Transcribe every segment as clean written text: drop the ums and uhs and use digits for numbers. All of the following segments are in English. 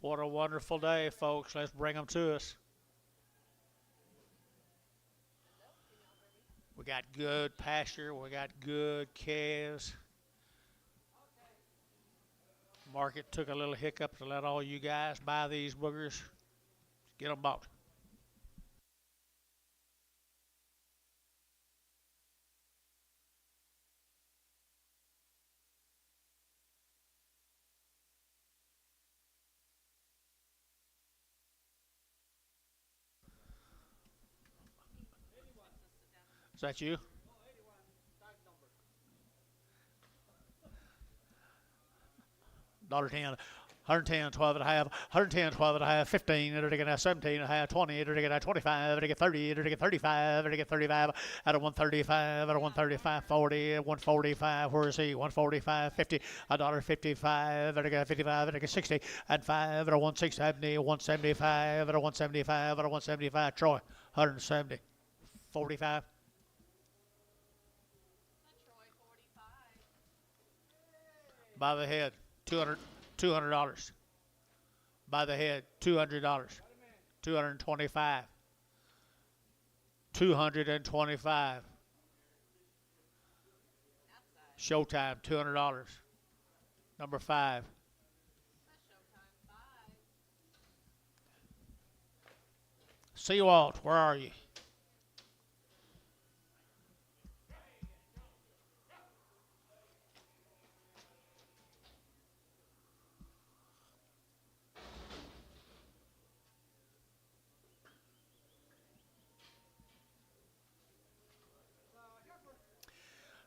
What a wonderful day, folks. Let's bring them to us. We got good pasture. We got good calves. Market took a little hiccup to let all you guys buy these boogers. Get them bought. Is that you? $1.10. 110, 12 and a half, 110, 12 and a half, 15, it'll get 17 and a half, 20, it'll get 25, it'll get 30, it'll get 35, it'll get 35, out of 135, out of 135, 40, 145, where is he? 145, 50, $1.55, it'll get 55, it'll get 60, and 5, out of 160, 175, out of 175, out of 175, Troy, 170, 45. By the head, $200. By the head, $200. 225. 225. Showtime, $200. Number 5. Seawalt, where are you?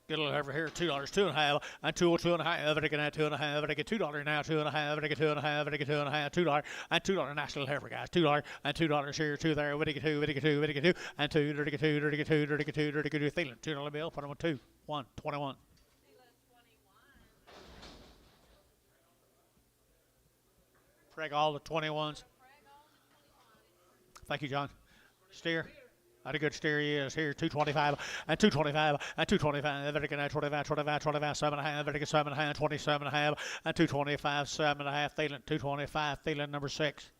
Get a little over here, $2, 2.5, and 2.5, I get 2.5, I get $2 now, 2.5, I get 2.5, I get 2.5, $2, and $2 nice little heifer, guys, $2, and $2 here, 2 there, what do you get 2, what do you get 2, what do you get 2, and 2, dirty get 2, dirty get 2, dirty get 2, dirty get 2, Thielen, $2 bill, put them on 2, 1, 21. Preg all the 21s. Thank you, John. Steer. Not a good steer he is here, 225 and 225 and 225. Vertical 25, 25, 25, 7.5. Vertical 7.5, 27.5 and 225, 7.5. Thielen 225. Thielen number 6.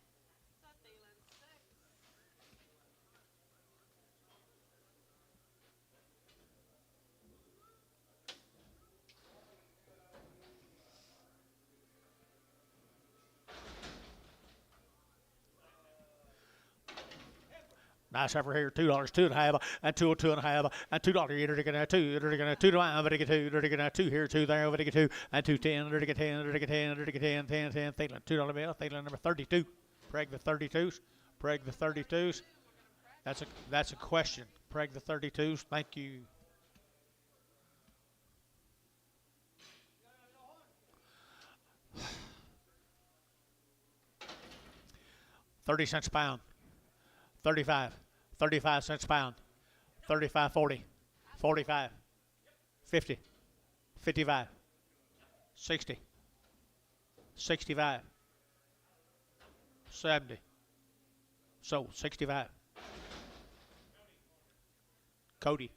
Nice over here, $2, 2.5, and 2.5, and $2. You're gonna 2, you're gonna 2 to 1, but get 2, you're gonna 2 here, 2 there, but get 2, and 210, you're gonna 10, you're gonna 10, you're gonna 10, 10, 10. Thielen, $2 bill, Thielen number 32. Preg the 32s, Preg the 32s. That's a question. Preg the 32s. Thank you. $0.30 a pound. 35 cents a pound, 35, 40, 45, 50, 55, 60, 65, 70, so 65. Cody.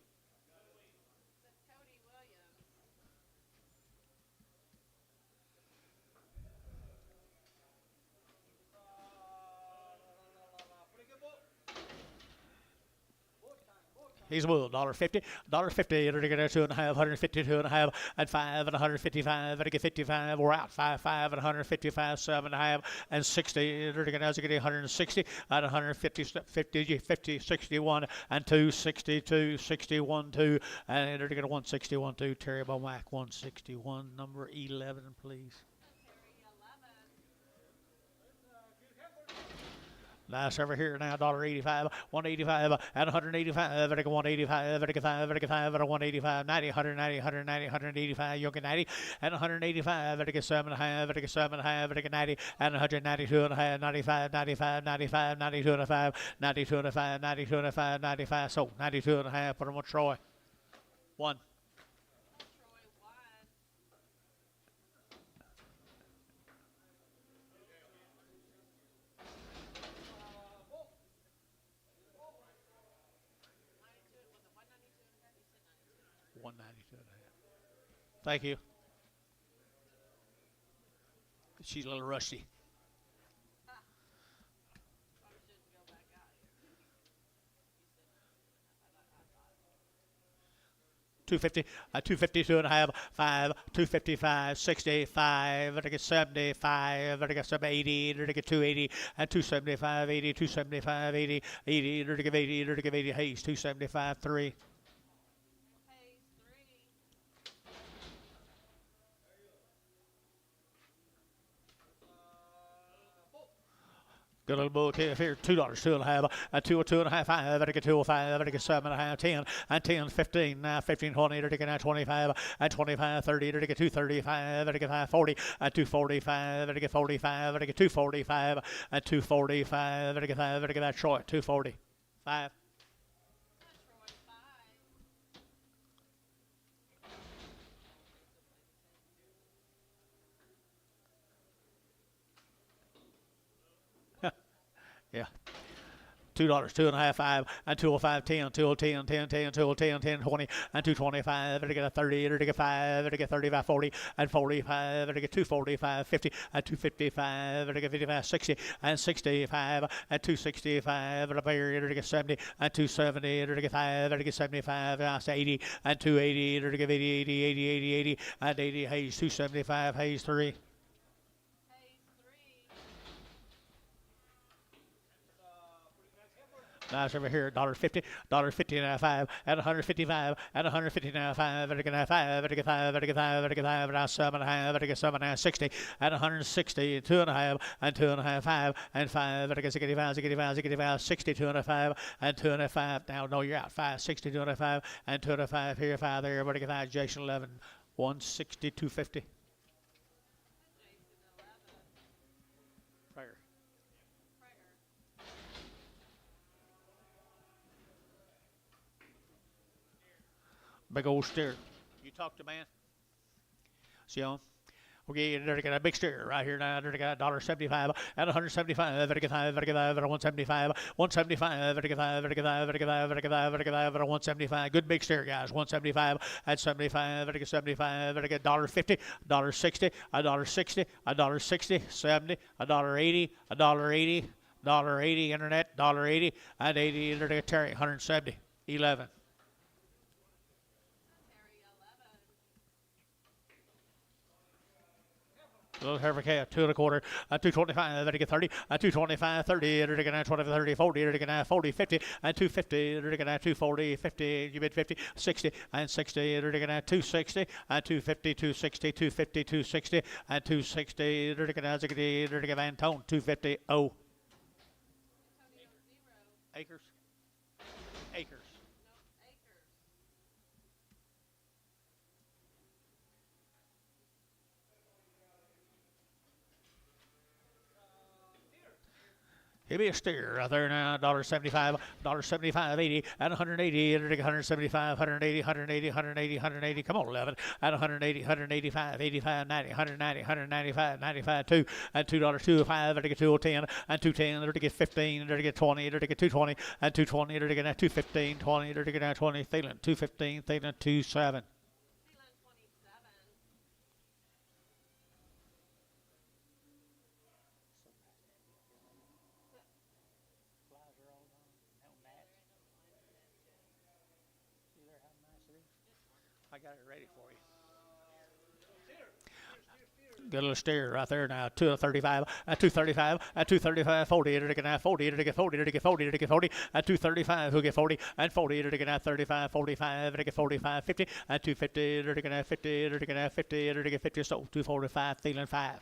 He's a bull, $1.50, $1.50, you're gonna 2.5, 152.5, and 5, and 155, and get 55, we're out, 5, 5, and 155, 7.5, and 60, you're gonna get 160, and 150, 50, 61, and 2, 62, 61, 2, and you're gonna 161, 2, Terry Bomack, 161, number 11, please. Nice over here now, $1.85, 185, and 185, vertical 185, vertical 5, vertical 5, and 185, 90, 190, 190, 185, you'll get 90, and 185, vertical 7.5, vertical 7.5, vertical 90, and 192.5, 95, 95, 95, 92.5, 92.5, 92.5, 95, so 92.5, put them on Troy. 1. Thank you. She's a little rusty. 250, 250, 2.5, 5, 255, 65, I get 75, I get 80, I get 280, and 275, 80, 275, 80, 80, I get 80, I get 80, Hayes, 275, 3. Good little bull here, $2, 2.5, a 2 or 2.5, 5, I get 205, I get 7.5, 10, and 10, 15, now 15, 20, I get 25, and 25, 30, I get 235, I get 540, and 245, I get 45, I get 245, and 245, I get 5, I get that short, 240, 5. Yeah. $2, 2.5, 5, and 205, 10, 210, 10, 10, 210, 10, 20, and 225, and I get a 30, and I get 5, and I get 35, 40, and 45, and I get 245, 50, and 255, and I get 55, 60, and 65, and 265, and I get 70, and 270, and I get 5, and I get 75, and I say 80, and 280, and I get 80, 80, 80, 80, 80, and 80, Hayes, 275, Hayes, 3. Nice over here, $1.50, $1.50 5, and 155, and 159 5, and I get 5, and I get 5, and I get 5, and I get 5, and I 7.5, and I get 7.5, 60, and 160, 2.5, and 2.5, 5, and 5, and I get 65, 65, 65, 60, 2.5, and 2.5. Now, no, you're out. 5, 60, 2.5, and 2.5 here, 5 there, but I get 5, Jason 11, 160, 250. Big old steer. You talk to man? See on? Okay, there they got a big steer right here now. There they got $1.75 and 175. There they get 5, there they get 5, and 175, 175, there they get 5, there they get 5, there they get 5, there they get 5, there they get 5, and 175. Good big steer, guys. 175 and 75, there they get 75, there they get $1.50, $1.60, $1.60, $1.60, 70, $1.80, $1.80, $1.80, internet, $1.80, and 80. There they get Terry, 170, 11. Little Hervey K, 2 1/4, 225, there to get 30, 225, 30, there to get 20, 30, 40, there to get 40, 50, and 250, there to get 240, 50, you bid 50, 60, and 60, there to get 260, and 250, 260, 250, 260, and 260, there to get Azagadi, there to get Antone, 250, oh. Acres. Acres. He'll be a steer out there now, $1.75, $1.75, 80, and 180, and 175, 180, 180, 180, 180, come on, 11, and 180, 185, 85, 90, 190, 195, 95, 2, and $2, 5, and 210, and 210, and 15, and 20, and 220, and 220, and 215, 20, and 20, Thielen, 215, Thielen, 27. I got it ready for you. Good little steer right there now. 235, 235, 235, 40, to get 40, to get 40, to get 40, to get 40, 235, who get 40, and 40, to get 35, 45, to get 45, 50, 250, to get 50, to get 50, to get 50, so 245, Thielen 5.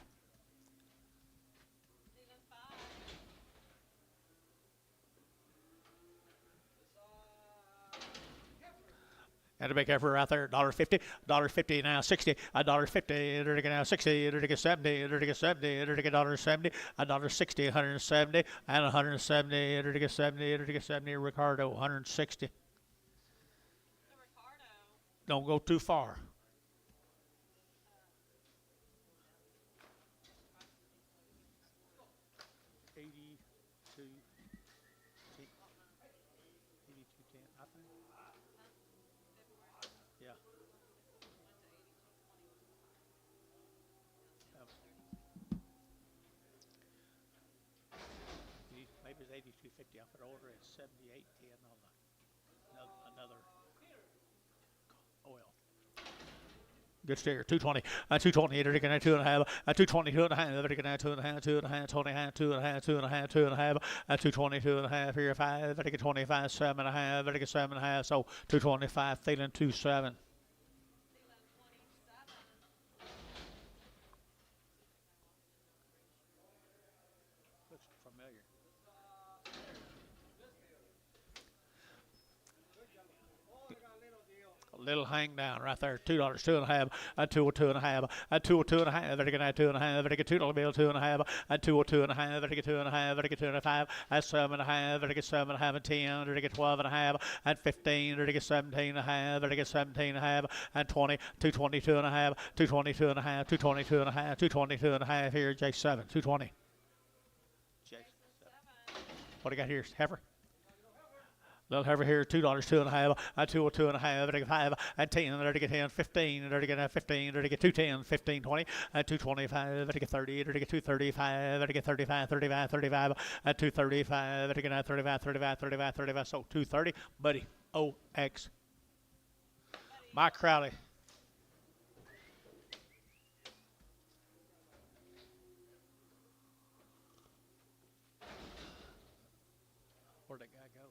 And a big effort out there, $1.50 now, 60, $1.50, there to get now 60, there to get 70, there to get 70, there to get $1.70, $1.60, 170, and 170, there to get 70, there to get 70, Ricardo, 160. Don't go too far. Maybe it's 82.50. I put order at 78.10 on another oil. Good steer. 220. 220. They're taking 2.5. 220. 2.5. They're taking 2.5. 2.5. 2.5. 2.5. 2.5. 2.5. 220. 2.5. Here 5. They're taking 25. 7.5. They're taking 7.5. So 225. Feeling 27. Looks familiar. Little hang down right there. $2, 2.5, and 2.5, and 2.5. Better get 2.5. Better get $2 bill, 2.5, and 2.5. Better get 2.5. Better get 2.5, and 7.5. Better get 7.5 and 10. Better get 12.5 and 15. Better get 17.5. Better get 17.5 and 20. 220, 2.5, 220, 2.5, 220, 2.5, 220, 2.5. Here, J7, 220. What do you got here, heifer? Little heifer here, $2, 2.5, and 2.5, better get 5, and 10, better get 10, 15, better get 15, better get 210, 15, 20, and 225, better get 30, better get 235, better get 35, 35, 35, and 235, better get 35, 35, 35, 35, so 230, buddy, OX. Mike Crowley. Where'd that guy go?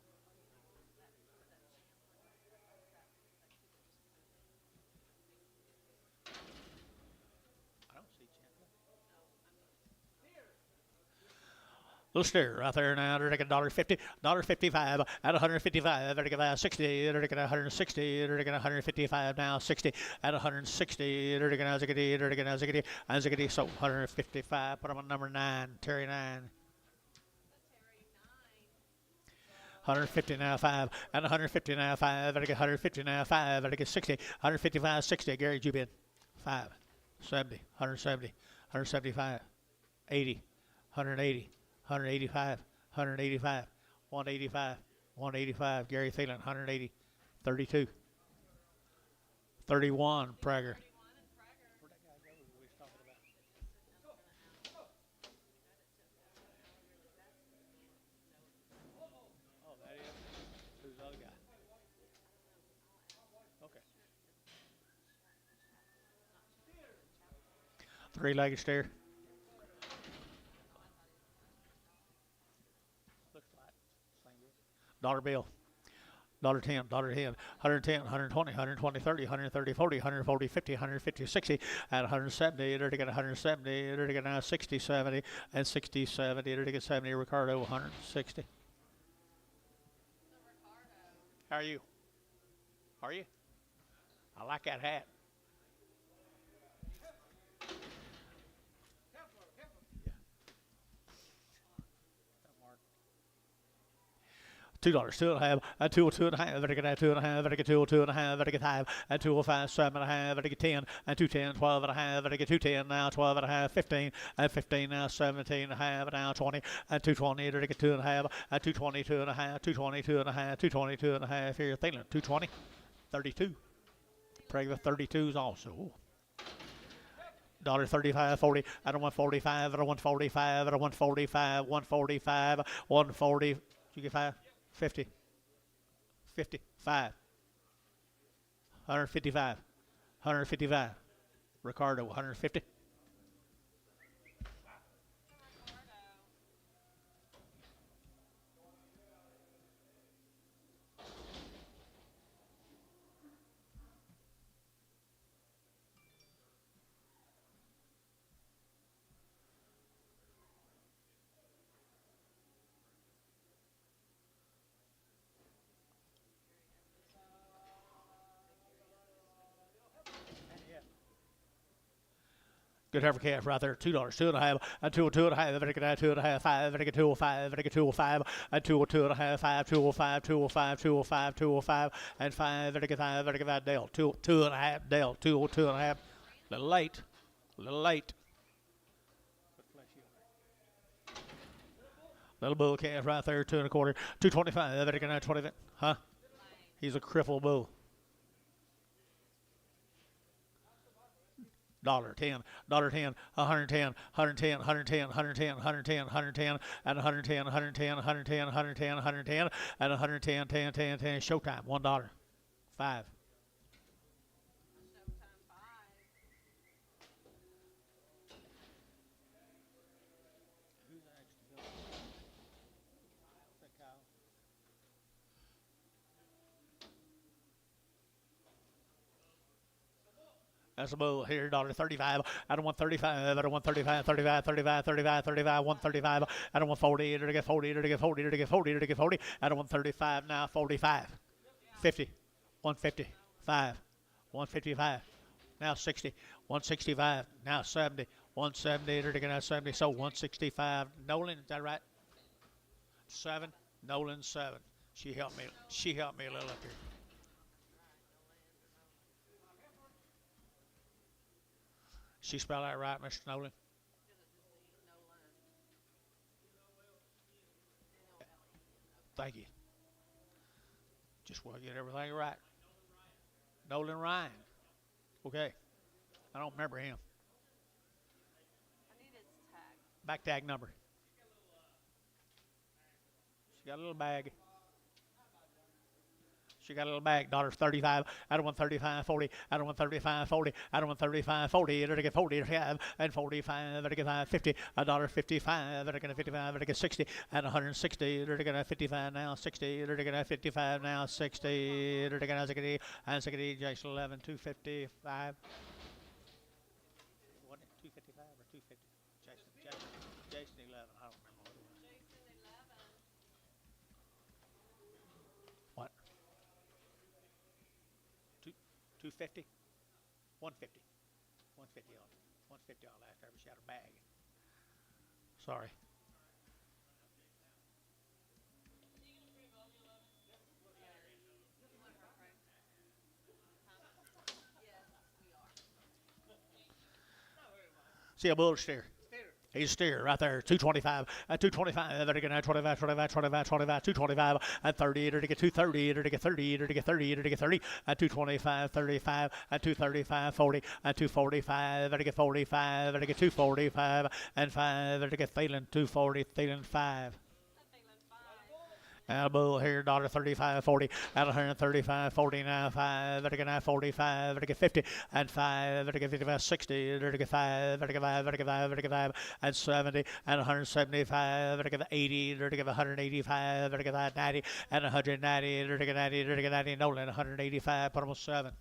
Little steer right there now. They're taking $1.50, $1.55 at 155. They're taking 60. They're taking 160. They're taking 155 now. 60 at 160. They're taking Azagadi. They're taking Azagadi. Azagadi. So 155. Put them on number 9. Terry 9. 150 now 5 and 150 now 5. Better get 150 now 5. Better get 60. 155, 60. Gary Jubin. 5. 70. 170. 175. 80. 180. 185, 185, 185, 185. Gary Thielen, 180, 32, 31. Prager. Where'd that guy go we was talking about? Oh, that is? Who's the other guy? Okay. Three-legged steer. Dollar bill, $10, $10, 110, 120, 120, 30, 130, 40, 140, 50, 150, 60, at 170. They're to get 170. They're to get 60, 70, and 60, 70. They're to get 70. Ricardo, 160. How are you? Are you? I like that hat. $2, 2.5, and 2.5, better get 2.5, better get 2.5, better get 5, and 2.05, 7.5, better get 10, and 210, 12.5, better get 210 now, 12.5, 15, and 15 now, 17.5, now 20, and 220, better get 2.5, and 220, 2.5, 220, 2.5, 220, 2.5, here, Thielen, 220, 32. Prager 32s also. $1.35, 40, at a 145, at a 145, at a 145, 145, 140. Did you get 5? 50, 55, 155, 155. Ricardo, 150. Good heifer calf right there, $2, 2.5, and 2.5, better get 2.5, 5, better get 2.05, better get 2.05, and 2.5, 5, 2.05, 2.05, 2.05, 2.05, and 5, better get 5, better get 5, Dale, 2.5, Dale, 2.5, little late, little late. Little bull calf right there, 2.25, 225, better get 20, huh? He's a crippled bull. $10, 110, 110, 110, 110, 110, 110, 110, and 110, 110, 110, 110, 110, and 110, 10, 10, 10. Showtime, $1, 5. That's a bull here, $1.35 out of 135, out of 135, 35, 35, 35, 35, 135, out of 140, to get 40, to get 40, to get 40, to get 40, out of 135 now, 45, 50, 155, 155, now 60, 165, now 70, 170, to get now 70, so 165. Nolan, is that right? 7, Nolan 7. She helped me a little up here. She spelled that right, Mr. Nolan? Thank you. Just want to get everything right. Nolan Ryan. Okay. I don't remember him. Back tag number. She got a little bag. She got a little bag, $1.35 out of 135, 40, out of 135, 40, out of 135, 40, to get 40, and 45, to get 50, $1.55, to get 55, to get 60, and 160, to get 55 now, 60, to get 55 now, 60, to get 60, and 60, Jason 11, 255. Wasn't it 255 or 250? Jason 11, I don't remember what it was. 250, 150, 150 on 150 on last time. She had a bag. Sorry. See a bull steer. He's a steer right there, 225, 225, to get 25, 25, 25, 25, 225, and 30, to get 230, to get 30, to get 30, to get 30, and 225, 35, and 235, 40, and 245, to get 45, to get 245, and 5, to get Thielen, 240, Thielen 5. A bull here, $1.35, 40, out of 135, 40, now 5, to get 45, to get 50, and 5, to get 55, 60, to get 5, to get 5, to get 5, to get 5, and 70, and 175, to get 80, to get 185, to get 90, and 190, to get 90, to get 90, Nolan, 185, put them on 7.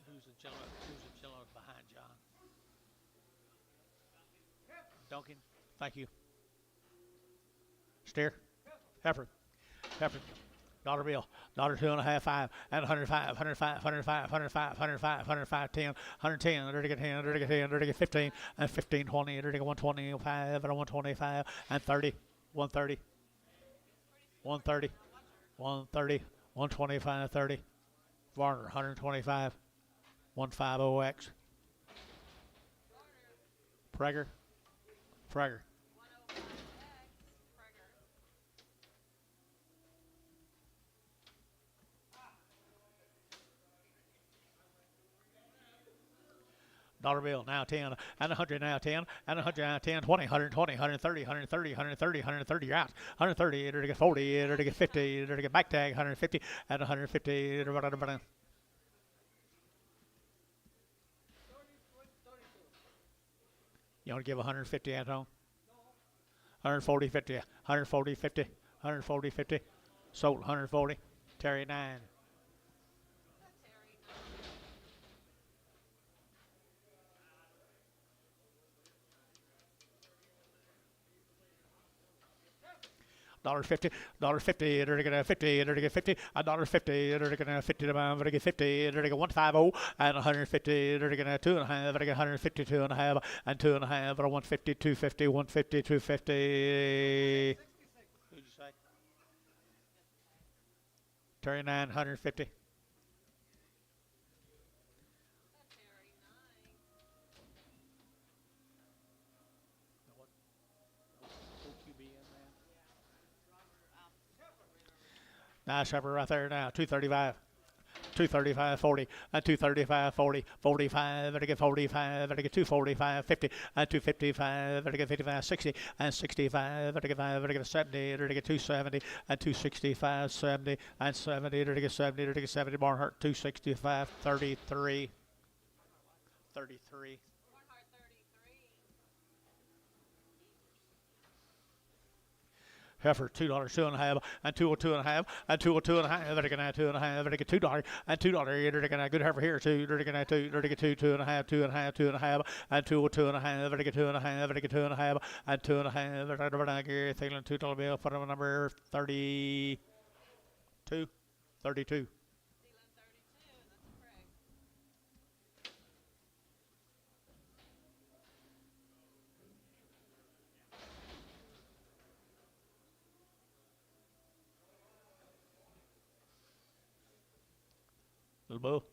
Who's the gentleman behind John? Duncan, thank you. Steer, Heifer, dollar bill, $2.50, 5, and 105, 105, 105, 105, 105, 105, 10, 110, to get 10, to get 10, to get 15, and 15, 20, to get 125, and 125, and 30, 130, 130, 130, 125, 30, Varner, 125. 150X. Prager. Dollar bill now 10, and 100 now 10, and 100 now 10, 20, 120, 130, 130, 130, 130, you're out. 130, to get 40, to get 50, to get back tag, 150, and 150, You want to give 150 at home? 140, 50, 140, 50, 140, 50. Sold 140. Terry 9. $1.50, $1.50, to get 50, to get 50, $1.50, to get 50 to get 50, to get 150, and 150, to get 2.5, to get 152 and a half, and 2.5, or 150, 250, 150, 250. Who'd you say? Terry 9, 150. Nice upper right there now, 235. 235, 40, and 235, 40, 45, to get 45, to get 245, 50, and 255, to get 55, 60, and 65, to get 5, to get 70, to get 270, and 265, 70, and 70, to get 70, to get 70, Barnhart, 265, 33. 33. Heifer, $2, 2.5, and 2.5, and 2.5, very good, 2.5, very good, $2, and $2, you're going to good heifer here, too, you're going to 2, 2.5, 2.5, 2.5, and 2.5, very good, 2.5, very good, 2.5, and 2.5, very good, Thielen, $2 bill, put on number 32, 32. Little bull.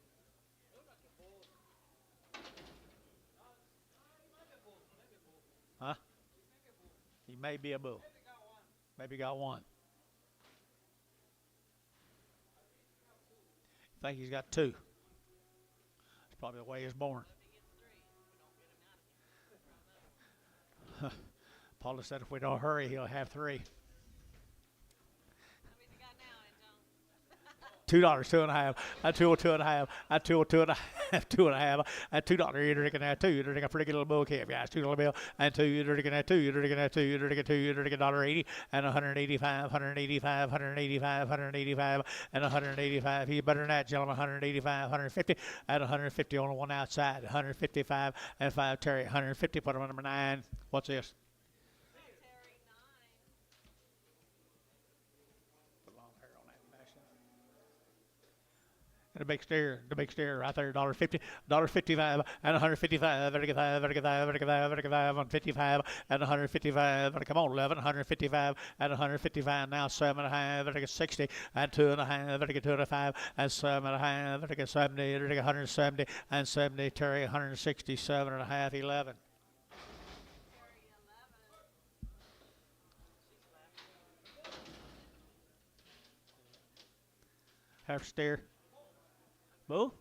Huh? He may be a bull. Maybe got one. I think he's got two. It's probably the way he was born. Paula said if we don't hurry, he'll have 3. $2, 2.5, and 2.5, and 2.5, 2.5, and $2. You're drinking that 2. You're drinking a pretty good little bull calf, guys. $2 bill, and 2. You're drinking that 2. You're drinking that 2. You're drinking 2. You're drinking $1.80, and 185, 185, 185, 185, and 185. He's better than that, gentlemen. 185, 150, and 150 on the one outside. 155 and 5 Terry. 150. Put him on number 9. What's this? And the big steer right there, $1.50, $1.55, and 155, very good, 155, and 155, come on, 11, 155, and 155, now 7.5, very good, 60, and 2.5, very good, 2.5, and 7.5, very good, 70, very good, 170, and 70, Terry, 167.5, 11. Half steer. Bull?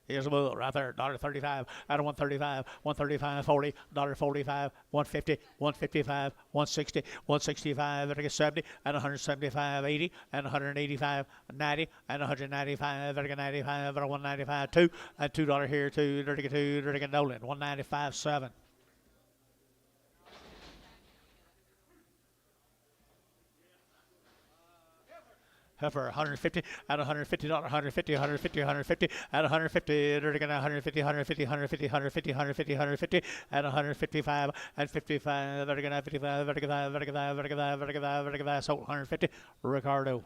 Here's a bull right there, $1.35, out of 135, 135, 40, $1.45, 150, 155, 160, 165, very good, 70, and 175, 80, and 185, 90, and 195, very good, 95, very 195, 2, and $2 here, 2, very good, Nolan, 195, 7. Heifer, 150, at $150, 150, 150, 150, at 150, dirty 150, 150, 150, 150, 150, 150, at 155, and 55, very good, 55, very good, very good, very good, very good, very good, so 150, Ricardo.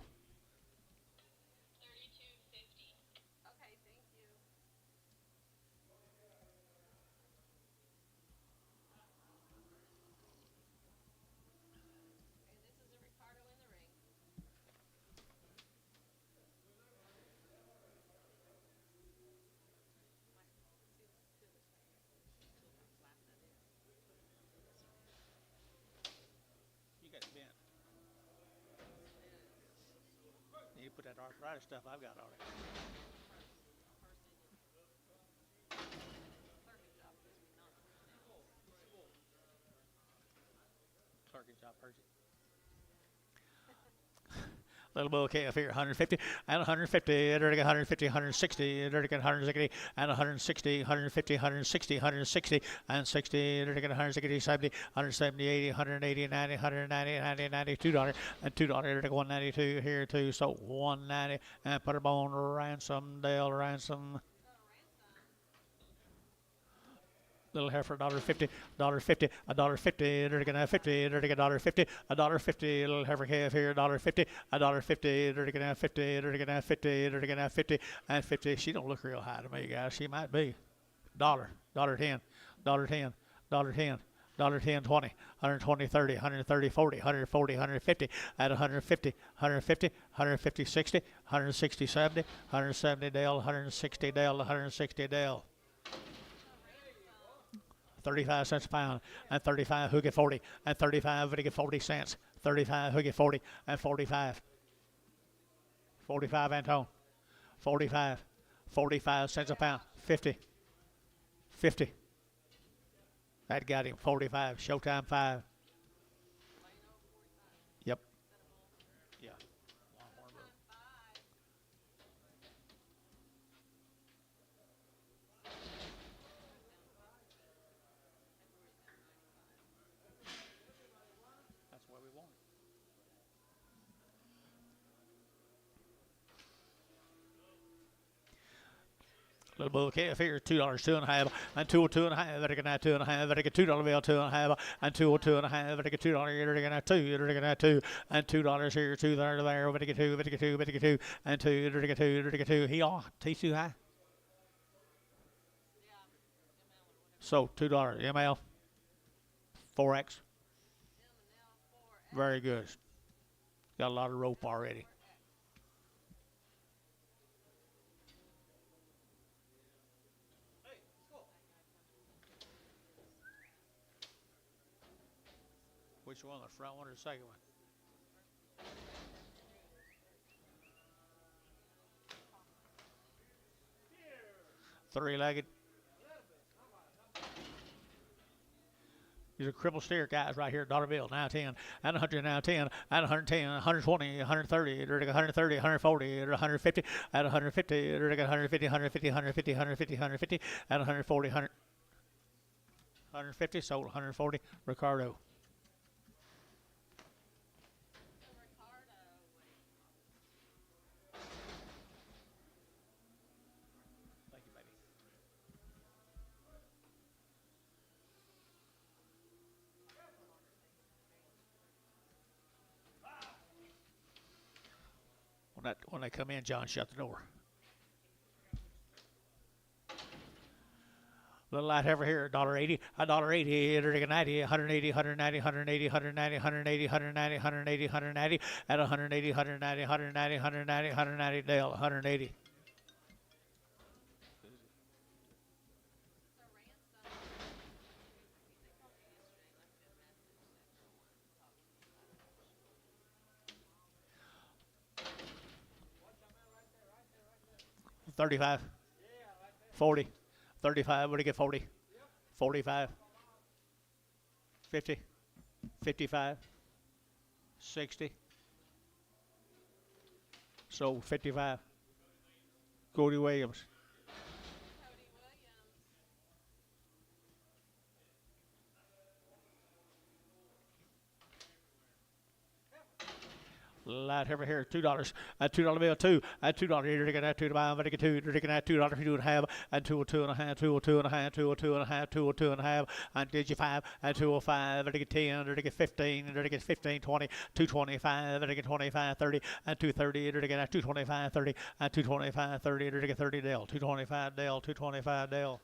You put that arthritis stuff I've got on it. Clerking job, Percy. Little bull calf here, 150 and 150, 150, 160, 160, and 160, 150, 160, 160, and 60, 160, 70, 170, 80, 180, 90, 190, 90, 92 $2, and $2, 192 here too, so 190, and put her on ransom, Dale Ransom. Little heifer, $1.50, $1.50, $1.50, they're gonna have 50, they're gonna $1.50, $1.50, little heifer calf here, $1.50, $1.50, they're gonna have 50, they're gonna have 50, they're gonna have 50, and 50. She don't look real high to me, guys. She might be. $1, $1.10, $1.10, $1.10. $10, 20, 120, 30, 130, 40, 140, 150, at 150, 150, 150, 60, 160, 70, 170 Dale, 160 Dale, 160 Dale. 35 cents a pound, and 35 who get 40, and 35 who get 40 cents, 35 who get 40, and 45. 45 Antone, 45, 45 cents a pound, 50, 50. That got him, 45, Showtime 5. Yep. Yeah. Little bull calf here, $2, 2.5, and 202.5. Better get that 2.5. Better get $2 bill, 2.5, and 202.5. Better get $2 here. Better get that 2. Better get that 2, and $2 here, 2 there. Better get 2. Better get 2. Better get 2, and 2. Better get 2. Better get 2. He's too high. So $2 ML, 4X. Very good. Got a lot of rope already. Which one, the front one or the second one? Three-legged. These are crippled steer guys right here. Dollar bill, now 10, and 100, now 10, and 110, 120, 130, 130, 140, 150, and 150, 150, 150, 150, 150, 150, and 140, 150, sold 140, Ricardo. When they come in, John, shut the door. Little light over here, $1.80, $1.80, $1.90, 180, 190, 180, 190, 180, 190, 180, 190, at 180, 190, 190, 190, 190, Dale, 180. $35, $40, $35, what do you get, 40, $45, $50, $55, $60, so $55, Cody Williams. Light over here, $2, a $2 bill, 2, a $2 here, to get that 2 to buy, to get 2, to get that $2, 2.5, and 202.5, 202.5, 202.5, 202.5, and did you 5, and 205, to get 10, to get 15, to get 15, 20, 225, to get 25, 30, and 230, to get that 225, 30, and 225, 30, to get 30 Dell, 225 Dell, 225 Dell.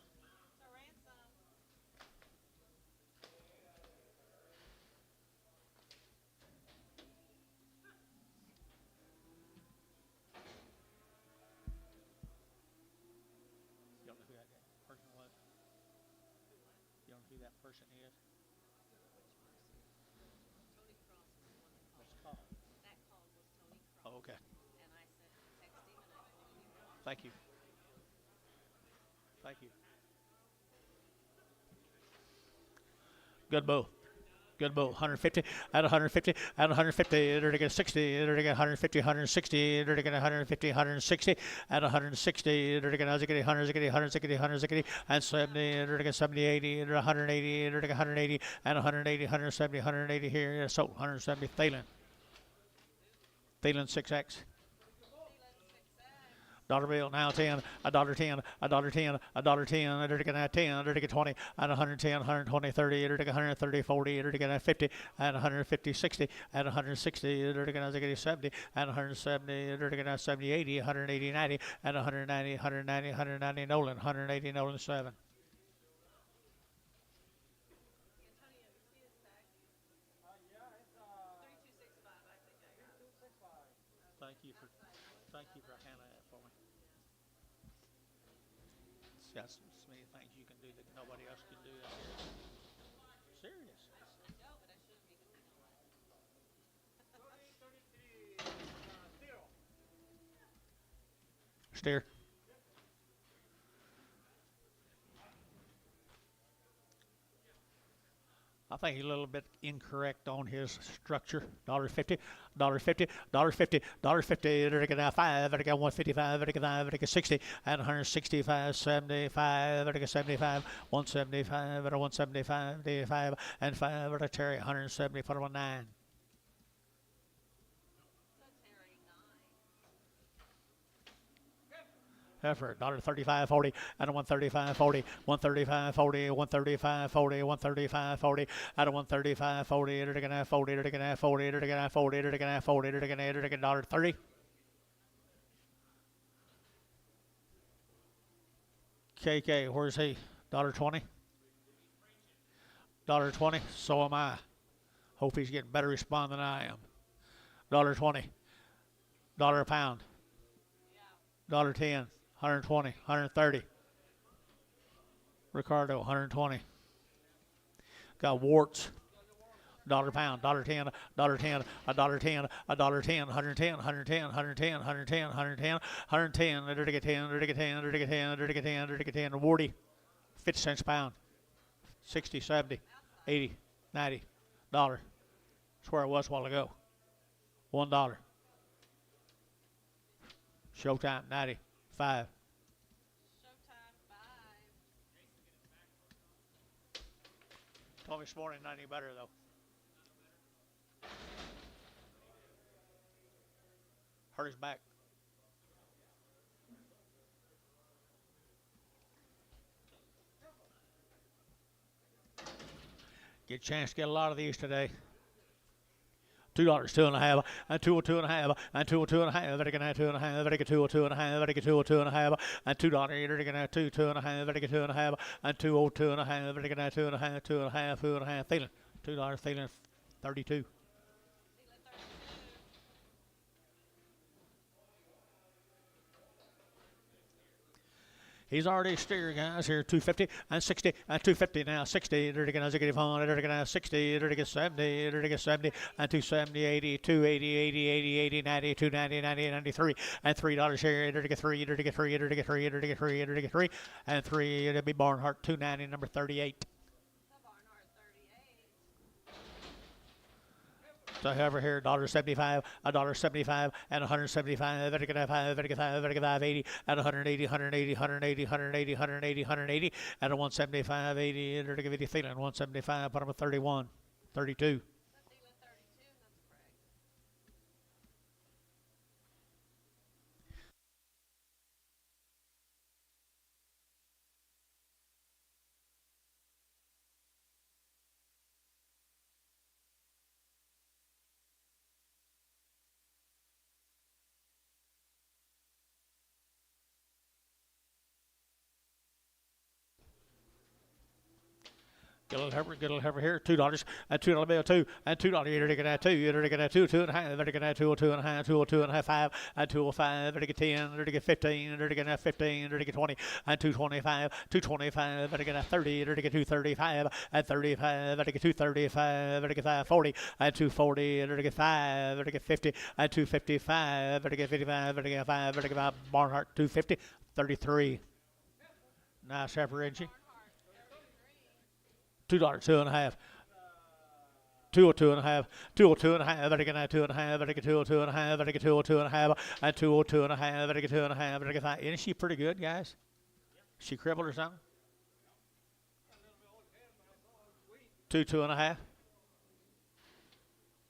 Person is? Tony Cross was the one that What's the call? That call was Tony Cross. Oh, okay. And I said, text him and I told him. Thank you. Thank you. Good bull. Good bull. 150, at 150, at 150, to get 60, to get 150, 160, to get 150, 160, at 160, to get 160, 160, 160, 160, and 70, to get 70, 80, to 180, to get 180, and 180, 170, 180 here, so 170, Thielen. Thielen 6X. Dollar bill, now 10, $1.10, $1.10, $1.10, to get 10, to get 20, and 110, 120, 30, to get 130, 40, to get 50, and 150, 60, and 160, to get 70, and 170, to get 70, 80, 180, 90, and 190, 190, 190, Nolan, 180, Nolan 7. Thank you for handling that for me. It's got so many things you can do that nobody else can do out here. Serious. No, but I shouldn't be doing that. Steer. I think he's a little bit incorrect on his structure. $1.50, $1.50, $1.50, $1.50, to get 5, to get 155, to get 5, to get 60, and 165, 75, to get 75, 175, to 175, 85, and 5, to Terry, 170, put him on 9. heifer, $1.35.40, at a 135.40, 135.40, 135.40, 135.40, at a 135.40, it again at 40, it again at 40, it again at 40, it again at 40, it again at $1.30. KK, where's he? $1.20. $1.20. So am I. Hope he's getting better respond than I am. $1.20. $1 a pound. $1.10. 120. 130. Ricardo, 120. Got warts. $1 a pound, $1.10, $1.10, $1.10, $1.10, 110, 110, 110, 110, 110, 110, 10, 40, 50 cents a pound, 60, 70, 80, 90, $1. That's where I was a while ago. $1. Showtime, 90, 5. Showtime 5. Told me this morning not any better though. Hurt his back. Get a chance to get a lot of these today. $2, 2.5, and 2.5, and 2.5, very good, 2.5, very good, 2.5, very good, 2.5, and $2, you're gonna 2.5, very good, 2.5, and 2.5, very good, 2.5, 2.5, feeling $2, feeling 32. He's already steered, guys. Here, 250 and 60 and 250 now. 60. They're going to get on. They're going to 60. They're going to 70. They're going to 70 and 270, 80, 280, 80, 80, 80, 90, 290, 90, 93 and $3 here. They're going to get 3. They're going to get 3. They're going to get 3. They're going to get 3. They're going to get 3 and 3. It'll be Barnhart 290, number 38. So however here, $1.75, $1.75, and 175, very good, 5, very good, 5, very good, 580, and 180, 180, 180, 180, 180, 180, and a 175, 80, and give it feeling 175, put him at 31, 32. Get a little heifer here, $2, and $2 bill 2, and $2, you're going to get 2, you're going to get 2, 2.5, they're going to get 2, 2.5, 2, 2.5, 5, and 2.05, they're going to get 10, they're going to get 15, they're going to get 15, they're going to get 20, and 225, 225, they're going to get 30, they're going to get 235, and 35, they're going to get 235, they're going to get 540, and 240, they're going to get 5, they're going to get 50, and 255, they're going to get 55, they're going to get 5, they're going to get 5, Barnhart 250, 33. Nice heifer, isn't she? $2, 2.5. 202.5, 202.5, very good, 2.5, very good, 202.5, very good, 202.5, and 202.5, very good, 2.5, very good, 5. Isn't she pretty good, guys? She crippled or something? 2.5.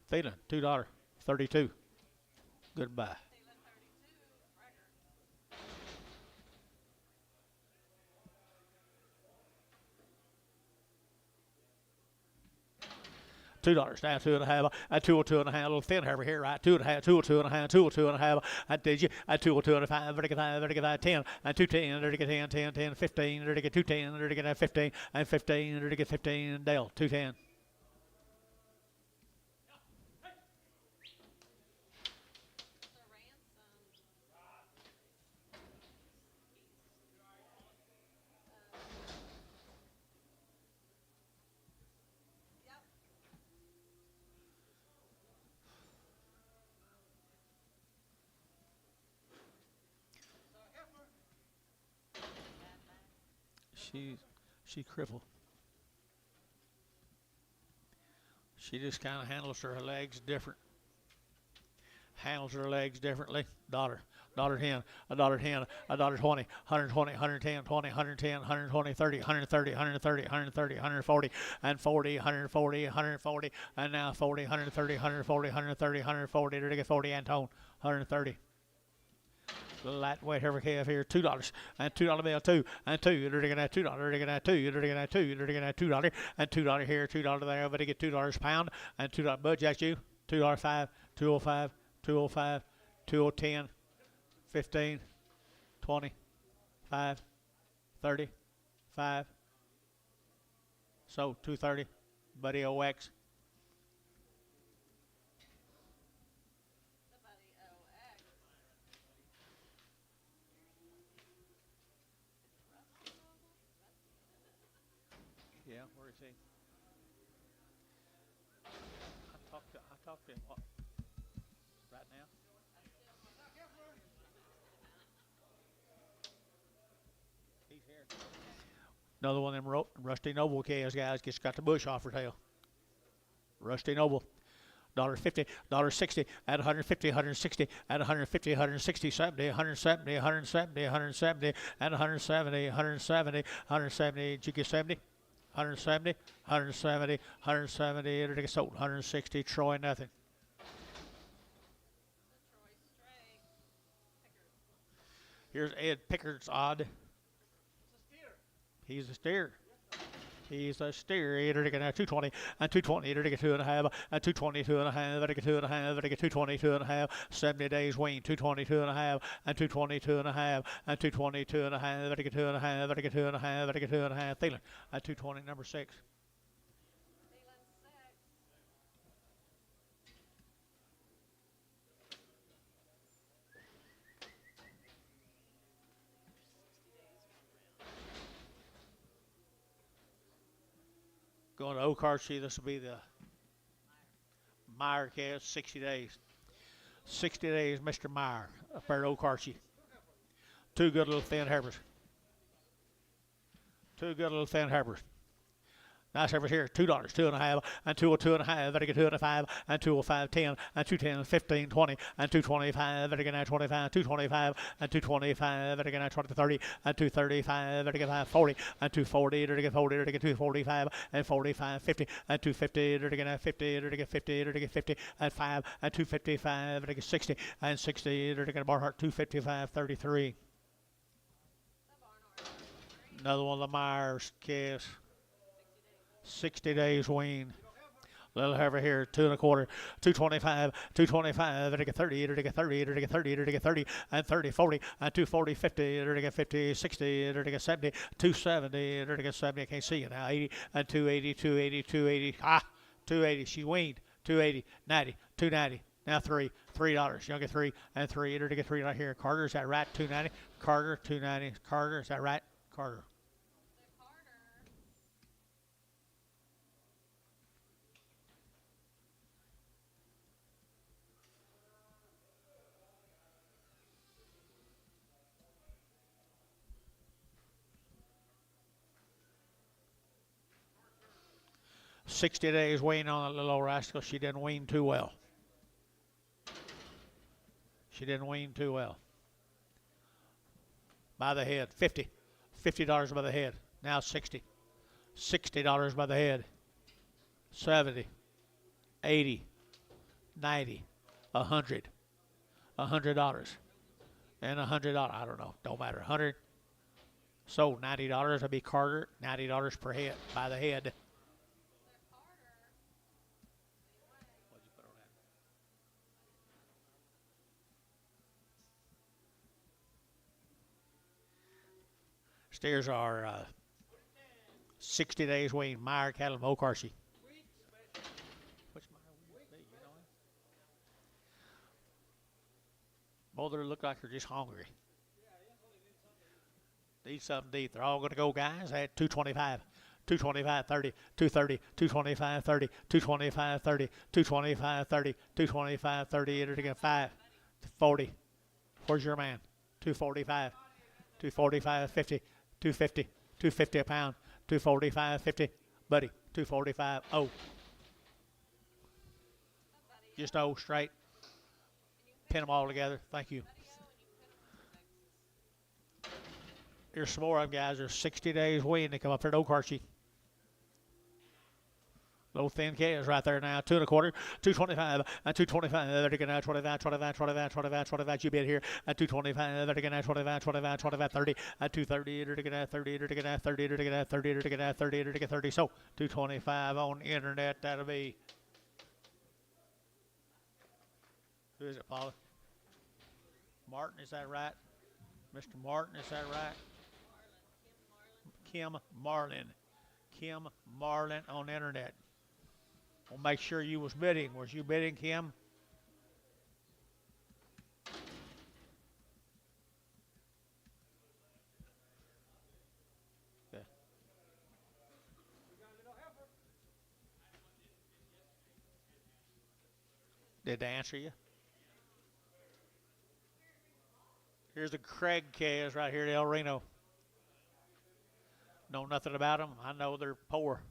Feeling $2, 32. Goodbye. $2 now, 2.5, and 202.5, a little thin heifer here, right? 2.5, 202.5, 202.5, and did you? And 202.5, very good, 10, and 210, very good, 10, 10, 10, 15, very good, 210, very good, 15, and 15, very good, 15, Dale, 210. She crippled. She just kind of handles her legs different. Handles her legs differently. $1.10, $1.10, $1.20, $120, 110, 20, 110, 120, 30, 130, 130, 130, 140, and 40, 140, 140, and now 40, 130, 140, 130, 140, to get 40, Antone, 130. Lightweight Hereford calf here, $2 and $2 bill, two and two. You're looking at $2. You're looking at two. You're looking at two. You're looking at $2 and $2 here, $2 there. Everybody get $2 a pound and $2. Bud, that's you. $2.05, 205, 205, 2010, 15, 20, 5, 30, 5. So 230, Buddy OX. Yeah, where is he? I talked to him right now. He's here. Another one of them Rusty Noble calves, guys. Just got the bush off her tail. Rusty Noble. $1.50, $1.60 at 150, 160 at 150, 160, 70, 170, 170, 170 at 170, 170, 170. Did you get 70? 170, 170, 170. It'll get sold. 160. Troy, nothing. Here's Ed Pickard's odd. He's a steer. He's a steer. It'll get 220 and 220. It'll get 2.5 and 220, 2.5. It'll get 2.5. It'll get 220, 2.5. 70 days wean. 220, 2.5 and 220, 2.5 and 220, 2.5. It'll get 2.5. It'll get 2.5. It'll get 2.5. Thielen at 220, number 6. Going to OKC, this will be the Meyer cast, 60 days. 60 days, Mr. Meyer, up there at OKC. Two good little thin Heifers. Two good little thin Heifers. Nice Heifers here, $2, 2.5 and 2.5. Better get 2.5 and 2.05, 10 and 2.10, 15, 20 and 2.25. Better get 25, 2.25 and 2.25. Better get 20, 30 and 2.35. Better get 40 and 2.40. Better get 40. Better get 2.45 and 45, 50 and 2.50. Better get 50. Better get 50. Better get 50 and 5 and 2.55. Better get 60 and 60. Better get Barnhart 2.55, 33. Another one of the Myers calves. 60 days wean. Little Heifer here, 2.25, 225, 225, it'll get 30, it'll get 30, it'll get 30, it'll get 30, and 30, 40, and 240, 50, it'll get 50, 60, it'll get 70, 270, it'll get 70, I can't see it now, 80, and 280, 280, 280, 280, she weaned, 280, 90, 290, now $3, you'll get 3, and 3, it'll get 3 right here. Carter, is that right? 290, Carter, 290, Carter, is that right? Carter. 60 days wean on that little old rascal. She didn't wean too well. She didn't wean too well. By the head, $50 by the head. Now 60. $60 by the head. 70, 80, 90, 100, $100, and $100. I don't know. Don't matter. 100. So $90 would be Carter. $90 per head by the head. Steers are 60 days wean. Meyer cattle, OKC. Which Meyer would it be, you know? Both of them look like they're just hungry. Need something to eat. They're all going to go, guys, at 225. 225, 30, 230, 225, 30, 225, 30, 225, 30, 225, 30, enter again, 5, 40. Where's your man? 245, 245, 50, 250, 250 a pound, 245, 50, buddy, 245, oh. Just oh, straight. Pin them all together. Thank you. Here's some more of them, guys. There's 60 days wean. They come up here at OKC. Little thin calves right there now. 2 1/4, 225, and 225. They're going to 25, 25, 25, 25, 25. You bid here at 225. They're going to 25, 25, 25, 30. At 230, they're going to 30, they're going to 30, they're going to 30, they're going to 30, they're going to 30. So 225 on the internet. That'll be. Who is it, Paula? Martin, is that right? Mr. Martin, is that right? Kim Marlin. Kim Marlin on the internet. We'll make sure you was bidding. Was you bidding, Kim? Yeah. Did they answer you? Here's the Craig calves right here at El Reno. Know nothing about them. I know they're poor.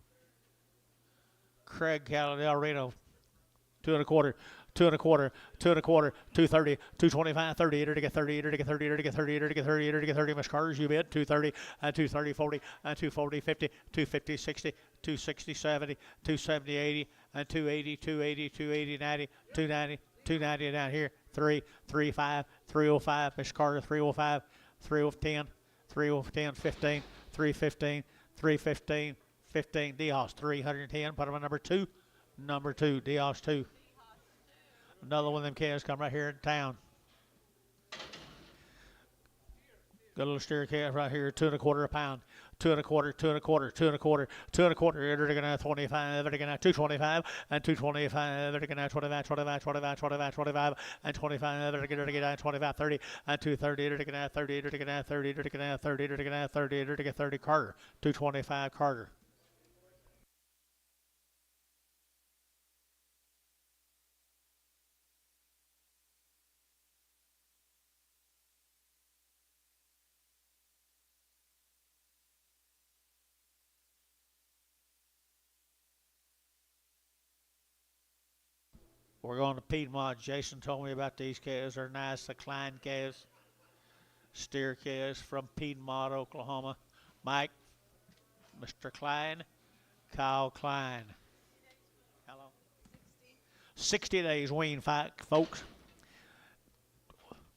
Craig cattle at El Reno. 2 1/4, 2 1/4, 2 1/4, 230, 225, 30, to get 30, to get 30, to get 30, to get 30, to get 30. Miss Carter's you bid 230, 230, 40, 240, 50, 250, 60, 260, 70, 270, 80, 280, 280, 280, 90, 290, 290 down here. 335, 305. Miss Carter 305, 310, 310, 15, 315, 315, 15. Dios 310. Put them on number 2. Number 2. Dios 2. Another one of them calves come right here in town. Got a little steer calf right here, 2 1/4 a pound. 2 1/4, 2 1/4, 2 1/4, 2 1/4. They're gonna 25. They're gonna 225 and 225. They're gonna 25, 25, 25, 25, 25 and 25. They're gonna get 25, 30 and 230. They're gonna 30. They're gonna 30. They're gonna 30. They're gonna 30. They're gonna 30. Carter 225. Carter. We're going to Piedmont. Jason told me about these calves. They're nice, the Klein calves. Steer calves from Piedmont, Oklahoma. Mike, Mr. Klein, Kyle Klein. Hello. 60 days wean, folks.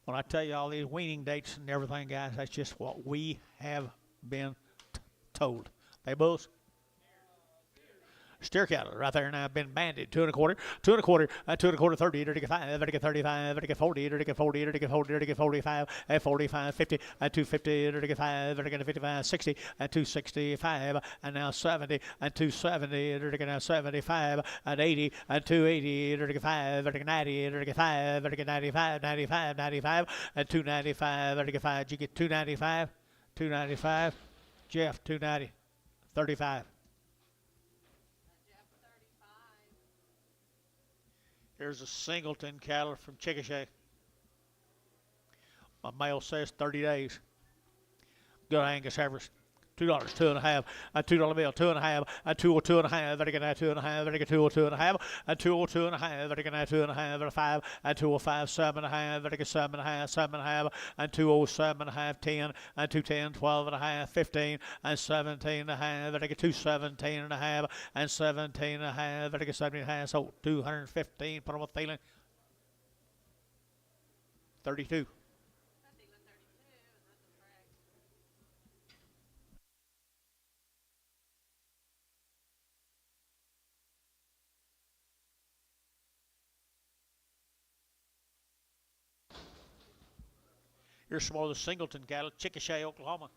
When I tell you all these weaning dates and everything, guys, that's just what we have been told. They both. Steer cattle right there now been banded 2 1/4, 2 1/4, 2 1/4, 30, to get 5, to get 35, to get 40, to get 40, to get 40, to get 45, at 45, 50, at 250, to get 5, to get 55, 60, at 265, and now 70, and 270, to get now 75, at 80, and 280, to get 5, to get 90, to get 5, to get 95, 95, 95, and 295, to get 5. Did you get 295? 295. Jeff, 290, 35. Here's a singleton cattle from Chickasha. My mail says 30 days. Good Angus heifers. $2, 2.5, a $2 bill, 2.5, a 202.5, that again, a 2.5, that again, 202.5, a 202.5, that again, a 2.5, a 5, a 205, 7.5, that again, 7.5, 7.5, and 207.5, 10, and 210, 12.5, 15, and 17.5, that again, 217.5, and 17.5, that again, 17.5, so 215, put them on Thielen. 32. Here's some more of the singleton cattle, Chickasha, Oklahoma.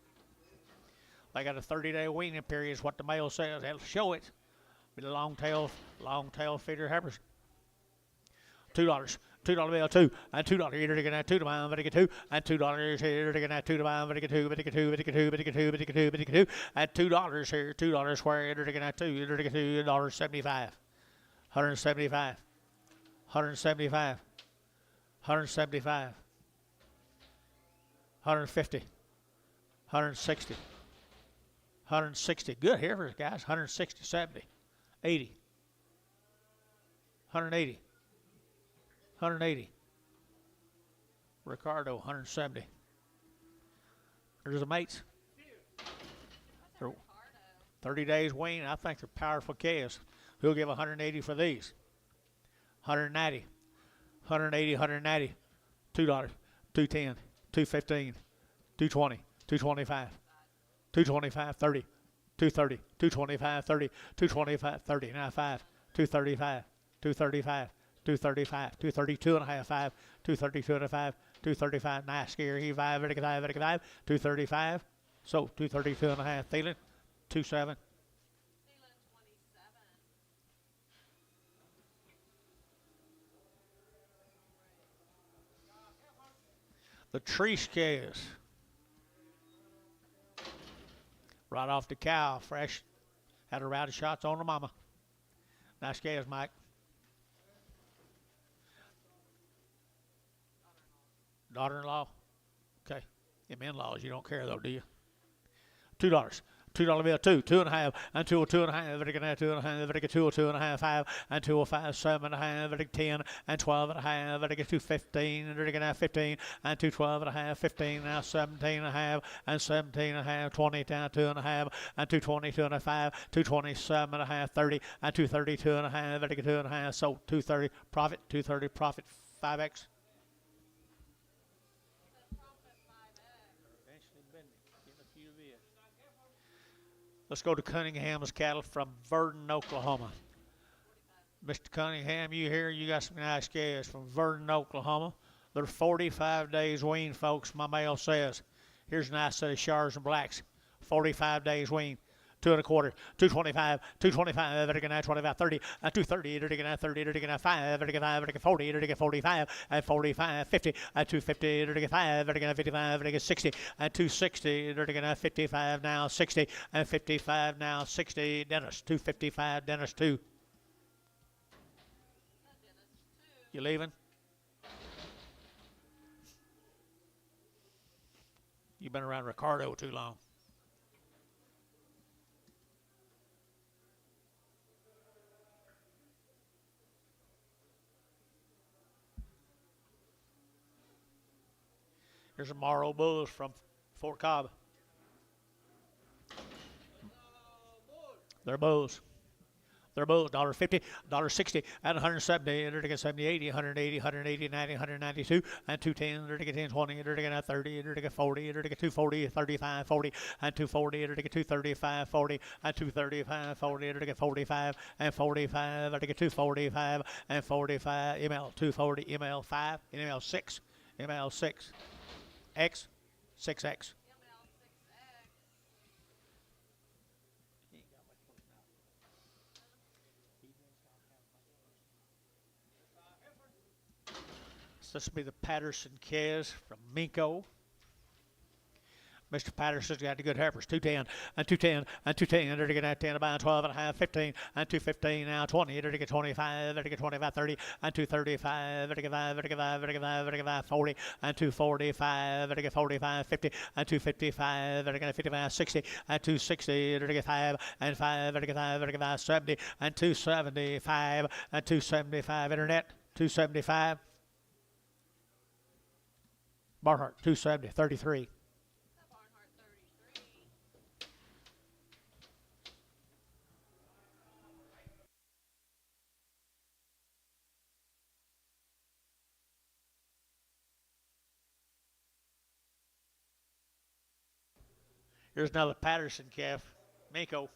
They got a 30-day weaning period is what the mail says. They'll show it. Be the long tail feeder heifers. $2. $2 bill, 2, and $2 here to get 2 to mile, but get 2, and $2 here to get 2 to mile, but get 2, but get 2, but get 2, but get 2, but get 2, but get 2, and $2 here, $2 square to get 2, to get $2.75, 175, 175, 175. 150, 160, 160. Good heifers, guys. 160, 70, 80, 180, 180. Ricardo, 170. There's the mates. 30 days wean. I think they're powerful calves. Who'll give 180 for these? 190, 180, 190, $2, 210, 215, 220, 225, 225, 30, 230, 225, 30, 225, 30, now 5, 235, 235, 235, 232 and a half, 5, 232 and a 5, 235, nice scare, he 5, 5, 235, so 232 and a half, Thielen, 27. Thielen 27. The tree scales. Right off the cow, fresh. Had a round of shots on the mama. Nice scales, Mike. Daughter-in-law. Okay. Them in-laws, you don't care though, do you? $2. $2 bill, 2, 2.5, and 2, 2.5, very good, 2.5, very good, 2, 2.5, 5, and 2.5, 7.5, very good, 10, and 12.5, very good, 2.15, very good, 15, and 2.12.5, 15, now 17.5, and 17.5, 20, down 2.5, and 2.22.5, 2.27.5, 30, and 2.32.5, very good, 2.5, so 2.30 profit, 2.30 profit, 5x. Let's go to Cunningham's cattle from Verdon, Oklahoma. Mr. Cunningham, you here? You got some nice calves from Verdon, Oklahoma. They're 45 days weaned, folks, my mail says. Here's a nice set of Shars and Blacks. 45 days weaned. 2 1/4, 225, 225, 25, 30, 230, 30, 5, 35, 40, 45, and 45, 50, 250, 55, 55, 60, and 260, 55, now 60, and 55, now 60, Dennis, 255, Dennis 2. You leaving? You've been around Ricardo too long. Here's some Morrow bulls from Fort Cobb. They're bulls. They're bulls. $1.50, $1.60, and 170, 70, 80, 180, 180, 90, 192, and 210, 10, 20, 30, 40, 240, 35, 40, and 240, 235, 40, and 235, 40, 45, and 45, 245, and 45, ML 240, ML 5, ML 6, ML 6. X, 6X. So this will be the Patterson Kez from Minko. Mr. Patterson's got the good heifers. 210 and 210 and 210. They're to get 10 about 12 and a half, 15 and 215 now 20. They're to get 25. They're to get 25, 30 and 235. They're to get 5. They're to get 5. They're to get 5. They're to get 5, 40 and 245. They're to get 45, 50 and 255. They're to get 55, 60 and 260. They're to get 5 and 5. They're to get 5. They're to get 5, 70 and 275 and 275. Internet 275. Barnhart 270, 33. Here's another Patterson calf, Mako.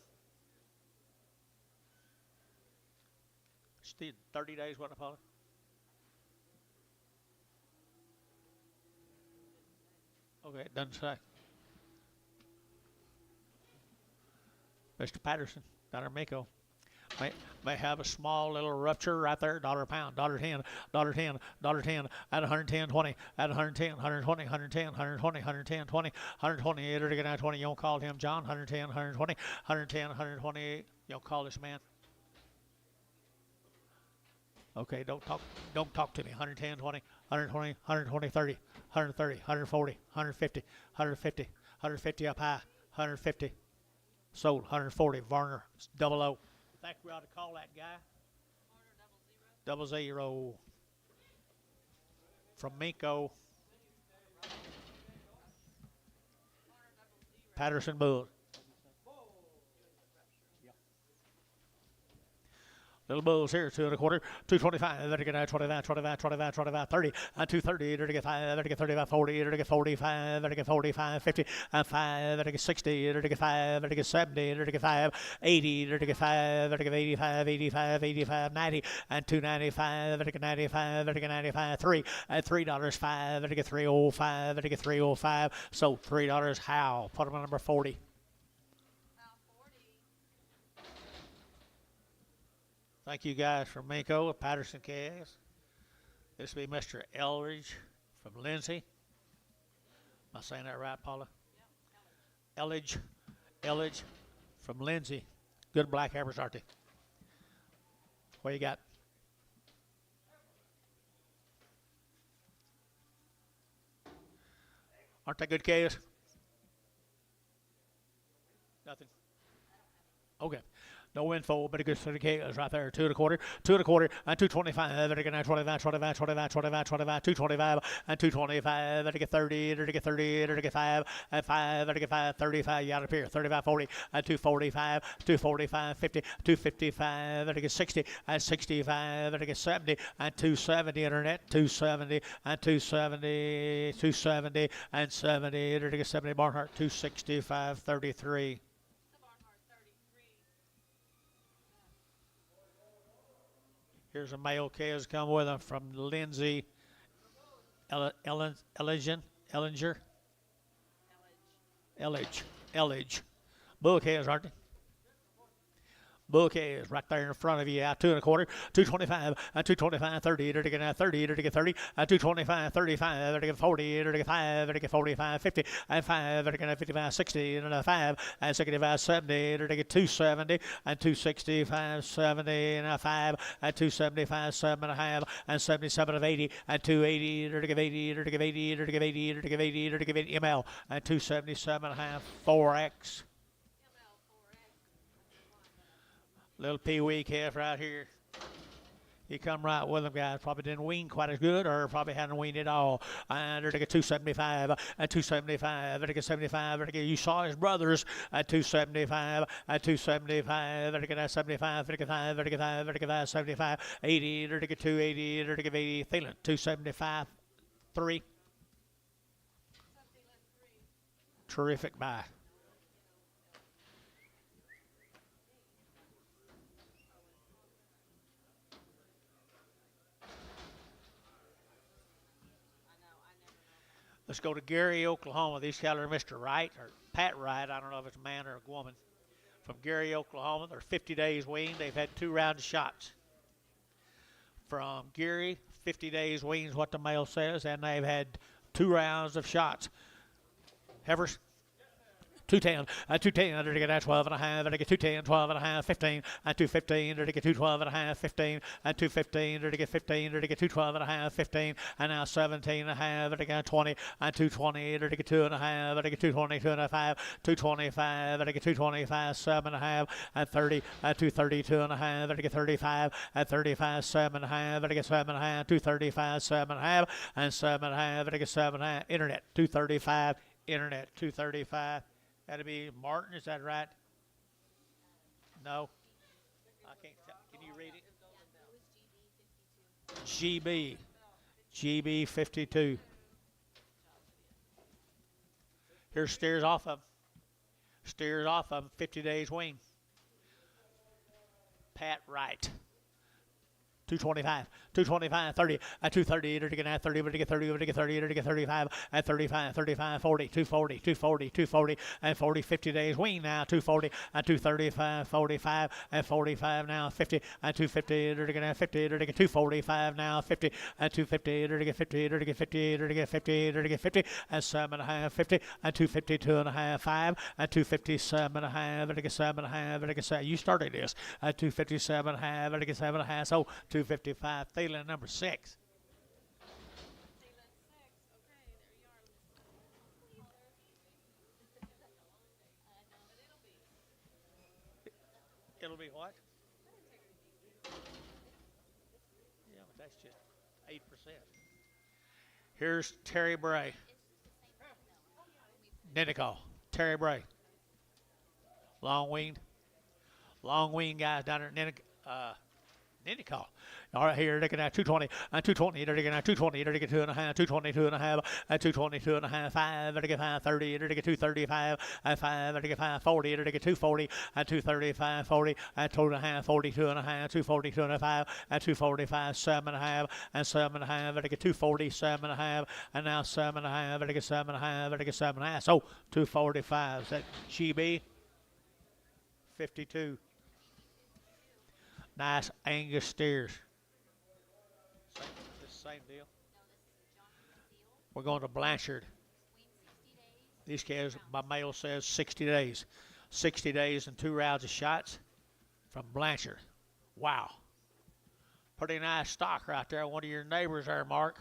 Still 30 days, what upon it? Okay, it doesn't say. Mr. Patterson, Dr. Mako. May have a small little rupture right there, $1 a pound, $1.10, $10, $10, at 110, 20, at 110, 120, 110, 120, 110, 20, 120, 8 20. You don't call him John, 110, 120, 110, 120. You don't call this man. Okay, don't talk to me. 110, 20, 120, 120, 30, 130, 140, 150, 150, 150 up high, 150. Sold, 140, Varner, 00. I think we ought to call that guy. 00. From Minko. Patterson Bull. Little bulls here, 2 1/4, 225, there to get 25, 25, 25, 25, 30, and 230, there to get 5, there to get 35, 40, there to get 45, there to get 45, 50, and 5, there to get 60, there to get 5, there to get 70, there to get 5, 80, there to get 5, there to get 85, 85, 85, 90, and 295, there to get 95, there to get 95, 3, and $3, 5, there to get 305, there to get 305, so $3, how? Put them on number 40. 40. Thank you guys from Mako at Patterson KS. This will be Mr. Eldridge from Lindsay. Am I saying that right, Paula? Yep. Eldridge from Lindsay. Good black heifers, aren't they? What you got? Aren't they good KS? Nothing. Okay. No info, but a good certificate right there. 2 1/4, 2 1/4, and 225. There to get 25, 25, 25, 25, 25, 225, and 225. There to get 30, there to get 30, there to get 5, and 5, there to get 5, 35. You out of here. 35, 40, and 245, 245, 50, 255. There to get 60, and 65. There to get 70, and 270. Internet, 270, and 270, 270, and 70. There to get 70. Barnhart, 265, 33. Here's a male calves come with them from Lindsay Ellinger. Bull calves, aren't they? Bull calves right there in front of you. Out 2 1/4, 225, and 225, 30. There to get 30, there to get 30, and 225, 35. There to get 40, there to get 5, there to get 45, 50, and 5. There to get 55, 60, and 5, and 65, 70. There to get 270, and 265, 70, and 5, and 275, 7.5, and 77 of 80, and 280. There to get 80, there to get 80, there to get 80, there to get 80, there to get 80 ML, and 277.5, 4X. Little pee-wee calf right here. He come right with them, guys. Probably didn't wean quite as good, or probably hadn't weaned at all. And they're to get 275, and 275, they're to get 75, they're to get, you saw his brothers at 275, at 275, they're to get 75, they're to get 5, they're to get 5, they're to get 5, 75, 80, they're to get 280, they're to get 80, Thielen, 275, 3. Terrific buy. Let's go to Gary, Oklahoma. These cattle are Mr. Wright, or Pat Wright. I don't know if it's a man or a woman. From Gary, Oklahoma. They're 50 days weaned. They've had 2 rounds of shots. From Gary, 50 days weaned is what the male says, and they've had 2 rounds of shots. Heifers? 210, 210, they're to get 12 and a half, they're to get 210, 12 and a half, 15, and 215, they're to get 212 and a half, 15, and 215, they're to get 15, they're to get 212 and a half, 15, and now 17 and a half, they're to get 20, and 220, they're to get 2 and a half, they're to get 220, 2 and a half, 225, they're to get 225, 7 and a half, and 30, and 232 and a half, they're to get 35, and 35, 7 and a half, they're to get 7 and a half, 235, 7 and a half, and 7 and a half, they're to get 7 and a half, internet, 235, internet, 235. That'd be Martin, is that right? No? I can't tell. Can you read it? GB 52. Here's steers off of 50 days wean. Pat Wright. 225, 30, and 230, to get 30, to get 30, to get 30, to get 35, and 35, 35, 40, 240, 240, 240, and 40, 50 days wean now, 240, and 235, 45, and 45 now, 50, and 250, to get 50, to get 245 now, 50, and 250, to get 50, to get 50, to get 50, to get 50, and 7.5, 50, and 252 and a half, 5, and 257 and a half, to get 7 and a half, to get 7. You started this at 257 and a half, to get 7 and a half, so 255. Thielen, number 6. It'll be what? Yeah, but that's just 8%. Here's Terry Bray. Nidical. Terry Bray. Long winged guys down there at Any call. All right, here, looking at 220, 220, looking at 220, looking at 2.5, 220, 2.5, 220, 2.5, 5, looking at 530, looking at 235, 5, looking at 540, looking at 240, 235, 40, 2.5, 42.5, 240, 2.5, 245, 7.5, and 7.5, looking at 240, 7.5, and now 7.5, looking at 7.5, looking at 7.5. So 245. Is that GB? 52. Nice Angus steers. Same deal. We're going to Blanchard. These calves, my mail says 60 days. 60 days and 2 rounds of shots from Blanchard. Wow. Pretty nice stock right there. One of your neighbors there, Mark.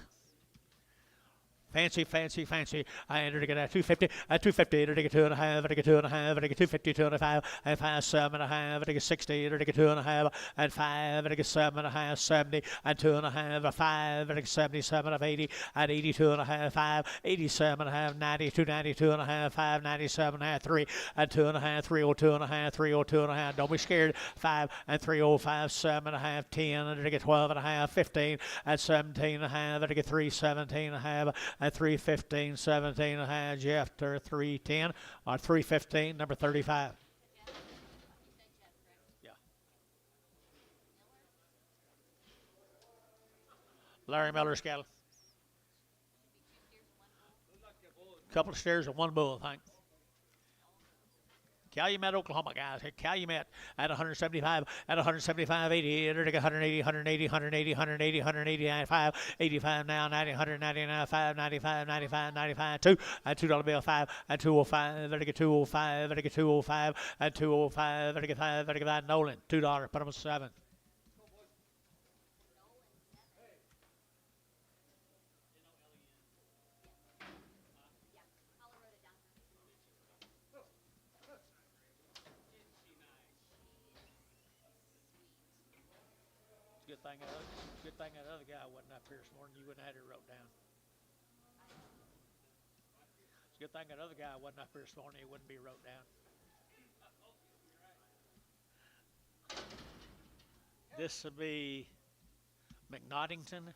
Fancy, fancy, fancy. I entered to get at 250, at 250, entered to get 2.5, entered to get 2.5, entered to get 250, 2.5, and 5, 7.5, entered to get 60, entered to get 2.5, and 5, entered to get 7.5, 70, and 2.5, 5, entered to get 77 of 80, and 82.5, 5, 87.5, 90, 290, 2.5, 5, 97.5, 3, and 2.5, 302.5, 302.5. Don't be scared. 5 and 305, 7.5, 10, entered to get 12.5, 15, and 17.5, entered to get 3, 17.5. At 315, 17 and a half, Jeff to 310, or 315, number 35. Yeah. Larry Miller's cattle. Couple of steers and one bull, I think. Calumet, Oklahoma, guys. Here, Calumet at 175, at 175, 80, 180, 180, 180, 180, 180, 95, 85 now, 90, 199, 5, 95, 95, 95, 2, at $2 bill, 5, at 205, at 205, at 205, at 205, at 5, at 5, Nolan, $2, put them at 7. Good thing that other guy wasn't up here this morning. You wouldn't have had it wrote down. It's a good thing that other guy wasn't up here this morning. It wouldn't be wrote down. This would be McNaughton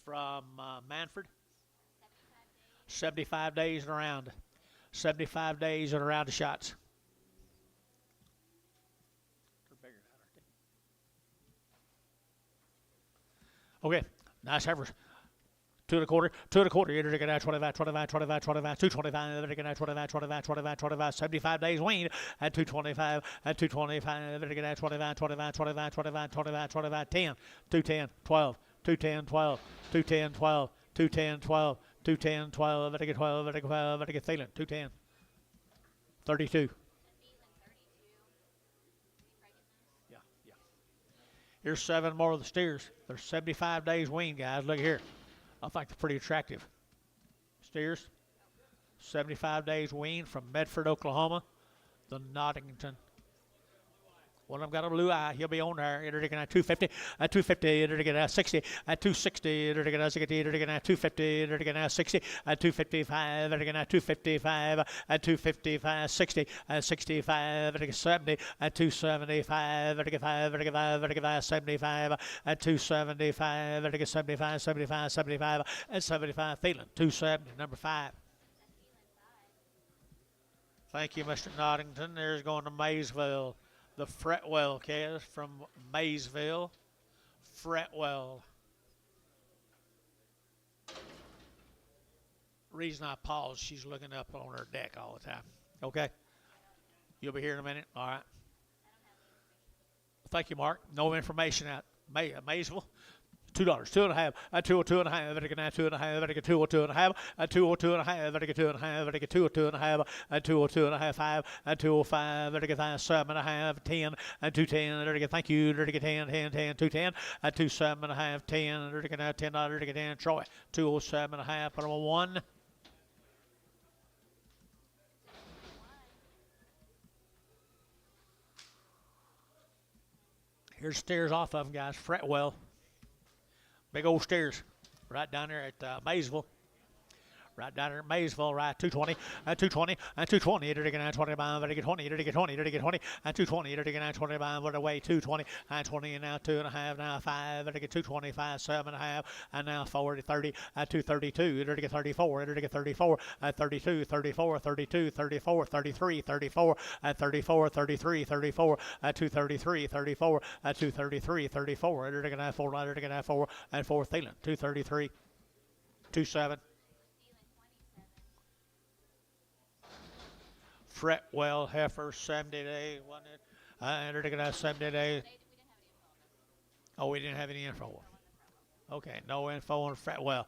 from Manford. 75 days and around. 75 days and around the shots. Okay, nice heifers. 2 1/4, 2 1/4. You're looking at 25, 25, 25, 25, 225. You're looking at 25, 25, 25, 25. 75 days weaned at 225, at 225. You're looking at 25, 25, 25, 25, 25, 25, 10, 210, 12, 210, 12, 210, 12, 210, 12, 210, 12. You're 12, you're 12, you're Thielen, 210, 32. Here's 7 more of the steers. They're 75 days weaned, guys. Look here. I think they're pretty attractive. Steers, 75 days weaned from Medford, Oklahoma, the Nottington. One of them got a blue eye. He'll be on there. They're looking at 250, at 250. They're looking at 60, at 260. They're looking at 60. They're looking at 250. They're looking at 60, at 255. They're looking at 255, at 255, 60, at 65. They're looking at 70, at 275. They're looking at 5. They're looking at 5. They're looking at 75, at 275. They're looking at 75, 75, 75, and 75. Thielen, 270, number 5. Thank you, Mr. Nottington. There's going to Maysville. The Fretwell calves from Maysville. Fretwell. Reason I paused, she's looking up on her deck all the time. Okay? You'll be here in a minute? All right. Thank you, Mark. No information at Maysville. $2, 2.5, at 202.5, at 2.5, at 202.5, at 202.5, at 2.5, at 202.5, at 202.5, 5, at 205, at 7.5, 10, at 210, thank you, 10, 10, 10, 210, at 27.5, 10, at $10, 10, Troy, 207.5, put them on 1. Here's stairs off of them, guys. Fretwell. Big old stairs right down there at Maysville. Right down there in Maysville, right, 220, and 220, and 220, it again, and 25, and 20, it again, 20, it again, 20, and 220, it again, and 25, what away, 220, and 20, and now 2.5, now 5, and again, 225, 7.5, and now 40, 30, and 232, it again, 34, it again, 34, and 32, 34, 32, 34, 33, 34, and 34, 33, 34, and 233, 34, and 233, 34, it again, 4, it again, 4, and 4, Thielen, 233, 27. Fretwell heifer, 70 days, wasn't it? Entered again 70 days. Oh, we didn't have any info. Okay, no info on Fretwell. I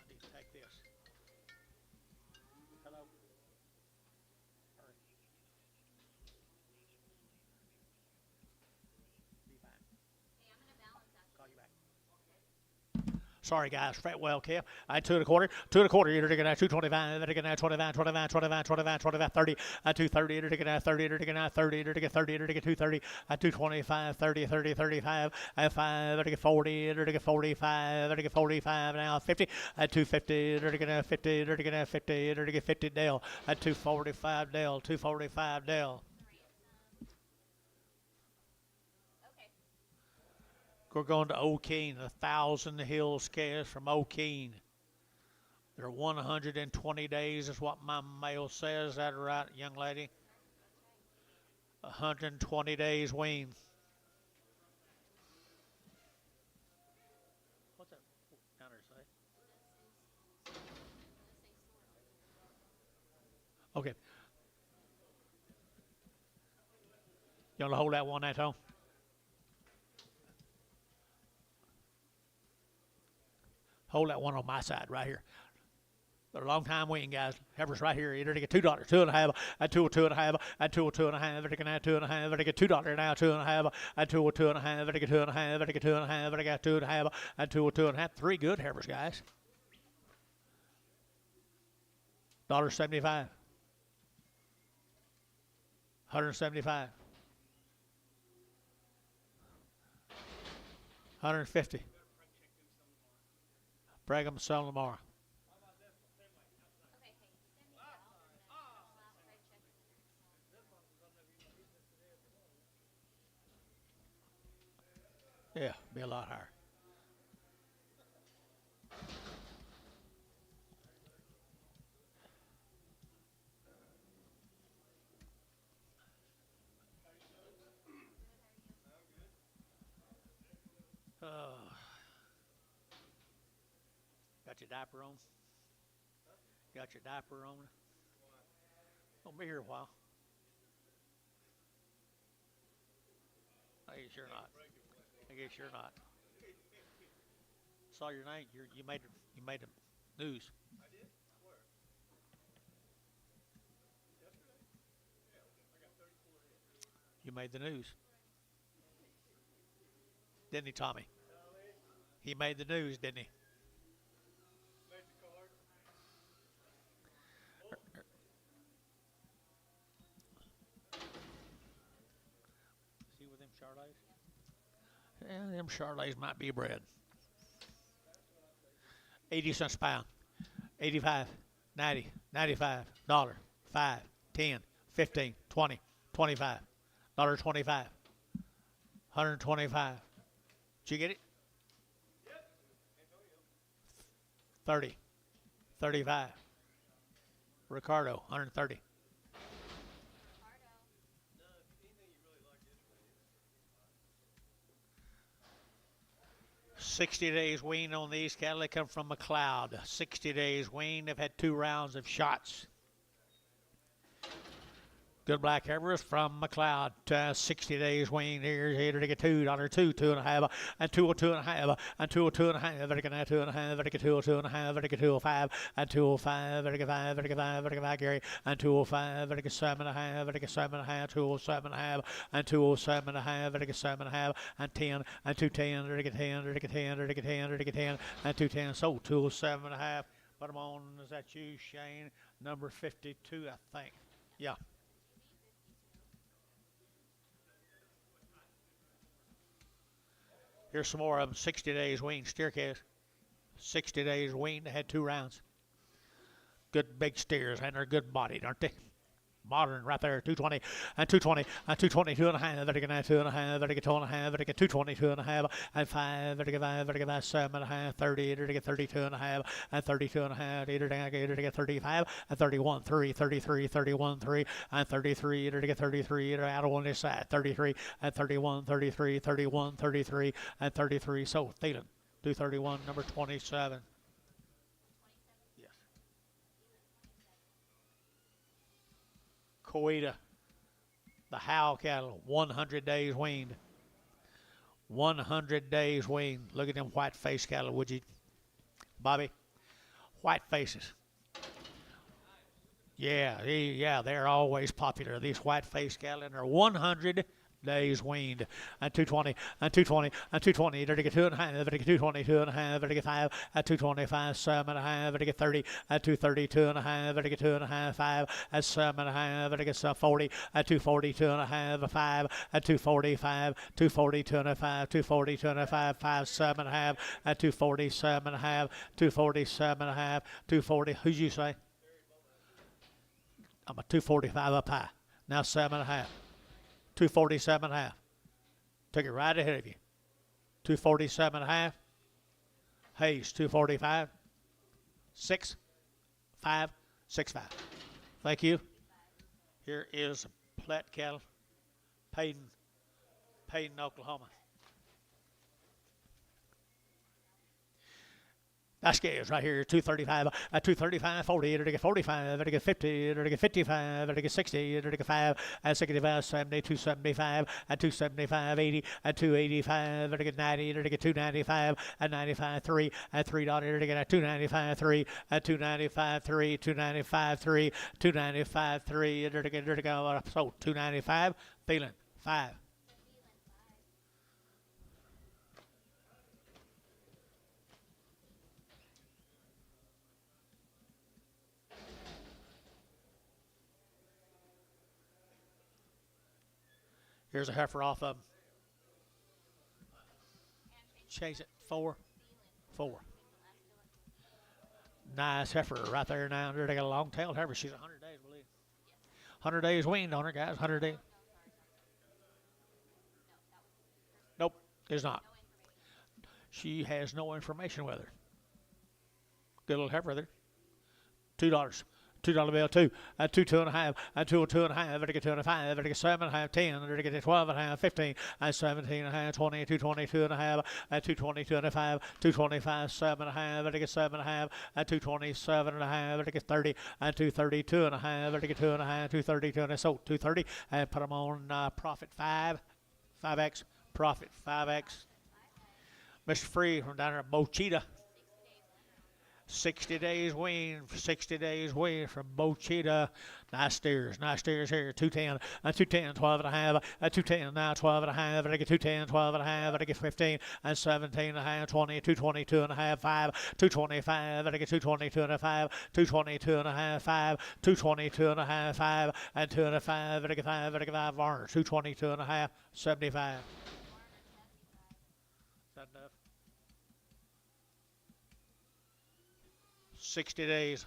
need to take this. Hello. Hurry. Be back. Call you back. Sorry, guys. Fretwell kept. I had 2 1/4. 2 1/4. You're taking out 225. You're taking out 25, 25, 25, 25, 25, 30. At 230. You're taking out 30. You're taking out 30. You're taking 30. You're taking 230. At 225, 30, 30, 35. At 5. You're taking 40. You're taking 45. You're taking 45. Now 50. At 250. You're taking out 50. You're taking out 50. You're taking 50 Dell. At 245 Dell. 245 Dell. We're going to O'Keene, 1,000 Hills calves from O'Keene. They're 120 days is what my mail says. Is that right, young lady? 120 days wean. What's that down there say? Okay. You want to hold that one, Anton? Hold that one on my side right here. They're a long time waiting, guys. Heifers right here. You're to get $2, 2.5, and 2.5, and 2.5, and 2.5, and get $2 now, 2.5, and 2.5, and get 2.5, and get 2.5, and get 2.5, and 2.5. 3 good heifers, guys. $1.75. 175. 150. Brag them and sell them tomorrow. Yeah, be a lot higher. Got your diaper on? Got your diaper on? Don't be here a while. I guess you're not. I guess you're not. Saw your name. You made the news. I did. Where? Yesterday? Yeah, I got 34 heads. You made the news. Didn't he, Tommy? He made the news, didn't he? Made the card. See with them Charlets? Yeah, them Charlets might be bred. 80 cents a pound. 85, 90, 95, $1, 5, 10, 15, 20, 25, $1.25, 125. Did you get it? Yep. 30, 35. Ricardo, 130. 60 days wean on these cattle. They come from McLeod. 60 days wean. They've had 2 rounds of shots. Good black heifers from McLeod. 60 days wean here to get $2, 2, 2.5, and 2, 2.5, and 2, 2.5, and 2.5, and 2, 2.5, and 2.05, and 2.05, and 5, and 5, and 5, Gary, and 2.05, and 7.5, and 7.5, 2.7.5, and 2.7.5, and 7.5, and 10, and 2.10, and 10, and 10, and 10, and 10, and 2.10. So 2.7.5. Put them on. Is that you, Shane? Number 52, I think. Yeah. Here's some more of them. 60 days wean steer calves. 60 days weaned. They had 2 rounds. Good big steers, and they're good bodied, aren't they? Modern right there, 220 and 220 and 222 and a half. Better get 2 and a half. Better get 2 and a half. Better get 222 and a half and 5. Better get 5. Better get 7 and a half. 30. Better get 32 and a half and 32 and a half. Better get 35 and 31 3, 33, 31 3 and 33. Better get 33. Better out on this side. 33 and 31, 33, 31, 33 and 33. So Thielen, 231, number 27. Coeta, the Howe cattle, 100 days weaned. 100 days weaned. Look at them white face cattle, would you, Bobby? White faces. Yeah, they're always popular. These white face cattle, and they're 100 days weaned. And 220 and 220 and 220. Better get 2 and a half. Better get 222 and a half. Better get 5 at 225. 7 and a half. Better get 30 at 232 and a half. Better get 2 and a half. 5 at 7 and a half. Better get 40 at 242 and a half. 5 at 245. 242 and a 5. 242 and a 5. 5 7 and a half at 247 and a half. 247 and a half. 240. Who'd you say? I'm a 245 up high. Now 7 and a half. 247 and a half. Took it right ahead of you. 247 and a half. Hayes, 245. 6, 5, 6, 5. Thank you. Here is Platte cattle. Payton, Oklahoma. That scales right here, 235, 235, 40, it'll get 45, it'll get 50, it'll get 55, it'll get 60, it'll get 5, at 65, 70, 275, at 275, 80, at 285, it'll get 90, it'll get 295, at 95, 3, at $3, it'll get at 295, 3, at 295, 3, 295, 3, 295, 3, it'll go, so 295, Thielen, 5. Here's a heifer off of him. Chase it. 4. Nice heifer right there now. They got a long-tailed heifer. She's 100 days, I believe. 100 days weaned on her, guys. 100 days. Nope, there's not. She has no information with her. Good little heifer there. $2. $2 bill, 2, at 2, and a half, at 2, 2 and a half, better get 2 and a 5, better get 7 and a half, 10, better get 12 and a half, 15, at 17 and a half, 20, 222 and a half, at 222 and a 5, 225, 7 and a half, better get 7 and a half, at 227 and a half, better get 30, at 232 and a half, better get 2 and a half, 232 and a so 230, and put them on profit 5x, profit 5x. Mr. Free from down there at Bochita. 60 days weaned from Bochita. Nice steers here. 210, 210, 12 and a half, 210 now, 12 and a half, I get 210, 12 and a half, I get 15, and 17 and a half, 20, 222 and a half, 5, 225, I get 222 and a 5, 222 and a half, 5, 222 and a half, 5, and 2 and a 5, I get 5, Varner, 222 and a half, 75. Is that enough? 60 days.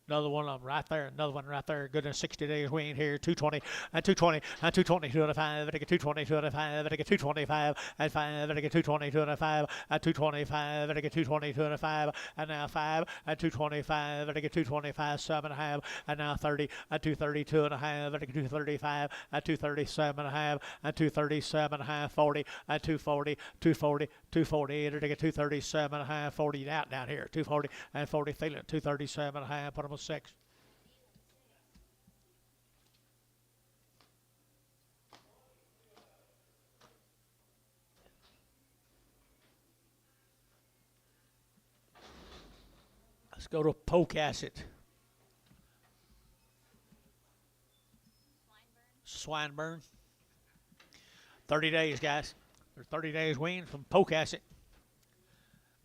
Another one of them right there. Another one right there. Good in 60 days. We ain't here. 220 and 220 and 222 and a 5. I get 222 and a 5. I get 225 and 5. I get 222 and a 5. At 225. I get 222 and a 5. And now 5 at 225. I get 225, 7 and a half. And now 30 at 232 and a half. I get 235 at 237 and a half. And 237 and a half. 40 at 240, 240, 240. I get 237 and a half. 40 out down here. 240 and 40. Thielen 237 and a half. Put them on 6. Let's go to Pocasset. Swineburn. 30 days, guys. They're 30 days weaned from Pocasset.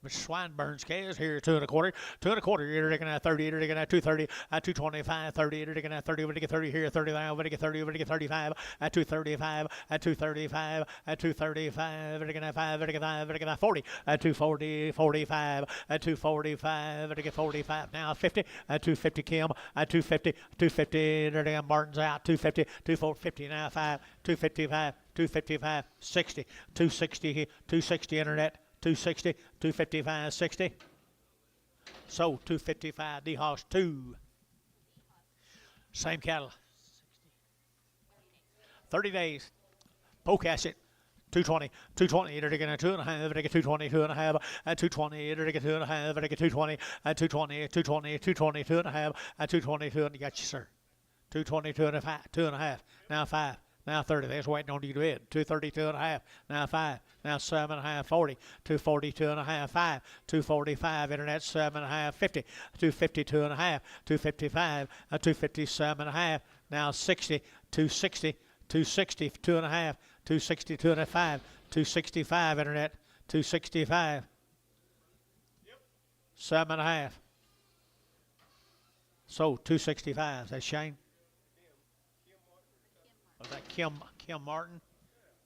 Mr. Swinburne's case here, 2 1/4, 2 1/4. You're looking at 30, you're looking at 230, at 225, 30, you're looking at 30, we're get 30 here, 35, we're get 30, we're get 35, at 235, at 235, at 235, we're looking at 5, we're get 5, we're get 40, at 240, 45, at 245, we're get 45, now 50, at 250 Kim, at 250, 250, there Martin's out, 250, 250, now 5, 255, 255, 60, 260, 260 internet. 260, 255, 60. So 255, D-Hoss 2. Same cattle. 30 days. Polecash it. 220, 220, you're going to 2.5, they get 220, 2.5, at 220, you're going to 2.5, they get 220, at 220, 220, 220, 2.5, at 220, 2, you got you, sir. 220, 2.5, now 5. Now 30, that's waiting on you to bid. 230, 2.5, now 5, now 7.5, 40, 240, 2.5, 5, 245, internet 7.5, 50, 250, 2.5, 255, 257.5, now 60, 260, 260, 2.5, 260, 2.5, 265, internet, 265, 7.5. So 265, that's Shane. Was that Kim Martin?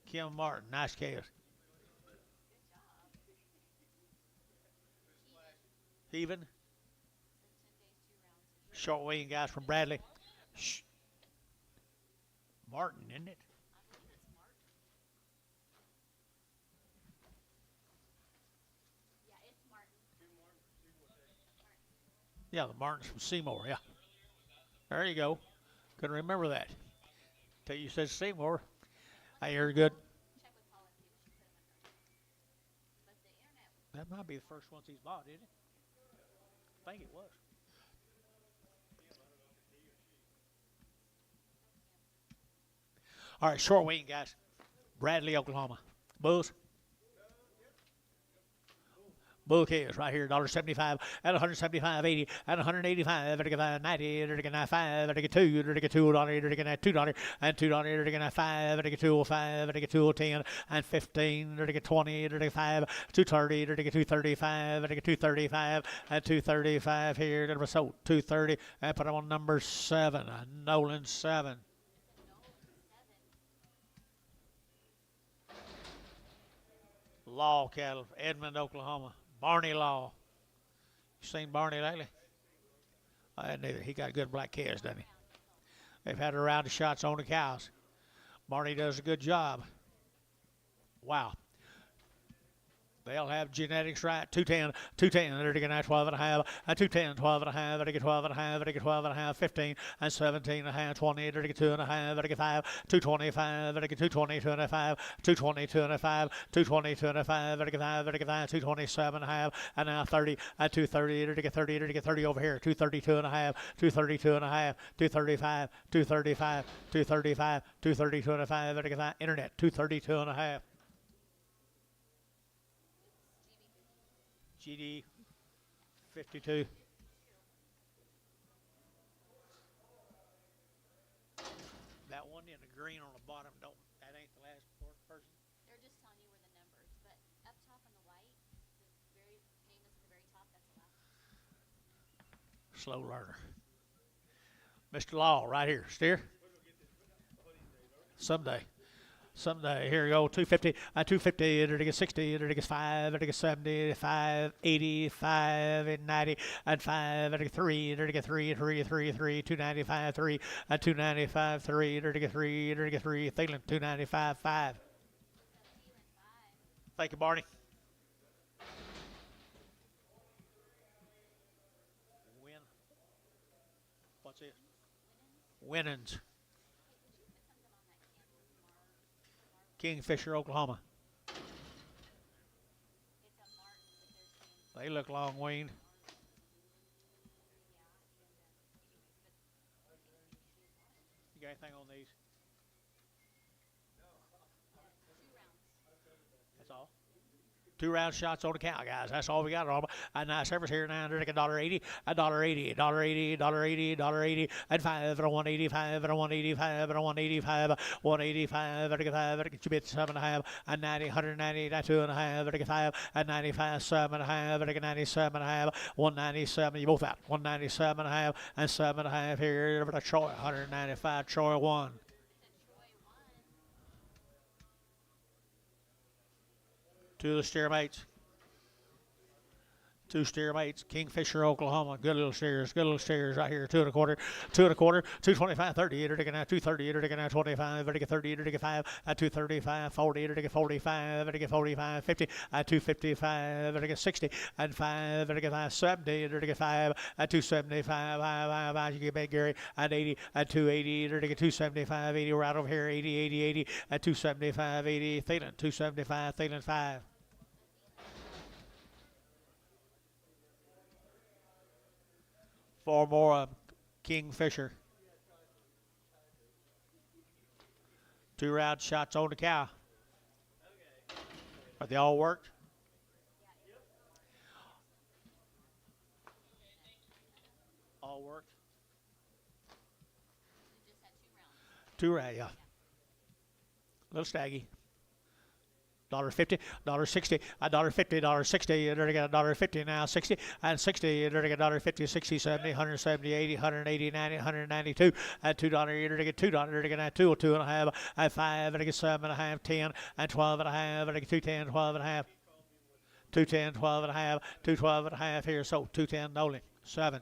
Kim Martin, nice case. Even short wing guys from Bradley. Shh. Martin, isn't it? Yeah, the Martins from Seymour, yeah. There you go. Couldn't remember that. Till you said Seymour. I hear good. That might be the first ones he's bought, isn't it? I think it was. All right, short wing, guys. Bradley, Oklahoma. Bulls. Bull calves right here, $1.75 at 175.80 at 185 at 90 at 95 at 2 at $2 at $2 and $2 at 5 at 205 at 210 and 15 at 20 at 5 230 at 235 at 235 at 235 here that was sold 230 and put them on number 7 Nolan 7. Law cattle, Edmond, Oklahoma. Barney Law. You seen Barney lately? I hadn't either. He got good black calves, doesn't he? They've had a round of shots on the cows. Barney does a good job. Wow. They'll have genetics right. 210, they're going to have 12 and a half, 210, 12 and a half, they get 12 and a half, they get 12 and a half, 15, and 17 and a half, 20, they get 2 and a half, they get 5, 225, they get 220, 2 and a half, 220, 2 and a half, 220, 2 and a half, they get 5, they get 5, 227 and a half, and now 30, at 230, they get 30, they get 30 over here, 232 and a half, 232 and a half, 235, 235, 235, 232 and a half, they get 5, internet, 232 and a half. GD 52. That one in the green on the bottom, that ain't the last person? They're just telling you where the numbers, but up top on the white, the very name is at the very top, that's the last. Slow learner. Mr. Law, right here. Steer? Someday. Here you go, 250, 250, it gets 60, it gets 5, it gets 70, 5, 80, 5, 90, and 5, it gets 3, it gets 3, 295, 3, 295, 3, it gets 3, it gets 3, Thielen, 295, 5. Thank you, Barney. What's this? Winnings. Kingfisher, Oklahoma. They look long weaned. You got anything on these? That's all? 2 round shots on the cow, guys. That's all we got. A nice service here now. Under $1.80, $1.80, $1.80, $1.80, $1.80, and 5 and a 185 and a 185 and a 185, 185, and a 5, and a 7.5, and 90, 190, and 2.5, and a 5, and 95, 7.5, and a 97.5, 197. You both out. 197.5 and 7.5 here over to Troy. 195, Troy 1. To the steer mates. 2 steer mates, Kingfisher, Oklahoma. Good little steers right here. 2 1/4, 2 1/4, 225, 30, 230, 25, 30, 5, 235, 40, 45, 45, 50, 255, 60, and 5, 70, 5, 275, you get back Gary, and 80, 280, 275, 80, right over here, 80, 80, 80, 275, 80, Thielen, 275, Thielen 5. Four more Kingfisher. 2 round shots on the cow. Are they all worked? All worked? 2 rounds, yeah. Little staggy. $1.50, $1.60, $1.50, $1.60, you're gonna get $1.50 now, 60, and 60, you're gonna get $1.50, 60, 70, 170, 80, 180, 90, 192, at $2, you're gonna get $2, you're gonna get 2 or 2.5, at 5, and get 7.5, 10, and 12.5, and get 210, 12.5, 210, 12.5, 212.5 here, so 210 Nolan, 7.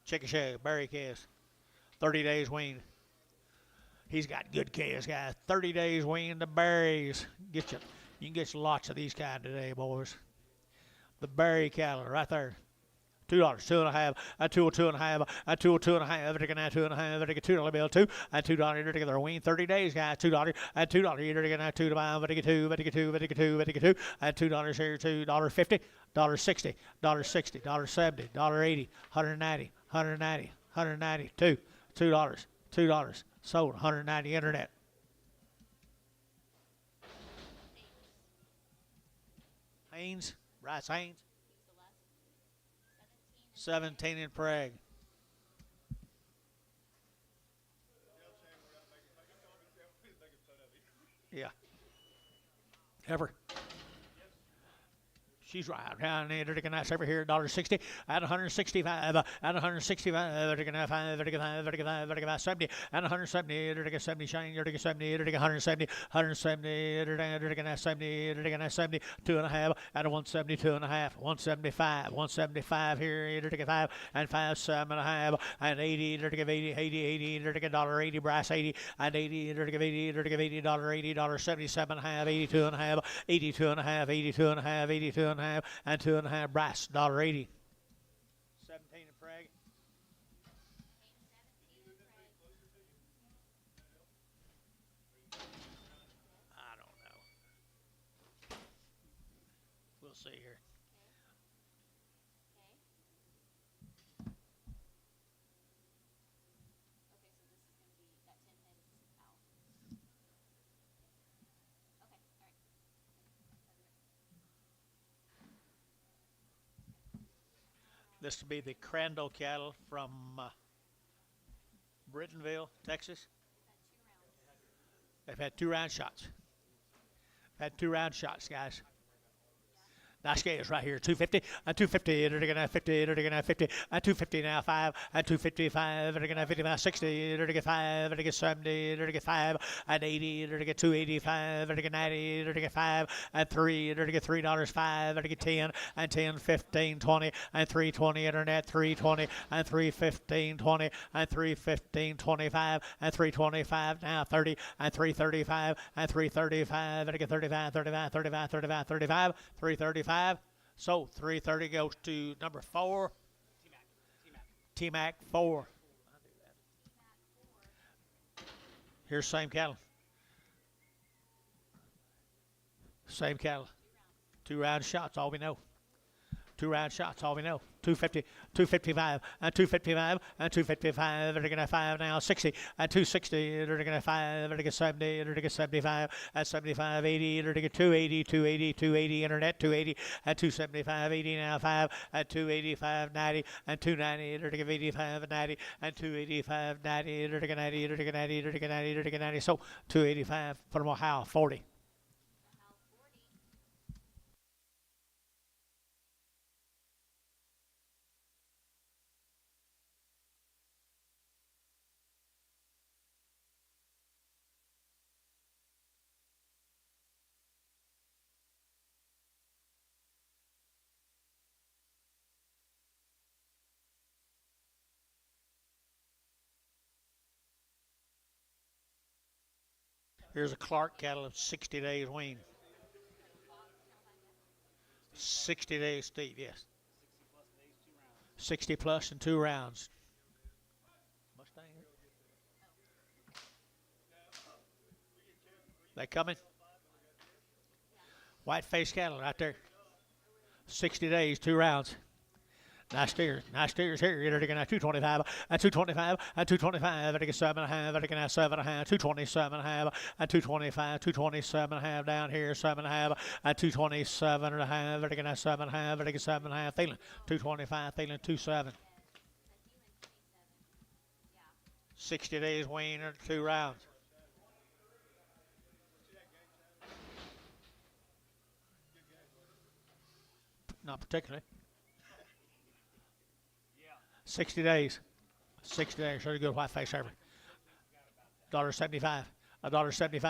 Chickasha, Barry calves, 30 days weaned. He's got good calves, guys. 30 days weaned the berries. You can get lots of these kind today, boys. The Barry cattle right there. $2, 2.5, a 2 or 2.5, a 2 or 2.5, a 2.5, a $2 bill, 2, and $2, you're gonna wean 30 days, guys. $2, and $2, you're gonna 2 to 5, a 2, a 2, a 2, a 2, and $2 here, $2.50, $1.60, $1.60, $1.70, $1.80, 190, 190, 192, $2, sold, 190 internet. Haynes, Bryce Haynes. 17 in Prague. Yeah. Ever. She's right down there. They're nice over here. $1.60 at 165. At 165. They're gonna 5. They're gonna 5. 70. At 170. They're gonna 70. Shane. They're gonna 70. They're gonna 170. 170. They're gonna 70. They're gonna 70. 2.5. At a 170. 2.5. 175. 175 here. They're gonna 5 and 5. 7.5 and 80. They're gonna 80. 80. 80. They're gonna $1.80. Brass 80 and 80. They're gonna 80. They're gonna $80. $77.5. 82.5. 82.5. 82.5. 82.5. And 2.5 brass, $1.80. 17 in Prague. I don't know. We'll see here. This will be the Crandall cattle from Brittonville, Texas. They've had 2 round shots. Had 2 round shots, guys. Nice scales right here. 250, and 250, they're gonna 50, they're gonna 50, and 250 now 5, and 255, they're gonna 55, 60, they're gonna 5, they're gonna 70, they're gonna 5, and 80, they're gonna 285, they're gonna 90, they're gonna 5, and 3, they're gonna $3, 5, they're gonna 10, and 10, 15, 20, and 320 internet, 320, and 315, 20, and 315, 25, and 325 now 30, and 335, and 335, they're gonna 35, 35, 35, 35, 35, 335. So 330 goes to number 4. T-Mac 4. Here's same cattle. Same cattle. 2 round shots, all we know. 2 round shots, all we know. 250, 255, and 255, and 255, they're going to 5 now, 60, and 260, they're going to 5, they're going to 70, they're going to 75, and 75, 80, they're going to 280, 280, 280, internet, 280, and 275, 80 now, 5, and 285, 90, and 290, they're going to 85, 90, and 285, 90, they're going to 90, they're going to 90, they're going to 90, they're going to 90, so 285, put them on how, 40. Here's a Clark cattle of 60 days wean. 60 days, Steve, yes. 60 plus in 2 rounds. Mustang. They coming? White face cattle right there. 60 days, 2 rounds. Nice steers here. You're going to 225, and 225, and 225, and 7.5, and 7.5, 227.5, and 225, 227.5 down here, 7.5, and 227.5, and 7.5, and 7.5, feeling 225, feeling 27. 60 days wean or 2 rounds. Not particularly. 60 days. 60 days. Pretty good white face every. $1.75. $1.75.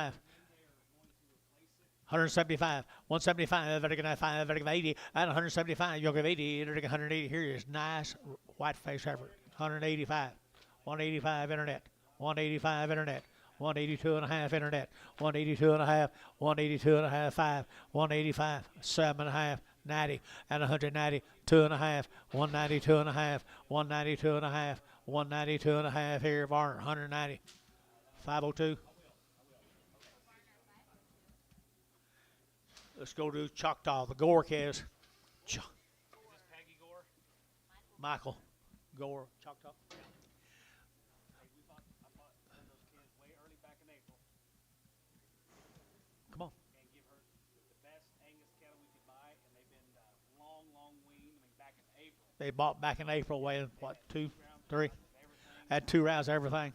175. 175. They're going to 5. They're going to 80. And 175. You'll give 80. They're going to 180. Here is nice white face every. 185. 185 internet. 185 internet. 182.5 internet. 182.5. 182.5. 5. 185. 7.5. 90 and 190, 2.5, 192.5, 192.5, 192.5 here, Varner, 190, 502. Let's go to Choctaw. The Gore calves. Is this Peggy Gore? Michael Gore, Choctaw. Yeah. I bought one of those kids way early back in April. Come on. And give her the best Angus cattle we could buy, and they've been long wean. I mean, back in April. They bought back in April, weighing what, 2, 3? Had 2 rounds, everything.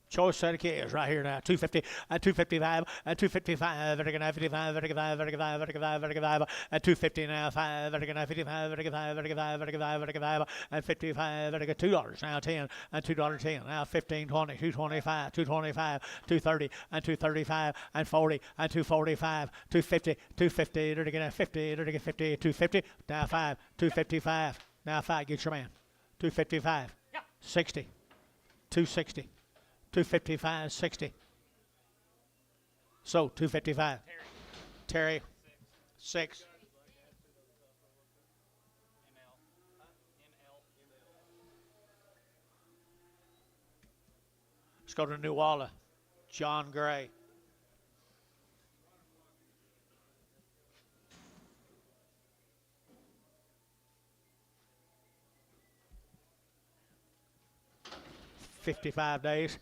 Choice set of calves right here now. 250 and 255 and 255. They're going to 55, 55, 55, 55, 55, and 250 now. 5. They're going to 55, 55, 55, 55, 55, and 55. They're going to $2 now. 10 and $2.10 now. 15, 20, 225, 225, 230 and 235 and 40 and 245, 250, 250. They're going to 50. They're going to 50, 250 now. 5, 255 now. 5. Get your man. 255, 60, 260. 255, 60. So 255. Terry, 6. Let's go to New Walla. John Gray. $55 days.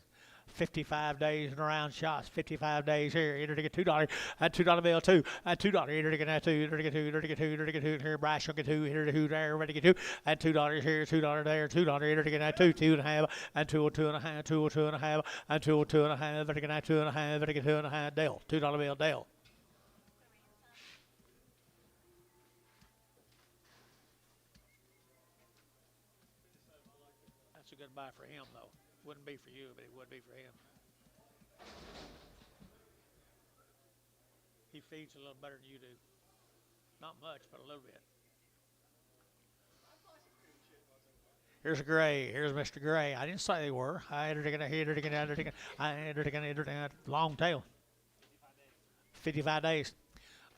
55 days and around shots. 55 days here. Enter to get $2 and $2 bill 2 and $2. Enter to get 2. Enter to get 2. Enter to get 2. Enter to get 2. Here, Bryce will get 2. Enter to 2 there. Ready to get 2 and $2 here. $2 there. $2. Enter to get 2. 2.5 and 202.5. 202.5 and 202.5. Enter to get 2.5. Enter to get 2.5. Dale. $2 bill Dale. That's a good buy for him though. Wouldn't be for you, but it would be for him. He feeds a little better than you do. Not much, but a little bit. Here's a Gray. Here's Mr. Gray. I didn't say they were. I entered again. Long tail. 55 days.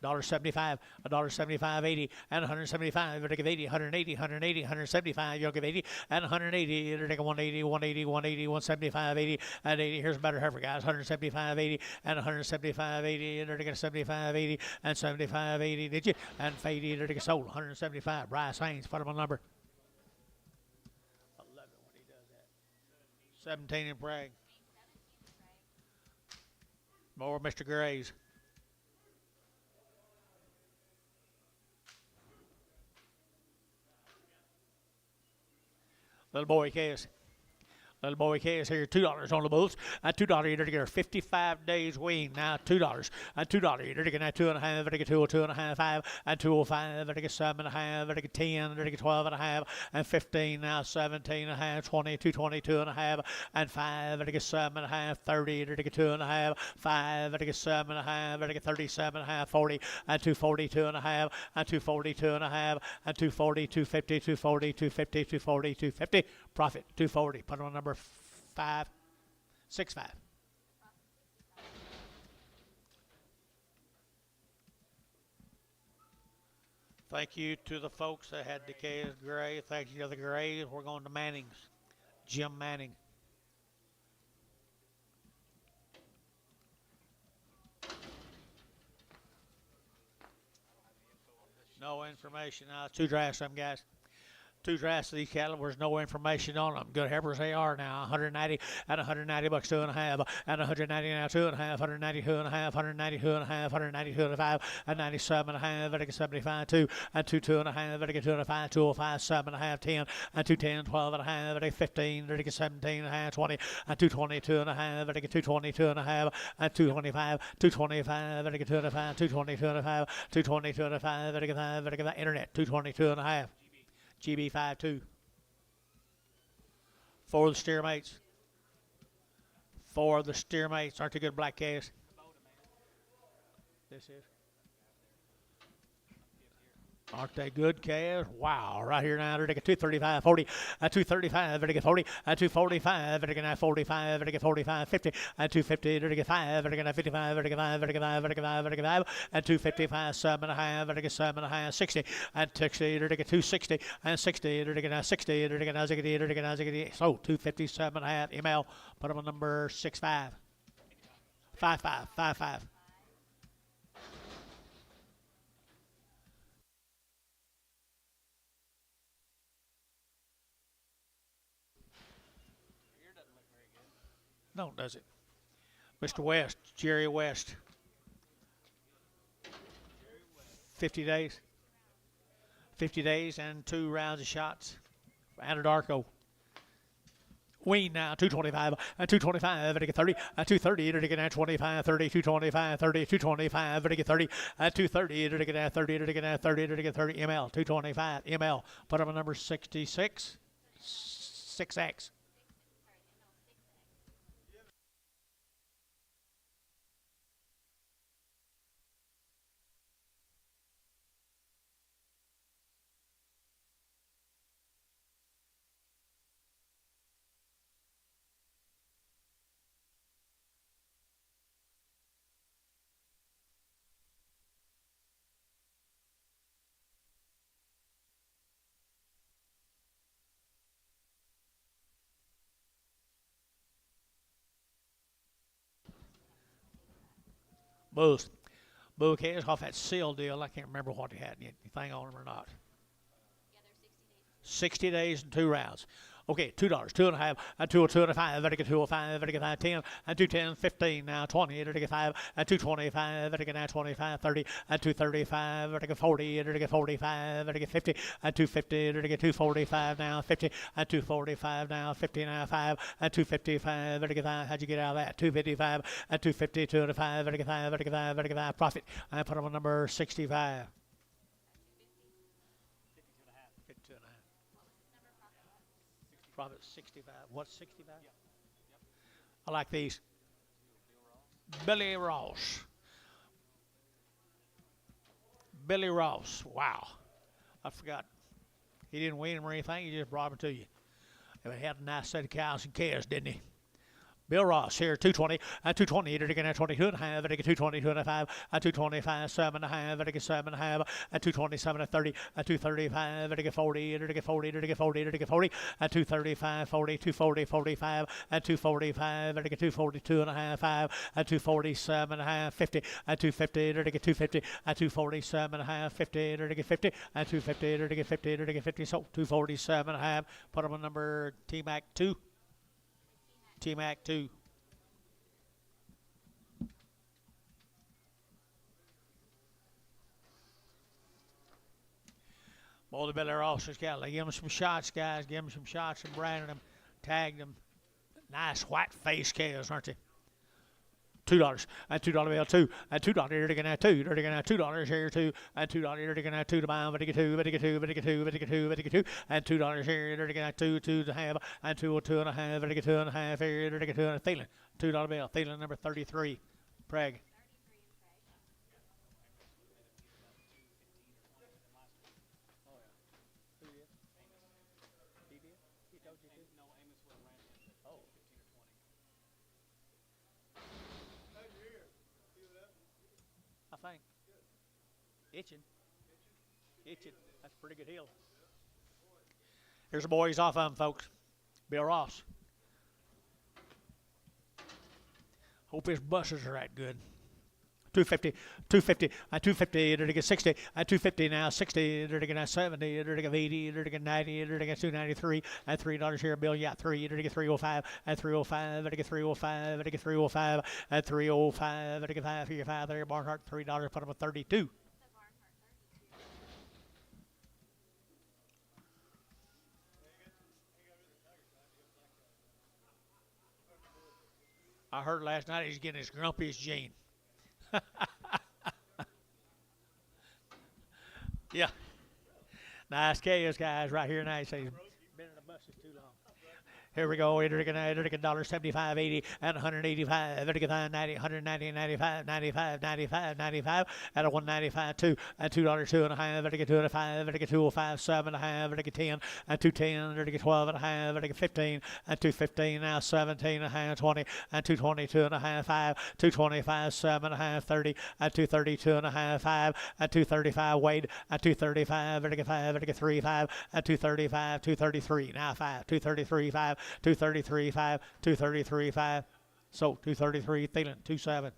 $1.75, $1.75.80, and 175. It'll give 80, 180, 180, 175. You'll give 80 and 180. It'll take 180, 180, 180, 175, 80, and 80. Here's a better heifer, guys. 175, 80, and 175, 80. It'll take 75, 80, and 75, 80. Did you? And 80. It'll take sold 175. Bryce Haynes, put him on number. I love it when he does that. 17 in Bragg. More Mr. Grays. Little boy Cass. Little boy Cass here, $2 on the bulls. At $2, you're to get her 55 days wean. Now $2. At $2, you're to get that 2.5. It'll get 2.5, 5. At 2.05, it'll get 7.5. It'll get 10. It'll get 12.5. And 15. Now 17.5, 20, 222.5. And 5. It'll get 7.5, 30. It'll get 2.5. 5. It'll get 7.5. It'll get 37.5, 40. And 242.5. And 242.5. And 240, 250, 240, 250, 240, 250. Profit 240. Put on number 565. Thank you to the folks that had the Cass Gray. Thank you to the Grays. We're going to Manning's. Jim Manning. No information. Two drafts, some guys. Two drafts of these cattle. There's no information on them. Good heifers they are now. 190 and 190 bucks, 2.5, and 190 now, 2.5, 192 and a half, 192 and a half, 192 and a 5, and 97 and a half. It'll get 75, 2, and 2, and a half. It'll get 205, 205, 7 and a half, 10, and 210, 12 and a half. It'll get 15. It'll get 17 and a half, 20, and 222 and a half. It'll get 222 and a half, and 225, 225. It'll get 205, 222 and a half, 222 and a 5. It'll get 5. It'll get that internet, 222 and a half. GB52. Four of the steer mates. Four of the steer mates. Aren't they good black calves? This is. Aren't they good calves? Wow. Right here now, they're going to get 235, 40, 235, they're going to get 40, 245, they're going to 45, they're going to get 45, 50, 250, they're going to get 5, they're going to 55, they're going to 5, they're going to 5, they're going to 5, they're going to 5, and 255, 7.5, they're going to get 7.5, 60, and 60, they're going to get 260, and 60, they're going to get 60, they're going to 60, they're going to 60, so 257.5, ML, put them on number 65, 55, 55. No, does it? Mr. West, Jerry West. 50 days. 50 days and 2 rounds of shots. Anadarko. Wean now, 225, and 225, it'll get 30, and 230, it'll get 25, 30, 225, 30, 225, it'll get 30, and 230, it'll get 30, it'll get 30, it'll get 30, ML, 225, ML. Put up a number 66, 6X. Bulls. Bull calves off that seal deal. I can't remember what he had. Anything on them or not. Yeah, they're 60 days and 2 rounds. Okay, $2, 2.5, and 2.5, it'll get 205, it'll get 10, and 210, 15, now 20, it'll get 5, and 225, it'll get now 25, 30, and 235, it'll get 40, it'll get 45, it'll get 50, and 250, it'll get 245 now, 50, and 245 now, 50 now, 5, and 255, it'll get 5, how'd you get out of that? 255, and 250, 205, it'll get 5, it'll get 5, it'll get 5, profit, I put them on number 65. 52 and a half. Profit 65. What's 65? Yep. I like these. Billy Ross. Billy Ross. Wow. I forgot. He didn't wean them or anything. He just brought them to you. He had a nice set of cows and calves, didn't he? Bill Ross here, 220, at 220, at again at 22 and a half, at 222 and a half, at 225, 7 and a half, at 7 and a half, at 227 at 30, at 235, at 40, at 40, at 40, at 40, at 235, 40, 240, 45, at 245, at 242 and a half, 5, at 247 and a half, 50, at 250, at 250, at 247 and a half, 50, at 50, at 250, at 50, at 50, so 247 and a half. Put them on number T-Mac 2. T-Mac 2. Boy, the Billy Ross's got to give them some shots, guys. Give them some shots and branded them, tagged them. Nice white face cows, aren't they? $2 and $2 bill 2 and $2 here to get at $2. They're getting at $2 here 2 and $2 here to get at 2 to buy them. But get 2, but get 2, but get 2, but get 2, but get 2 and $2 here. They're getting at 2, 2 to have and 2, 2 and a half. But get 2 and a half here. They're getting 2 and a feeling. $2 bill. Feeling number 33. Prague. I think. Itching. That's a pretty good hill. Here's the boys off of them, folks. Bill Ross. Hope his buses are that good. 250, and 250, they're to get 60, and 250 now, 60, they're to get 70, they're to get 80, they're to get 90, they're to get 293, and $3 here, Bill, yeah, 3, they're to get 305, and 305, they're to get 305, they're to get 305, and 305, they're to get 5 here, 5 there, Barnhart, $3, put them at 32. I heard last night he's getting as grumpy as Gene. Yeah. Nice chaos, guys, right here. Nice. He's been in the buses too long. Here we go. $75, 80, and 185. 90, 190, 95, 95, 95, 95, at a 195, 2, and $2, 2 and a half. 2 and a 5, 205, 7 and a half. 10, and 210, 12 and a half. 15, and 215, now 17 and a half, 20, and 222 and a half, 5, 225, 7 and a half, 30, and 232 and a half, 5, and 235, Wade, and 235, 5, 3, 5, and 235, 233, now 5, 233, 5, 233, 5, 233, 5. So 233, Thielen, 27.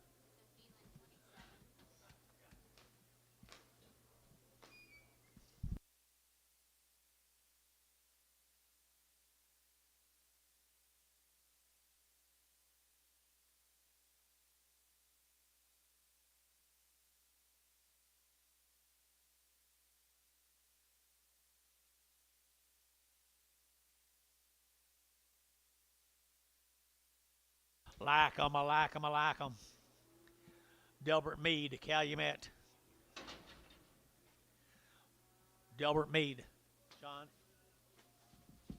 Like 'em, I like 'em, I like 'em. Delbert Mead, Calumet. Delbert Mead. John? It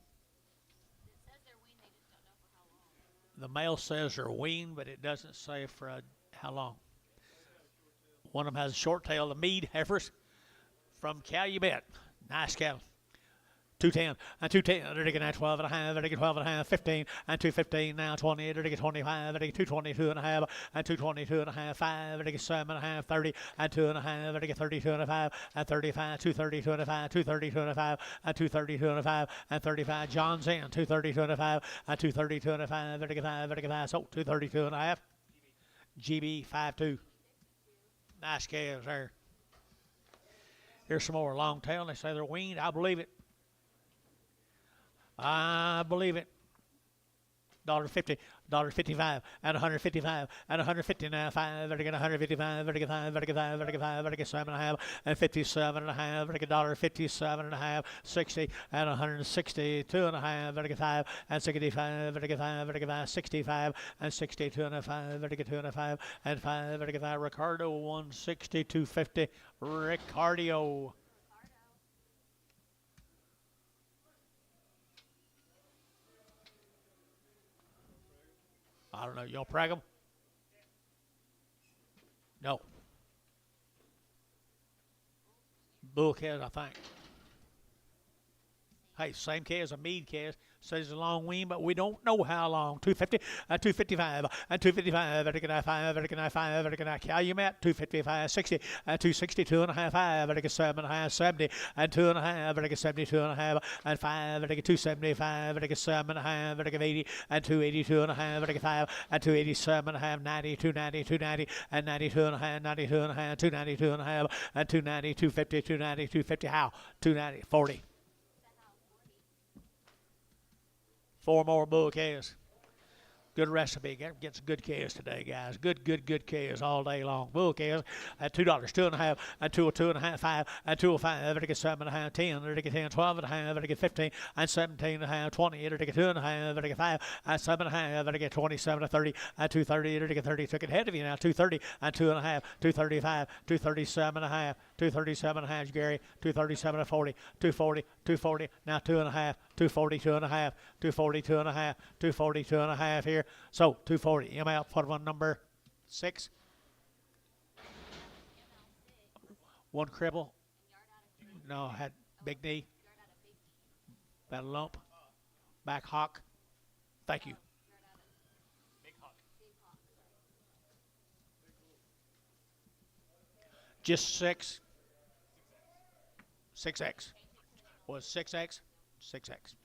says they're weaned, they just don't know for how long. The mail says they're weaned, but it doesn't say for how long. One of them has a short tail, the Mead heifers from Calumet. Nice cattle. 210, and 210, they're to get 12 and a half, they're to get 12 and a half, 15, and 215, now 20, they're to get 25, they're to get 222 and a half, and 222 and a half, 5, they're to get 7 and a half, 30, and 2 and a half, they're to get 32 and a 5, and 35, 232 and a 5, 232 and a 5, and 232 and a 5, and 35, John's in, 232 and a 5, and 232 and a 5, they're to get 5, they're to get 5, so 232 and a half, GB 52. Nice calves there. Here's some more long tail, and they say they're weaned. I believe it. I believe it. $1.50, $1.55, and 155, and 150 now, 5, they're to get 155, they're to get 5, they're to get 5, they're to get 5, they're to get 7 and a half, and 57 and a half, they're to get $1.57 and a half, 60, and 162 and a half, they're to get 5, and 65, they're to get 5, they're to get 5, 65, and 62 and a 5, they're to get 2 and a 5, and 5, they're to get 5, Ricardo, 160, 250, Ricardo. I don't know. Y'all prag them? No. Bull calves, I think. Hey, same K as a mead cast. Says a long wean, but we don't know how long. 250, 255, 255, vertical 5, vertical 5, vertical Calumet, 255, 60, 262 and a half, 5, vertical 7 and a half, 70, and 2 and a half, vertical 72 and a half, and 5, vertical 275, vertical 7 and a half, vertical 80, and 282 and a half, vertical 5, and 287 and a half, 90, 290, 290, and 92 and a half, 92 and a half, 292 and a half, and 290, 250, 290, 250, how? 290, 40. Four more bull calves. Good recipe. Get some good calves today, guys. Good calves all day long. Bull calves at $2, 2.5, and 202.5, 5, and 205. It'll get 7.5, 10. It'll get 10, 12.5. It'll get 15, and 17.5, 20. It'll get 2.5. It'll get 5, and 7.5. It'll get 27 to 30, and 230. It'll get 30. Took it ahead of you now. 230, and 2.5, 235, 237.5, 237.5, Gary. 237 to 40, 240, 240. Now 2.5, 242.5, 242.5, 242.5 here. So 240. M out. Put on number 6. One cripple. No, had big knee. Bad lump. Back hock. Thank you. Just 6. 6X. Was 6X? 6X.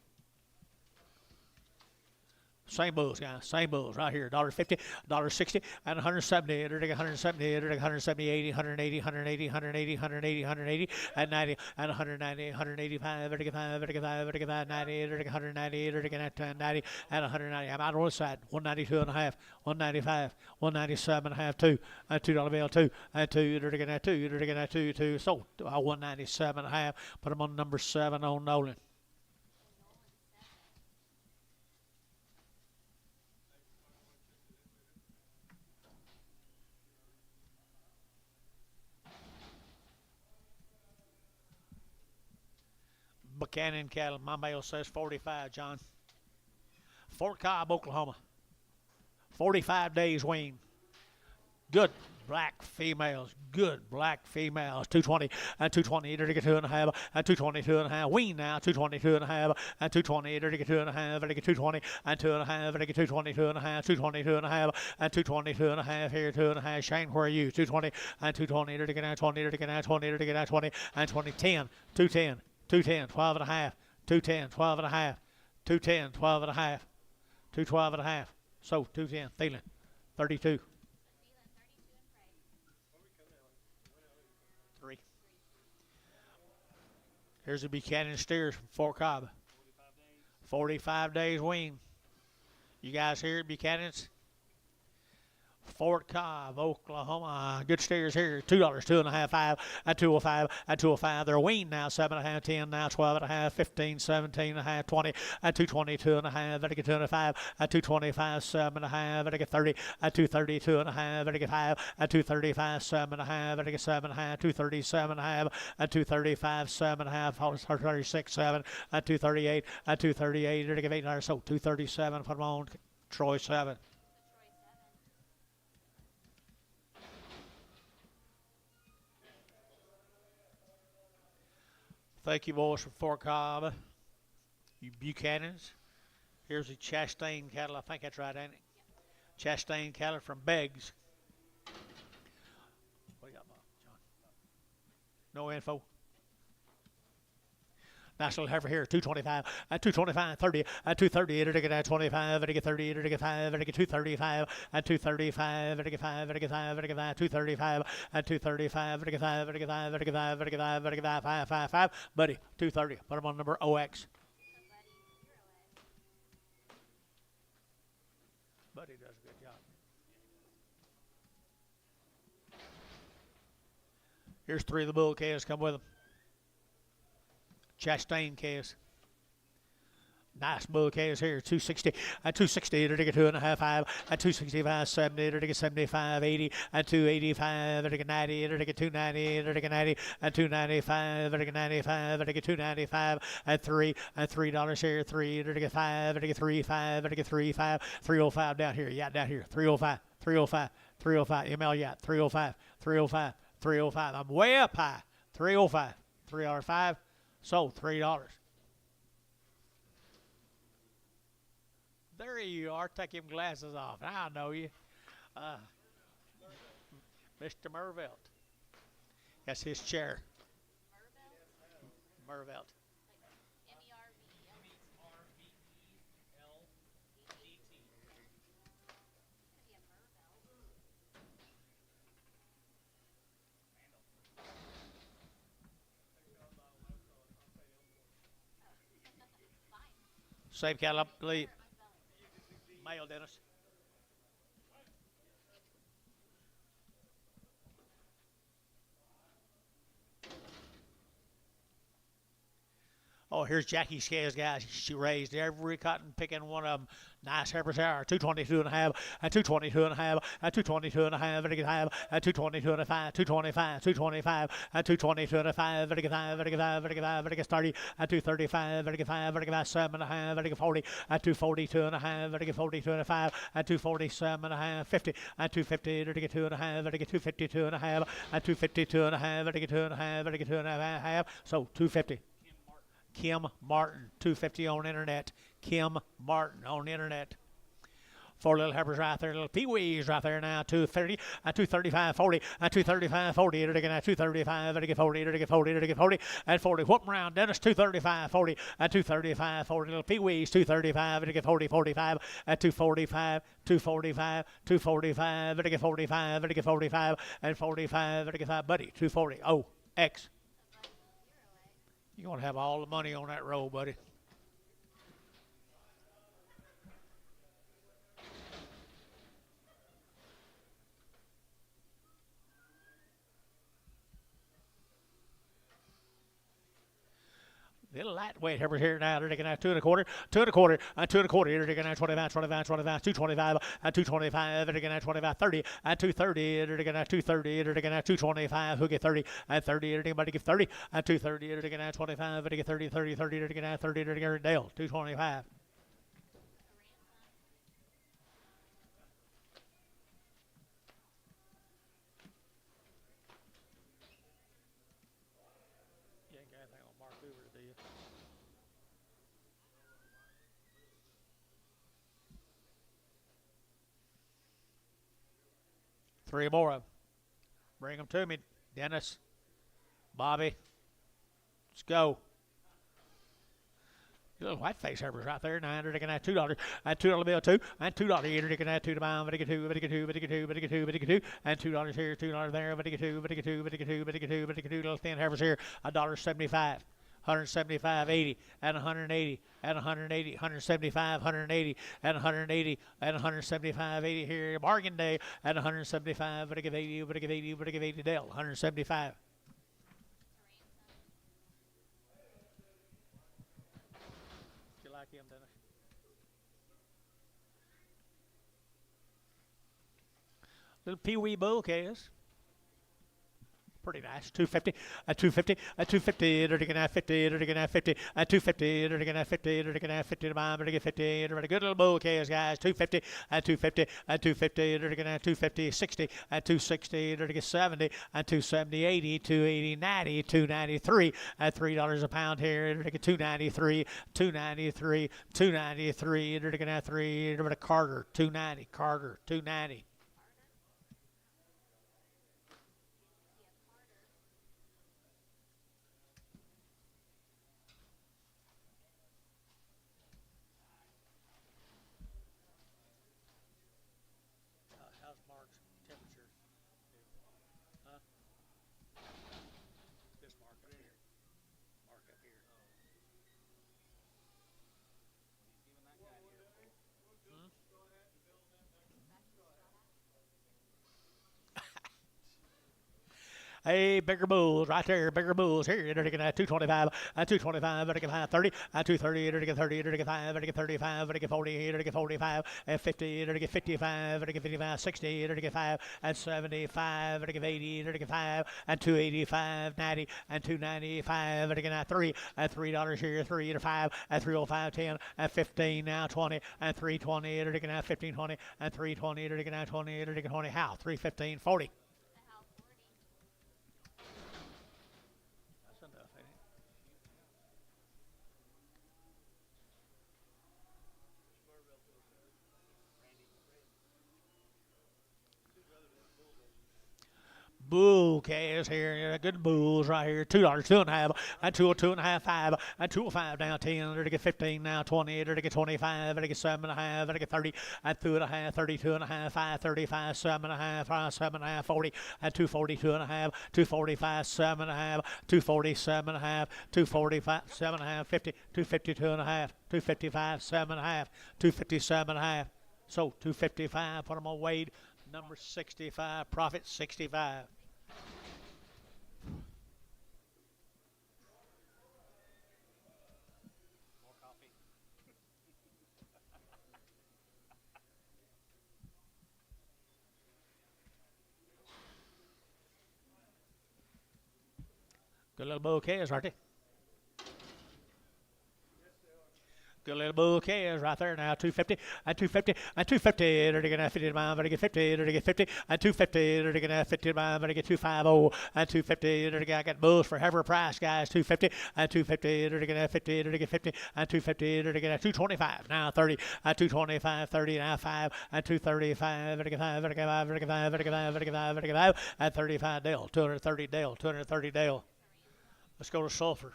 Same bulls, guys. Same bulls right here. $1.50, $1.60, and 170. It'll take 170. It'll take 170, 80, 180, 180, 180, 180, 180, and 90, and 190, 185. It'll take 5, it'll take 5, it'll take 5, 90. It'll take 190. It'll take 90, and 190. I'm out on the side. 192 and a half, 195, 197 and a half, 2, and $2 bill, 2, and 2. It'll take that 2. It'll take that 2, 2. So 197 and a half. Put them on number 7 on Nolan. Buchanan cattle. My mail says 45, John. Fort Cobb, Oklahoma. 45 days wean. Good black females. Good black females. 220 and 220. It'll get 2.5 and 222 and a half. Wean now. 222 and a half and 220. It'll get 2.5. It'll get 220 and 2.5. It'll get 222 and a half. 222 and a half and 222 and a half here. 2.5. Shane, where are you? 220 and 220. It'll get 20. It'll get 20. It'll get 20 and 20. 10. 210. 210, 12 and a half, 210, 12 and a half, 210, 12 and a half, 212 and a half. So 210, Thielen, 32. 3. Here's the Buchanan steers from Fort Cobb. 45 days wean. You guys hear it, Buchanan's? Fort Cobb, Oklahoma. Good steers here. $2, 2.5, 5, and 205, and 205. They're weaned now. 7.5, 10 now, 12.5, 15, 17.5, 20, and 222 and a half. Better get 205, and 225, 7.5. Better get 30, and 232 and a half. Better get 5, and 235, 7.5. Better get 7.5, 237.5, and 235, 7.5. 36, 7, and 238, and 238. Better get $8. So 237. Put them on. Troy 7. Thank you, boys, from Fort Cobb. You Buchanans. Here's the Chastain cattle. I think that's right, ain't it? Chastain cattle from Beggs. What do you got, Bob? John? No info. Nice little heifer here, 225, and 225, 30, and 230, it'll get 25, it'll get 30, it'll get 5, it'll get 235, and 235, it'll get 5, it'll get 5, it'll get 5, 235, and 235, it'll get 5, it'll get 5, it'll get 5, it'll get 5, it'll get 5, 5, 5, 5, buddy, 230, put them on number OX. Buddy does a good job. Here's 3 of the bull calves, come with them. Chastain calves. Nice bull calves here. 260 and 260. It'll get 2.5, 5, and 265, 70. It'll get 75, 80, and 285. It'll get 90. It'll get 290. It'll get 90, and 295. It'll get 95. It'll get 295, and $3 here. 3. It'll get 5. It'll get 3, 5. It'll get 3, 5. 305 down here. Yeah, down here. 305, 305, 305. ML, yeah. 305, 305, 305. I'm way up high. 305, $3.05. So $3. There you are. Take them glasses off. I know you. Uh, Mr. Mervelt. That's his chair. Mervelt. Save cattle up, leave. Male, Dennis. Oh, here's Jackie Scales, guys. She raised every cotton picking one of them. Nice heifers there. 222 and a half, and 222 and a half, and 222 and a half, and a half, and 222 and a 5, 225, 225, and 222 and a 5, and a 5, and a 5, and a 5, and a 30, and 235, and a 5, and a 7 and a half, and a 40, and 242 and a half, and a 42 and a 5, and 247 and a half, 50, and 250, and a 2 and a half, and a 252 and a half, and 252 and a half, and a 2 and a half, and a 2 and a half, so 250. Kim Martin, 250 on internet. Kim Martin on internet. Four little heifers right there, little peewees right there now, 230, and 235, 40, and 235, 40, and again at 235, and again 40, and again 40, and again 40, and 40. Whoop around, Dennis, 235, 40, and 235, 40, little peewees, 235, and again 40, 45, and 245, 245, 245, and again 45, and again 45, and 45, and again 5, buddy, 240, oh, X. You're going to have all the money on that roll, buddy. Little lightweight heifers here now. They're taking out 2 1/4, 2 1/4, and 2 1/4. They're taking out 25, 25, 25, 225, and 225. They're taking out 25, 30, and 230. They're taking out 230. They're taking out 225. Who get 30 and 30? They're taking give 30 and 230. They're taking out 25. They're taking 30, 30, 30. They're taking out 30. They're taking Dale 225. Three more of them. Bring them to me, Dennis. Bobby. Let's go. Little white face heifers right there. Now they're taking out $2, and $2 bill 2, and $2. You're taking out 2 to pound, but 2, but 2, but 2, but 2, but 2, and $2 here, $2 there, but 2, but 2, but 2, but 2, but 2, little thin heifers here. $1.75. 175, 80, and 180, and 180, 175, 180, and 180, and 175, 80 here. Bargain day at 175, but I give 80, but I give 80, but I give 80 Dell, 175. You like him, Dennis? Little Pee-wee bull case. Pretty nice. 250, 250, 250, they're taking out 50, they're taking out 50, 250, they're taking out 50, they're taking out 50 to mine, they're taking 50, they're a good little bull case, guys. 250, 250, 250, they're taking out 250, 60, 260, they're taking 70, 270, 80, 280, 90, 293, $3 a pound here, they're taking 293, 293, 293, they're taking out 3, they're a Carter, 290, Carter, 290. Hey, bigger bulls right there, bigger bulls here. They're taking 225, 225, they're taking 30, 230, they're taking 30, they're taking 5, they're taking 35, they're taking 40, they're taking 45, 50, they're taking 55, they're taking 55, 60, they're taking 5, 75, they're taking 80, they're taking 5, 285, 90, 295, they're taking 3, $3 here, 3 to 5, 305, 10, 15, now 20, 320, they're taking 15, 20, 320, they're taking 20, they're taking 20, how? 315, 40. bull calves here. Yeah, good bulls right here. $2, 2.5, and 2.5, 5, and 2.5 now 10. There to get 15 now 20. There to get 25. There to get 7.5. There to get 30, and 2.5, 32.5, 5, 35, 7.5, 5, 7.5, 40, and 242.5, 245, 7.5, 247.5, 245, 7.5, 50, 252.5, 255, 7.5, 257.5. So 255. Put them on Wade. Number 65. Profit 65. Good little bouquets, aren't they? Good little bouquets right there now. 250 and 250 and 250. They're going to 50 mile. They're going to get 50. They're going to get 50 and 250. They're going to 50 mile. They're going to get 250 and 250. They're going to get bulls for heavier price, guys. 250 and 250. They're going to 50. They're going to get 50 and 250. They're going to 225 now 30 and 225. 30 now 5 and 235. They're going to 5. They're going to 5. They're going to 5. They're going to 5. They're going to 5. They're going to 5 and 35 Dale. 230 Dale. 230 Dale. Let's go to Sulphur.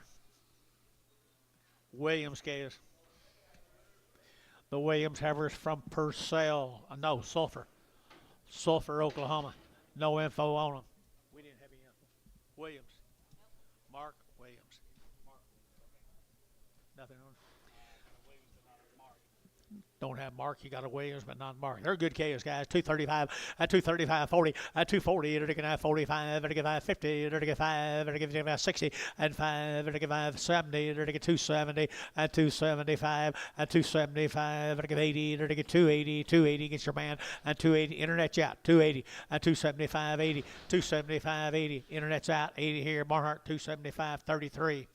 Williams calves. The Williams havers from Purcell. No, Sulphur. Sulphur, Oklahoma. No info on them. We didn't have any info. Williams. Mark Williams. Nothing on them. Don't have Mark. You got a Williams, but not Mark. They're good KOs, guys. 235 and 235, 40 and 240. They're going to have 45. They're going to have 50. They're going to get 5. They're going to have 60 and 5. They're going to have 70. They're going to get 270 and 275 and 275. They're going to get 80. They're going to get 280. 280 gets your man and 280. Internet's out. 280 and 275, 80. 275, 80. Internet's out. 80 here. Barnhart 275, 33.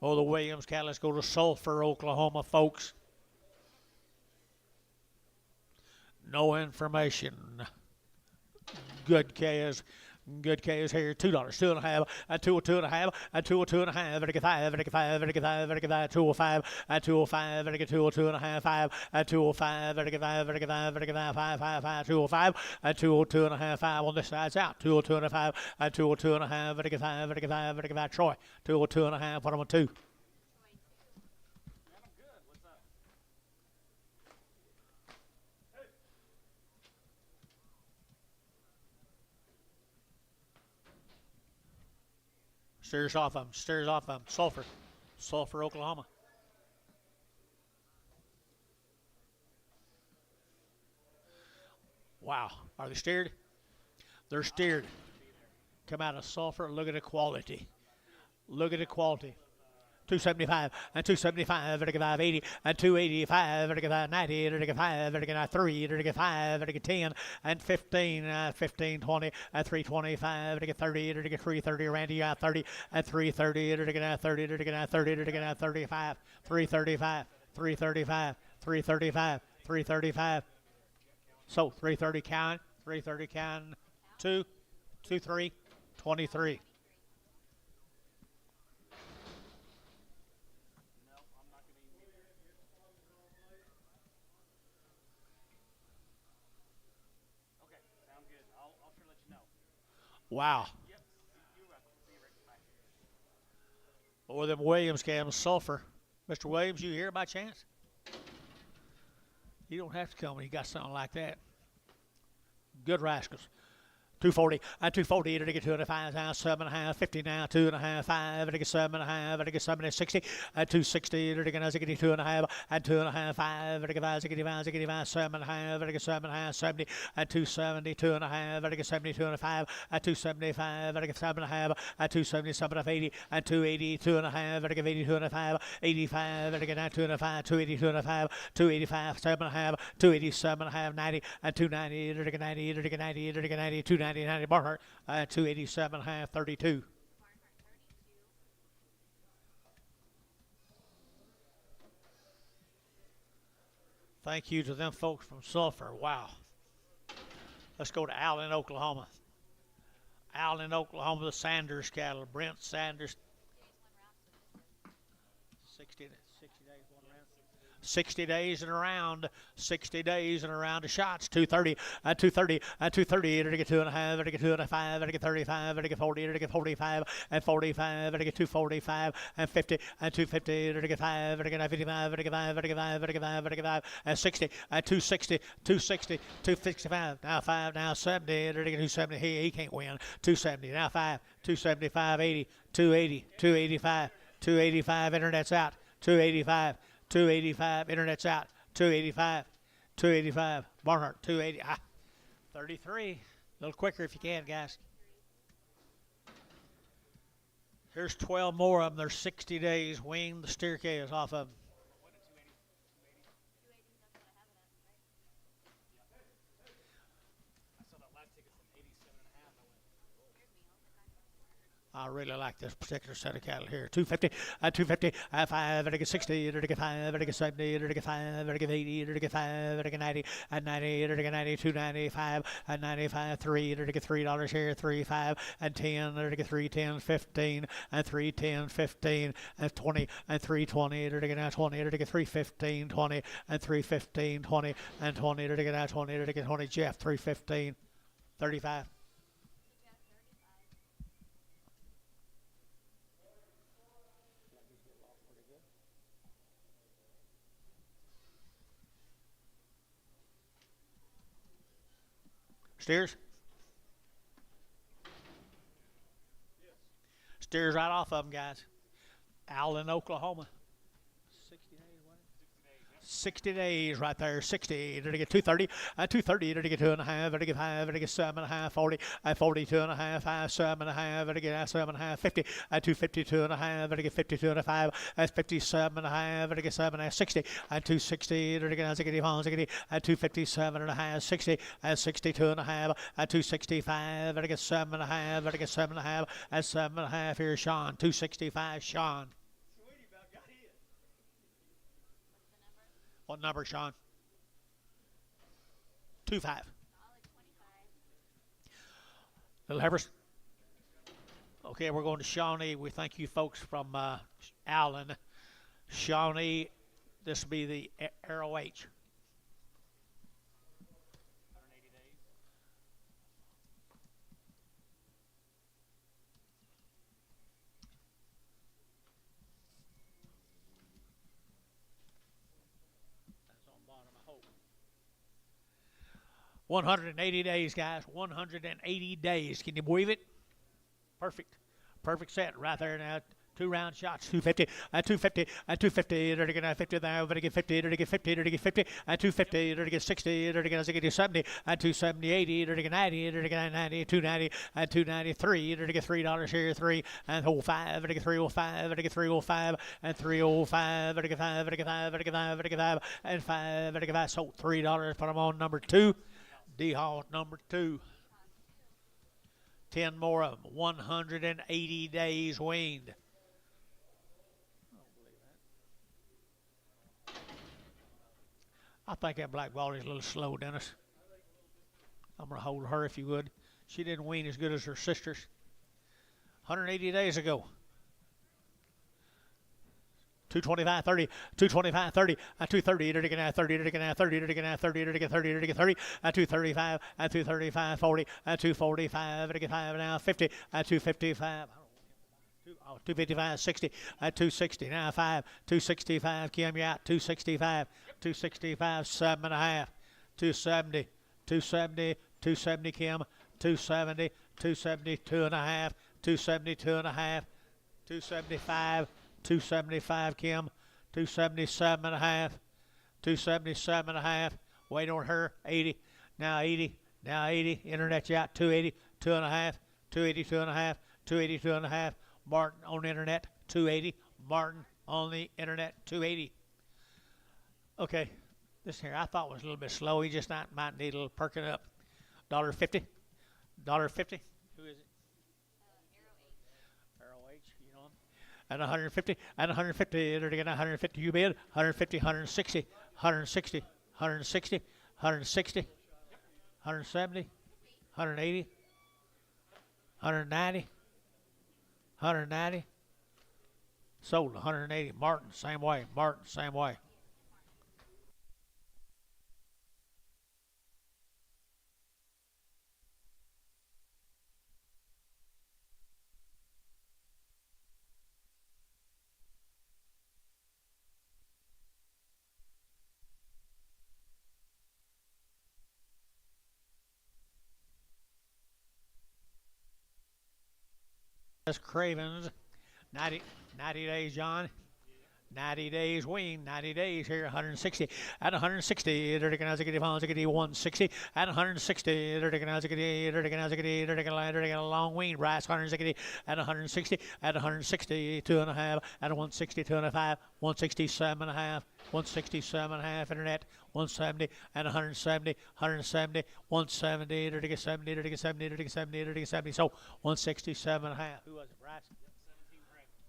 Oh, the Williams cattle. Let's go to Sulphur, Oklahoma, folks. No information. Good calves. Good KOs here. $2, 2.5, and 2.5, and 2.5, and 5, and 5, and 5, and 5, 205, and 205, and 2.5, 5, and 205, and 5, and 5, and 5, 5, 5, 5, 205, and 2.5, 5 on this side's out. 2.5, and 2.5, and 5, and 5, and 5, Troy. 2.5, put them on 2. Steers off them. Steers off them. Sulphur. Sulphur, Oklahoma. Wow. Are they steered? They're steered. Come out of Sulphur. Look at the quality. Look at the quality. 275 and 275, 580 and 285, 90, 5, 3, 5, 10 and 15, 15, 20 and 325, 30, 330, Randy out 30 and 330, 30, 30, 35, 335, 335, 335, 335. So 330 count, 330 count, 2, 2, 3, 23. Wow. Or them Williams cams, Sulphur. Mr. Williams, you here by chance? You don't have to come when you got something like that. Good rascals. 240 and 240 to get 2.5 now, 7.5, 50 now, 2.5, 5, to get 7.5, to get 7 60, and 260 to get 2.5, and 2.5, 5, to get 5, 65, 65, 7.5, to get 7.5, 70, and 270, 2.5, to get 70, 2.5, and 275, to get 7.5, and 277, 80, and 280, 2.5, to get 80, 2.5, 85, to get 2.5, 280, 2.5, 285, 7.5, 287.5, 90, and 290, to get 90, to get 90, to get 90, 290. 90 Barnhart, 287 half 32. Thank you to them folks from Sulphur. Wow. Let's go to Allen, Oklahoma. Allen, Oklahoma, the Sanders cattle. Brent Sanders. 60 days, one round. 60 days and around, 60 days and around the shots. 230, 230, 230, to get 2.5, to get 2.5, to get 35, to get 40, to get 45, and 45, to get 245, and 50, and 250, to get 5, to get 55, to get 5, to get 5, to get 5, to get 5, and 60, and 260, 260, 265, now 5, now 70, to get 270, he can't win, 270, now 5, 275, 80, 280, 285, 285, internet's out, 285, 285, internet's out, 285, 285, Barnhart, 280, 33, a little quicker if you can, guys. Here's 12 more of them. There's 60 days. Wing the staircase off of them. I really like this particular set of cattle here. 250, 250, 5, to get 60, to get 5, to get 70, to get 5, to get 80, to get 5, to get 90, and 90, to get 90, 295, and 95, 3, to get $3 here, 3, 5, and 10, to get 3, 10, 15, and 3, 10, 15, and 20, and 3, 20, to get now 20, to get 3, 15, 20, and 3, 15, 20, and 20, to get now 20, to get 20, Jeff, 3, 15, 35. Steers? Steers right off of them, guys. Allen, Oklahoma. 60 days right there. 60 to get 230, 230 to get 2.5, to get 5, to get 7.5, 40, 42.5, 7.5, to get 7.5, 50, 250, 2.5, to get 52.5, 57.5, to get 7, 60, 260 to get 257.5, 60, 62.5, 265, to get 7.5, to get 7.5, 7.5. Here's Sean, 265, Sean. What number, Sean? 25. Little Heifers. Okay, we're going to Shawnee. We thank you folks from Allen. Shawnee, this will be the Arrow H. 180 days, guys. 180 days. Can you believe it? Perfect. Perfect set right there now. 2 round shots. 250, 250, 250, to get 50 there, to get 50, to get 50, to get 50, 250, to get 60, to get 70, 270, 80, to get 90, to get 90, 290, 293, to get $3 here, 3, and 05, to get 305, to get 305, and 305, to get 5, to get 5, to get 5, to get 5, and 5, to get 5. So $3. Put them on number 2. D-Hall number 2. 10 more of them. 180 days weaned. I think that black ball is a little slow, Dennis. I'm going to hold her if you would. She didn't wean as good as her sisters. 180 days ago. 225, 30, 225, 30, 230, to get 30, to get 30, to get 30, to get 30, to get 30, 235, 235, 40, 245, to get 5 now, 50, 255. 255, 60, 260, now 5, 265, Kim, you out, 265, 265, 7.5, 270, 270, 270, Kim, 270, 270, 2.5, 270, 2.5, 275, 275, Kim, 277.5, 277.5, wait on her, 80, now 80, now 80, internet's out, 280, 2.5, 280, 2.5, 280, 2.5, Martin on the internet, 280, Martin on the internet, 280. Okay, this here I thought was a little bit slow, he just might need a little perking up. $1.50, $1.50, who is it? And 150, and 150, to get 150, you bid, 150, 160, 160, 160, 160, 170, 180, 190, 190, sold 180, Martin, same way, Martin, same way. That's Cravens. 90 days, John. 90 days wean, 90 days here, 160. At 160, they're taking out 160. At 160, they're taking out a long wean, brass 160. At 160, at 160, 2.5. At 160, 2.5. 167.5. 167.5 internet. 170 and 170, 170, 170, they're taking 70, they're taking 70, they're taking 70, they're taking 70. So 167.5. Who was it, Price?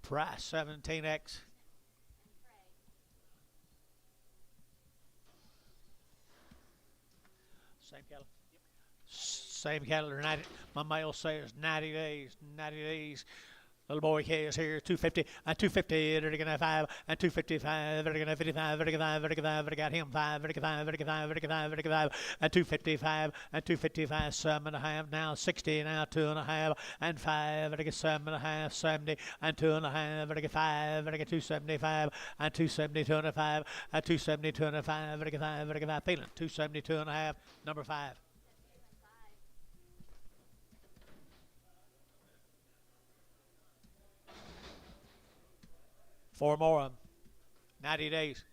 Price 17X. Same cattle. Same cattle. 90. My male says 90 days. 90 days. Little boy K is here. 250 and 250. They're going to 5 and 255. They're going to 55. They're going to 5. They're going to 5. They got him 5. They're going to 5. They're going to 5. They're going to 5. They're going to 5 and 255 and 255. 7.5 now. 60 now. 2.5 and 5. They're going to 7.5. 70 and 2.5. They're going to 5. They're going to 275 and 270 2.5 and 270 2.5. They're going to 5. They're going to 5. Feeling 270 2.5. Number 5. Four more of them. 90 days.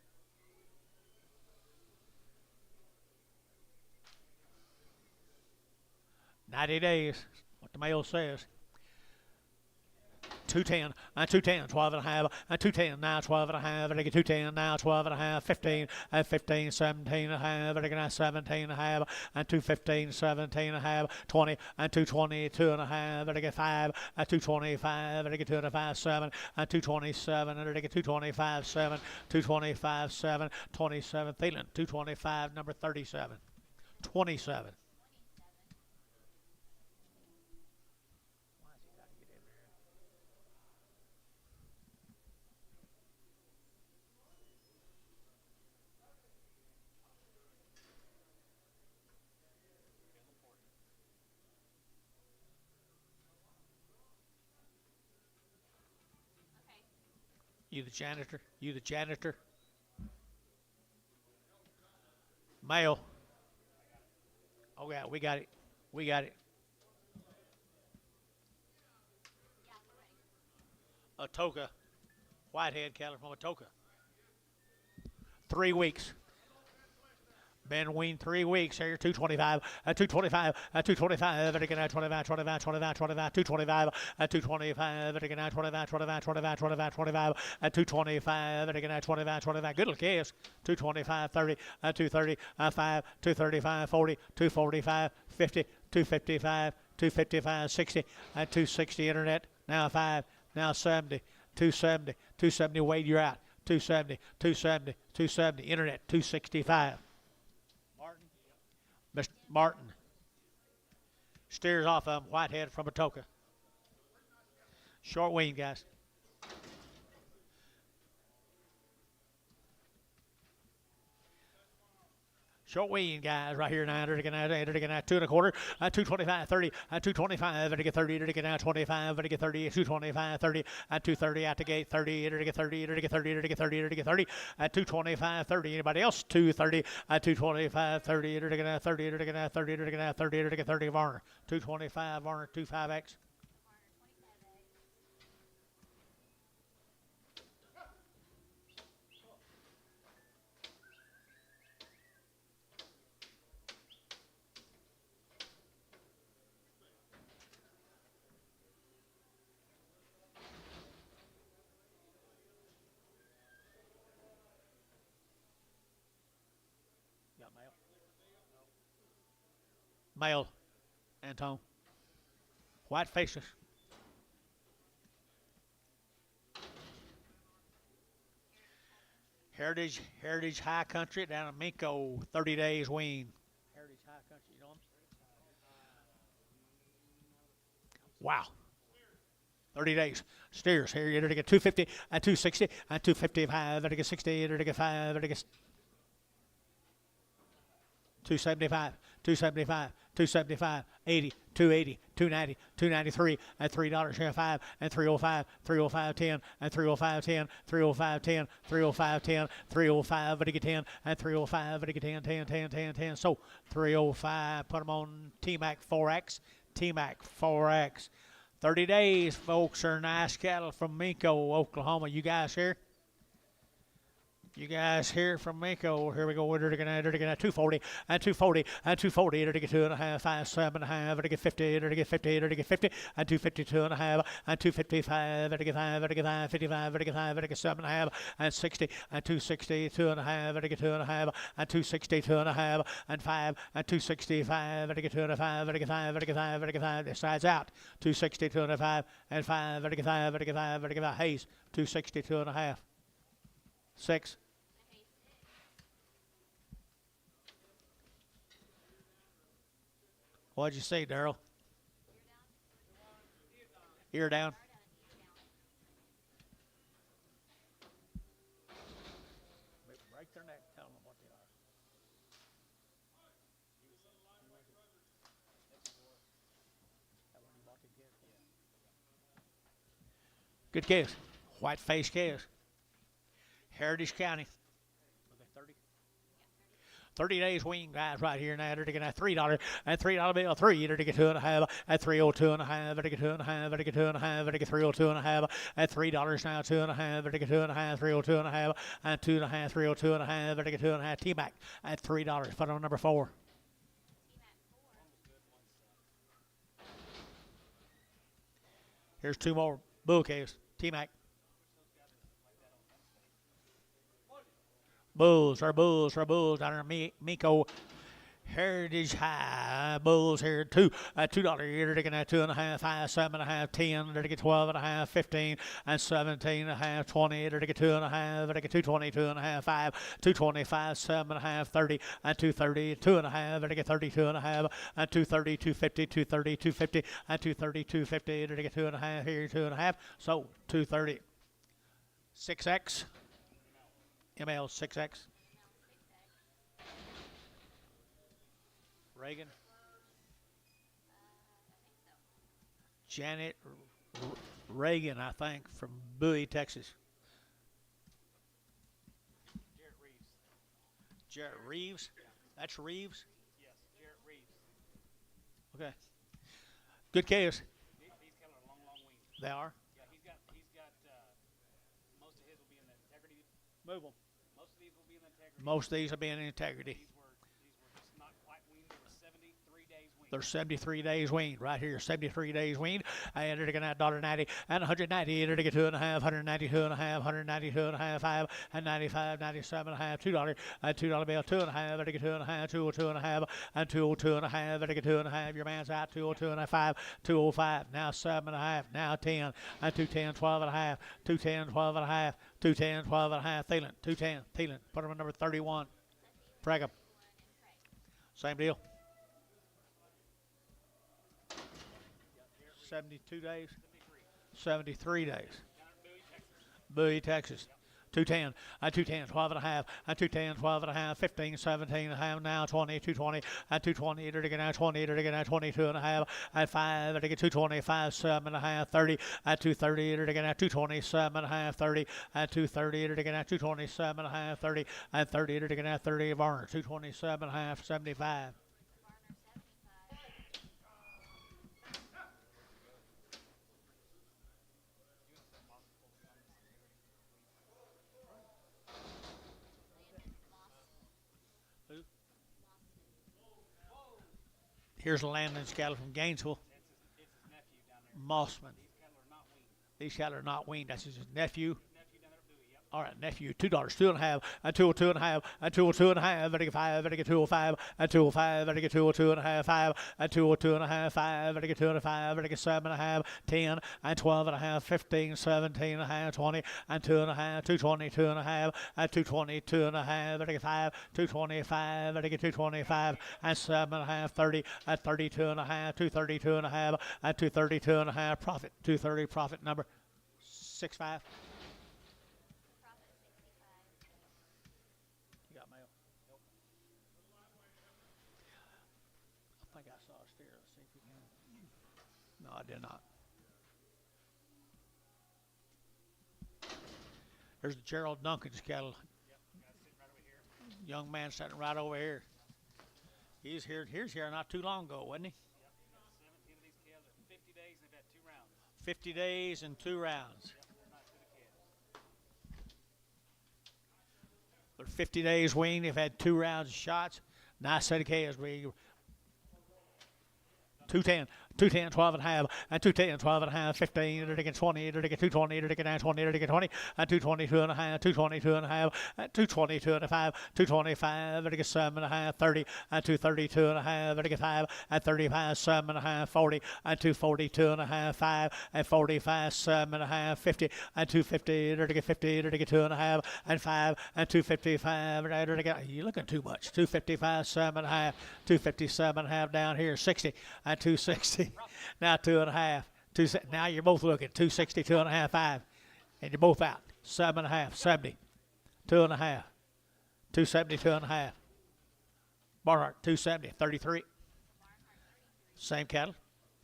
What the mail says. 210 and 210, 12.5 and 210 now 12.5. They get 210 now 12.5, 15 and 15, 17.5. They get 17.5 and 215, 17.5, 20 and 220, 2.5. They get 5 and 225. They get 2.5, 7 and 227. And they get 225, 7, 225, 7, 27. Feeling 225, number 37, 27. You the janitor? You the janitor? Male. Oh yeah, we got it. We got it. Atoka. Whitehead cattle from Atoka. 3 weeks. Been weaned 3 weeks here, 225, 225, 225, and again 25, 25, 25, 25, 225, 225, and again 25, 25, 25, 25, 25, 225, and again 25, 25. Good look, yes. 225, 30, 230, 5, 235, 40, 245, 50, 255, 255, 60, 260 internet. Now 5, now 70, 270, 270. Wade, you're out. 270, 270, 270 internet. 265. Mr. Martin steers off of him. Whitehead from Atoka. Short wean, guys. Short wean, guys, right here now. They're going to 2 1/4, 225, 30, 225, they get 30, they get 25, they get 30, 225, 30, 230 out the gate, 30, they get 30, they get 30, they get 30, they get 30, 225, 30. Anybody else? 230, 225, 30, they get 30, they get 30, they get 30, they get 30. Varner, 225, Varner, 25X. Male, Anton. White faces. Heritage High Country down in Minko, 30 days wean. Heritage High Country, you know them? Wow. 30 days. Steers here. You're going to get 250 and 260 and 255. They're going to get 60. They're going to get 5. They're going to get 275, 275, 275, 80, 280, 290, 293, and $3 here, 5, and 305, 305, 10, and 305, 10, 305, 10, 305, 10, 305, but to get 10, and 305, but to get 10, 10, 10, 10, 10. So 305, put them on T-Mac 4X, T-Mac 4X. 30 days, folks, are nice cattle from Minko, Oklahoma. You guys here? You guys hear from Mako. Here we go. We're going to 240 and 240 and 240. It'll get 2.5, 5, 7.5. It'll get 50. It'll get 50. It'll get 50 and 252.5 and 255. It'll get 5. It'll get 5. 55. It'll get 5. It'll get 7.5 and 60 and 260. 2.5. It'll get 2.5 and 260. 2.5 and 5 and 265. It'll get 2.5. It'll get 5. It'll get 5. It'll get 5. This side's out. 260. 2.5 and 5. It'll get 5. It'll get 5. It'll get 5. Hayes. 260. 2.5. 6. What'd you say, Daryl? Ear down. Break their neck. Tell them what they are. Good case. White face case. Heritage County. 30 days wean guys right here now. They're going to have $3 and $3 bill 3. They're going to get 2.5 at 302.5. They're going to get 2.5. They're going to get 2.5. They're going to get 302.5 at $3 now. 2.5. They're going to get 2.5. 302.5 and 2.5. 302.5. They're going to get 2.5. T-Mac at $3. Put on number 4. Here's 2 more bull calves. T-Mac. Bulls down there. Miko Heritage High Bulls here $2 here. They're gonna have 2.5, 5, 7.5, 10. They're gonna get 12.5, 15, and 17.5, 20. They're gonna get 2.5. They're gonna get 220, 2.5, 5, 225, 7.5, 30, and 230, 2.5. They're gonna get 32.5, and 230, 250, 230, 250, and 230, 250. They're gonna get 2.5 here, 2.5. So 230, 6X. ML 6X. Reagan. Janet Reagan, I think, from Bowie, Texas. Jarrett Reeves. That's Reeves? Yes, Jarrett Reeves. Okay. Good calves. These cattle are long weaned. They are? Yeah, he's got most of his will be in the integrity. Move them. Most of these will be in the integrity. Most of these will be in integrity. These were just not quite weaned. They were 73 days weaned. They're 73 days weaned right here. 73 days weaned. And they're going to have $1.90 and 190. They're going to get 2.5, 192.5, 192.5, 5, and 95, 97.5, $2, and $2 bill, 2.5. They're going to get 2.5, 202.5, and 202.5. They're going to get 2.5. Your man's out. 202.5, 205. Now 7.5. Now 10, and 210, 12.5, 210, 12.5, 210, 12.5. Thielen, 210. Thielen. Put him on number 31. Preg. Same deal. 72 days? 73 days. Bowie, Texas. 210, and 210, 12.5, and 210, 12.5, 15, 17.5, now 20, 220, and 220, they're going to 20, they're going to 22.5, and 5, they're going to 225, 7.5, 30, and 230, they're going to 227.5, 30, and 230, they're going to 227.5, 30, and 30, they're going to 30, Varner, 227.5, 75. Here's Landon's cattle from Gainesville. It's his nephew down there. Mossman. These cattle are not weaned. These cattle are not weaned. That's his nephew. Nephew down there at Bowie, yep. All right, nephew, $2, 2.5, and 202.5, and 202.5, and 5, and 205, and 205, and 202.5, 5, and 202.5, 5, and 205, and 7.5, 10, and 12.5, 15, 17.5, 20, and 2.5, 220, 2.5, and 220, 2.5, and 5, 225, and 225, and 7.5, 30, and 32.5, 232.5, and 232.5, profit, 230 profit number 65. I think I saw a steer. Let's see if we can. No, I did not. There's the Gerald Duncan's cattle. Yep, guy's sitting right over here. Young man sitting right over here. He's here not too long ago, wasn't he? Yep, he's got 17 of these calves at 50 days and they've had 2 rounds. 50 days and 2 rounds. For 50 days weaned, they've had 2 rounds of shots. Nice set of calves. 210, 210, 12 and a half, and 210, 12 and a half, 15, to get 20, to get 220, to get 920, to get 20, and 222 and a half, 222 and a half, and 222 and a half, 225, to get 7 and a half, 30, and 232 and a half, to get 5, and 35, 7 and a half, 40, and 242 and a half, 5, and 45, 7 and a half, 50, and 250, to get 50, to get 2 and a half, and 5, and 255, to get, you're looking too much, 255, 7 and a half, 257 and a half down here, 60, and 260. Now 2 and a half. Now you're both looking 260, 2 and a half, 5, and you're both out. 7 and a half, 70, 2 and a half, 270, 2 and a half. Barnhart 270, 33. Same cattle.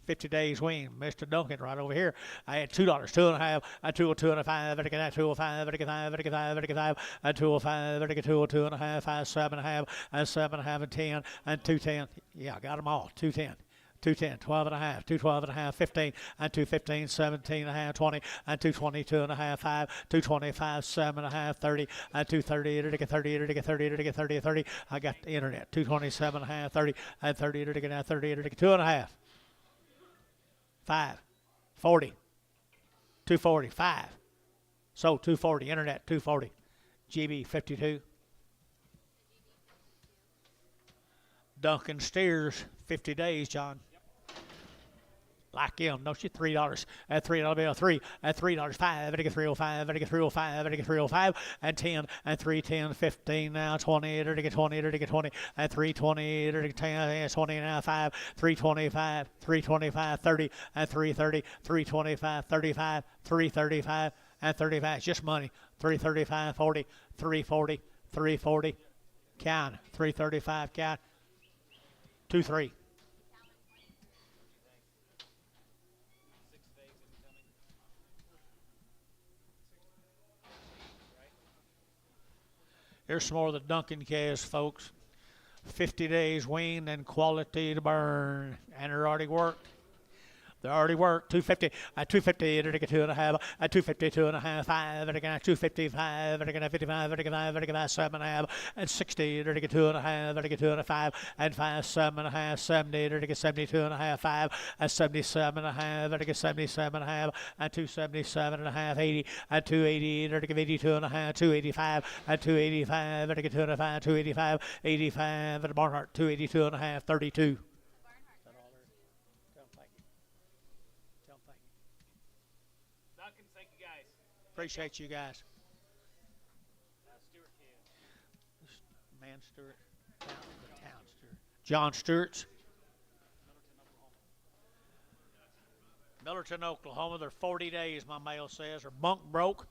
50 days wean. Mr. Duncan right over here. I had $2, 2 and a half, and 202 and a 5, and I get 205, and I get 5, and I get 5, and I get 5, and 205, and I get 202 and a half, 5, 7 and a half, and 7 and a half, and 10, and 210. Yeah, I got them all. 210. 210, 12 and a half, 212 and a half, 15, and 215, 17 and a half, 20, and 222 and a half, 5, 225, 7 and a half, 30, and 230, to get 30, to get 30, to get 30, 30. I got the internet. 227 and a half, 30, and 30, to get 30, to get 2 and a half. 5, 40, 240, 5. So 240, internet 240, GB 52. Duncan steers 50 days, John. Like him, don't you? $3 at $3 bill, 3 at $3, 5 at get 305, at get 305, at get 305, and 10 and 310, 15 now, 20 at get 20, at get 20, and 320 at get 10, 20 now, 5, 325, 325, 30 and 330, 325, 35, 335, and 35. It's just money. 335, 40, 340, 340, count, 335, count, 2-3. Here's some more of the Duncan calves, folks. 50 days weaned and quality to burn. And they're already worked. They already worked. 250, at 250, to get 2 and a half, at 252 and a half, 5, and again 255, and again 55, and again 5, and again 7 and a half, and 60, to get 2 and a half, and get 2 and a 5, and 5, 7 and a half, 70, to get 72 and a half, 5, and 77 and a half, and get 77 and a half, and 277 and a half, 80, and 280, to get 82 and a half, 285, and 285, and get 2 and a 5, 285, 85, and Barnhart 282 and a half, 32. Appreciate you guys. Stewart Kids. Man Stewart. Town Stewart. John Stewart's. Millerton, Oklahoma. They're 40 days, my mail says. They're bunk broke.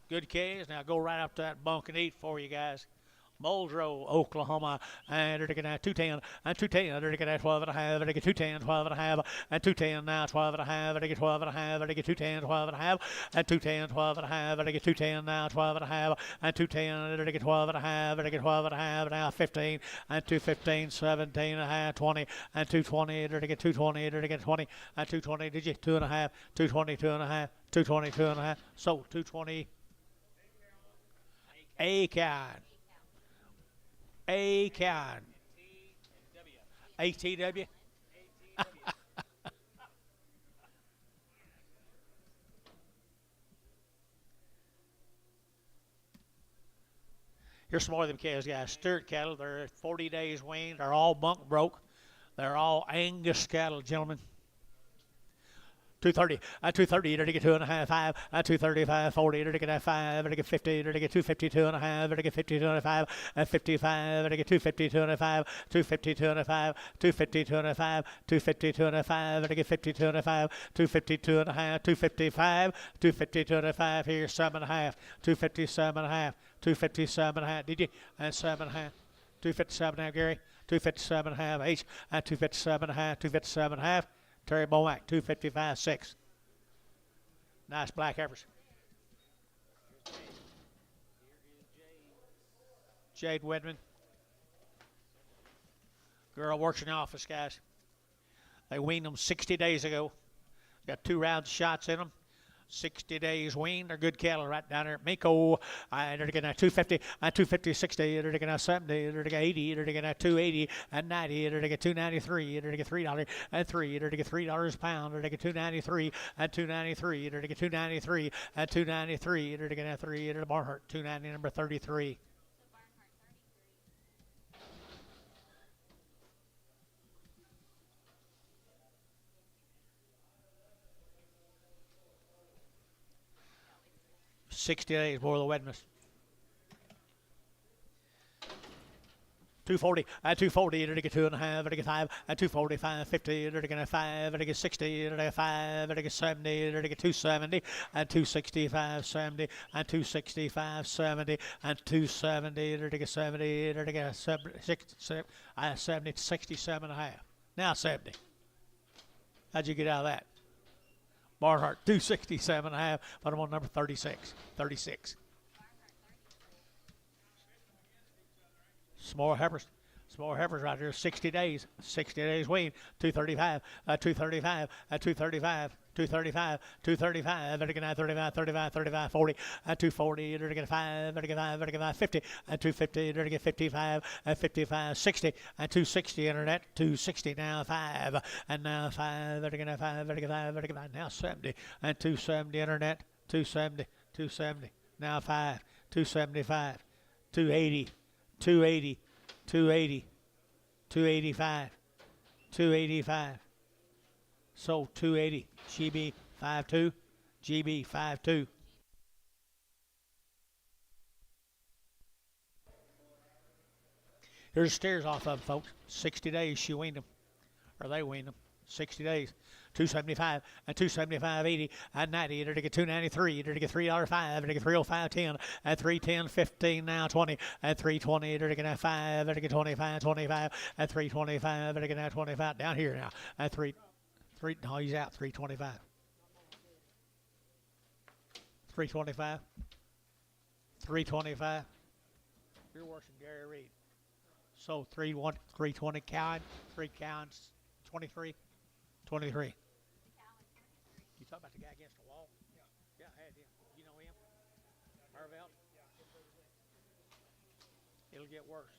Good calves. Now go right up to that bunk and eat for you guys. Muldrow, Oklahoma, and they're taking that 210, and 210, they're taking that 12 and a half, and they get 210, 12 and a half, and 210 now, 12 and a half, and they get 12 and a half, and they get 210, 12 and a half, and 210, 12 and a half, and they get 210 now, 12 and a half, and 210, and they get 12 and a half, and they get 12 and a half, now 15, and 215, 17 and a half, 20, and 220, and they get 220, and they get 20, and 220, did you? 2 and a half, 222 and a half, 222 and a half, so 220, A-count. A-count. ATW. Here's some more of them calves, guys. Stewart cattle. They're 40 days weaned. They're all bunk broke. They're all Angus cattle, gentlemen. 230, at 230, to get 2 and a half, 5, at 235, 40, to get 5, to get 50, to get 252 and a half, to get 52 and a 5, at 55, to get 252 and a 5, 252 and a 5, 252 and a 5, 252 and a 5, to get 52 and a 5, 252 and a half, 255, 252 and a 5, here's 7 and a half, 257 and a half, 257 and a half, did you? And 7 and a half, 257 and a half, Gary, 257 and a half, H, at 257 and a half, 257 and a half, Terry Bomack, 255.6. Nice black heifers. Jade Wedman. Girl works in the office, guys. They weaned them 60 days ago. Got 2 rounds of shots in them. 60 days wean. They're good cattle right down there at Miko. They're going to 250, 250, 60. They're going to 70. They're going to 80. They're going to 280 and 90. They're going to 293. They're going to $3 and 3. They're going to $3 a pound. They're going to 293 and 293. They're going to 293 and 293. They're going to 3. They're Barnhart 290 number 33. 60 days more the wetness. 240, 240, it'll get 2.5, it'll get 5, 245, 50, it'll get 5, it'll get 60, it'll get 5, it'll get 70, it'll get 270, 265, 70, 265, 70, 270, it'll get 70, it'll get 70, 67.5. Now 70. How'd you get out of that? Barnhart 267.5, but I'm on number 36. 36. Small heifers right here. 60 days. 60 days wean. 235. 235. 235. 235, 235, they're going to 35, 35, 35, 40, 240, they're going to 5, they're going to 5, they're going to 50, 250, they're going to get 55, 55, 60, 260 internet, 260 now 5, and now 5, they're going to 5, they're going to 5, they're going to 5, now 70, 270 internet, 270, 270, now 5, 275, 280, 280, 280, 285, 285. Sold 280. GB 52. GB 52. Here's the steers off of them, folks. 60 days she weaned them. Or they weaned them. 60 days. 275 and 275 80 and 90. They're to get 293. They're to get $3.05. They're to get 305 10 and 310 15 now 20 and 320. They're to get 5. They're to get 25 25 and 325. They're to get 25 down here now and 3. No, he's out. 325. 325. 325. You're worse than Gary Reed. So 320 cowing. 3 cowings. 23. 23. You talk about the guy against the wall? Yeah, I had him. You know him? Marvell? It'll get worse.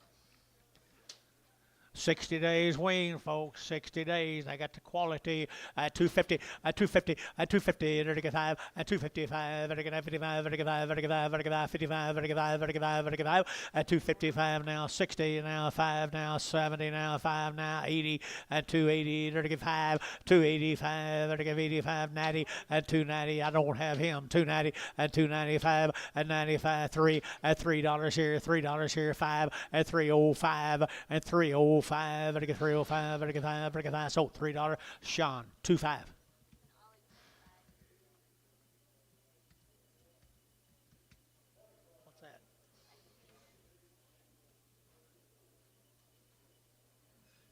60 days wean, folks. 60 days. I got the quality at 250, at 250, at 250, at 5, at 255, at 55, at 55, at 55, at 55, at 55, at 55, at 55, at 255 now, 60 now, 5 now, 70 now, 5 now, 80, at 280, at 5, 285, at 85, 90, at 290. I don't have him. 290, at 295, at 95, 3, at $3 here, $3 here, 5, at 305, at 305. I get 305, I get 5, I get 5. So $3. Sean, 25. What's that?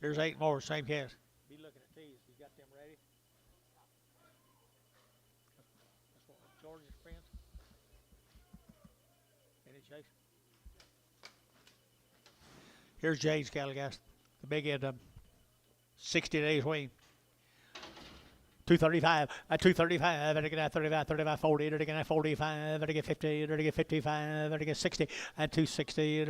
Here's 8 more, same case. Be looking at these. You got them ready? That's what George's friends. Any chase? Here's Jade's cattle, guys. The big head, 60 days wean. 235, at 235, at 35, 35, 40, at 45, at 50, at 55, at 60, at 260, at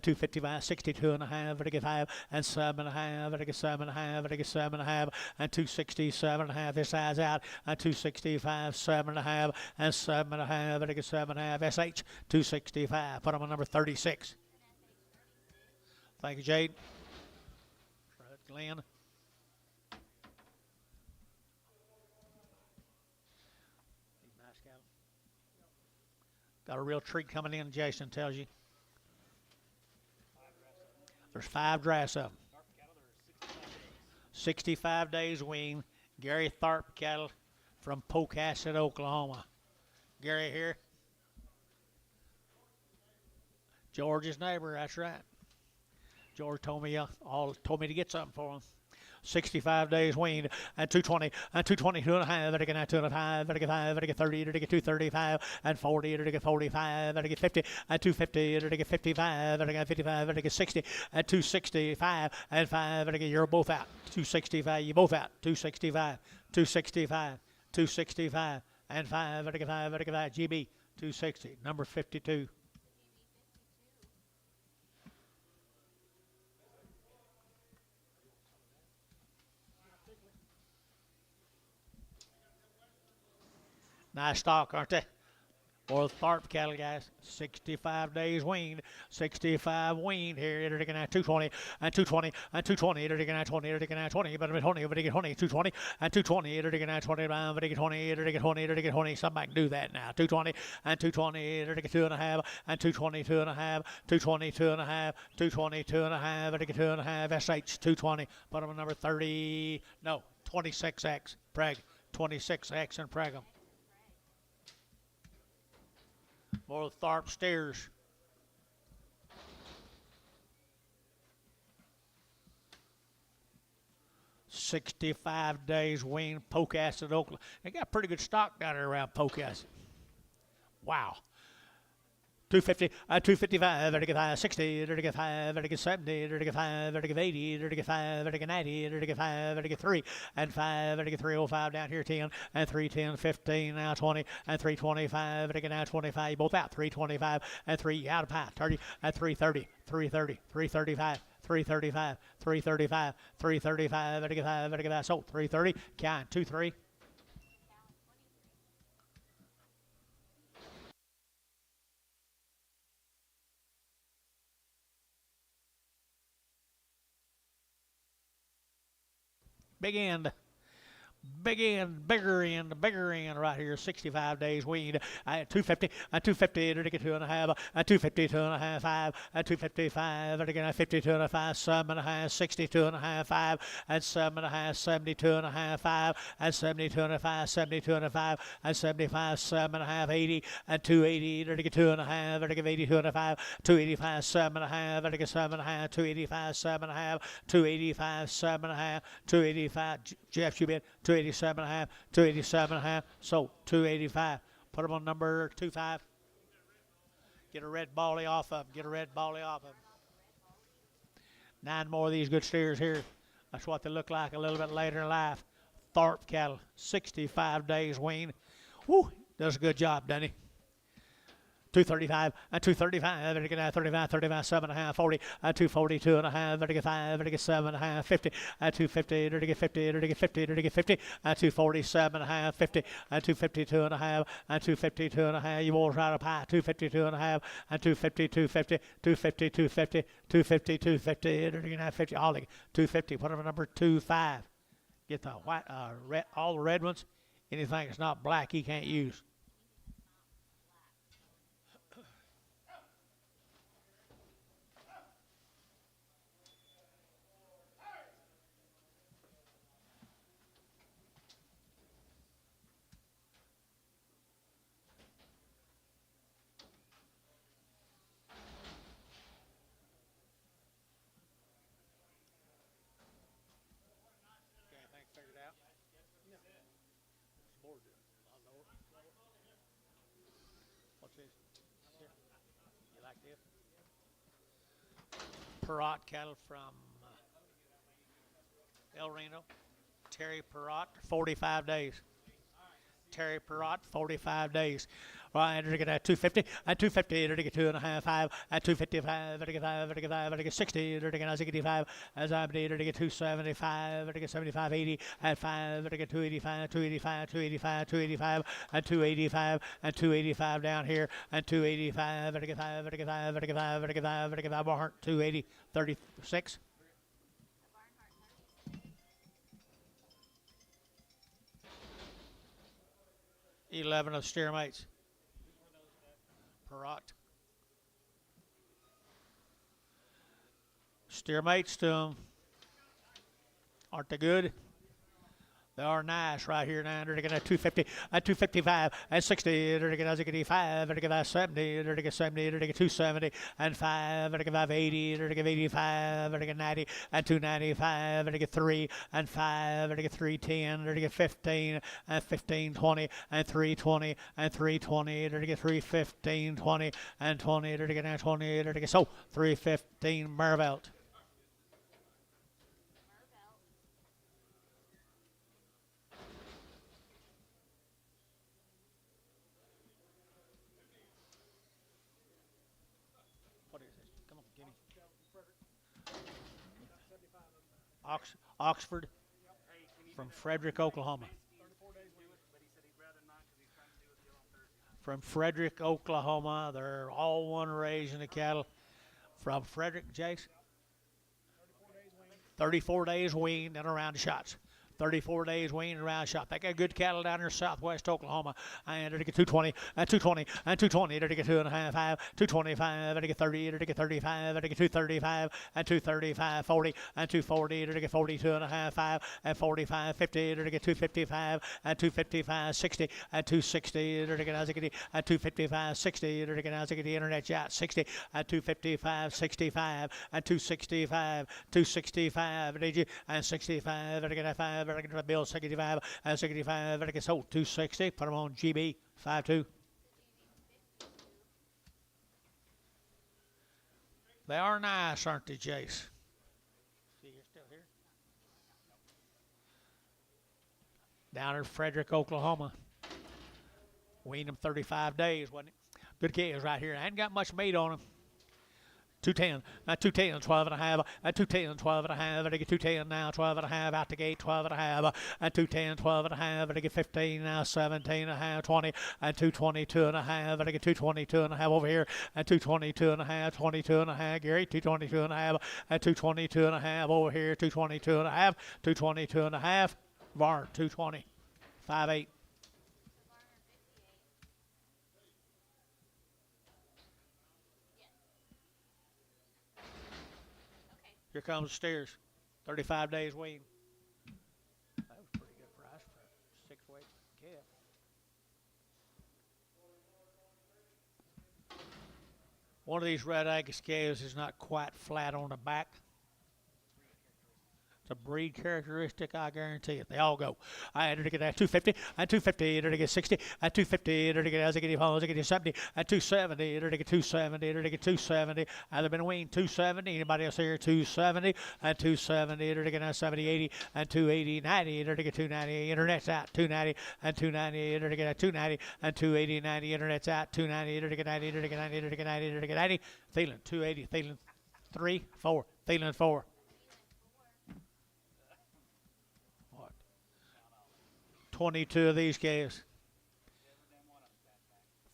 255, 62 and a half, at 5, and 7 and a half, at 7 and a half, at 7 and a half, and 267 and a half, this size out, at 265, 7 and a half, and 7 and a half, at 7 and a half, SH, 265, put them on number 36. Thank you, Jade. Glenn. Nice cattle. Got a real treat coming in, Jason tells you. There's 5 drafts of them. 65 days wean. Gary Tharp cattle from Pocasset, Oklahoma. Gary here. George's neighbor, that's right. George told me to get something for him. 65 days weaned, and 220, and 220, 2.5, and again 2.5, and again 5, and again 30, and again 235, and 40, and again 45, and again 50, and 250, and again 55, and again 55, and again 60, and 265, and 5, and again you're both out. 265, you both out. 265, 265, 265, and 5, and again 5, and again 5, GB 260, number 52. Nice stock, aren't they? Or Tharp cattle, guys. 65 days weaned. 65 weaned here. It'll take 220 and 220 and 220. It'll take 20. It'll take 20. You better be 20. It'll take 20. 220 and 220. It'll take 20. It'll take 20. It'll take 20. It'll take 20. Somebody can do that now. 220 and 220. It'll take 2.5 and 220. 2.5. 220. 2.5. 220. 2.5. It'll take 2.5. SH 220. Put them on number 30. No, 26X. Preg. 26X and preg them. More Tharp steers. $65 days weaned, Pocasset, Oakland. They got pretty good stock down there around Pocasset. Wow. 250, 255, 60, 5, 70, 5, 80, 5, 90, 5, 3, and 5, 305 down here 10, and 310, 15, now 20, and 325, now 25, both out, 325, and 3 out of pie, 30, and 330, 330, 335. 335, 335, 335, 5, so 330, count, 2-3. Big end. Bigger end right here. 65 days weaned. 250, 250, it'll get 2.5, 250, 2.5, 5, 255, and again 52.5, 7.5, 62.5, 5, and 7.5, 72.5, 5, and 72.5, 72.5, and 75, 7.5, 80, and 280, it'll get 2.5, it'll give 82.5, 285, 7.5, it'll get 7.5, 285, 7.5, 285, 7.5, 285. Jeff, you been 287.5, 287.5, so 285. Put them on number 25. Get a red bally off of them. Get a red bally off of them. 9 more of these good steers here. That's what they look like a little bit later in life. Tharp cattle, 65 days weaned. Woo, does a good job, doesn't he? 235 and 235, and get 35, 35, 7.5, 40, 240, 2.5, and get 5, and get 7.5, 50, 250, and get 50, and get 50, and get 50, 240, 7.5, 50, 250, 2.5, and 250, 2.5. You walls right up high, 250, 2.5, and 250, 250, 250, 250, 250, 250, and get 50, all 250. Put them number 25. Get the white, red, all the red ones. Anything that's not black, he can't use. You like this? Perrott cattle from El Reno. Terry Perrott, 45 days. Terry Perrott, 45 days. Right, and get 250, and 250, and get 2.5, 5, and 255, and get 5, and get 5, and get 60, and get 65, as I'm needed, and get 275, and get 75, 80, and 5, and get 285, 285, 285, 285, and 285, and 285 down here, and 285, and get 5, and get 5, and get 5, and get 5, and get 5, 280, 36. 11 of steer mates. Perrott. Steer mates to them. Aren't they good? They are nice right here now. They're going to 250, at 255, at 60. They're going to get 5. They're going to 70. They're going to get 70. They're going to get 270, and 5. They're going to 80. They're going to 85. They're going to 90, and 295. They're going to get 3, and 5. They're going to get 310. They're going to get 15, and 15, 20, and 320, and 320. They're going to get 315, 20, and 20. They're going to get 20. They're going to get so 315 Mervelt. Oxford from Frederick, Oklahoma. From Frederick, Oklahoma. They're all one raising the cattle. From Frederick, Jace. 34 days weaned and around the shots. 34 days weaned and around shot. They got good cattle down there southwest Oklahoma. And they're to get 220, and 220, and 220. They're to get 2.5, 225. They're to get 30. They're to get 35. They're to get 235, and 235, 40, and 240. They're to get 42.5, 5, and 45, 50. They're to get 255, and 255, 60, and 260. They're to get 255, 60. They're to get the internet yacht 60, and 255, 65, and 265, 265, and 65. They're to get 5. They're going to bill 65, and 65. They're going to sold 260. Put them on GB 52. They are nice, aren't they, Jace? See, you're still here. Down in Frederick, Oklahoma. Weaned them 35 days, wasn't it? Good kids right here. I hadn't got much meat on them. 210, at 210, 12 and a half, at 210, 12 and a half, I get 210 now, 12 and a half, out the gate, 12 and a half, at 210, 12 and a half, I get 15 now, 17 and a half, 20, and 222 and a half, I get 222 and a half over here, at 222 and a half, 22 and a half, Gary, 222 and a half, at 222 and a half over here, 222 and a half, 222 and a half, Varn, 220, 5.8. Here comes the steers. 35 days wean. That was a pretty good price for a 6-weight calf. One of these red Angus calves is not quite flat on the back. It's a breed characteristic, I guarantee it. They all go. I had to get that 250, at 250, to get 60, at 250, to get as I get 70, at 270, to get 270, to get 270. I've been weaned 270. Anybody else here? 270, at 270, to get 70, 80, and 280, 90, to get 290. Internet's out 290, and 290, to get 290, and 280, 90. Internet's out 290, to get 90, to get 90, to get 90, to get 90. Thielen 280, Thielen 3, 4, Thielen 4. 22 of these calves.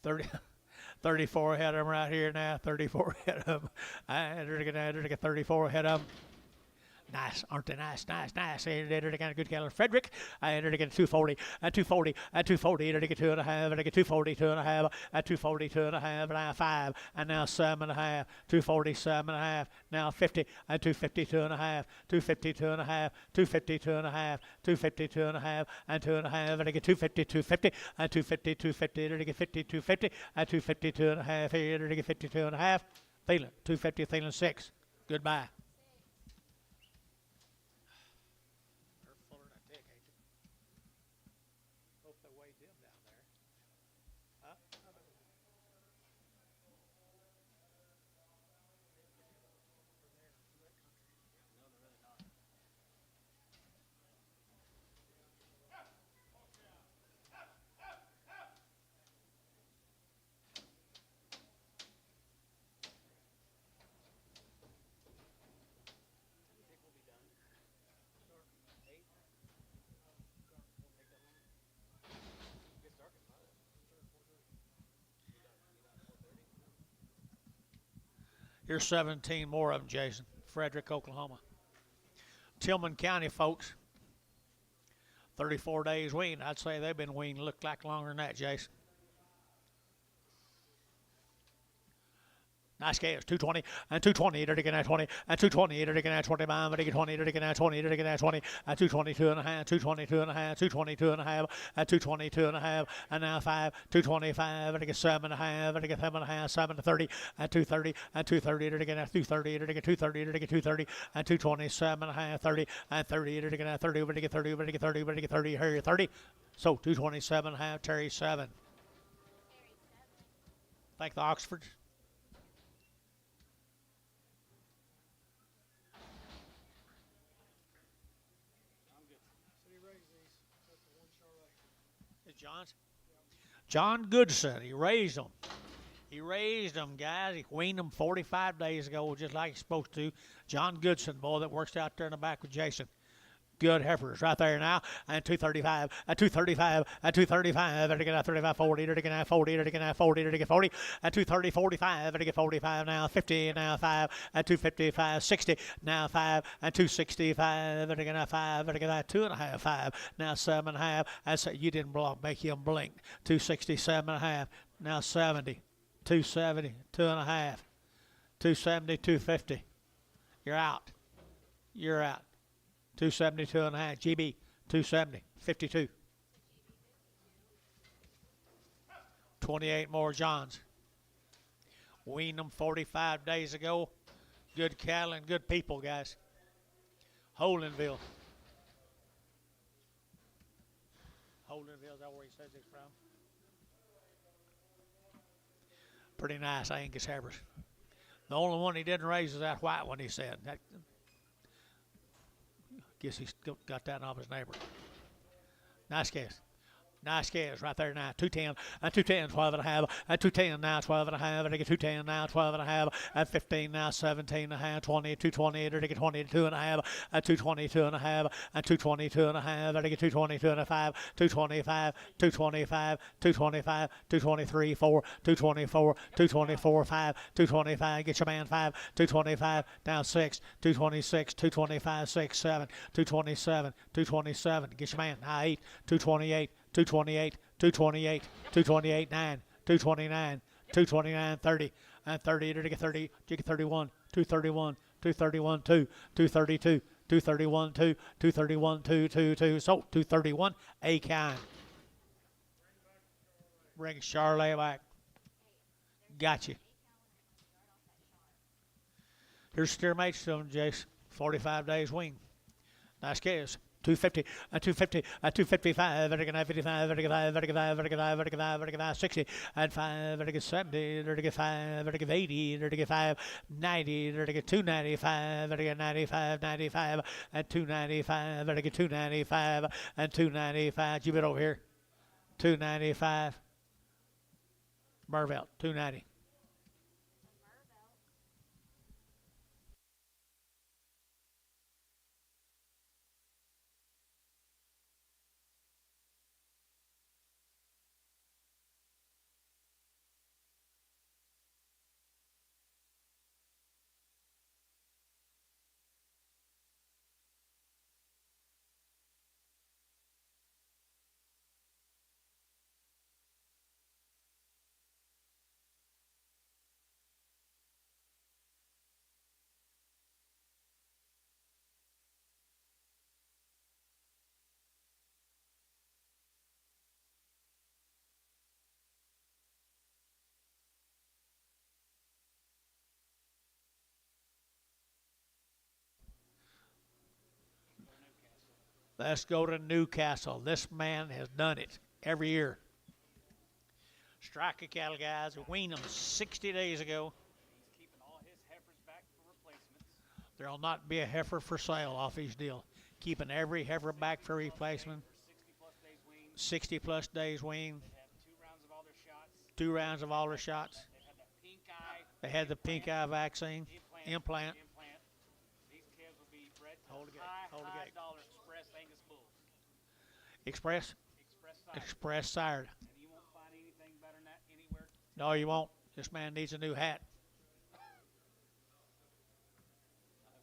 34 head of them right here now. 34 head of them. They're going to get 34 head of them. Nice, aren't they nice, nice, nice. They're kind of good cattle. Frederick, they're to get 240, at 240, at 240, they're to get 2.5, they're to get 240, 2.5, at 240, 2.5, now 5, and now 7.5, 240, 7.5, now 50, at 250, 2.5, 250, 2.5, 250, 2.5, 250, 2.5, and 2.5, and they get 250, 250, at 250, 250, they're to get 50, 250, at 250, 2.5, here, they're to get 52.5, Thielen, 250, Thielen 6. Goodbye. Here's 17 more of them, Jason. Frederick, Oklahoma. Tillman County, folks. 34 days weaned. I'd say they've been weaned. Look like longer than that, Jason. Nice gas, 220 and 220, dirty at 20 and 220, dirty at 25, dirty 20, dirty at 20, dirty at 20 and 222 and a half, 222 and a half, 222 and a half, and 222 and a half, and now 5, 225, dirty 7 and a half, dirty 7 and a half, 7 to 30 and 230 and 230, dirty at 230, dirty 230, dirty 230 and 227 and a half, 30 and 30, dirty at 30, dirty 30, dirty 30, dirty 30, here 30. So 227 and a half, Terry 7. Thank the Oxfords. John's? John Goodson. He raised them. He raised them, guys. He weaned them 45 days ago, just like he's supposed to. John Goodson, boy, that works out there in the back with Jason. Good heifers right there now. And 235, and 235, and 235. They're going to 35, 40. They're going to 40. They're going to 40. They're going to 40. And 230, 45. They're going to 45 now. 50 now 5. And 255, 60 now 5. And 265. They're going to 5. They're going to 2.5, 5. Now 7.5. And so you didn't make him blink. 267.5. Now 70. 270, 2.5. 270, 250. You're out. You're out. 272 and a half. GB 270, 52. 28 more Johns. Weaned them 45 days ago. Good cattle and good people, guys. Holdenville. Holdenville, is that where he says he's from? Pretty nice Angus heifers. The only one he didn't raise is that white one, he said. That, guess he's got that off his neighbor. Nice case. Nice case right there now. 210 and 210, 12 and a half, and 210 now, 12 and a half, and I get 210 now, 12 and a half, and 15 now, 17 and a half, 20, 220, and I get 22 and a half, and 222 and a half, and 222 and a half, and I get 222 and a 5, 225, 225, 225, 223, 4, 224, 224, 5, 225, get your man 5, 225, down 6, 226, 225, 6, 7, 227, 227, get your man 8, 228, 228, 228, 228, 9, 229, 229, 30, and 30, to get 30, you get 31, 231, 231, 2, 232, 231, 2, 231, 2, 2, 2, so 231, a kind. Bring Charlotte back. Got you. Here's steer mates to them, Jace. 45 days wing. Nice case. 250, 250, 255, 55, 60, and 5, 70, 35, 80, 35, 90, 295, 95, 95, and 295, 295, and 295. You bit over here. 295. Merville, 290. Let's go to Newcastle. This man has done it every year. Striker cattle guys, weaned them 60 days ago. He's keeping all his heifers back for replacements. There'll not be a heifer for sale off his deal. Keeping every heifer back for replacement. 60 plus days wean. They have 2 rounds of all their shots. 2 rounds of all their shots. They had that pink eye. They had the pink eye vaccine. Implant. These calves will be bred to Hold the gate. high, Hold the high gate. dollar express Angus bulls. Express. Express sire. Express sired. And you won't find anything better than that anywhere. No, you won't. This man needs a new hat.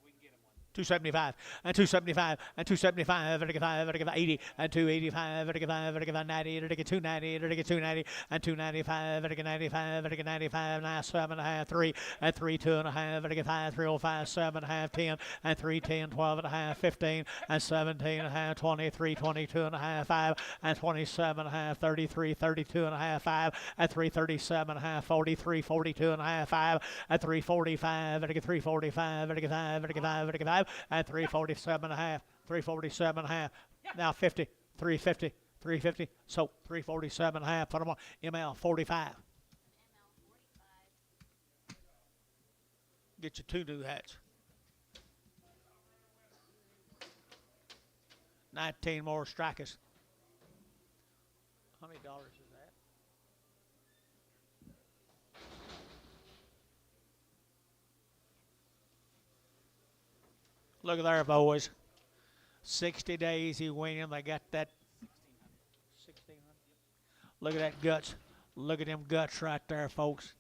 We can get him one. 275, and 275, and 275, and 80, and 285, and 90, and 290, and 290, and 295, and 95, and 95, now 7.5, 3, and 3, 2.5, and 5, 305, 7.5, 10, and 3, 10, 12.5, 15, and 17.5, 23, 22.5, 5, and 27.5, 33, 32.5, 5, and 337.5, 43, 42.5, 5, and 345, and 345, and 5, and 5, and 5, and 347.5, 347.5, now 50, 350, 350, so 347.5, put them on ML 45. Get you 2 new hats. 19 more strikers. How many dollars is that? Look at there, boys. 60 days he winning. They got that 1,600. Look at that guts. Look at them guts right there, folks.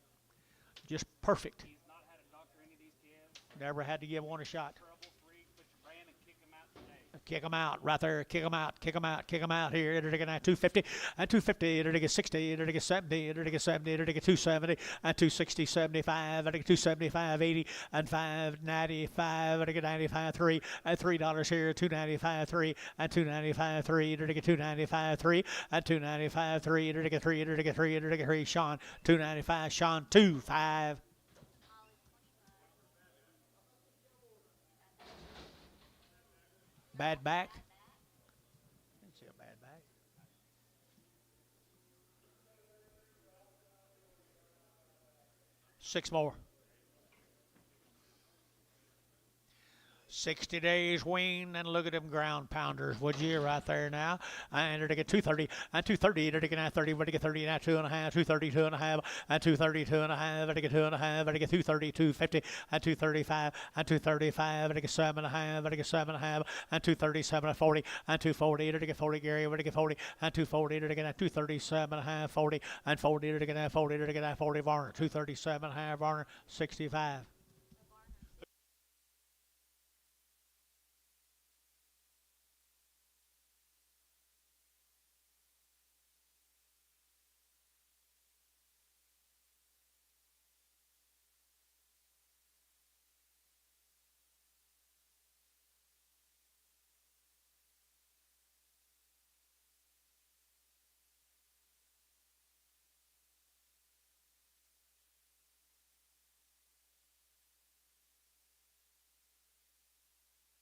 Just perfect. He's not had a doctor any of these kids. Never had to give one a shot. Trouble 3, quit your brand and kick him out today. Kick them out right there. Kick them out. Kick them out. Kick them out here. It'll get 250 and 250. It'll get 60. It'll get 70. It'll get 70. It'll get 270 and 260, 75. It'll get 275, 80 and 595. It'll get 95, 3 and $3 here. 295, 3 and 295, 3. It'll get 295, 3 and 295, 3. It'll get 3. It'll get 3. It'll get 3. Sean 295. Sean 25. Bad back. Didn't see a bad back. Six more. 60 days wean, and look at them ground pounders, would you, right there now. And it'll get 230, and 230, it'll get 930, it'll get 30, now 2.5, 230, 2.5, and 230, 2.5, it'll get 2.5, it'll get 230, 250, and 235, and 235, it'll get 7.5, it'll get 7.5, and 237, 40, and 240, it'll get 40, Gary, it'll get 40, and 240, it'll get 237.5, 40, and 40, it'll get 40, it'll get 40, Varner, 237.5, Varner, 65.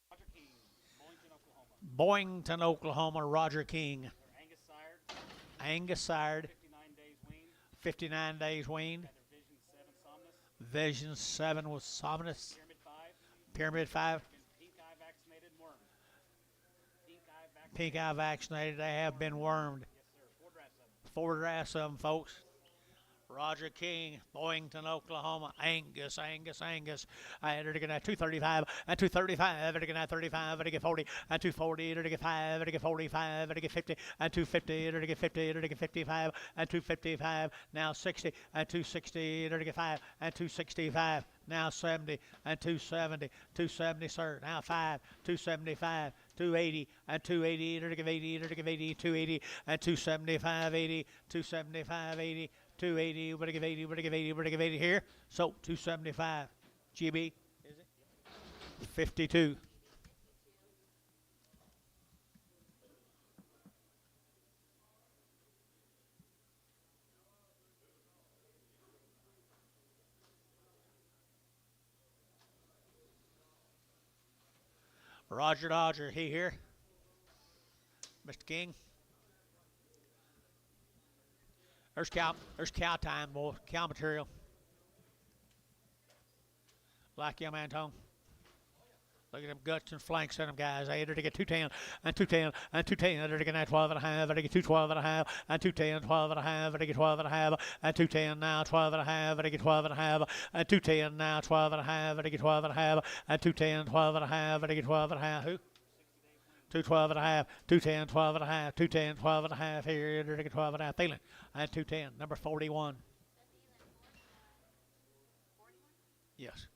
Roger King, Boynton, Oklahoma. Boynton, Oklahoma, Roger King. They're Angus sired, 59 days weaned. 59 days weaned. Got their Vision Vision 7 somnus. 7 was Somnus. Pyramid 5. Pyramid 5. Been pink eye vaccinated and wormed. Pink eye vaccinated. Pink eye vaccinated. They have been wormed. Yes, sir. 4 4 drafts of them. drafts of them, folks. Roger King, Boynton, Oklahoma. Angus. I had to get 235 and 235. I get 35. I get 40 and 240. I get 5. I get 45. I get 50 and 250. I get 50. I get 55 and 255. Now 60 and 260. I get 5 and 265. Now 70 and 270. 270, sir. Now 5. 275. 280 and 280. I get 80. I get 80. 280 and 275. 80. 275. 80. 280, we're going to give 80, we're going to give 80, we're going to give 80 here. So 275. GB, is it? 52. Roger Dodger, he here. Mr. King. There's cow time, boy. Cow material. Like you, Antone. Look at them guts and flanks in them, guys. I had to get 210 and 210 and 210. I had to get 12 and a half. I had to get 212 and a half and 210, 12 and a half. I had to get 12 and a half and 210 now, 12 and a half. I had to get 12 and a half and 210 now, 12 and a half. I had to get 12 and a half and 210, 12 and a half. I had to get 12 and a half. Who? 212 and a half, 210, 12 and a half, 210, 12 and a half here, 12 and a half, Thielen, and 210, number 41. Yes.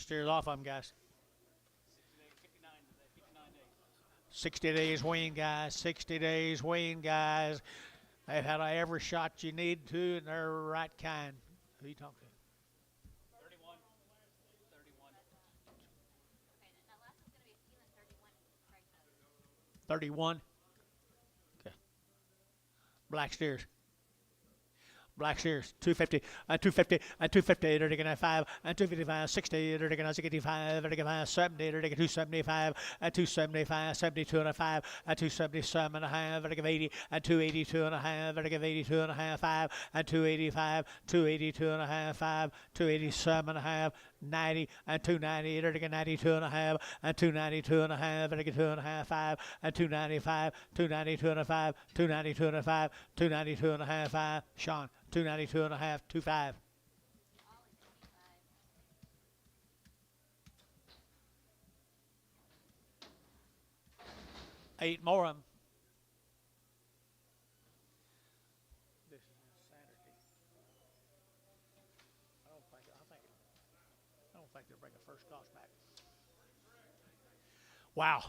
steers off of them, guys. 59 today, 59 days. 60 days wean, guys. 60 days wean, guys. They've had every shot you need to, and they're the right kind. Who you talking to? 31. 31. Okay, that last one's going to be a feeling 31 pregnant. 31. Okay. Black steers. Black steers, 250, 250, 250, they're taking 5, 255, 60, they're taking 65, they're taking 70, they're taking 275, 275, 72 and a 5, 277 and a half, they're taking 80, 282 and a half, they're taking 82 and a half, 5, 285, 282 and a half, 5, 287 and a half, 90, 290, they're taking 92 and a half, 292 and a half, they're taking 2 and a half, 5, 295, 292 and a 5, 292 and a 5, 292 and a half, 5, Sean. 292 and a half, 25. All in 25. 8 more of them. This is insanity. I don't think they'll bring a first cost back. Wow.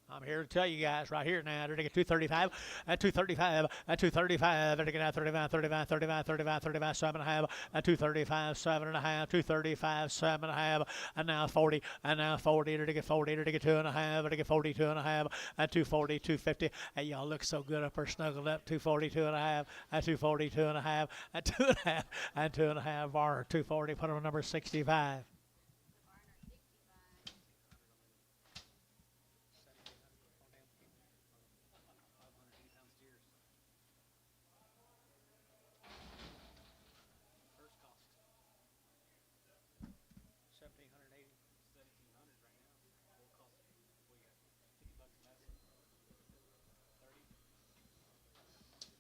I'm here to tell you guys right here now. They're taking 235, 235, 235. They're taking 35, 35, 35, 35, 35, 7.5, 235, 7.5, 235, 7.5, and now 40, and now 40. They're taking 40. They're taking 2.5. They're taking 42 and a half, 240, 250. Hey, y'all look so good up there, snuggled up. 242 and a half, 242 and a half, 2.5, and 2.5. Bar 240. Put them on number 65.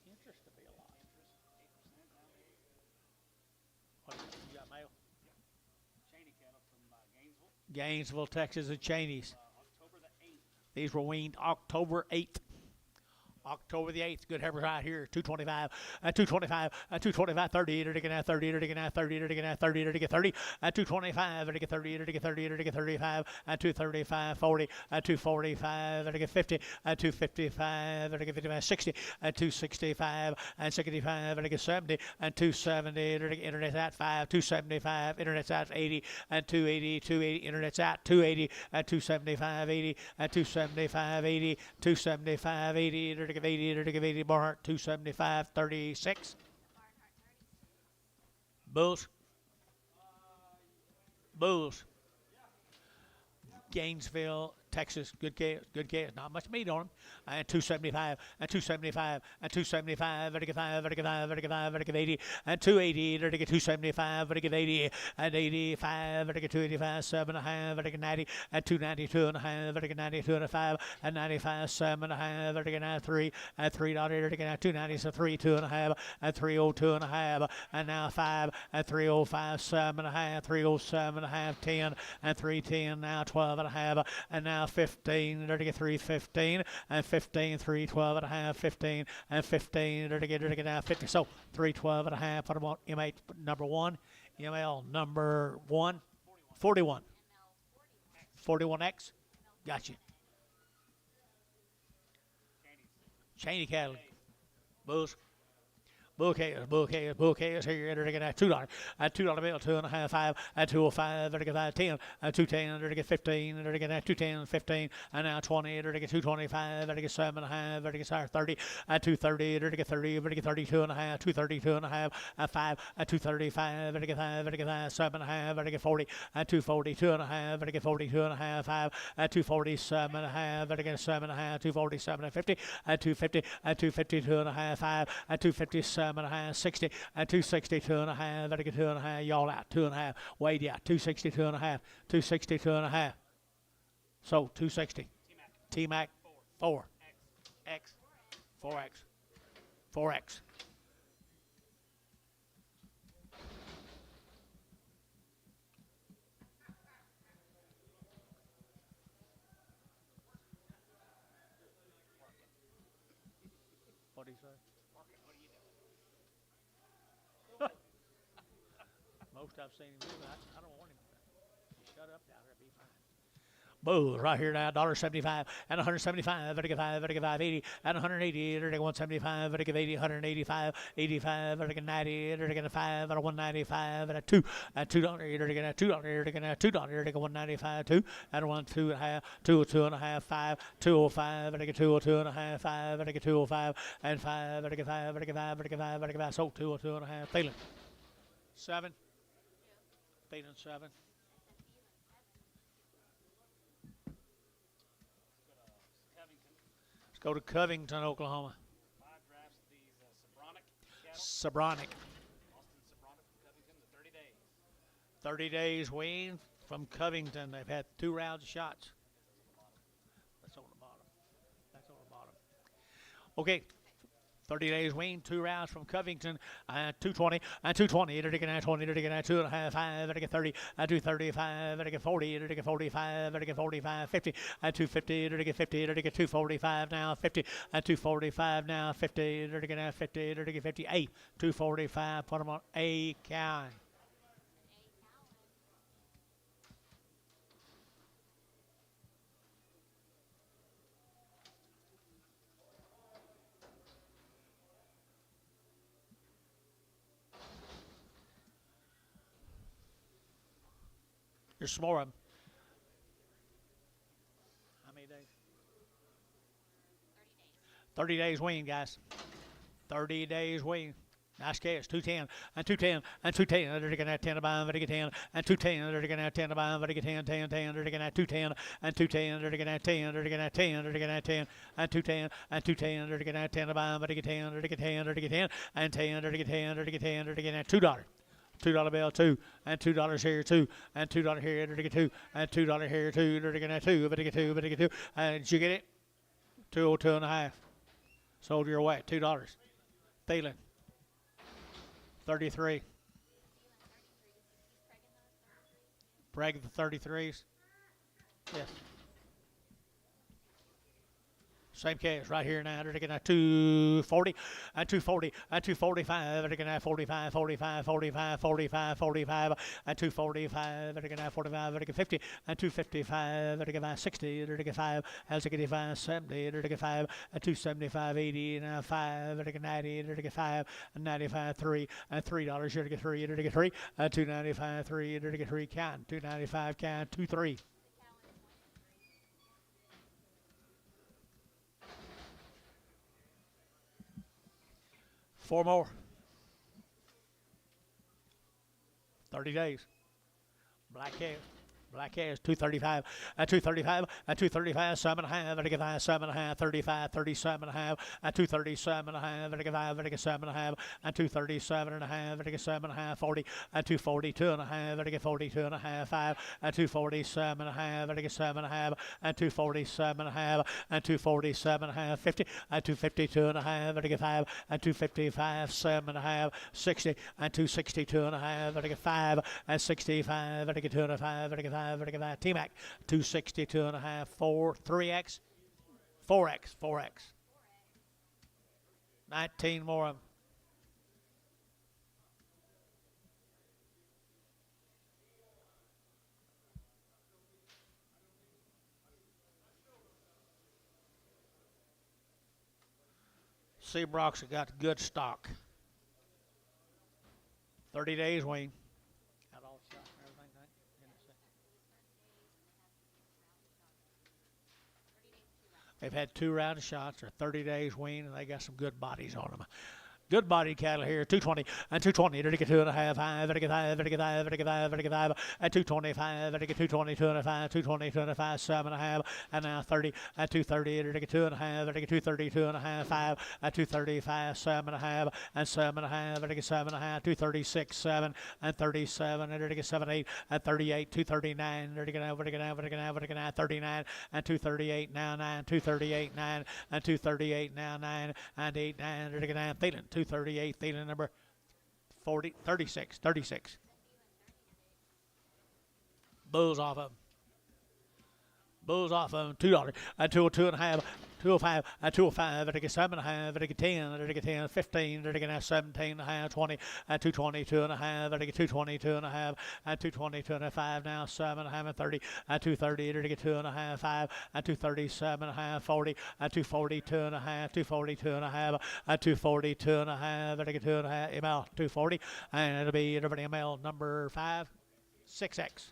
Interest to be a lot. What you got, mail? Cheney cattle from Gainesville. Gainesville, Texas, and Cheney's. October the 8th. These were weaned October 8th. October the 8th. Good heifers right here. 225, 225, 225, 30. They're taking out 30. They're taking out 30. They're taking out 30. They're taking 30. 225. They're taking 30. They're taking 30. They're taking 35. 235, 40. 245. They're taking 50. 255. They're taking 55, 60. 265 and 65. They're taking 70. 270. They're taking internet's at 5. 275. Internet's at 80. 280. 280. Internet's at 280. 275. 80. 275. 80. 275. 80. They're taking 80. They're taking 80. Barnhart 275. 36. Bulls. Bulls. Gainesville, Texas, good case, good case. Not much meat on them. And 275, and 275, and 275, vertical 5, vertical 5, vertical 5, vertical 80, and 280, vertical 275, vertical 80, and 85, vertical 285, 7.5, vertical 90, and 292 and a half, vertical 92 and a 5, and 95, 7.5, vertical 93, and $3, vertical 290, so 3, 2.5, and 302 and a half, and now 5, and 305, 7.5, 307 and a half, 10, and 310, now 12 and a half, and now 15, they're to get 315, and 15, 312 and a half, 15, and 15, they're to get now 50. So 312 and a half, put them on MH number 1, ML number 1, 41. 41X. Got you. Cheney cattle. Bulls. Bull cares here. They're getting $2. $2 bill, 2.5, 5, 205, they're getting 10, 210, they're getting 15, they're getting 210, 15, and now 20, they're getting 225, they're getting 7.5, they're getting 30, 230, they're getting 30, they're getting 32 and a half, 232 and a half, 5, 235, they're getting 5, they're getting 7.5, they're getting 40, 242 and a half, they're getting 42 and a half, 5, 247 and a half, they're getting 7.5, 247 and 50, 250, 252 and a half, 5, 257 and a half, 60, and 262 and a half, better get 2 and a half, y'all out, 2.5, Wade out, 262 and a half, 262 and a half. So 260. T-Mac 4. X. 4X. 4X. What do you say? Most I've seen him do, but I don't want him to shut up now. Bulls right here now, $1.75 and 175, vertical 5, vertical 580 and 180, vertical 175, vertical 80, 185, 85, vertical 90, vertical 5 and a 195 and a 2 and $2, vertical $2, vertical $2, vertical 195, 2 and a 1 2 and a half, 202 and a half, 5, 205, vertical 202 and a half, 5, vertical 205 and 5, vertical 5, vertical 5, vertical 5, vertical 5, so 202 and a half, feeling 7, feeling 7. Covington. Let's go to Covington, Oklahoma. 5 drafts of these Sobronic cattle. Sobronic. Austin Sobronic from Covington, the 30 days. 30 days wean from Covington. They've had 2 rounds of shots. That's on the bottom. That's on the bottom. Okay. 30 days wean, 2 rounds from Covington, 220, 220, 20, 2 and a half, 5, 30, 235, 40, 45, 45, 50, 250, 50, 245 now, 50, 245 now, 50, 50, 58, 245, put them on A count. There's some more of them. How many days? 30 days wean, guys. 30 days wean. Nice catch. 210 and 210 and 210. They're going to 10 to buy, they're going to 10 and 210. They're going to 10 to buy, they're going to 10, 10, 10. They're going to 210 and 210. They're going to 10. They're going to 10. They're going to 10 and 210 and 210. They're going to 10 to buy, they're going to 10. They're going to 10. They're going to 10 and 10. They're going to 10. They're going to 10. They're going to $2. $2 bill, 2 and $2 here, 2 and $2 here, they're going to 2 and $2 here, 2, they're going to 2, but they get 2, but they get 2. And did you get it? 202 and a half. Sold your way, $2. Thielen, 33. Bragg the 33s. Yes. Same case right here now. They're going to 240 and 240 and 245. They're going to 45, 45, 45, 45, 45 and 245. They're going to 45. They're going to 50 and 255. They're going to 60. They're going to 5. As they get 5, 70. They're going to 5 and 275, 80 and 5. They're going to 90. They're going to 5 and 95, 3 and $3. You're going to get 3. You're going to get 3 and 295, 3. You're going to get 3 count. 295 count. 2 3. Four more. 30 days. Black cat. Black cat is 235 and 235 and 235, 7 and a half, vertical 5, 7 and a half, 35, 37 and a half, and 237 and a half, vertical 5, vertical 7 and a half, and 237 and a half, vertical 7 and a half, 40, and 242 and a half, vertical 42 and a half, 5, and 247 and a half, vertical 7 and a half, and 247 and a half, and 247 and a half, 50, and 252 and a half, vertical 5, and 255, 7 and a half, 60, and 262 and a half, vertical 5, and 65, vertical 2 and a half, vertical 5, vertical 5, T-Mac, 262 and a half, 4, 3X, 4X, 4X. 19 more of them. Seabrocks have got good stock. 30 days, Wayne. Got all shot and everything, right? They've had 2 round of shots. They're 30 days wean, and they got some good bodies on them. Good body cattle here, 220 and 220. They're get 2 and a half, 5, vertical 5, vertical 5, vertical 5, vertical 5, and 225, vertical 220, 2 and a 5, 220, 2 and a 5, 7 and a half, and now 30 and 230. They're get 2 and a half, vertical 230, 2 and a half, 5, and 235, 7 and a half, and 7 and a half, vertical 7 and a half, 236, 7 and 37, and they're get 7, 8 and 38, 239. They're get vertical 39 and 238 now 9, 238 9 and 238 now 9 and 8 9. They're get 9. Thielen 238, Thielen number 40, 36, 36. Bulls off of them. Bulls off of them, $2 and 202 and a half, 205, 205, it'll get 7.5, it'll get 10, it'll get 10, 15, it'll get 17.5, 20, 222 and a half, it'll get 222 and a half, 222 and a 5 now, 7.5 and 30, 230, it'll get 2.5, 5, 237 and a half, 40, 242 and a half, 242 and a half, 242 and a half, it'll get 2.5, ML 240, and it'll be ML number 5, 6X.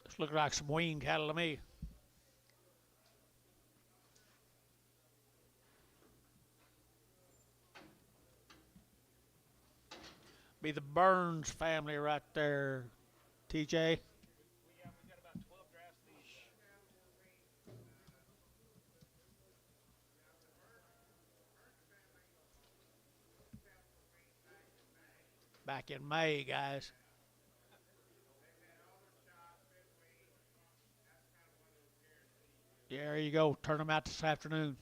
This looks like some wean cattle to me. Be the Burns family right there, TJ. We got about 12 drafts of these. Back in May, guys. Yeah, there you go. Turn them out this afternoon.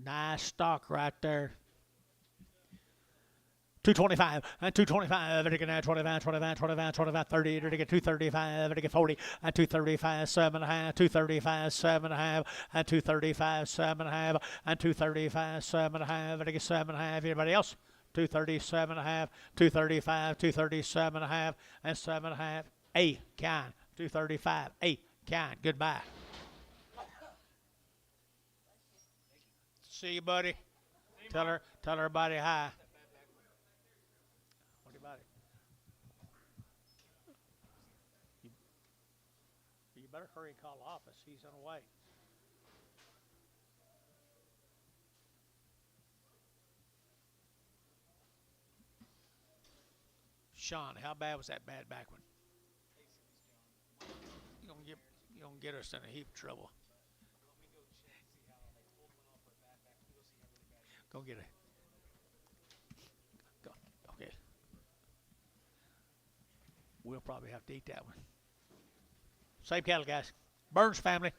Nice stock right there. 225 and 225, it'll get 25, 25, 25, 25, 30, it'll get 235, it'll get 40, and 235, 7.5, 235, 7.5, and 235, 7.5, and 235, 7.5, it'll get 7.5. Anybody else? 237.5, 235, 237.5, and 7.5. A kind. 235, A kind. Goodbye. See you, buddy. Tell everybody hi. You better hurry and call the office. He's on the way. Sean, how bad was that bad back one? You're gonna get us in a heap of trouble. Go get it. Go. Okay. We'll probably have to eat that one. Same cattle, guys. Burns family.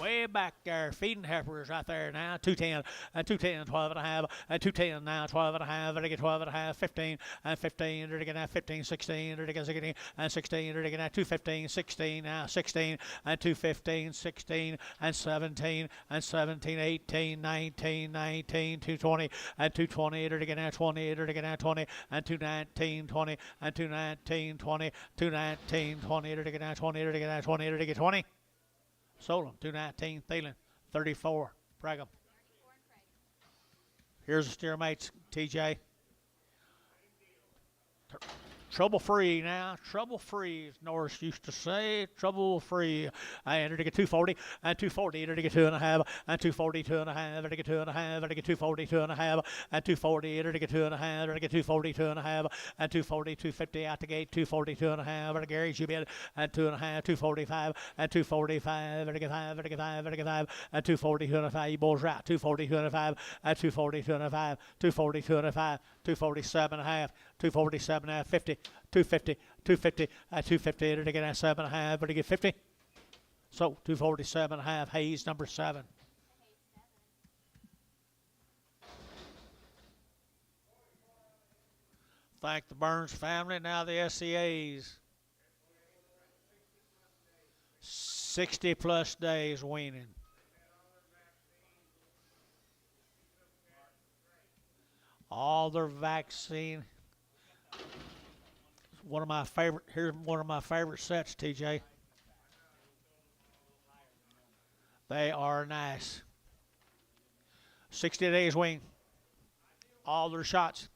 Way back there, feeding heifers right there now. 210 and 210, 12 and a half, and 210 now, 12 and a half, and they get 12 and a half, 15 and 15, they're getting 15, 16, they're getting 16 and 16, they're getting 215, 16 now, 16 and 215, 16 and 17 and 17, 18, 19, 19, 220 and 220, they're getting 20, they're getting 20 and 219, 20 and 219, 20, 219, 20, they're getting 20, they're getting 20, they're getting 20. Sold them. 219, Thielen. 34, Pregham. Here's the steer mates, TJ. Trouble-free now. Trouble-free, as Norris used to say. Trouble-free. And to get 240, and 240, to get 2.5, and 240, 2.5, to get 2.5, to get 240, 2.5, and 240, to get 2.5, to get 240, 2.5, and 240, 250 out the gate, 240, 2.5, and Gary's you bid, and 2.5, 245, and 245, to get 5, to get 5, to get 5, and 240, 2.5. You boys right. 240, 2.5, and 240, 2.5, 240, 2.5, 247.5, 247.5, 50, 250, 250, 250, to get 7.5, to get 50. So 247.5, Hayes number 7. Thank the Burns family. Now the SCAs. 60 plus days weaning. All their vaccine. One of my favorite. Here's one of my favorite sets, TJ. They are nice. 60 days wean. All their shots.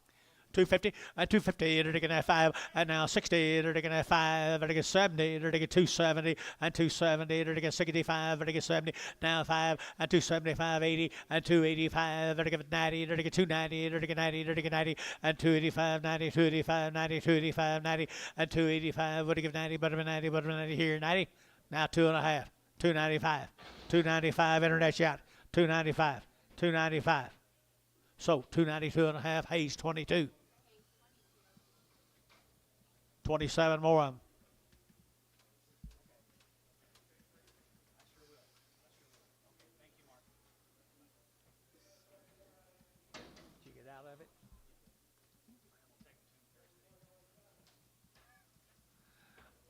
250 and 250 and again 5 and now 60 and again 5 and again 70 and again 270 and 270 and again 65 and again 70 now 5 and 275 80 and 285 and again 90 and again 290 and again 90 and again 90 and 285 90 285 90 285 90 and 285 would give 90 but 90 here 90 now 2.5 295 295 internet shot 295 295 so 292.5 Hayes 22 27 more of them. Did you get out of it?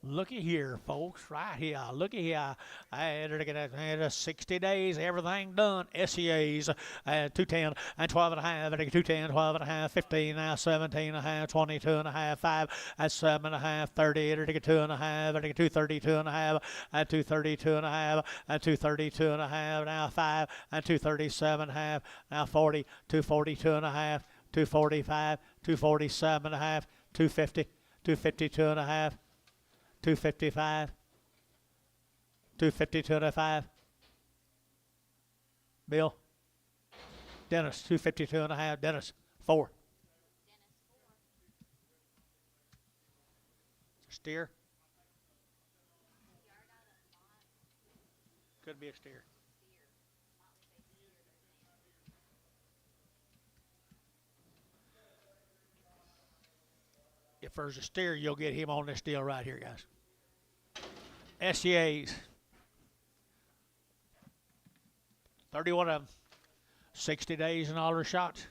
Looky here, folks, right here. Looky here. I had 60 days, everything done. SEAs, 210 and 12 and a half, 210, 12 and a half, 15 now, 17 and a half, 22 and a half, 5 and 7 and a half, 30, 2 and a half, 232 and a half, 232 and a half, 232 and a half, now 5 and 237 and a half, now 40, 242 and a half, 245, 247 and a half, 250, 252 and a half. 255, 252 and a 5. Bill, Dennis, 252 and a half. Dennis, 4. Steer. Could be a steer. If there's a steer, you'll get him on this deal right here, guys. SEAs. 31 of them. 60 days and all their shots.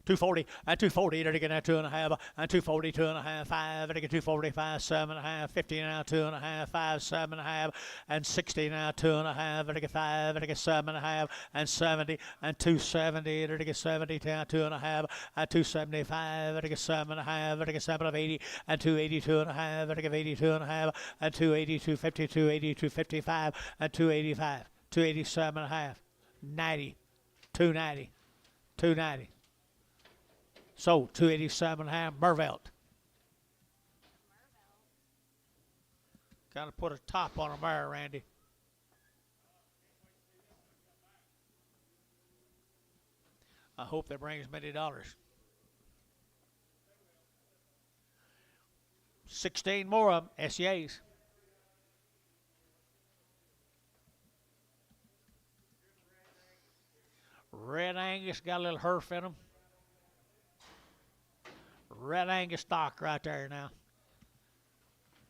240 and 240 to get 2 and a half and 242 and a half 5 and get 245 7 and a half 50 now 2 and a half 5 7 and a half and 60 now 2 and a half and get 5 and get 7 and a half and 70 and 270 to get 70 now 2 and a half and 275 and get 7 and a half and get 7 of 80 and 282 and a half and get 82 and a half and 280 250 280 255 and 285 287 and a half 90 290 290. So 287 and a half, Mervelt. Got to put a top on a mare, Randy. I hope that brings many dollars. 16 more of them, SEAs. Red Angus got a little herf in them. Red Angus stock right there now.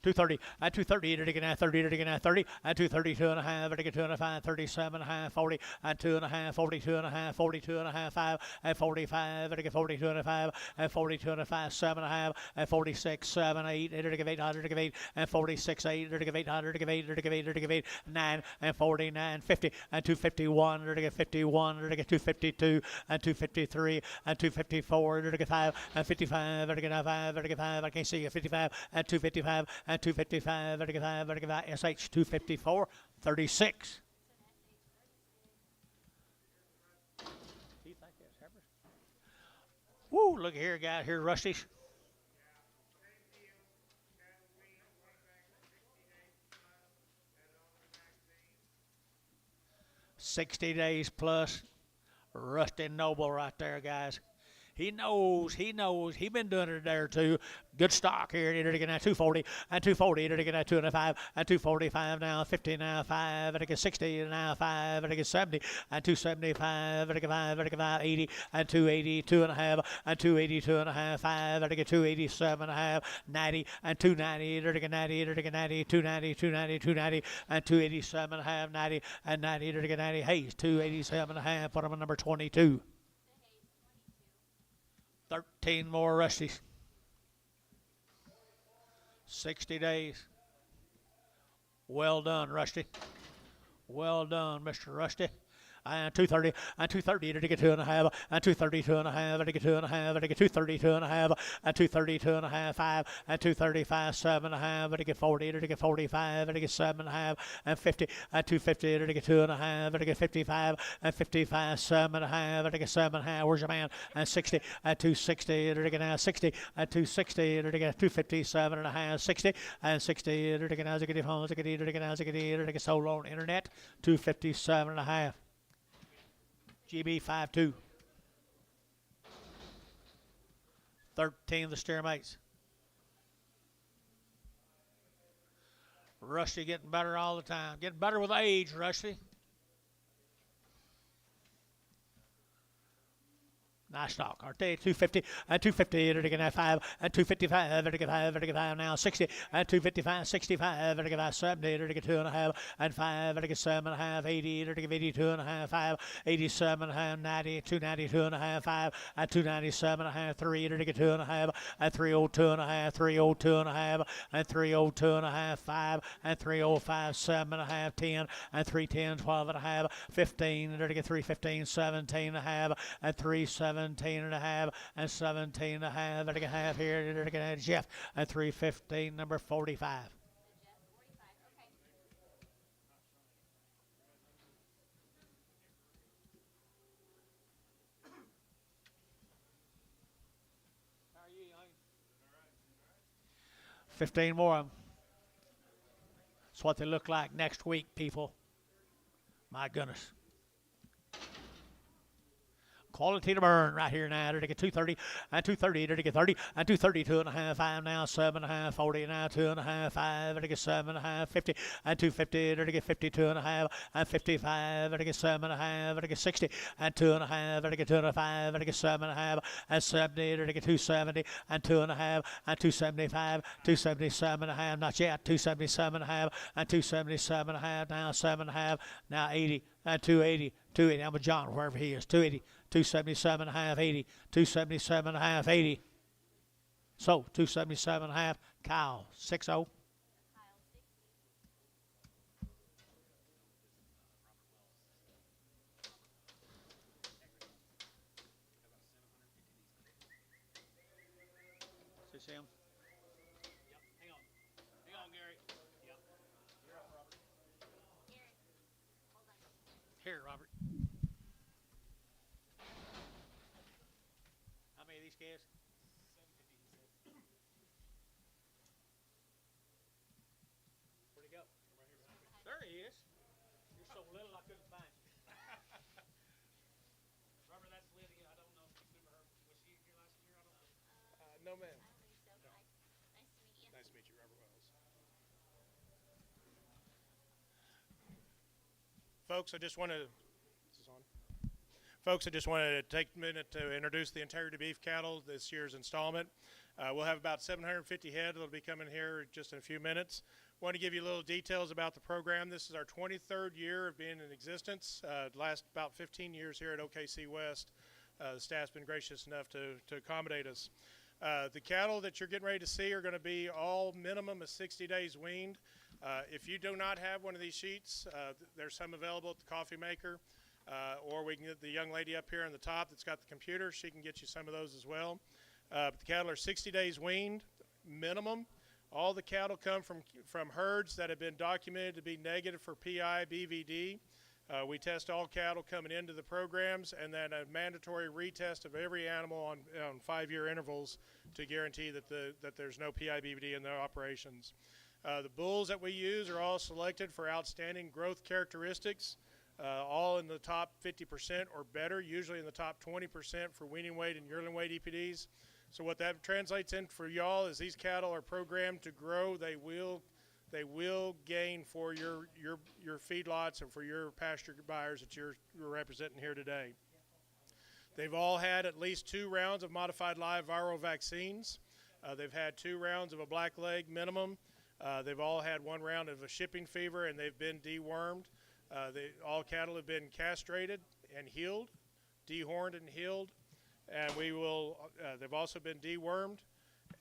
230 and 230 to get 30 to get 30 and 232 and a half to get 2 and a half 37 and a half 40 and 2 and a half 42 and a half 42 and a half 5 and 45 to get 42 and a half and 42 and a half 7 and a half and 46 7 8 to get 800 to get 8 and 46 8 to get 800 to get 8 to get 8 to get 8 9 and 49 50 and 251 to get 51 to get 252 and 253 and 254 to get 5 and 55 to get 5 to get 5 I can't see you 55 and 255 and 255 to get 5 to get 5 SH 254 36. Woo, look here, guys. Here's Rusty's. $60 days plus. Rusty Noble right there, guys. He knows. He been doing it a day or two. Good stock here. To get 240 and 240 to get 2 and a 5 and 245 now 50 now 5 and get 60 now 5 and get 70 and 275 and get 5 and get 80 and 280 2 and a half and 282 and a half 5 and get 287 and a half 90 and 290 to get 90 to get 90 290 290 290 and 287 and a half 90 and 90 to get 90 Hayes 287 and a half. Put him on number 22. 13 more Rusties. 60 days. Well done, Rusty. Well done, Mr. Rusty. and 230, and 230 to get 2.5, and 232 and a half, to get 2.5, to get 232 and a half, and 232 and a half, 5, and 235, 7.5, to get 40, to get 45, to get 7.5, and 50, and 250 to get 2.5, to get 55, and 55, 7.5, to get 7.5. Where's your man? And 60, and 260 to get now 60, and 260 to get 257 and a half, 60, and 60 to get now to get home, to get to get now to get sold on internet, 257 and a half. GB 52. 13 the steer mates. Rusty getting better all the time. Getting better with age, Rusty. Nice stock. Aren't they? 250 and 250 to get 5 and 255 to get 5 to get 5 now 60 and 255 65 to get 5 70 to get 2.5 and 5 to get 7.5 80 to get 82.5 5 87.5 90 292.5 5 and 297.5 3 to get 2.5 and 302.5 302.5 and 302.5 5 and 305 7.5 10 and 310 12.5 15 to get 315 17.5 and 37 17 and a half and 17 and a half, and a half here, and a Jeff, and 315, number 45. How are you, young? 15 more of them. That's what they look like next week, people. My goodness. Quality to burn right here now. To get 230 and 230 to get 30 and 232 and a half 5 now 7.5 40 now 2.5 5 to get 7.5 50 and 250 to get 52 and a half and 55 to get 7.5 to get 60 and 2.5 to get 2.5 to get 7.5 and 70 to get 270 and 2.5 and 275 277 and a half not yet 277 and a half and 277 and a half now 7.5 now 80 and 280 280 I'm with John wherever he is 280 277 and a half 80 277 and a half 80 so 277 and a half Kyle 60 See him? Yep. Hang on. Hang on, Gary. Yep. You're up, Robert. Here, Robert. How many of these calves? 750, he said. Where'd he go? I'm right here behind me. There he is. You're so little I couldn't find you. Robert, that's Lydia. I don't know if you remember her. Was she here last year? I don't know. No, ma'am. I believe so. Nice to meet you. Nice to meet you, Robert Wells. Folks, I just want to. Is this on? Folks, I just wanted to take a minute to introduce the Integrity Beef cattle this year's installment. We'll have about 750 head that'll be coming here just in a few minutes. Want to give you a little details about the program. This is our 23rd year of being in existence. Last about 15 years here at OKC West. The staff's been gracious enough to accommodate us. The cattle that you're getting ready to see are going to be all minimum of 60 days weaned. If you do not have one of these sheets, there's some available at the coffee maker, or we can get the young lady up here on the top that's got the computer. She can get you some of those as well. But the cattle are 60 days weaned, minimum. All the cattle come from herds that have been documented to be negative for PI, BVD. We test all cattle coming into the programs, and then a mandatory retest of every animal on 5-year intervals to guarantee that there's no PI/BVD in their operations. The bulls that we use are all selected for outstanding growth characteristics, all in the top 50% or better, usually in the top 20% for weaning weight and yearling weight EPDs. So what that translates in for y'all is these cattle are programmed to grow. They will gain for your feedlots and for your pasture buyers that you're representing here today. They've all had at least 2 rounds of modified live viral vaccines. They've had 2 rounds of a black leg minimum. They've all had 1 round of a shipping fever, and they've been dewormed. All cattle have been castrated and healed, dehorned and healed, and they've also been dewormed,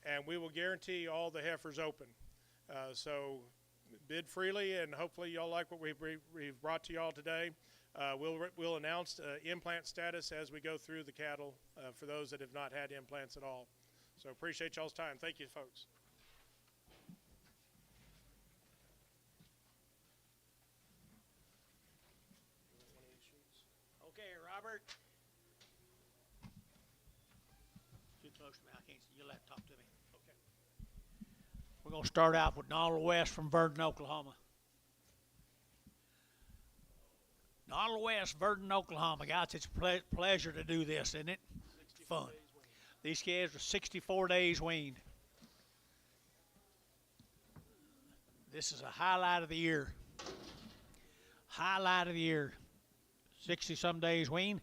and we will guarantee all the heifers open. So bid freely, and hopefully y'all like what we've brought to y'all today. We'll announce implant status as we go through the cattle for those that have not had implants at all. So appreciate y'all's time. Thank you, folks. Okay, Robert. Too close to me. I can't see. You'll have to talk to me. Okay. We're going to start out with Donald West from Verdon, Oklahoma. Donald West, Verdon, Oklahoma. Guys, it's a pleasure to do this, isn't it? Fun. These calves are 64 days weaned. This is a highlight of the year. Highlight of the year. 60-some days weaned.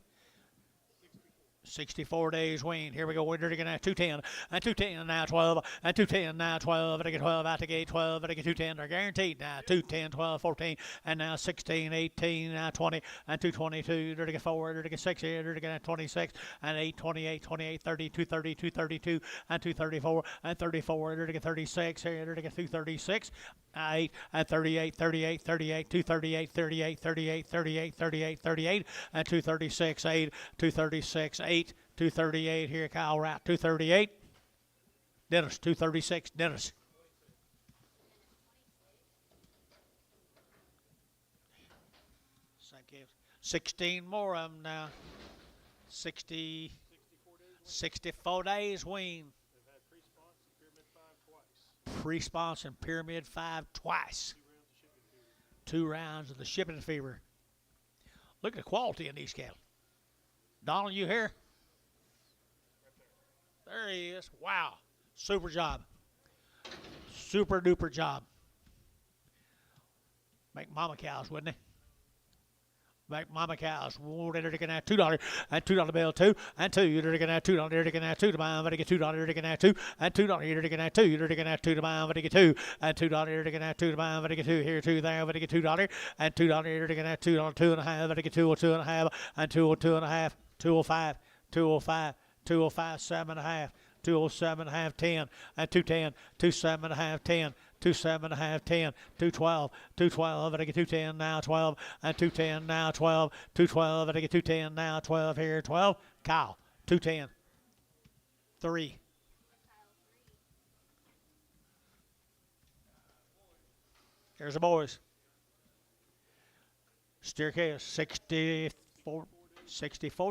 64 days weaned. Here we go. We're going to 210 and 210 now 12 and 210 now 12. I get 12 out the gate 12. I get 210. They're guaranteed now 210, 12, 14 and now 16, 18 now 20 and 222. They're to get 4. They're to get 6 here. They're to get 26 and 8, 28, 28, 30, 230, 232 and 234 and 34. They're to get 36 here. They're to get 236. 8 and 38, 38, 38, 238, 38, 38, 38, 38, 38, and 236, 8, 236, 8, 238 here, Kyle Rout, 238. Dennis, 236, Dennis. Thank you. 16 more of them now. 64 days weaned. Pre-response and Pyramid 5 twice. 2 rounds of the shipping fever. Look at the quality in these cattle. Donald, you here? There he is. Wow. Super job. Super duper job. Make mama cows, wouldn't they? Make mama cows. They're going to have $2 and $2 bill 2 and 2. They're going to have $2. They're going to have 2 to buy. But they get $2. They're going to have 2 and $2. They're going to have 2. They're going to have 2 to buy. But they get 2 and $2. They're going to have 2 to buy. But they get 2 here, 2 there. But they get $2 and $2. They're going to have $2, 2.5. But they get 2 or 2.5 and 2 or 2.5, 205, 205, 205, 7.5. 207.5, 10, and 210, 27.5, 10, 27.5, 10, 212, 212, and I get 210 now, 12, and 210 now, 12, 212, and I get 210 now, 12 here, 12. Kyle, 210, 3. Here's the boys. Steer case, 64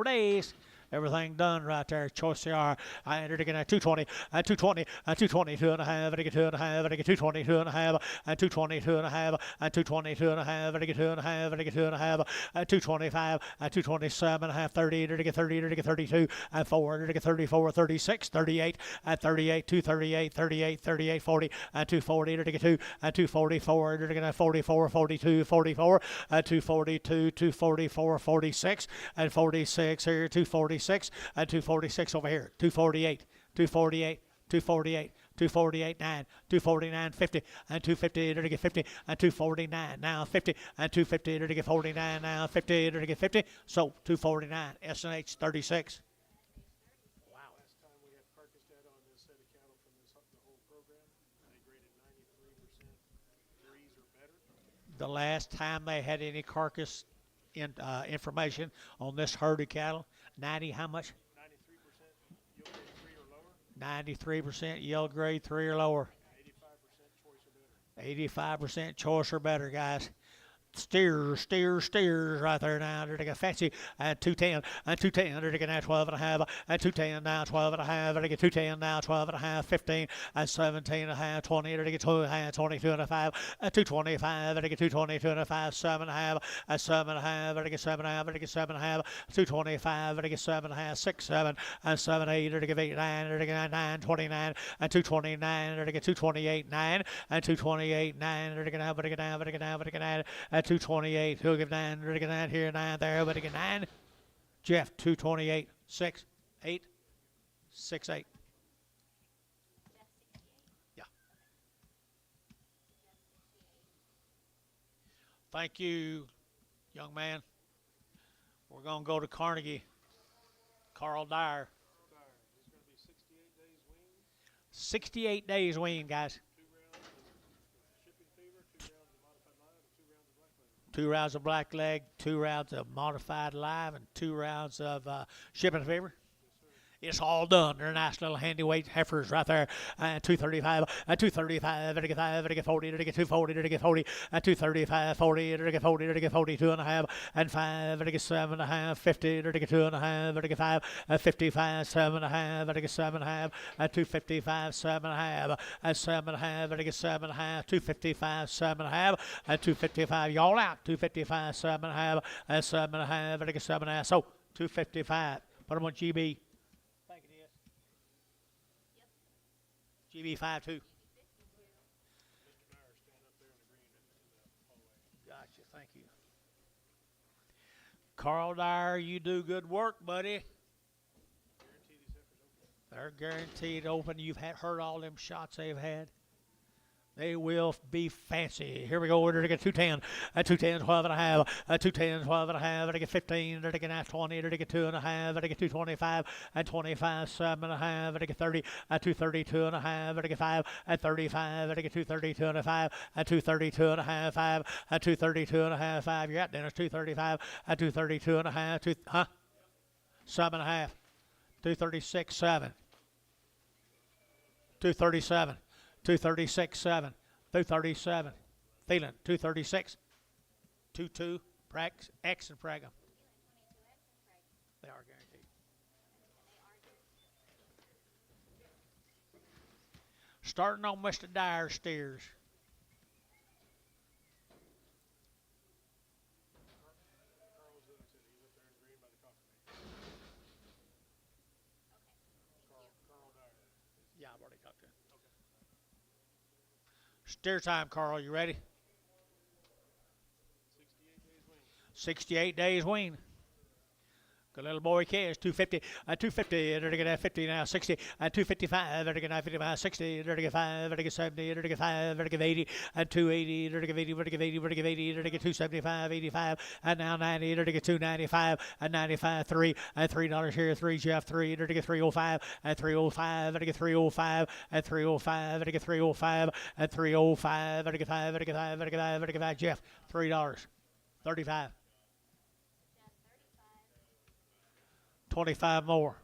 days. Everything done right there. Choice they are. I entered again at 220 and 220 and 220, 2.5, and I get 2.5, and I get 220, 2.5, and 220, 2.5, and 220, 2.5, and I get 2.5, and I get 2.5, and 225, and 227, and 30, and I get 30, and I get 32, and 4, and I get 34, 36, 38, and 38, 238, 38, 38, 40, and 240, and I get 2, and 244, and I get 44, 42, 44, and 242, 244, 46, and 46 here, 240. And 246 over here, 248, 248, 248, 248, 9, 249, 50, and 250, to get 50, and 249, now 50, and 250, to get 49, now 50, to get 50, so 249, S&H 36. Wow. Last time we had carcass data on this set of cattle from the whole program, they graded 93% 3s or better. The last time they had any carcass information on this herd of cattle, 90, how much? 93% yield grade 3 or lower. 85% choice or better, guys. Steers right there now. They're taking fancy and 210 and 210. They're taking now 12.5 and 210 now 12.5. They're taking 210 now 12.5, 15 and 17.5, 20. They're taking 2.5, 22.5 and 225. They're taking 220, 2.5, 7.5 and 7.5. They're taking 7.5. They're taking 7.5, 225. They're taking 7.5, 6, 7 and 7, 8. They're taking 8, 9. They're taking 9, 29 and 229. They're taking 228, 9 and 228, 9. They're taking 9. They're taking 9. They're taking 9. They're taking 9. At 228, he'll give 9, they're taking 9 here, 9 there, but he get 9. Jeff, 228, 6, 8, 6, 8. Yeah. Thank you, young man. We're going to go to Carnegie. Carl Dyer. He's going to be 68 days weaned. 68 days weaned, guys. 2 rounds of shipping fever, 2 rounds of modified live, and 2 rounds of black 2 rounds of black leg, 2 rounds of modified live, and 2 rounds of shipping favor. It's all done. They're nice little handy weight heifers right there. 235, 235, to get 5, to get 40, to get 240, to get 40, 235, 40, to get 40, to get 42 and a half, and 5, to get 7 and a half, 50, to get 2 and a half, to get 5, 55, 7 and a half, to get 7 and a half, 255, 7 and a half, 7 and a half, to get 7 and a half, 255, 7 and a half, 255, y'all out, 255, 7 and a half, 7 and a half, to get 7 and a half. So 255. Put them on GB. GB 52. Gotcha, thank you. Carl Dyer, you do good work, buddy. They're guaranteed open. You've heard all them shots they've had. They will be fancy. Here we go. We're to get 210, 210, 12 and a half, 210, 12 and a half, to get 15, to get 20, to get 2 and a half, to get 225, 25, 7 and a half, to get 30, 232 and a half, to get 5, 35, to get 232 and a 5, 232 and a half, 5, 232 and a half, 5. You're out, Dennis. 235, 232 and a half, 7 and a half, 236, 7, 237. 236, 7, 237, feeling 236, 22, X and Praga. They are guaranteed. Starting on Mr. Dyer's steers. Yeah, I've already talked to him. Steer time, Carl. You ready? 68 days wean. Good little boy Cash. 250. 250. They're to get 50 now. 60. 255. They're to get 55. 60. They're to get 5. They're to get 70. They're to get 5. They're to get 80. 280. They're to get 80. They're to get 80. They're to get 80. They're to get 275. 85. And now 90. They're to get 295. And 95. 3. And $3 here. 3 Jeff. 3. They're to get 305. And 305. They're to get 305. And 305. They're to get 305. And 305. They're to get 5. They're to get 5. They're to get 5. They're to get 5. Jeff. $3. 35. 25 more.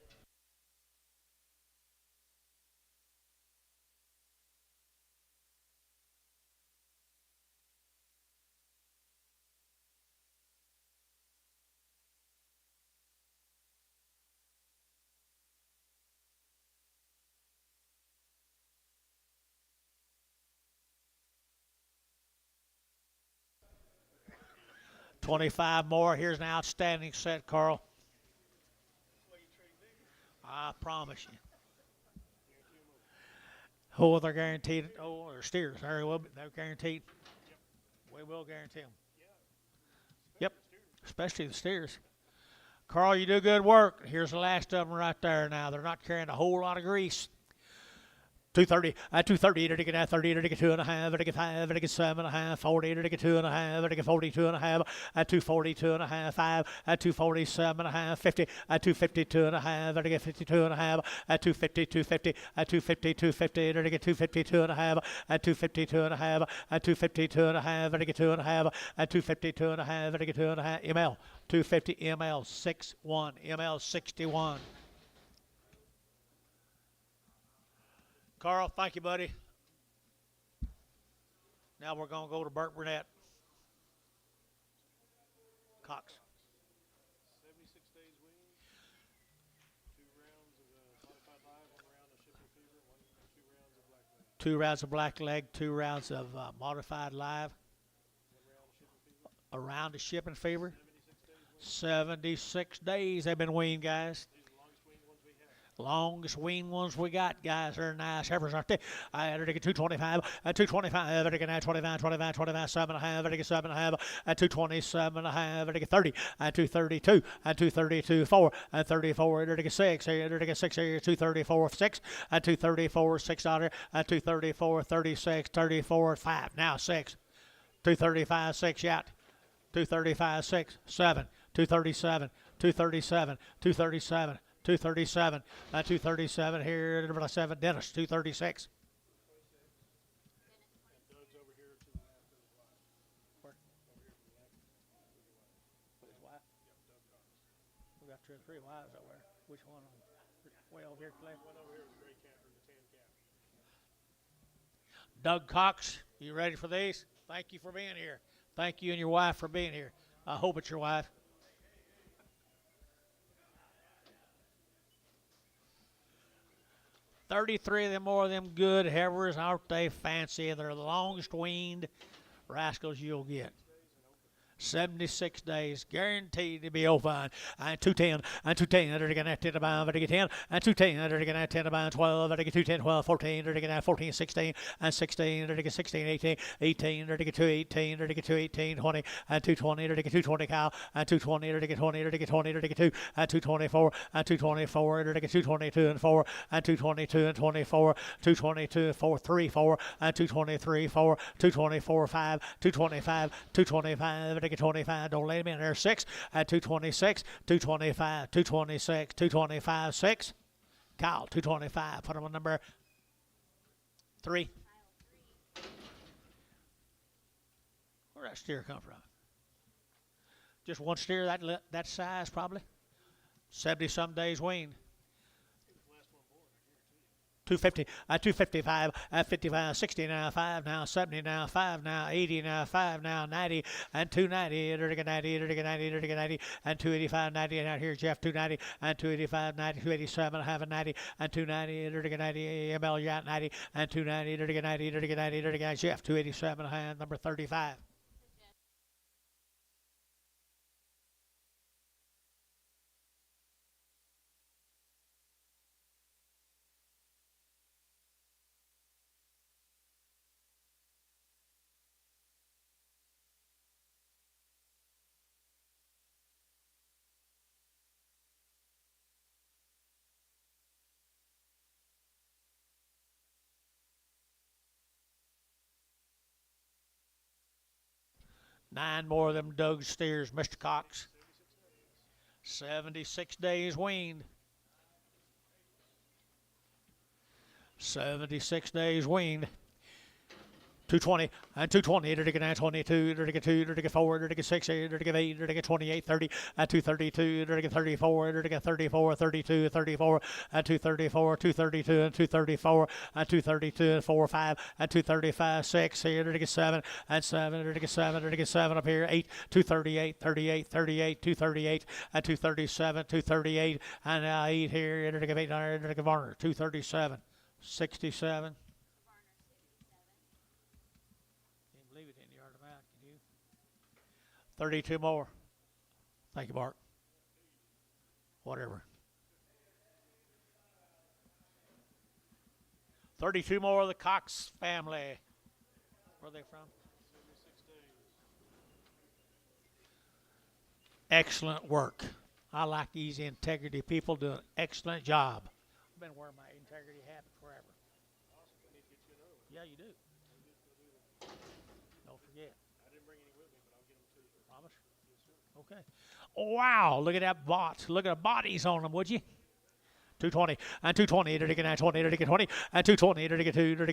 $25 more. Here's an outstanding set, Carl. I promise you. Oh, they're guaranteed. Oh, they're steers. They're guaranteed. We will guarantee them. Yep, especially the steers. Carl, you do good work. Here's the last of them right there now. They're not carrying a whole lot of grease. 230, 230, to get 30, to get 2 and a half, to get 5, to get 7 and a half, 40, to get 2 and a half, to get 42 and a half, 242 and a half, 5, 247 and a half, 50, 252 and a half, to get 52 and a half, 250, 250, 250, 250, to get 252 and a half, 252 and a half, 252 and a half, to get 2 and a half, 252 and a half, to get 2 and a half, ML, 250, ML, 61, ML, 61. Carl, thank you, buddy. Now we're going to go to Burt Burnett. Cox. 76 days wean. 2 rounds of modified live, 1 round of shipping fever, 2 rounds of black leg. 2 rounds of black leg, 2 rounds of modified live. 1 round of shipping fever. A round of shipping fever. 76 days they've been weaned, guys. Longest wean ones we got, guys. They're nice heifers, aren't they? I to get 225, 225, to get 25, 25, 25, 7 and a half, to get 7 and a half, 227 and a half, to get 30, 232, 232, 4, 34, to get 6, to get 6 here, 234, 6, 234, $6, 234, 36, 34, 5, now 6, 235, 6 out, 235, 6, 7, 237, 237, 237, 237, 237 here, number 7, Dennis, 236. We got 2 or 3 wives over there. Which one? Way over here, Clay. One over here is a gray capper and the tan cap. Doug Cox, you ready for these? Thank you for being here. Thank you and your wife for being here. I hope it's your wife. $33 of them, more of them good heifers. Aren't they fancy? They're the longest weaned rascals you'll get. 76 days, guaranteed to be fine. And 210, and 210, they're going to 10 about 10, and 210, they're going to 10 about 12, they're going to 210, 12, 14, they're going to 14, 16, and 16, they're going to 16, 18, 18, they're going to 218, they're going to 218, 20, and 220, they're going to 220 cow, and 220, they're going to 20, they're going to 20, they're going to 2, and 224, and 224, they're going to 222 and 4, and 222 and 24, 222 and 4, 3, 4, and 223, 4, 224, 5, 225, 225, they're 25, don't let him in there. 6 at 226, 225, 226, 225, 6. Kyle, 225. Put him on number 3. Where'd that steer come from? Just one steer that size, probably. 70-some days weaned. 250, 255, 55, 60 now, 5 now, 70 now, 5 now, 80 now, 5 now, 90, and 290, 90, 90, and 285, 90, and out here, Jeff, 290, and 285, 90, 287, have a 90, and 290, 90, ML Yacht, 90, and 290, 90, 90, Jeff, 287, hand number 35. Nine more of them Doug steers, Mr. Cox. 76 days weaned. 76 days weaned. 220, and 220, 22, 4, 6, 8, 28, 30, and 232, 34, 34, 32, 34, and 234, 232, and 234, and 232, and 4, 5, and 235, 6, 7, and 7 up here, 8, 238, 38, 38, 238, and 237, 238, and now 8 here, 8, Varner, 237, 67. 32 more. Thank you, Bart. Whatever. 32 more of the Cox family. Where are they from? Excellent work. I like these integrity people doing an excellent job. I've been wearing my integrity hat forever. Yeah, you do. Don't forget. Okay. Oh, wow, look at that bot. Look at the bodies on them, would you? 220, and 220, 20, and 220, and 220,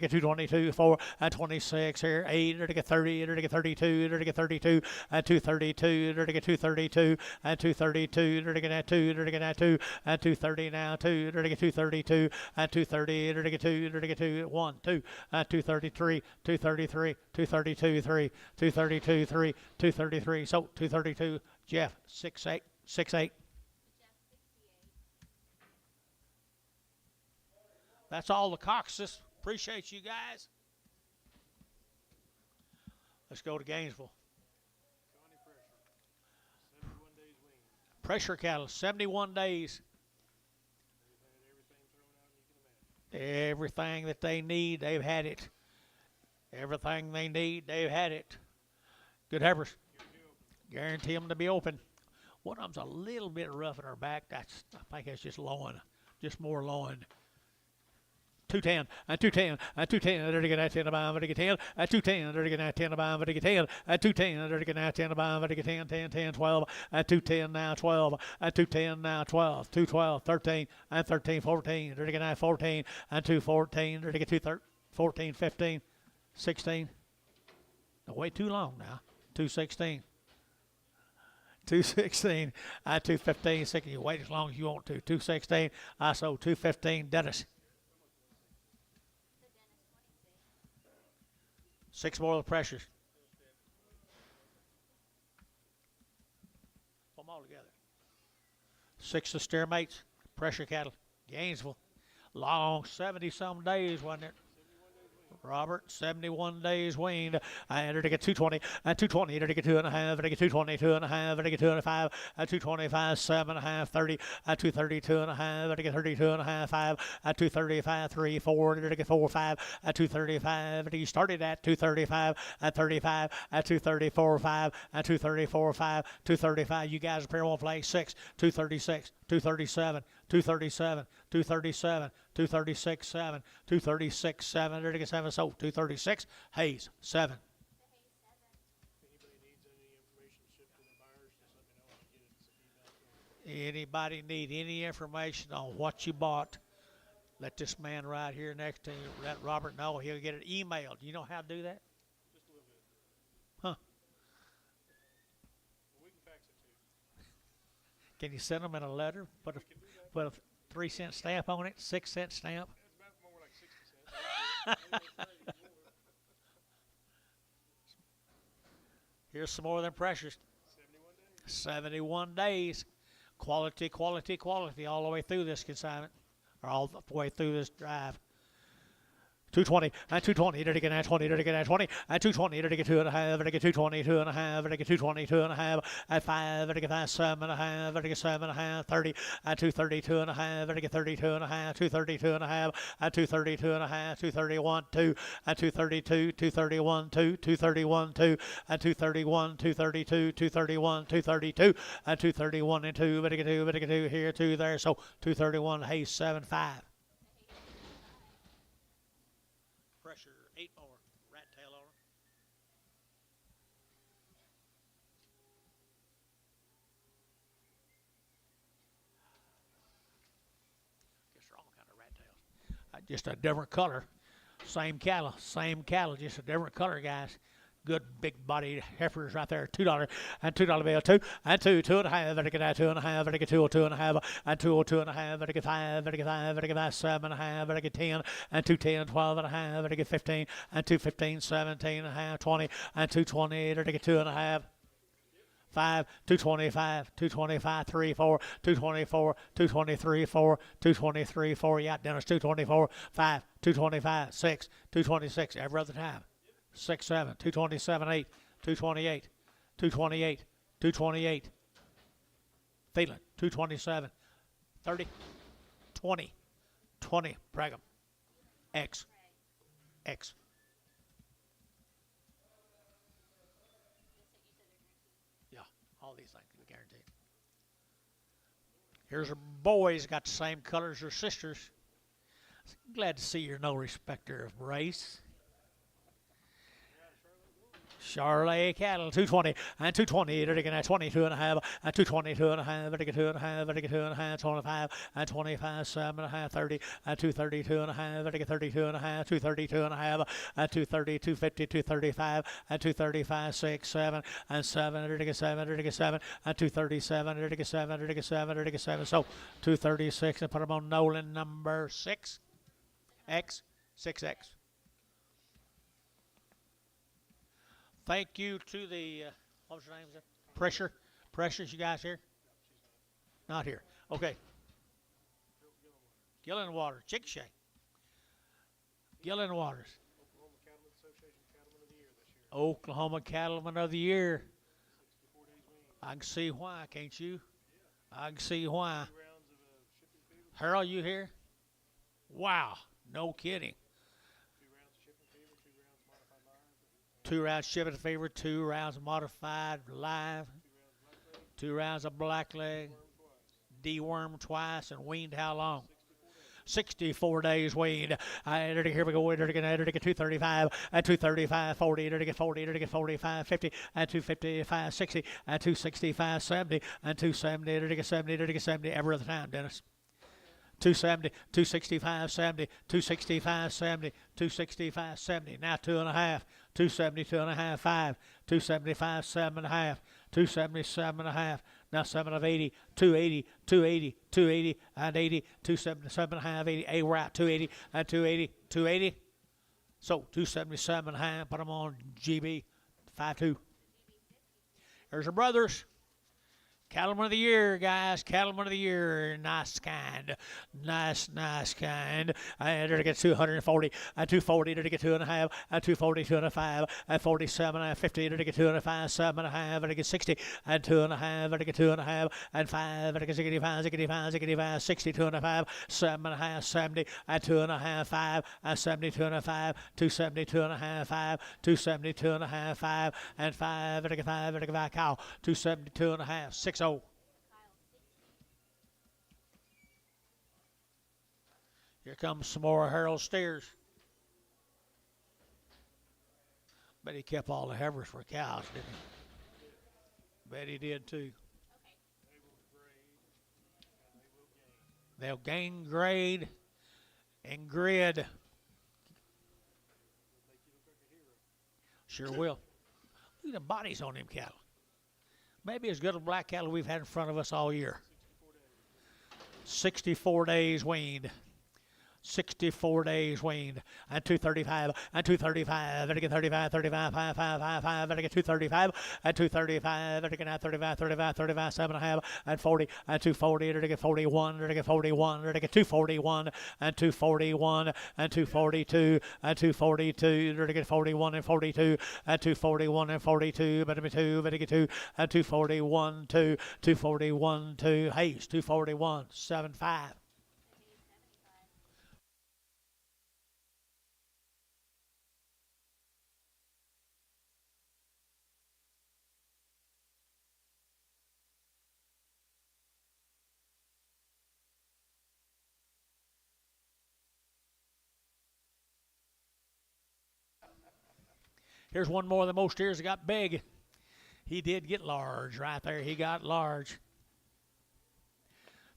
222, 4, and 26, here, 8, 30, 32, 32, and 232, 232, and 232, 2, and 230 now, 232, and 230, 32, 1, 2, and 233, 233, 232, 3, 232, 3, 233, so 232, Jeff, 6'8", 6'8". That's all the Coxes. Appreciate you guys. Let's go to Gainesville. Pressure cattle, 71 days. Everything that they need, they've had it. Everything they need, they've had it. Good heifers. Guarantee them to be open. One of them's a little bit rough in her back. I think that's just loin, just more loin. 210, and 210, and 210, they're going to 10 about, but they get 10, and 210, they're going to 10 about, but they get 10, and 210, they're going to 10 about, but they get 10, 10, 10, 12, and 210 now 12, and 210 now 12, 212, 13, and 13, 14, they're going to 14, and 214, they're going to 2 14, 15, 16. Don't wait too long now. 216. 216. I 215. Second, you wait as long as you want to. 216. I sold 215. Dennis. So Dennis, 26. 6 more of the pressures. Put them all together. 6 of steer mates. Pressure cattle. Gainesville. Long 70-some days, wasn't it? Robert, 71 days weaned. I entered to get 220. At 220, entered to get 2.5. Entered to get 220, 2.5. Entered to get 2.5. At 225, 7.5. 30. At 230, 2.5. Entered to get 32.5. 5. At 235, 3, 4. Entered to get 4, 5. At 235, he started at 235. At 35. At 234, 5. At 234, 5. 235. You guys appear on play 6. 236. 237. 237, 237, 236, 7, 236, 7, there to get 7, sold, 236, Hayes, 7. Anybody need any information on what you bought? Let this man right here next to you, let Robert know. He'll get it emailed. You know how to do that? Just a little bit. Huh? We can fax it to you. Can you send them in a letter? Put a 3-cent stamp on it, 6-cent stamp. It's about more like 60 cents. Here's some more of them pressures. 71 days. 71 days. Quality, quality, quality all the way through this consignment, or all the way through this drive. 220, at 220, to get at 20, to get at 20, at 220, to get 2.5, to get 220, 2.5, to get 220, 2.5, at 5, to get 7.5, to get 7.5, 30, at 230, 2.5, to get 32.5, 232 and a half, at 232 and a half, 231, 2, at 232, 231, 2, 231, 2, at 231, 232, 231, 232, at 231 and 2, but to get 2 here, 2 there, so 231, Hayes 7, 5. Pressure 8 more, rat tail on her. Guess they're all kind of rat tails. Just a different color. Same cattle, just a different color, guys. Good big bodied heifers right there. $2 and $2 bill. 2 and 2, 2.5. Better get 2.5. Better get 2 or 2.5 and 2 or 2.5. Better get 5. Better get 5. Better get 7.5. Better get 10 and 2, 10, 12.5. Better get 15 and 2, 15, 17.5, 20 and 220. Better get 2.5. 5, 225, 225, 3, 4, 224, 223, 4, 223, 4. Yeah, Dennis, 224, 5, 225, 6, 226 every other time. 6, 7, 227, 8, 228, 228, 228. Thielen, 227, 30, 20, 20. Brigham, X, X. Yeah, all these things are guaranteed. Here's her boys, got the same colors as her sisters. Glad to see you're no respecter of race. Charlotte cattle, 220 and 220, they're taking at 22 and a half, at 222 and a half, they're taking 2 and a half, they're taking 2 and a half, 25 and 25, 7.5, 30, at 232 and a half, they're taking 32 and a half, 232 and a half, at 230, 250, 235, at 235, 6, 7, and 7, they're taking 7, they're taking 7, at 237, they're taking 7, they're taking 7, they're taking 7, so 236, and put them on Nolan number 6, X, 6X. Thank you to the, what was your name? Pressures, you guys here? Not here. Okay. Gillen Waters, Chickshay. Gillen Waters. Oklahoma Cattleman of the Year. I can see why, can't you? I can see why. Harold, you here? Wow, no kidding. 2 rounds shipping fever, 2 rounds modified live, 2 rounds of blackleg, dewormed twice, and weaned how long? 64 days weaned. Here we go. Enter to get 235 and 235, 40, enter to get 40, enter to get 45, 50, and 255, 60, and 265, 70, and 270, enter to get 70, enter to get 70 every other time, Dennis. 270, 265, 70, 265, 70, 265, 70. Now 2.5, 272 and a half, 5, 275, 7.5, 277.5. Now 7 of 80, 280, 280, 280, and 80, 277.5, 80. Hey, we're out 280 and 280, 280. So 277.5. Put them on GB 52. There's your brothers. Cattleman of the Year, guys. Cattleman of the Year. Nice kind. Nice kind. And they're to get 240. And 240. They're to get 2.5. And 240, 2.5. And 47. And 50. They're to get 2.5. 7.5. And they get 60. And 2.5. And they get 2.5. And 5. And they get 65. 65. 65. 60. 2.5. 7.5. 70. And 2.5. 5. And 72.5. 270. 2.5. 5. 272.5. 5. And 5. And they get 5. And they get 5. Cow. 272.5. 6. Here comes some more Harold steers. Bet he kept all the heifers for cows, didn't he? Bet he did too. They'll gain grade and grid. Sure will. Look at the bodies on them cattle. Maybe as good as black cattle we've had in front of us all year. 64 days weaned. 64 days weaned. And 235. And 235. And again 35. 35. 5. 5. 5. 5. And again 235. And 235. And again 35. 35. 35. 7.5. And 40. And 240. And again 41. And again 41. And again 241. And 241. And 242. And 242. And again 41 and 42. And 241 and 42. But again 2. But again 2. And 241. 2. 241. 2. Hayes 241. 7.5. Here's one more than most steers that got big. He did get large right there. He got large.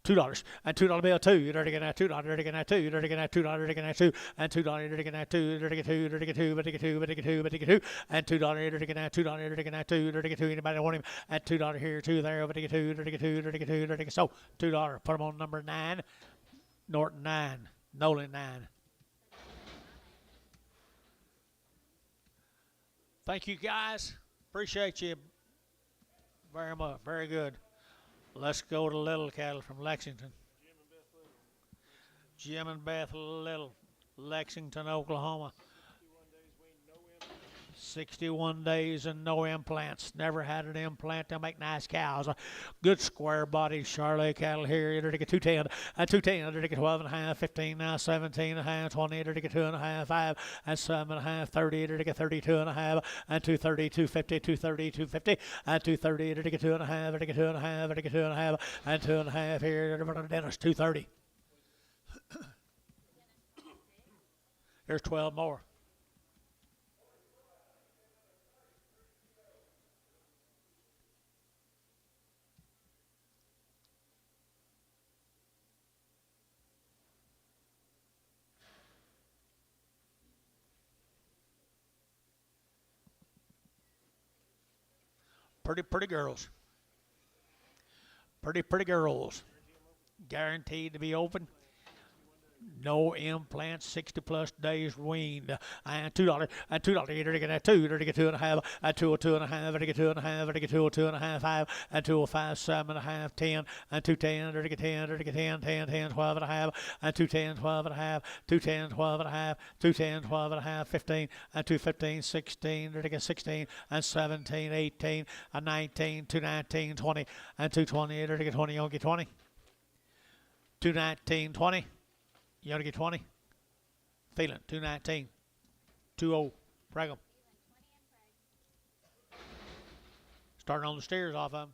$2 and $2 bill 2. You're getting that $2. You're getting that 2. You're getting that $2. You're getting that 2 and $2. You're getting that 2. You're getting 2. You're getting 2. But get 2. But get 2. But get 2 and $2. You're getting that $2. You're getting that 2. You're getting 2. Anybody want him at $2 here, 2 there. But get 2. You're getting 2. You're getting 2. You're getting so $2. Put him on number 9. Norton 9. Nolan 9. Thank you, guys. Appreciate you very much. Very good. Let's go to Little Cattle from Lexington. Jim and Beth Little, Lexington, Oklahoma. 61 days and no implants. Never had an implant. They'll make nice cows. Good square bodied Charolais cattle here. You're to get 210 and 210. You're to get 12 and a half, 15 now, 17 and a half, 20. You're to get 2 and a half, 5 and 7 and a half, 30. You're to get 32 and a half and 230, 250, 230, 250 and 230. You're to get 2 and a half. You're to get 2 and a half. You're to get 2 and a half and 2 and a half here. You're to Dennis 230. There's 12 more. Pretty girls. Pretty girls. Guaranteed to be open. No implants, 60 plus days weaned. And $2 and $2. You're to get that 2. You're to get 2 and a half and 2 or 2 and a half. You're to get 2 and a half. You're to get 2 or 2 and a half, 5 and 2 or 5, 7 and a half, 10 and 210. You're to get 10. You're to get 10, 10, 10, 12 and a half and 210, 12 and a half, 210, 12 and a half, 210, 12 and a half, 15 and 215, 16. You're to get 16 and 17, 18 and 19, 219, 20 and 220. You're to get 20. You'll get 20. 219, 20. You ought to get 20. Feeling 219. 2-0. Preg 'em. Starting on the steers off of them.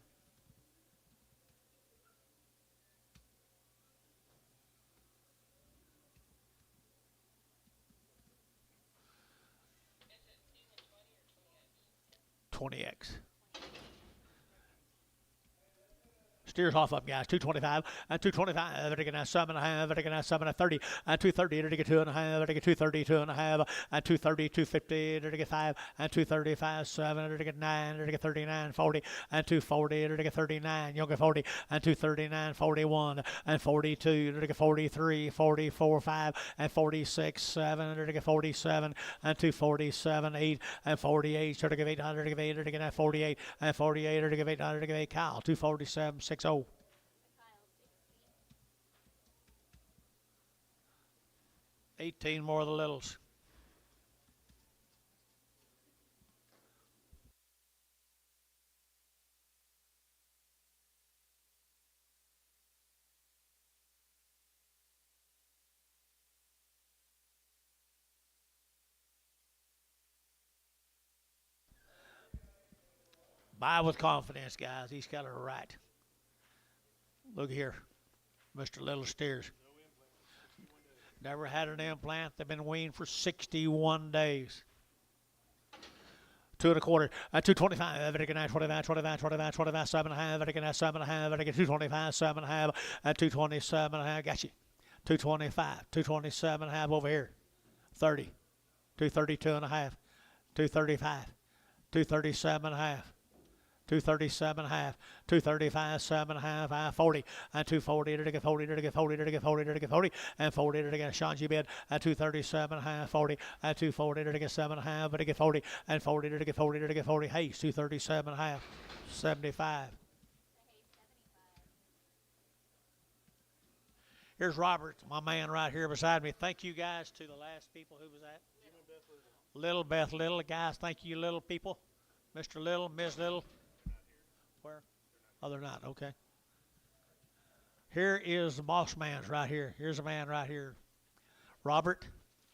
$20X. steers off up, guys. 225 and 225. It again at 7.5. It again at 7 at 30 and 230. It again 2.5. It again 230, 2.5 and 230, 250. It again 5 and 235, 7. It again 9. It again 39, 40 and 240. It again 39. Younger 40 and 239, 41 and 42. It again 43, 44, 5 and 46, 7. It again 47 and 247, 8 and 48. It again 800. It again 8. It again at 48 and 48. It again 800. It again 8. Kyle 247, 60. 18 more of the littles. Buy with confidence, guys. These cattle are right. Look here, Mr. Little Steers. Never had an implant. They've been weaned for 61 days. 2 1/4, 225, it again at 25, 25, 25, 25, 7.5, it again at 7.5, it again 225, 7.5, at 227.5, got you. 225, 227.5 over here. 30, 232.5, 235, 237.5. 237.5, 235, 7.5, 40, and 240, it again 40, it again 40, it again 40, it again 40, and 40, it again Sean G bid at 237.5, 40, at 240, it again 7.5, it again 40, and 40, it again 40, it again 40, Hayes 237.5, 75. Here's Robert, my man right here beside me. Thank you guys to the last people. Who was that? Little Beth Little. Guys, thank you, little people. Mr. Little, Ms. Little. Where? Oh, they're not. Okay. Here is the boss man's right here. Here's a man right here. Robert.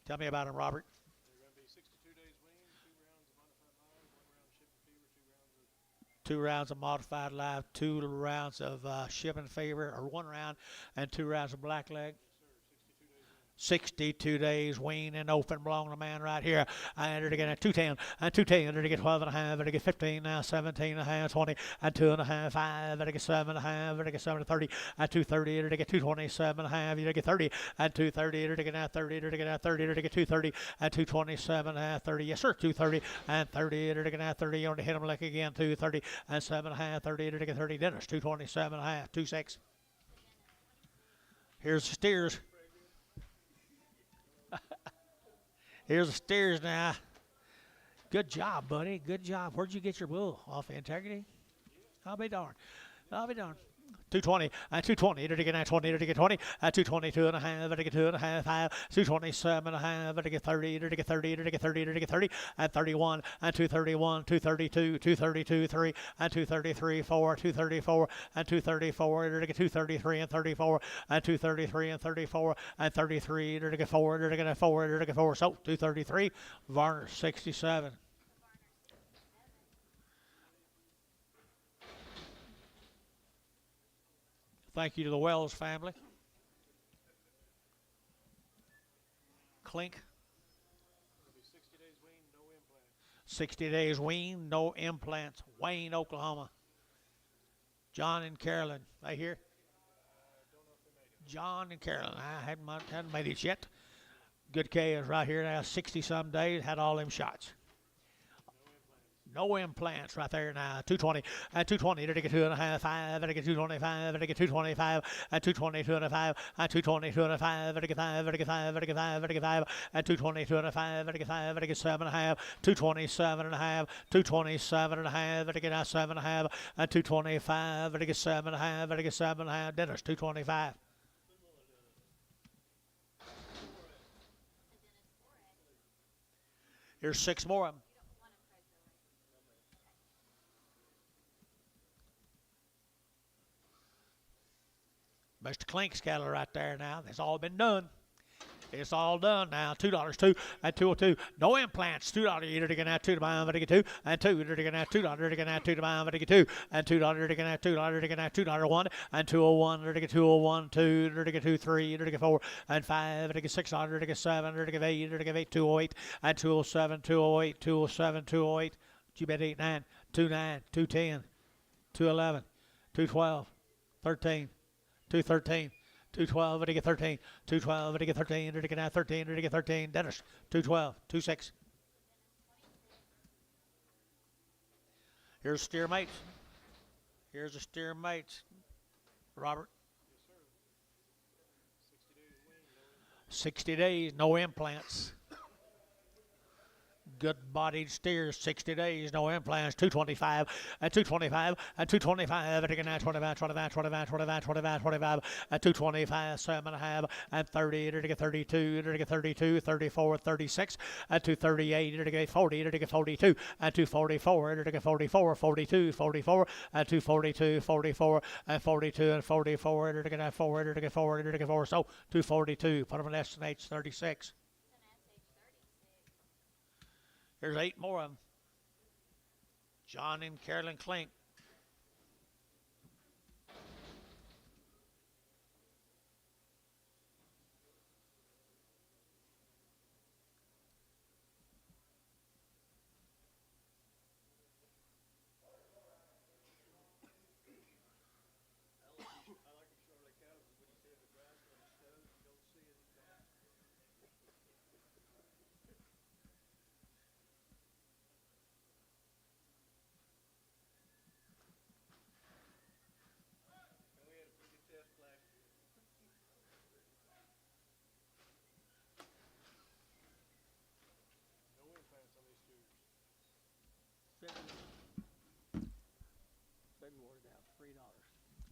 Tell me about him, Robert. They're going to be 62 days weaned, 2 rounds of modified live, 2 rounds of shipping fever, or 1 round and 2 rounds of black leg. 62 days wean and open belong to the man right here. I entered again at 210 and 210. Entered again 12.5. Entered again 15 now 17.5, 20 and 2.5, 5. Entered again 7.5. Entered again 7 to 30 at 230. Entered again 227.5. Entered again 30 and 230. Entered again at 30. Entered again at 30. Entered again 230 and 227 at 30. Yes sir, 230 and 30. Entered again at 30. You want to hit him like again 230 and 7.5. 30. Entered again 30. Dennis 227.5. 26. Here's the steers. Here's the steers now. Good job, buddy. Good job. Where'd you get your bull? Off Integrity? I'll be darned. I'll be darned. 220 and 220. It again at 20. It again 20 at 222.5. It again 2.5. 5. 227.5. It again 30. It again 30. It again 30. It again 30 at 31 and 231. 232. 232. 3 and 233. 4. 234 and 234. It again 233 and 34 and 233 and 34 and 33. It again 4. It again 4. It again 4. So 233. Varner 67. Thank you to the Wells family. Clink. 60 days weaned, no implants. 60 days weaned, no implants. Wayne, Oklahoma. John and Carolyn. They here? John and Carolyn. I hadn't made it yet. Good K is right here now. 60-some days. Had all them shots. No implants right there now. 220 and 220. It get 2.5. 5. It get 225. It get 225 and 220. 2.5 and 220. 2.5. It get 5. It get 5. It get 5. It get 5 and 220. 2.5. It get 5. It get 7.5. 227.5. 227.5. It get 7.5 and 225. It get 7.5. It get 7.5. Dennis 225. Here's 6 more of them. Mr. Clink's cattle right there now. It's all been done. It's all done now. $2, 2 and 202. No implants. $2. You're going to have 2 to buy them. Get 2 and 2. You're going to have $2. You're going to have 2 to buy them. Get 2 and $2. You're going to have $2. You're going to have $2 1 and 201. You're going to get 201 2. You're going to get 2 3. You're going to get 4 and 5. You're going to get 600. You're going to get 7. You're going to get 8. You're going to get 8 208 and 207 208 207 208. You bet 8 9 2 9 210 211 212 13, 213, 212, and to get 13, 212, and to get 13, and to get now 13, and to get 13, Dennis, 212, 26. Here's steer mates. Here's the steer mates. Robert. 60 days, no implants. Good-bodied steers, 60 days, no implants, 225, and 225, and 225, and again, 25, 25, 25, 25, 25, 25, and 225, 7.5, and 30, and again, 32, and again, 32, 34, 36, and 238, and again, 40, and again, 42, and 244, and again, 44, 42, 44, and 242, 44, and 42, and 44, and again, 4, and again, 4, and again, 4, so 242, put them in estimates, 36. Here's 8 more of them. John and Carolyn Klink.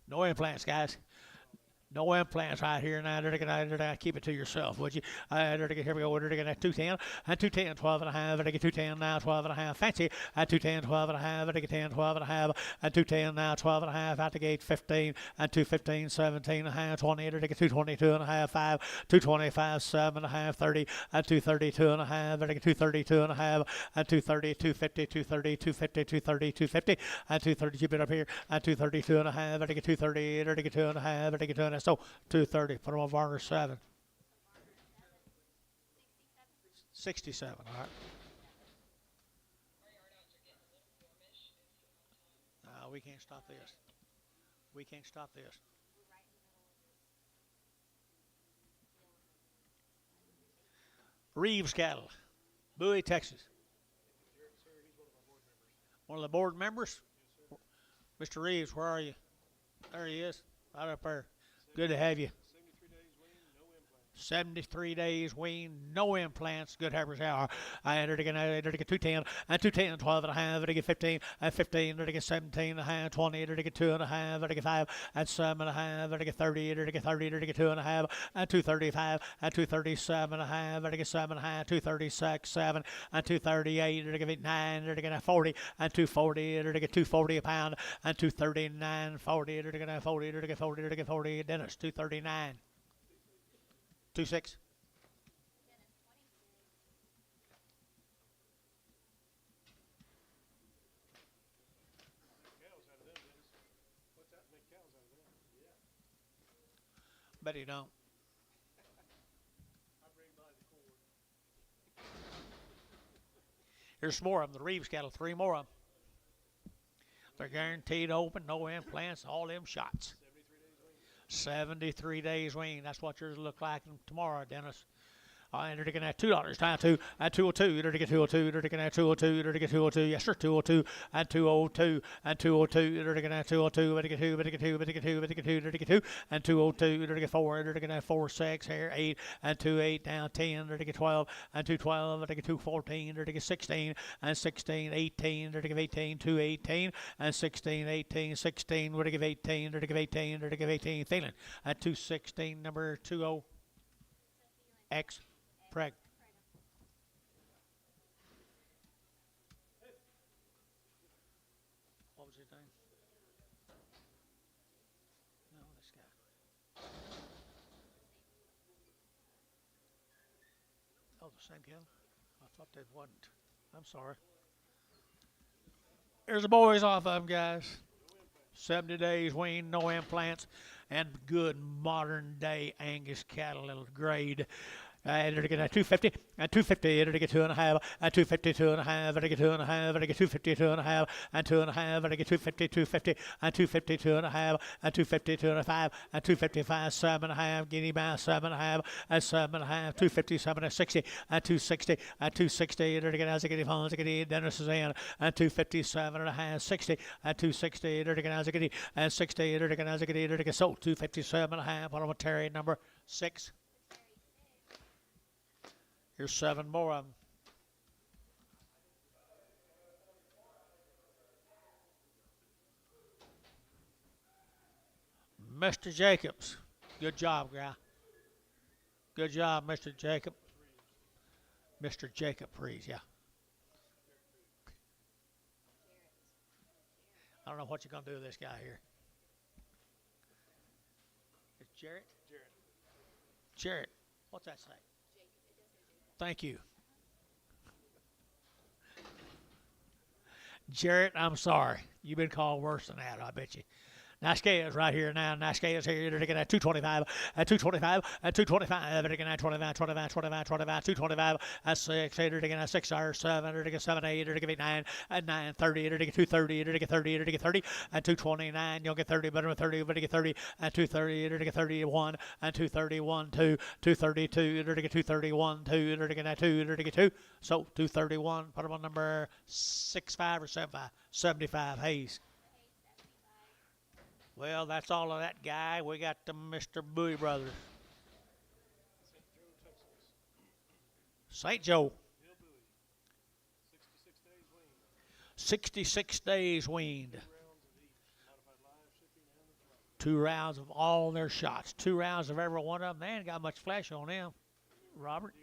No implants, guys. No implants right here now. Keep it to yourself, would you? Here we go. We're going to 210, and 210, 12 and a half, and I get 210 now, 12 and a half. Fancy, and 210, 12 and a half, and I get 10, 12 and a half, and 210 now, 12 and a half, out the gate 15, and 215, 17 and a half, 20, and I get 222 and a half, 5, 225, 7 and a half, 30, and 232 and a half, and I get 232 and a half, and 230, 250, 230, 250, 230, 250, and 230, keep it up here, and 232 and a half, and I get 230, and I get 2 and a half, and I get 2 and a half. So 230. Put them on Varner 7. 67. All right. No, we can't stop this. We can't stop this. Reeves cattle, Bowie, Texas. One of the board members. Mr. Reeves, where are you? There he is, right up there. Good to have you. 73 days wean, no implants, good heifers are. I entered again, 210, and 210, 12 and a half, and I get 15, and 15, and I get 17 and a half, 20, and I get 2 and a half, and I get 5, and 7 and a half, and I get 30, and I get 30, and I get 2 and a half, and 235, and 237 and a half, and I get 7 and a half, 236, 7, and 238, and I get 9, and I get 40, and 240, and I get 240 a pound, and 239, 40, and I get 40, and I get 40, and I get 40, Dennis, 239. 26. Bet you don't. Here's some more of them. The Reeves cattle, 3 more of them. They're guaranteed open, no implants, all them shots. 73 days wean. That's what yours will look like tomorrow, Dennis. Entered again at $2. Time to at 202. Entered again 202. Entered again at 202. Entered again 202. Yes, sir. 202 and 202 and 202. Entered again at 202. Entered again 2. Entered again 2. Entered again 2. Entered again 2. Entered again 2 and 202. Entered again 4. Entered again at 4 6 here 8 and 2 8 down 10. Entered again 12 and 212. Entered again 214. Entered again 16 and 16 18. Entered again 18 2 18 and 16 18 16. Entered again 18. Entered again 18. Entered again 18. Thielen at 216 number 20 X. Preg. What was his name? No, this guy. Oh, the same cattle? I thought they wasn't. I'm sorry. Here's the boys off of them, guys. 70 days wean, no implants, and good modern day Angus cattle, little grade. Enter to get a 250, and 250, enter to get 2.5, and 250, 2.5, enter to get 2.5, enter to get 250, 2.5, and 2.5, enter to get 250, 250, and 250, 2.5, and 250, 2.5, and 255, 7.5, guinea bass, 7.5, and 7.5, 257, and 60, and 260, and 260, enter to get Azagity Phones, Dennis is in, and 257.5, 60, and 260, enter to get Azagity, and 60, enter to get Azagity, enter to get so 257.5, parliamentary number 6. Here's 7 more of them. Mr. Jacobs. Good job, guy. Good job, Mr. Jacob. Mr. Jacob Freeze, yeah. I don't know what you're going to do with this guy here. It's Jarrett? Jarrett. What's that say? Thank you. Jarrett, I'm sorry. You've been called worse than that, I bet you. Nasca is right here now. Nasca is here. They're taking at 225, at 225, at 225. They're taking at 25, 25, 25, 25, 225, at 6. They're taking at 6 or 7. They're taking 7, 8. They're taking 9, at 9, 30. They're taking 230. They're taking 30. They're taking 30, at 229. You'll get 30, better than 30. But get 30, at 230. They're taking 31, and 231, 2, 232. They're taking 231, 2. They're taking at 2. They're taking 2. So 231. Put them on number 65 or 75. 75. Hayes. Well, that's all of that guy. We got the Mr. Bowie Brothers. St. Joe. 66 days weaned. 2 rounds of all their shots. 2 rounds of every one of them. They ain't got much flesh on them, Robert.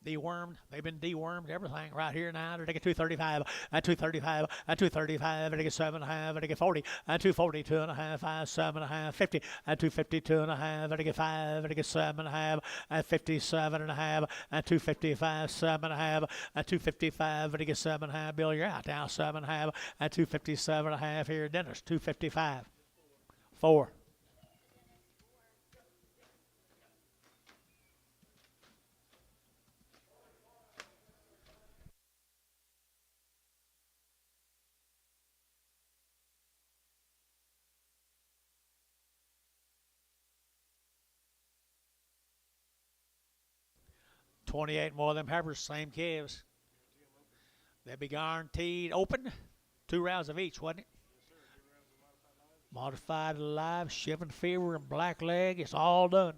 Dewormed. They've been dewormed. Everything right here now. They're taking 235, and 235, and 235, and they get 7.5, and they get 40, and 240, 2.5, 5, 7.5, 50, and 250, 2.5, and they get 5, and they get 7.5, and 57.5, and 255, 7.5, and 255, and they get 7.5. Bill, you're out now. 7.5, and 257.5 here. Dennis, 255. 4. $28 more of them heifers, same calves. They'll be guaranteed open. 2 rounds of each, wasn't it? Modified live, Shivan fever, and black leg. It's all done.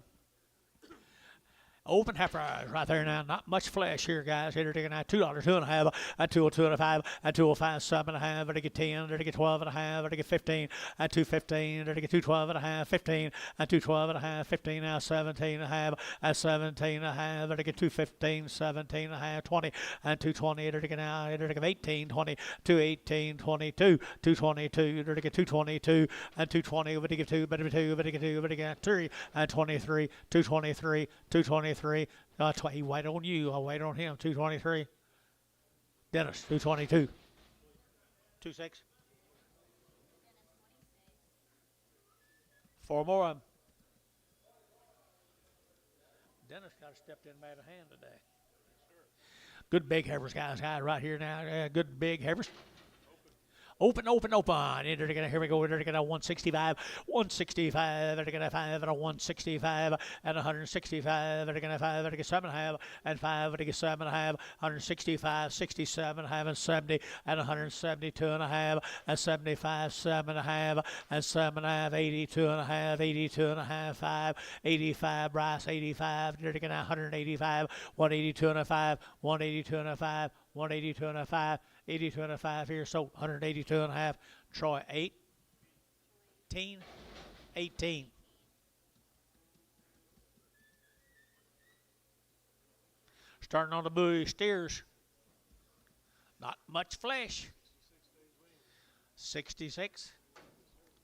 Open heifer right there now. Not much flesh here, guys. Here they're taking out $2, 2.5, and 2.5, and 2.05, 7.5, and they get 10, they get 12.5, and they get 15, and 2.15, and they get 2.12.5, 15, and 2.12.5, 15, now 17.5, and 17.5, and they get 2.15, 17.5, 20, and 2.20, they're taking out, they're taking 18, 20, 2.18, 22, 2.22, they're taking 2.22, and 2.20, but they get 2, but they get 2, but they get 2, but they get 3, and 23, 2.23, 2.23. He wait on you. I'll wait on him. 223. Dennis, 222. 26. 4 more of them. Dennis got stepped in and made a hand today. Good big heifers, guys. Right here now. Good big heifers. Open. Here we go. They're going to 165, 165. They're going to 5 and a 165 and 165. They're going to 5. They're going to 7.5 and 5. They're going to 7.5, 165, 67, and 70 and 172.5 and 75, 7.5 and 7.5, 82.5, 82.5, 5, 85. Bryce 85. They're going to 185, 182.5, 182.5, 182.5. 82.5 here, so 182.5. Troy 18. Starting on the Bowie steers. Not much flesh. 66.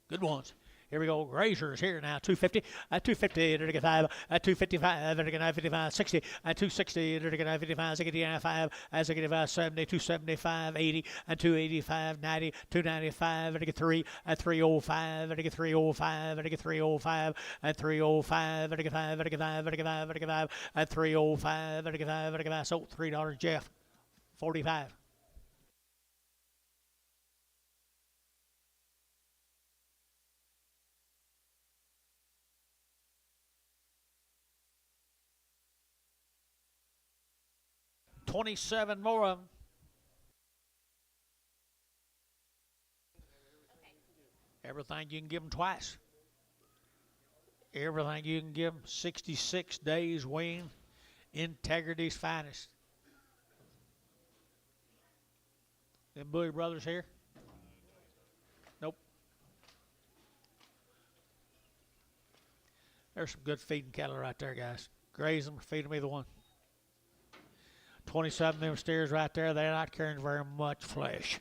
Good ones. Here we go. Grazers here now. 250. At 250. They're get 5. At 255. They're get 55. 60. At 260. They're get 55. 65. As they get 70. 275. 80. At 285. 90. 295. They're get 3. At 305. They're get 305. They're get 305. At 305. They're get 5. They're get 5. They're get 5. They're get 5. At 305. They're get 5. They're get 5. So $3, Jeff. 45. $27 more of them. Everything you can give them twice. Everything you can give them. 66 days wean. Integrity's finest. Them Bowie brothers here? Nope. There's some good feeding cattle right there, guys. Graze them, feed them either one. 27 of them steers right there. They're not carrying very much flesh.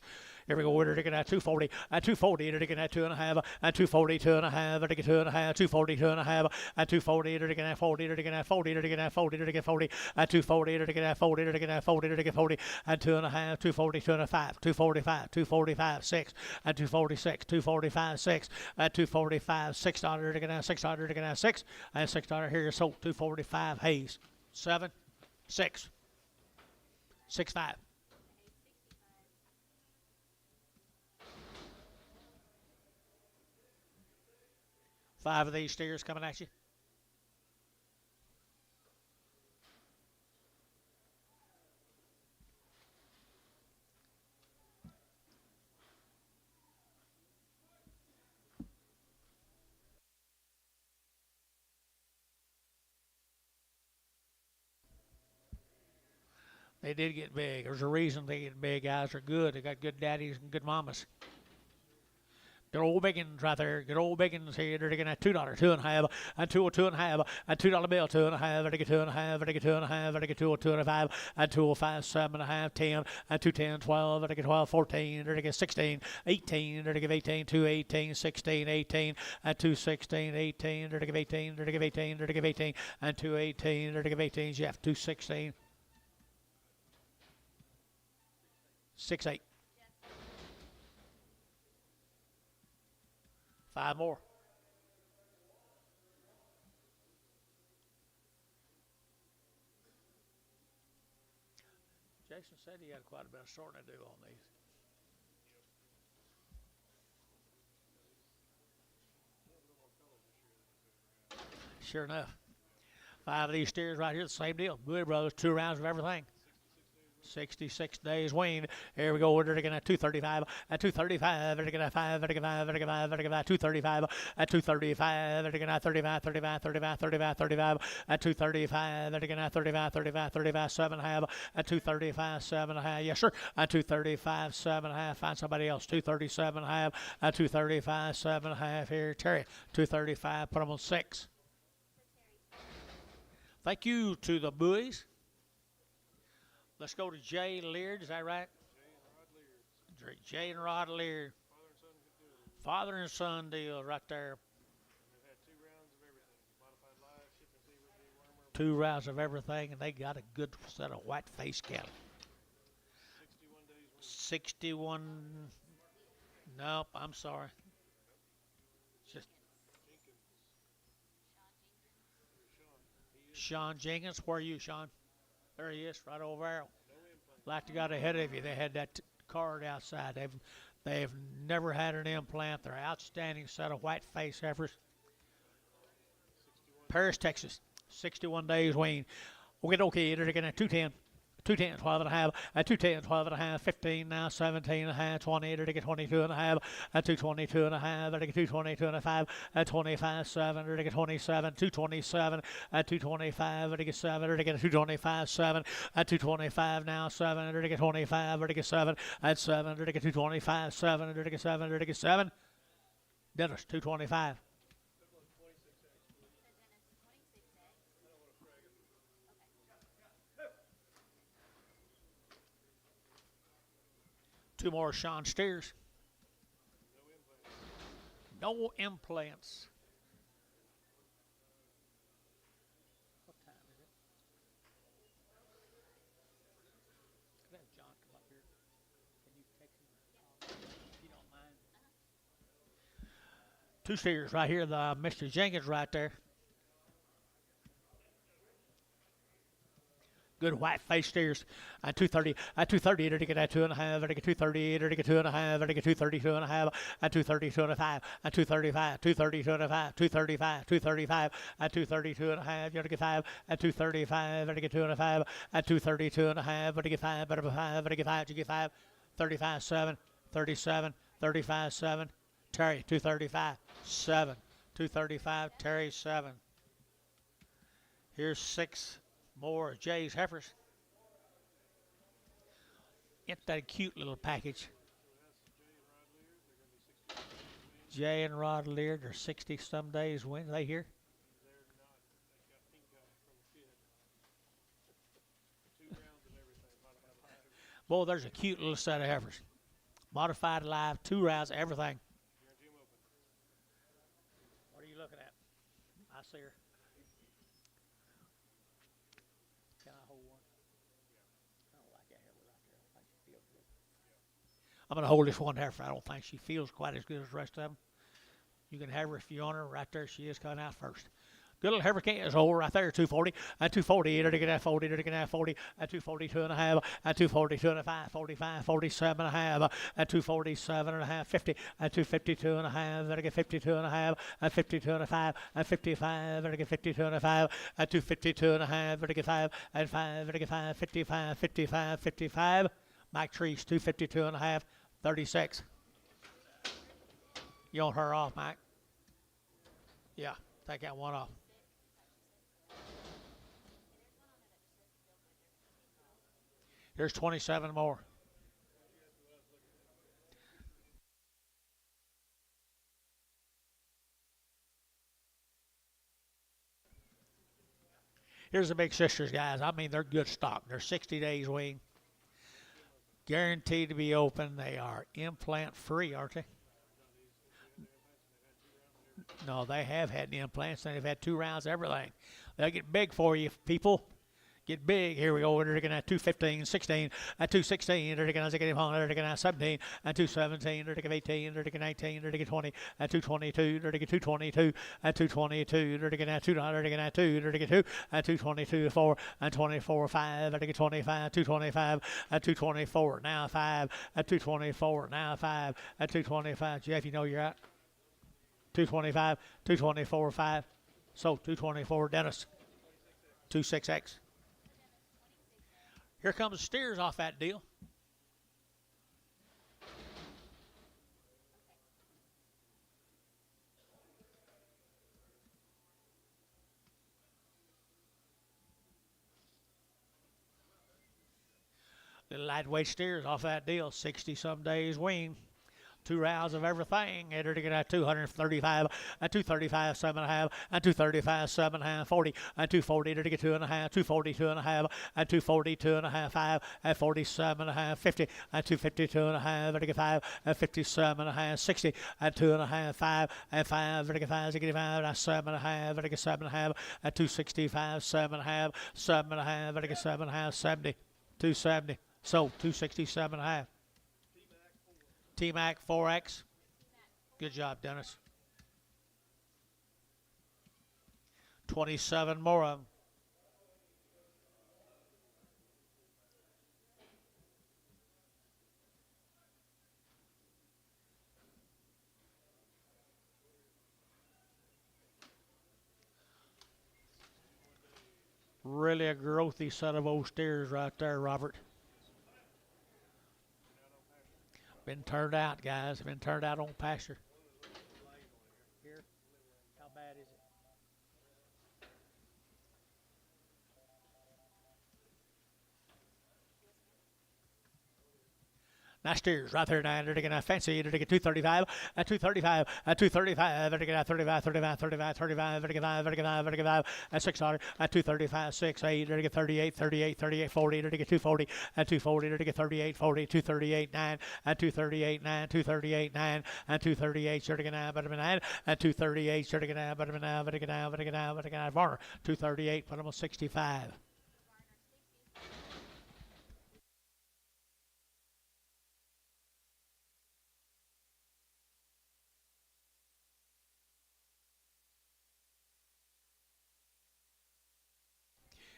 Here we go. They're taking at 240. At 240, they're taking at 2.5. At 240, 2.5. They're taking 2.5. 240, 2.5. At 240, they're taking at 40. They're taking at 40. They're taking at 40. They're taking 40. At 240, they're taking at 40. They're taking at 40. They're taking 40. At 2.5. 240, 2.5. 245. 245. 6. At 246. 245. 6. At 245. $6. They're taking at $6. They're taking at 6. And $6 here. So 245. Hayes. 7. 6. 6.5. 5 of these steers coming at you. They did get big. There's a reason they get big. Guys are good. They got good daddies and good mamas. Good old biggins right there. Good old biggins here. They're taking at $2, 2.5, and 2 or 2.5, and $2 bill, 2.5, they get 2.5, they get 2.5, they get 2 or 2.5, and 205, 7.5, 10, and 210, 12, they get 12, 14, they get 16, 18, they get 18, 218, 16, 18, and 216, 18, they get 18, they get 18, they get 18, and 218, they get 18, Jeff, 216, 6-8. 5 more. Jason said he had quite a bit of sorting to do on these. Sure enough. 5 of these steers right here, the same deal. Bowie brothers, 2 rounds of everything. 66 days wean. Here we go. We're taking at 235. At 235. They're taking at 5. They're taking 5. They're taking 5. They're taking at 235. At 235. They're taking at 35. 35. 35. 35. 35. At 235. They're taking at 35. 35. 35. 7.5. At 235. 7.5. Yes, sir. At 235. 7.5. Find somebody else. 237.5. At 235. 7.5. Here, Terry. 235. Put them on 6. Thank you to the Bowies. Let's go to Jay Leard. Is that right? Jay and Rod Leard. Father and son deal right there. 2 rounds of everything, and they got a good set of white face cattle. 61. Nope, I'm sorry. Just Sean Jenkins. Where are you, Sean? There he is, right over there. Like to got ahead of you. They had that card outside. They've never had an implant. They're an outstanding set of white face heifers. Paris, Texas. 61 days wean. Okay, they're getting a 210. 210, 12.5, at 210, 12.5, 15, now 17.5, 20, they get 22.5, at 222.5, they get 222.5, at 25, 7, they get 27, 227, at 225, they get 7, they get 225, 7, at 225, now 7, they get 25, they get 7, at 7, they get 225, 7, they get 7, they get 7. Dennis, 225. 2 more Sean steers. No implants. What time is it? Could I have John come up here? Can you text him if you don't mind? Two steers right here. The Mr. Jenkins right there. Good white face steers. At 230, at 230, to get at 2.5, to get 230, to get 2.5, to get 230, 2.5, at 230, 2.5, at 235, 230, 2.5, 235, 235, at 230, 2.5, you to get 5, at 235, to get 2.5, at 230, 2.5, to get 5, to get 5, you get 5, 35, 7, 37, 35, 7, Terry, 235, 7, 235, Terry, 7. Here's 6 more Jay's heifers. It's that cute little package. Jay and Rod Lear, they're 60 some days. When they here? Boy, there's a cute little set of heifers. Modified live, 2 rounds, everything. What are you looking at? I see her. Can I hold one? I don't like that heifer right there. I don't think she feels good. I'm going to hold this one heifer. I don't think she feels quite as good as the rest of them. You can have her if you want her. Right there she is coming out first. Good little heifer is old right there, 240. At 240, to get at 40, to get at 40, at 240, 2.5, at 240, 2.5, 45, 47.5, at 247.5, 50, at 252.5, to get 52.5, at 52.5, at 55, to get 52.5, at 252.5, to get 5, at 5, to get 5, 55, 55, 55. Mike Treese, 252.5, 36. You want her off, Mike? Yeah, take that one off. Here's 27 more. Here's the big sisters, guys. I mean, they're good stock. They're 60 days wean. Guaranteed to be open. They are implant free, aren't they? No, they have had implants and they've had 2 rounds of everything. They'll get big for you, people. Get big. Here we go. They're going to have 215, 16, at 216, they're going to get 17, at 217, they're going to 18, they're going to 19, they're going to 20, at 222, they're going to 222, at 222, they're going to 2, they're going to 2, they're going to 2, at 222, 4, and 24, 5, they're going to 25, 225, at 224, now 5, at 224, now 5, at 225. Jeff, you know you're out. 225, 224, 5. So 224, Dennis. 26X. Here comes the steers off that deal. The lightweight steers off that deal. 60 some days wean. 2 rounds of everything. They're to get at 235, at 235, 7.5, at 235, 7.5, 40, at 240, to get 2.5, 240, 2.5, at 240, 2.5, 5, at 47.5, 50, at 250, 2.5, to get 5, at 57.5, 60, at 2.5, 5, at 5, to get 5, to get 5, at 7.5, to get 7.5, at 265, 7.5, 7.5, to get 7.5, 70, 270, so 267.5. T-Mac 4X. Good job, Dennis. 27 more of them. Really a growthy set of old steers right there, Robert. Been turned out, guys. Been turned out on pasture. Here, how bad is it? Now steers right there now. They're going to fancy. They're going to get 235 at 235 at 235. They're going to 35, 35, 35, 35. They're going to 5, they're going to 5 at $6 at 235, 6, 8. They're going to get 38, 38, 38, 40. They're going to get 240 at 240. They're going to get 38, 40, 238, 9 at 238, 9, 238, 9 and 238. They're going to have 9 at 238. They're going to have 9, but again, but again, but again, Varner 238. Put them on 65.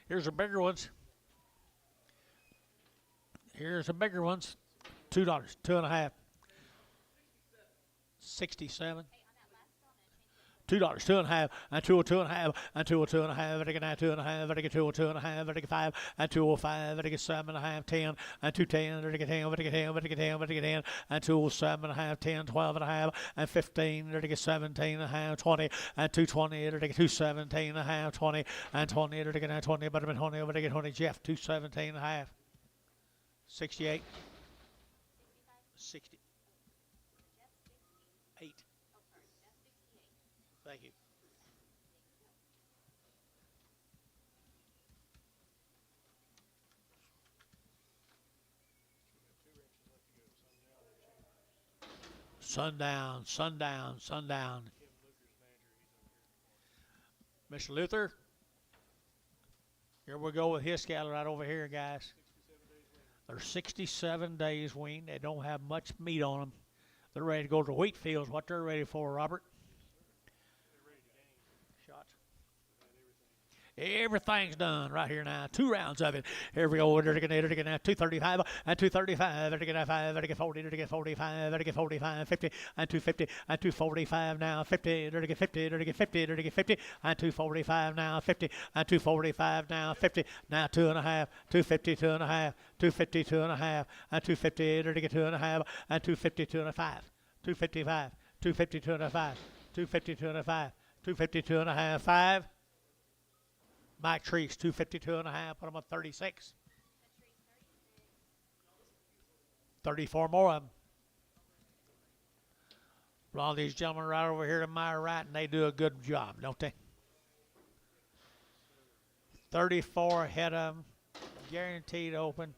Here's the bigger ones. Here's the bigger ones. $2, 2.5. 67. $2, 2.5, and 202.5, and 202.5, and again 2.5, and again 202.5, and again 5, and 205, and again 7.5, 10, and 210, and again 10, and again 10, and again 10, and again 10, and 207.5, 10, 12.5, and 15, and again 17.5, 20, and 220, and again 217.5, 20, and 20, and again 20, but I'm 20, and again 20, Jeff 217.5, 68, 60, 8. Thank you. Sundown, sundown, sundown. Mr. Luther, here we go with his cattle right over here, guys. They're 67 days weaned. They don't have much meat on them. They're ready to go to wheat fields. What they're ready for, Robert? Everything's done right here now. 2 rounds of it. Here we go. They're going to 235 and 235. They're going to 5. They're going to 40. They're going to 45. They're going to 45. 50 and 250 and 245 now. 50. They're going to get 50. They're going to get 50. They're going to get 50 and 245 now. 50 and 245 now. 50 now 2.5. 250 2.5. 250 2.5 and 250. They're going to get 2.5 and 250 2.5. 255. 250 2.5. 250 2.5. 250 2.5. 5. Mike Treese, 252.5, put them on 36. 34 more of them. All these gentlemen right over here to my right, and they do a good job, don't they? 34 ahead of them, guaranteed open.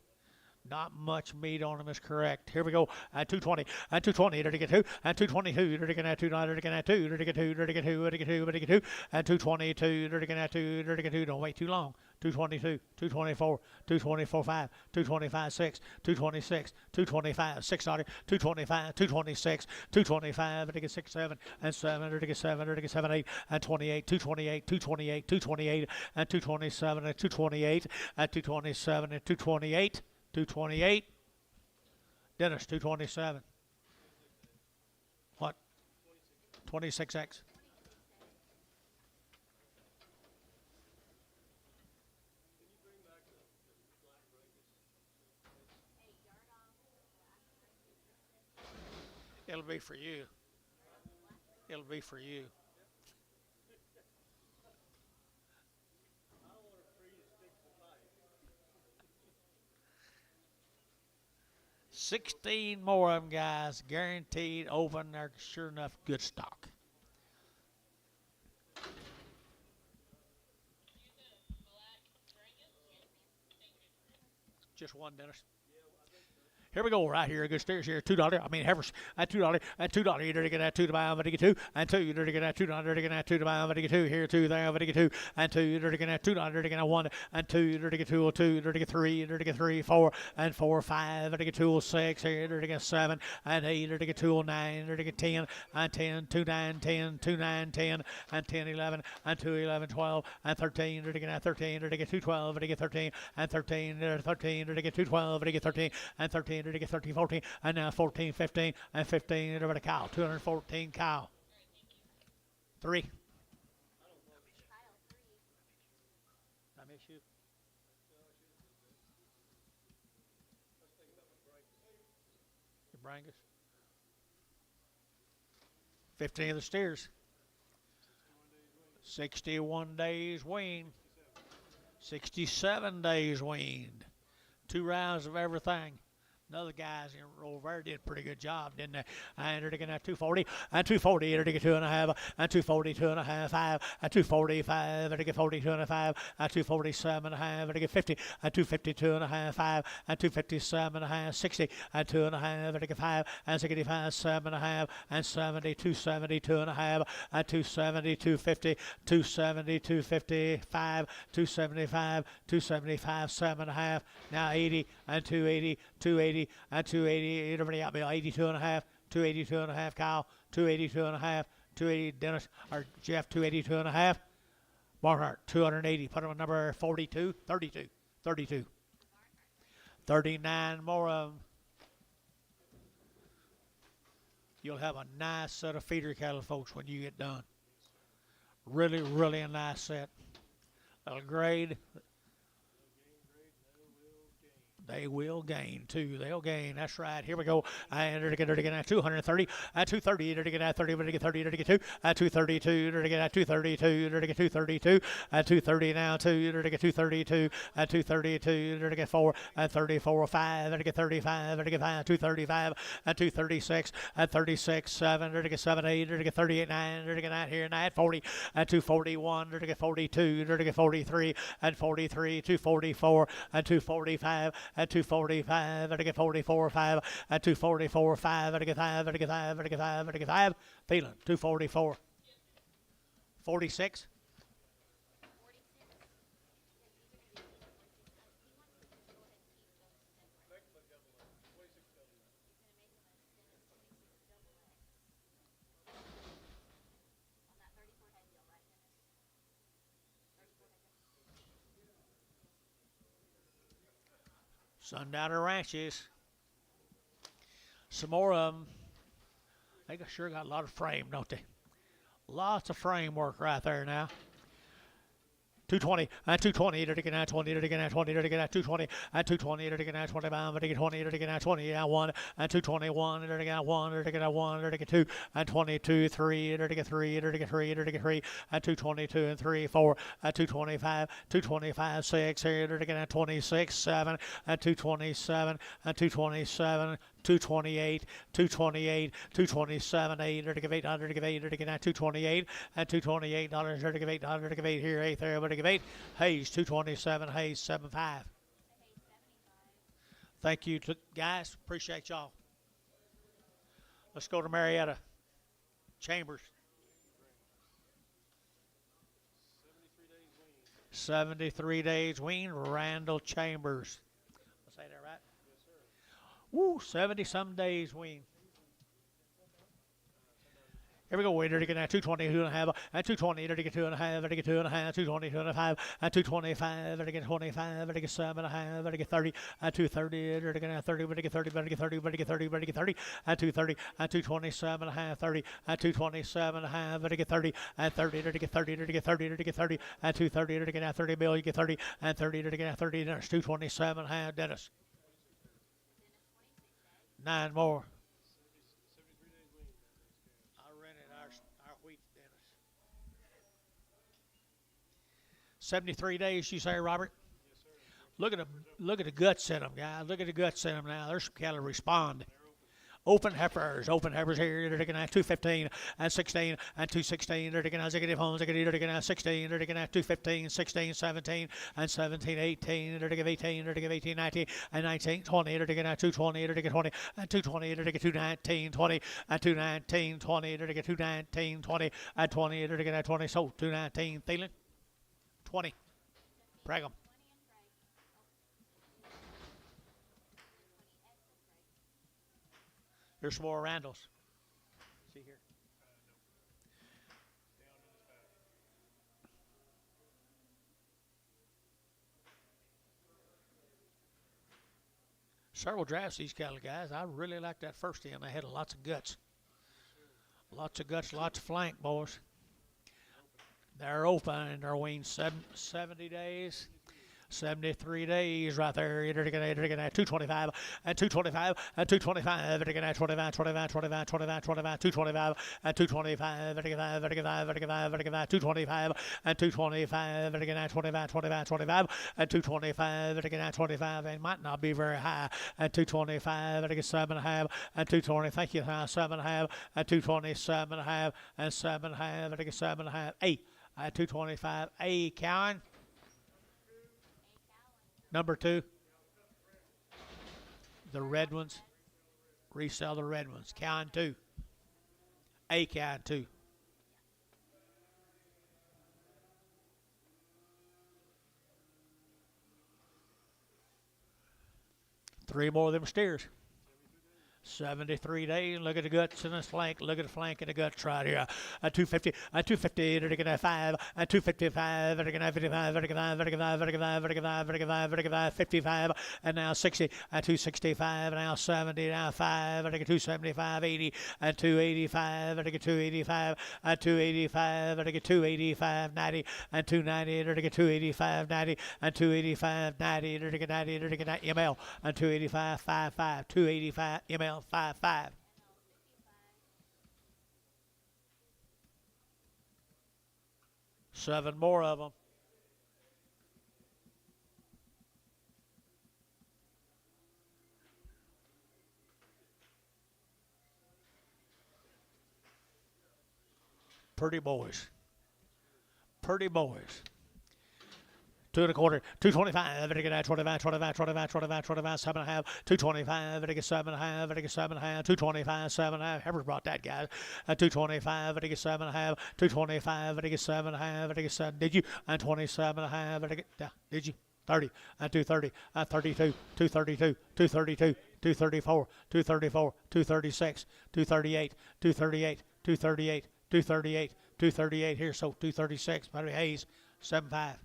Not much meat on them is correct. Here we go. At 220. At 220. They're to get 2. At 222. They're to get 2. They're to get 2. They're to get 2. They're to get 2. They're to get 2. They're to get 2. At 222. They're to get 2. They're to get 2. Don't wait too long. 222. 224. 224. 5. 225. 6. 226. 225. 6. 225. 226. 225. They're to get 6. 7. And 7. They're to get 7. They're to get 7. 8. And 28. 228. 228. 228. And 227. And 228. At 227. And 228. 228. Dennis, 227. What? 26X. It'll be for you. It'll be for you. 16 more of them, guys. Guaranteed open. They're sure enough good stock. Just one, Dennis. Here we go, right here. Good steers here. $2. I mean, Heifers at $2. At $2. You're going to get 2 to buy. I'm going to get 2. And 2. You're going to get $2. You're going to get 2 to buy. I'm going to get 2. Here, 2. There. I'm going to get 2. And 2. You're going to get $2. You're going to get 1. And 2. You're going to get 2. 2. You're going to get 3. You're going to get 3. 4. And 4. 5. You're going to get 2. 6. Here. You're going to get 7. And 8. You're going to get 2. 9. You're going to get 10. And 10. 2. 9. 10. 2. 9. 10. And 10. 11. And 2. 11. 12. And 13. You're going to get 13. You're going to get 2. 12. You're going to get 13. And 13. 13. You're going to get 2. 12. You're going to get 13. And 13. You're going to get 13. 14. And now 14, 15, and 15. Over to cow. 214 cow. 3. I miss you. You Brangus. 15 of the steers. 61 days weaned. 67 days weaned. 2 rounds of everything. Another guys over there did a pretty good job, didn't they? I entered again at 240, and 240, entered again 2.5, and 240, 2.5, 5, and 245, entered again 40, 2.5, and 247.5, entered again 50, and 252.5, 5, and 257.5, 60, and 2.5, entered again 5, and 65, 7.5, and 70, 270, 2.5, and 270, 250, 270, 255, 275, 275, 7.5, now 80, and 280, 280, and 280, everybody out me, 82.5, 282.5, Kyle, 282.5, 280, Dennis, or Jeff, 282.5, Barnhart, 280, put him on number 42, 32, 32, 39 more of them. You'll have a nice set of feeder cattle, folks, when you get done. Really, really a nice set. They'll grade. They will gain too. They'll gain. That's right. Here we go. And they're going to get at 230. At 230. They're going to get at 30. They're going to get 30. They're going to get 2. At 232. They're going to get at 232. They're going to get 232. At 230 now 2. They're going to get 232. At 232. They're going to get 4. At 34 5. They're going to get 35. They're going to get 5. 235. At 236. At 36 7. They're going to get 7 8. They're going to get 38 9. They're going to get out here 9 40. At 241. They're going to get 42. They're going to get 43. At 43. 244. At 245. At 245, at 44 5, at 244 5, at 5, at 5, at 5, at 5, feeling 244, 46. Sundowner Ranches. Some more of them. They sure got a lot of frame, don't they? Lots of framework right there now. 220, and 220, they're taking out 20, they're taking out 20, they're taking out 220, and 220, they're taking out 25, they're taking 20, they're taking out 20, out 1, and 221, they're taking out 1, they're taking out 1, they're taking 2, and 22, 3, they're taking 3, they're taking 3, they're taking 3, and 222, and 3, 4, and 225, 225, 6, here, they're taking out 26, 7, and 227, and 227, 228, 228, 227, 8, or to give 800, to give 8, or to give 228, and $228, or to give $800, to give 8 here, 8 there, but to give 8, Hayes, 227, Hayes, 75. Thank you, guys. Appreciate y'all. Let's go to Marietta. Chambers. 73 days wean, Randall Chambers. I'll say that right? Woo, 70-some days wean. Here we go. We're to get 220, 2.5, and 220, to get 2.5, to get 2.5, 220, 2.5, and 225, to get 25, to get 7.5, to get 30, and 230, to get 30, to get 30, to get 30, to get 30, to get 30, and 230, and 227.5, 30, and 227.5, to get 30, and 30, to get 30, to get 30, to get 30, and 230, to get 30 bill, you get 30, and 30, to get 30, Dennis, 227.5, Dennis. 9 more. I rented our wheat, Dennis. 73 days, you say, Robert? Yes, sir. Look at the guts in them, guys. Look at the guts in them now. There's some cattle respond. Open heifers here. They're taking out 215 and 16 and 216. They're taking out executive homes. They're taking out 16. They're taking out 215, 16, 17, and 17, 18. They're taking 18. They're taking 18, 19, and 19, 20. They're taking out 220. They're taking 20 and 220. They're taking 219, 20 and 219, 20. They're taking 219, 20 and 20. They're taking out 20. So 219, Thielen, 20. Brag 'em. There's some more Randalls. See here. Several drafts, these cattle guys. I really like that first in. They had lots of guts. Lots of guts, lots of flank, boys. They're open and they're weaned 70 days. 73 days right there. Enter again at 225 and 225 and 225. Enter again at 25, 25, 25, 25, 25, 225 and 225. Enter again at 225 and 225. Enter again at 25, 25, 25 and 225. Enter again at 25. It might not be very high. And 225. Enter again 7.5 and 220. Thank you. 7.5 and 227.5 and 7.5. Enter again 7.5. 8 at 225. A Cowan. Number 2. The red ones. Resell the red ones. Cowan 2. A Cowan 2. Three more of them steers. 73 days. Look at the guts and the flank. Look at the flank and the guts right here. At 250. At 250. They're going to 5. At 255. They're going to 55. They're going to 55. They're going to 55. They're going to 55. And now 60. At 265. Now 70. Now 5. They're going to 275. 80. At 285. They're going to 285. At 285. They're going to 285. 90. And 290. They're going to 285. 90. And 285. 90. They're going to 90. They're going to ML. And 285. 55. 285. ML. 55. Seven more of them. Pretty boys. Pretty boys. 2 1/4, 225, Vertigo 25, 25, 25, 25, 25, 7.5, 225, Vertigo 7.5, Vertigo 7.5, 225, 7.5. Heber's brought that, guys. 225, Vertigo 7.5, 225, Vertigo 7.5, Vertigo 7. Did you? And 27.5, Vertigo. Did you? 30, and 230, 32, 232, 232, 234, 234, 236, 238, 238, 238, 238, 238 here, so 236, Barry Hayes, 7.5.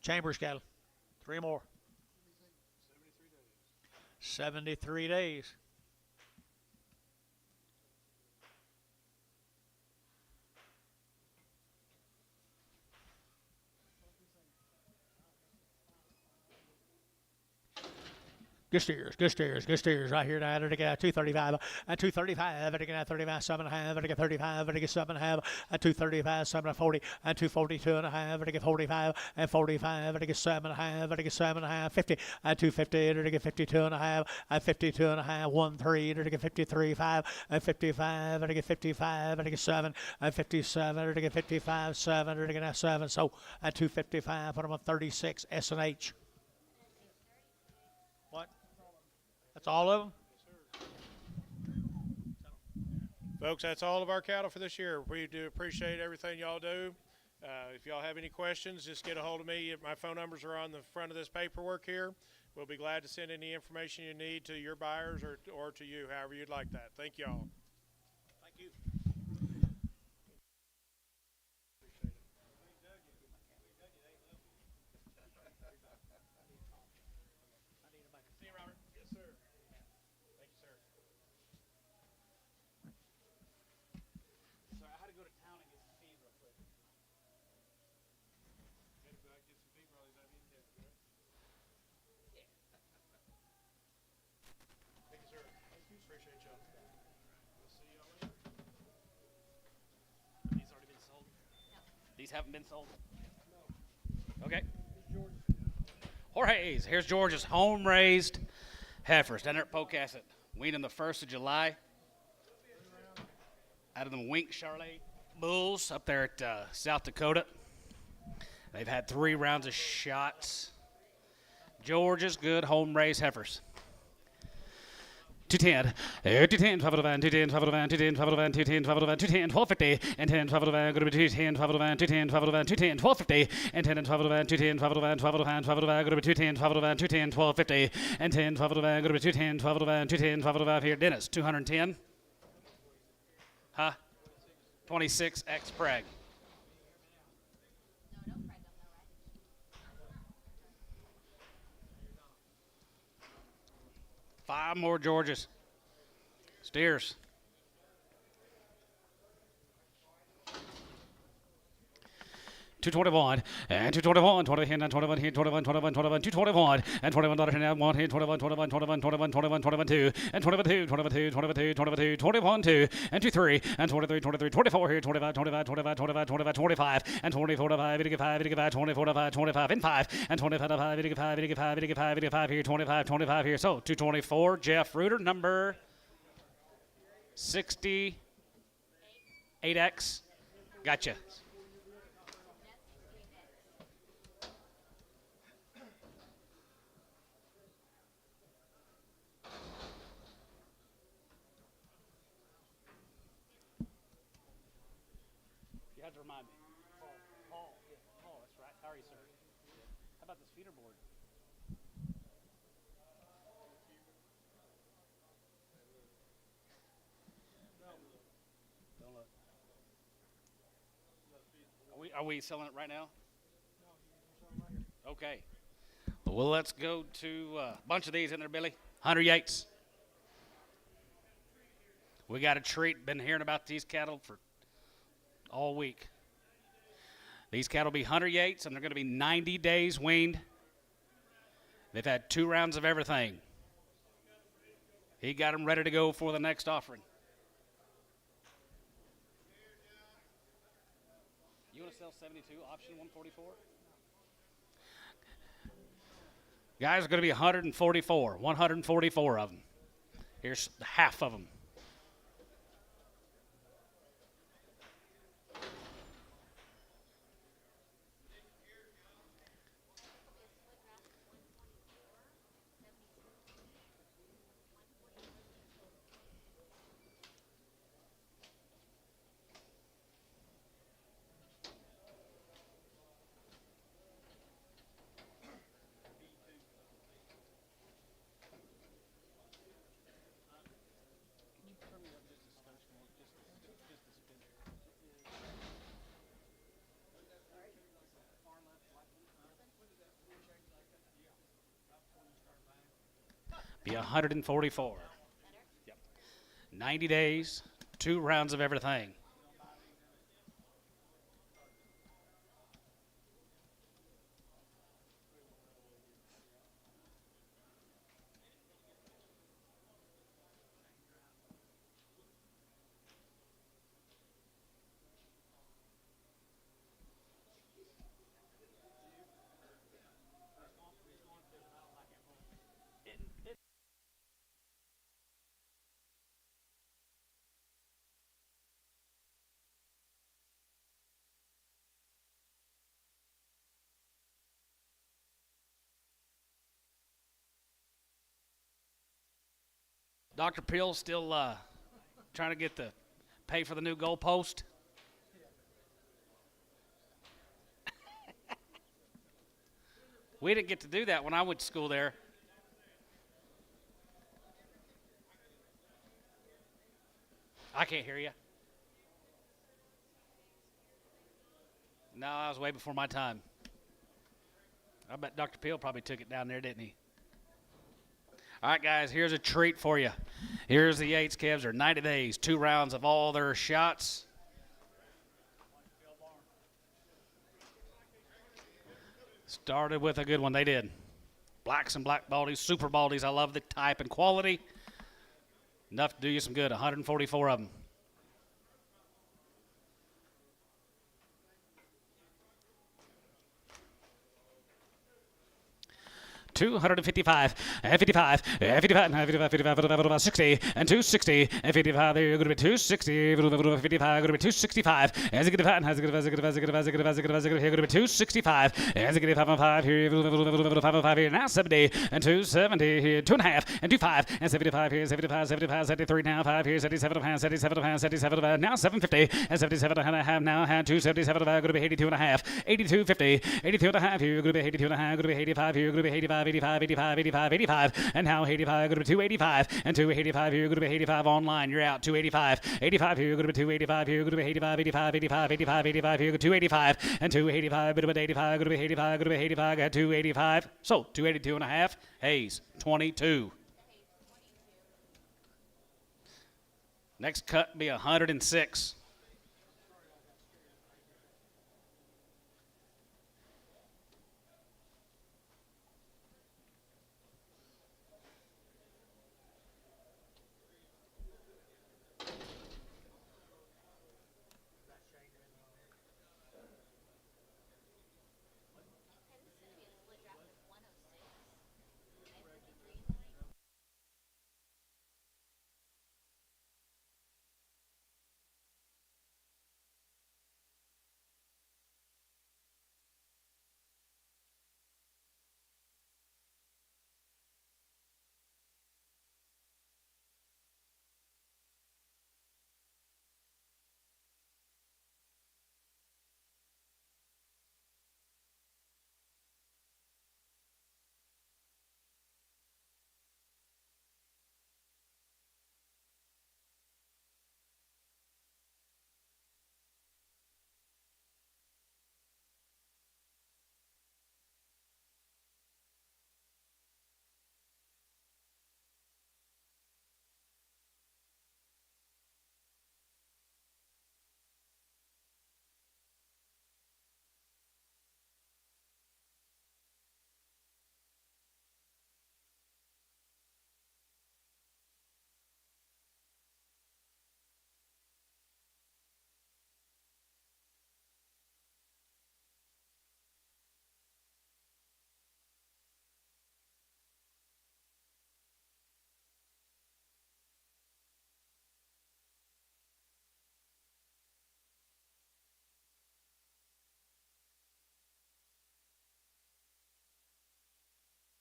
Chambers cattle. 3 more. 73 days. Good steers, good steers, good steers. Right here now, to get 235, and 235, to get 35, 7.5, to get 35, to get 7.5, and 235, 7.40, and 242.5, to get 45, and 45, to get 7.5, to get 7.5, 50, and 250, to get 52.5, and 52.5, 13, to get 53.5, and 55, to get 55, to get 7, and 57, to get 55, 7, to get 7. So at 255, put them on 36 S&H. That's all of them? Folks, that's all of our cattle for this year. We do appreciate everything y'all do. If y'all have any questions, just get a hold of me. My phone numbers are on the front of this paperwork here. We'll be glad to send any information you need to your buyers or to you, however you'd like that. Thank y'all. Thank you. Appreciate y'all. We'll see y'all later. These already been sold? No. These haven't been sold? No. Okay. Jorge's. Here's George's home-raised heifers down there at Pocasset. Weaned on the 1st of July. Out of the Wink Charlotte bulls up there at South Dakota. They've had 3 rounds of shots. George's good home-raised heifers. 210, 210, top of the van, 210, top of the van, 210, top of the van, 210, top of the van, 210, 1250, and 10, top of the van, going to be 210, top of the van, 210, top of the van, 210, 1250, and 10, and top of the van, 210, top of the van, 12 of the van, 12 of the van, going to be 210, top of the van, 210, 1250, and 10, 12 of the van, going to be 210, 12 of the van, 210, 12 of the van here. Dennis, 210. Huh? 26 X Preg. No, don't preg them though, right? 5 more Georges. Steers. 221 and 221, 20 and 21 here, 21, 21, 21, 221 and 21 dollars and 1 here, 21, 21, 21, 21, 21, 21, 2 and 22, 22, 22, 22, 21, 2 and 23 and 23, 23, 24 here, 25, 25, 25, 25, 25, 25 and 24 to 5, 85, 85, 24 to 5, 25 and 5 and 25 to 5, 85, 85, 85, 85 here, 25, 25 here. So 224, Jeff Reuter, number 60, 8X. Gotcha. You have to remind me. Paul, yeah, Paul, that's right. How are you, sir? How about this feeder board? Don't look. Are we selling it right now? Okay. Well, let's go to a bunch of these in there, Billy. Hunter Yates. We got a treat. Been hearing about these cattle for all week. These cattle will be Hunter Yates, and they're going to be 90 days weaned. They've had 2 rounds of everything. He got them ready to go for the next offering. You want to sell 72, option 144? Guys are going to be 144 of them. Here's half of them. Be 144. Yep. 90 days, 2 rounds of everything. Dr. Peel still trying to get the pay for the new goalpost. We didn't get to do that when I went to school there. I can't hear you. No, I was way before my time. I bet Dr. Peel probably took it down there, didn't he? All right, guys, here's a treat for you. Here's the Yates calves. They're 90 days, 2 rounds of all their shots. Started with a good one. They did. Blacks and black baldies, super baldies. I love the type and quality. Enough to do you some good. 144 of them. 255, and 55, and 55, and 55, 55, 60, and 260, and 55, there you're going to be 260, 55, going to be 265, as a good fan, as a good, as a good, as a good, as a good, as a good, as a good, here going to be 265, as a good 5 here, 5 here, now 70, and 270 here, 2.5, and 25, and 75 here, 75, 75, 73, now 5 here, 77 of hand, 77 of hand, 77 of hand, now 750, and 77 and a half, now hand 277 of hand, going to be 82 and a half, 82.50, 82 and a half here, going to be 82 and a half, going to be 85 here, going to be 85, 85, 85, 85, 85, and now 85, going to be 285, and 285 here, going to be 85 online, you're out, 285, 85 here, going to be 285 here, going to be 85, 85, 85, 85, 85 here, 285, and 285, bit of 85, going to be 85, going to be 85, got 285, so 282 and a half, Hayes, 22. Next cut be 106.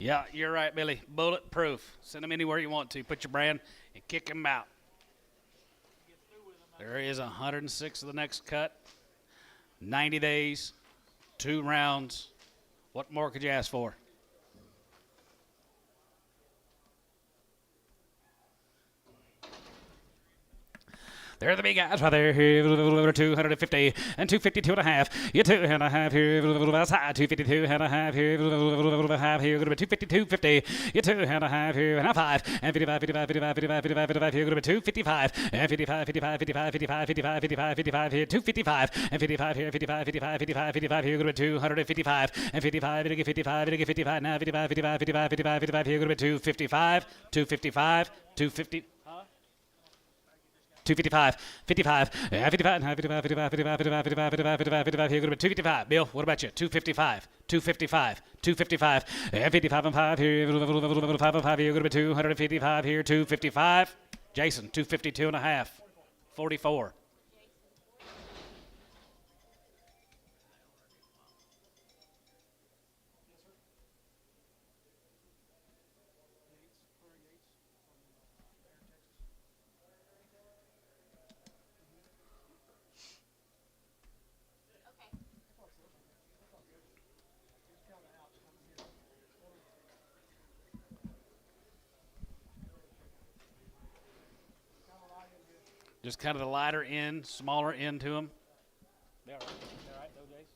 Yeah, you're right, Billy. Bulletproof. Send them anywhere you want to. Put your brand and kick them out. There is 106 of the next cut. 90 days, 2 rounds. What more could you ask for? There are the big guys right there. 250 and 252 and a half. You 2.5 here. 252 and a half here. Half here. Going to be 252.50. You 2.5 here. And a 5 and 55, 55, 55, 55, 55, 55 here. Going to be 255 and 55, 55, 55, 55, 55, 55, 55 here. 255 and 55 here. 55, 55, 55, 55 here. Going to be 255 and 55, 55, 55 now. 55, 55, 55, 55, 55 here. Going to be 255, 255, 250. 255, 55, 55, 55, 55, 55, 55, 55, 55, 55, here, going to be 255. Bill, what about you? 255, 255, 255, 55 and 5 here, 5 and 5 here, going to be 255 here, 255. Jason, 252 and a half, 44. Just kind of the lighter end, smaller end to them. They all right? They all right, though, Jace?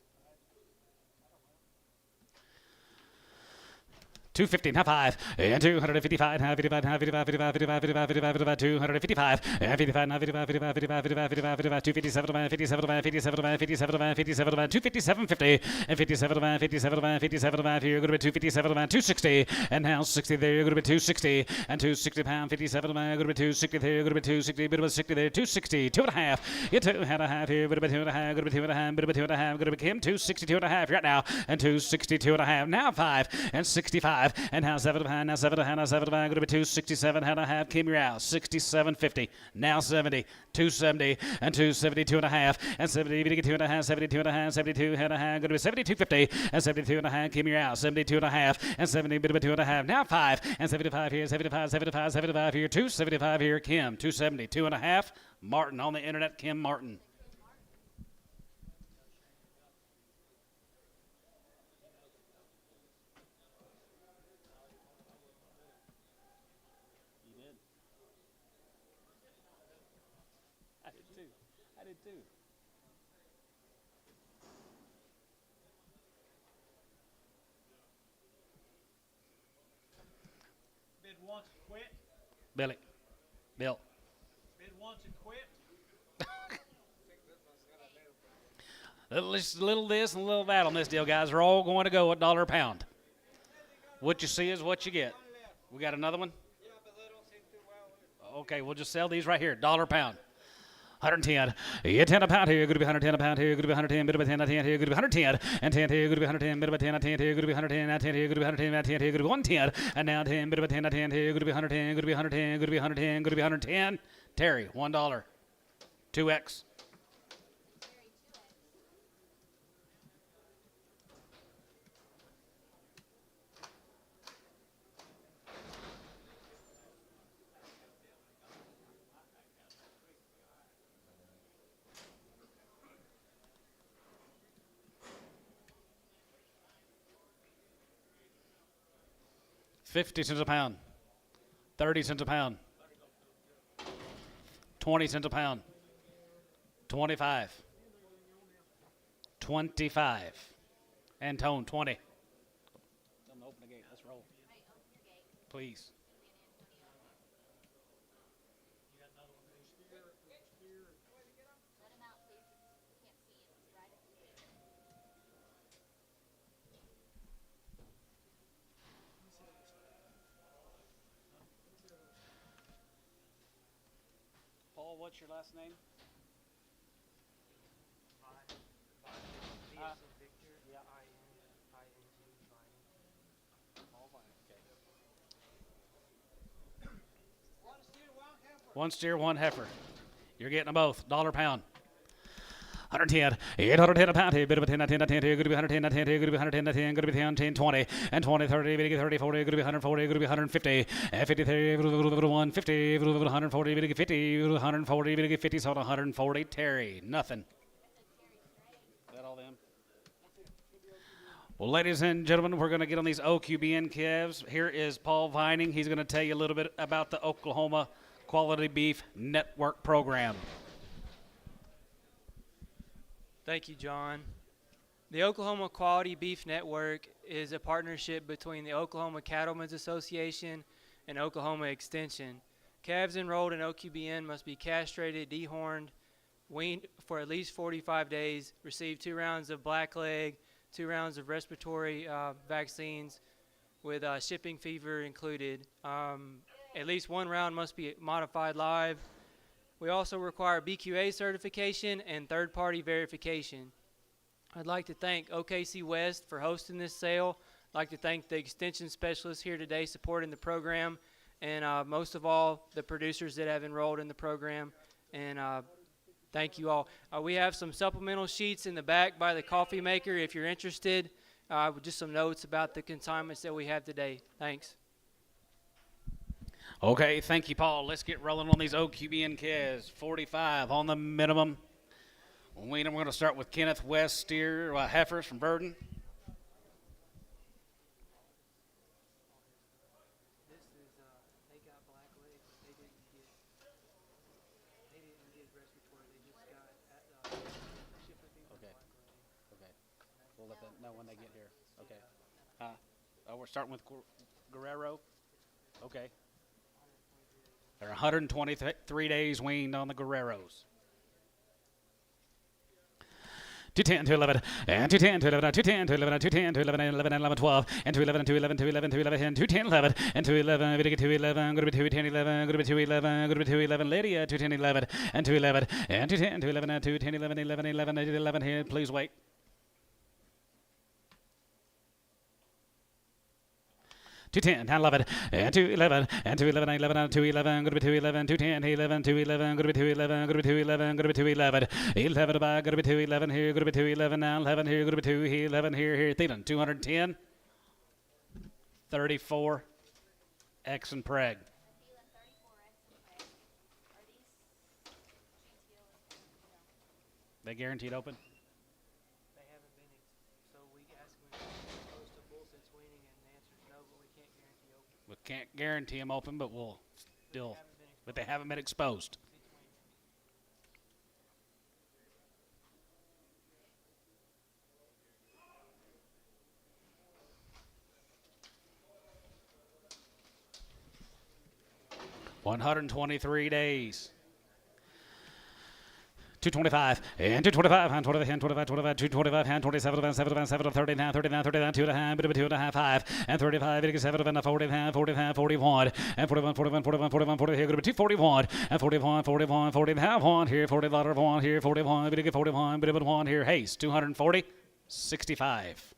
250, not 5, and 255, 55, 55, 55, 55, 55, 55, 255, and 55, 55, 55, 55, 55, 55, 257, 57, 57, 57, 57, 257, 50, and 57, 57, 57, here, going to be 257, 260, and now 60 there, going to be 260, and 260 pound, 57, going to be 260 there, going to be 260, bit of a 60 there, 260, 2.5, you 2.5 here, bit of a 2.5, going to be 2.5, bit of a 2.5, going to be Kim, 262.5 right now, and 262.5, now 5, and 65. 5, and now 7 to hand, now 7 to hand, now 7 to hand, going to be 267 and a half. Kim, you're out. 67.50, now 70, 270, and 272 and a half, and 70, to get 2 and a half, 72 and a half, 72 and a half, going to be 72.50, and 72 and a half. Kim, you're out. 72 and a half, and 70, bit of a 2 and a half, now 5, and 75 here, 75, 75, 75 here, 275 here, Kim, 270, 2 and a half. Martin on the internet, Kim Martin. I did too. Bid once and quit. Billy. Bill. Bid once and quit. Little this and a little that on this deal, guys. We're all going to go $1 a pound. What you see is what you get. We got another one? Okay, we'll just sell these right here. $1 a pound. 110. Yeah, 10 a pound here. You're going to be 110 a pound here. You're going to be 110. Bit of a 10, a 10 here. You're going to be 110. And 10 here. You're going to be 110. Bit of a 10, a 10 here. You're going to be 110. Now 10 here. You're going to be 110. Now 10 here. You're going to be 110. And now 10. Bit of a 10, a 10 here. You're going to be 110. You're going to be 110. You're going to be 110. You're going to be 110. Terry, $1. 2x. $0.50 a pound, 30 cents a pound, 20 cents a pound, 25, 25, Antone, 20. I'm gonna open the gate. Let's roll. Please. Let him out, please. We can't see him. He's right at the gate. Paul, what's your last name? One steer, one heifer. You're getting them both. $1 a pound. 110. 810 a pound here. Bit of a 10, a 10, a 10 here. Going to be 110, a 10 here. Going to be 110, a 10. Going to be 10, 10, 20. And 20, 30. Going to get 30, 40. Going to be 140. Going to be 150. 53. 150. 140. Going to get 50. 140. Going to get 50. So 140. Terry. Nothing. Is that all them? Well, ladies and gentlemen, we're going to get on these OQBN calves. Here is Paul Vining. He's going to tell you a little bit about the Oklahoma Quality Beef Network program. Thank you, John. The Oklahoma Quality Beef Network is a partnership between the Oklahoma Cattlemen's Association and Oklahoma Extension. Calves enrolled in OQBN must be castrated, dehorned, weaned for at least 45 days, receive 2 rounds of blackleg, 2 rounds of respiratory vaccines with shipping fever included. At least 1 round must be modified live. We also require BQA certification and third-party verification. I'd like to thank OKC West for hosting this sale. I'd like to thank the extension specialists here today supporting the program, and most of all, the producers that have enrolled in the program. And thank you all. We have some supplemental sheets in the back by the coffee maker if you're interested, with just some notes about the consignments that we have today. Thanks. Okay, thank you, Paul. Let's get rolling on these OQBN calves. 45 on the minimum. We're going to start with Kenneth West steer heifers from Burden. This is, they got black legs, but they didn't get respiratory, they just got shipped with these Okay. black legs. Okay. We'll let them know when they get here. Okay. Oh, we're starting with Guerrero. Okay. They're 123 days weaned on the Guerreros. 210 to 11, and 210 to 11, 210 to 11, 210 to 11, 11, 11, 12, and 211 to 11, 211 to 11, and 210, 11, and 211, we're going to get 211, going to be 210, 11, going to be 211, going to be 211, Lydia, 210, 11, and 211, and 210 to 11, and 210, 11, 11, 11, 11 here, please wait. 210, 11, and 211, and 211, 11, and 211, going to be 211, 210, 11, 211, going to be 211, going to be 211, going to be 211, 11 by, going to be 211 here, going to be 211 now, 11 here, going to be 211 here, Thielen, 210, 34, X and Preg. Feeling 34X and Preg. Are these GTO? No. They guaranteed open? They haven't been, so we asked them close to bull since weaning, and the answer is no, but we can't guarantee open. We can't guarantee them open, but we'll still, Haven't been but they haven't been exposed. since weaning. 123 days. 225 and 225 hand 25 hand 25 25 225 hand 27 7 7 39 39 39 2 and a half bit of 2 and a half 5 and 35 7 and 40 hand 40 hand 41 and 41 41 41 41 40 here going to be 241 and 41 41 40 and a half 1 here 40 lot of 1 here 41 bit of 41 bit of 1 here Hayes 240 65. The hay 65.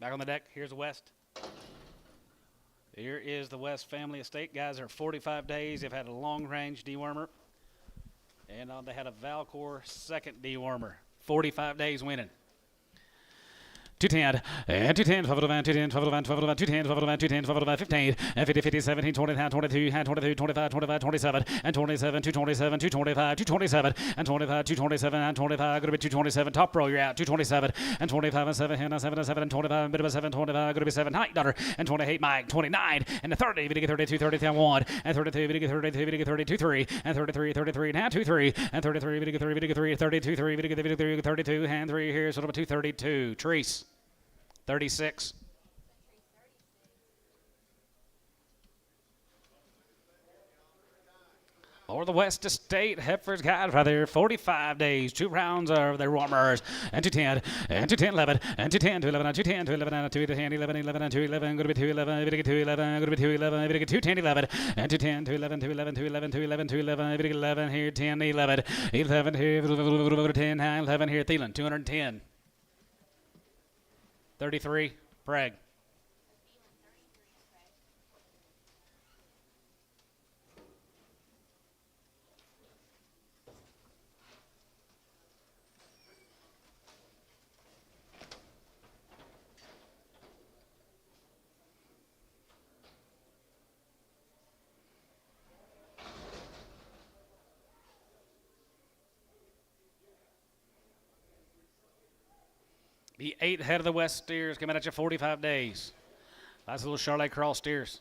Back on the deck, here's the West. Here is the West family estate. Guys are 45 days. They've had a long-range dewormer. And they had a Valcor second dewormer. 45 days winning. 210 and 210, 12 of 210, 12 of 12 of 210, 12 of 210, 12 of 15, and 50, 50, 17, 20, 22, 22, 25, 25, 27, and 27, 227, 225, 227, and 25, 227, and 25, going to be 227. Top row, you're out. 227, and 25, and 7, and 7, and 7, and 25, and bit of a 7, 25, going to be 7, height daughter, and 28, Mike, 29, and the 30, we get 32, 30, 1, and 32, we get 32, we get 32, 3, and 33, 33, now 2, 3, and 33, we get 3, we get 3, 32, 3, we get 32, and 3 here, so number 232, Treese. 36. Or the West Estate Heifers guys right there. 45 days, 2 rounds of their warmers. And 210, and 210, 11, and 210, 211, and 210, 211, and 210, 11, 11, and 211, going to be 211, going to get 211, going to be 211, going to get 210, 11, and 210, 211, 211, 211, 211, 211, going to get 11 here, 10, 11, 11 here, 10, 11 here, Thielen, 210. 33, Preg. The 8 head of the West steers coming at you 45 days. Nice little Charlotte Cross steers.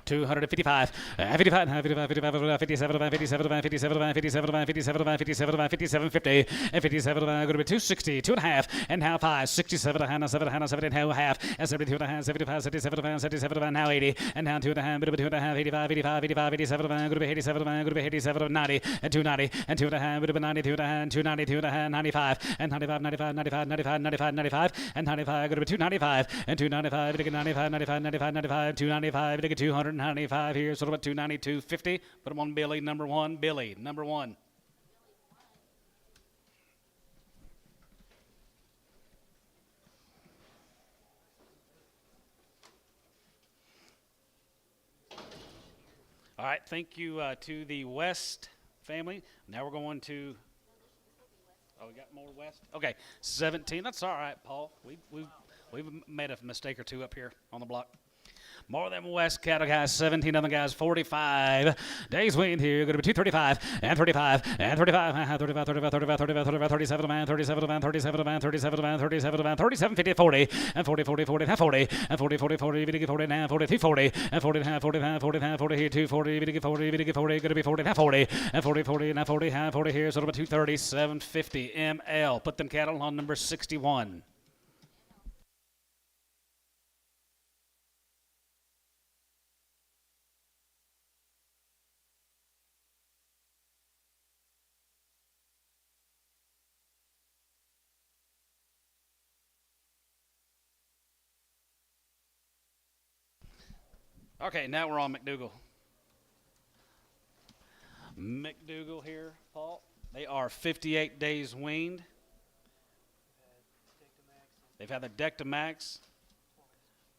255, 55, 55, 55, 57, 57, 57, 57, 57, 57, 57, 50, and 57, going to be 260, 2 and a half, and now 5, 67, and 7, and 7, and half, and 72 and a half, 75, 77, 77, and now 80, and now 2 and a half, bit of 2 and a half, 85, 85, 85, 87, going to be 87, going to be 87, 90, and 290, and 2 and a half, bit of 92 and a half, 290, 2 and a half, 95, and 95, 95, 95, 95, 95, 95, and 95, going to be 295, and 295, 95, 95, 95, 95, 295, 295 here, sort of about 292.50. Put them on Billy, number 1. Billy, number 1. All right, thank you to the West family. Now we're going to. Oh, we got more West. Okay, 17. That's all right, Paul. We've made a mistake or two up here on the block. More than West cattle guys, 17 other guys, 45 days win here. Going to be 235 and 35 and 35, 35, 35, 35, 35, 35, 37 man, 37 man, 37 man, 37 man, 37 man, 37, 50, 40 and 40, 40, 40, half 40 and 40, 40, 40, 40 now, 43, 40 and 40 and half, 40 and half, 40 and half, 40 here, 240, 40, 40, going to be 40 and half 40 and 40, 40 and half 40, half 40 here, so about 237, 50 ML. Put them cattle on number 61. Okay, now we're on McDougal. McDougal here, Paul. They are 58 days weaned. They've had their deck to max.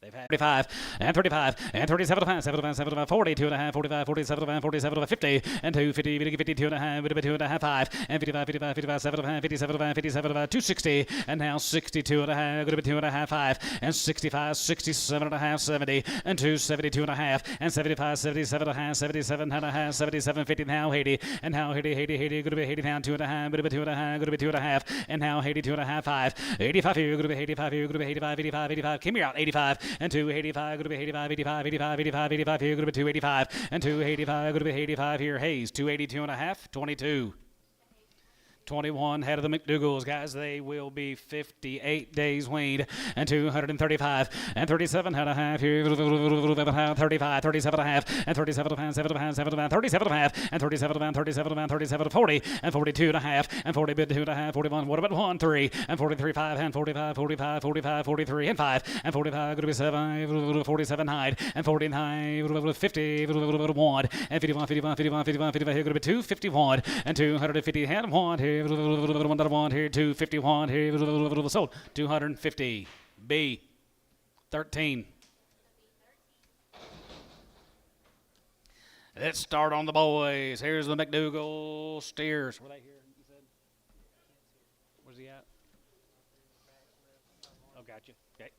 They've had 35 and 35 and 37 75 42 and a half 45 47 47 50 and 250 52 and a half 2 and a half 5 and 55 55 55 7 57 57 260 and now 62 and a half 2 and a half 5 and 65 67 and a half 70 and 272 and a half and 75 77 and a half 77 and a half 77 50 now 80 and now 80 going to be 80 down 2 and a half 2 and a half going to be 2 and a half and now 82 and a half 5 85 going to be 85 going to be 85 85 85 came here out 85 and 285 going to be 85 85 85 85 85 here going to be 285 and 285 going to be 85 here Hayes 282 and a half 22 21 head of the McDougals, guys. They will be 58 days weaned and 235 and 37 and a half here 35 37 and a half and 37 and a half 7 and a half 7 and 37 and a half and 37 and 37 and 37 40 and 42 and a half and 40 bid 2 and a half 41 what about 1 3 and 43 5 and 45 45 45 43 and 5 and 45 going to be 7 47 hide and 49 50 1 and 51 51 51 51 55 here going to be 251 and 250 and 1 here 1 here 251 here sold 250 B 13. Let's start on the boys. Here's the McDougal steers. Were they here? You said? Where's he at? Oh, gotcha. Okay.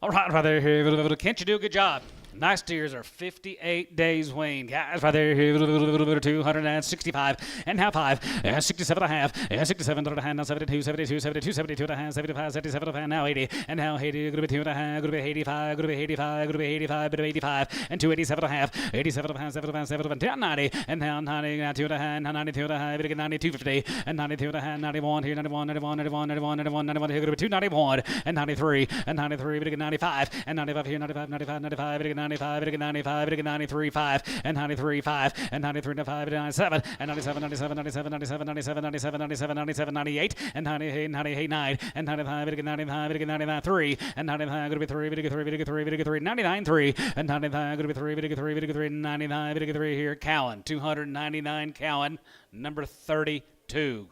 All right, right there. Can't you do a good job? Nice steers are 58 days weaned. Guys, right there, 265 and now 5, and 67 and a half, and 67 and a half, now 72, 72, 72, 72 and a half, 75, 77 and a half, now 80, and now 80, going to be 2 and a half, going to be 85, going to be 85, going to be 85, bit of 85, and 287 and a half, 87 and a half, 7 and a half, 7 and a half, 90, and now 90, now 2 and a half, now 92 and a half, bit of 92, 50, and 92 and a half, 91, here 91, 91, 91, 91, 91, 91, here going to be 291, and 93, and 93, bit of 95, and 95 here, 95, 95, 95, bit of 95, bit of 95, bit of 93, 5, and 93, 5, and 93, 5, and 97, and 97, 97, 97, 97, 97, 97, 97, 97, 98, and 98, 98, 9, and 95, bit of 95, bit of 99, 3, and 95, going to be 3, bit of 3, bit of 3, bit of 3, 99, 3, and 95, going to be 3, bit of 3, bit of 3, 99, bit of 3 here, Cowan, 299 Cowan, number 32.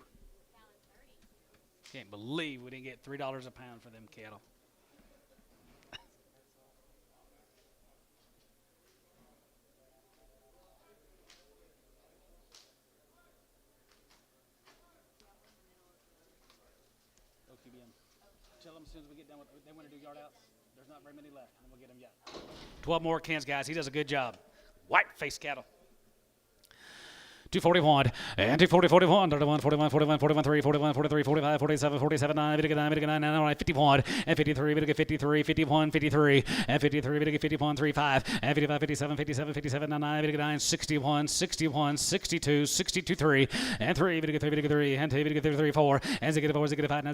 Can't believe we didn't get $3 a pound for them cattle. Tell them as soon as we get done with they want to do yard outs. There's not very many left, and we'll get them yet. 12 more cans, guys. He does a good job. White face cattle. 241 and 240 41 31 41 41 41 3 41 43 45 47 47 9 9 51 and 53 53 51 53 and 53 51 35 and 55 57 57 57 9 61 61 62 62 3 and 3 3 and 3 4 and 4 5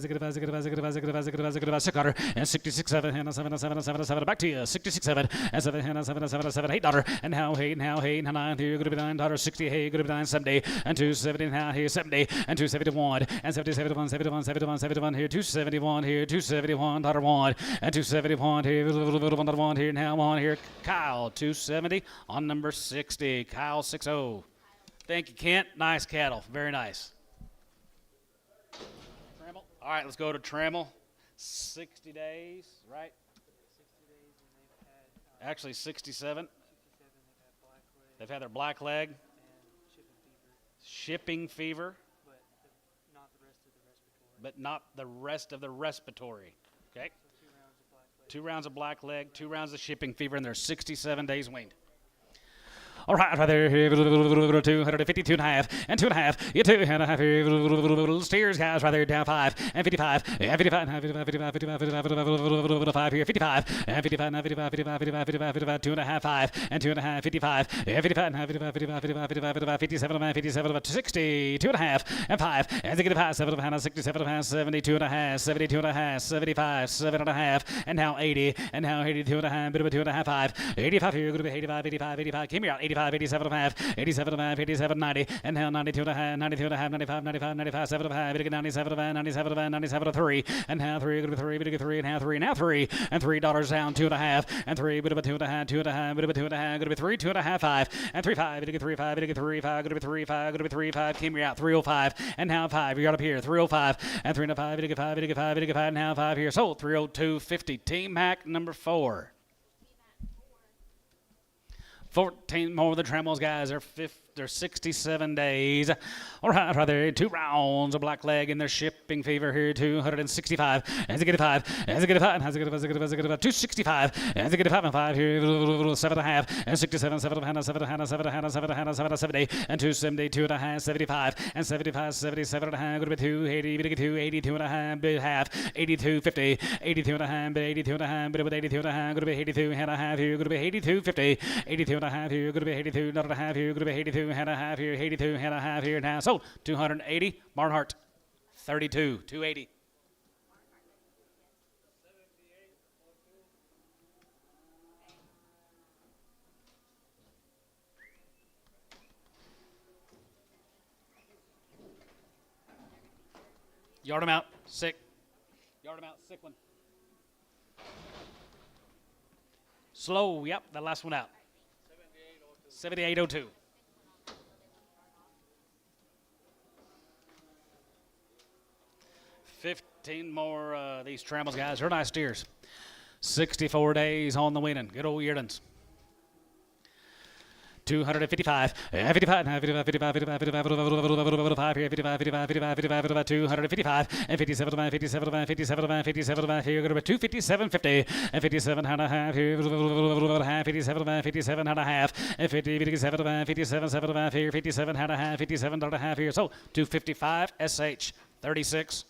600 and 66 7 and 7 7 7 7 back to you 66 7 and 7 and 7 7 7 $8 and now 8 and 9 here going to be $9 60 hey going to be 9 70 and 270 now here 70 and 271 and 71 71 71 71 here 271 here 271 $1 and 271 here $1 here now on here Kyle 270 on number 60 Kyle 60. Thank you, Kent. Nice cattle, very nice. Trammell. All right, let's go to Trammell. 60 days, right? 60 days, and they've had Actually 67. 67. They've They've had black leg had their black leg, and shipping fever, shipping fever, but not the rest of the respiratory. but not the rest of the respiratory. Okay. So 2 rounds of black leg. 2 rounds of black leg, 2 rounds of shipping fever, and they're 67 days weaned. All right, right there, 252 and a half, and 2 and a half, you 2 and a half, steers, guys, right there, down 5, and 55, and 55, 55 here, 55, and 55, 55, 55, 55, 55, 2 and a half, 5, and 2 and a half, 55, and 55, 55, 55, 55, 57, 57, 60, 2 and a half, and 5, and 65, 7 and a half, 67, 72 and a half, 72 and a half, 75, 7 and a half, and now 80, and now 82 and a half, bit of a 2 and a half, 5, 85 here, going to be 85, 85, 85, came here out, 85, 85, 87 and a half, 87 and a half, 87, 90, and now 92 and a half, 92 and a half, 95, 95, 95, 7 and a half, 97 and a half, 97 and a half, 97 and a 3, and now 3, going to be 3, going to be 3, and now 3, now 3, and $3 down, 2 and a half, and 3, bit of a 2 and a half, 2 and a half, bit of a 2 and a half, going to be 3, 2 and a half, 5, and 3, 5, going to be 3, 5, going to be 3, 5, going to be 3, 5, going to be 3, 5, came here out, 305, and now 5, you got up here, 305, and 3 and a 5, going to 5, going to 5, going to 5, now 5 here, sold, 302.50, T-Mac number 4. 14 more of the Trammels guys are 67 days. All right there. 2 rounds of black leg in their shipping fever here. 265. As they get a 5. As they get a 5. As they get a 5. As they get a 5. As they get a 5. 265. As they get a 5 and 5 here. 7 and a half. And 67. 7 and a half. 7 and a half. 7 and a half. 7 and a half. 7 and a half. 70. And 270. 2 and a half. 75. And 75. 77 and a half. Going to be 280. Going to 282 and a half. Bit half. 82.50. 82 and a half. 82 and a half. Bit with 82 and a half. Going to be 82 and a half here. Going to be 82.50. 82 and a half here. Going to be 82 and a half here. Going to be 82 and a half here. 82 and a half here. Now sold. 280. Barnhart. 32. 280. Yard him out. Sick. Yard him out. Sick one. Slow. Yep. The last one out. 78.02. 15 more these Trammels guys. They're nice steers. 64 days on the winning. Good old yearlings. 255, 55, 55, 55, 55, 55, 55, 55, 55, 55, 255, and 57, 57, 57, 57, here, going to be 257.50, and 57 and a half, here, half, 57, 57 and a half, and 50, 57, 57, 7 here, 57 and a half, 57 and a half here, so 255, SH, 36.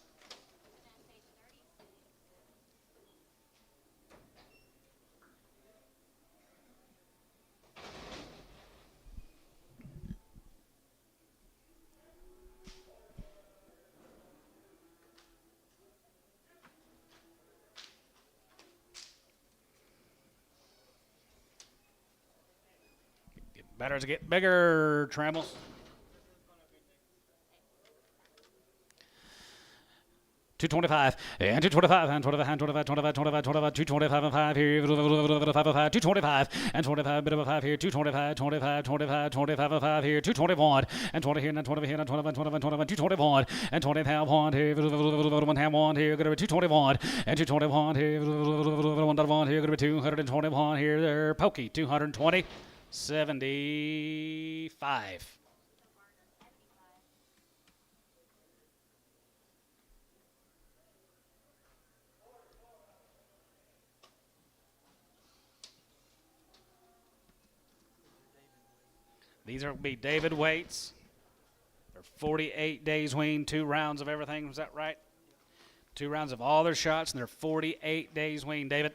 Better to get bigger, Trammels. $225 and $225 and $25 and $25, $25, $25, $25, $225 and 5 here, $225 and $25, bit of a 5 here, $225, $25, $25, $25 and 5 here, $221 and 20 here and 20 here and 21, 21, 21, $221 and 20 and half 1 here, 1 half 1 here, going to be $221 and $221 here, 1 here, going to be $221 here, they're pokey, $220, $75. These are be David Waits. They're 48 days weaned, 2 rounds of everything. Was that right? 2 rounds of all their shots, and they're 48 days weaned, David.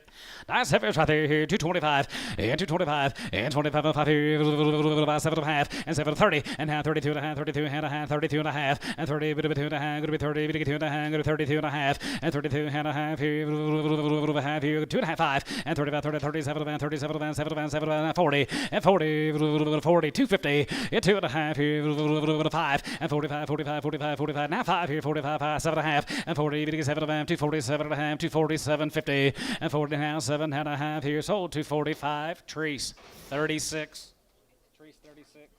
Nice heifers right there here. 225 and 225 and 25 and 5 here. 7 and a half and 7 and 30 and half 32 and a half, 32 and a half, 32 and a half and 30 bit of 2 and a half. Going to be 30 bit of 2 and a half. Going to be 32 and a half and 32 and a half here. Half here. 2 and a half 5 and 35, 30, 37 and 37 and 7 and 7 and 40 and 40, 40, 250 and 2 and a half here. 5 and 45, 45, 45, 45. Now 5 here. 45, 5, 7 and a half and 40. 7 and a half, 247 and a half, 247.50, and 40 and a half, 7 and a half here sold, 245. Treese, 36. Treese, 36.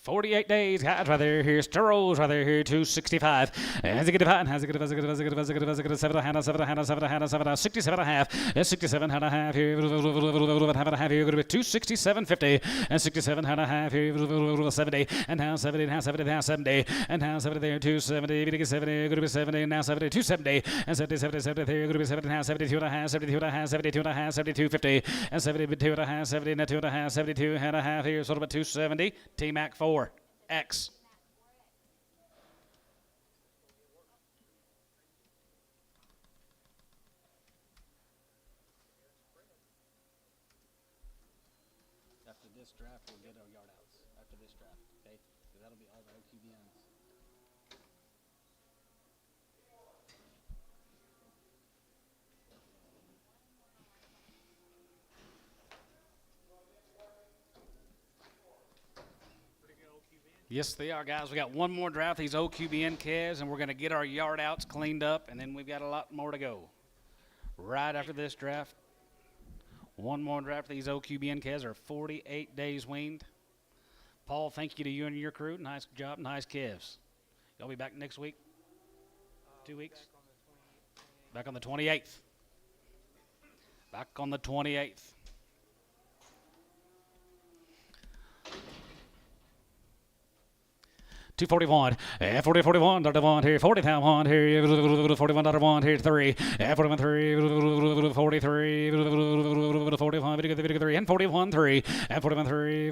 $48 days, guys, right there. Here's Turros, right there. Here, 265. Has it get a 7 and a half, 7 and a half, 67 and a half, 67 and a half here, half and a half here, going to be 267.50, and 67 and a half here, 70, and now 70, now 70, now 70, and now 70 there, 270, 70, going to be 70, now 70, 270, and 70, 70, 70 there, going to be 70, now 72 and a half, 72 and a half, 72 and a half, 72.50, and 72 and a half, 70, now 2 and a half, 72 and a half here, sort of a 270, T-Mac 4. X. After this draft, we'll get our yard outs. After this draft, okay? So that'll be all the OQBNs. Yes, they are, guys. We got one more draft, these OQBN calves, and we're going to get our yard outs cleaned up, and then we've got a lot more to go. Right after this draft, one more draft. These OQBN calves are 48 days weaned. Paul, thank you to you and your crew. Nice job, nice calves. Y'all be back next week? 2 weeks? Back on the 28th. Back on the 28th. 241, 40-41, $1 here, 40,000 here, 41 here, 3, 41 3, 43, 45, 53, and 41 3, and 41 3,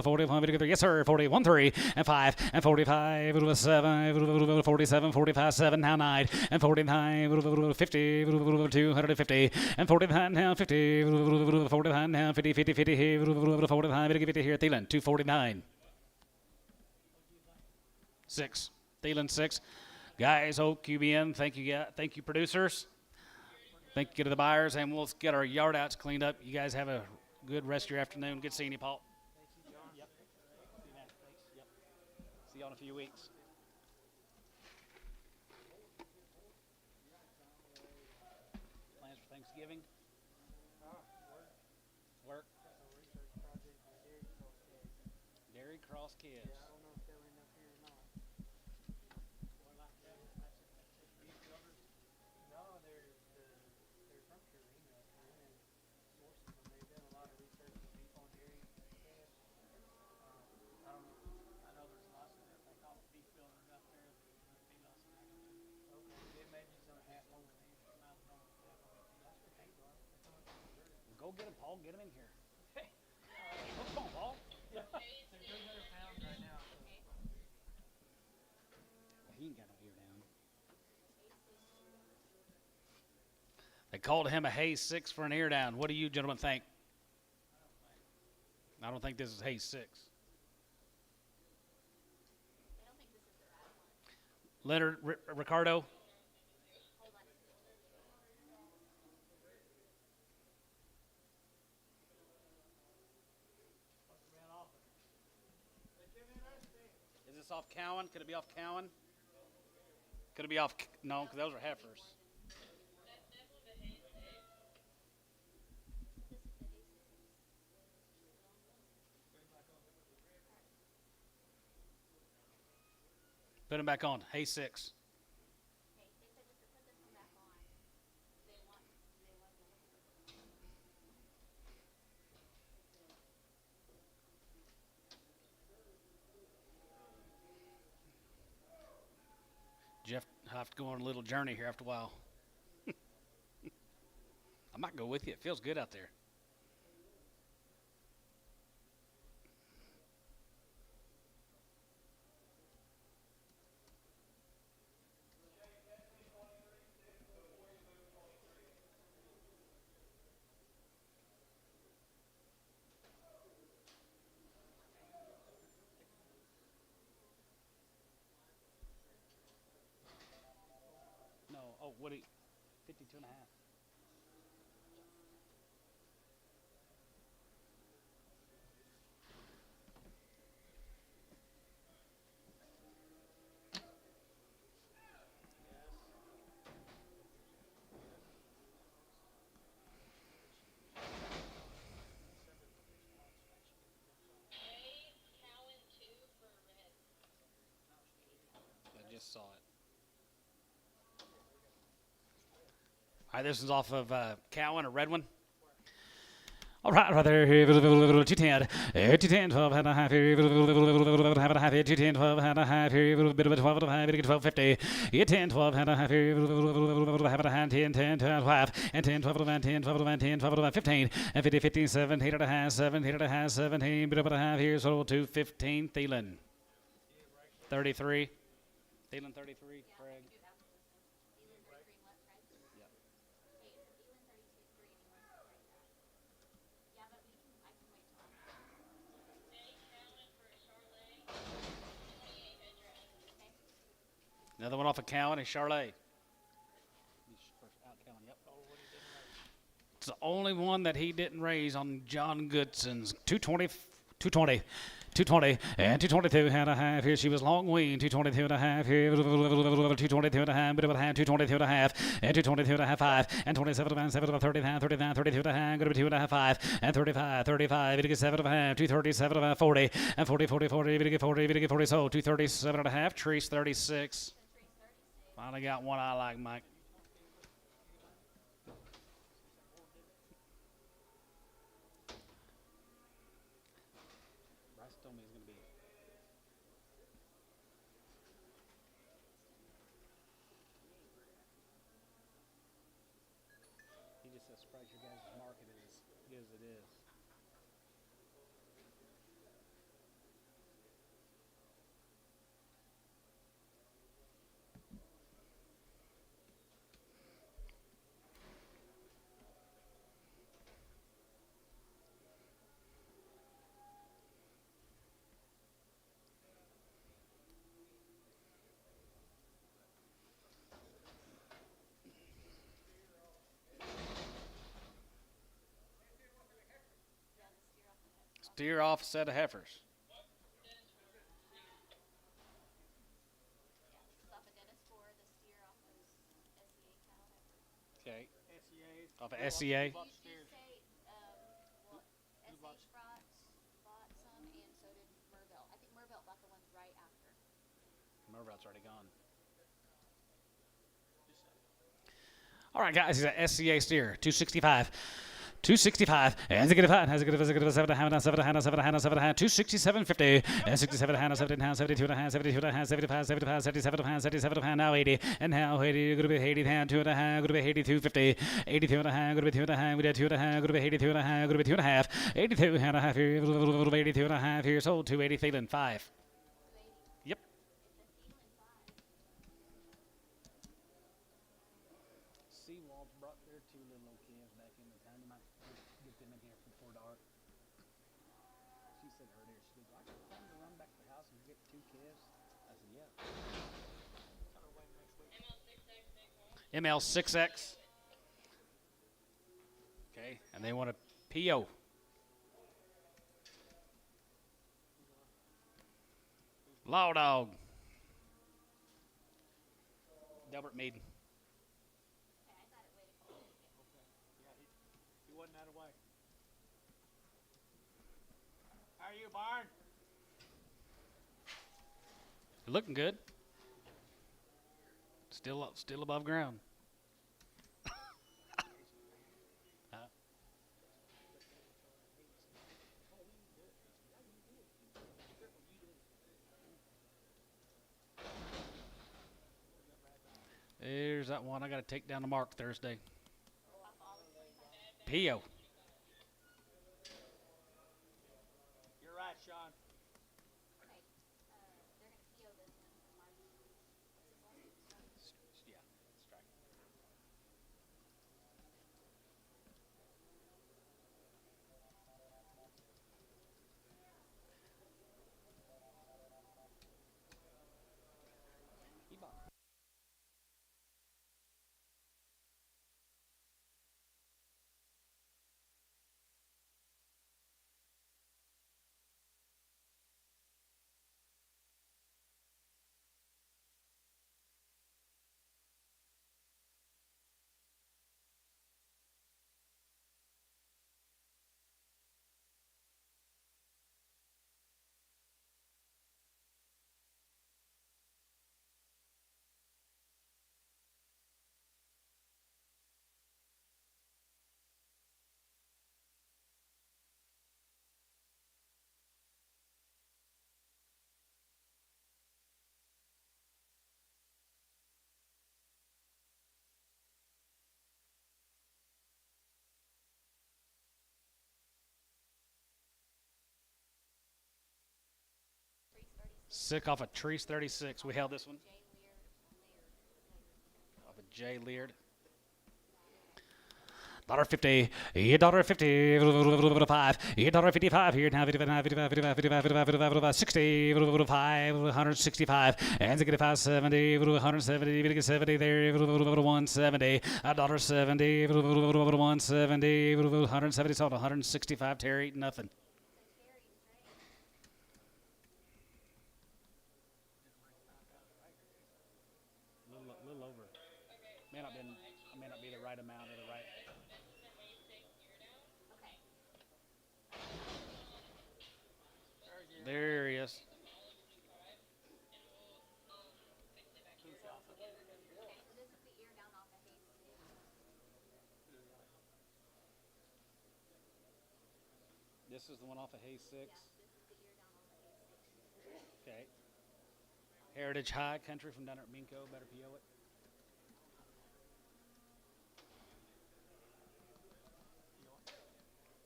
45, 53, yes sir, 41 3, and 5, and 45, 7, 47, 45, 7, now 9, and 49, 50, 250, and 49 now 50, 49 now 50, 50, 50 here, 45, 50 here, Thielen, 249. 6. Thielen 6. Guys, OQBN, thank you producers. Thank you to the buyers, and we'll get our yard outs cleaned up. You guys have a good rest of your afternoon. Good seeing you, Paul. Thank you, John. Yep. See you, man. Thanks. Yep. See you in a few weeks. Plans for Thanksgiving? Work. Dairy Cross Kids. I don't know if they'll end up here or not. No, they're from Purina. Purina sources them. They've done a lot of research with beef on dairy calves. I don't know. I know there's lots of they call it beef builders out there. The females in action too. Okay, it may be some half on the beef. Go get him, Paul. Get him in here. Come on, Paul. They're 300 pounds right now. He ain't got no ear down. They called him a Hayes 6 for an ear down. What do you gentlemen think? I don't think this is Hayes 6. I don't think this is the right one. Leonard Ricardo. Is this off Cowan? Could it be off Cowan? Could it be off? No, because those are heifers. Put him back on. Hay 6. Okay, they said just to put this one back on. They want Jeff, I have to go on a little journey here after a while. I might go with you. It feels good out there. No, oh, what do you, 52 and a half. I just saw it. All right, this is off of Cowan, a red one. All right, right there, 210, 210, 12 and a half here, 12 and a half here, 210, 12 and a half here, a bit of a 12 and a half, 1250, 10, 12 and a half here, half and a half, 10, 10, 12, and 10, 12 and 10, 12 and 10, 12 and 15, and 50, 15, 17 and a half, 17 and a half, 17, bit of a half here, so 215, Thielen. 33, Thielen 33, Craig. Another one off of Cowan and Charlotte. It's the only one that he didn't raise on John Goodson's 220, 220 and 222 and a half. Here she was long weaned. 222 and a half. Here 222 and a half. Bit of a hand. 222 and a half and 222 and a half. 5 and 27 and 7 30 and 39 32 and a half. Going to be 2 and a half. 5 and 35 35. It gets 7 and a half. 237 and a half. 40 and 40 40 40. It get 40. It get 40. So 237 and a half. Trees 36. Finally got one I like, Mike. Bryce told me he's going to be. He just says, surprise your guys' market is as good as it is. Steer off a set of heifers. Stop at Dennis for the steer off those SEA cattle. Okay. Off of SEA. You just say, well, SH bought some, and so did Merville. I think Merville bought the ones right after. Mervel's already gone. All right, guys, he's at SCA steer, 265. 265 and a good five has a good 7 and a half 7 and a half 7 and a half 7 and a half 267.50 and 67 and a half 17 and a half 72 and a half 72 and a half 75 75 77 and a half 77 and a half now 80 and now 80 going to be 80 and 2 and a half going to be 82.50 82 and a half going to be 2 and a half we did 2 and a half going to be 82 and a half going to be 2 and a half 82 and a half here 82 and a half here sold 280 Thielen 5. Yep. Seawalls brought their 2 little old kids back in the town. You might get them in here before dark. She said earlier, she goes, I got time to run back to the house and get 2 kids. I said, yeah. ML6X. Okay, and they want a PO. Law Dog. Delbert Mead. He wasn't that away. How are you, Barn? Looking good. Still above ground. There's that one. I got to take down the mark Thursday. Pio. You're right, Sean. They're going to PO this one. Yeah, strike. Sick off a Trees 36. We held this one. Off a J Leard. $1.50, $1.50, 5, $1.55 here now, 55, 60, 165, and to get 570, 170, 70 there, 170, $1.70, 170, 170, sold 165, Terry, nothing. may not be the right amount or the right. Okay. There he is. Okay, so this is the ear down off of hay 6. This is the one off of hay 6. Yeah, this is the ear down off of hay 6. Okay. Heritage High Country from down there at Minko. Better PO it.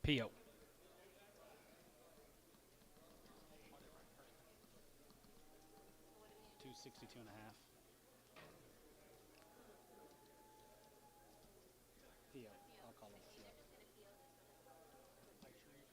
PO. 262 and a half. PO. I'll call him. So they're just going to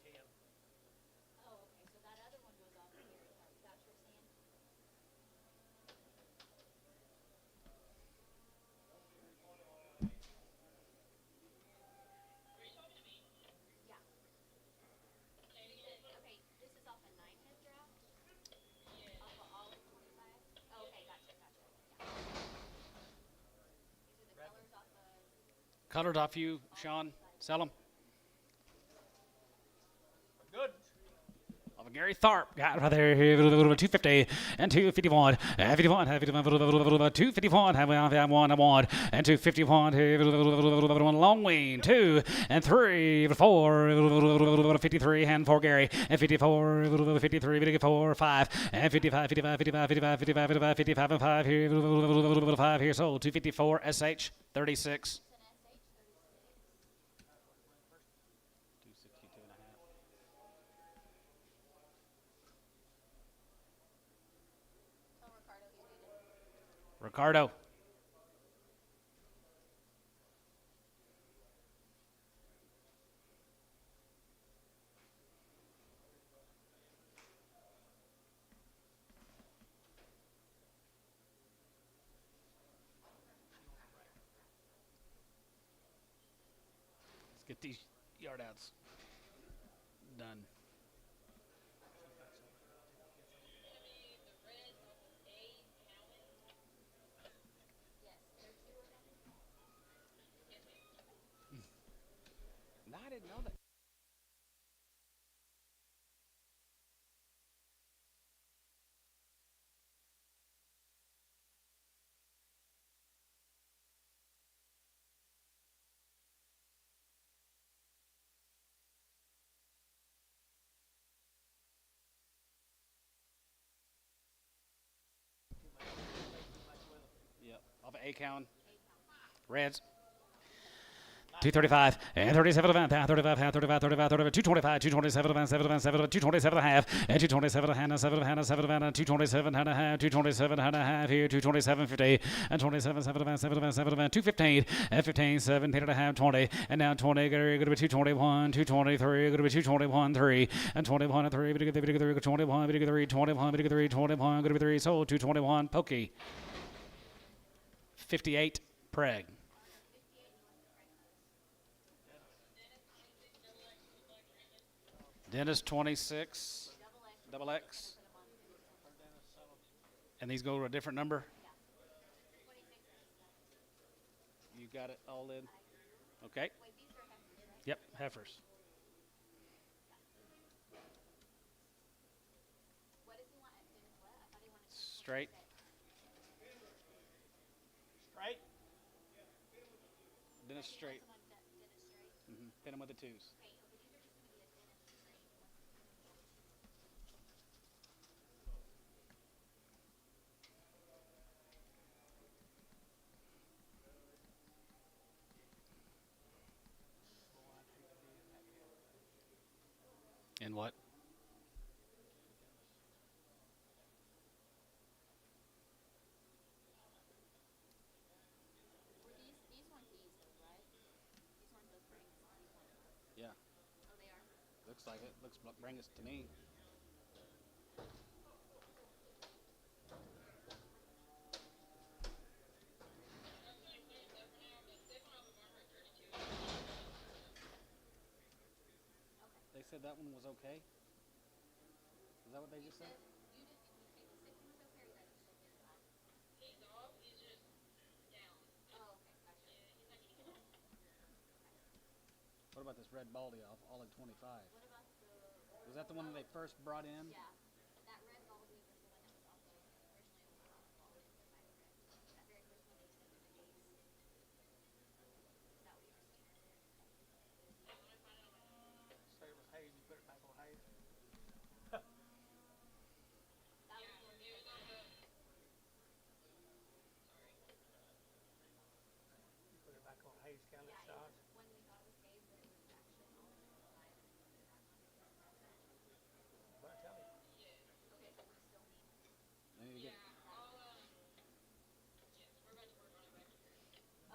PO this one. Oh, okay, so that other one goes off of here. Is that what you're saying? Yeah. Okay, this is off a 9-head draft? Off of all of 25? Oh, okay, gotcha. Yeah. These are the colors off of. Colored off you, Sean. Sell them. Good. Of Gary Tharp. Got right there. 250 and 251. 51. 251. Have one. I want. And 251. Long Wayne. 2 and 3. 4. 53. And 4 Gary. And 54. 53. 54. 5. And 55. 55. 55. 55. 55. 55. 55 and 5 here. 5 here. Sold. 254. SH. 36. 262 and a half. Tell Ricardo he's muted. Ricardo. Let's get these yard outs done. Yes, there are 2 of them. No, I didn't know that. Yep. Off of A-Cowan. Reds. 235 and 37 of 35, 35, 35, 225, 227 of 7 227 and a half, and 227 and a half, 7 and 227 and a half, 227 and a half here, 227.50 and 27 7 of 215 and 15 17 and a half, 20 and now 20 going to be 221, 223 going to be 221 3 and 21 and 3 21 21 going to be 3 sold 221 Pokey 58 Preg. Dennis 26, double X. And these go to a different number? You got it all in? Okay. Yep, heifers. What does he want? Dennis what? I thought he wanted Straight. Right? Dennis straight. Dennis straight. Pin them with the twos. Okay, but these are just going to be a Dennis straight. And what? These weren't these though, right? These weren't those brings. These ones. Yeah, Oh, they are. looks like it. Looks like bring us to me. said that one was okay? Is that what they just said? What about this red baldy off all at 25? Was that the one that they first brought in? Yeah, that red baldy was the one that was also originally bought in by the red. That very first one they sent to the base. Is that what you were seeing earlier? So it was Hayes. You put it back on Hayes. That was the one. You put it back on Hayes County Yeah, shot. when we thought it was Hayes, but it was actually all the five. What I tell you? Okay, so we still need. They need to get,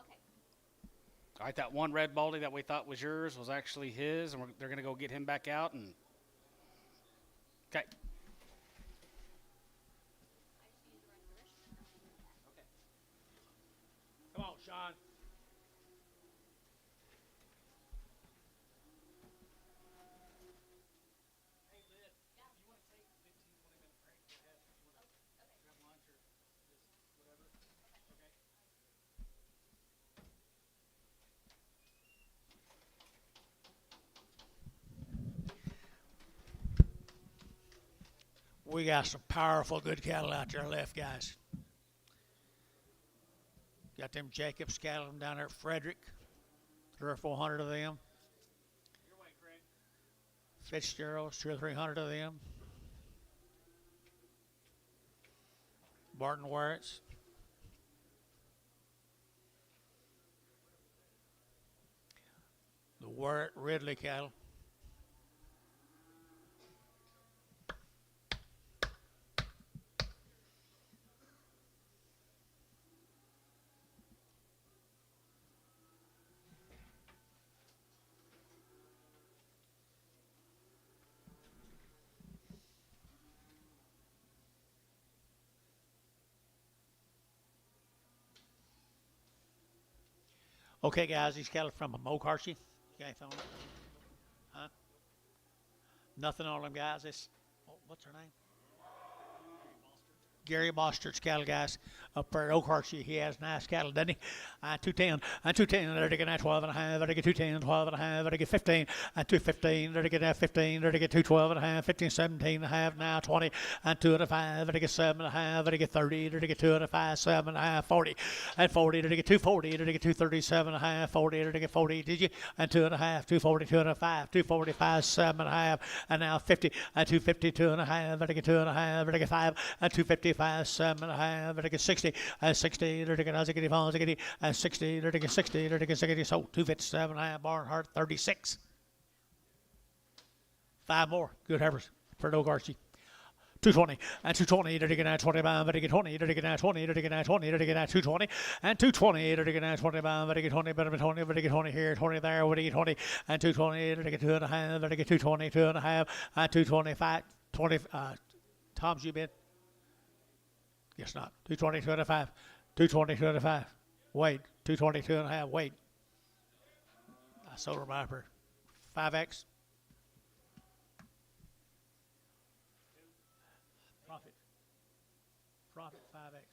Okay. all right, that one red baldy that we thought was yours was actually his, and they're going to go get him back out. And okay. Come on, Sean. We got some powerful good cattle out there left, guys. Got them Jacobs cattle down there at Frederick. 300 or 400 of them. Your way, Craig. Fitzgerald's 200 or 300 of them. Barton Warrett's. The Warrett Ridley cattle. Okay, guys, these cattle from Mokarshi. You got anything on it? Huh? Nothing on them, guys. It's, what's her name? Gary Mostert's cattle, guys, up there at Okarshi. He has nice cattle, doesn't he? 210, 210, there to get 12 and a half, there to get 210, 12 and a half, there to get 15, 215, there to get 15, there to get 212 and a half, 15, 17 and a half, now 20, 2 and a 5, there to get 7 and a half, there to get 30, there to get 2 and a 5, 7 and a half, 40, 40, there to get 240, there to get 237 and a half, 40, there to get 40, did you? 2 and a half, 240, 2 and a 5, 245, 7 and a half, and now 50, 252 and a half, there to get 2 and a half, there to get 5, 255, 7 and a half, there to get 60, 60, there to get 60, there to get 60, there to get 60, so 257 and a half, Barnhart 36. 5 more, good heifers for Okarshi. 220 and 220, there to get 25, there to get 20, there to get 20, there to get 20, there to get 220 and 220, there to get 25, there to get 20, better than 20, there to get 20 here, 20 there, there to get 20 and 220, there to get 2 and a half, there to get 220, 2 and a half, and 225, 20. Tom's you been? Guess not. 220, 205, 220, 205. Wait, 222 and a half. Wait. I sold her my for 5X. Profit. Profit 5X.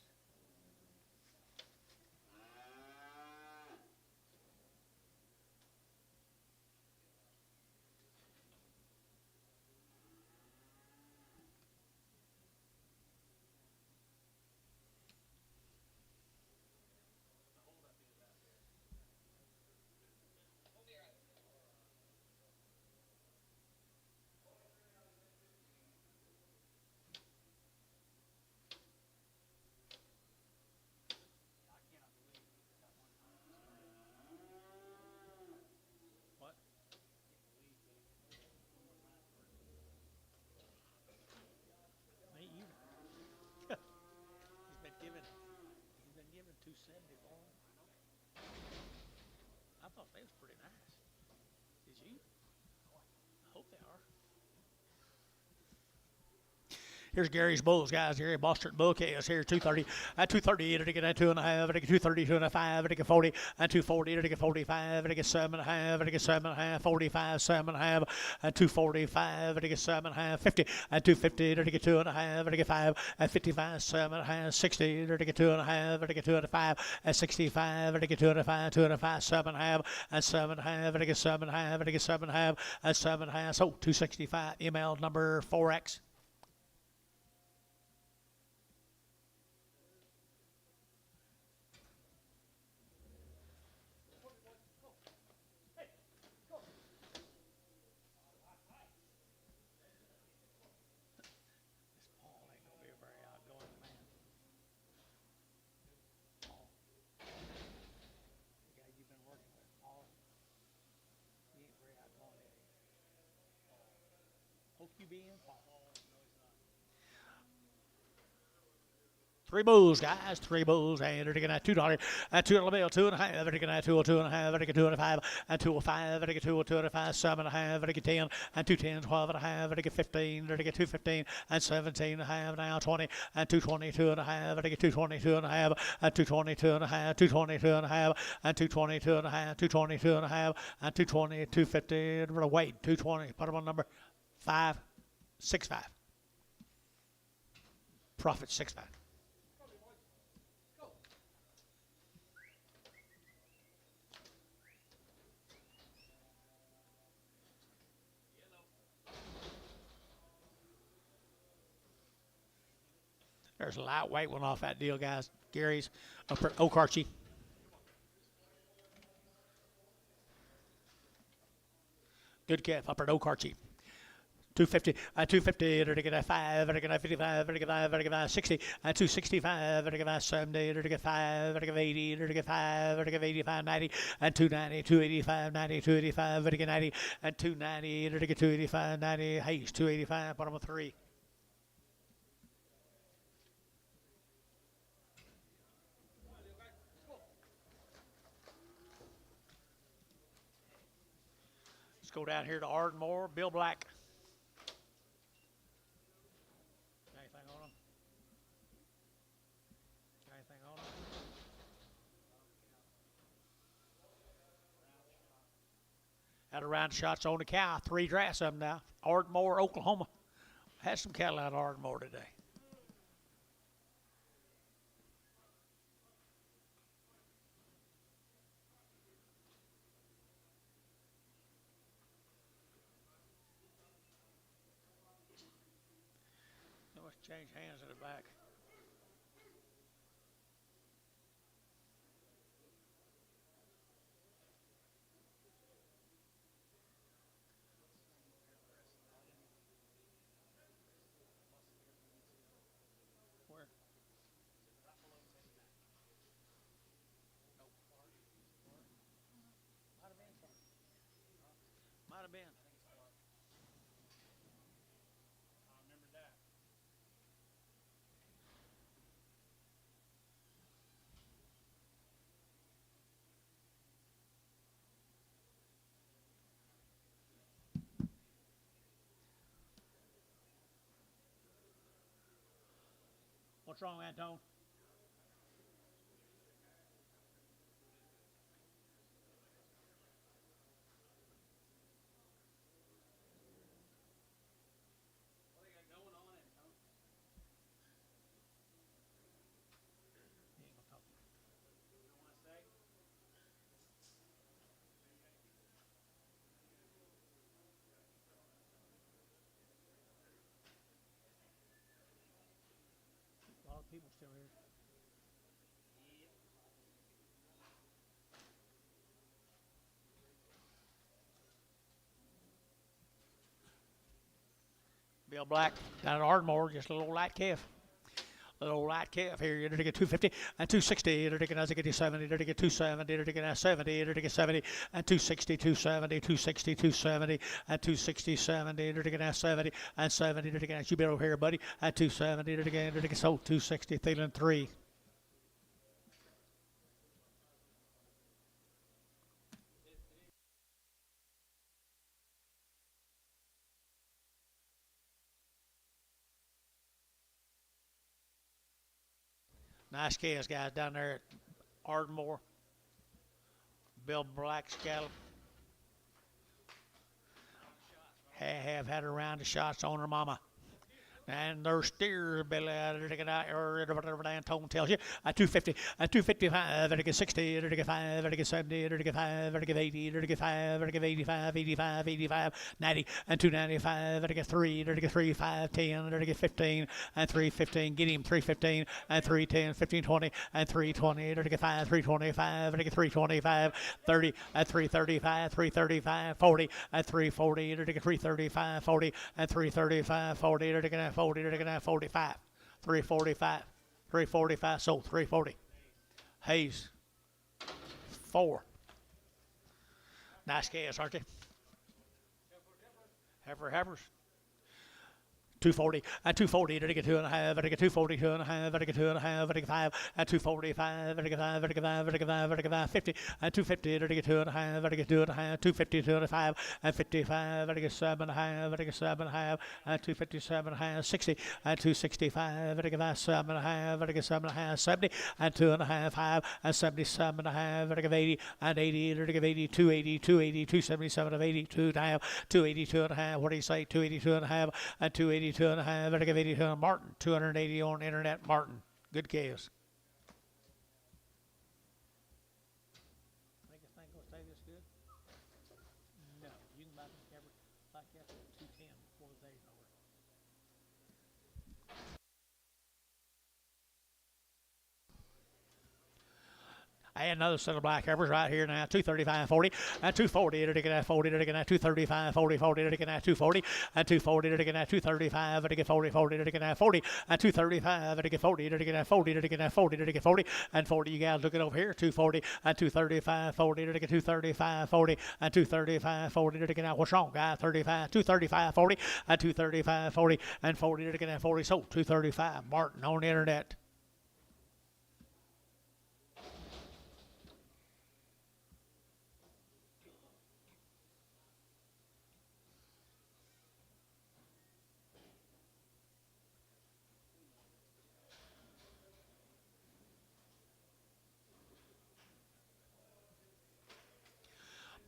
He's been given 270 for them. I thought they was pretty nice. Did you? I hope they are. Here's Gary's bulls, guys. Gary Boston bull case. Here's 230. At 230, it'll get 2.5. It'll get 230, 2.5. It'll get 40. At 240, it'll get 45. It'll get 7.5. It'll get 7.5. 45, 7.5. At 245, it'll get 7.5. 50. At 250, it'll get 2.5. It'll get 5. At 55, 7.5. 60, it'll get 2.5. It'll get 2.5. At 65, it'll get 2.5. 2.5, 7.5. At 7.5, it'll get 7.5. It'll get 7.5. At 7.5. So 265. Email number 4X. Three bulls, guys. Three bulls. And they're going to $2. At $2 bill, 2.5. They're going to 2.5. They're going to 2.5. At 2.05. They're going to 2.5. 7.5. They're going to 10. And 2.10. 12.5. They're going to 15. They're going to 2.15. And 17.5. Now 20. And 2.20. 2.5. They're going to 2.20. 2.5. At 2.20. 2.5. 2.20. 2.5. And 2.20. 2.5. 2.20. 2.5. And 2.20. 2.50. We're wait. 2.20. Put them on number 5.65. Profit 6.5. There's a lightweight one off that deal, guys. Gary's up at Okarchi. Good calf up at Okarchi. 250, 250, they're going to 5, they're going to 55, they're going to 5, they're going to 60, 265, they're going to 70, they're going to 5, they're going to 80, they're going to 5, they're going to 85, 90, and 290, 285, 90, 285, they're going to 90, and 290, they're going to 285, 90, Hayes, 285, bottom of 3. Let's go down here to Ardmore, Bill Black. Anything on him? Anything on him? Had a round of shots on the cow. 3 drafts of them now. Ardmore, Oklahoma. Had some cattle out of Ardmore today. Change hands in the back. Where? Nope. Might have been. Might have been. What's wrong, Antone? A lot of people still here. Bill Black down at Ardmore, just a little light calf. A little light calf here. You're going to get 250 and 260. You're going to get 70. You're going to get 270. You're going to get 70. You're going to get 70 and 260, 270, 260, 270 and 260, 70. You're going to get 70 and 70. You're going to get you better over here, buddy. At 270. You're going to get so 260. Thielen 3. Nice calves, guys, down there at Ardmore. Bill Black's cattle. Have had a round of shots on her mama. And there's steers, Billy, taking out, or whatever Dan Tone tells you. 250, 255, 60, 5, 70, 5, 80, 5, 85, 85, 85, 90, and 295, 3, 3, 5, 10, 15, and 315. Get him 315, and 310, 15, 20, and 320, 5, 325, 325, 30, and 335, 335, 40, and 340, 335, 40, and 335, 40, 40, 45, 345, 345, so 340. Hayes, 4. Nice calves, aren't they? Heifers. 240, and 240, 2 and a half, 240, 2 and a half, 2 and a half, 5, and 245, 5, 50, and 250, 2 and a half, 2 and a half, 250, 2 and a 5, and 55, 7 and a half, 7 and a half, and 257 and a half, 60, and 265, 7 and a half, 7 and a half, 70, and 2 and a half, 5, and 77 and a half, 80, and 80, 80, 280, 280, 277 of 82 and a half, 282 and a half, what do you say, 282 and a half, and 282 and a half, 82 on Martin, 280 on internet, Martin. Good calves. Think this thing gonna stay this good? No, you can buy them covered like that at 210 before the day's over. And another set of black heifers right here now, 235, 40, and 240, to get at 40, to get at 235, 40, 40, to get at 240, and 240, to get at 235, to get 40, 40, to get at 40, and 235, to get 40, to get at 40, to get at 40, to get 40, and 40, you guys looking over here, 240, and 235, 40, to get 235, 40, and 235, 40, to get out, what's wrong, guys, 35, 235, 40, and 235, 40, and 40, to get at 40, so 235, Martin on the internet.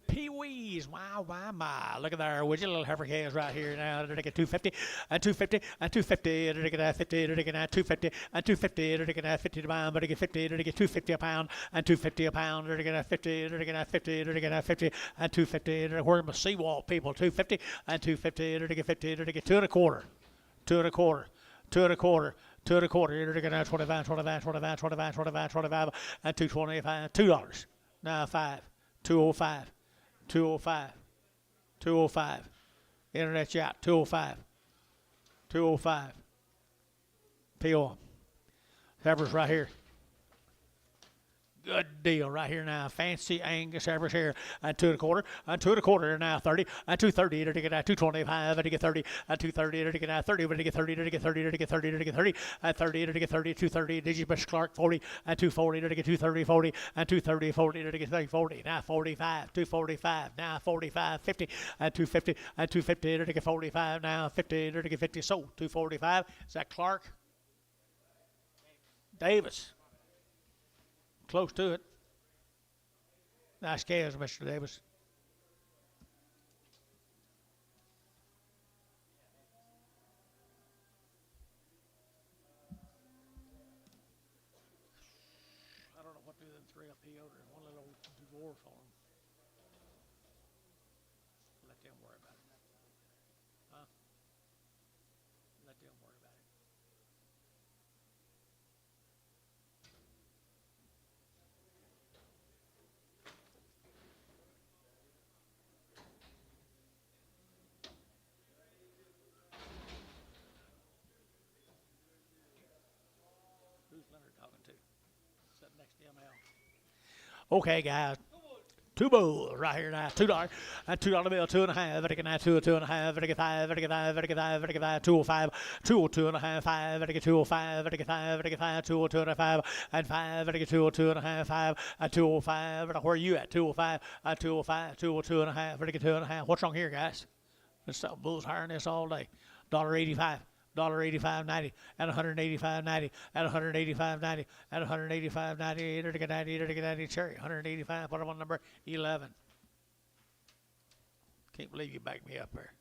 Pee-wees, wow, my. Look at there, would you, little heifer calves right here now. They're taking 250, and 250, and 250, they're taking 50, they're taking 250, and 250, they're taking 50 to pound, but they get 50, they're taking 250 a pound, and 250 a pound, they're taking 50, they're taking 50, they're taking 50, and 250, they're where my seawall people, 250, and 250, they're taking 50, they're taking 2 and a quarter, 2 and a quarter, 2 and a quarter. 2 and a quarter, you're taking 25, 25, 25, 25, 25, 25, and 225, $2. Now 5, 205. 205, 205, internet chat, 205, 205, PO, heifers right here. Good deal right here now. Fancy Angus heifers here. And 2 and a quarter. And 2 and a quarter now 30. And 230 to get at 225. And to get 30. And 230 to get at 30. But to get 30 to get 30 to get 30 to get 30. And 30 to get 30. 230. Digibus Clark 40. And 240 to get 230 40. And 230 40 to get 30 40. Now 45. 245. Now 45 50. And 250. And 250 to get 45. Now 50 to get 50. So 245. Is that Clark? Davis. Close to it. Nice calves, Mr. Davis. I don't know what to do with them 3 up here. There's one little dwarf on them. Let them worry about it. Huh? Let them worry about it. Who's Leonard talking to? Sitting next to ML. Okay, guys. 2 bulls right here now. $2. And $2 bill, 2 and a half. Vertical now, 2, 2 and a half. Vertical 5, vertical 5, vertical 5, vertical 5, 205, 202 and a half, 5, vertical 205, vertical 5, vertical 5, 202 and a 5, and 5, vertical 202 and a half, 5, and 205. Where are you at? 205, 205, 202 and a half, vertical 2 and a half. What's wrong here, guys? This bulls hiring this all day. $1.85. $185.90 at $185.90 at $185.90 at $185.90 $90 cherry 185. Put them on number 11. Can't believe you backed me up there.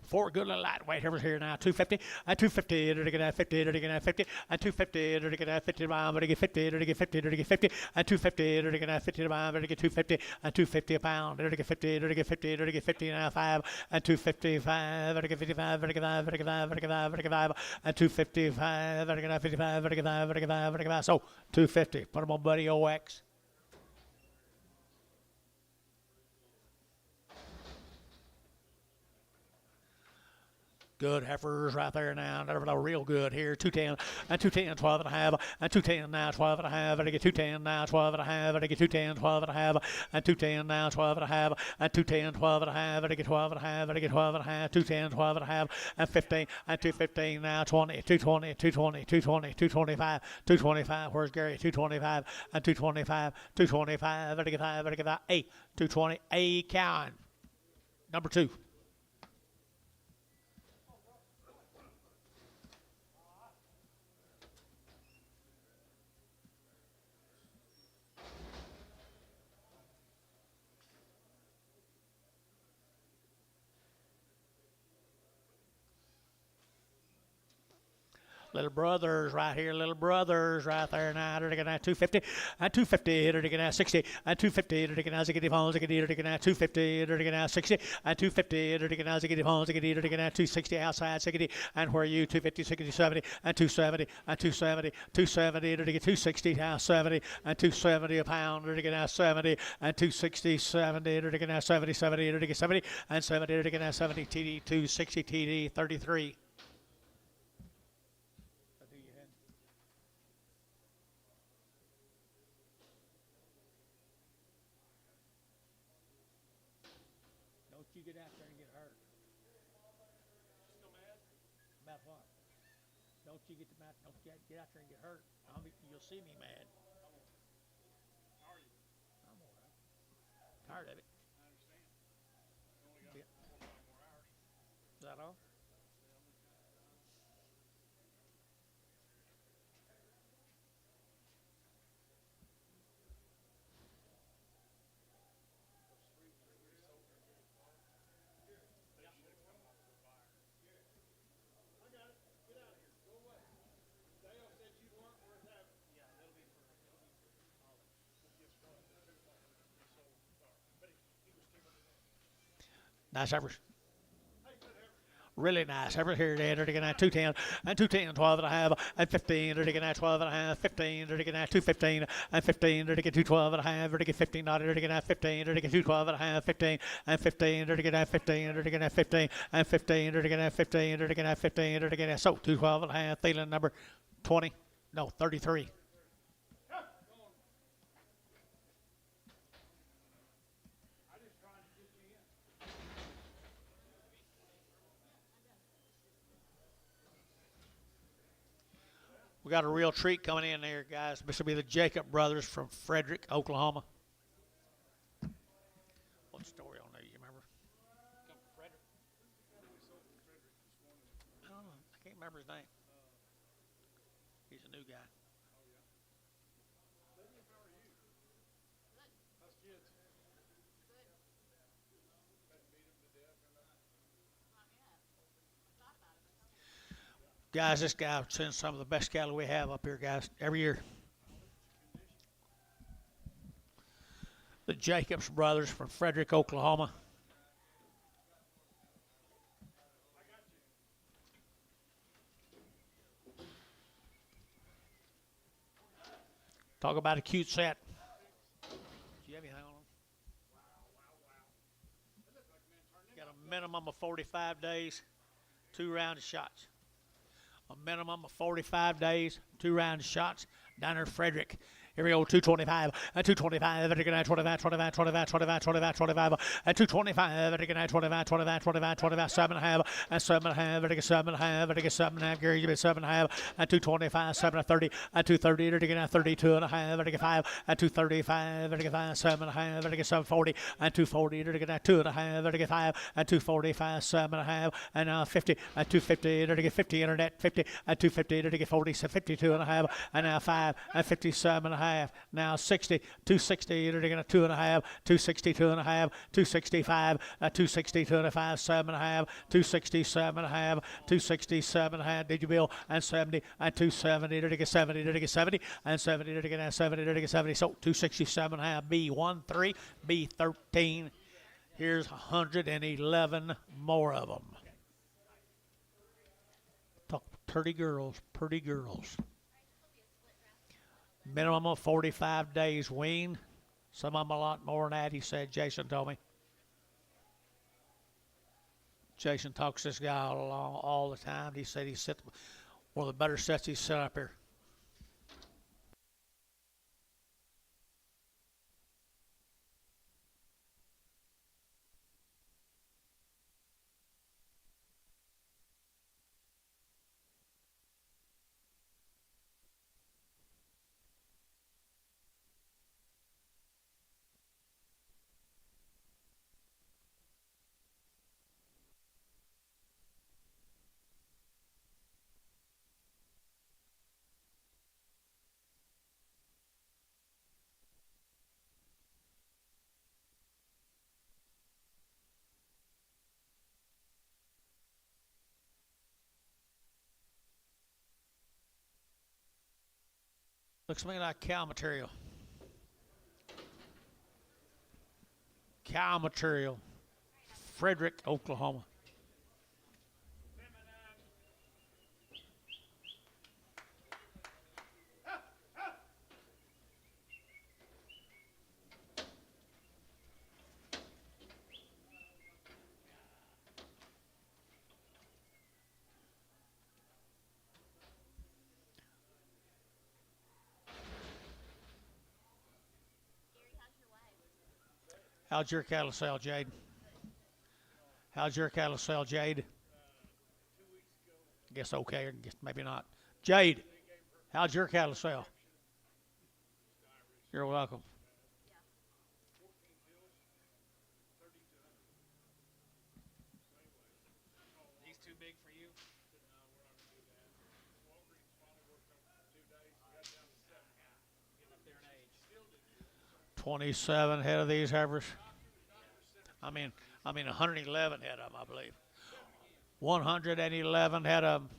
Four good little lightweight heifers here now. 250 and 250. To get 50. To get 50 and 250. To get 50 to to get 50. To get 50. To get 50 and 250. To get 50 to to get 250 and 250 a pound. To get 50. To get 50. To get 50 now 5 and 255. To get 55. To get 5. To get 5. To get 5. To get 5 and 255. To get 55. To get 5. To get 5. To get 5. So 250. Put them on Buddy OX. Good heifers right there now. They're real good here. 210 and 210, 12 and a half, and 210 now, 12 and a half, and I get 210 now, 12 and a half, and I get 210, 12 and a half, and 210 now, 12 and a half, and 210, 12 and a half, and I get 12 and a half, and I get 12 and a half, 210, 12 and a half, and 15, and 215 now, 20, 220, 220, 220, 225, 225. Where's Gary? 225 and 225, 225, and I get 5, and I get 5, 8, 220, A Cowan. Number 2. Little brothers right here, little brothers right there now. They're taking out 250 and 250. They're taking out 60 and 250. They're taking out 60 phones. They're taking out 250. They're taking out 60 and 250. They're taking out 60 phones. They're taking out 260 outside 60. And where are you? 250, 60, 70 and 270 and 270, 270. They're taking 260 now 70 and 270 a pound. They're taking out 70 and 260, 70. They're taking out 70, 70. They're taking 70 and 70. They're taking out 70 TD 260 TD 33. You get out there and get hurt. Still mad? About what? Don't you get out there and get hurt. You'll see me mad. How are you? I'm all right. Tired of it. I understand. You only got 4 or 5 more hours. Is that all? Nice heifers. Really nice heifers here. They're taking out 210 and 210, 12 and a half, and 15. They're taking out 12 and a half, 15. They're taking out 215 and 15. They're taking 212 and a half. They're taking 15. They're taking out 15. They're taking 212 and a half, 15 and 15. They're taking out 15. They're taking out 15 and 15. They're taking out 15. They're taking out 15. They're taking out 212 and a half. Thielen number 20. No, 33. We got a real treat coming in there, guys. This will be the Jacob brothers from Frederick, Oklahoma. What story on there, you remember? Come from Frederick? I don't know. I can't remember his name. He's a new guy. Guys, this guy sends some of the best cattle we have up here, guys, every year. The Jacobs brothers from Frederick, Oklahoma. Talk about a cute set. Do you have anything on them? minimum of 45 days, 2 round shots. A minimum of 45 days, 2 round shots. Down there, Frederick. Here we go, 225, 225, 25, 25, 25, 25, 25, 25, 225, 25, 25, 25, 25, 7.5, 7.5, 7.5, 7.5, Gary, you 7.5, 225, 7 30, 230, 32 and a half, 5, 235, 7.5, 740, 240, 2 and a half, 5, 245, 7.5, and now 50, 250, 50 internet, 50, 250, 40, 52 and a half, and now 5, 57 and a half. Now 60, 260, 2 and a half, 262 and a half, 265, 262 and a half, 7.5, 267 and a half, 267 and a half. Did you bill? And 70, and 270, 70, 70, and 70, 70, 70. So 267 and a half. B13, B13. Here's 111 more of them. Talk pretty girls, pretty girls. Minimum of 45 days wean. Some of them a lot more than that, he said. Jason told me. Jason talks this guy all the time. He said he's set one of the better sets he's set up here. Looks to me like cow material. Cow material. Frederick, Oklahoma. How's your cattle sell, Jade? How's your cattle sell, Jade? Guess okay, or guess maybe not. Jade, how's your cattle sell? You're welcome. These too big for you? 27 head of these heifers. I mean 111 head of them, I believe. 111 head of them.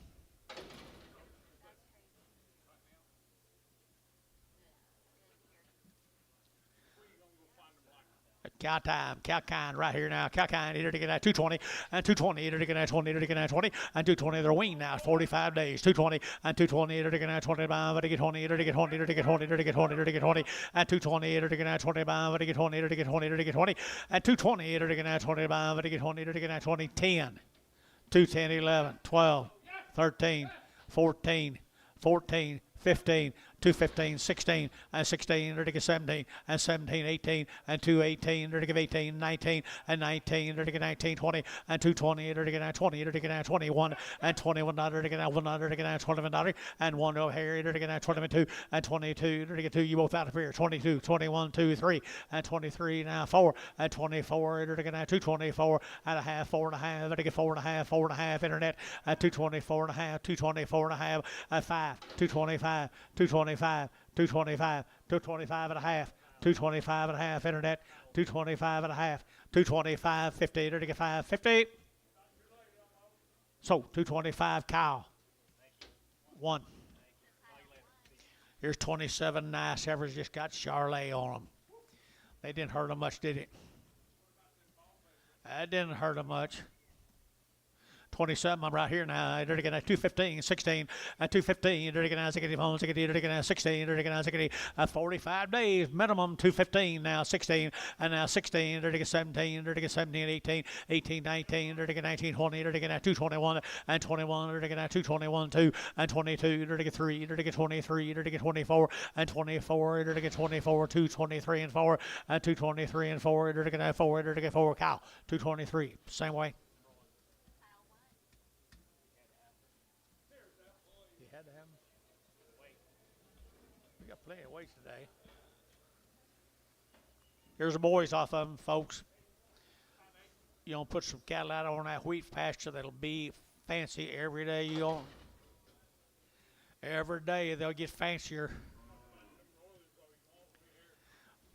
Cow time, cow kind right here now. Cow kind, either to get at 220, and 220, either to get at 20, either to get at 20, and 220, they're weaned now, 45 days, 220, and 220, either to get at 25, either to get 20, either to get 20, either to get 20, either to get 20, either to get 20, and 220, either to get at 25, either to get 20, either to get 20, either to get 20, and 220, either to get at 25, either to get 20, either to get at 20, 10, 210, 11, 12, 13, 14, 14, 15, 215, 16, and 16, to get 17, and 17, 18, and 218, to get 18, 19, and 19, to get 19, 20, and 220, to get 20, to get 21, and 21, to get 1, to get 21, and 1 over here, to get 22, and 22, to get 2, you both out of here, 22, 21, 2, 3, and 23, now 4, and 24, to get 224, and a half, 4 and a half, to get 4 and a half, 4 and a half, internet, at 224 and a half, 224 and a half, 5, 225, 225, 225, 225 and a half, 225 and a half, internet, 225 and a half, 225, 50, to get 5, 50. So 225 cow. 1. Here's 27 nice heifers, just got Charlet on them. They didn't hurt them much, did it? That didn't hurt them much. 27. I'm right here now. They're going to 215, 16, 215. They're going to 16. They're going to 45 days minimum 215 now 16 and now 16. They're going to 17. They're going to 17, 18, 18, 19. They're going to 19, 20. They're going to 221 and 21. They're going to 221, 2 and 22. They're going to 3. They're going to 23. They're going to 24 and 24. They're going to 24, 2, 23 and 4 and 223 and 4. They're going to 4. They're going to 4. Cow 223. Same way. You had to have them. We got plenty of weights today. Here's the boys off of them, folks. You don't put some cattle out on that wheat pasture that'll be fancy every day. You don't. Every day they'll get fancier.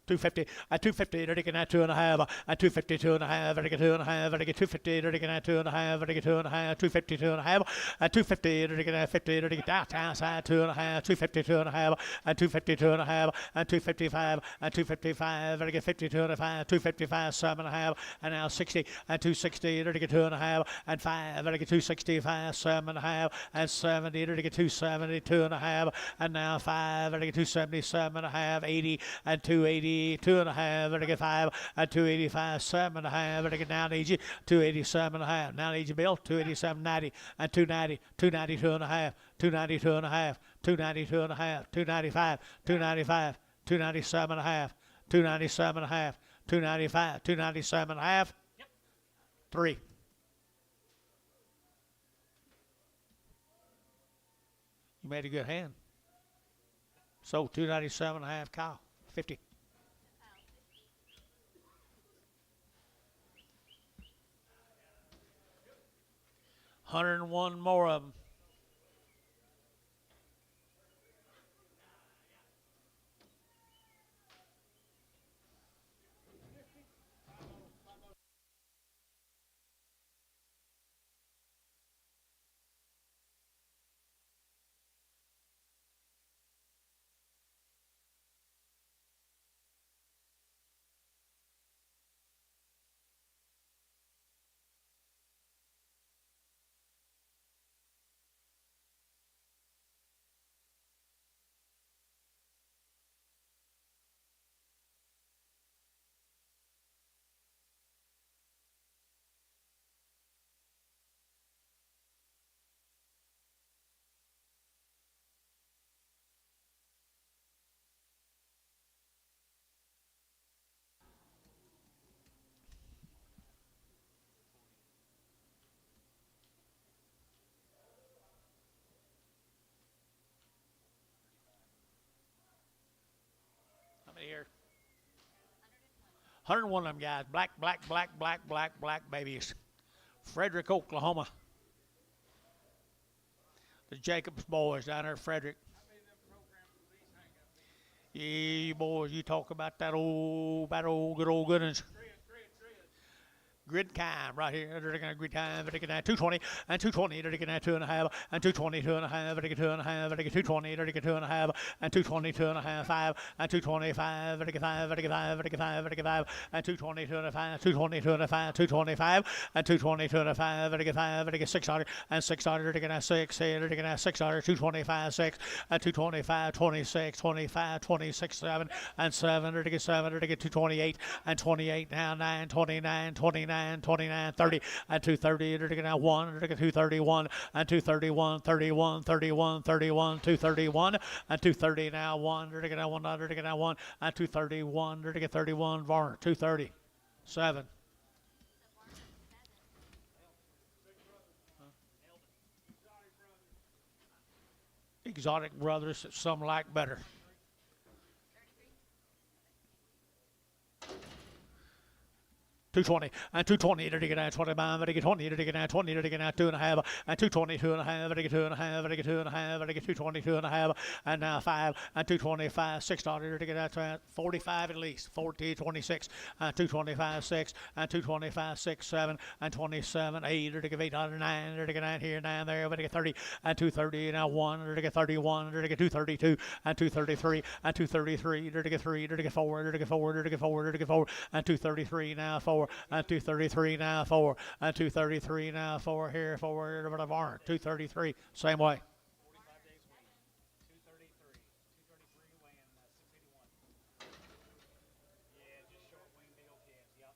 250, at 250, they're taking that 2.5, at 250, 2.5, they're taking 2.5, they're taking 250, they're taking that 2.5, they're taking 2.5, 250, 2.5, at 250, they're taking that 50, they're taking downside 2.5, 250, 2.5, at 250, 2.5, and 255, and 255, they're taking 50, 2.5, 255, 7.5, and now 60, and 260, they're taking 2.5, and 5, they're taking 265, 7.5, and 70, they're taking 270, 2.5, and now 5, they're taking 270, 7.5, 80, and 280. 2.5, they're get 5 at 285, 7.5, they're get now need you 287.5. Now need you Bill 287.90 and 290, 292.5, 292.5, 292.5, 295, 295, 297.5, 297.5, 295, 297.5. 3. You made a good hand. So 297.5 cow, 50. 101 more of them. Here. 101 of them guys. Black babies. Frederick, Oklahoma. The Jacobs boys down there, Frederick. Yeah, you boys, you talk about that old good old goodness. Grid time right here. They're going to grid time. They're taking that 220 and 220. They're taking that 2.5 and 220, 2.5. They're taking 2.5. They're taking 220. They're taking 2.5 and 220, 2.5, 5 and 225. They're taking 5. They're taking 5. They're taking 5. They're taking 5 and 220, 2.5, 220, 2.5, 225 and 220, 2.5. They're taking 5. They're taking 600 and 600. They're taking that 6. They're taking that 600, 225, 6 and 225, 26, 25, 26, 7 and 7. They're taking 7. They're taking 228 and 28 now 9, 29, 29. 29, 30, and 230. They're taking out 1. They're taking 231 and 231, 31, 31, 31, 231 and 230 now 1. They're taking out 1. They're taking out 1 and 231. They're taking 31. Varner 230, 7. Exotic brothers, some like better. 220 and 220. They're taking out 25. They're taking 20. They're taking out 20. They're taking out 2.5 and 220, 2.5. They're taking 2.5. They're taking 2.5. They're taking 220, 2.5 and now 5 and 225, 6. They're taking out 45 at least. 40, 26 and 225, 6 and 225, 6, 7 and 27, 8. They're taking 809. They're taking 9 here, 9 there. They're taking 30 and 230 now 1. They're taking 31. They're taking 232 and 233 and 233. They're taking 3. They're taking 4. They're taking 4. They're taking 4. They're taking 4 and 233 now 4. 4, and 233 now 4, and 233 now 4 here for the barn. 233, same way. 45 days wean. 233. 233 weighing 681. Yeah, just short wing, big old calves. Yep.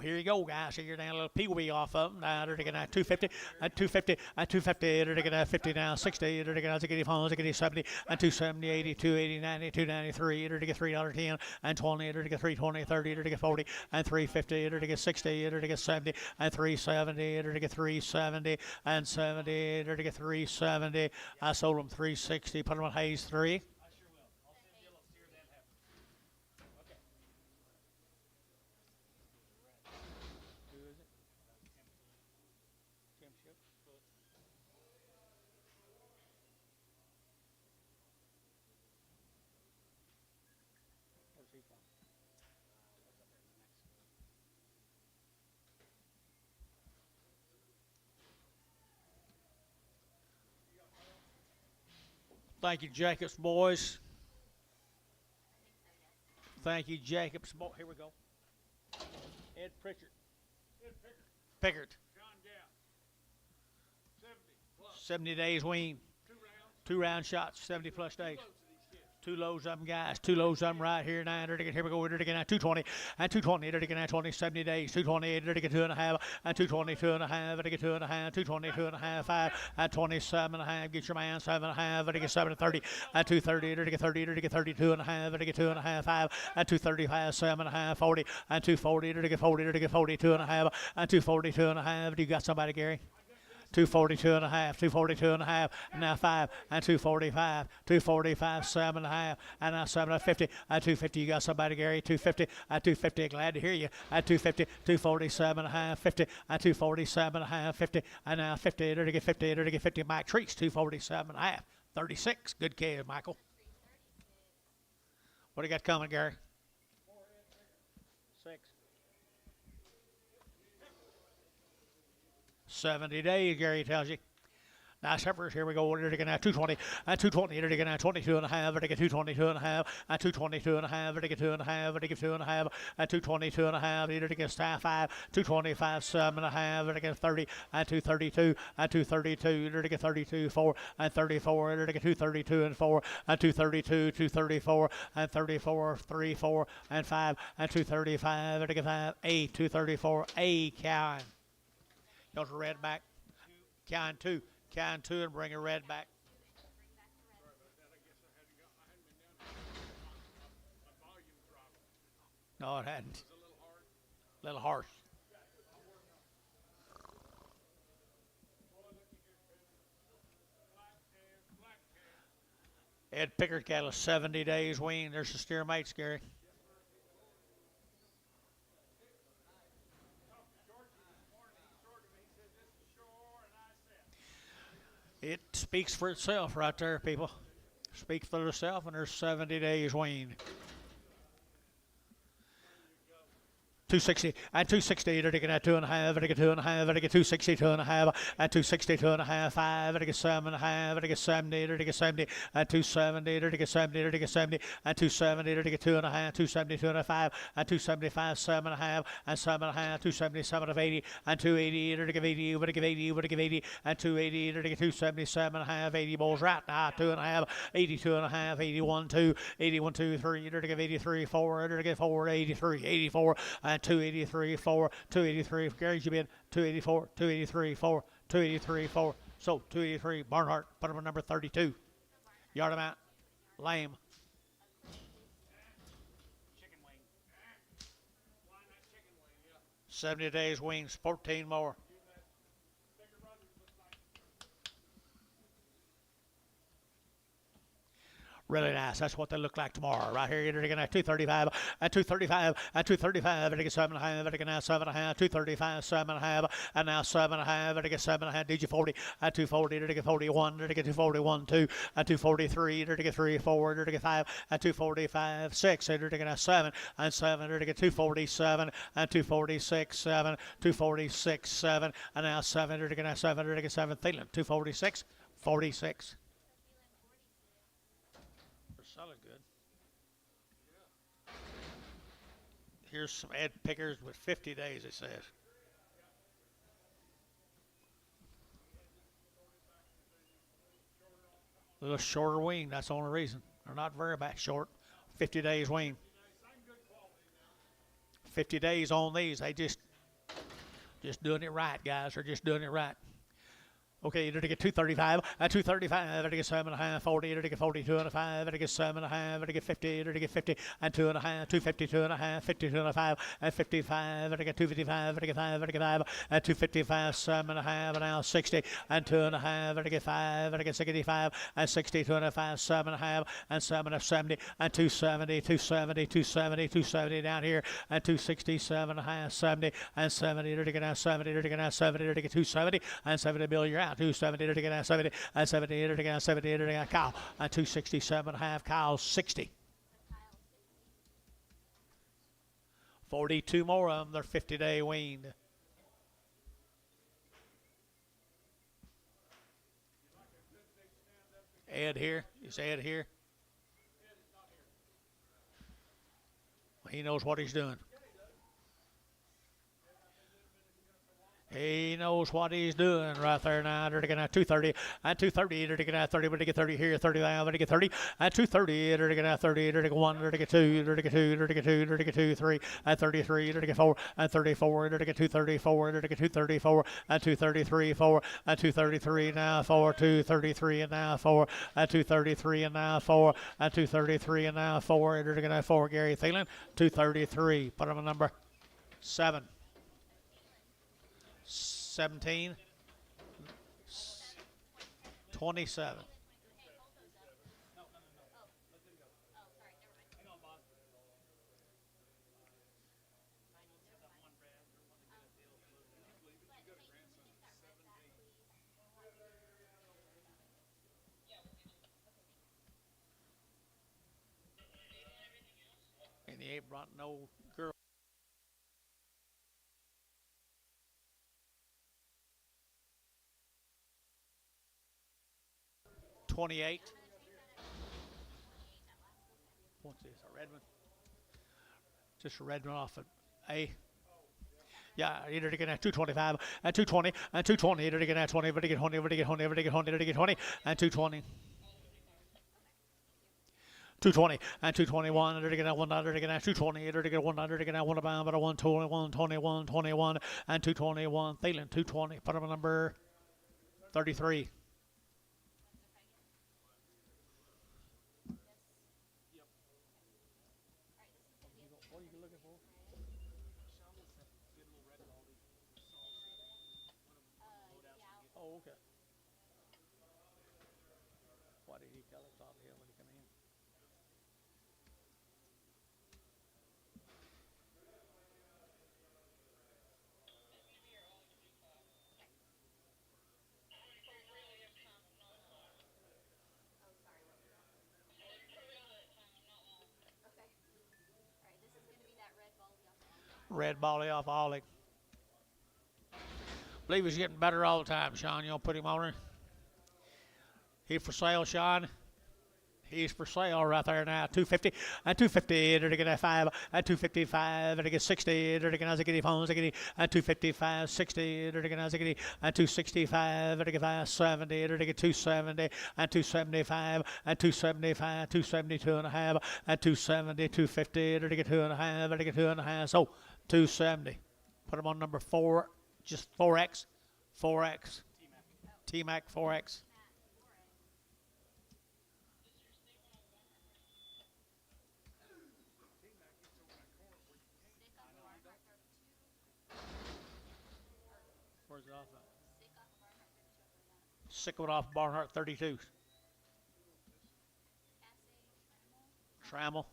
Here you go, guys. Here you're down a little pee-wee off of them. Now they're taking 250, and 250, and 250. They're taking 50 now, 60. They're taking 70, and 270, 80, 280, 90, 293. They're taking $3.10, and 20. They're taking 320, 30. They're taking 40, and 350. They're taking 60. They're taking 70, and 370. They're taking 370, and 70. They're taking 370. I sold them 360. Put them on Hayes 3. I sure will. I'll send yellow steers and heifers. Okay. Who is it? Tim Ship. Where's he from? Thank you, Jacobs boys. Thank you, Jacobs boy. Here we go. Ed Pritchard. Pickard. John Gap. 70 plus. 70 days wean. 2 rounds. 2 round shots. 70 plus days. Loads of these kids. 2 loads of them, guys. 2 loads of them right here now. They're taking, here we go. They're taking 220 and 220. They're taking 20, 70 days. 220. They're taking 2.5 and 220, 2.5. They're taking 2.5, 220, 2.5, 5 and 27.5. Get your man 7.5. They're taking 7 30 and 230. They're taking 30. They're taking 32.5. They're taking 2.5, 5 and 235, 7.5, 40 and 240. They're taking 40. They're taking 42.5 and 242.5. Do you got somebody, Gary? 242.5, 242.5, and now 5 and 245, 245, 7.5, and now 750 and 250. You got somebody, Gary? 250 and 250. Glad to hear you. At 250, 247.5, 50 and 247.5, 50, and now 50. They're to get 50. They're to get 50. Mike Treats 247.5, 36. Good case, Michael. What do you got coming, Gary? 6. 70 days, Gary tells you. Nice heifers. Here we go. They're taking 220 and 220. They're taking 22.5. They're taking 222.5 and 222.5. They're taking 2.5. They're taking 2.5 and 222.5. They're taking 5, 225, 7.5. They're taking 30 and 232 and 232. They're taking 32, 4 and 34. They're taking 232 and 4 and 232, 234 and 34, 3, 4 and 5 and 235. They're taking 5, 8, 234. A cow. Goes a red back. Count 2. Count 2 and bring a red back. No, it hadn't. A little harsh. Ed Pickard cattle, 70 days wean. There's the steer mates, Gary. It speaks for itself right there, people. Speaks for itself, and there's 70 days weaned. 260 and 260. They're taking 2.5. They're taking 2.5. They're taking 260, 2.5 and 260, 2.5, 5. They're taking 7.5. They're taking 70. They're taking 70 and 270. They're taking 70. They're taking 70 and 270. They're taking 2.5, 270, 2.5 and 275, 7.5 and 7.5, 277 of 80 and 280. They're taking 80. We're taking 80. We're taking 80 and 280. They're taking 277.5. 80 balls right now. 2.5, 82.5, 81, 2, 81, 2, 3. They're taking 83, 4. They're taking 4, 83, 84 and 283, 4, 283. Gary's you bid 284, 283, 4, 283, 4. So 283. Barnhart, put him on number 32. Yard him out. Lame. Chicken wing. 70 days wings, 14 more. Really nice. That's what they look like tomorrow. Right here, they're taking 235 and 235 and 235. They're taking 7.5. They're taking now 7.5. 235, 7.5 and now 7.5. They're taking 7.5. DJ 40 and 240. They're taking 41. They're taking 241, 2 and 243. They're taking 3, 4. They're taking 5 and 245, 6. They're taking 7 and 7. They're taking 247 and 246, 7, 246, 7 and now 7. They're taking 7. They're taking 7. Thielen 246, 46. Solid good. Here's some Ed Pickers with 50 days, it says. A little shorter wean, that's the only reason. They're not very back short. 50 days wean. 50 days on these. They just doing it right, guys. They're just doing it right. Okay, you're to get 235, 235, to get 7.5, 40, to get 42 and a 5, to get 7.5, to get 50, to get 50, and 2.5, 250, 2.5, 52 and a 5, and 55, to get 255, to get 5, to get 5, and 255, 7.5, and now 60, and 2.5, to get 5, to get 65, and 60, 2.5, 7.5, and 7 of 70, and 270, 270, 270, 270 down here, and 260, 7.5, 70, and 70, to get now 70, to get now 70, to get 270, and 70 bill, you're out. 270 to get out 70 and 70 to get out 70 to get out cow and 267.5 cows 60. 42 more of them. They're 50-day weaned. Ed here. Is Ed here? He knows what he's doing. He knows what he's doing right there now. They're taking out 230 and 230. They're taking out 30, but they get 30 here, 35, they get 30 and 230. They're taking out 30. They're taking 1. They're taking 2. They're taking 2. They're taking 2. They're taking 2, 3 and 33. They're taking 4 and 34. They're taking 234. They're taking 234 and 233, 4 and 233 now 4, 233 and now 4 and 233 and now 4 and 233 and now 4. They're taking out 4. Gary Thielen 233. Put him a number 7. 17, 27. And he ain't brought no girl. 28. What's this? A red one? Just a red one off of A. Yeah, either to get at 225 and 220 and 220. Either to get at 20, but to get 20, but to get 20, but to get 20, to get 20 and 220. 220 and 221. Either to get at 100, to get at 220. Either to get 100, to get at 1 about, but a 121, 21, 21 and 221. Thielen 220. Put him a number 33. Oh, okay. Why did he tell us all here when he came in? Red Bally off Ollie. Believe he's getting better all the time, Sean. You'll put him on there. He for sale, Sean. He's for sale right there now. 250 and 250. They're get 5 and 255. They're get 60. They're get Azagidi phones. And 255, 60. They're get Azagidi and 265. They're get 570. They're get 270 and 275 and 275, 272 and a half and 270, 250. They're get 2.5. They're get 2.5. So 270. Put him on number 4. Just 4X. 4X. T-Mac 4X. Where's it off of? Sickle off Barnhart 32. Trammell.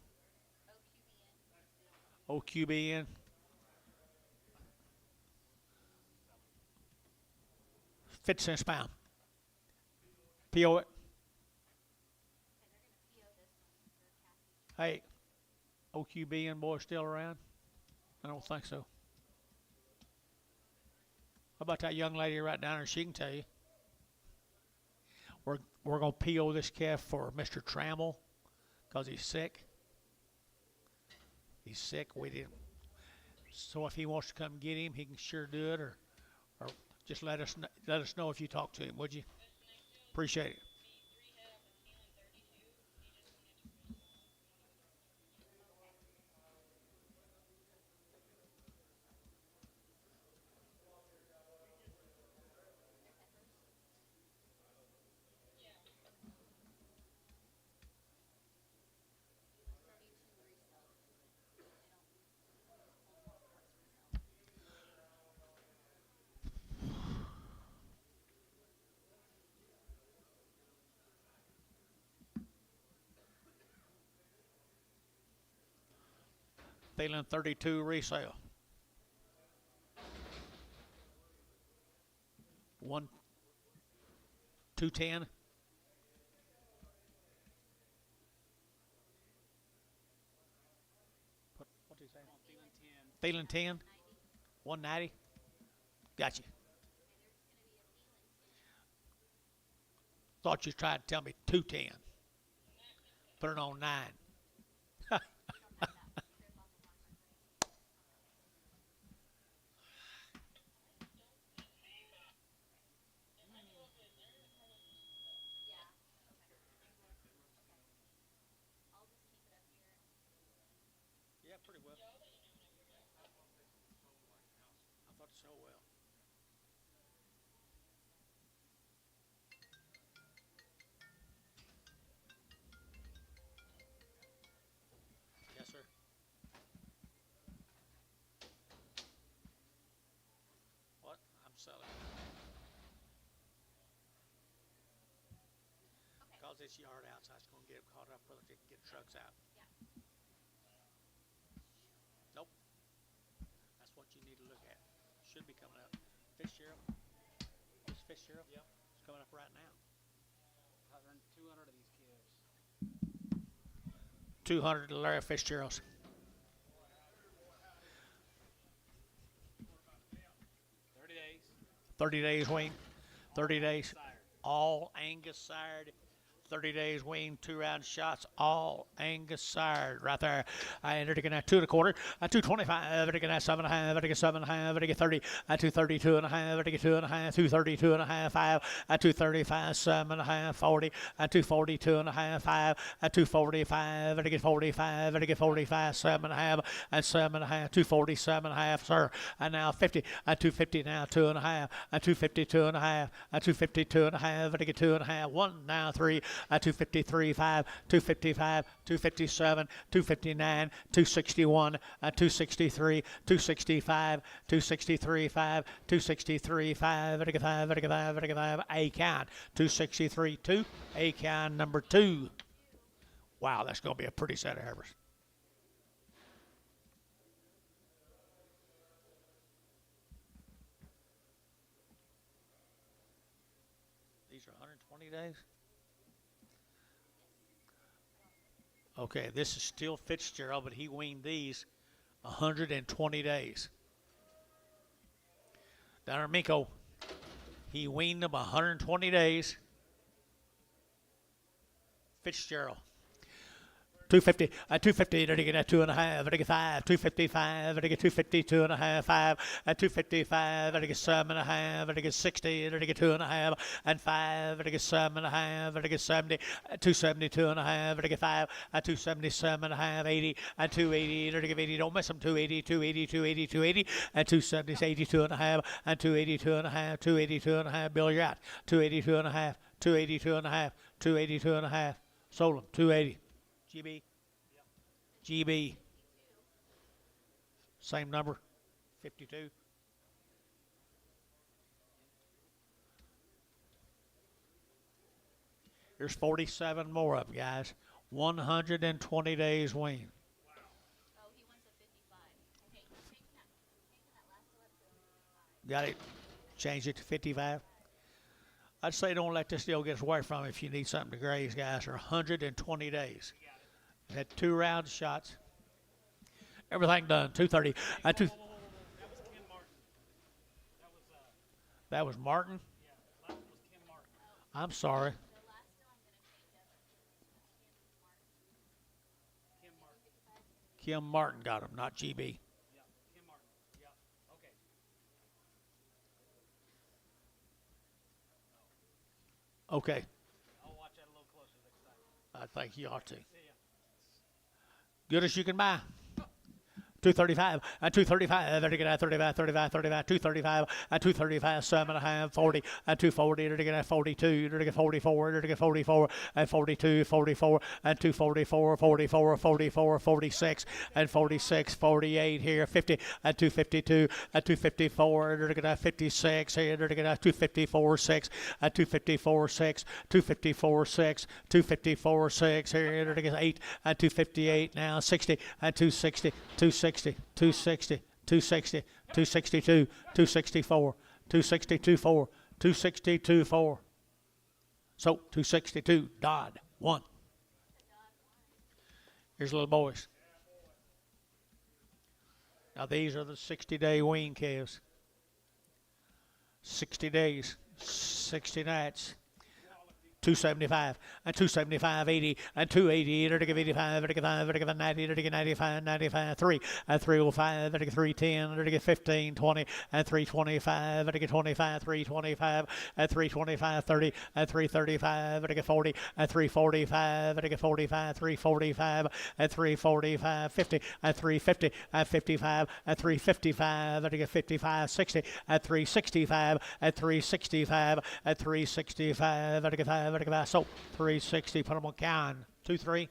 OQBN. $0.50 pound. PO it. Hey, OQBN boy still around? I don't think so. How about that young lady right down there? She can tell you. We're gonna PO this calf for Mr. Trammell because he's sick. He's sick. So if he wants to come get him, he can sure do it, or just let us know if you talk to him, would you? Appreciate it. Feeling 32 resale. 210. What did he say? Feeling 10. 190. Gotcha. Thought you tried to tell me 210. Put it on 9. Yeah, pretty well. I thought so well. Yes, sir. What? I'm selling. Because this yard outside's going to get caught up with it, they can get trucks out. Nope. That's what you need to look at. Should be coming up. Fitzgerald. This Fitzgerald? Yep. It's coming up right now. 200 of these kids. 200 Larry Fitzgeralds. 30 days wean. 30 days. All Angus sired. 30 days wean, 2 round shots, all Angus sired right there. I entered again at 2 1/4, at 225, at again at 7 1/2, at again 7 1/2, at again 30, at 232 1/2, at again 2 1/2, 232 1/2, 5, at 235, 7 1/2, 40, at 242 1/2, 5, at 245, at again 45, at again 45, 7 1/2, and 7 1/2, 247 1/2, sir. And now 50, at 250 now, 2 1/2, at 252 1/2, at 252 1/2, at again 2 1/2, 1 now 3. At 253, 5, 255, 257, 259, 261, at 263, 265, 263, 5, 263, 5, at 5, at 5, at 5, A count, 263, 2, A count number 2. Wow, that's going to be a pretty set of heifers. These are 120 days? Okay, this is still Fitzgerald, but he weaned these 120 days. Down at Minko, he weaned them 120 days. Fitzgerald. 250, at 250, at 2 1/2, at 5, 255, at 252 1/2, 5, at 255, at 7 1/2, at 60, at 2 1/2, and 5, at 7 1/2, at 70, at 272 1/2, at 5, at 277 1/2, 80, at 280, at 80, don't miss them, 280, 280, 280, 280, at 270, 82 1/2, and 282 1/2, 282 1/2, Bill, you're out, 282 1/2, 282 1/2, 282 1/2, sold them, 280. GB. Yep. GB. Same number. 52. There's 47 more of them, guys. 120 days wean. Oh, he wants a 55. Okay, change that last one to a 55. Got it. Change it to 55. I'd say don't let this deal get away from you if you need something to graze, guys. Or 120 days. Had 2 round shots. Everything done. 230. That was Ken Martin. That was Martin? Yeah, last one was Ken Martin. I'm sorry. The last two I'm going to change up to Ken Martin. Kim Martin got him, not GB. Yeah, Ken Martin. Okay. I'll watch that a little closer next time. I think you ought to. Good as you can buy. 235 and 235, 35, 35, 35, 235 and 235, 7.5, 40 and 240, 42, 44, 44 and 42, 44 and 244, 44, 44, 46 and 46, 48 here, 50 and 252 and 254, 56 here, 254, 6 and 254, 6, 254, 6, 254, 6 here, 8 and 258 now, 60 and 260, 260. 260, 260, 262, 264, 262, 4, 262, 4. So 262, Dodd, 1. Here's little boys. Now these are the 60-day wean calves. 60 days, 60 nights. 275 and 275, 80 and 280, 85, 85, 90, 95, 95, 3 and 305, 310, 15, 20 and 325, 25, 325 and 325, 30 and 335, 40 and 345, 45, 345 and 345, 50 and 350 and 55 and 355, 55, 60 and 365 and 365 and 365, so 360, put them on count. 2, 3.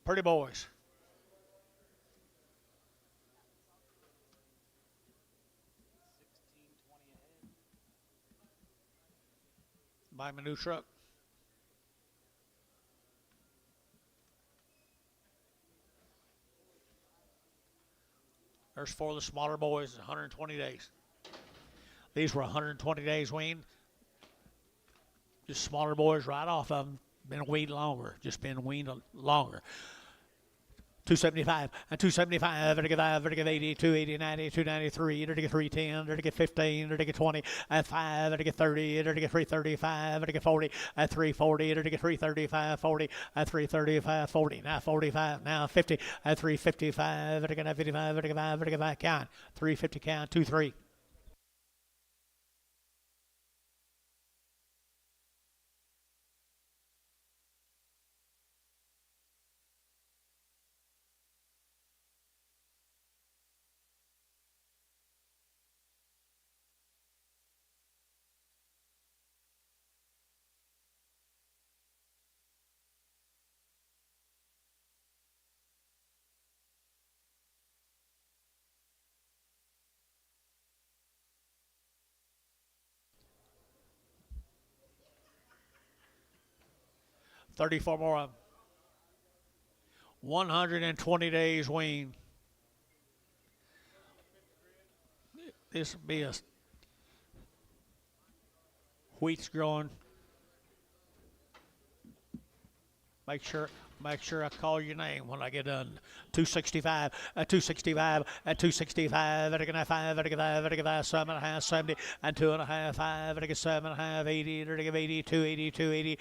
Pretty boys. Buy me a new truck. There's 4 of the smaller boys, 120 days. These were 120 days weaned. Just smaller boys right off of them. Been weaned longer. Just been weaned longer. 275 and 275, 80, 280, 90, 293, 310, 15, 20, and 5, 30, 335, 40, and 340, 335, 40, and 335, 40, now 45, now 50, and 355, 55, count, 350 count, 2, 3. $34 more of them. 120 days wean. This will be a wheat's growing. Make sure I call your name when I get done. 265, 265, 265, 5, 70, and 2.5, 5, 7.5, 80, 80, 280, 280, 280,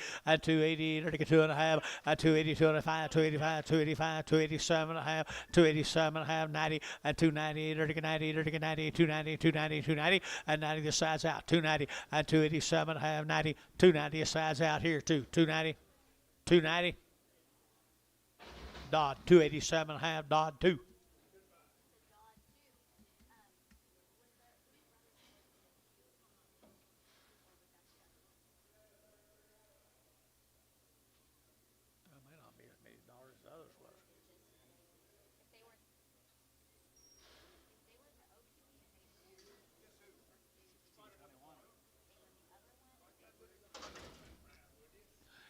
2.5, 280, 285, 285, 285, 287.5, 287.5, 90, and 290, 90, 90, 290, 290, 290, and 90 the sides out, 290, and 287.5, 90, 290 the sides out here too, 290, 290. Dodd, 287.5, Dodd 2. That may not be as many dollars as others was.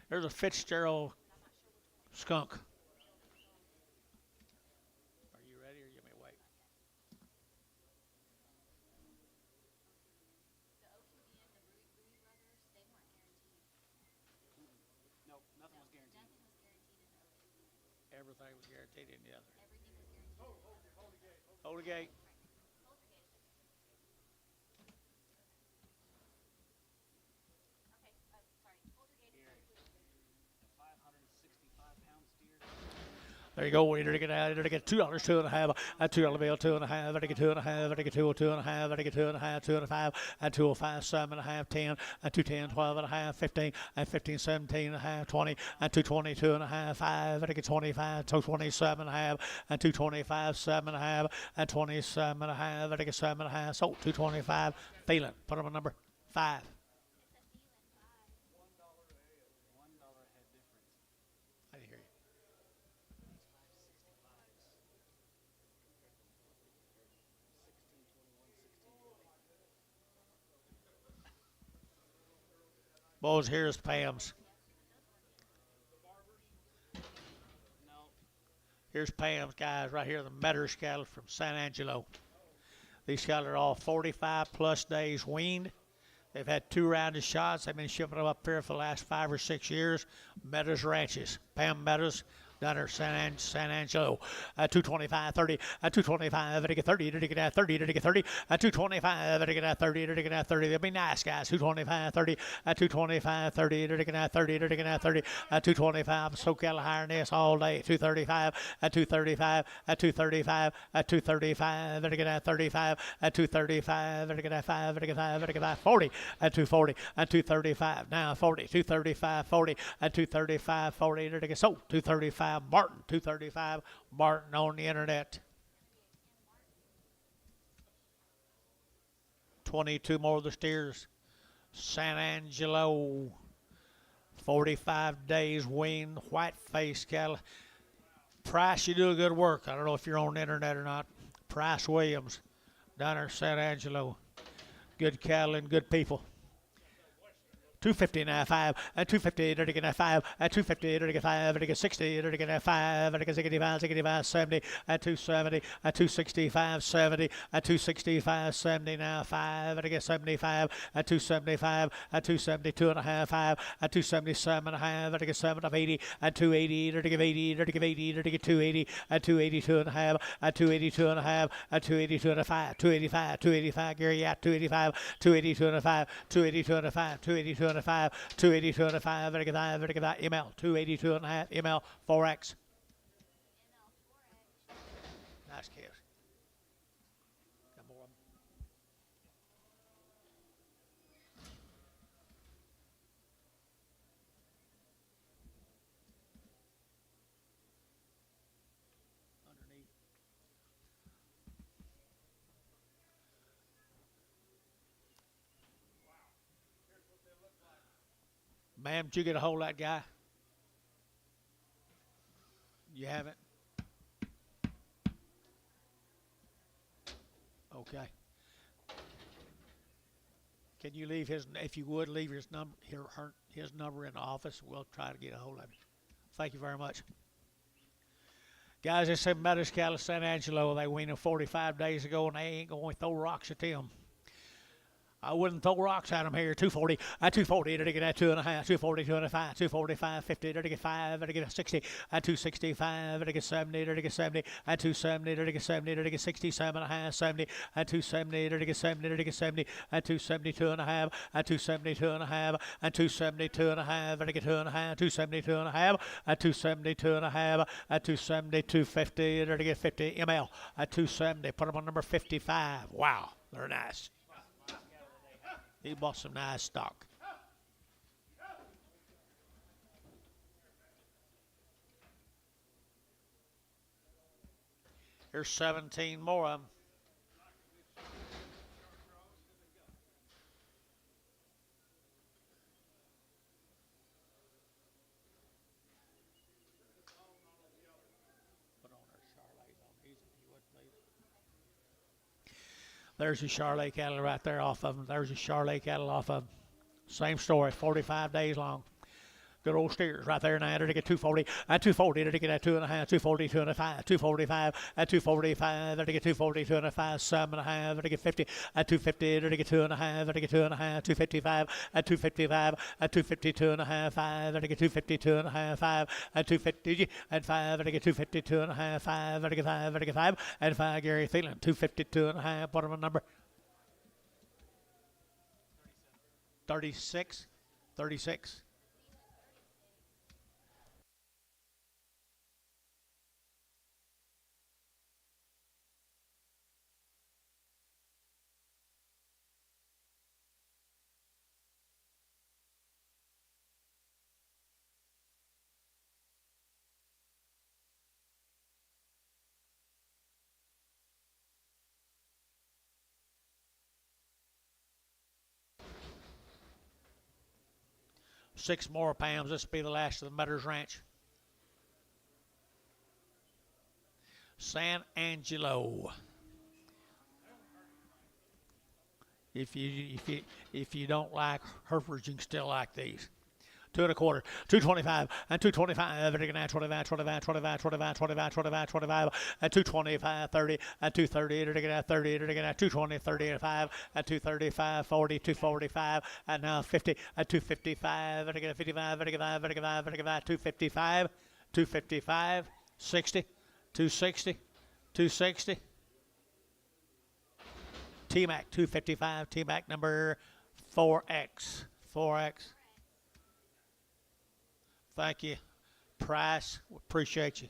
There's a Fitzgerald skunk. Everything was guaranteed in the other. Hold the gate. There you go. Enter to get out. Enter to get $2, 2.5. A $2 bill, 2.5. Enter to get 2.5. Enter to get 2.5. Enter to get 2.5, 2.5. A 205, 7.5, 10. A 210, 12.5, 15. A 15, 17.5, 20. A 220, 2.5, 5. Enter to get 25, 227.5. A 225, 7.5. A 27.5. Enter to get 7.5. So 225. Feeling. Put them on number 5. I didn't hear you. Boys, here's Pam's. Here's Pam's, guys, right here, the Metters cattle from San Angelo. These cattle are all 45-plus days weaned. They've had 2 rounds of shots. They've been shipping them up here for the last 5 or 6 years. Metters Ranches. Pam Metters. Down there, San Angelo. 225, 30, 225, to get 30, to get out 30, to get 30, 225, to get out 30, to get out 30. They'll be nice, guys. 225, 30, 225, 30, to get out 30, to get out 30, 225. SoCal higher than this all day. 235, 235, 235, 235, to get out 35, 235, to get out 5, to get 5, to get out 40, 240, 235. Now 40, 235, 40, 235, 40, to get so 235. Martin, 235, Martin on the internet. 22 more of the steers. San Angelo, 45 days weaned, white face cattle. Price, you do a good work. I don't know if you're on the internet or not. Price Williams, down there in San Angelo. Good cattle and good people. 250 now 5, 250 to get 5, 250 to get 5, to get 60 to get 5, to get 65, 65, 70, 270, 265, 70, 265, 70 now 5, to get 75, 275, 272 and a half 5, 277 and a half, to get 7 of 80, 280 to give 80, to give 80 to get 280, 282 and a half, 282 and a half, 282 and a 5, 285, 285 Gary yeah 285, 282 and a 5, 282 and a 5, 282 and a 5, 282 and a 5, very good, ML 282 and a half, ML 4X. Nice kids. Got more of them. Underneath. Ma'am, did you get a hold of that guy? You haven't? Okay. Can you leave his, if you would, leave his number, his number in the office. We'll try to get a hold of him. Thank you very much. Guys, they said Metters cattle, San Angelo. They weaned them 45 days ago, and they ain't going to throw rocks at them. I wouldn't throw rocks at them here. 240, 240 to get 2.5, 240, 2.5, 245, 50 to get 5, to get 60, 265 to get 70, to get 70, 270 to get 70, to get 67 and a half, 70, 270 to get 70, to get 70, 272 and a half, 272 and a half, 272 and a half, to get 2.5, 272 and a half, 272 and a half, 270, 250 to get 50 ml, 270. Put them on number 55. Wow, they're nice. He bought some nice stock. Here's 17 more of them. There's your Charolais cattle right there off of them. There's your Charolais cattle off of them. Same story, 45 days long. Good old steers right there now. To get 240, 240 to get 2.5, 240, 2.5, 245, 245 to get 240, 2.5, 7.5 to get 50, 250 to get 2.5, to get 2.5, 255, 255, 252 and a half, 5 to get 252 and a half, 5, 250 and 5 to get 252 and a half, 5 to get 5 to get 5 and 5 Gary Thielen, 252 and a half. Bottom number 36, 36. 6 more pounds. This will be the last of the Mutters Ranch. San Angelo. If you don't like Herefords, you can still like these. 2 1/4, 225, and 225, and again 25, 25, 25, 25, 25, 25, 25, and 225, 30, and 230, and again 30, and again 220, 35, and 235, 40, 245, and now 50, and 255, and again 55, and again 5, and again 5, and again 5, 255, 255, 60, 260, 260. T-Mac 255, T-Mac number 4X, 4X. Thank you, Price. Appreciate you.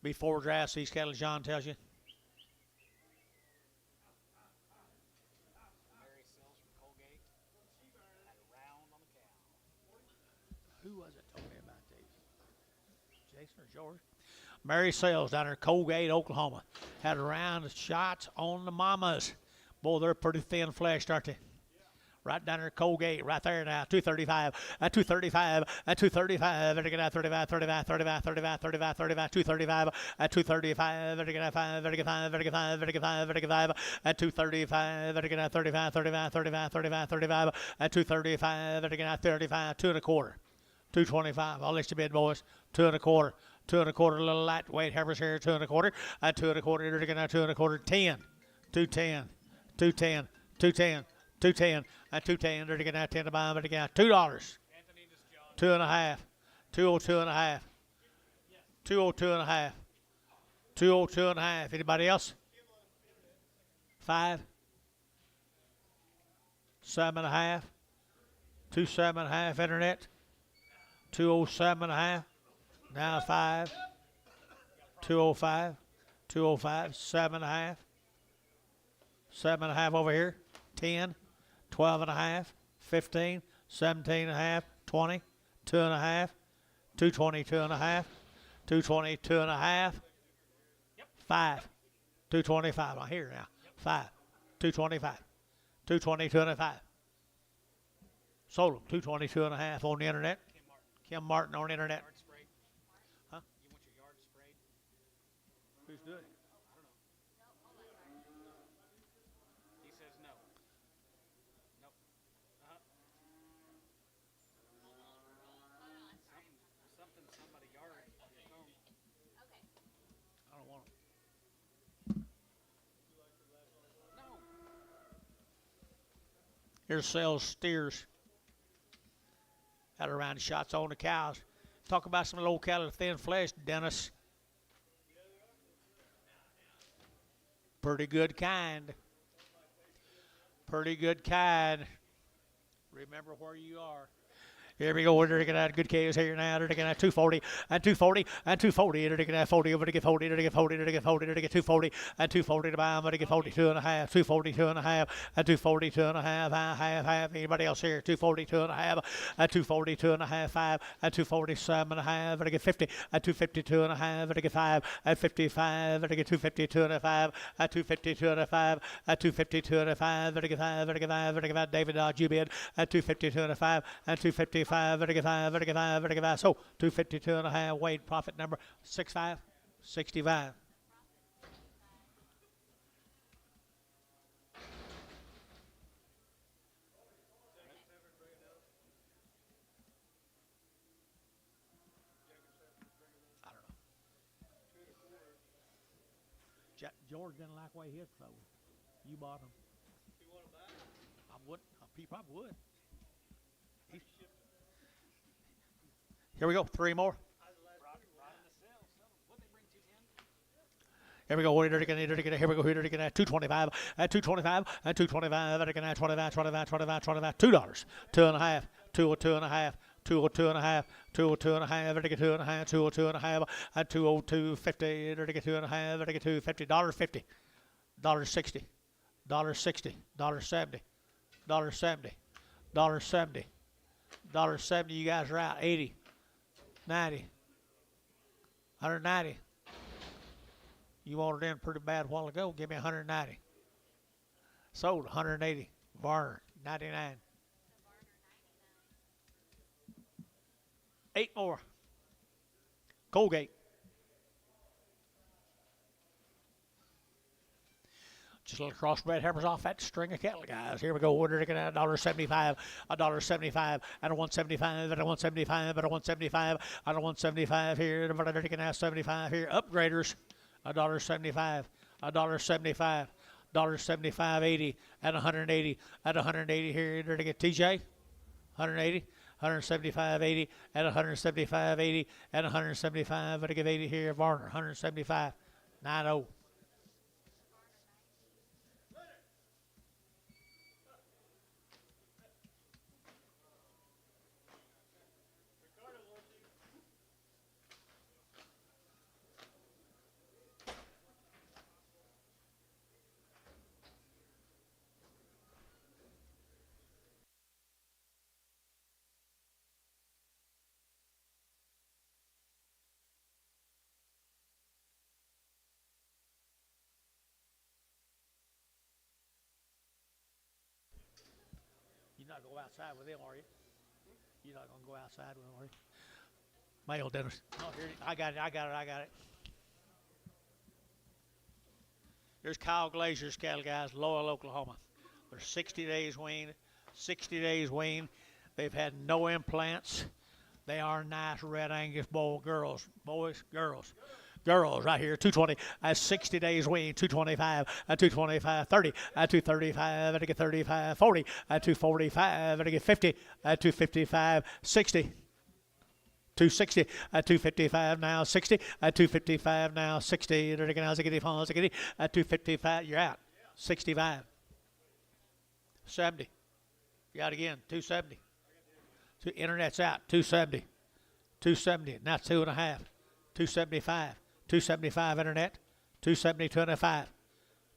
Before drafts, these cattle, John tells you. Who was it told me about these? Jason or George? Mary Sales down there in Colgate, Oklahoma. Had a round of shots on the mamas. Boy, they're pretty thin fleshed, aren't they? Right down there in Colgate, right there now. 235, and 235, and 235, and again at 35, 35, 35, 35, 35, 35, 235, and 235, and again at 5, and again 5, and again 5, and again 5, and again 5, and 235, and again at 35, 35, 35, 35, 35, and 235, and again at 35, 2 1/4, 225. I'll let you bid, boys. 2 1/4, 2 1/4, little lightweight Heifers here, 2 1/4, and 2 1/4, and again at 2 1/4, 10, 210, 210, 210. 210 and 210. They're getting out 10 to buy them. They're getting out $2. 2.5. 202.5. 202.5. 202.5. Anybody else? 5. 7.5. 27.5. Internet. 207.5. Now 5. 205. 205. 7.5. 7.5 over here. 10. 12.5, 15, 17.5, 20, 2.5, 222.5, 222.5, 5, 225. I'm here now. 5, 225, 222.5. Sold them 222.5 on the internet. Kim Martin on the internet. Huh? You want your yard sprayed? Who's doing it? He says no. Somebody yard. I don't want them. No. Here's sales steers. Had around shots on the cows. Talk about some low cattle, thin flesh, Dennis. Pretty good kind. Pretty good kind. Remember where you are. Here we go. They're going to have good K's here now. They're going to have 240 and 240 and 240. They're going to have 40 over to get 40. They're going to get 40. They're going to get 40. They're going to get 240 and 240 to buy them. They're going to get 42.5. 242.5 and 242.5. Half. Anybody else here? 242.5 and 242.5. 5 and 247.5. They're going to get 50 and 252.5. They're going to get 5 and 55. They're going to get 252.5 and 252.5 and 252.5. They're going to get 5. They're going to get 5. They're going to get 5. David Dodge, you bid at 252.5 and 255. 5, so 252.5. Weight profit number 65, 65. I don't know. George didn't like the way his sold. You bought them. You want to buy it? I would. He probably would. Here we go. 3 more. Here we go. Here we go. Here we go. Here we go. 225 and 225 and 225 and again 25, 25, 25, 25. $2. 2.5. 202.5. 202.5. 202.5. Get 2.5. 202.5 and 202.50. Get 2.5. Get 250. $50. $60. $60. $70. $70. $70. $70. You guys are out. 80. 90. 190. You wanted in pretty bad a while ago. Give me 190. Sold 180. Varner 99. 8 more. Colgate. Just a little crossbred heifers off that string of cattle, guys. Here we go. We're looking at $1.75, $1.75, and a 175, and a 175, and a 175, and a 175 here. We're looking at 75 here. Upgraders, $1.75, $1.75. $1.75, 80, and 180, at 180 here. They're to get TJ, 180, 175, 80, and 175, 80, and 175. But to give 80 here. Varner, 175, 90. You're not going to go outside with them, are you? You're not going to go outside with them, are you? Male Dennis. Oh, here, I got it. Here's Kyle Glazier's cattle, guys, Lowell, Oklahoma. They're 60 days weaned. 60 days weaned. They've had no implants. They are nice red Angus bull girls. Boys, girls. Girls right here, 220, 60 days weaned, 225, 225, 30, 235, I get 35, 40, 245, I get 50, 255, 60, 260, 255 now, 60, 255 now, 60, I get 255, you're out, 65, 70, you out again, 270, internet's out, 270, 270, now 2.5, 275. 275 internet, 270, 2.5,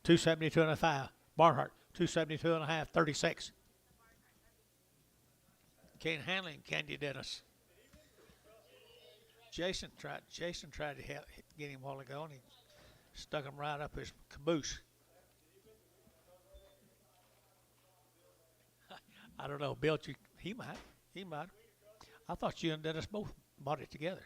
270, 2.5. Barnhart, 272 and a half, 36. Can't handle him, can you, Dennis? Jason tried to get him a while ago, and he stuck him right up his caboose. I don't know, Bill. He might. I thought you and Dennis both bought it together.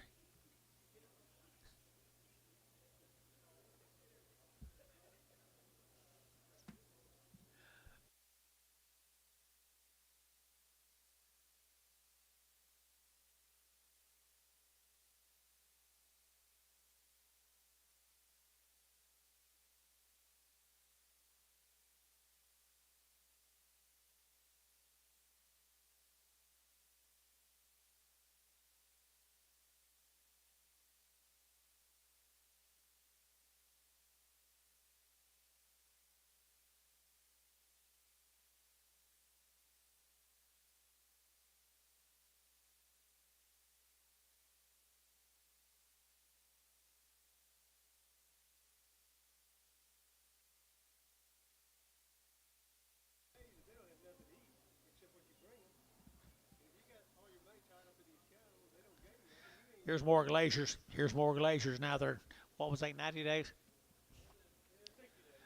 Here's more glaciers. Now they're, what was that, 90 days?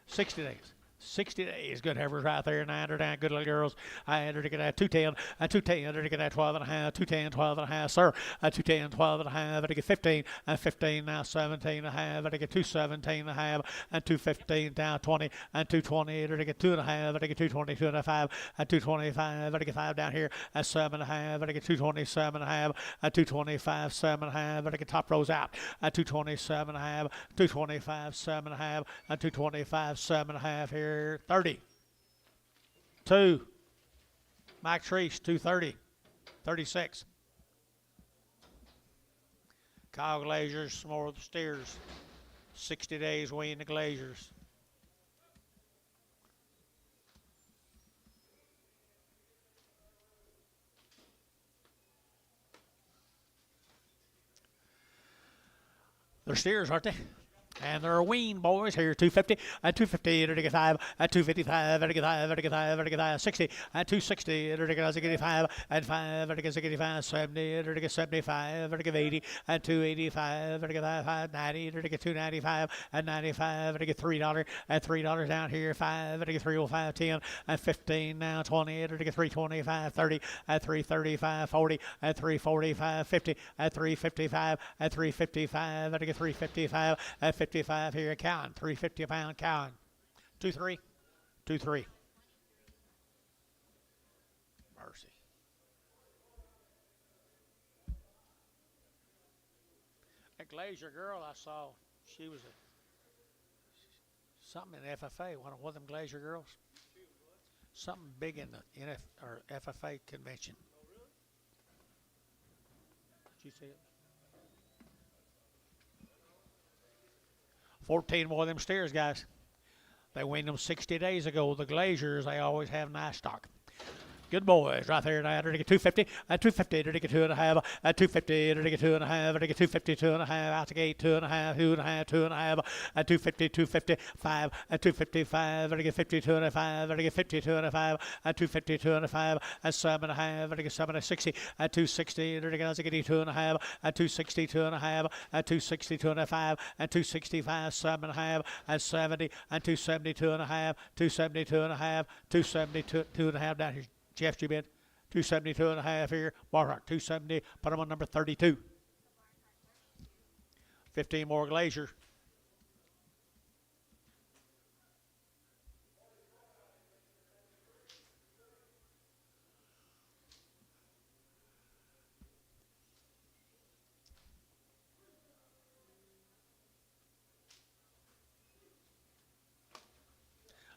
60 days. 60 days. Good heifers right there. 900 good little girls. I entered to get that 210. 210. To get that 12 and a half. 210, 12 and a half, sir. 210, 12 and a half. To get 15. 15 now 17 and a half. To get 217 and a half. 215 down 20. 220. To get 2 and a half. To get 220, 2 and a half. 225. To get 5 down here. 7 and a half. To get 227 and a half. 225, 7 and a half. To get top rows out. 227 and a half. 225, 7 and a half. 225, 7 and a half here. 30. 2. Mike Treese, 230. 36. Kyle Glazier's, some more of the steers. 60 days weaned the Glaziers. They're steers, aren't they? And they're wean boys here, 250, and 250, and 5, and 255, and 5, and 5, and 60, and 260, and 85, and 5, and 85, 70, and 75, and 80, and 285, and 590, and 295, and 95, and $3, and $3 down here, 5, and 305, 10, and 15, now 20, and 325, 30, and 335, 40, and 345, 50, and 355, and 355, and 355, and 55 here, counting, 350 pound counting. 2-3, 2-3. Mercy. That Glacier girl I saw, she was something in FFA, one of them Glacier girls. Something big in the FFA convention. Did you see it? 14 more of them steers, guys. They weaned them 60 days ago. The Glaciers, they always have nice stock. Good boys, right there now. They're to get 250, and 250, they're to get 2.5, and 250, they're to get 2.5, they're to get 250, 2.5, out the gate, 2.5, 2.5, 2.5, and 250, 255, and 255, they're to get 50, 2.5, they're to get 50, 2.5, and 250, 2.5, and 7.5, they're to get 7 and 60, and 260, they're to get 2.5, and 260, 2.5, and 260, 2.5, and 265, 7.5, and 70, and 270, 2.5, 270, 2.5, 270, 2.5 down here. Jeff Jubin, 272 and a half here. Barhart, 270. Put him on number 32. 15 more Glacier.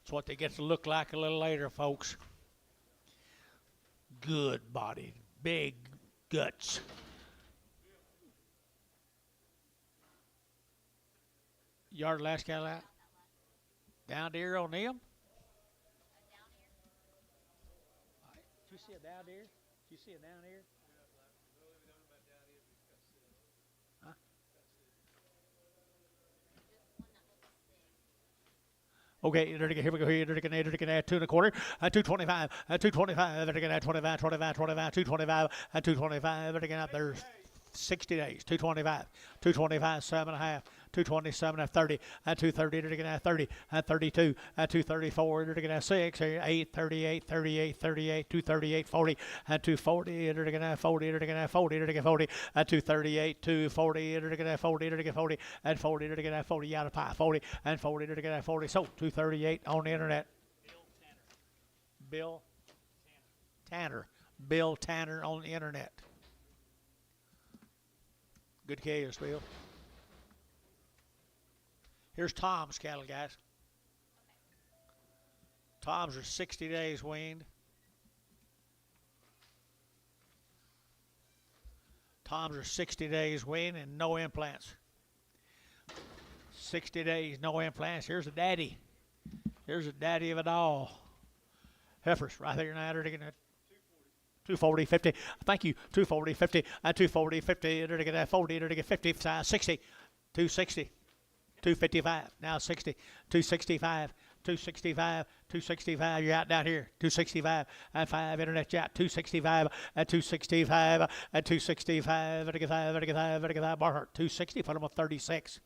That's what they get to look like a little later, folks. Good body, big guts. Yard last gal out. Down deer on them. Did you see a down deer? Did you see a down deer? Huh? Okay, here we go. Here, they're going to add 2 1/4, and 225, and 225, they're going to add 25, 25, 25, 225, and 225, they're going to add there 60 days, 225, 225, 7.5, 227, and 30, and 230, they're going to add 30, and 32, and 234, they're going to add 6, 8, 38, 38, 38, 238, 40, and 240, they're going to add 40, they're going to add 40, they're going to 40, and 238, 240, they're going to add 40, they're going to 40, and 40, they're going to add 40, out of pie, 40, and 40, they're going to add 40, so 238 on the internet. Bill Tanner. Bill Tanner on the internet. Good chaos, Bill. Here's Tom's cattle, guys. Tom's are 60 days weaned. Tom's are 60 days weaned and no implants. 60 days, no implants. Here's a daddy. Here's a daddy of it all. Heifers right there now. They're going to 240, 50. Thank you. 240, 50. 240, 50. They're going to 40. They're going to 50, 60. 260. 255. Now 60. 265. 265. 265. You're out down here. 265. And 5. Internet chat. 265. And 265. And 265. And 5. And 5. And 5. Barhart. 260. Put them on 36.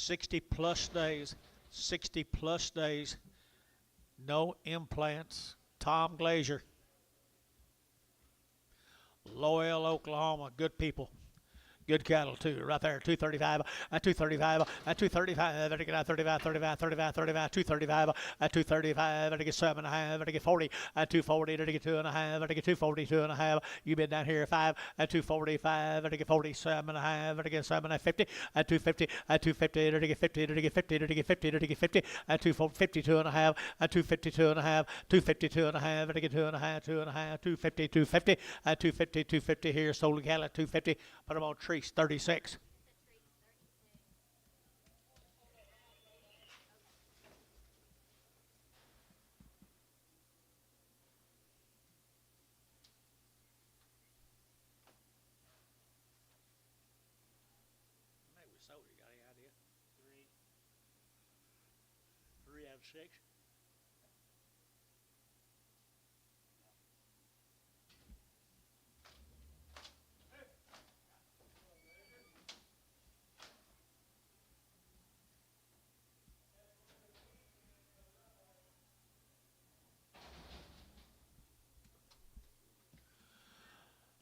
+60 days, no implants. Tom Glacier, Loyal, Oklahoma, good people. Good cattle too, right there. 235, and 235, and 235. They're get 35, 35, 35, 35, 235, and 235. They're get 7.5. They're get 40, and 240. They're get 2.5. They're get 240, 2.5. You been down here 5, and 245. They're get 47.5. They're get 7 and 50, and 250, and 250. They're get 50. They're get 50. They're get 50. They're get 50, and 252.5, and 252.5, 252.5. They're get 2.5, 2.5, 250, 250, and 250, 250 here. Sold cattle at 250. Put them on tree. 36. sold? You got any idea? Three out of six.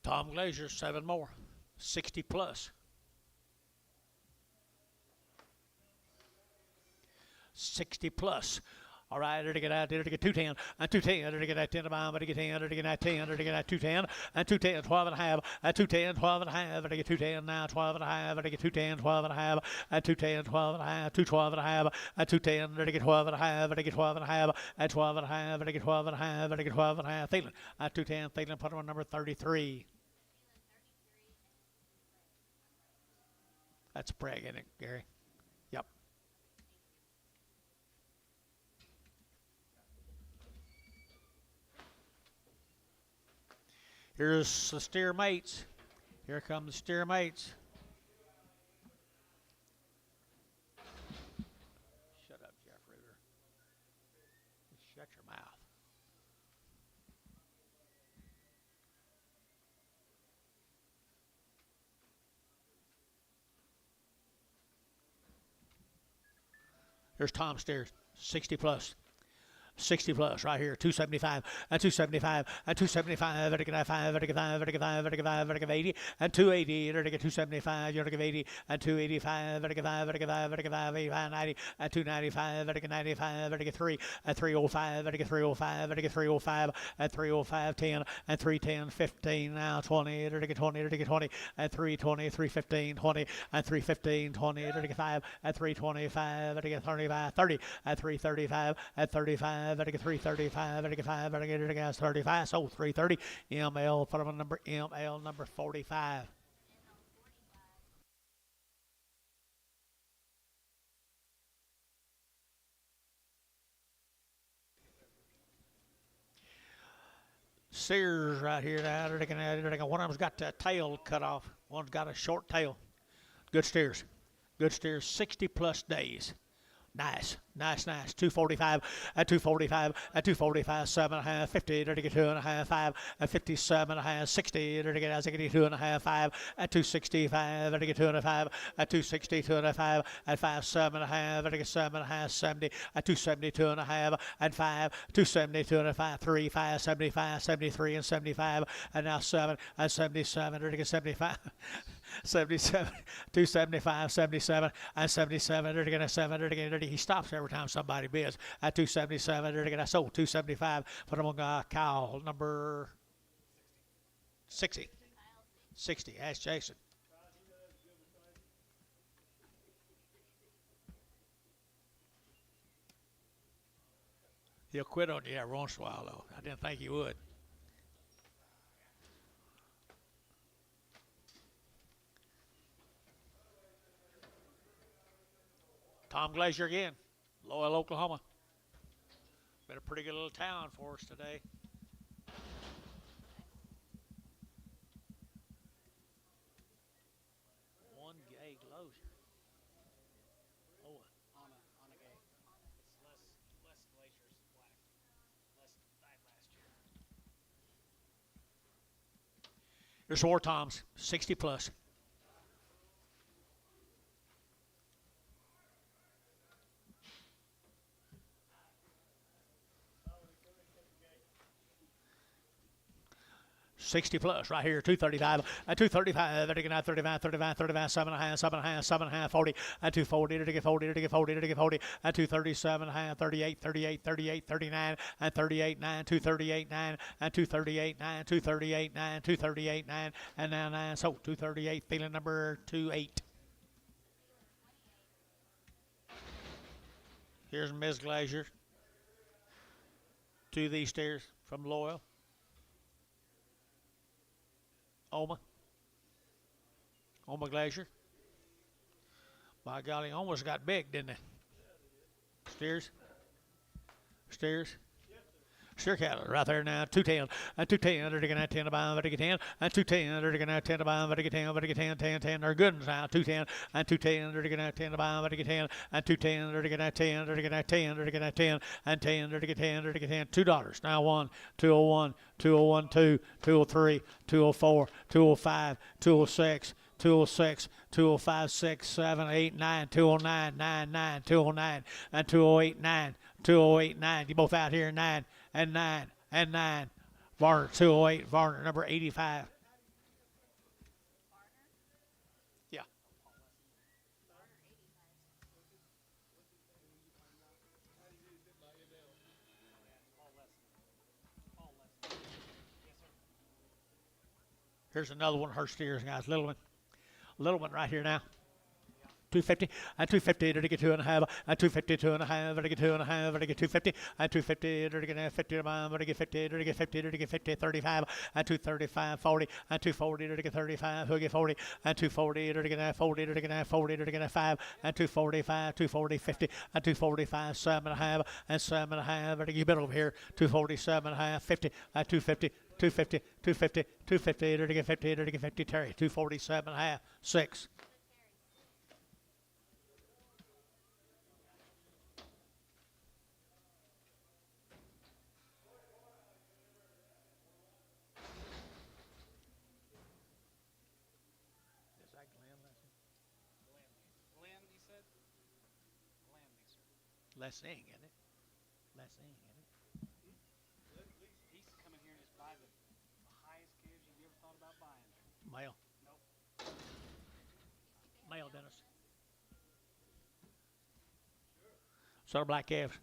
Tom Glazier, 7 more. 60 plus. 60 plus. All right, to get out, to get 210, and 210, to get that 10 to bomb, to get 10, to get that 10, to get that 210, and 210, 12 and a half, and 210, 12 and a half, to get 210 now, 12 and a half, to get 210, 12 and a half, and 210, 12 and a half, 212 and a half, and 210, to get 12 and a half, to get 12 and a half, and 12 and a half, to get 12 and a half, to get 12 and a half. Thielen, at 210, Thielen put him on number 33. That's Bragg, isn't it, Gary? Yep. Here's the steer mates. Here come the steer mates. Shut up, Jeff Reuter. Shut your mouth. Here's Tom Steers, 60 plus. 60 plus right here, 275, and 275, and 275, vertical 5, vertical 5, vertical 5, vertical 5, vertical 80, and 280, vertical 275, vertical 80, and 285, vertical 5, vertical 5, vertical 5, 85, 90, and 295, vertical 95, vertical 3, and 305, vertical 305, vertical 305, and 305, 10, and 310, 15, now 20, vertical 20, vertical 20, and 320, 315, 20, and 315, 20, vertical 5, and 325, vertical 35, 30, and 335, and 35, vertical 335, vertical 5, vertical 35, so 330, ML, put them on number ML, number 45. Sears right here now, one of them's got the tail cut off, one's got a short tail. Good steers, 60 plus days. Nice. 245, at 245, at 245, 7.5, 50, to get 2.5, 5, at 57.5, 60, to get 2.5, 5, at 265, to get 2.5, at 260, 2.5, at 5, 7.5, to get 7.5, 70, at 270, 2.5, and 5, 270, 2.5, 3, 5, 75, 73, and 75, and now 7, and 77, to get 75. 77, 275, 77, and 77, to get a 7, to get he stops every time somebody bids. At 277, to get a sold 275, put him on Kyle, number 60. 60, ask Jason. He'll quit on you every once in a while, though. I didn't think he would. Tom Glazier again, Loyal, Oklahoma. Been a pretty good little town for us today. One gay Glazier. Oh, On a gay. It's less Glacier's black. Less died last year. Here's 4 Toms, 60 plus. $60 plus right here, 235, and 235, to get 35, 35, 35, 7.5, 7.5, 7.5, 40, and 240, to get 40, to get 40, to get 40, and 237.5, 38, 38, 38, 39, and 38, 9, 238, 9, and 238, 9, 238, 9, 238, 9, and now 9, so 238, feeling number 28. Here's Ms. Glazier to these stairs from Loyal. Oma Glazier. By golly, almost got big, didn't it? Steers. Sure cattle right there now. 210 and 210. They're taking that 10 to buy. They're taking 10 and 210. They're taking that 10 to buy. They're taking 10. They're taking 10, 10, 10. They're good ones now. 210 and 210. They're taking that 10 to buy. They're taking 10 and 210. They're taking that 10. They're taking that 10. They're taking that 10 and 10. They're taking 10. They're taking 10. $2 now. 1, 201, 201, 2, 203, 204, 205, 206. 206, 205, 6, 7, 8, 9, 209, 9, 9, 209, and 208, 9, 208, 9. You both out here, 9 and 9 and 9. Varner, 208, Varner, number 85. Yeah. Here's another one of her steers, guys. Little one right here now. 250 and 250 to get 2.5 and 250 2.5 to get 2.5 to get 250 and 250 to get 50 to get 50 to get 50 to get 50 35 and 235 40 and 240 to get 35 who get 40 and 240 to get 40 to get 40 to get 5 and 245 240 50 and 245 7.5 and 7.5 to get over here 247.5 50 and 250 250 250 250 to get 50 to get 50 Terry 247.5 6. Less ing, isn't it? Less ing, isn't it? He's coming here and just buy the highest calves you've ever thought about buying. Male. Nope. Male, Dennis. So are black calves.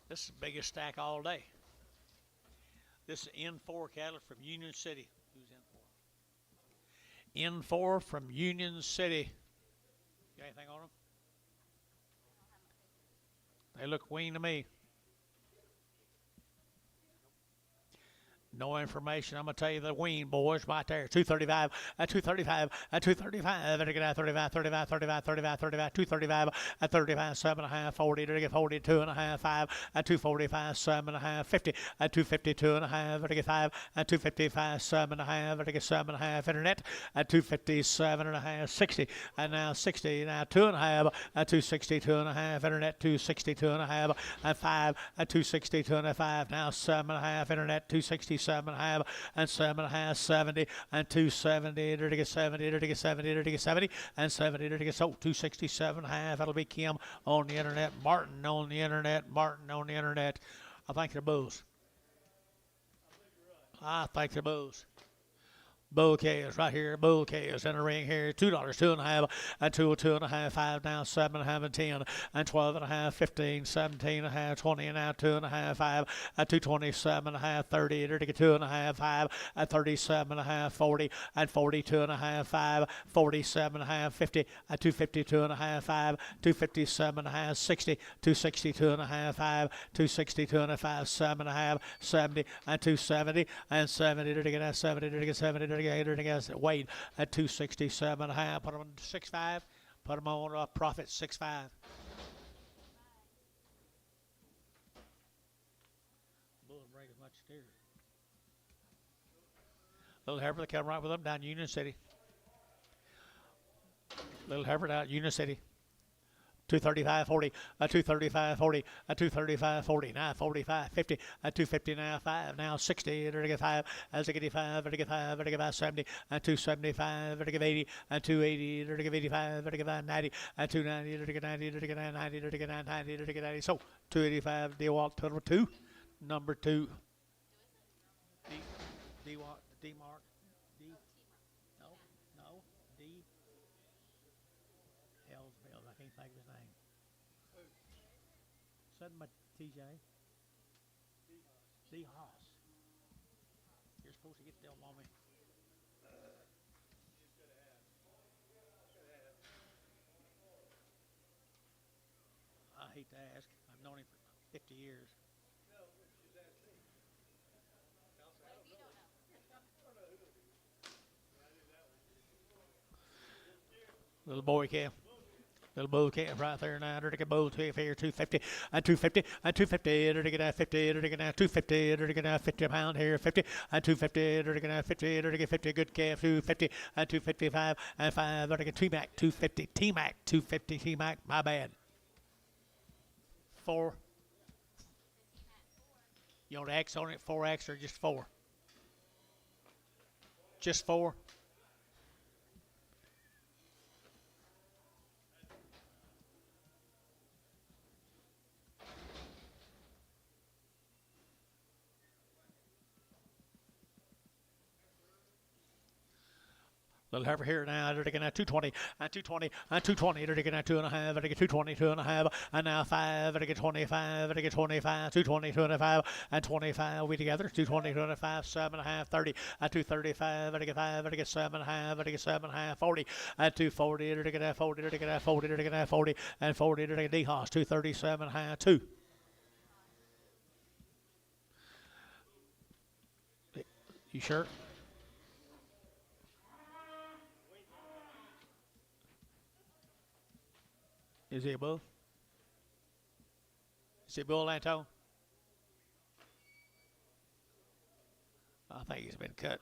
This is the biggest stack all day. This is N4 cattle from Union City. Who's N4? N4 from Union City. Got anything on them? They look wean to me. No information. I'm going to tell you the wean boys right there. 235, 235, 235, 35, 35, 35, 35, 35, 235, 35, 7.5, 40, to get 40, 2.5, 5, 245, 7.5, 50, 250, 2.5, 5, 255, 7.5, to get 7.5, internet, 257.5, 60, and now 60, now 2.5, 260, 2.5, internet, 260, 2.5, 5, 260, 2.5, now 7.5, internet, 260, 7.5 and 7.5, 70 and 270 to get 70 to get 70 to get 70 and 70 to get 267.5. That'll be Kim on the internet, Martin on the internet, Martin on the internet. I think they're bulls. I think they're bulls. Bull calves right here, bull calves in the ring here, $2, 2.5, and 2.5, 5 now, 7.5 and 10, and 12.5, 15, 17.5, 20, and now 2.5, 5, and 227.5, 30, to get 2.5, 5, and 37.5, 40, and 42.5, 5, 47.5, 50, and 252.5, 5, 257.5, 60, 262.5, 5, 262.5, 7.5, 70, and 270, and 70 to get 70 to get 70 to get weight at 267.5. Put them on 6.5. Put them on profit 6.5. Bulls break as much steer. Little Hereford come right with them down Union City. Little Hereford out Union City. 235 40, 235 40, 235 40, now 45 50, 250 now 5, now 60, to get 5, as I get 5, to get 5, to get 5 70, 275, to get 80, 280, to get 85, to get 90, 290, to get 90, to get 90, to get 90, to get 90. So 285, D walk total 2, number 2. D walk, D mark, D. No, D. Hell's bells, I can't think of his name. Sudden my TJ. D Haas. You're supposed to get them on me. hate to ask. I've known him for 50 years. Little boy calf. Little bull calf right there now. There to get bull calf here, 250 and 250 and 250. There to get 50. There to get 250. There to get 50 pound here, 50 and 250. There to get 50. There to get 50. Good calf, 250 and 255 and 5. There to get T-Mac, 250. T-Mac, 250. T-Mac, my bad. 4. You want X on it? 4X or just 4? Just 4. Little heifer here now. They're taking 220 and 220 and 220. They're taking 2.5. They're taking 220, 2.5, and now 5. They're taking 25. They're taking 25, 220, 2.5, and 25. We together 220, 2.5, 7.5, 30, and 235. They're taking 5. They're taking 7.5. They're taking 7.5, 40, and 240. They're taking 40. They're taking 40. They're taking 40 and 40. They're taking D-Hoss 237.5, 2. You sure? Is he a bull? Is he a bull, Anton? I think he's been cut.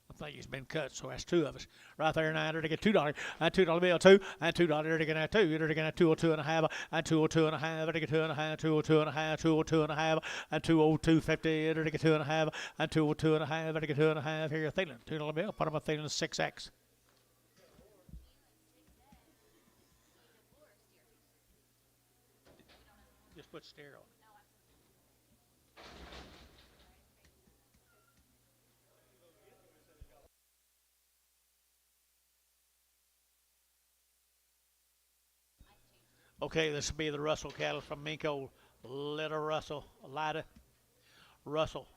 I think he's been cut, so that's 2 of us. Right there now, they're to get $2, and $2 bill, 2, and $2, they're to get 2, they're to get 202.5, and 202.5, they're to get 2.5, 202.5, 202.5, and 202.50, they're to get 2.5, and 202.5, they're to get 2.5. Here, Thielen, $2 bill, put him on Thielen 6X. Just put steer on. Okay, this will be the Russell cattle from Minko. Little Russell, Lida, Russell.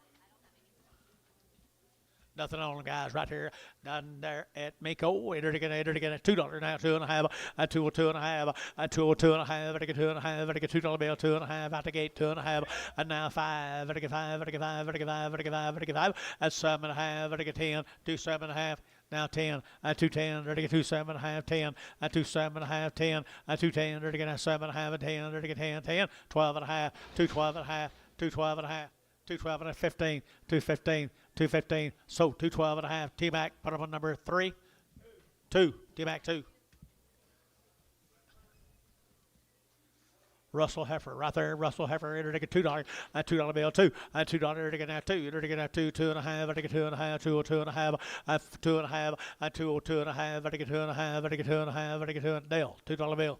Nothing on them, guys, right here, down there at Mako. They're to get $2 now, 2.5, and 202.5, and 202.5, they get 2.5, they get $2 bill, 2.5, out the gate, 2.5, and now 5, they get 5, they get 5, they get 5, they get 5, they get 5, and 7.5, they get 10, do 7.5. Now 10, and 210, they're to get 27.5, 10, and 27.5, 10, and 210, they're to get 7.5, and 10, they're to get 10, 10, 12.5, 212.5, 212.5, 212 and 15, 215, 215. So 212.5. T-Mac, put him on number 3. 2. T-Mac 2. Russell Heifer, right there. Russell Heifer, they're to get $2, and $2 bill, 2, and $2, they're to get 2, they're to get 2, 2.5, they're to get 2.5, 202.5, and 2.5, and 202.5, they're to get 2.5, they're to get 2.5, they're to get 2, Dale, $2 bill.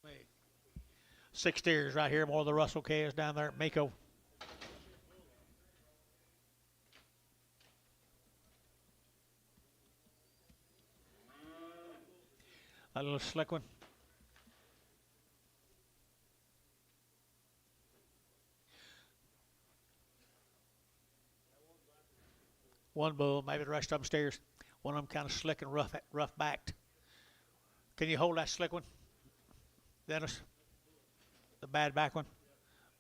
Wait. 6 steers right here, more of the Russell calves down there at Mako. A little slick one. One bull, maybe the rest of them steers. One of them kind of slick and rough backed. Can you hold that slick one, Dennis? The bad back one?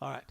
All right.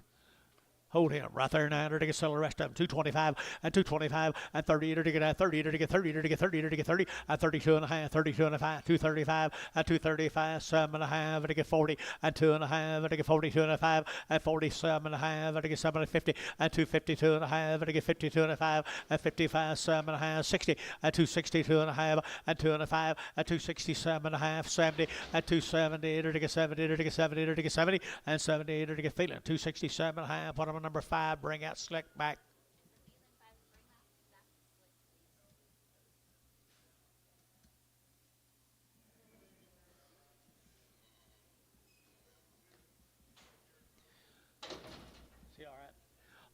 Hold him right there now. They're to get sell the rest of them. 225 and 225 and 30. They're to get 30. They're to get 30. They're to get 30. They're to get 30 and 32.5. 32.5. 235 and 235. 7.5. They're to get 40 and 2.5. They're to get 42.5 and 47.5. They're to get 750 and 252.5. They're to get 52.5 and 55. 7.5. 60 and 262.5 and 2.5 and 267.5. 70 and 270. They're to get 70. They're to get 70. They're to get 70 and 70. They're to get Thielen. 267.5. Put them on number 5. Bring out slick back.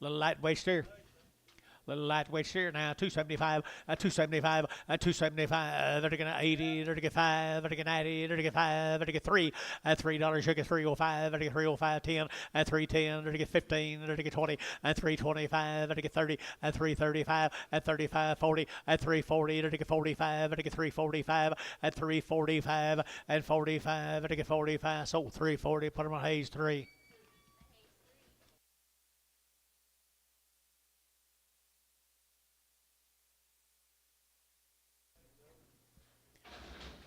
Little lightweight steer. Little lightweight steer now, 275, 275, 275, they're going to 80, they're going to 5, they're going to 90, they're going to 5, they're going to 3, at $3, you get 305, they're going to 305, 10, at 310, they're going to get 15, they're going to get 20, at 325, they're going to get 30, at 335, at 35, 40, at 340, they're going to get 45, they're going to get 345, at 345, at 45, they're going to get 45, so 340, put them on Hayes 3.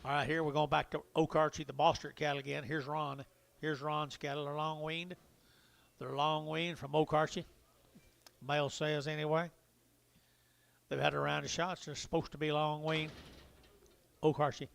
All right, here we're going back to OKC, the Bostert cattle again. Here's Ron. Here's Ron's cattle. They're long-weaned. They're long-weaned from OKC. Male says anyway. They've had a round of shots. They're supposed to be long-weaned. OKC.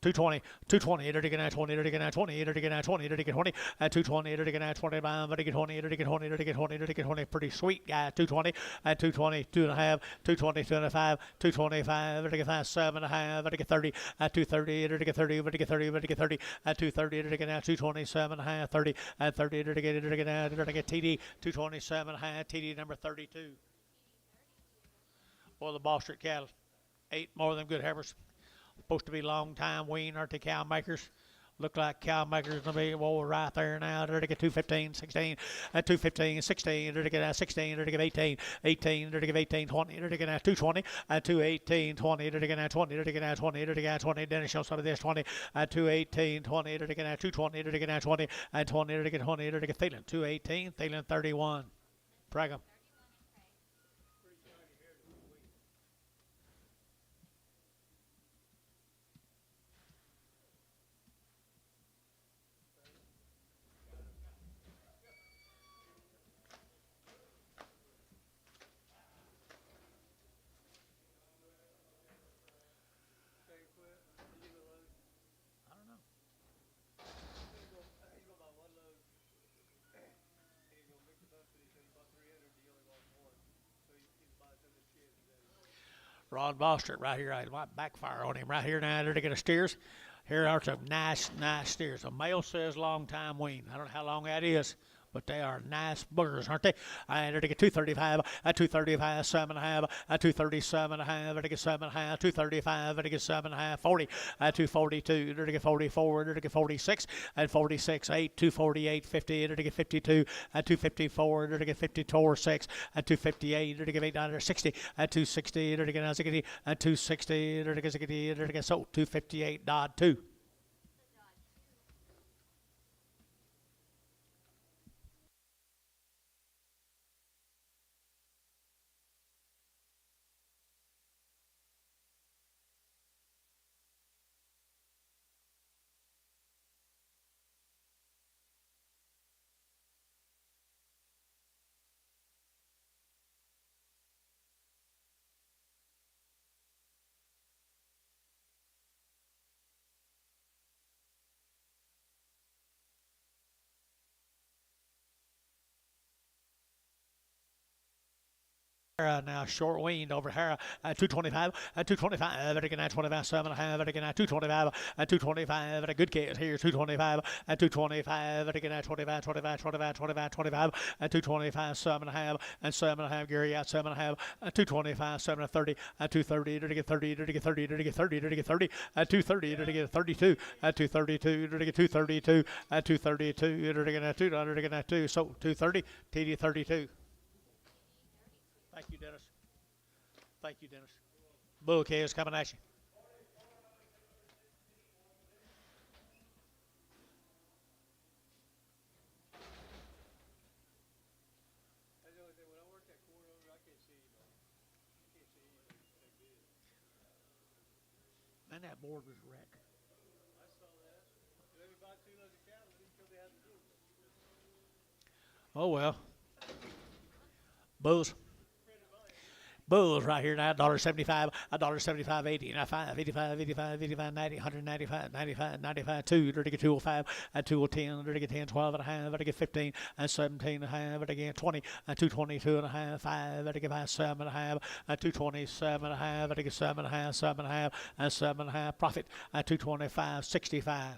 220, 220, they're taking out 20, they're taking out 20, they're taking out 20, they're taking 20, at 220, they're taking out 25, they're taking 20, they're taking 20, they're taking 20, they're taking 20, pretty sweet guy, 220, at 220, 2.5, 220, 2.5, 225, they're taking 5, 7.5, they're taking 30, at 230, they're taking 30, they're taking 30, they're taking 30, at 230, they're taking out 227.5, 30, at 30, they're taking out, they're taking TD, 227.5, TD number 32. Well, the Bostert cattle, 8 more than good heifers. Supposed to be long time wean, aren't they, cow makers? Look like cow makers gonna be right there now. They're to get 215, 16, 215, 16, they're to get 16, they're to get 18, 18, they're to get 18, 20, they're to get 220, 218, 20, they're to get 20, they're to get 20, they're to get 20, Dennis show some of this 20, 218, 20, they're to get 220, they're to get 20, 20, they're to get 20, they're to get Thielen, 218, Thielen 31. Brigham. Ron Bostert right here. I might backfire on him right here now. They're to get a steers. Here are some nice steers. A male says long time wean. I don't know how long that is, but they are nice boogers, aren't they? And they're to get 235, 235, 7.5, 237.5, they're to get 7.5, 235, they're to get 7.5, 40, 242, they're to get 44, they're to get 46, and 46, 8, 248, 50, they're to get 52, 254, they're to get 54, 6, 258, they're to get 860, 260, they're to get 60, 260, they're to get 60, they're to get so 258.2. Now short weaned over here at 225, 225, they're getting 25, 7.5, they're getting 225, 225, at a good case here, 225, 225, they're getting 25, 25, 25, 25, 25, 225, 7.5, and 7.5, Gary out 7.5, 225, 7.30, 230, they're getting 30, they're getting 30, they're getting 30, they're getting 30, 230, they're getting 32, 232, they're getting 232, 232, they're getting 2, they're getting 2, so 230, TD 32. Thank you, Dennis. Thank you, Dennis. Bull is coming at you. Man, that board was wrecked. I saw that. They bought 2 loads of cattle until they had to do it. Oh, well. Bulls. Bulls right here now, $1.75, $1.75, 80, 95, 85, 85, 85, 90, 195, 95, 95, 2, they're to get 205, 210, they're to get 10, 12 and a half, they're to get 15, and 17 and a half, they're to get 20, 222 and a half, 5, they're to get 5, 7 and a half, 227 and a half, they're to get 7 and a half, 7 and a half, and 7 and a half, profit, 225, 65.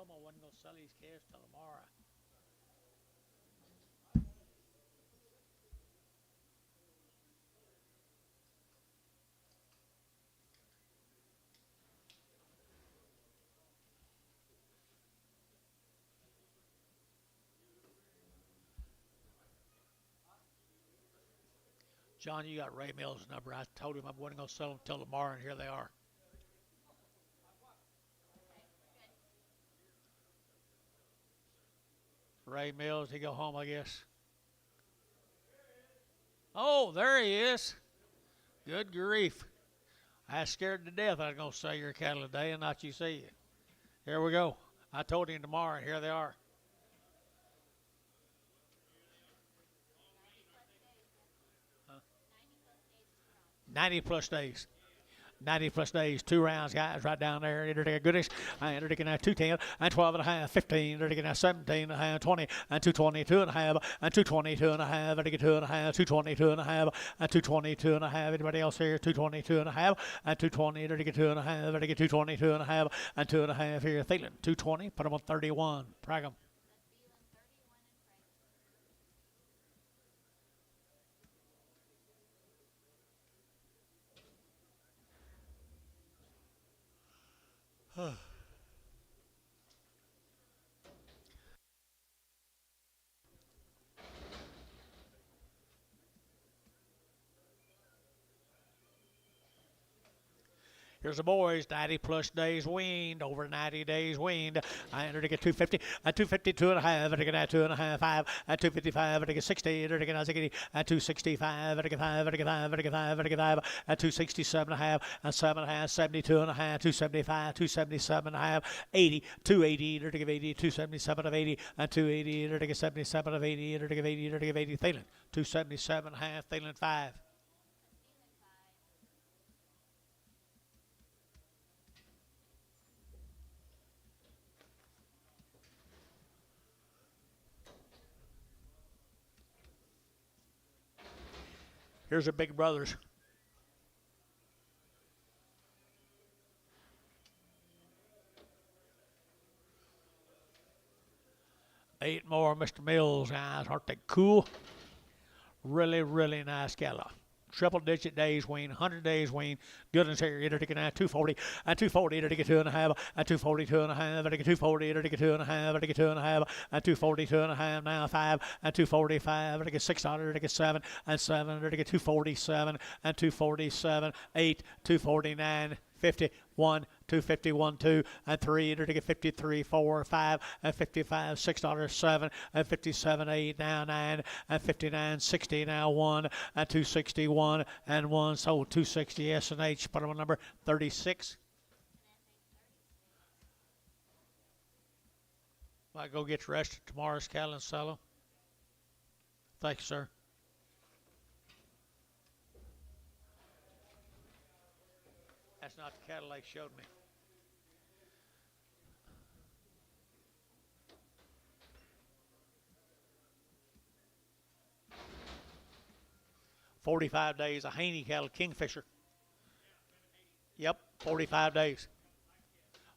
told him I wasn't going to sell these calves till tomorrow. John, you got Ray Mills' number. I told him I wasn't going to sell them till tomorrow, and here they are. Ray Mills, he go home, I guess. Oh, there he is. Good grief. I was scared to death I was going to sell your cattle today and not you see it. Here we go. I told him tomorrow, and here they are. 90 plus days. 90 plus days, 2 rounds, guys, right down there. Enter the goodies. I entered again at 210, and 12 and a half, 15, entered again at 17 and a half, 20, and 222 and a half, and 222 and a half, and 2 and a half, 222 and a half, and 222 and a half. Anybody else here? 222 and a half, and 220, entered again 2 and a half, and 222 and a half, and 2 and a half here. Thielen, 220, put them on 31. Prag 'em. Here's the boys, 90 plus days weaned, over 90 days weaned. I entered to get 250, at 252 and a half, and I get at 2 and a half, 5, at 255, and I get 60, and I get at 265, and I get 5, and I get 5, and I get 5, and I get 5, at 267 and a half, and 7 and a half, 72 and a half, 275, 277 and a half, 80, 280, and I get 80, 277 of 80, and 280, and I get 77 of 80, and I get 80, and I get 80, Thielen, 277 and a half, Thielen 5. Here's the big brothers. Eight more Mr. Mills, guys. Aren't they cool? Really, really nice cattle. Triple digit days wean, 100 days wean. Good and here, either taking at 240, and 240, either take 2 and a half, and 242 and a half, and take 240, either take 2 and a half, and take 2 and a half, and 242 and a half, now 5, and 245, and take $6, take 7, and 7, and take 247, and 247, 8, 249, 50, 1, 251, 2, and 3, and to get 53, 4, 5, and 55, $6, 7, and 57, 8, now 9, and 59, 60, now 1, and 261, and 1, so 260 S&H, put them on number 36. Might go get the rest of tomorrow's cattle and sell them. Thank you, sir. That's not the cattle they showed me. $45 days, a Haney cattle, Kingfisher. Yep, 45 days.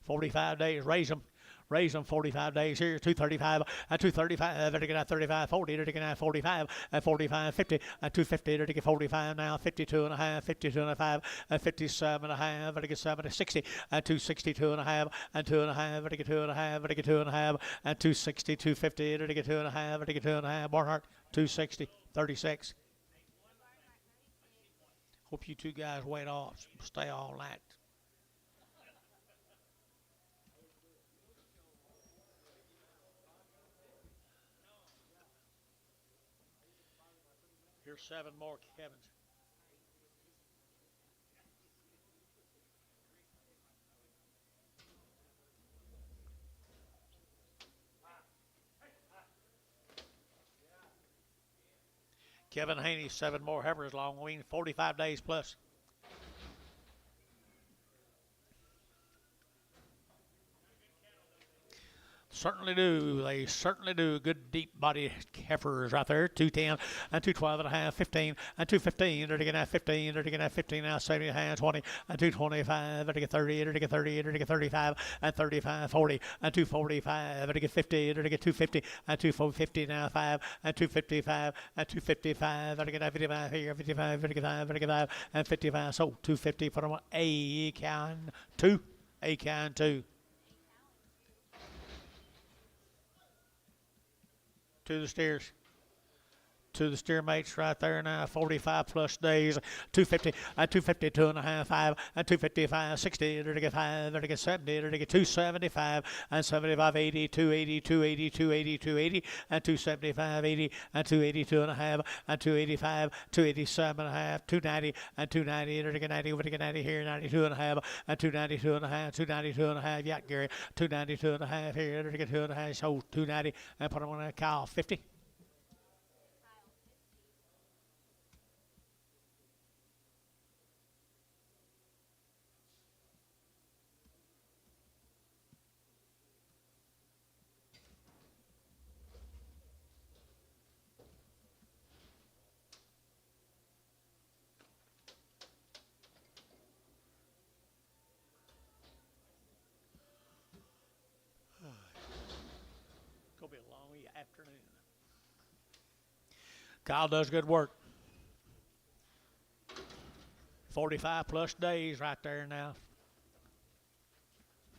45 days, raise them 45 days here, 235, and 235, they're taking out 35, 40, they're taking out 45, and 45, 50, and 250, they're taking 45 now, 52 and a half, 52 and a half, and 57 and a half, they're taking 70, 60, and 262 and a half, and 2 and a half, they're taking 2 and a half, they're taking 2 and a half, and 260, 250, they're taking 2 and a half, they're taking 2 and a half, Barnhart, 260, 36. Hope you two guys wait off, stay all night. Here's 7 more Kevins. Kevin Haney, 7 more heifers, long wean, 45 days plus. Certainly do. They certainly do. Good deep body heifers right there. 210 and 212 and a half, 15 and 215. They're to get at 15. They're to get at 15 now. 70 and a half, 20 and 225. They're to get 30. They're to get 30. They're to get 35 and 35, 40 and 245. They're to get 50. They're to get 250 and 250 now. 5 and 255 and 255. They're to get 55 here. 55, 55, 55 and 55. So 250 for them. A can 2. A can 2. To the steers. To the steer mates right there now. 45 plus days. 250 and 252 and a half, 5 and 255, 60. They're to get 5. They're to get 70. They're to get 275 and 75, 80, 280, 280, 280, 280 and 275, 80 and 282 and a half and 285, 287 and a half, 290 and 290. They're to get 90. We're to get 90 here. 92 and a half and 292 and a half, 292 and a half. Yeah, Gary. 292 and a half here. They're to get 2 and a half. So 290 and put them on a cow. 50. Gonna be a long afternoon. Kyle does good work. 45 plus days right there now.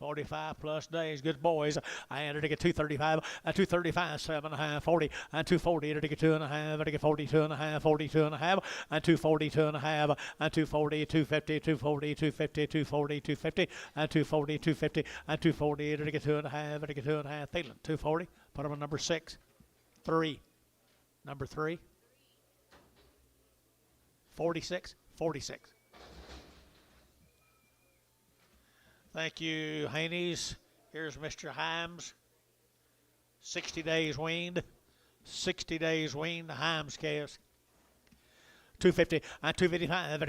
45 plus days. Good boys. I entered to get 235, 235, 7.5, 40, and 240. Entered to get 2.5, to get 42 and a half, 42 and a half, and 242 and a half, and 240, 250, 240, 250, 240, 250, and 240, 250, and 240. Entered to get 2.5, to get 2.5. Thielen, 240. Put him on number 6. 3. Number 3. 46. 46. Thank you, Haney's. Here's Mr. Himes. 60 days weaned. 60 days weaned, the Himes calves. 250 and 255,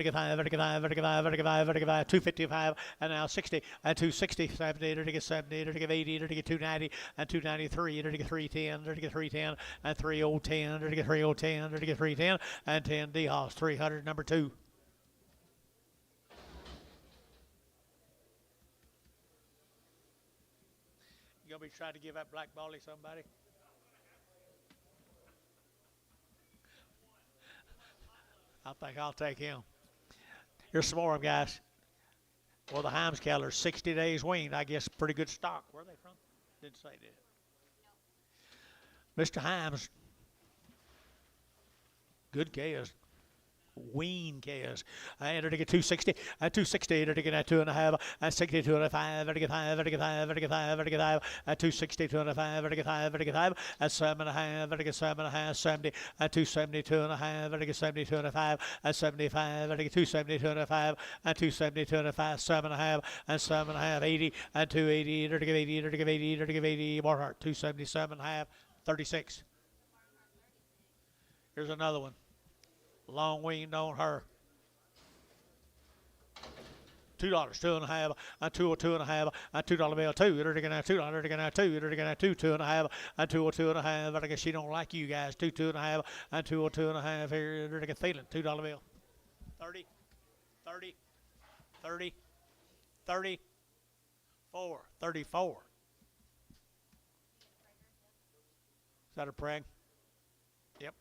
255, and now 60 and 260, 70, to get 70, to get 80, to get 290 and 293, to get 310, to get 310 and 3010, to get 3010, to get 310 and 10 D-Hoss 300 number 2. You gonna be trying to give up Black Bally somebody? I think I'll take him. Here's some more of them, guys. Well, the Himes cattle are 60 days weaned. I guess pretty good stock. Where are they from? Didn't say, did it? Mr. Himes. Good calves. Wean calves. I entered to get 260, 260, to get 2.5, 62 and 5, to get 5, to get 5, to get 5, to get 5, 260, 2.5, to get 5, to get 5, 7.5, to get 7.5, 70, 272 and 5, to get 72 and 5, 75, to get 272 and 5, 272 and 5, 7.5, 7.5, 80, 280, to get 80, to get 80, to get 80, Barhart, 277 and 36. Here's another one. Long weaned on her. $2, 2.5, and 202.5, and $2 bill 2. You're to get $2, to get 2, you're to get 2, 2.5, and 202.5. I guess she don't like you guys. 2, 2.5, and 202.5 here. You're to get Thielen, $2 bill. 30, 30, 30, 34, 34. Is that a preg? Yep.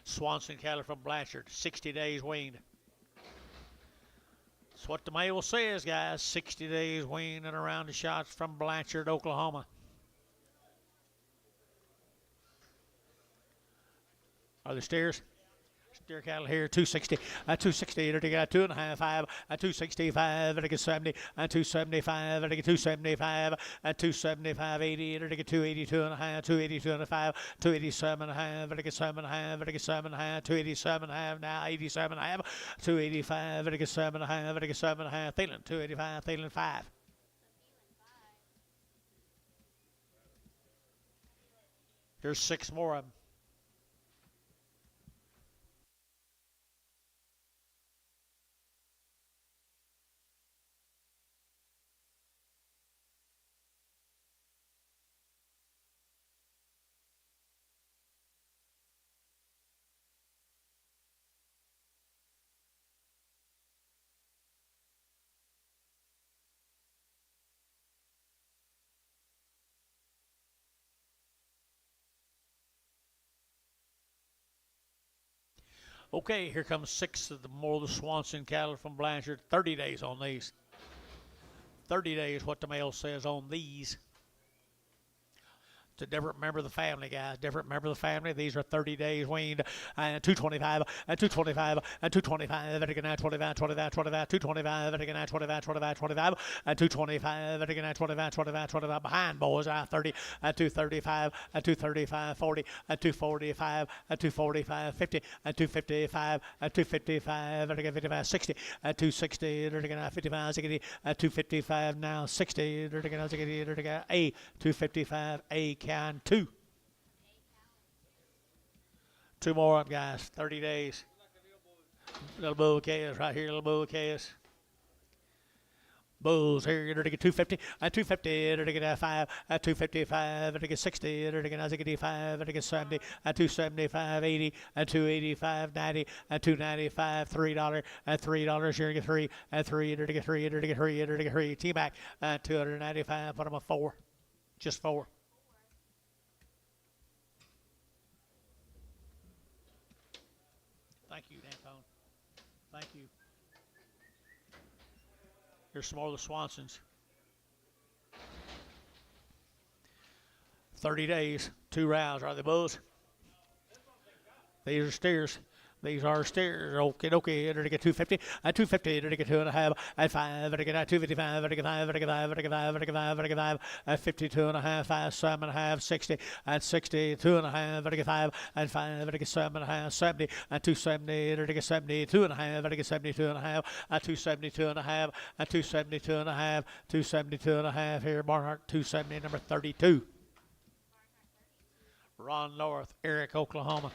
Swanson cattle from Blanchard, 60 days weaned. That's what the mail says, guys. 60 days weaned and around the shots from Blanchard, Oklahoma. Are the steers? Steer cattle here, 260, 260, to get 2.5, 5, 265, to get 70, 275, to get 275, 275, 80, to get 282.5, 282.5, 287.5, to get 7.5, to get 7.5, 287.5, now 87.5, 285, to get 7.5, to get 7.5, Thielen, 285, Thielen 5. There's 6 more of them. Okay, here comes 6 of the more of the Swanson cattle from Blanchard. 30 days on these. 30 days, what the mail says on these. It's a different member of the family, guys. Different member of the family. These are 30 days weaned. And 225, and 225, and 225, and again 25, 25, 25, 225, and again 25, 25, 25, and 225, and again 25, 25, 25. Behind boys, 30, and 235, and 235, 40, and 245, and 245, 50, and 255, and 255, and again 55, 60, and 260, and again 55, 60, and 255, now 60, and again 60, and again A, 255, A. Can 2. 2 more up, guys. 30 days. Little bull calves right here. Little bull calves. Bulls here. To get 250. 250. To get 5. 255. To get 60. To get 65. To get 70. 275. 80. 285. 90. 295. $3. $3 here to get 3. 3. To get 3. To get 3. To get 3. T-back. 295. Put them a 4. Just 4. Thank you, Antone. Thank you. Here's some more of the Swansons. 30 days, 2 rounds. Are they bulls? These are steers. These are steers. Okay, okay. To get 250, 250. To get 2.5, 5. To get 255. To get 5. To get 5. To get 5. To get 5. To get 5. 52.5, 5, 7.5, 60, 60, 2.5. To get 5 and 5. To get 7.5, 70, 270. To get 72.5. To get 72.5, 272.5, 272.5, 272.5. Here, Barnhart 270, number 32. Ron North, Eric, Oklahoma.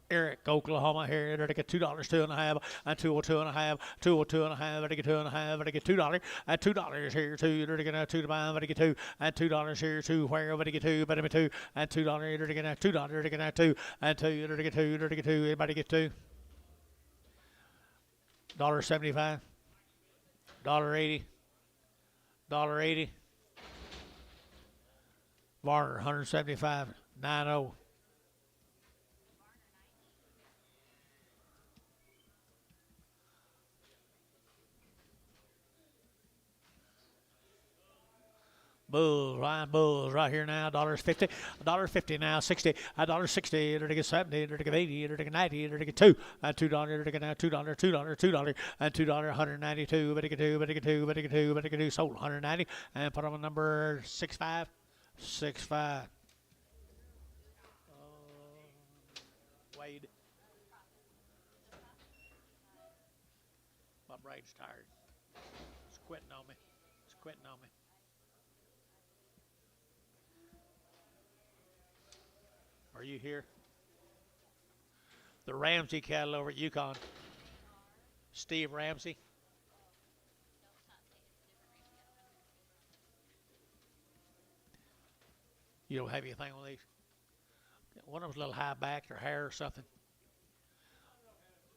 Eric, Oklahoma here. To get $2, 2.5, and 202.5, 202.5, to get 2.5, to get $2, and $2 here, 2, to get 2 to 5, to get 2, and $2 here, 2, where, to get 2, but 2, and $2 to get $2, to get 2, and 2, to get 2, to get 2, anybody get 2? $1.75, $1.80, $1.80, Varner, 175, 90. Bulls right here now. $1.50, $1.50 now. 60, $1.60. To get 70, to get 80, to get 90, to get 2, and $2, to get now $2, $2, and $2, 192. But to get 2, but to get 2, but to get 2, but to get 2. Sold 190, and put on number 65, 65. Wade. My brain's tired. It's quitting on me. It's quitting on me. Are you here? The Ramsey cattle over at Yukon. Steve Ramsey. You don't have anything on these? One of them's a little high back or hair or something.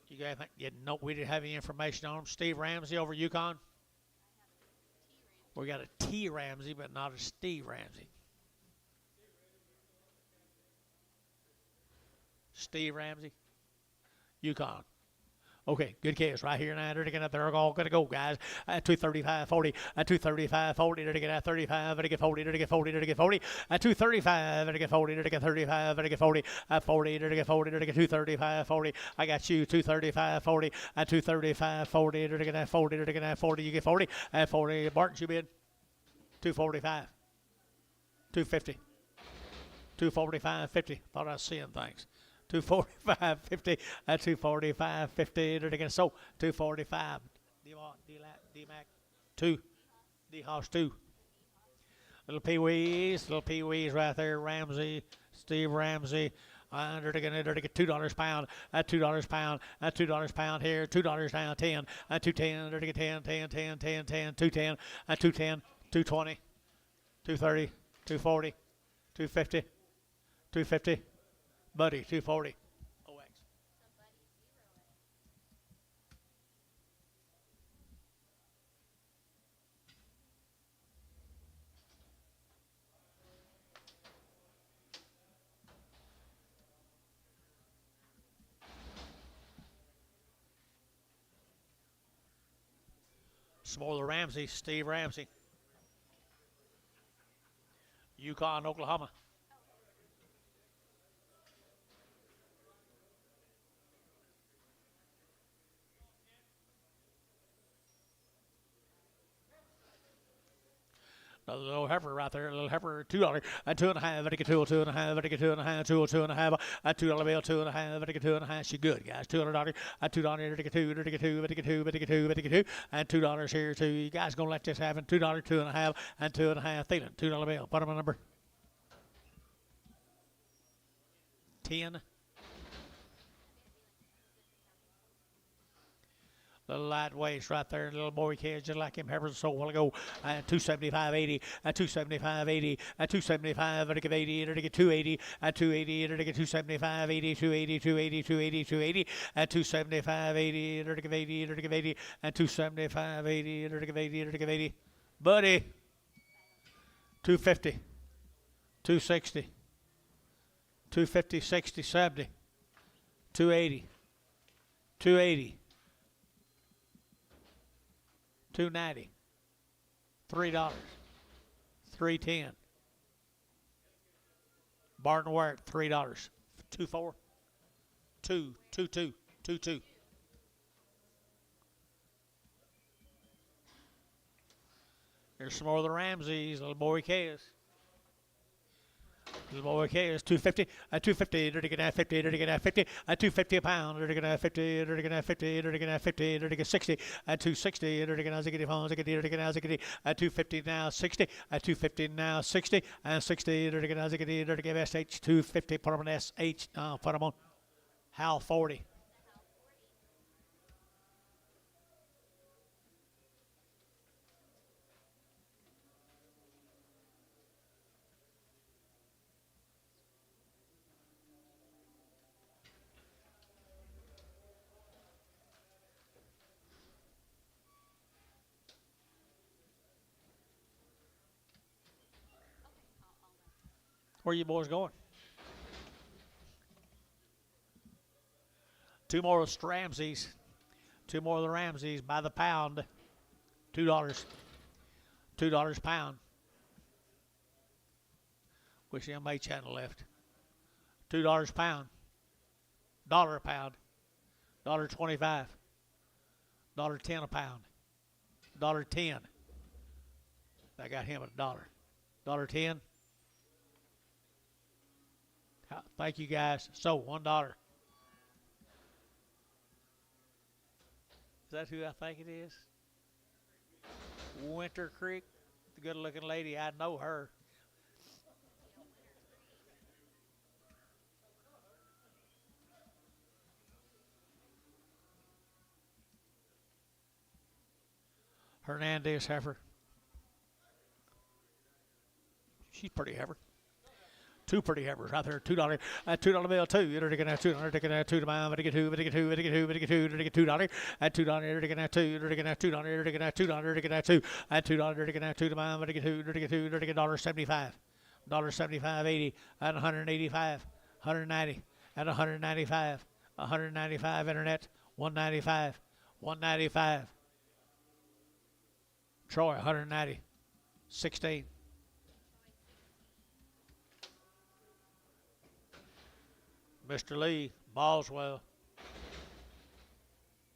You got anything? Yeah, no, we didn't have any information on them. Steve Ramsey over Yukon. We got a T Ramsey, but not a Steve Ramsey. Steve Ramsey, Yukon. Okay, good case right here now. They're all going to go, guys. 235, 40, 235, 40, to get 35, to get 40, to get 40, to get 40, 235, to get 40, to get 35, to get 40, 40, to get 40, to get 235, 40. I got you, 235, 40, 235, 40, to get 40, to get 40, you get 40, 40. Barton, you bid 245, 250, 245, 50. Thought I was seeing things. 245, 50, 245, 50, so 245. D-Mac, 2, D-Hoss, 2. Little Pee-wees right there, Ramsey, Steve Ramsey. They're going to get $2 pound, $2 pound, $2 pound here, $2 down, 10, 210, they're going to get 10, 10, 10, 10, 10, 210, 210, 220, 230, 240, 250, 250. Buddy, 240. OX. Smaller Ramsey, Steve Ramsey. Yukon, Oklahoma. Another little heifer right there, a little heifer, $2, $2.50, I get $2, $2.50, I get $2.50, $2, $2.50, $2 bill, $2.50, I get $2.50. She good, guys. $200, $2, I get $2, I get $2, I get $2, I get $2, I get $2, and $2 here too. You guys gonna let this happen? $2, $2.50, and $2.50. Thielen, $2 bill. Put them a number. 10. Little light waist right there, little boy kids just like him heifers so while ago. 275.80, 275.80, 275, I get 80, I get 280, 280, I get 275, 80, 280, 280, 280, 280, 275, 80, I get 80, I get 80, 275, 80, I get 80, I get 80. Buddy, 250, 260, 250, 60, 70, 280, 280. 290, $3, 310. Barton Ware, $3, 24, 2, 2, 2, 2, 2. Here's some more of the Ramseys, little boy K's. Little boy K is 250, 250, they're going to have 50, they're going to have 50, 250 a pound, they're going to have 50, they're going to have 50, they're going to have 50, they're going to have 60, 260, they're going to have 60 pounds, they're going to have 60, 250 now 60, 250 now 60, and 60, they're going to have 60, they're going to give SH 250, put them on SH, put them on Hal 40. Where you boys going? Two more of the Ramseys. Two more of the Ramseys by the pound. $2. $2 pound. Wish the MA channel left. $2 pound. $1 a pound. $1.25. $1.10 a pound. $1.10. I got him at $1. $1.10. Thank you guys. So $1. Is that who I think it is? Winter Creek, the good-looking lady. I know her. Hernandez heifer. She's pretty heifer. Two pretty heifers right there. $2, $2 bill, 2. You're going to have 200, they're going to have 2 to buy, but to get 2, but to get 2, but to get 2, but to get 2, but to get $2, at $2, they're going to have 2, they're going to have 2, they're going to have 2, they're going to have 2, at $2, they're going to have 2 to buy, but to get 2, they're going to get 2, they're going to get $1.75, $1.75, 80, at 185, 190, at 195, 195 internet, 195. 195. Troy, 190. 16. Mr. Lee, Boswell.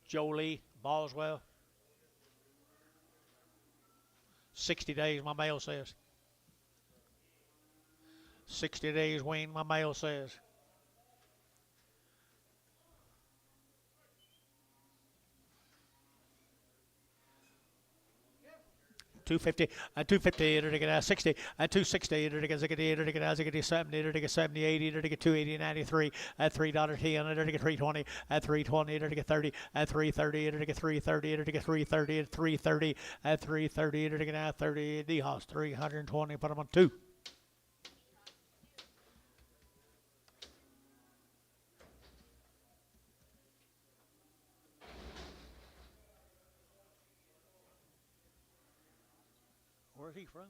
Joe Lee, Boswell. 60 days, my mail says. 60 days, Wayne, my mail says. 250, 250, 60, 260, 70, 70, 80, 280, 93, at $3.10, 320, at 320, 30, at 330, 330, 330, at 330, at 330, now 30, D-House, 320, put them on 2. Where's he from?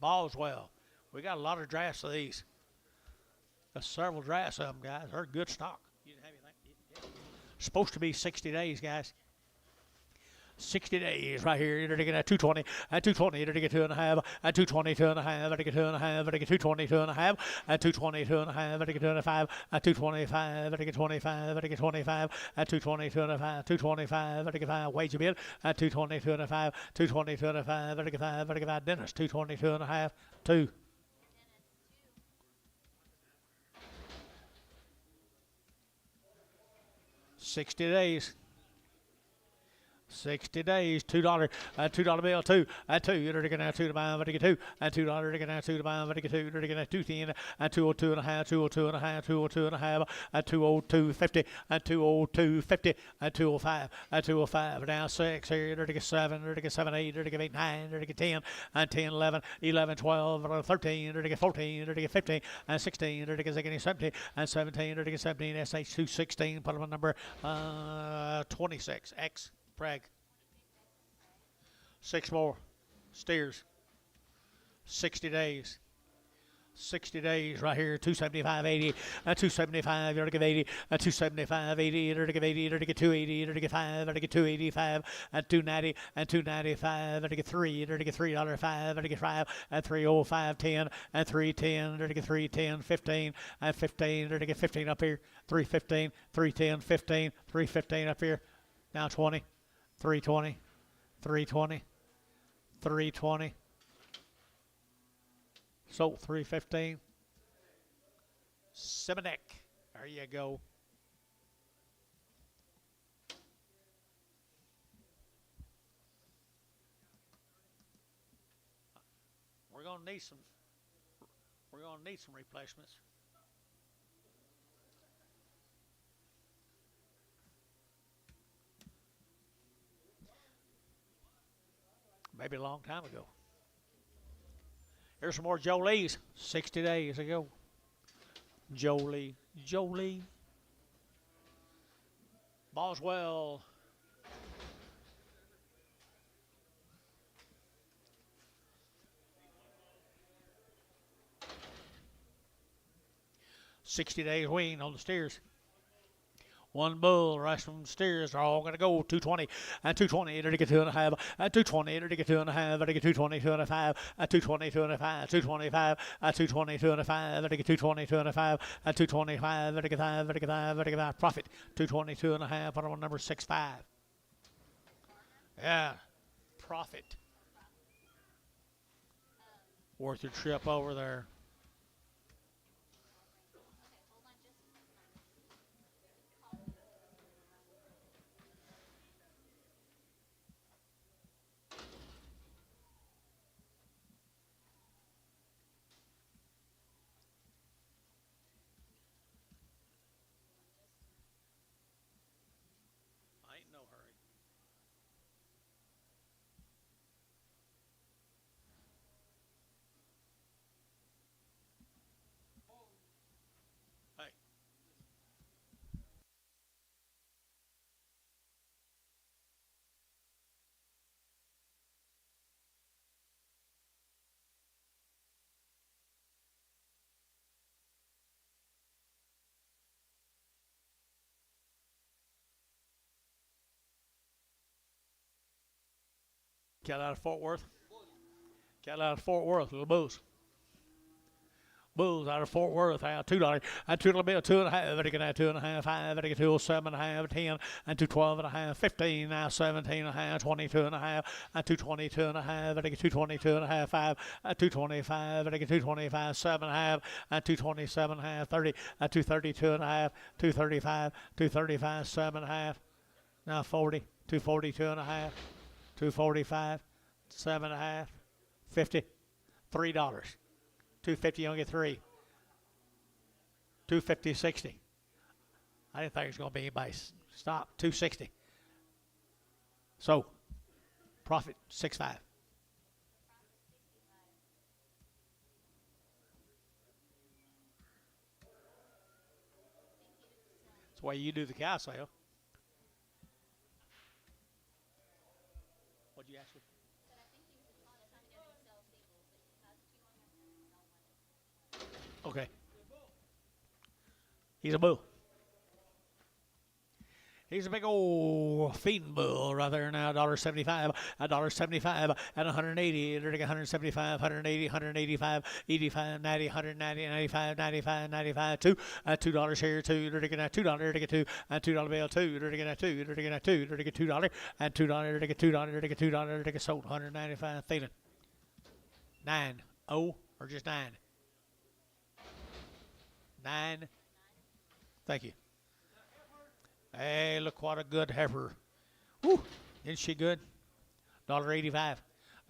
Boswell. We got a lot of drafts of these. There's several drafts of them, guys. They're good stock. You didn't have anything? Supposed to be 60 days, guys. 60 days right here. You're going to get 220, at 220, you're going to get 2.5, at 220, 2.5, at 2.5, at 220, 2.5, at 220, 2.5, at 225, at 225, at 25, at 25, at 220, 2.5, 225, at 5, wage a bit, at 220, 2.5, 220, 2.5, at 5, at 5, Dennis, 220, 2.5, 2. $60. 60 days, $2, $2 bill, 2, at 2, you're going to get 2 to buy, but get 2, at $2, you're going to have 2 to buy, but get 2, you're going to get 210, at 202 and a half, 202 and a half, 202 and a half, at 202.50, at 202.50, at 205, at 205, down 6, here, you're going to get 7, you're going to get 7, 8, you're going to get 8, 9, you're going to get 10, and 10, 11, 11, 12, 13, you're going to get 14, you're going to get 15, and 16, you're going to get 17, and 17, you're going to get 17, SH216, put them on number 26, X. Bragg. 6 more. Steers. 60 days. 60 days right here. 275.80. 275. You're to give 80. 275.80. You're to give 80. You're to get 280. You're to get 5. You're to get 285. At 290. At 295. You're to get 3. You're to get $3.05. You're to get 5. At 305.10. At 310. You're to get 310. 15. At 15. You're to get 15 up here. 315. 310. 15. 315 up here. Now 20. 320, 320, 320. So 315. Simonek. There you go. We're gonna need some replacements. Maybe a long time ago. Here's some more Joe Lees. 60 days ago. Joe Lee. Joe Lee. Boswell. $60 days wean on the steers. One bull, rest of them steers are all going to go 220, and 220, it'll get 2.5, and 220, it'll get 2.5, it'll get 220, 2.5, at 220, 2.5, 225, at 220, 2.5, it'll get 220, 2.5, at 225, it'll get 5, it'll get 5, it'll get 5, profit, 220, 2.5, put on number 65. Yeah, profit. Worth your trip over there. No hurry. Cattle out of Fort Worth. Cattle out of Fort Worth, little bulls. Bulls out of Fort Worth, $2. And $2 bill, 2.5. I get that 2.5, 5. I get 207.5, 10, and 212.5, 15. Now 17.5, 22.5, and 222.5. I get 222.5, 5, 225. I get 225, 7.5, and 227.5, 30, and 232.5, 235, 235, 7.5. Now 40, 242.5, 245, 7.5, 50, $3. 250, you only get 3. 250, 60. I didn't think it was going to be anybody. Stop. 260. So, profit 6.5. That's the way you do the cow sale. What'd you ask me? Okay. He's a bull. He's a big old feeding bull right there now. $1.75, $1.75, and 180. They're 175, 180, 185, 85, 90, 190, 95, 95, 95. $2 here, $2. They're getting $2. They're getting $2, and $2 bill, $2. They're getting $2. They're getting $2. They're getting $2, and $2. They're getting $2. They're getting $2. They're getting sold 195. Feeling 9. Oh, or just 9. 9. Thank you. Hey, look what a good heifer. Woo, isn't she good? $1.85,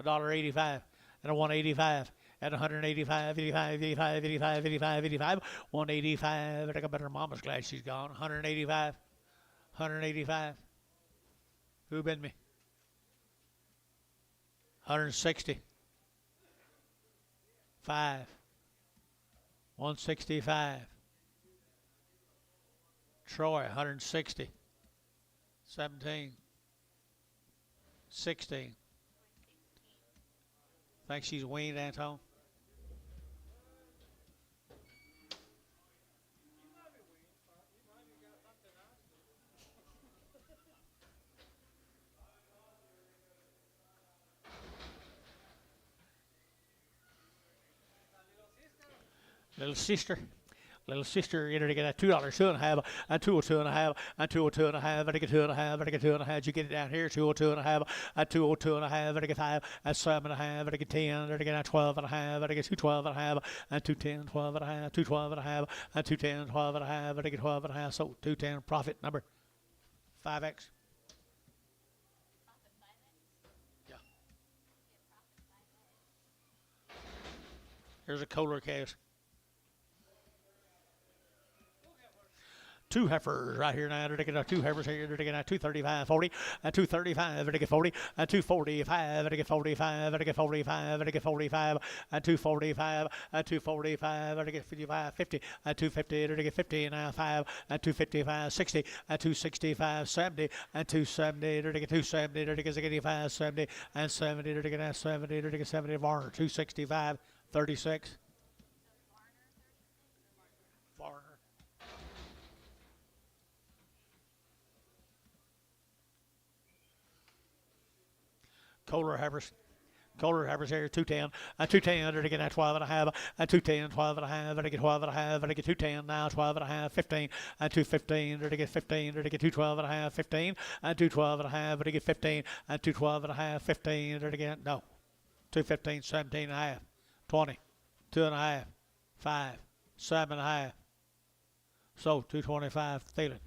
$1.85, and a 185, and 185, 85, 85, 85, 85, 85, 185. I think I better mama's glad she's gone. 185, 185. Who bid me? 160. 5. 165. Troy, 160. 17. 16. Think she's weaned, Anton? Little sister. Little sister, you know, to get that $2, 2.5, and 202.5, and 202.5, and I get 2.5, and I get 2.5. You get it down here, 202.5, and 202.5, and I get 5, and 7.5, and I get 10, and I get that 12.5, and I get 212.5, and 210, 12.5, 212.5, and 210, 12.5, and I get 12.5. So 210 profit number 5x. Yeah. Here's a Kohler case. 2 heifers right here now. They're taking 2 heifers here. They're taking 235, 40, and 235, and they get 40, and 245, and they get 45, and they get 45, and they get 45, and 245, and 245, and they get 55, 50, and 250, and they get 50, now 5, and 255, 60, and 265, 70, and 270, and they get 270, and they get 85, 70, and 70, and they get 70, and they get 70, Varner, 265, 36. Varner. Kohler heifers. Kohler heifers here, 210, and 210, and they get 12.5, and 210, 12.5, and they get 12.5, and they get 210, now 12.5, 15, and 215, and they get 15, and they get 212.5, 15, and 212.5, and they get 15, and 212.5, 15, and they get, no, 215, 17.5, 20, 2.5, 5, 7.5, so 225, Thielen,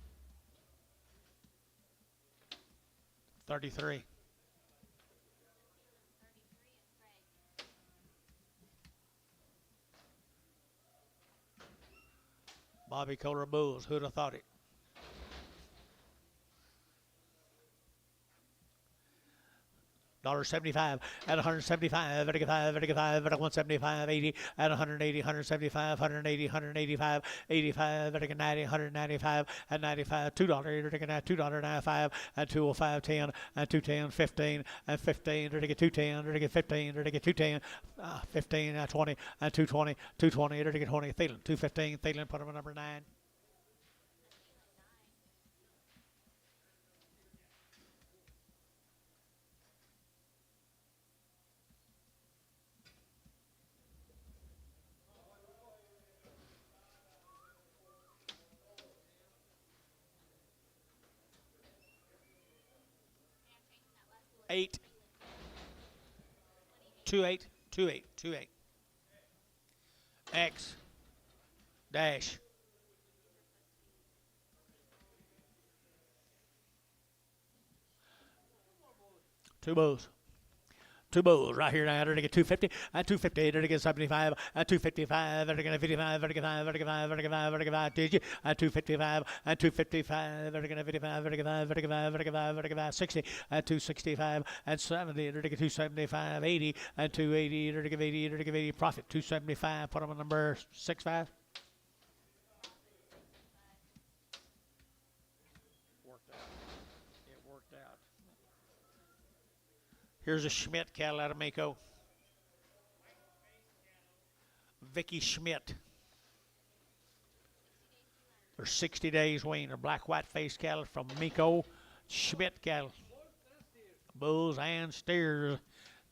33. Bobby Kohler bulls. Who'd have thought it? $1.75 at 175, at 5, at 5, at 175, 80, at 180, 175, 180, 185, 85, at 90, 195, at 95, $2, at $2.95, at 205, 10, at 210, 15, at 15, at 210, at 15, at 210, 15, at 20, at 220, 220, at 20, Thielen, 215, Thielen, put him at number 9. 8 28 28 28 X dash. Two bulls. Two bulls right here now. They're to get 250. At 250, they're to get 75. At 255, they're to get 55. They're to get 5. They're to get 5. They're to get 5. They're to get 5. Did you? At 255. At 255, they're to get 55. They're to get 5. They're to get 5. They're to get 5. They're to get 5. 60. At 265. At 70, they're to get 275. 80. At 280, they're to give 80. They're to give 80. Profit 275. Put them on number 65. Worked out. It worked out. Here's a Schmidt cattle out of Mako. Vicky Schmidt. They're 60 days weaned. They're black white faced cattle from Mako. Schmidt cattle. Bulls and steers.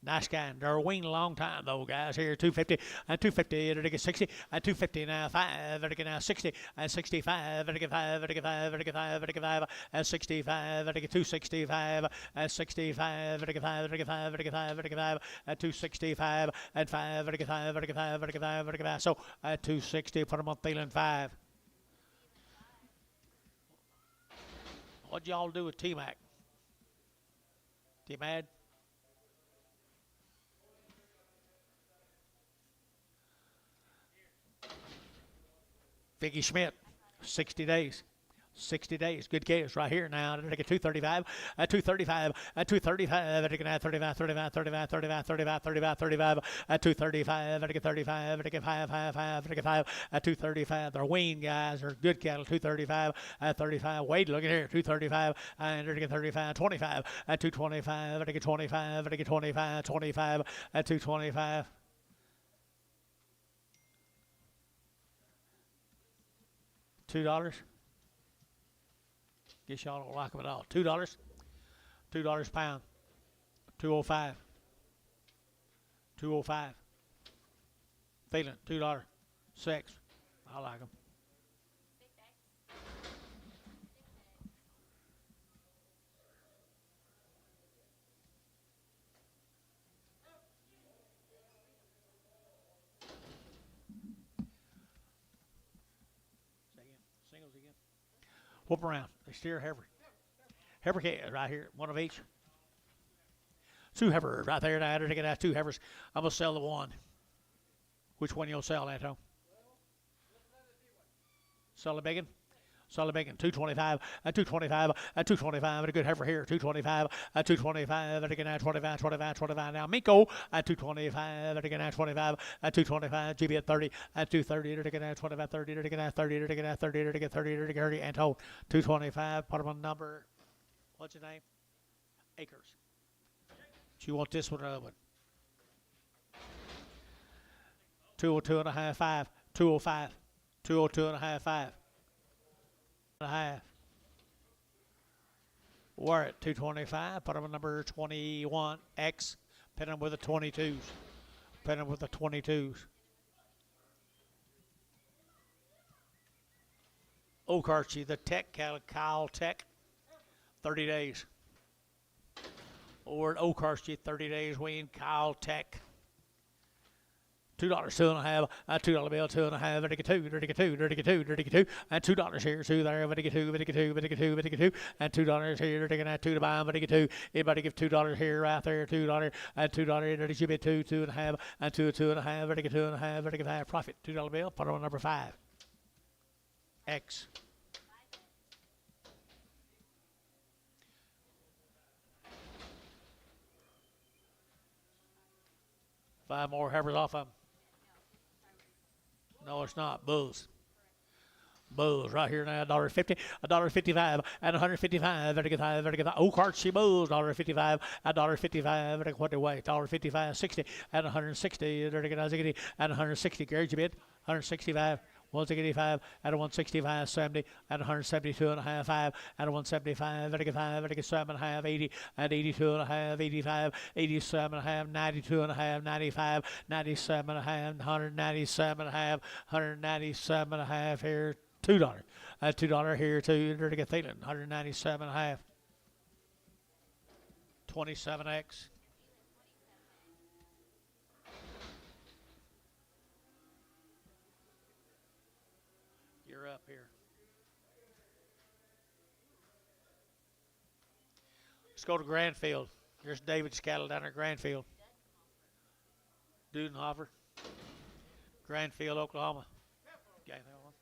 Nice guy. They're weaned a long time though, guys. Here 250 and 250. They're to get 60 and 250 now 5. They're to get now 60 and 65. They're to get 5. They're to get 5. They're to get 5. They're to get 5 and 65. They're to get 265 and 65. They're to get 5. They're to get 5. They're to get 5. They're to get 5 and 265 and 5. They're to get 5. They're to get 5. They're to get 5. They're to get 5. So at 260, put them on Thielen 5. What'd y'all do with T-Mac? T-Mad? Vicky Schmidt, 60 days. 60 days. Good case right here now. They're taking 235, 235, 235. They're taking 35, 35, 35, 35, 35, 35, 35, 235. They're taking 35. They're taking 5, 5, 5. They're taking 5, 235. They're weaned guys. They're good cattle. 235, 35. Wait, look at here. 235, and they're taking 35, 25, 225. They're taking 25. They're taking 25, 25, 225. $2. Guess y'all don't like them at all. $2. $2 pound. 205. 205. Feeling $2. 6. I like them. Singles again. Whoop around. They steer heifer. Heifer calves right here. One of each. Two heifers right there. Now, to get out 2 heifers. I'm going to sell the one. Which one you'll sell, Anto? Sell the big one? Sell the big one. 225. 225. 225. And a good heifer here. 225. 225. And again, 25. 25. 25. Now, Miko at 225. And again, 25. 225. GB at 30. 230. And again, 25. 30. And again, 30. And again, 30. And again, 30. And again, 30. And hold. 225. Put them on number. What's your name? Acres. Do you want this one or the other one? 202 and a half, 5. 205. 202 and a half, 5. And a half. We're at 225. Put them on number 21X. Pin them with the 22s. Pin them with the 22s. Okarchi, the Tech, Kyle Tech. 30 days. Or at Okarchi, 30 days. Wean, Kyle Tech. $2, 2 and a half, $2 bill, 2 and a half, $2, $2, and $2 here, 2 there, $2, and $2 here, taking that 2 to buy them, $2. Anybody give $2 here, right there, $2, and $2, there should be 2, 2 and a half, and 2, 2 and a half, $2 and a half, $5 profit, $2 bill, put it on number 5. X. Five more heifers off of them. No, it's not. Bulls. Bulls right here now. $1.50, $1.55, and $155. Better get five. Better get five. Oh, Cartsy Bulls. $1.55, $1.55. Better what they weigh. $1.55, 60, and $160. Better get and $160. Gary, you bid. $165. 165 at a 165, 70 at 172 and a half, 5 at a 175, at a 5, at a 7 and a half, 80 at 82 and a half, 85, 87 and a half, 92 and a half, 95, 97 and a half, 197 and a half, 197 and a half here, $2. $2 here too, to get Thielen, 197 and a half. 27X. You're up here. Let's go to Grandfield. Here's David's cattle down at Grandfield. Dudenhofer. Grandfield, Oklahoma. Okay, that one.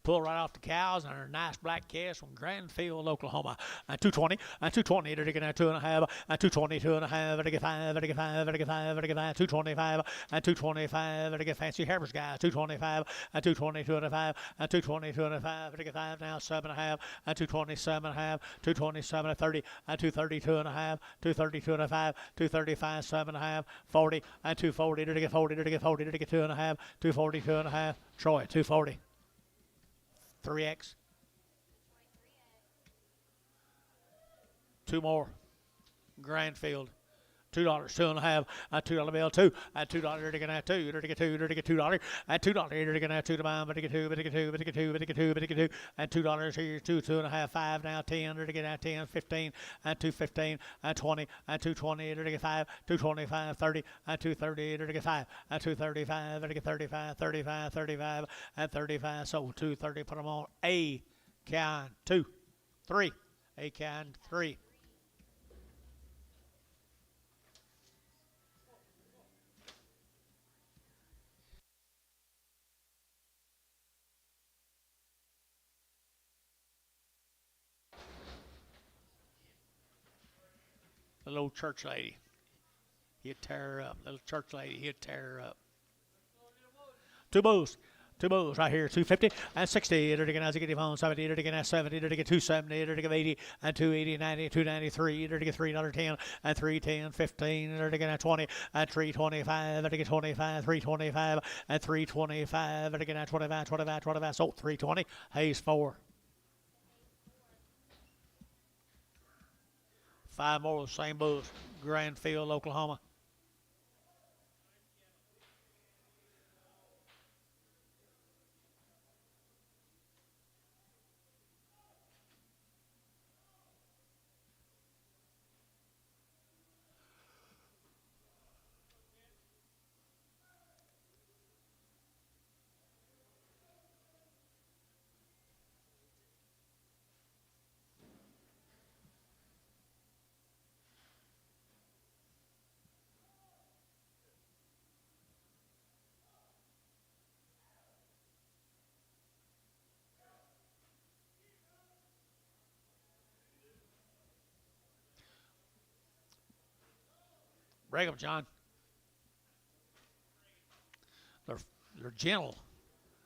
Pull right off the cows and a nice black calf from Grandfield, Oklahoma. And 220, and 220, to get 2.5, and 220, 2.5, to get 5, to get 5, to get 5, to get 5, 225, and 225, to get fancy Harper's guys, 225, and 220, 2.5, and 220, 2.5, to get 5 now, 7.5, and 227.5, 227, 30, and 230, 2.5, 230, 2.5, 235, 7.5, 40, and 240, to get 40, to get 40, to get 2.5, 240, 2.5, Troy, 240. 3X. 2 more. Grandfield. $2, 2.5, a $2 bill, 2, a $2, to get 2, to get 2, to get $2, and $2, to get 2 to buy, but to get 2, but to get 2, but to get 2, but to get 2, but to get 2, and $2 here, 2, 2.5, 5 now, 10, to get 10, 15, and 215, and 20, and 220, to get 5, 225, 30, and 230, to get 5, and 235, to get 35, 35, 35, and 35, so 230, put them on A, count 2, 3, A, count 3. The little church lady. He'd tear her up. Little church lady, he'd tear her up. 2 bulls. 2 bulls right here. 250 and 60. To get 70. To get 70. To get 270. To get 80 and 280, 90, 293. To get $3.10 and 310, 15. To get 20 and 325. To get 25, 325 and 325. To get 25, 25, 25. So 320. Hayes 4. 5 more of the same bulls. Grandfield, Oklahoma. Break them, John. They're gentle.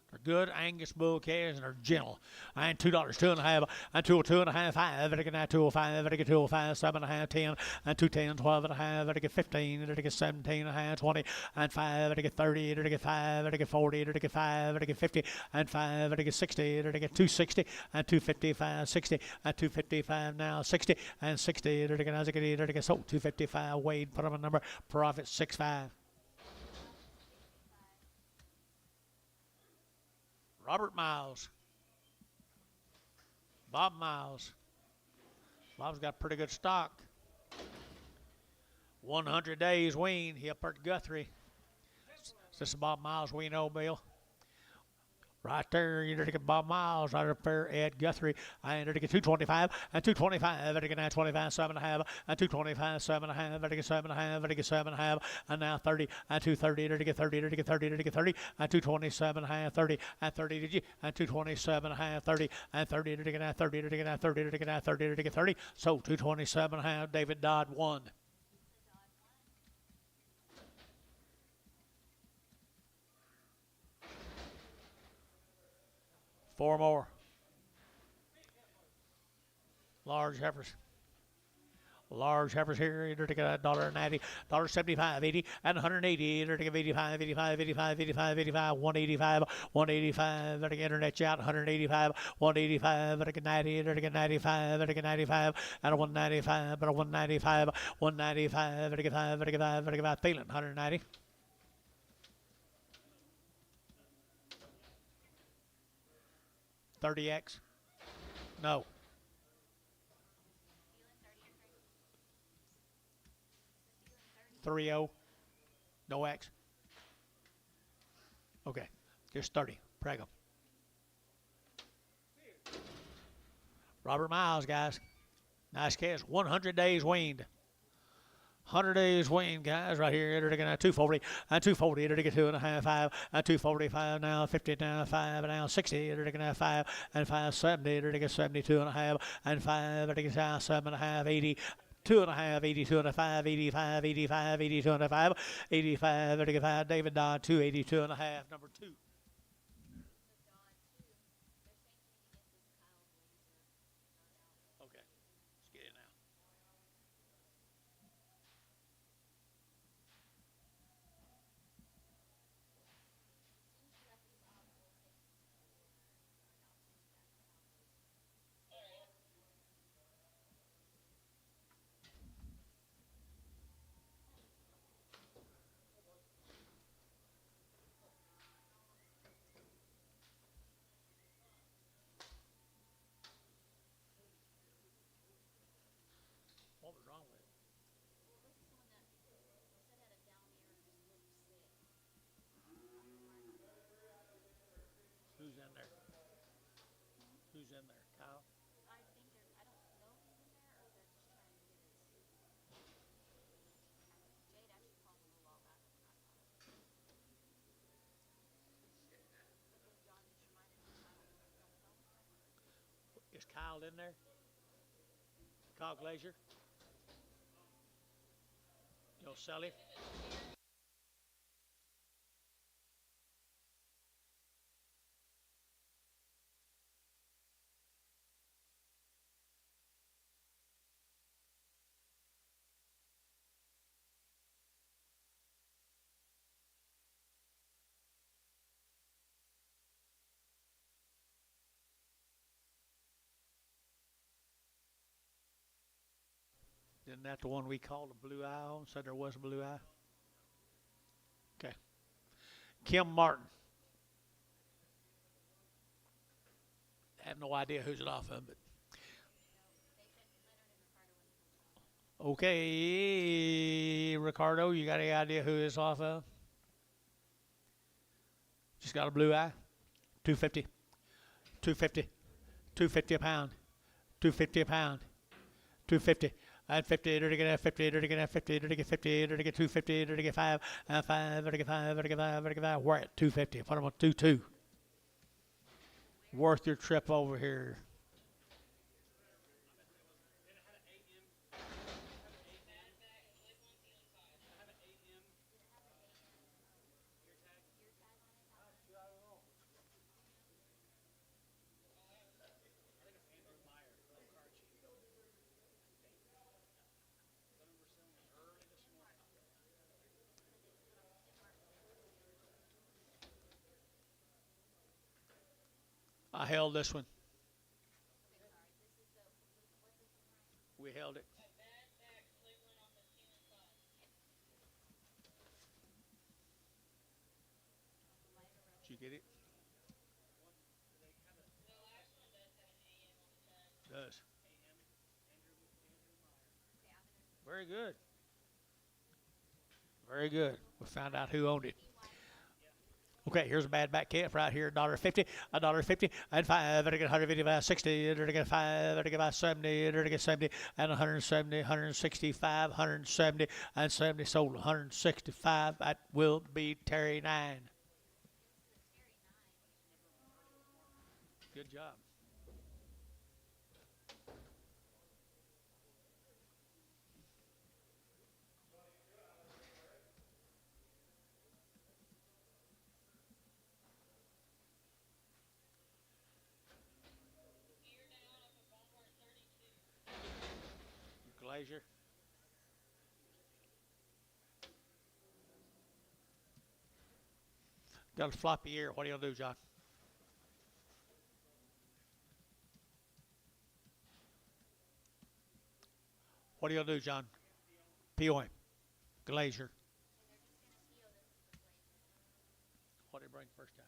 They're good Angus bull calves and they're gentle. And $2, 2.5, and 2.5, 5. To get 205, to get 205, 7.5, 10, and 210, 12.5, to get 15, to get 17.5, 20, and 5, to get 30, to get 5, to get 40, to get 5, to get 50, and 5, to get 60, to get 260, and 255, 60, and 255 now, 60, and 60, to get so 255. Wade, put them a number. Profit 6.5. Robert Miles. Bob Miles. Bob's got pretty good stock. 100 days wean. He up at Guthrie. This is Bob Miles wean old Bill. Right there, you need to get Bob Miles right up there at Guthrie. I need to get 225 and 225. I get 25, 7.5, and 225, 7.5. I get 7.5. I get 7.5, and now 30 and 230. To get 30. To get 30. To get 30 and 227.5, 30 and 30. Did you? And 227.5, 30 and 30. To get 30. To get 30. To get 30. To get 30. So 227.5. David Dodd won. 4 more. Large heifers. Large heifers here. You're to get $1.90, $75, 80, and 180. You're to get 85, 85, 85, 85, 85, 185, 185. You're to get internet out, 185, 185. You're to get 90. You're to get 95. You're to get 95, and a 195, but a 195, 195. You're to get 5. You're to get 5. You're to get 5. Feeling 190. $30X? No. 30. No X. Okay, just 30. Prego. Robert Miles, guys. Nice catch. 100 days weaned. 100 days weaned, guys, right here. Enter again at 240. And 240, enter again 2.5, 5. And 245 now, 50 now, 5. And now 60, enter again at 5. And 570, enter again 72.5. And 5, enter again 7.5, 80. 2.5, 82.5, 85, 85, 82.5, 85, 85, David Dodd, 282.5, number 2. Okay, let's get it now. What was wrong with it? Who's in there? Who's in there? Kyle? I think they're, I don't know if he's in there or they're just trying to get his. Jade actually called a little while back when I saw it. But John just reminded me, I don't know. Is Kyle in there? Kyle Glazier? You'll sell him? Isn't that the one we called a blue eye on? Said there was a blue eye? Okay. Kim Martin. I have no idea who's it off of, but. Okay, Ricardo, you got any idea who it's off of? Just got a blue eye. 250. 250. 250 a pound. 250 a pound. 250. At 50, to get 50, to get 50, to get 50, to get 250, to get 5, 5, to get 5, to get 5, to get 5. We're at 250. Put them on 2-2. Worth your trip over here. I held this one. We held it. Did you get it? Does. Very good. Very good. We found out who owned it. Okay, here's a bad back calf right here, $1.50, $1.50, and 5, and I get 155, 60, and I get 5, and I get 70, and I get 70, and 170, 165, 170, and 70 sold 165. That will be Terry 9. Good job. Glazier. Got a floppy ear. What are you going to do, John? What are you going to do, John? PO him. Glazier. What did he bring first time?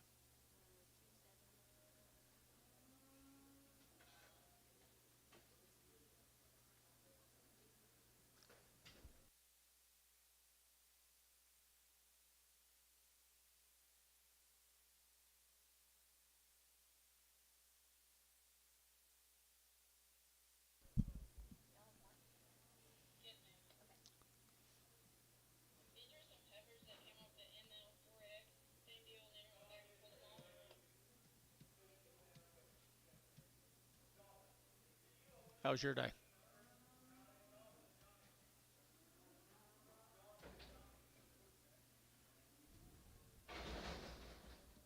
How was your day?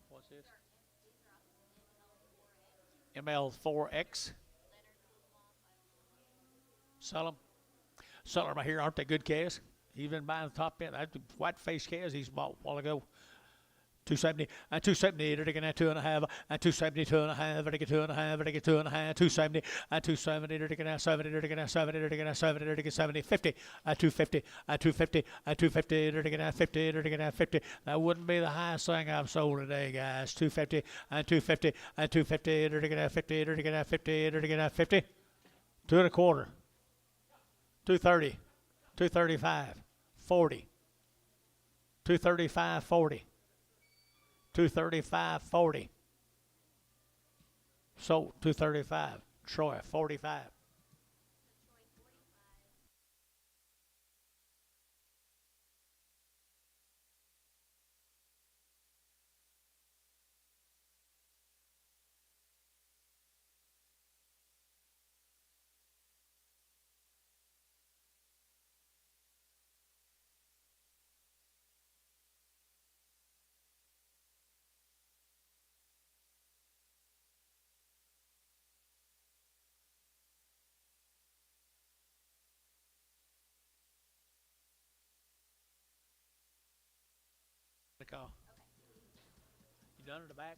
What's this? ML4X. Sell them. Sell them right here. Aren't they good calves? He's been buying the top end. That's white face calves he's bought a while ago. 270 and 270 to get that 2.5 and 270 2.5 to get 2.5 to get 2.5 270 and 270 to get that 70 to get that 70 to get that 70 to get 70 50 and 250 and 250 and 250 to get that 50 to get that 50. That wouldn't be the highest thing I've sold today, guys. 250 and 250 and 250 to get that 50 to get that 50 to get that 50. 2.25 230 235 40 235 40 235 40. Sold 235. Troy 45. The call. You done in the back?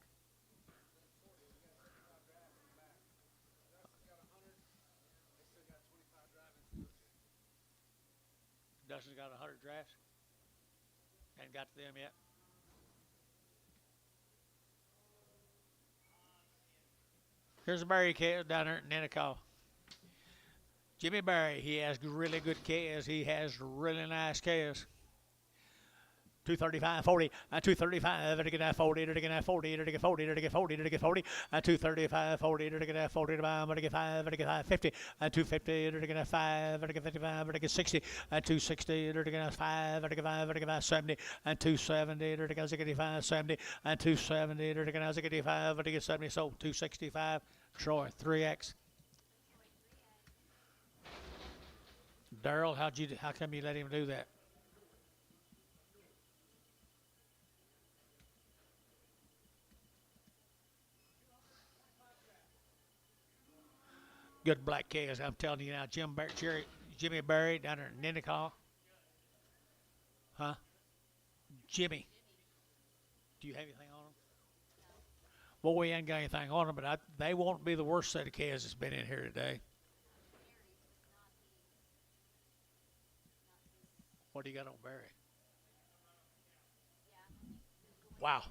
Dustin's got 100 drafts. Ain't got to them yet. Here's a Barry calf down there in Nennecaw. Jimmy Barry, he has really good calves. He has really nice calves. 235 40 and 235 to get that 40 to get that 40 to get 40 to get 40 to get 40 and 235 40 to get that 40 to buy to get 5 to get 5 50 and 250 to get that 5 to get 55 to get 60 and 260 to get that 5 to get 5 to get 5 70 and 270 to get 65 70 and 270 to get 65 to get 70. So 265. Troy 3X. Daryl, how come you let him do that? Good black calves, I'm telling you now. Jimmy Barry down there in Nennecaw. Huh? Jimmy. Do you have anything on them? Well, we ain't got anything on them, but they won't be the worst set of calves that's been in here today. What do you got on Barry? Wow.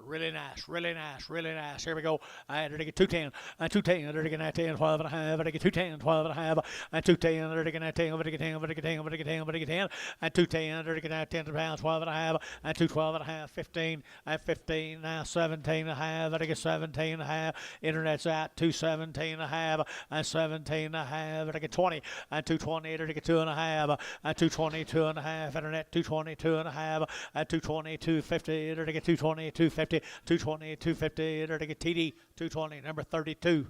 Really nice, really nice, really nice. Here we go. I had to get 210, and 210, I get that 10, 12 and a half, I get 210, 12 and a half, and 210, I get that 10, I get 10, I get 10, I get 10, I get 10, and 210, I get that 10 pounds, 12 and a half, and 212 and a half, 15, and 15, now 17 and a half, I get 17 and a half, internet's out, 217 and a half, and 17 and a half, I get 20, and 220, I get 2 and a half, and 222 and a half, internet, 222 and a half, and 220, 250, I get 220, 250, 220, 250, to get TD, 220, number 32.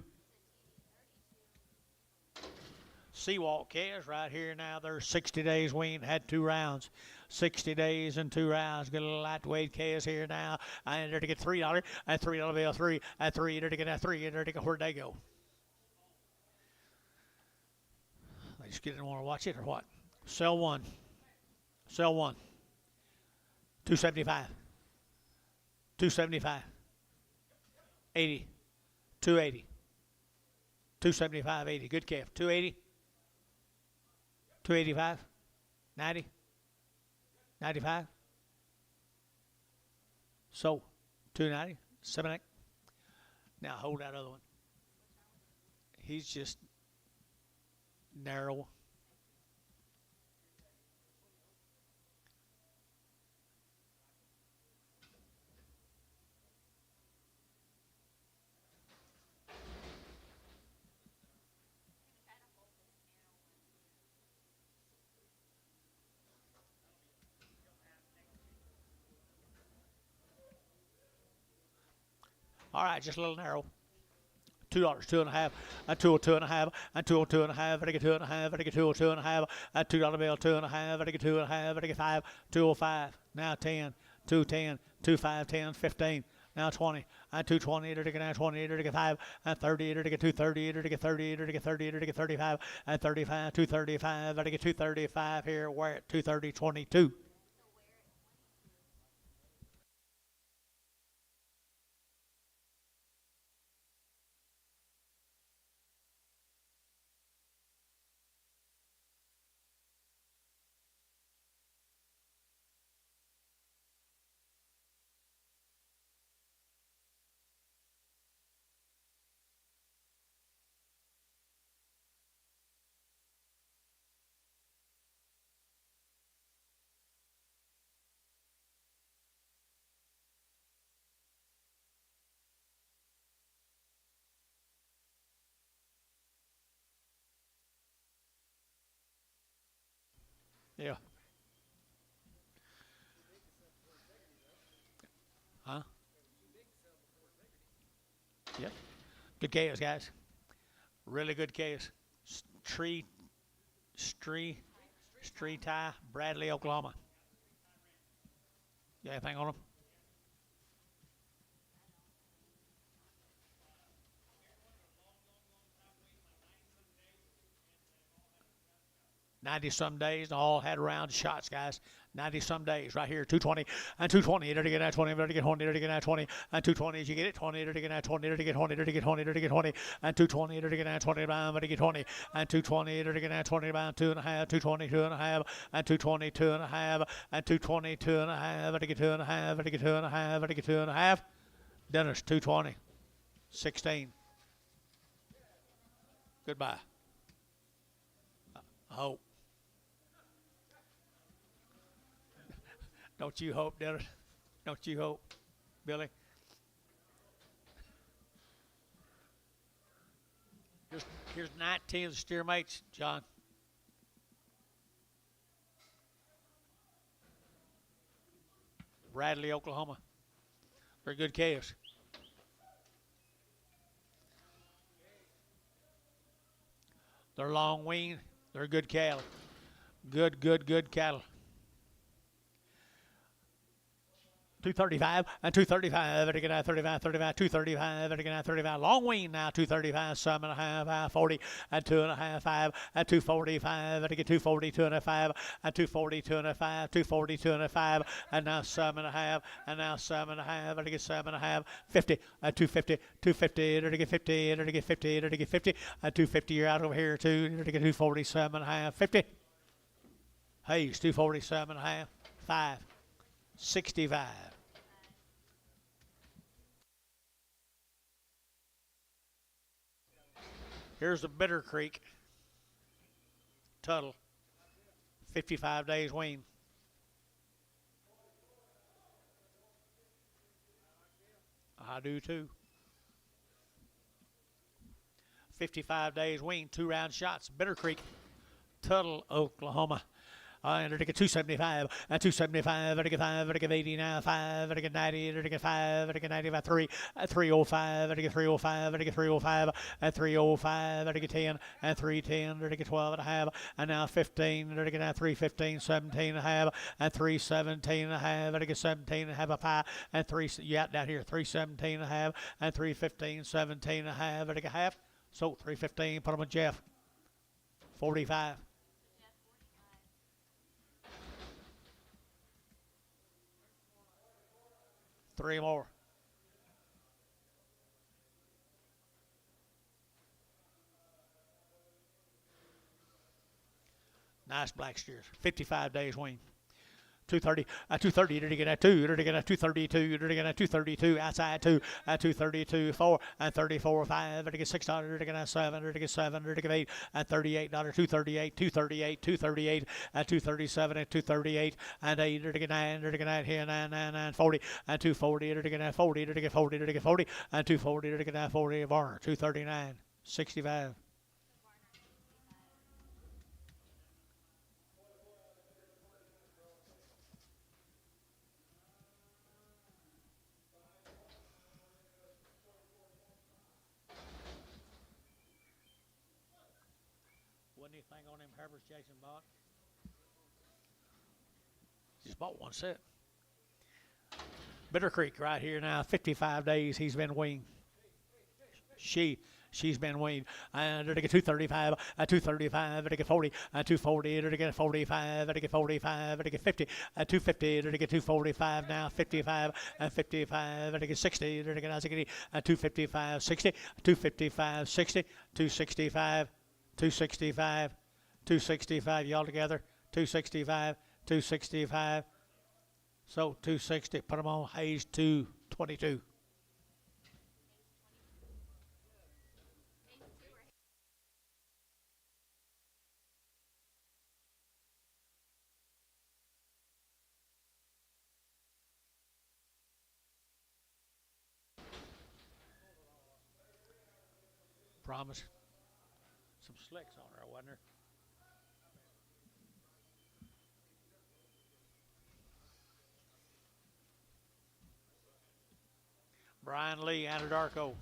Seawalk calves right here now. They're 60 days weaned, had 2 rounds. 60 days and 2 rounds. Get a little lightweight calves here now. And they're to get $3, and $3 bill, 3, and 3, to get that 3, and they're to get, where'd they go? They just didn't want to watch it or what? Sell one. Sell one. 275. 275, 80, 280, 275, 80. Good calf. 280, 285, 90, 95. So 290, 78. Now hold that other one. He's just narrow. All right, just a little narrow. $2, 2.5, and 202.5, and 202.5, and 2.5, and 202.5, and $2 bill, 2.5, and 2.5, and 5, 205. Now 10, 210, 25, 10, 15. Now 20, and 220, to get 20, to get 5, and 30, to get 230, to get 30, to get 30, to get 35, and 35, 235, to get 235 here. We're at 230, 22. Yeah. Huh? Yep. Good chaos, guys. Really good chaos. Street tie, Bradley, Oklahoma. You got anything on them? $90-some days, and all had round shots, guys. 90-some days, right here, 220, and 220, to get at 20, to get 20, to get at 20, and 220, as you get it, 20, to get at 20, to get 20, to get 20, to get 20, and 220, to get at 20, to get 20, and 220, to get at 20, 2.5, 220, 2.5, and 220, 2.5, and 220, 2.5, to get 2.5, to get 2.5, to get 2.5. Dennis, 220, 16. Goodbye. I hope. Don't you hope, Dennis? Don't you hope, Billy? Here's 19 steer mates, John. Bradley, Oklahoma. They're good calves. They're long weaned. They're good cattle. Good cattle. 235 and 235, and again 35, 35, 235, and again 35. Long wean now, 235, 7.5, 40, and 2.5, 5, and 245, and again 240, 2.5, and 240, 2.5, 240, 2.5, and now 7.5, and now 7.5, and again 7.5, 50, and 250, 250, and again 50, and again 50, and again 50, and 250. You're out over here too, and again 247.5, 50. Hayes 247.5, 5, 65. Here's the Bitter Creek Tuttle, 55 days wean. I do too. 55 days wean, 2 round shots. Bitter Creek Tuttle, Oklahoma. And to get 275, and 275, and to get 5, and to get 80 now, 5, and to get 90, and to get 5, and to get 95, 3, 305, and to get 305, and to get 305, and 305, and to get 10, and 310, and to get 12 and a half, and now 15, and to get now 315, 17 and a half, and 317 and a half, and to get 17 and a half, a 5, and 3, yeah, down here, 317 and a half, and 315, 17 and a half, and to get half. So 315, put them on Jeff. 45. 3 more. Nice black steers. 55 days wean. 230, 230, to get at 2, to get at 232, to get at 232, outside 2, at 232, 4, and 34, 5, to get $6, to get at 7, to get 7, to get 8, and $38, 238, 238, 238, and 237, and 238, and 8, to get 9, to get 9 here, 9, 9, 9, 40, and 240, to get at 40, to get 40, to get 40, and 240, to get at 40, Varner, 239, 65. anything on them heifers Jason bought? Just bought one set. Bitter Creek right here now, 55 days he's been weaned. She's been weaned. And to get 235, 235, to get 40, 240, to get 45, to get 45, to get 50, 250, to get 245 now, 55, 55, to get 60, to get 255, 60, 255, 60, 265, 265, 265, y'all together, 265, 265. So 260, put them on Hayes 222. Promise. Some slicks on there, wasn't there? Brian Lee, Anadarko.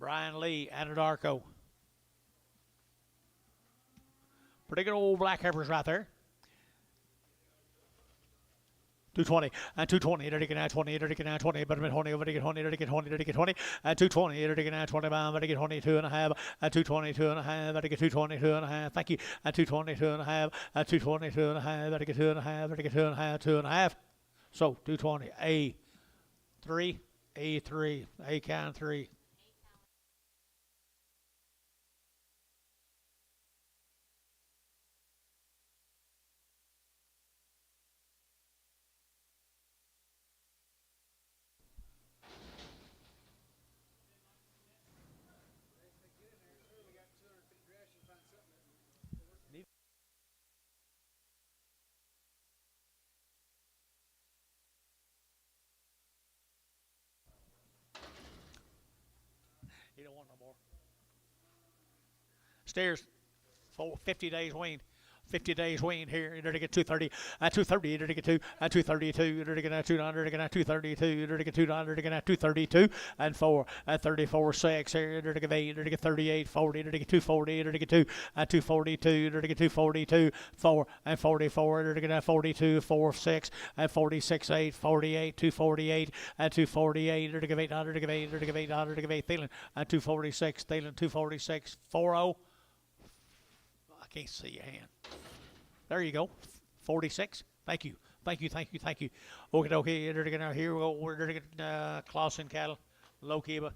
Brian Lee, Anadarko. Pretty good old black heifers right there. 220 and 220, to get 20, to get 20, but 20 over to get 20, to get 20, to get 20, and 220, to get 20, but to get 22 and a half, and 222 and a half, to get 222 and a half, thank you, and 222 and a half, and 222 and a half, to get 2 and a half, to get 2 and a half, 2 and a half. So 220, A3, A3, A count 3. He don't want no more. Stairs, 50 days weaned. 50 days weaned here. You're to get 230, 230, you're to get 2, 232, you're to get 200, to get 232, you're to get 200, to get 232, and 4, 34, 6, here, you're to get 8, you're to get 38, 40, you're to get 240, you're to get 2, 242, you're to get 242, 4, and 44, you're to get 42, 4, 6, and 46, 8, 48, 248, and 248, you're to get 800, to get 8, you're to get 800, to get 8, Thielen, and 246, Thielen, 246, 40. I can't see your hand. There you go. 46. Thank you. Thank you. Thank you. Thank you. Okay. Here we go. We're going to get Clausen cattle. Low Kiba. You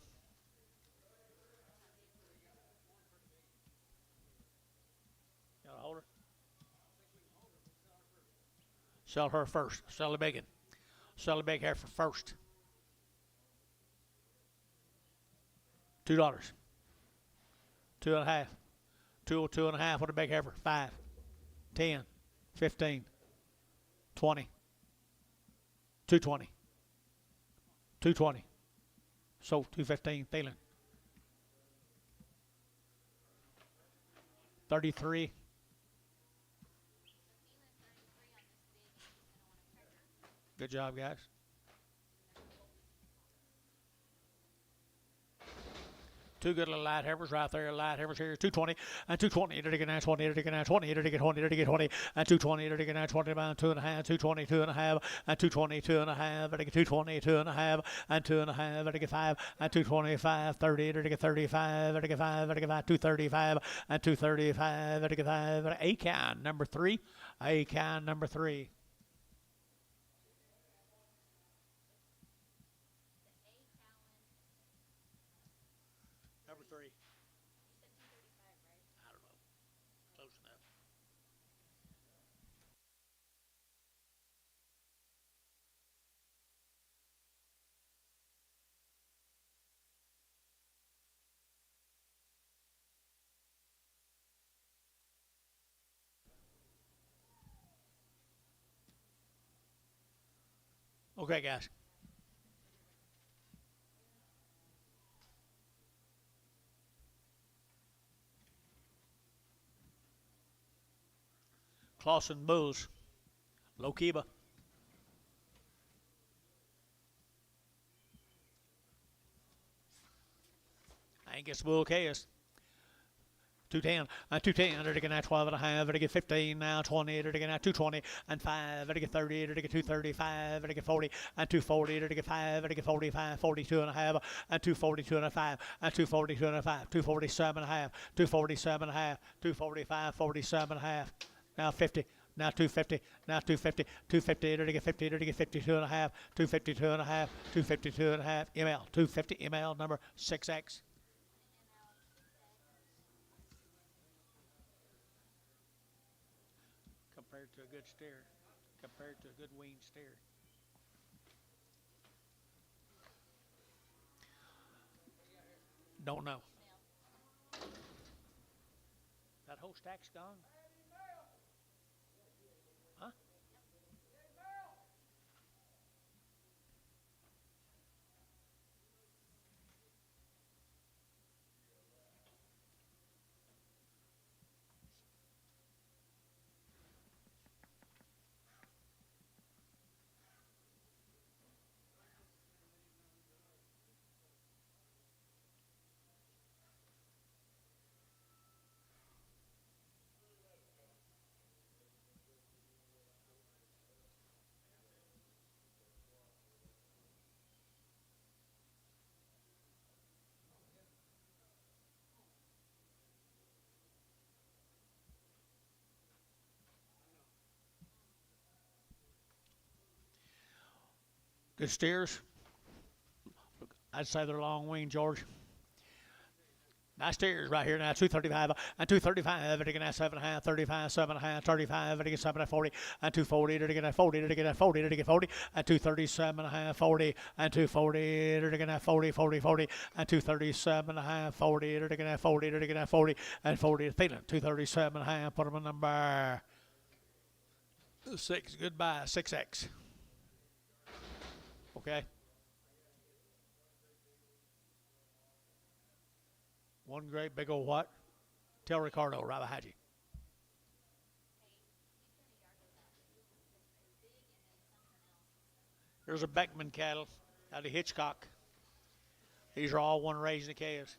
want to hold her? Sell her first. Sell the big one. Sell the big heifer first. $2. 2.5. 2.5 with a big heifer. 5. 10, 15, 20, 220, 220. So 215, Thielen. 33. Good job, guys. Two good little light heifers right there. Light heifers here. 220 and 220. To get 20. To get 20. To get 20. To get 20 and 220. To get 20 about 2.5. 220. 2.5 and 220. 2.5. To get 220. 2.5 and 2.5. To get 5 and 225. 30. To get 35. To get 5. To get 5. 235 and 235. To get 5. A can number 3. A can number 3. Number 3. You said 235, right? I don't know. Close enough. Okay, guys. Clausen Bulls. Low Kiba. Angus Bull Caius. 210, 210, to get 12 and a half, to get 15, now 20, to get 220, and 5, to get 30, to get 235, to get 40, and 240, to get 5, to get 45, 42 and a half, and 242 and a 5, and 242 and a 5, 247 and a half, 247 and a half, 245, 47 and a half, now 50. Now 250, now 250, 250, to get 50, to get 52 and a half, 252 and a half, 252 and a half, ML, 250 ML number 6X. Compared to a good steer, compared to a good weaned steer. Don't know. That whole stack's gone? Huh? Good steers. I'd say they're long wing, George. Nice steers right here now, 235 and 235, to get that 7.5, 35, 7.5, 35, to get 7 at 40, and 240, to get that 40, to get that 40, to get 40, and 237.5, 40, and 240, to get that 40, 40, 40, and 237.5, 40, to get that 40, to get that 40, and 40 feeling, 237.5, put them in number 6, goodbye, 6X. Okay. One great big old what? Tell Ricardo right behind you. Here's a Beckman cattle out of Hitchcock. These are all one raising the calves.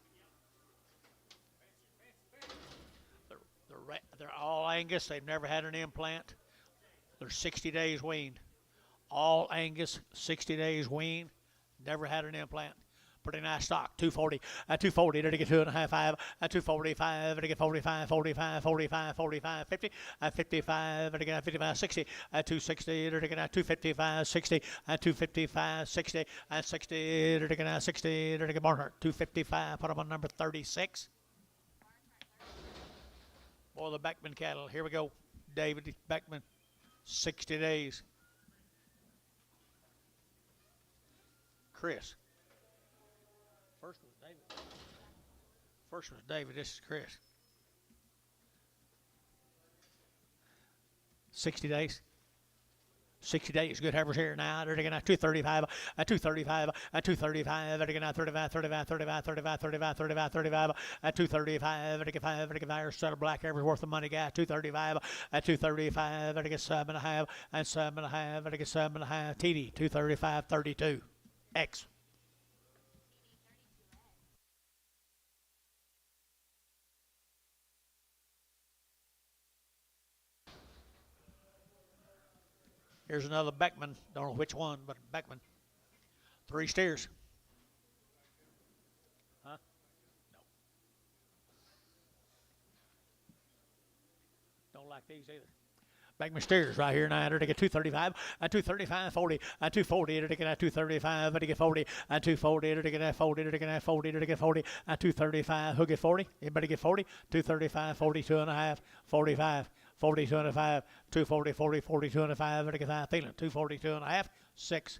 They're all Angus. They've never had an implant. They're 60 days weaned. All Angus, 60 days weaned. Never had an implant. Pretty nice stock. 240, 240 to get 2.5, 5, 245 to get 45, 45, 45, 45, 50, 55 to get 55, 60, 260 to get 255, 60, 255, 60, 60 to get 60 to get Barnhart, 255. Put them on number 36. Boy, the Beckman cattle. Here we go. David Beckman, 60 days. Chris. First was David. First was David. This is Chris. 60 days. 60 days. Good havers here now. They're taking out 235, 235, 235, they're taking out 35, 35, 35, 35, 35, 35, 35, 235, they get 5, they get 5, set of black havers worth of money, guy, 235, 235, they get 7.5, and 7.5, they get 7.5, TD, 235, 32, X. Here's another Beckman. Don't know which one, but Beckman. 3 steers. Huh? No. Don't like these either. Beckman steers right here now. To get 235, 235, 40, 240, to get 235, to get 40, 240, to get 40, to get 40, to get 40, 235. Who get 40? Anybody get 40? 235, 42 and a half, 45. 42 and a 5, 240, 40, 42 and a 5, to get 5, feeling 242 and a half, 6.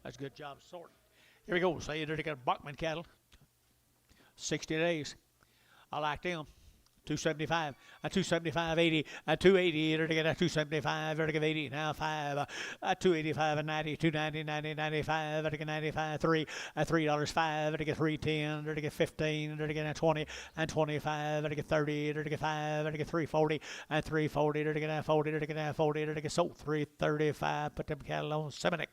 That's a good job sorting. Here we go. Say there to get Bachman cattle. 60 days. I like them. 275, a 275, 80, a 280, to get a 275, to get 80, now 5, a 285, a 90, 290, 90, 95, to get 95, 3, a $3, 5, to get 310, to get 15, to get a 20, and 25, to get 30, to get 5, to get 340, and 340, to get a 40, to get a 40, to get sold 335. Put them cattle on 70.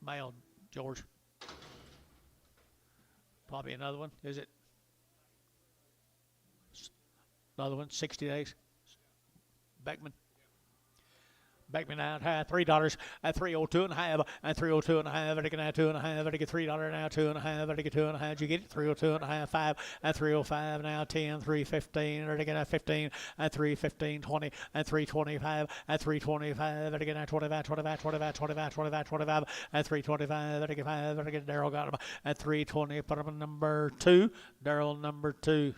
Mail, George. Probably another one. Is it? Another one, 60 days. Beckman. Beckman out high, $3 at 302 and a half, and 302 and a half, and get 2 and a half, and get $3 now, 2 and a half, and get 2 and a half. Did you get it? 302 and a half, 5, and 305 now, 10, 315, or to get 15, and 315, 20, and 325, and 325, and get 25, 25, 25, 25, 25, 25, and 325, and get 5, and get Daryl got him at 320. Put him in number 2. Daryl number 2.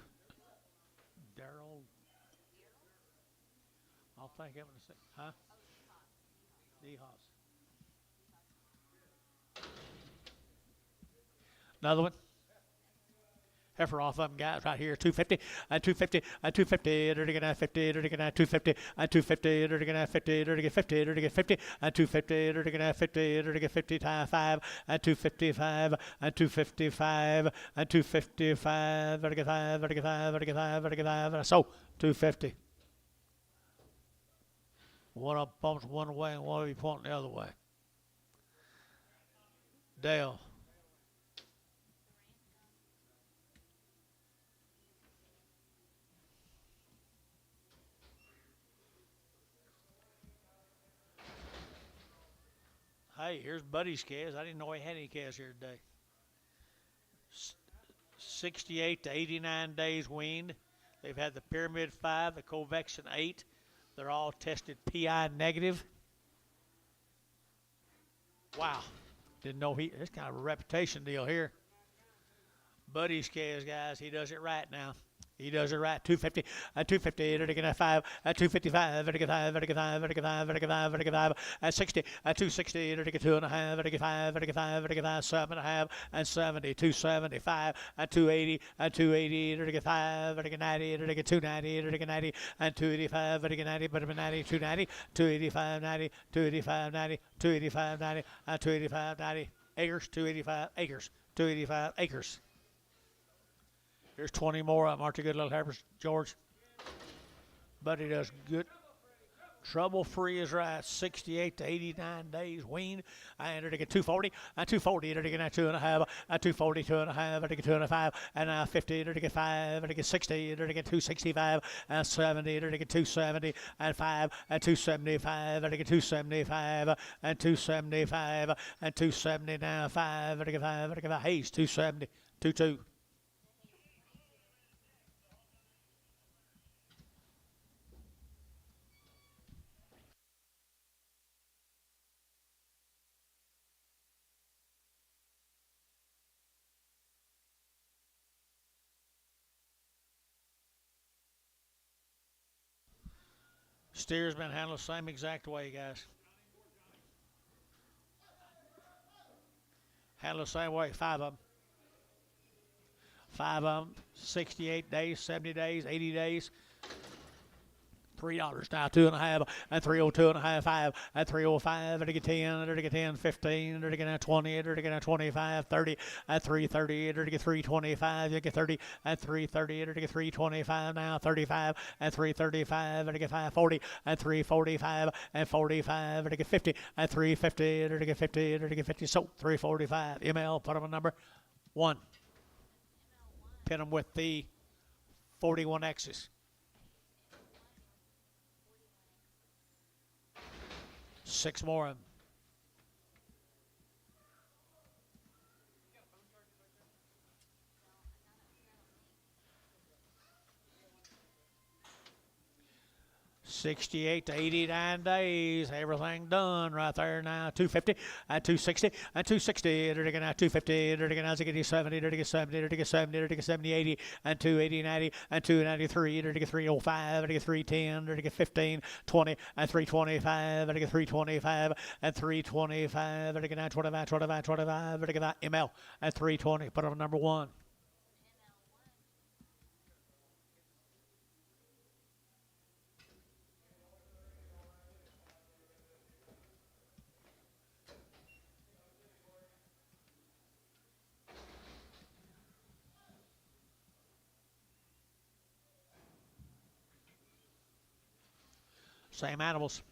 Daryl. I'll think of it in a second. Huh? D-Hoss. Another one. Heifer off of them guys right here. 250 and 250 and 250. They're to get 50. They're to get 250 and 250. They're to get 50. They're to get 50. They're to get 50 and 250. They're to get 50. They're to get 50 times 5 and 255 and 255 and 255. They're to get 5. They're to get 5. They're to get 5. They're to get 5. So 250. One up bumps one way and one will be pointing the other way. Dale. Hey, here's Buddy's calves. I didn't know he had any calves here today. 68 to 89 days weaned. They've had the Pyramid 5, the Covection 8. They're all tested PI negative. Wow. Didn't know it's kind of a reputation deal here. Buddy's calves, guys, he does it right now. He does it right. 250, 250, to get 5, 255, to get 5, to get 5, to get 5, to get 5, to get 5, 60, 260, to get 2 and a half, to get 5, to get 5, to get 5, 7 and a half, and 70, 275, 280, 280, to get 5, to get 90, to get 290, to get 90, and 285, to get 90, but 90, 290, 285, 90, 285, 90, 285, 90, 285, 90, acres, 285 acres, 285 acres. There's 20 more of them. Aren't they good little heifers, George? Buddy does good. Trouble-free is right. 68 to 89 days weaned. I entered to get 240. 240 to get 2 and a half. 240, 2 and a half. To get 2 and a 5. And now 50 to get 5. To get 60. To get 265. 70 to get 270. And 5. 275. To get 275. 275. 270 now. 5. To get 5. To get 5. Hayes 270. 22. Steer's been handled the same exact way, guys. Handled the same way, 5 of them. 5 of them, 68 days, 70 days, 80 days. $3 now, 2 and a half, and 302 and a half, 5, and 305, to get 10, to get 10, 15, to get 20, to get 25, 30, and 330, to get 325, to get 30, and 330, to get 325 now, 35, and 335, to get 540, and 345, and 45, to get 50, and 350, to get 50, to get 50, so 345. ML, put them on number 1. Pin them with the 41Xs. 6 more of them. 68 to 89 days. Everything done right there now. 250 and 260 and 260. There again now 250. There again now 70. There again 70. There again 70. There again 70. 80 and 280 90 and 293. There again 305. There again 310. There again 15 20 and 325. There again 325 and 325. There again now 25 25 25. There again that ML at 320. Put on number one. Same animals.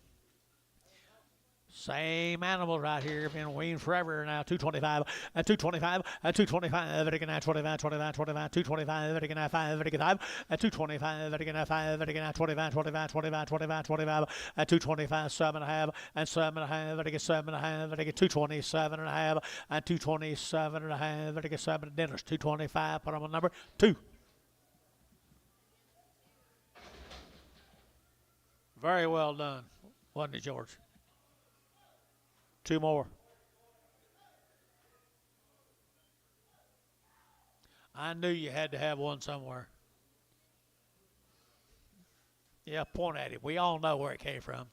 Same animal right here. Been weaned forever now. 225 and 225 and 225. It again now 25, 25, 25, 225. It again now 5. It again 5 and 225. It again now 5. It again now 25, 25, 25, 25, 25 and 225. 7.5 and 7.5. It again 7.5. It again 227.5 and 227.5. It again 7 dinners. 225. Put on number 2. Very well done, wasn't it, George? 2 more. I knew you had to have one somewhere. Yeah, point at it. We all know where it came from.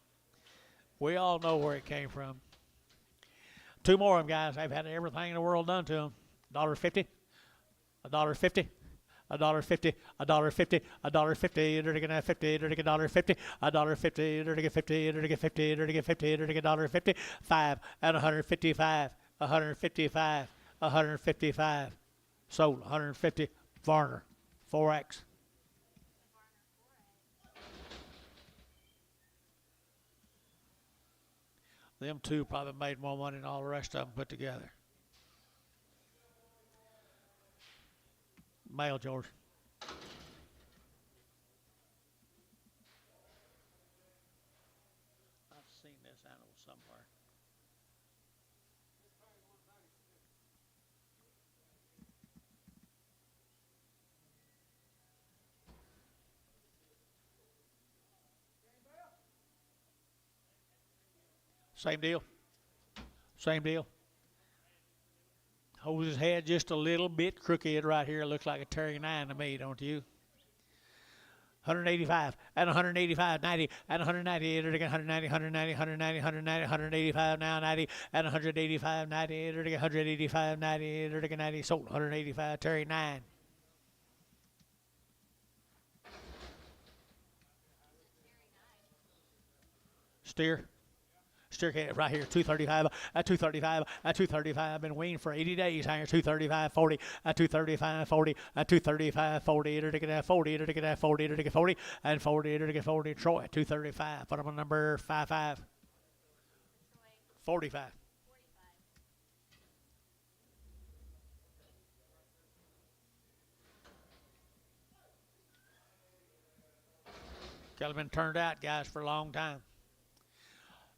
We all know where it came from. 2 more of them, guys. They've had everything in the world done to them. $1.50, $1.50. $1.50, $1.50, $1.50, they're gonna 50, they're gonna $1.50, $1.50, they're gonna 50, they're gonna 50, they're gonna 50, they're gonna $1.50, 5 and 155, 155, 155. Sold 150. Varner, 4X. Them two probably made more money than all the rest of them put together. Male, George. I've seen this animal somewhere. Same deal. Same deal. Holds his head just a little bit crooked right here. Looks like a Terry 9 to me, don't you? 185 and 185, 90 and 190, 190, 190, 190, 190, 185 now, 90 and 185, 90, 185, 90, 90, sold 185, Terry 9. Steer. Steercat right here, 235, at 235, at 235. Been weaned for 80 days here, 235, 40, at 235, 40, at 235, 40, to get 40, to get 40, to get 40, and 40, to get 40. Troy, 235. Put him on number 55. 45. Cattle been turned out, guys, for a long time.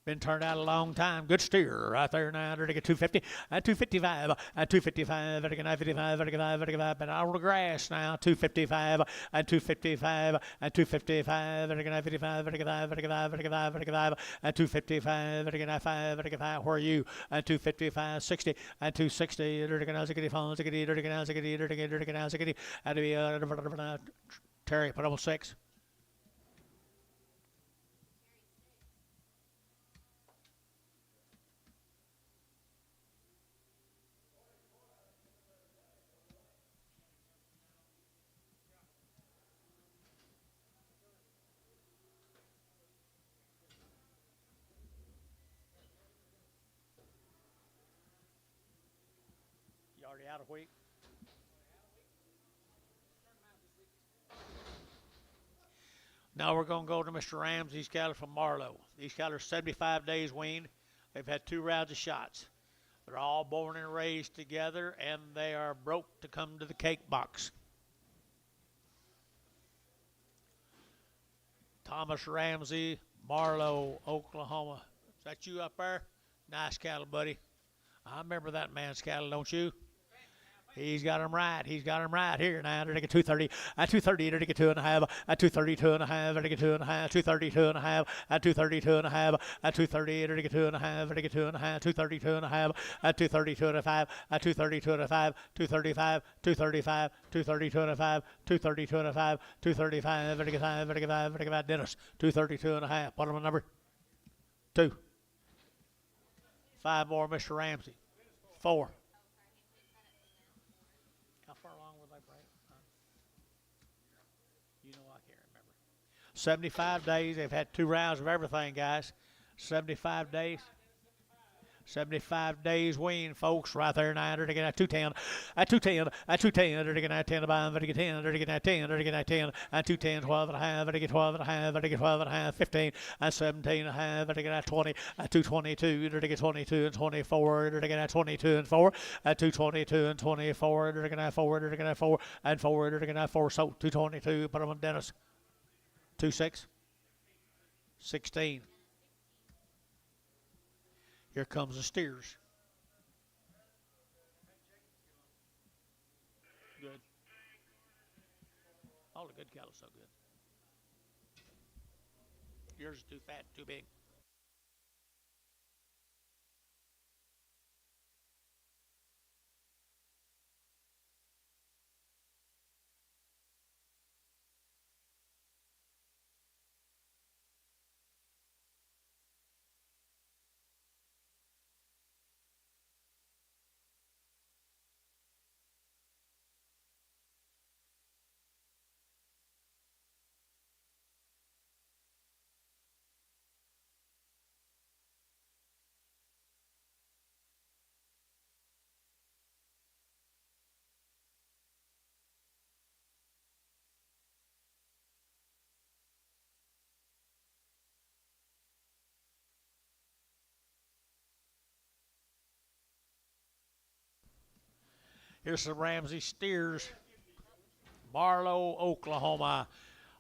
Been turned out a long time. Good steer right there now. They're to get 250 and 255 and 255. They're to get 955. They're to get 555. Been out of the grass now. 255 and 255 and 255. They're to get 955. They're to get 5. They're to get 5. They're to get 5. They're to get 5 and 255. They're to get 5. They're to get 5. Where are you? And 255, 60 and 260. They're to get 960 phones. They're to get 960. They're to get 960. And to be Terry, put almost 6. Already out a week. Now we're going to go to Mr. Ramsey's cattle from Marlow. These cattle are 75 days weaned. They've had 2 rounds of shots. They're all born and raised together, and they are broke to come to the cake box. Thomas Ramsey, Marlow, Oklahoma. Is that you up there? Nice cattle, buddy. I remember that man's cattle, don't you? He's got him right. He's got him right here now. They're to get 230. At 230, they're to get 2.5. At 232.5, they're to get 2.5. 232.5. At 232.5. At 230, they're to get 2.5. They're to get 2.5. 232.5. At 232.5. At 232.5. 235. 235. 232.5. 232.5. 235. They're to get 5. They're to get 5. They're to get 5. Dennis. 232.5. Put him on number 2. 5 more, Mr. Ramsey. 4. How far along was I break? You know I can't remember. 75 days. They've had 2 rounds of everything, guys. 75 days. 75 days wean, folks, right there now. They're getting at 210. At 210. At 210. They're getting at 10 to buy. They're getting 10. They're getting at 10. They're getting at 10. At 210, 12.5. They're getting 12.5. They're getting 12.5. 15. At 17.5. They're getting at 20. At 222. They're getting 22 and 24. They're getting at 22 and 4. At 222 and 24. They're getting at 4. They're getting at 4 and 4. They're getting at 4. So 222. Put them on Dennis. 26. 16. Here comes the steers. Good. All the good cattle so good. Yours is too fat, too big. Here's some Ramsey steers. Barlow, Oklahoma.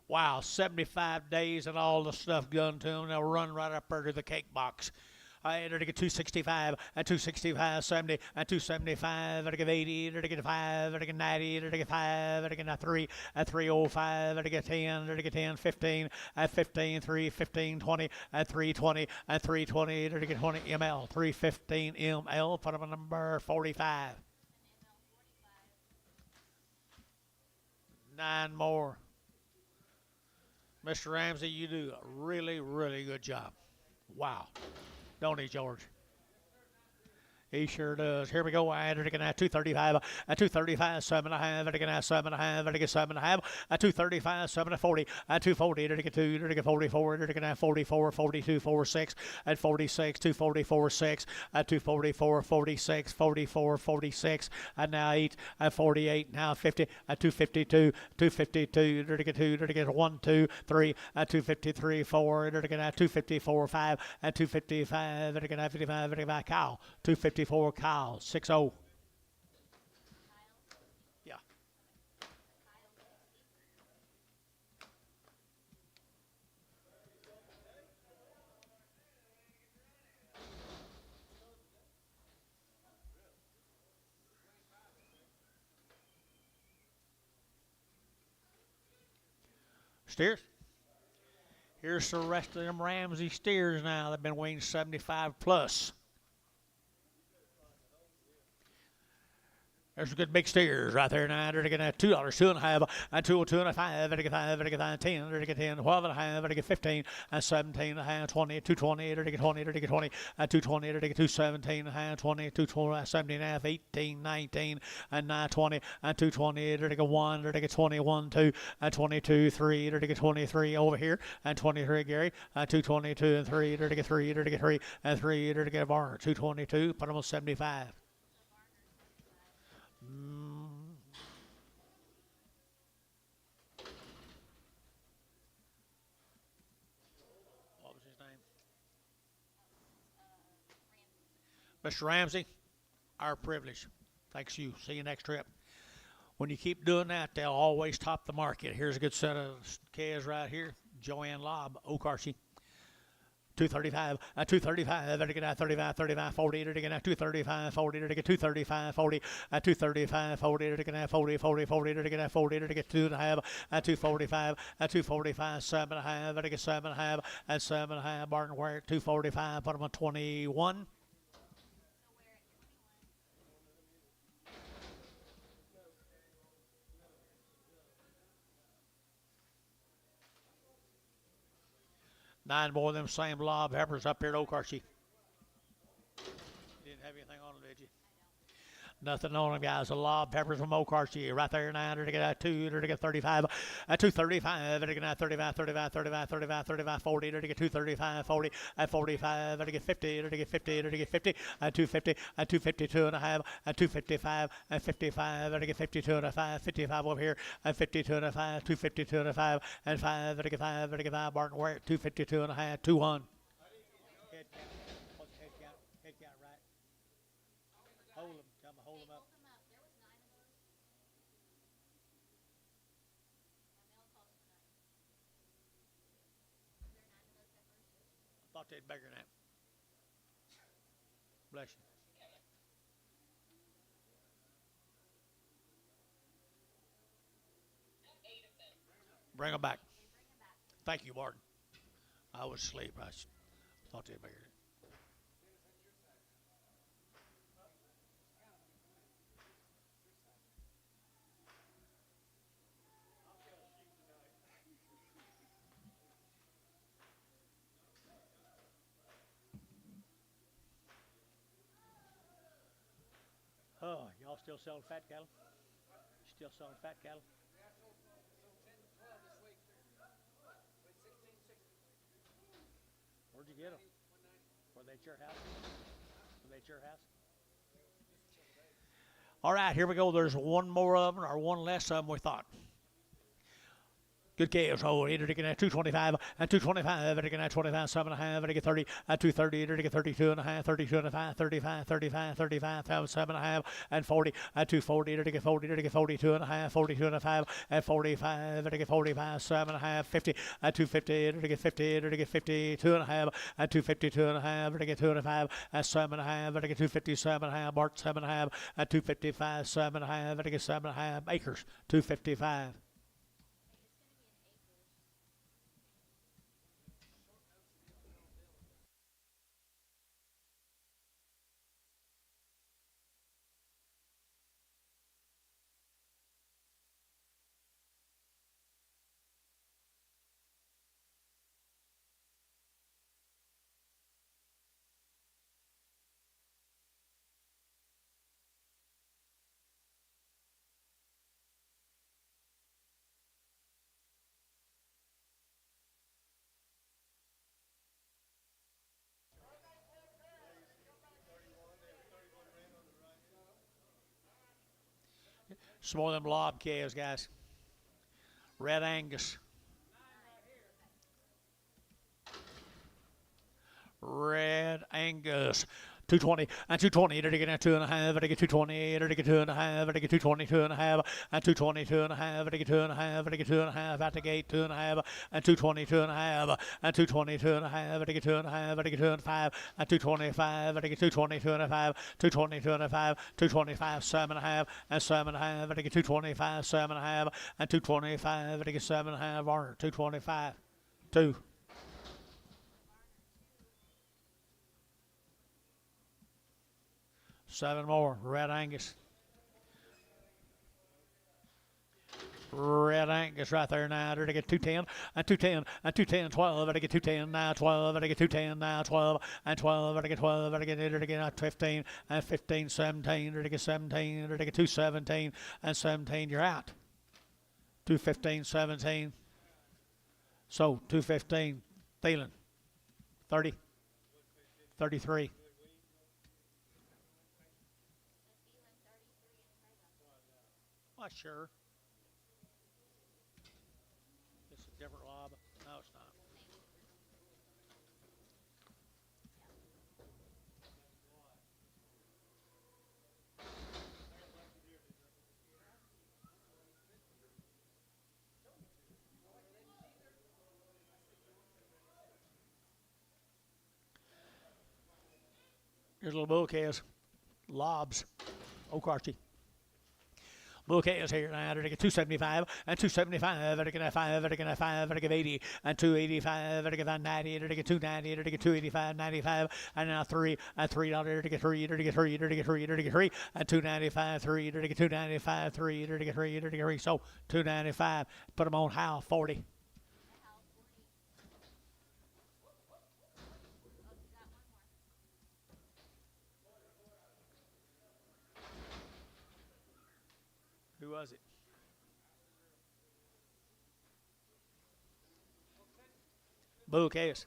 Wow, 75 days and all the stuff done to them. They'll run right up there to the cake box. They're to get 265, at 265, 70, at 275, they're to get 80, they're to get 5, they're to get 90, they're to get 5, they're to get 3, at 305, they're to get 10, they're to get 10, 15, at 15, 3, 15, 20, at 320, at 320, they're to get 20 ML, 315 ML, put them on number 45. 9 more. Mr. Ramsey, you do a really, really good job. Wow. Don't he, George? He sure does. Here we go. They're going to have 235. At 235, 7.5. They're going to have 7.5. They're going to get 7.5. At 235, 7 to 40. At 240, they're going to get 2. They're going to get 44. They're going to have 44, 42, 46. At 46, 244, 6. At 244, 46, 44, 46. And now 8. At 48, now 50. At 252, 252. They're going to get 2. They're going to get 1, 2, 3. At 253, 4. They're going to have 254, 5. At 255, they're going to have 55. They're going to have Kyle. 254 Kyle, 6-0. Yeah. Steers. Here's the rest of them Ramsey steers now. They've been weighing 75 plus. There's some good big steers right there now. They're going to get $2, 2.5, and 2, 2.5, they're going to get 5, they're going to get 10, they're going to get 10, 12.5, they're going to get 15, and 17.5, 20, 220, they're going to get 20, they're going to get 20, and 220, they're going to get 217.5, 20, 220, 17.5, 18, 19, and 920, and 220, they're going to get 1, they're going to get 21, 2, and 22, 3, they're going to get 23 over here, and 23, Gary, and 222, and 3, they're going to get 3, they're going to get 3, and 3, they're going to get a bar, 222, put them on 75. What was his name? Mr. Ramsey, our privilege. Thanks you. See you next trip. When you keep doing that, they'll always top the market. Here's a good set of calves right here. Joanne Lobb, OKC. 235, 235, to get at 35, 35, 40, to get at 235, 40, to get 235, 40, 235, 40, to get at 40, 40, 40, to get at 40, to get 2.5, 245, 245, 7.5, to get 7.5, and 7.5, Barton Ware, 245, put him on 21. Nine more of them same lob peppers up here at OKC. Didn't have anything on it, did you? Nothing on them, guys. A lob peppers from OKC right there. 9 to get at 2 to get 35, 235 to get at 35, 35, 35, 35, 35, 40 to get 235, 40 at 45 to get 50 to get 50 to get 50 at 250 at 252 and a half at 255 at 55 to get 52 and a 5, 55 over here at 52 and a 5, 252 and a 5 and 5 to get 5 to get 5. Barton Ware 252 and a half, 2-1. Head count. What's the head count? Head count, right? Hold them. Tell them to hold them up. There was 9 of those. Mel calls for 9. Is there 9 of those peppers? I thought they'd bigger than that. Bless you. Bring them back. Thank you, Martin. I was asleep. I thought they'd bigger. Oh, y'all still selling fat cattle? Still selling fat cattle? Where'd you get them? Were they at your house? Were they at your house? All right, here we go. There's one more of them, or one less of them we thought. Good calves. Oh, either to get at 225 and 225, to get at 25, 7.5, to get 30 at 230, to get 32 and a half, 32 and a 5, 35, 35, 35, 7.5, and 40 at 240, to get 40, to get 42 and a half, 42 and a 5, at 45, to get 45, 7.5, 50 at 250, to get 50, to get 52 and a half, at 252 and a half, to get 2 and a 5, at 7.5, to get 257 and a half, Bart 7.5, at 255, 7.5, to get 7.5 acres, 255. Some more of them lob calves, guys. Red Angus. Red Angus. 220 and 220 to get 2.5 to get 220 to get 2.5 to get 222 and a half and 222 and a half to get 2.5 to get 2.5 at the gate 2.5 and 222 and a half and 222 and a half to get 2.5 to get 2.5 and 225 to get 222 and a 5 222 and a 5 225 7.5 and 7.5 to get 225 7.5 and 225 to get 7.5 or 225 2. Seven more. Red Angus. Red Angus right there now. To get 210 and 210 and 210 12 to get 210 now 12 to get 210 now 12 and 12 to get 12 to get to get 15 and 15 17 to get 17 to get 217 and 17 you're out. 215 17. So 215 Thielen 30 33. Not sure. It's a different lob. No, it's not. Here's a little bull calves. Lobs. Okarchi. Bull calves here now. They're get 275 and 275. They're get 5. They're get 5. They're get 80 and 285. They're get 90. They're get 290. They're get 285, 95 and now 3 and $3. They're get 3. They're get 3. They're get 3. They're get 3 and 295. 3. They're get 295. 3. They're get 3. They're get 3. So 295. Put them on how 40. Who was it? Bull calves.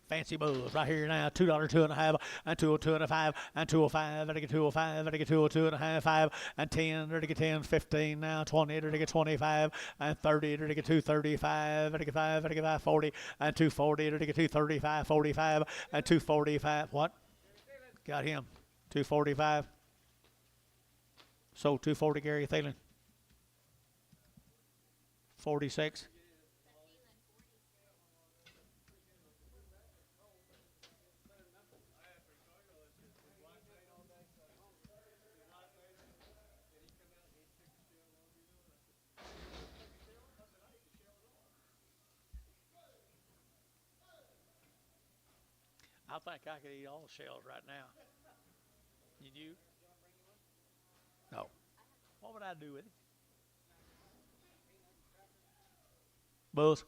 Fancy bulls right here now. $2, 2.5, and 202 and a 5, and 205. Better get 205. Better get 202 and a half, 5, and 10. Better get 10, 15 now. 20. Better get 25, and 30. Better get 235. Better get 5. Better get 5, 40, and 240. Better get 235, 45, and 245. What? Got him. 245. So 240 Gary Thielen. 46. I think I could eat all the shells right now. You? No. What would I do with it? Bulls.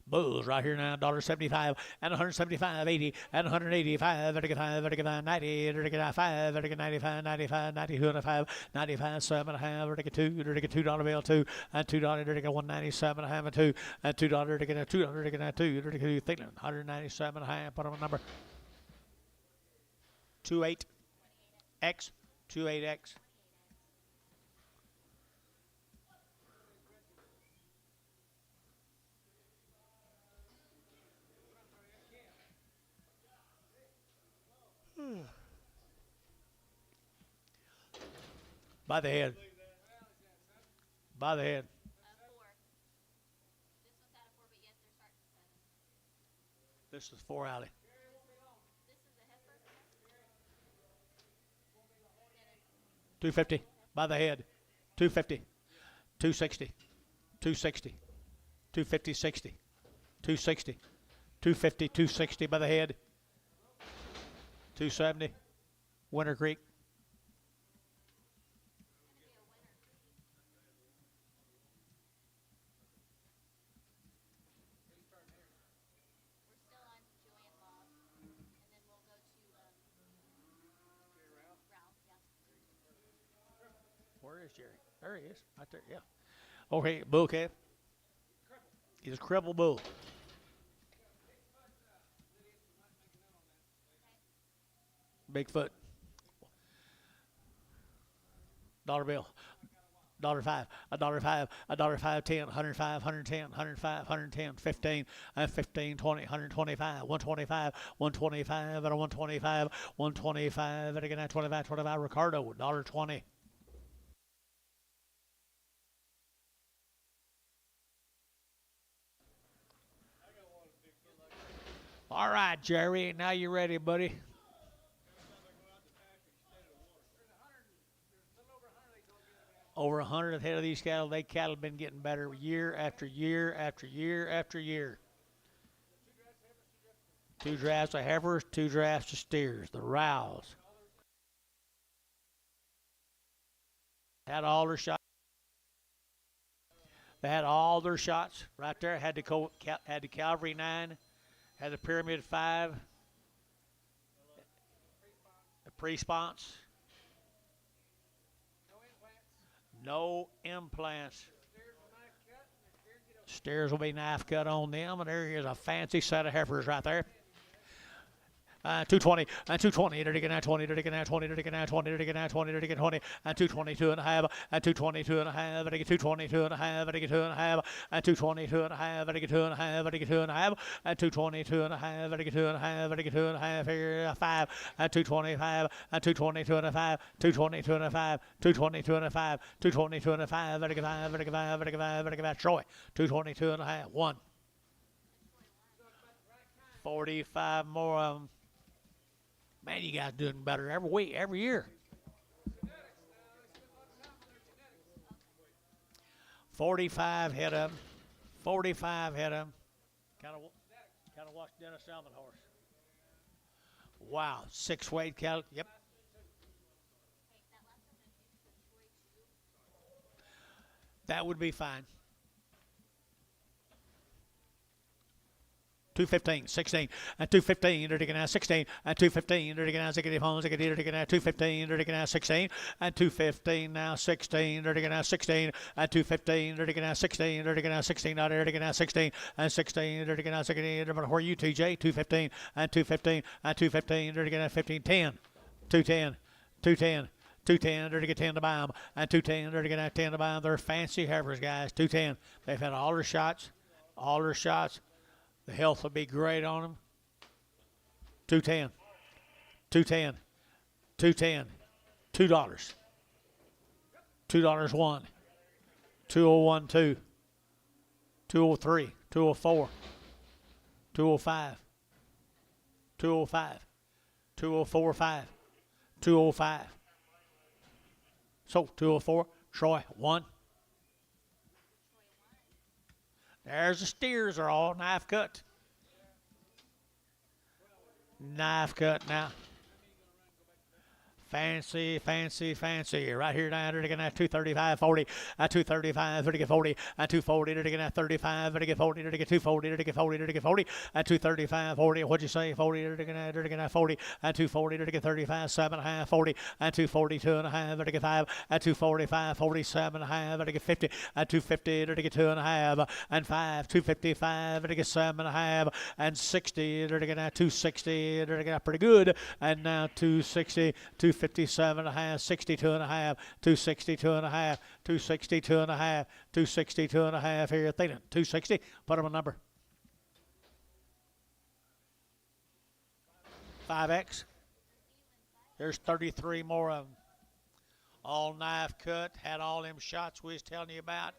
Bulls right here now, $1.75 and 175, 80 and 185, better get 5, better get 90, better get 5, better get 95, 95, 92 and a 5, 95, 7 and a half, better get 2, better get $2 bill 2, and $2, better get 197 and a half and 2, and $2, better get a $2, better get a 2, better get Thielen, 197 and a half, put on a number. 28X, 28X. By the head. By the head. 4. This one's out of 4, but yes, they're starting at 7. This is 4 alley. This is a heifer. 250 by the head. 250. 260. 260. 250, 60. 260. 250, 260 by the head. 270. Winter Creek. We're still on Joanne Bob, and then we'll go to Ralph. Yeah. Where is Jerry? There he is. Right there, yeah. Okay, bull calf. He's a cripple bull. Bigfoot. Dollar bill. $5, $5, $5, 10, 105, 110, 105, 110, 15, 15, 20, 125, 125, 125, at a 125, 125, at again 25, 25, Ricardo, $1.20. All right, Jerry, now you ready, buddy? Over 100 head of these cattle. They cattle been getting better year after year after year after year. 2 drafts of heifers, 2 drafts of steers. The Rouse had all their shots. They had all their shots right there. Had the Calvary 9, had the Pyramid 5, the pre-sponse. No implants. Steers will be knife cut on them, and there is a fancy set of heifers right there. 220, and 220, they're taking out 20, they're taking out 20, they're taking out 20, they're taking out 20, they're taking 20, and 222 and a half, and 222 and a half, and I get 222 and a half, and I get 2 and a half, and 222 and a half, and I get 2 and a half, and I get 2 and a half, and 222 and a half, and I get 2 and a half, and I get 2 and a half, here, 5, and 225, and 222 and a 5, 222 and a 5, 222 and a 5, 222 and a 5, and I get 5, and I get 5, and I get 5, and I get 5, Troy, 222 and a half, 1. 45 more of them. Man, you guys doing better every week, every year. 45 head of them. 45 head of them. Kind of watched Dennis Salmon horse. Wow, 6 weight cattle. Yep. That would be fine. 215, 16, and 215, they're taking out 16, and 215, they're taking out 60 pounds, they're taking out 215, they're taking out 16, and 215 now 16, they're taking out 16, and 215, they're taking out 16, they're taking out 16, now they're taking out 16, and 16, they're taking out 16, where are you, TJ? 215, and 215, and 215, they're taking out 15, 10, 210, 210. 210, they're to get 10 to buy them, and 210, they're to get out 10 to buy them. They're fancy heifers, guys. 210. They've had all their shots, all their shots. The health will be great on them. 210, 210, 210, $2. $2 one, 201 two, 203, 204, 205, 205, 204 5, 205. So 204, Troy 1. There's the steers are all knife cut. Knife cut now. Fancy, fancy, fancy. Right here now, they're going to have 235, 40, 235, they're to get 40, 240, they're going to have 35, they're to get 40, they're to get 240, they're to get 40, they're to get 40, 235, 40, what'd you say, 40, they're going to have 40, 240, they're to get 35, 7.5, 40, 242 and a half, they're to get 5, 245, 47 and a half, they're to get 50, 250, they're to get 2.5, and 5, 255, they're to get 7.5, and 60, they're to get 260, they're to get pretty good, and now 260, 257 and a half, 62 and a half, 262 and a half, 262 and a half, 262 and a half here at Thielen. 260, put them a number. 5X. There's 33 more of them. All knife cut, had all them shots we was telling you about.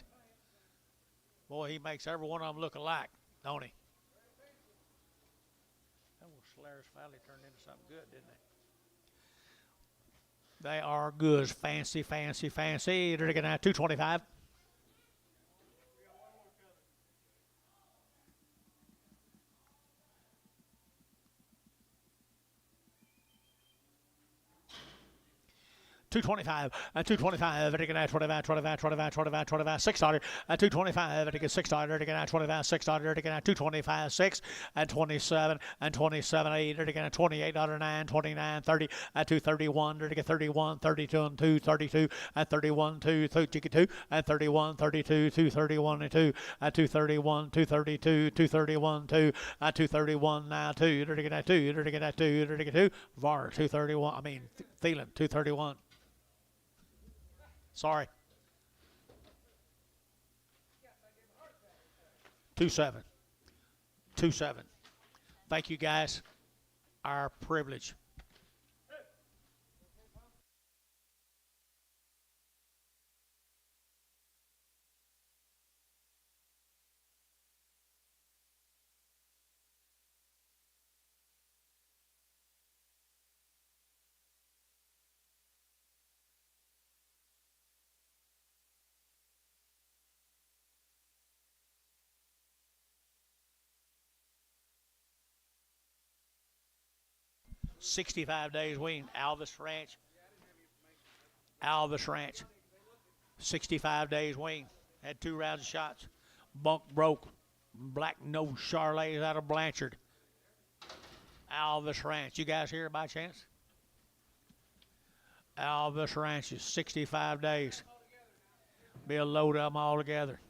Boy, he makes every one of them look alike, don't he? That little Solaris Valley turned into something good, didn't they? They are good. Fancy, fancy, fancy. They're going to have 225. $225, 225, they're going to 25, 25, 25, 25, 25, $6, 225, they're going $6, they're going 25, $6, they're going 225, 6, and 27, and 27, 8, they're going $28, 9, 29, 30, 231, they're going 31, 32, and 2, 32, and 31, 2, 32, and 31, 32, 231, and 2, 231, 232, 231, 2, 231, now 2, they're going 2, they're going 2, they're going 2, VAR, 231, Thielen, 231. Sorry. 27. 27. Thank you, guys. Our privilege. $65 days weaned. Alvis Ranch. 65 days weaned. Had 2 rounds of shots. Bunk broke. Black nose Charlets out of Blanchard. Alvis Ranch. You guys hear it by chance? Alvis Ranch is 65 days. Be a load of them all together.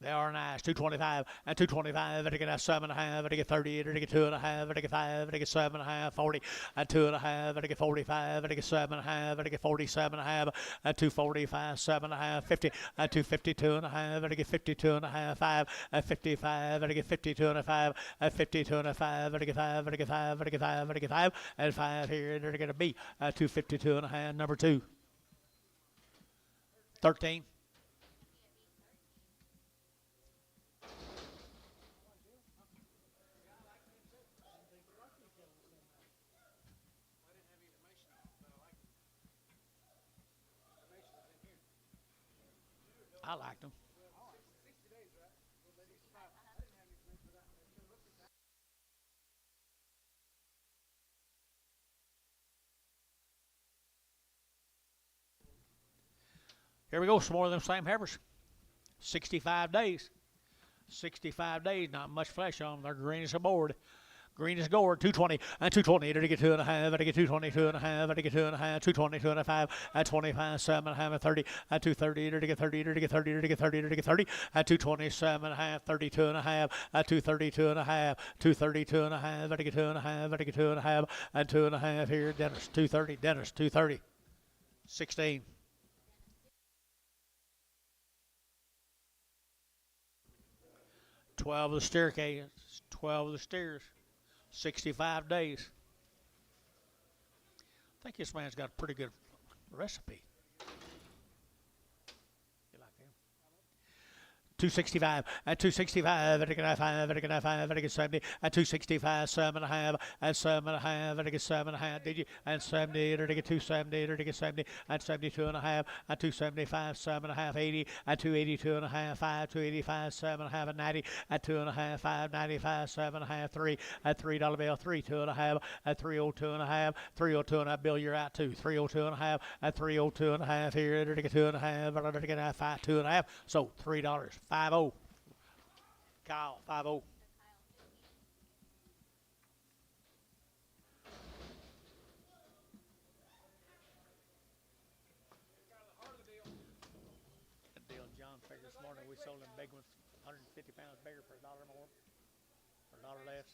They are nice. 225 and 225. They get 7.5. They get 30. They get 2.5. They get 5. They get 7.5. 40 and 2.5. They get 45. They get 7.5. They get 47.5 and 245. 7.5. 50 and 252.5. They get 52.5. 5 and 55. They get 52.5 and 52.5. They get 5. They get 5. They get 5. They get 5 and 5 here. They're going to be 252.5. Number 2. 13. I liked them. Here we go, some more of them same heifers. 65 days. 65 days, not much flesh on them. They're green as a board. Green is gourd, 220, and 220, to get 2.5, and to get 222 and a half, and to get 2.5, 220, 2.5, and 25, 7.5, and 30, and 230, to get 30, to get 30, to get 30, to get 30, and 227 and a half, 32 and a half, and 232 and a half, 232 and a half, and to get 2.5, and to get 2.5, and 2.5 here, Dennis, 230, Dennis, 230, 16. Twelve of the steer cages, 12 of the steers, 65 days. I think this man's got a pretty good recipe. You like him? 265, and 265, and I get 5, and I get 5, and I get 70, and 265, 7.5, and 7.5, and I get 7.5, did you? And 70, and I get 270, and I get 70, and 72 and a half, and 275, 7.5, 80, and 282 and a half, 5, 285, 7.5, and 90, and 2.5, 5, 95, 7.5, 3, and $3 bill, 3, 2.5, and 302 and a half, 302 and a half, Bill, you're out too, 302 and a half, and 302 and a half here, and I get 2.5, and I get 5, 2.5, so $3. 5-0. Kyle, 5-0. That deal John figured this morning, we sold them big ones, 150 pounds bigger for $1 more, or $1 less.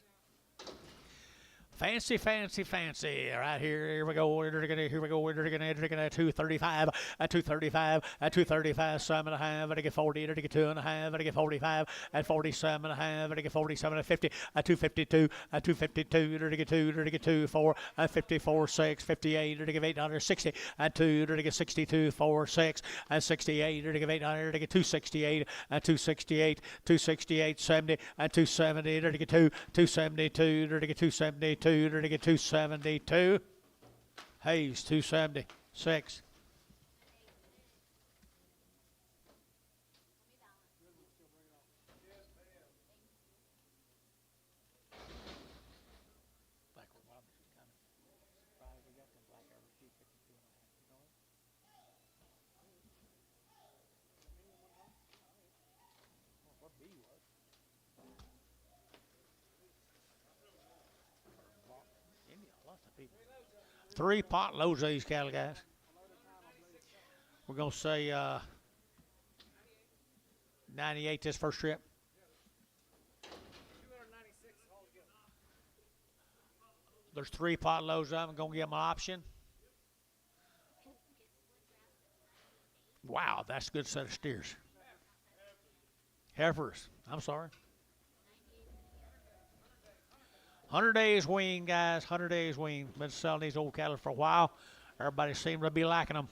Fancy, fancy, fancy. Right here we go. Here we go. We're gonna 235, at 235, at 235, 7.5, and I get 40, and I get 2.5, and I get 45, at 47.5, and I get 47, at 50, at 252, at 252, and I get 2, and I get 2, 4, at 54, 6, 58, and I get $860, at 2, and I get 62, 4, 6, at 68, and I get 800, and I get 268, at 268, 268, 70, at 270, and I get 2, 272, and I get 272. To get 272. Hayes 276. Three pot loads of these cattle, guys. We're going to say 98 this first trip. There's 3 pot loads of them. I'm going to give them an option. Wow, that's a good set of steers. Heifers. I'm sorry. 100 days wean, guys. 100 days wean. Been selling these old cattle for a while. Everybody seems to be liking them.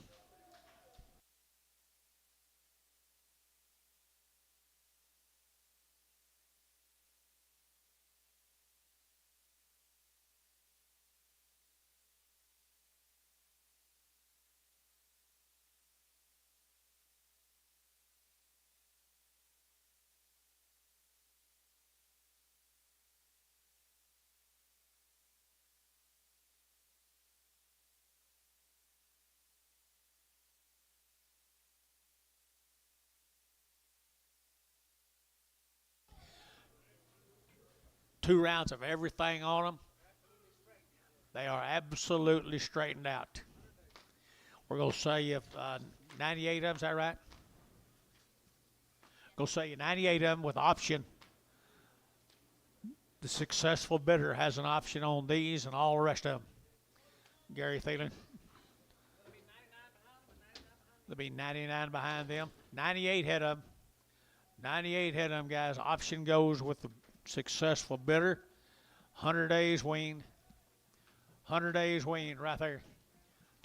Two rounds of everything on them. They are absolutely straightened out. We're going to say if 98 of them, is that right? Going to say 98 of them with option. The successful bidder has an option on these and all the rest of them. Gary Thielen. There'll be 99 behind them. 98 head of them. 98 head of them, guys. Option goes with the successful bidder. 100 days wean. 100 days wean right there.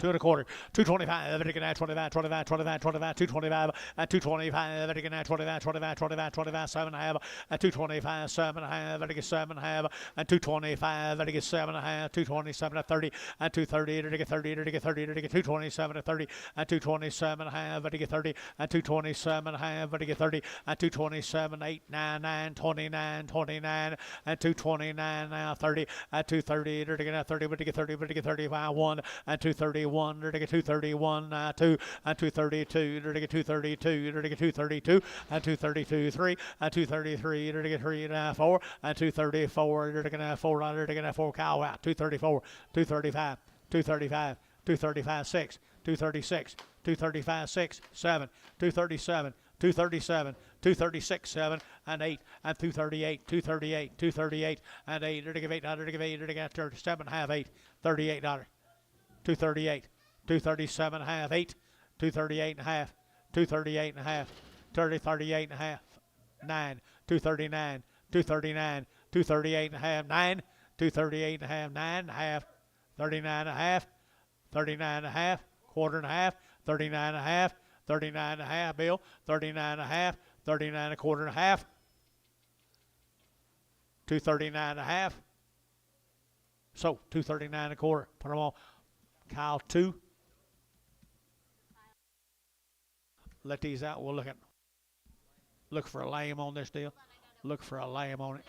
2 and a quarter, 225, and again 25, 25, 25, 25, 225, and 225, and again 25, 25, 25, 25, 7 and a half, and 225, 7 and a half, and again 7 and a half, and 225, and again 7 and a half, 227 and 30, and 230, and again 30, and again 30, and again 227 and 30, and 227 and a half, and again 30, and 227 and a half, and again 30, and 227, 8, 9, 9, 29, 29, and 229 now 30, and 230, and again 30, but again 30, but again 35, 1, and 231. 231, Erdiga 231, 2, and 232, Erdiga 232, Erdiga 232, and 232, 3, and 233, Erdiga 3, 4, and 234, Erdiga 4, Erdiga 4, cow out, 234, 235, 235, 235, 6, 236, 235, 6, 7, 237, 237, 236, 7, and 8, and 238, 238, 238, and 8, Erdiga 8, Erdiga 8, Erdiga 7, half 8, $38. 238, 237 and a half, 8, 238 and a half, 238 and a half, 38 and a half, 9, 239, 239, 238 and a half, 9, 238 and a half, 9 and a half, 39 and a half, 39 and a half, quarter and a half, 39 and a half, 39 and a half, Bill, 39 and a half, 39 and a quarter and a half, 239 and a half. So 239 and a quarter. Put them all. Kyle 2. Let these out. We'll look for a lamb on this deal. Look for a lamb on it.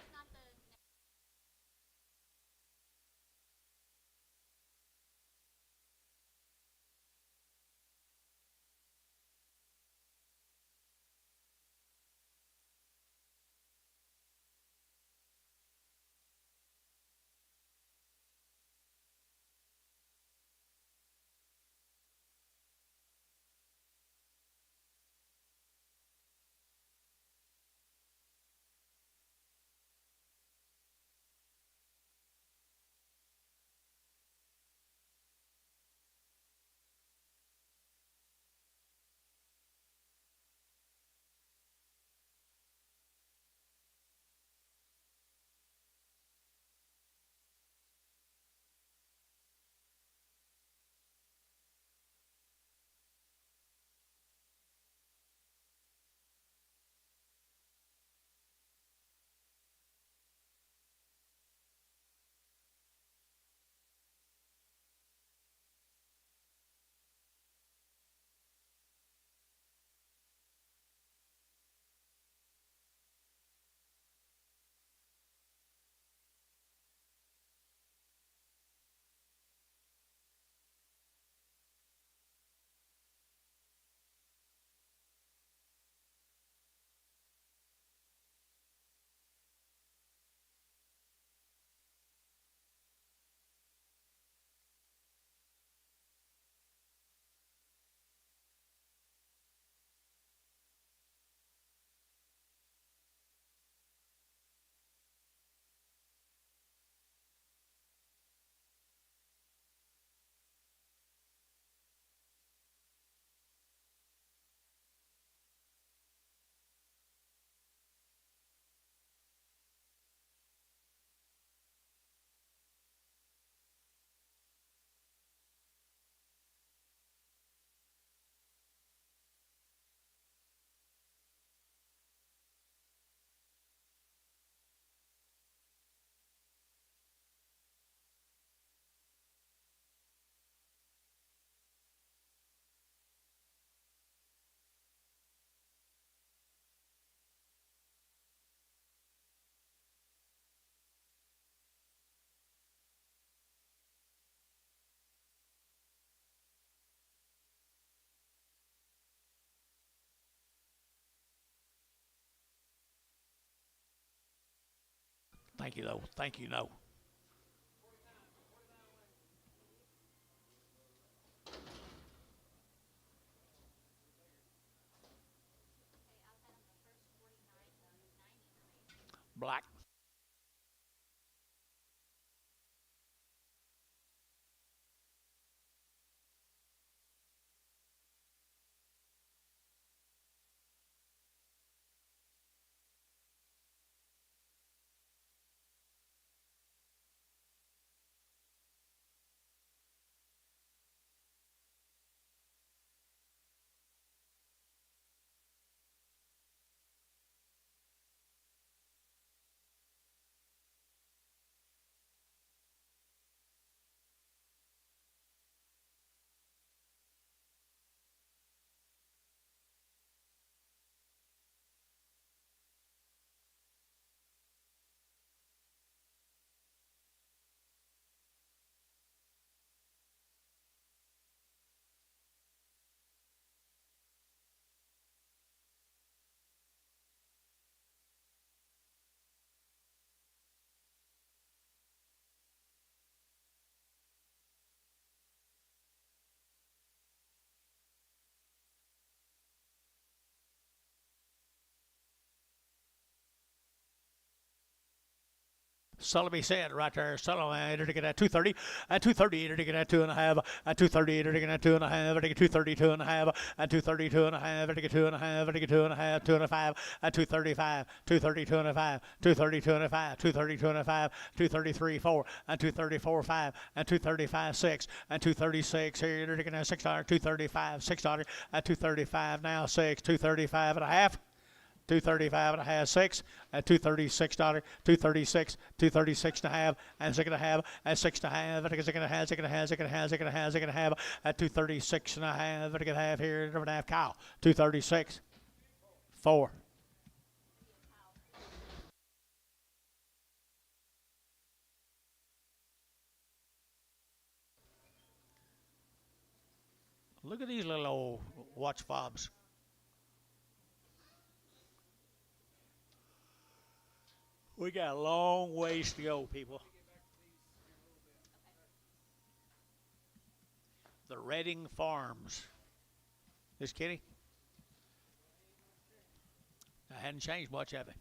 Thank you, though. Thank you, no. Black. Sullivan said right there. Sullivan to get at 230, at 230 to get at 2.5, at 230 to get at 2.5, to get 232.5, at 232.5 to get 2.5, to get 2.5, 2.5, at 235, 232.5, 232.5, 232.5, 233.4, and 234.5, and 235.6, and 236 here to get at $6, 235, $6, at 235 now 6, 235.5. 235.5, 6, at $236, 236, 236.5, and 6.5, and 6.5, and 6.5, 6.5, 6.5, 6.5, 6.5, at 236.5, and 6.5 here, 1.5 cow, 236, 4. Look at these little old watch fobs. We got a long ways to go, people. The Redding Farms. This kitty? I hadn't changed much, have they?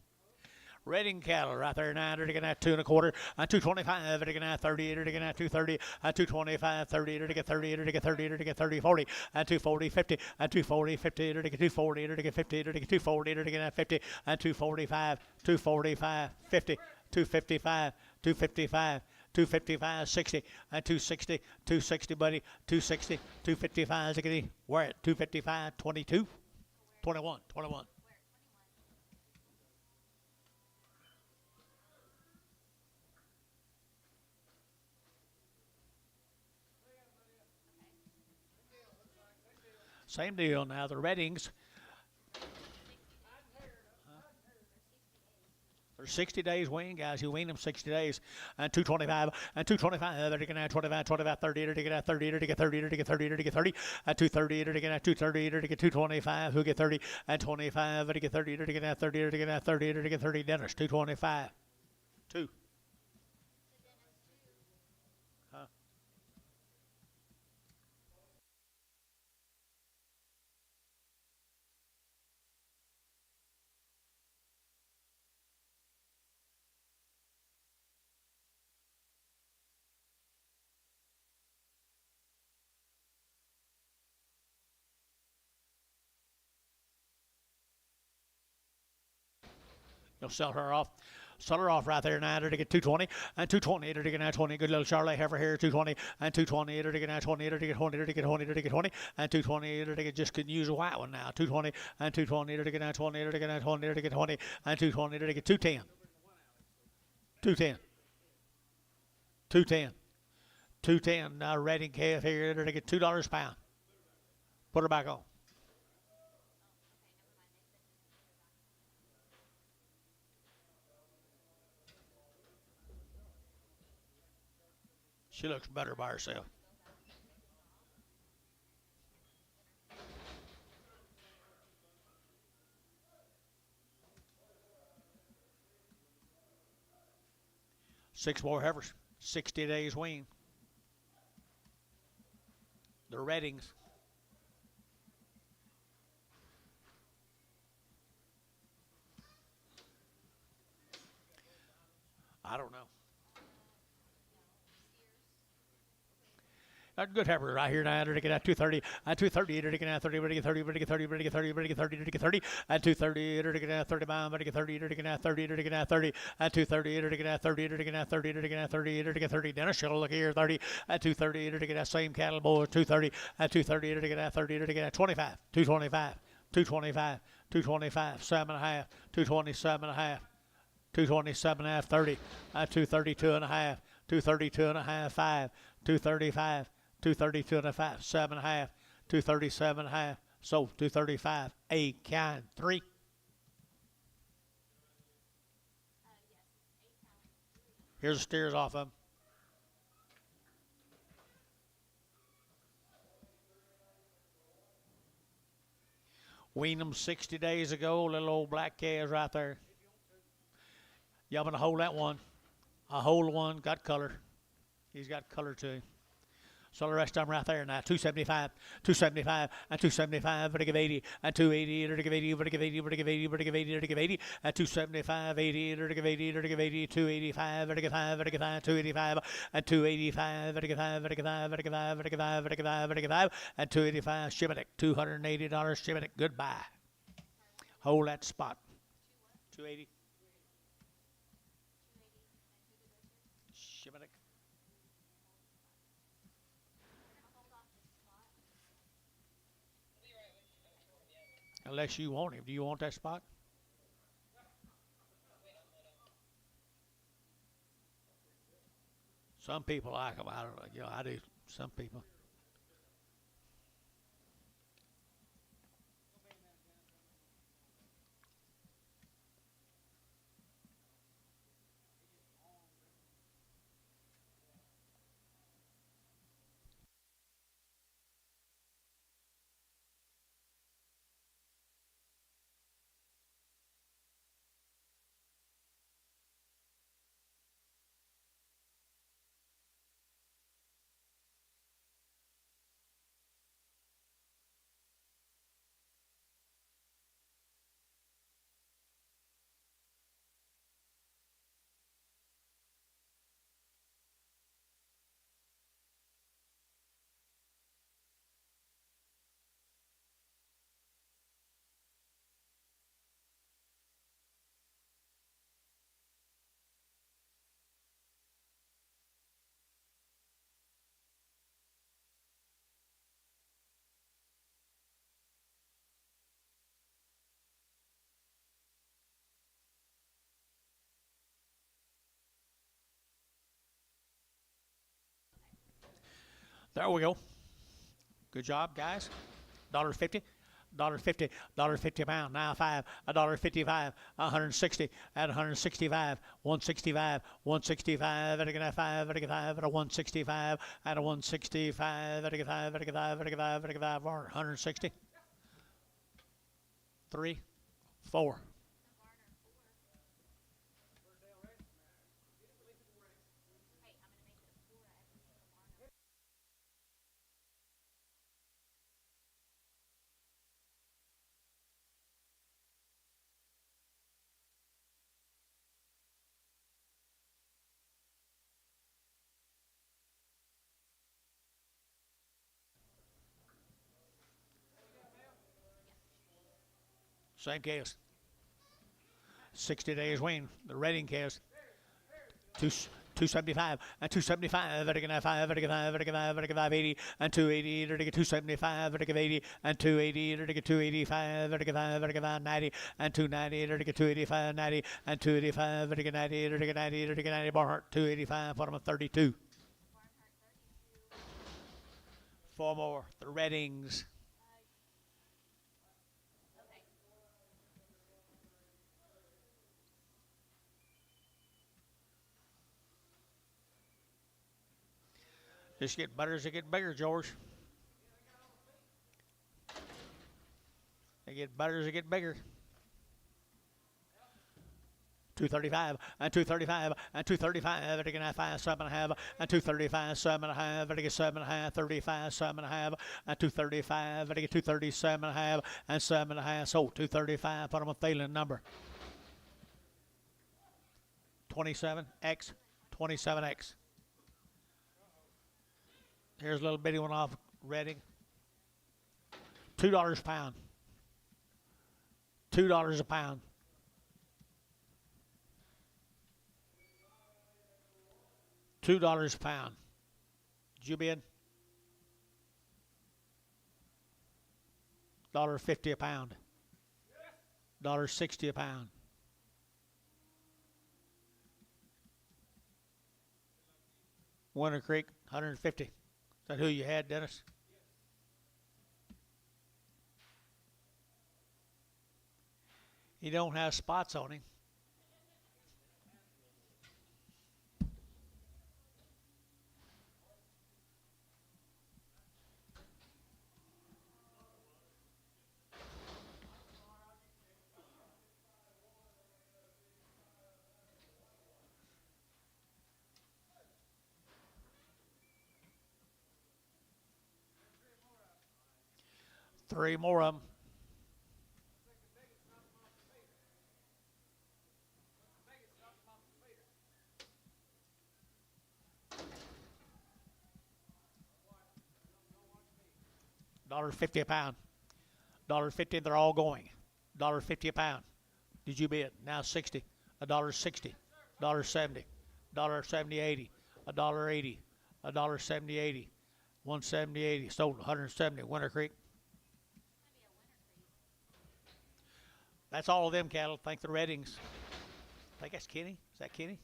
Redding cattle right there, 9 to get at 2 1/4, and 225 to get at 30 to get at 230, and 225, 30 to get 30 to get 30 to get 30, 40, and 240, 50, and 240, 50 to get 240 to get 50 to get 240 to get at 50, and 245, 245, 50, 255, 255. 255, 60, and 260, 260, buddy, 260, 255, ziggity. We're at 255, 22, 21, 21. Same deal now. The Reddings. For 60 days wean, guys. You wean them 60 days. And 225, and 225. They're going to 25, 25, 30, to get at 30, to get 30, to get 30, to get 30, and 230, to get at 230, to get 225, who get 30, and 25, to get 30, to get at 30, to get at 30, to get 30, Dennis, 225. 2. Huh? You'll sell her off. Sell her off right there now to get 220, and 220 to get now 20. Good little Charlotte heifer here, 220, and 220 to get now 20, to get 20, to get 20, to get 20, and 220 to get just can use a white one now. 220, and 220 to get now 20, to get now 20, to get 20, and 220 to get 210. 210. 210. 210. Now Redding calf here to get $2 a pound. Put her back on. She looks better by herself. Six more heifers, 60 days wean. The Reddings. I don't know. Good heifer right here now to get at 230, at 230 to get at 30, to get 30, to get 30, to get 30, to get 30, to get 30, at 230 to get at 30 pound, to get 30, to get at 30, to get at 30, at 230 to get at 30, to get at 30, to get at 30, to get 30. Dennis, she'll look here 30, at 230 to get that same cattle boy 230, at 230 to get at 30, to get at 25, 225, 225, 225, 7.5, 227.5, 227.5, 30, at 232.5, 232.5, 5, 235. 232.5, 7.5, 237.5, so 235, 8 kind, 3. Here's the steers off of them. Weaned them 60 days ago, little old black calves right there. Yeah, I'm going to hold that one. I hold one, got color. He's got color to him. So the rest of them right there now. 275, 275, and 275, vertical 80, and 280, vertical 80, vertical 80, vertical 80, vertical 80, vertical 80, and 275, 80, vertical 80, vertical 80, 285, vertical 5, vertical 5, 285, and 285, vertical 5, vertical 5, vertical 5, vertical 5, vertical 5, vertical 5, and 285, shipping it, $280, shipping it, goodbye. Hold that spot. 280. Shipping it. Unless you want him. Do you want that spot? Some people like him. I don't know. You know, I do. Some people. There we go. Good job, guys. $1.50. $1.50, $1.50 a pound, now $5, $1.55, 160, at 165, 165, 165, at a 5, at a 5, at a 165, at a 165, at a 5, at a 5, at a 5, at a 5, 160. 3, 4. Same case. 60 days wean. The rating case. 275 and 275 vertical 5 vertical 5 vertical 5 vertical 580 and 280 vertical 275 vertical 80 and 280 vertical 285 vertical 5 vertical 590 and 290 vertical 285 90 and 285 vertical 90 vertical 90 vertical 90 Barnhart 285 bottom of 32. 4 more. The Reddings. Just get better as they get bigger, George. They get better as they get bigger. 235 and 235 and 235 vertical 5 7.5 and 235 7.5 vertical 7.5 35 7.5 and 235 vertical 237.5 and 7.5. So 235. Put them a feeling number. 27x 27x. Here's a little bitty one off Reading. $2 a pound. $2 a pound. $2 a pound. Did you bid? $1.50 a pound. $1.60 a pound. Winter Creek, 150. Is that who you had, Dennis? He don't have spots on him. 3 more of them. $1.50 a pound. $1.50. They're all going. $1.50 a pound. Did you bid? Now 60. $1.60. $1.70. $1.70 80. $1.80. $1.70 80. 170 80. Sold 170. Winter Creek. That's all of them cattle. Thank the Reddings. I think that's Kenny. Is that Kenny?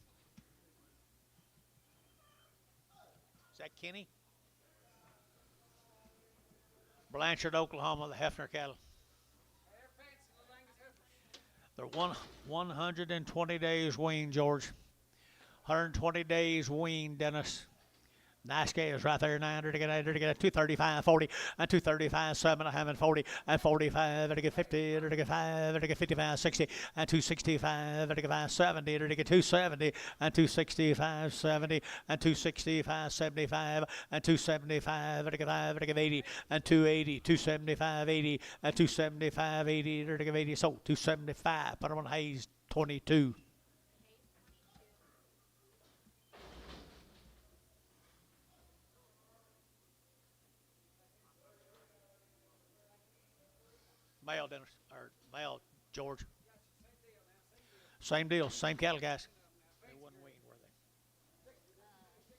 Is that Kenny? Blanchard, Oklahoma, the Hefner cattle. They're 120 days weaned, George. 120 days weaned, Dennis. Nice calves right there. 900 to get 800 to get 235, 40, and 235, 7.5, and 40, and 45, to get 50, to get 5, to get 55, 60, and 265, to get 570, to get 270, and 265, 70, and 265, 75, and 275, to get 5, to get 80, and 280, 275, 80, and 275, 80, to get 80. So 275. Put them on Hayes 22. Male, Dennis, or male, George. Same deal, same cattle, guys. They wasn't weaned, were they? Yeah, no, they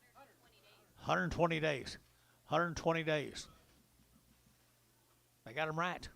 were 120 days. 120 days. 120 days. They got them right.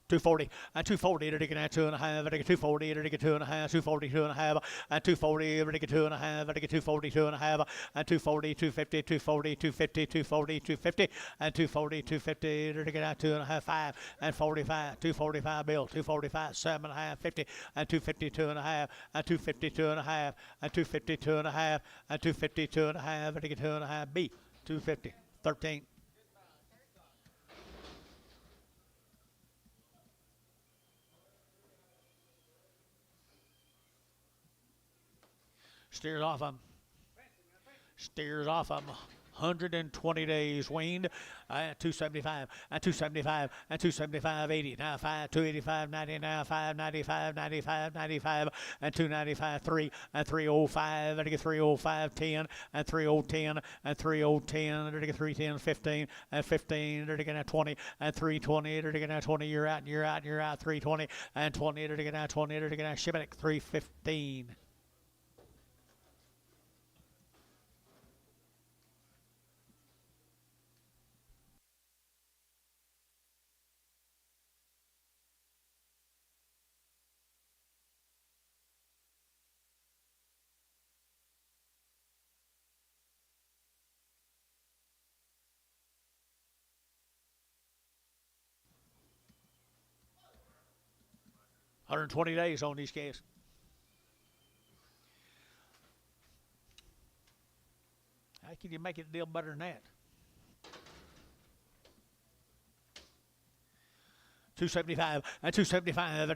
240 and 240 to get 2.5, to get 240 to get 2.5, 240 2.5, and 240 to get 2.5, to get 240 2.5, and 240 250 240 250 240 250, and 240 250 to get out 2.5 5, and 45 245 bill 245 7.5 50, and 250 2.5, and 250 2.5, and 250 2.5, and 250 2.5 to get 2.5 B 250 13. Steers off them. Steers off them. 120 days weaned. 275 and 275 and 275 80. Now 5 285 90. Now 5 95 95 95 and 295 3 and 3005 and 305 10 and 3010 and 3010 and 310 15 and 15 and 20 and 320 and 20. You're out and you're out and you're out. 320 and 20 and 20 and shipping at 315. $120 days on these calves. How can you make it a deal better than that? 275 and 275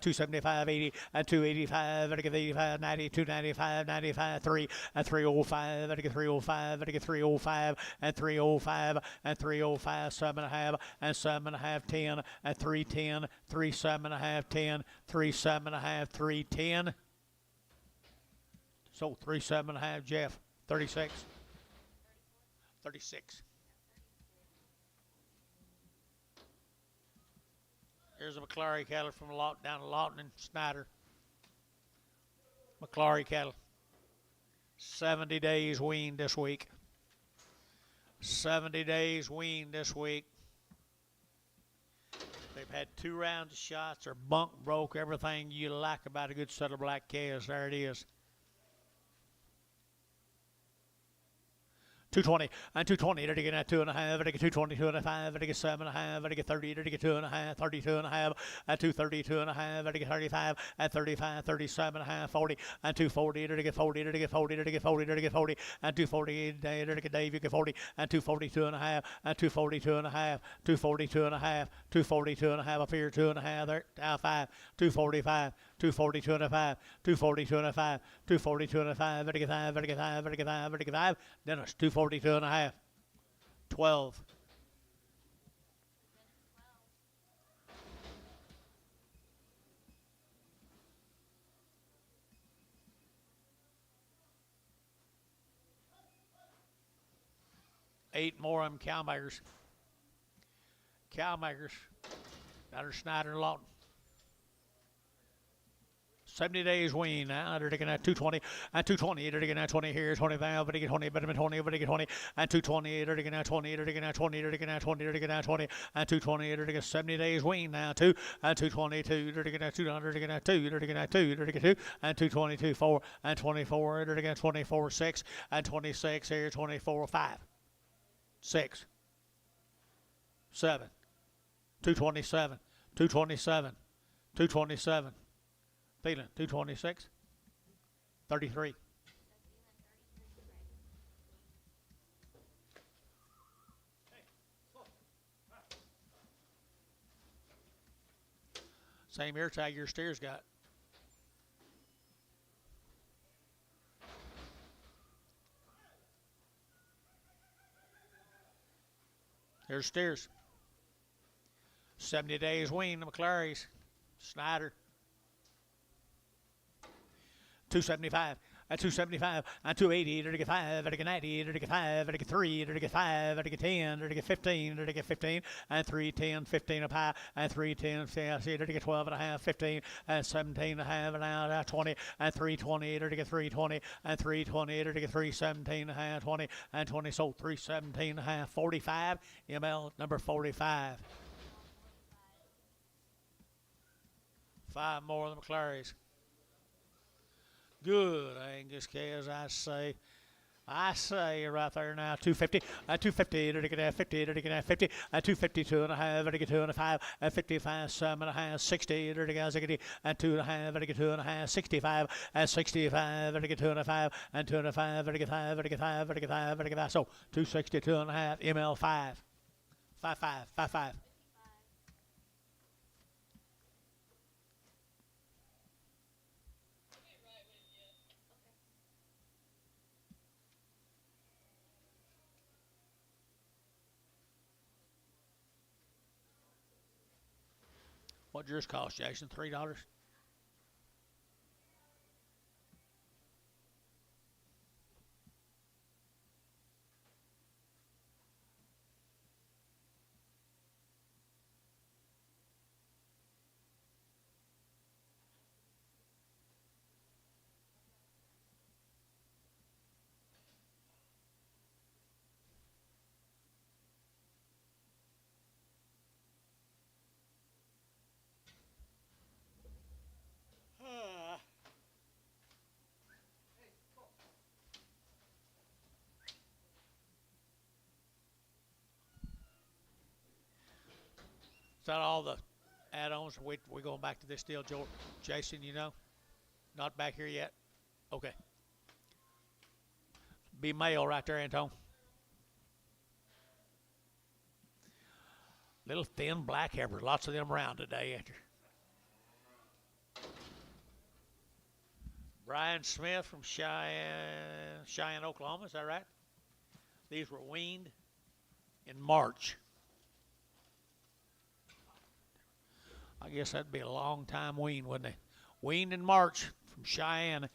275 80 and 285 85 90 295 95 3 and 305 305 305 and 305 and 305 7.5 and 7.5 10 and 310 3 7.5 10 3 7.5 310. So 3 7.5 Jeff 36 36. Here's a McClary cattle from down Lawton and Snyder. McClary cattle. 70 days weaned this week. 70 days weaned this week. They've had 2 rounds of shots. They're bunk broke. Everything you like about a good set of black calves. There it is. 220 and 220 to get 2.5, to get 220 2.5, to get 7.5, to get 30, to get 2.5, 32.5, and 230 2.5, to get 35, and 35, 37.5, 40, and 240 to get 40, to get 40, to get 40, to get 40, and 240 to get Dave, you get 40, and 242.5, and 242.5, 242.5, 242.5 up here, 2.5 there, down 5, 245, 240, 205, 240, 205, 240, 205, vertical 5, vertical 5, vertical 5, vertical 5. Dennis, 242 and a half. 12. Eight more of them cow makers. Cow makers. Got her Snyder and Lawton. 70 days wean now. They're taking that 220 and 220. They're taking that 20 here, 25. But they get 20, but 20, but they get 20 and 220. They're taking that 20. They're taking that 20. They're taking that 20. They're taking that 20 and 220. They're taking 70 days wean now. 2 and 222. They're taking that 200. They're taking that 2. They're taking that 2. They're taking 2 and 222. 4 and 24. They're taking 24 6 and 26 here. 24 5 6 7 227 227 227. Feeling 226 33. Same ear tag your steers got. Here's steers. 70 days wean, the McClarys. Snyder. 275 and 275 and 280, to get 5, to get 90, to get 5, to get 3, to get 5, to get 10, to get 15, to get 15, and 310, 15 up high, and 310, to get 12 and a half, 15, and 17 and a half, and now 20, and 320, to get 320, and 320, to get 317 and a half, 20, and 20, so 317 and a half, 45, ML number 45. 5 more of the McClarys. Good, Angus Cares, I say right there now, 250, 250, to get 50, to get 50, 252 and a half, to get 2 and a 5, 55, 7 and a half, 60, to get 60, and 2 and a half, to get 2 and a half, 65, and 65, to get 2 and a 5, and 2 and a 5, to get 5, to get 5, to get 5, to get 5, so 262 and a half, ML 5, 55, 55. What'd yours cost, Jason? $3? Is that all the add-ons? We're going back to this deal, Jason, you know? Not back here yet? Okay. Be male right there, Anton. Little thin black heifers. Lots of them around today. After Brian Smith from Cheyenne, Oklahoma. Is that right? These were weaned in March. I guess that'd be a long time wean, wouldn't it? Weaned in March from Cheyenne.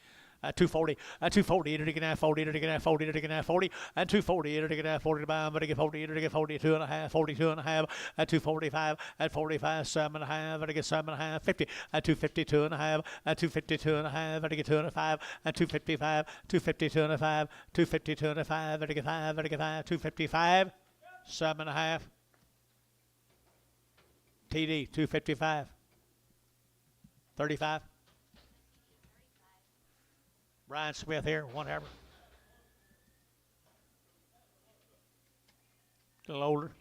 240, 240, to get 40, to get 40, to get 40, and 240, to get 40 to buy, but to get 40, to get 42 and a half, 42 and a half, at 245, at 45, 7 and a half, to get 7 and a half, 50, at 252 and a half, at 252 and a half, to get 2 and a 5, at 255, 252 and a 5, 252 and a 5, to get 5, to get 5, 255, 7 and a half. TD 255, 35. Brian Smith here, one hammer. A little older.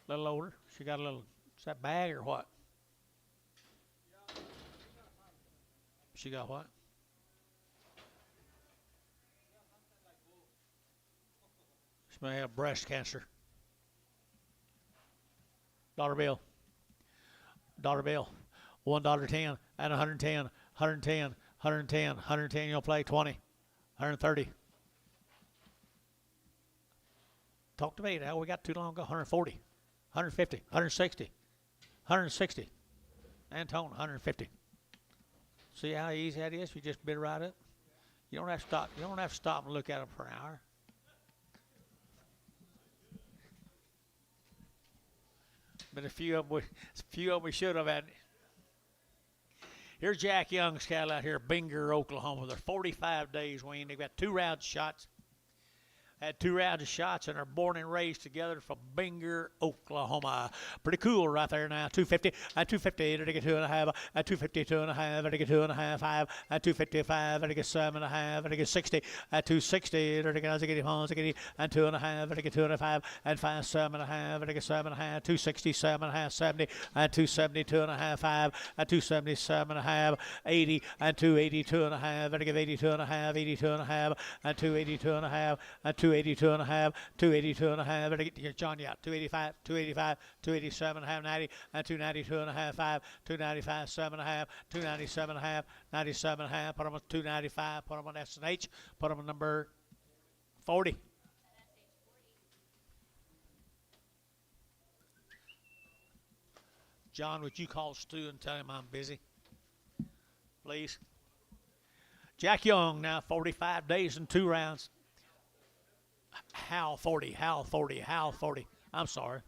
Little older. She got a little, is that bag or what? She got what? She may have breast cancer. Dollar bill. $1.10, and 110, 110, 110, 110. You'll play 20, 130. Talk to me now. We got too long to go. 140, 150, 160, 160. Antone, 150. See how easy that is? You just bid right up. You don't have to stop. You don't have to stop and look at them for an hour. But a few of them we should have had. Here's Jack Young's cattle out here, Binger, Oklahoma. They're 45 days weaned. They've got 2 rounds of shots. Had 2 rounds of shots and are born and raised together from Binger, Oklahoma. Pretty cool right there now. 250, at 250, to get 2.5, at 250, 2.5, to get 2.5, 5, at 255, to get 7.5, to get 60, at 260, to get 1, and 2.5, to get 2.5, and 5, 7.5, to get 7.5, 260, 7.5, 70, and 270, 2.5, 5, at 270, 7.5, 80, and 280, 2.5, to get 82.5, 82.5, and 282.5, and 282.5, 282.5, to get John Yacht, 285, 285, 287.5, 90, and 292.5, 5, 295, 7.5, 297.5, 97.5, put them on 295, put them on S&H, put them on number 40. John, would you call Stu and tell him I'm busy? Please. Jack Young now, 45 days and 2 rounds. Hal 40, Hal 40, Hal 40. I'm sorry.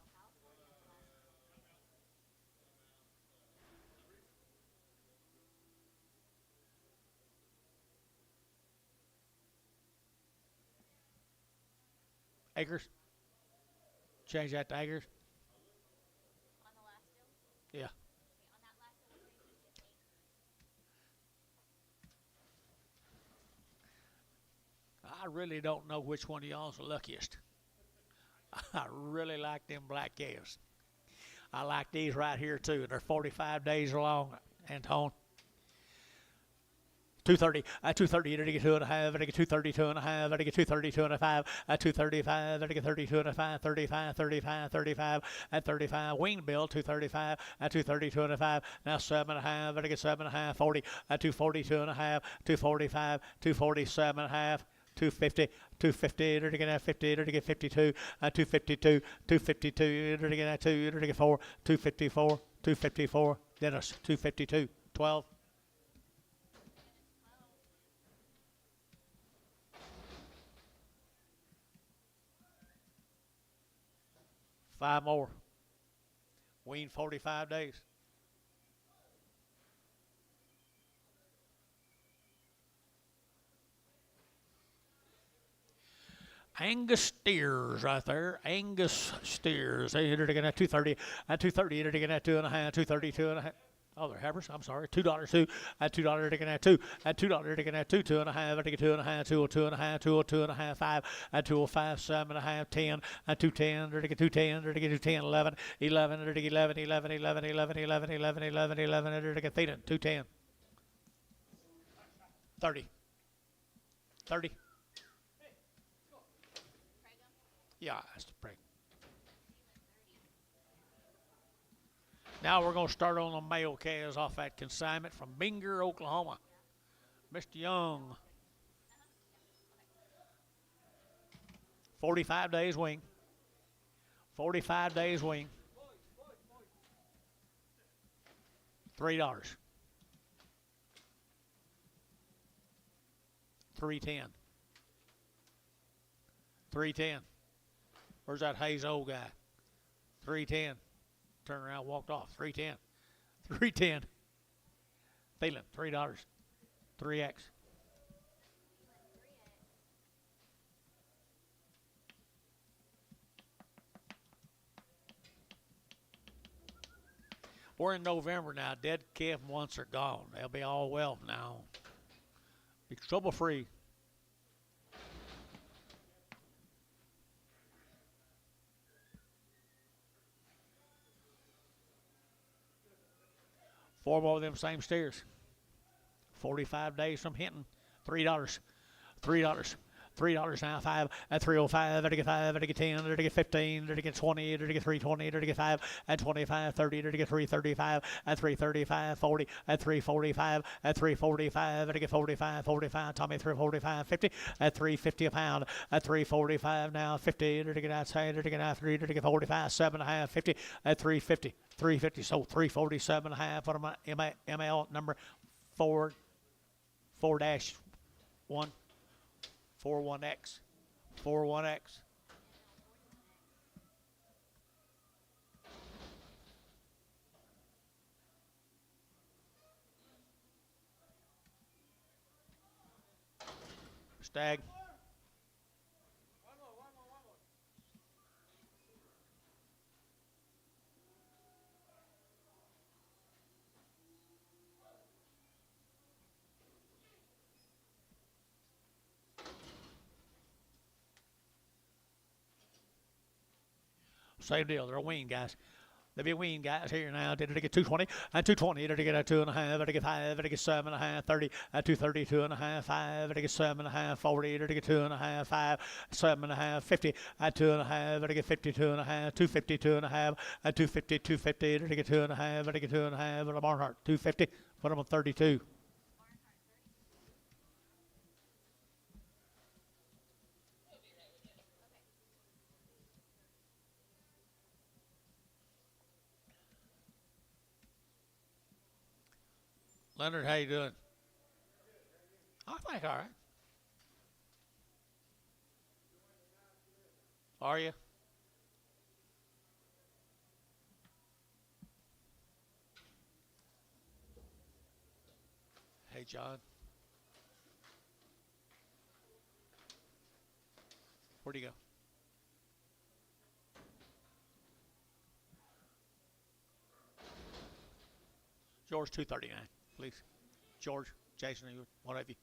Acres. Change that to acres. On the last deal? Yeah. Okay, on that last deal, we're going to use acres. I really don't know which one of y'all's the luckiest. I really like them black calves. I like these right here too. They're 45 days long, Antone. 230, at 230, to get 2.5, to get 232.5, to get 232.5, at 235, to get 32.5, 35, 35, 35, at 35, wing bill, 235, at 232.5, now 7.5, to get 7.5, 40, at 242.5, 245, 247.5, 250, 250, to get 50, to get 52, 252, 252, to get 2, to get 4, 254, 254, Dennis, 252, 12. Five more. Wean 45 days. Angus steers right there. Angus steers. They hit it again at 230. At 230, hit it again at 2.5. 232.5. Oh, they're heifers. I'm sorry. $2 2. At $2 taking at 2. At $2 taking at 2. 2.5. I take 2.5. 202.5. 202.5. 5. At 205. 7.5. 10. At 210. Or take 210. Or take 210. 11. 11. Or take 11. 11. 11. 11. 11. 11. 11. 11. Or take 210. 30. 30. Yeah, that's the break. Now we're going to start on the male calves off that consignment from Binger, Oklahoma. Mr. Young. 45 days wing. 45 days wing. $3. 310. 310. Where's that Hayes old guy? 310. Turned around, walked off. 310. 310. Feeling $3. 3X. We're in November now. Dead calf months are gone. They'll be all well now. Be trouble free. Four more of them same steers. 45 days from Hinton. $3. $3. $3 now, 5 at 305, at 5, at 10, at 15, at 20, at 320, at 5, at 25, 30, at 335, at 335, 40, at 345, at 345, at 45, 45, Tommy 345, 50, at 350 a pound, at 345 now, 50, at outside, at 3, at 45, 7.5, 50, at 350, 350, so 347 and a half. What am I? ML number 4 dash 1 41X 41X. Stag. Same deal. They're wean guys. They'll be wean guys here now. Did it get 220 and 220? Did it get a 2.5? Did it get 5? Did it get 7.5? 30 at 230, 2.5, 5. Did it get 7.5? 40? Did it get 2.5? 5, 7.5, 50 at 2.5? Did it get 52.5? 250, 2.5 at 250, 250. Did it get 2.5? Did it get 2.5? At a Barnhart 250. Put them on 32. Leonard, how you doing? I think all right. Are you? Hey, John. Where'd he go? George, 239, please. George, Jason, one of you.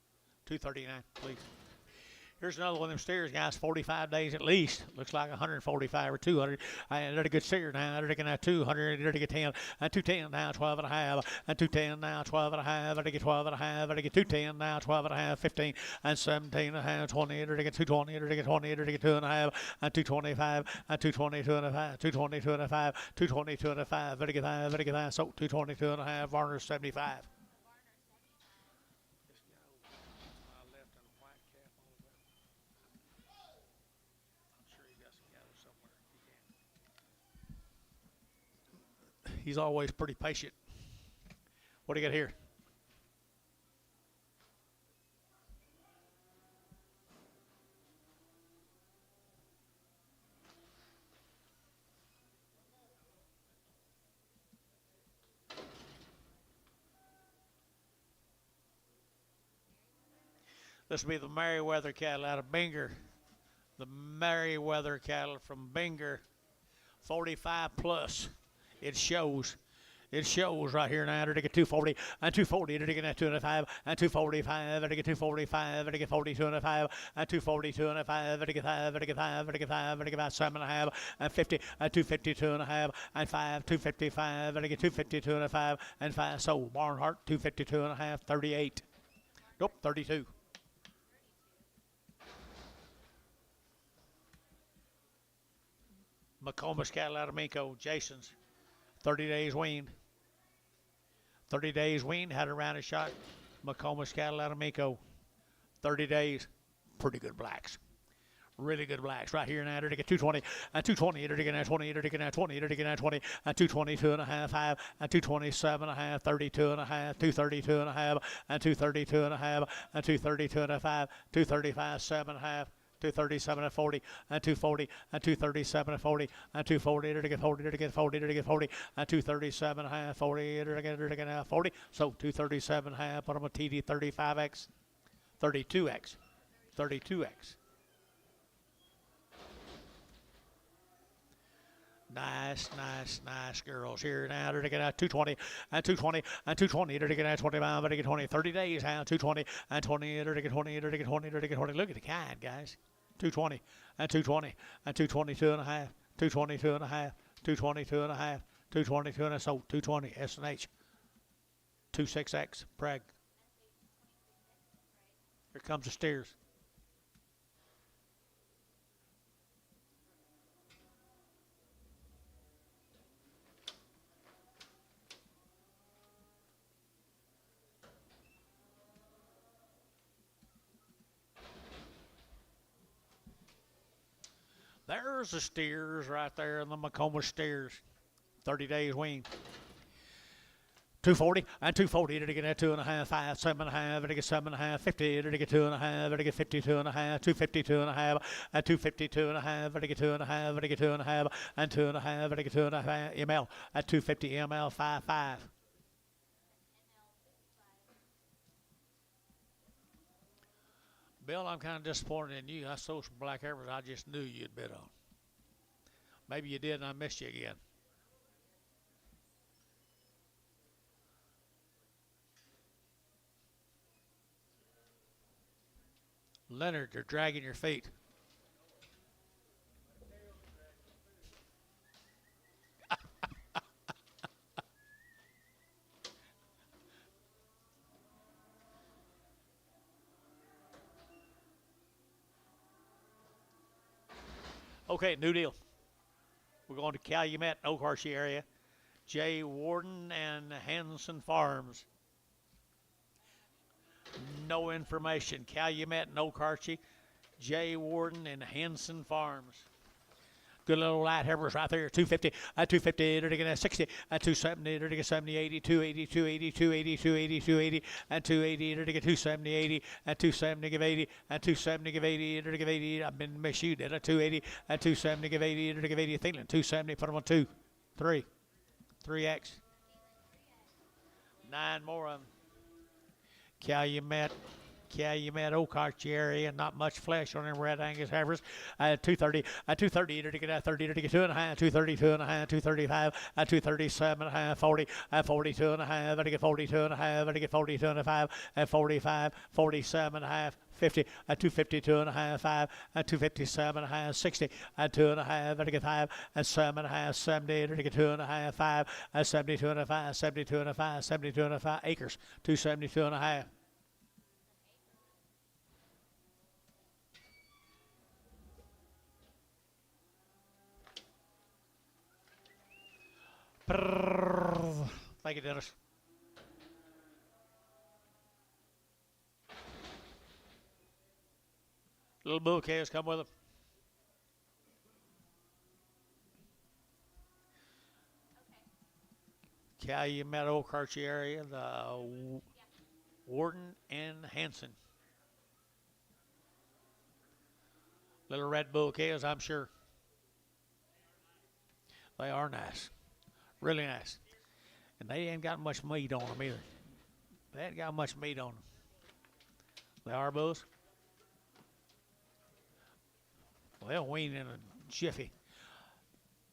239, please. Here's another one of them steers, guys. 45 days at least. Looks like 145 or 200. And they're a good steer now. They're going to 200. They're going to get 10. And 210 now, 12 and a half. And 210 now, 12 and a half. They're going to get 12 and a half. They're going to get 210 now, 12 and a half. 15 and 17 and a half. 20. They're going to get 220. They're going to get 20. They're going to get 2 and a half. And 225. And 222 and a half. 222 and a half. 222 and a half. They're going to get 5. They're going to get 5. So 222 and a half. Varner 75. He's always pretty patient. What do you got here? This will be the Merriweather cattle out of Binger. The Merriweather cattle from Binger, 45 plus. It shows right here now. Did it get 240 and 240? Did it get 205 and 245? Did it get 245? Did it get 42 and 5 and 242 and 5? Did it get 5? Did it get 5? Did it get 5? Did it get 5? 7.5 and 50 and 252 and 5 and 5 255. Did it get 252 and 5 and 5? So Barnhart 252 and 5, 38. Nope, 32. McComas cattle out of Minko, Jason's. 30 days wean. 30 days wean, had a rounded shot. McComas cattle out of Minko. 30 days, pretty good blacks. Really good blacks. Right here now, they're to get 220 and 220, they're to get 20, they're to get 20, they're to get 20, and 222 and a half, 5, and 227 and a half, 32 and a half, 232 and a half, and 232 and a half, and 232 and a 5, 235, 7 and a half. 237 and 40 and 240 and 237 and 40 and 240 to get 40 to get 40 to get 40 and 237 and a half 40 to get 40. So 237 and a half. Put them a TD 35X, 32X, 32X. Nice girls here now. They're to get 220 and 220 and 220. They're to get 25. They're to get 20. 30 days now. 220 and 20. They're to get 20. They're to get 20. They're to get 20. Look at the kind, guys. 220 and 220 and 222 and a half. 222 and a half. 222 and a half. 222 and a half. So 220 S&H. 26X Prague. Here comes the steers. There's the steers right there, the Macomb steers. 30 days wean. 240 and 240 to get at 2.5, 5, 7.5, to get 7.5, 50 to get 2.5, to get 52.5, 252.5, and 252.5, to get 2.5, to get 2.5, and 2.5, to get 2.5 ml at 250 ml 5.5. Bill, I'm kind of disappointed in you. I sold some black heifers I just knew you'd bid on. Maybe you did and I missed you again. Leonard, you're dragging your feet. Okay, new deal. We're going to Calumet, Oak Archie area. J. Warden and Hanson Farms. No information. Calumet and Oak Archie. J. Warden and Hanson Farms. Good little light heifers right there. 250, 250, they're going to 60, 270, they're going to 70, 80, 280, 280, 280, 280, 280, and 280, they're going to 270, 80, and 270, give 80, and 270, give 80, they're going to give 80. I've been misused at 280, and 270, give 80, they're going to give 80. Thielen, 270, put them on 2, 3, 3X. 9 more of them. Calumet, Oak Archie area, not much flesh on them red Angus heifers. 230, 230, to get 30, to get 2.5, 230, 2.5, 235, 237.5, 40, 42.5, to get 42.5, to get 42.5, 45, 47.5. 50, 252.5, 5, 257.5, 60, 2.5, to get 5, 7.5, 70, to get 2.5, 5, 72.5, 72.5, 72.5 acres, 272.5. Thank you, Dennis. Little bouquets come with them. Calumet, Oak Archie area, the Warden and Hanson. Little red bouquets, I'm sure. They are nice. Really nice. And they ain't got much meat on them either. They ain't got much meat on them. They are bulls. Well, they'll wean in a jiffy.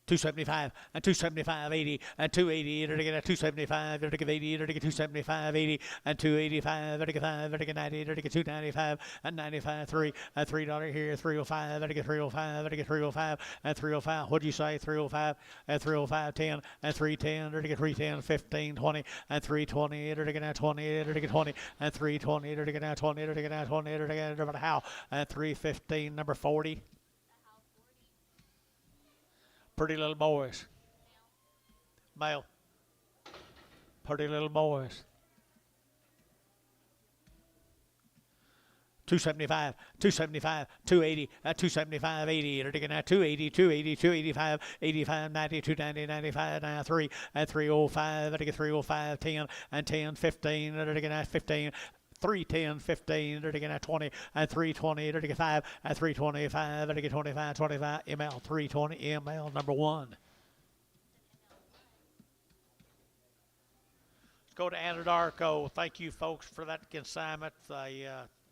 275 and 275, 80 and 280. To get 275, to get 80, to get 275, 80 and 285. To get 5, to get 90, to get 295 and 95, 3 and $3 here, 305. To get 305, to get 305 and 305. What'd you say? 305 and 305, 10 and 310. To get 310, 15, 20 and 320. To get 20, to get 20 and 320. To get 20, to get 20. To get how and 315, number 40. Pretty little boys. Male. Pretty little boys. 275, 275, 280, 275, 80. They're taking 280, 280, 285, 85, 90, 290, 95, 93, and 305. They're taking 305, 10, and 10, 15. They're taking 15. 310, 15, they're taking 20, and 320, they're taking 5, and 325, they're taking 25, 25, ML, 320, ML, number 1. Let's go to Anadarko. Thank you, folks, for that consignment.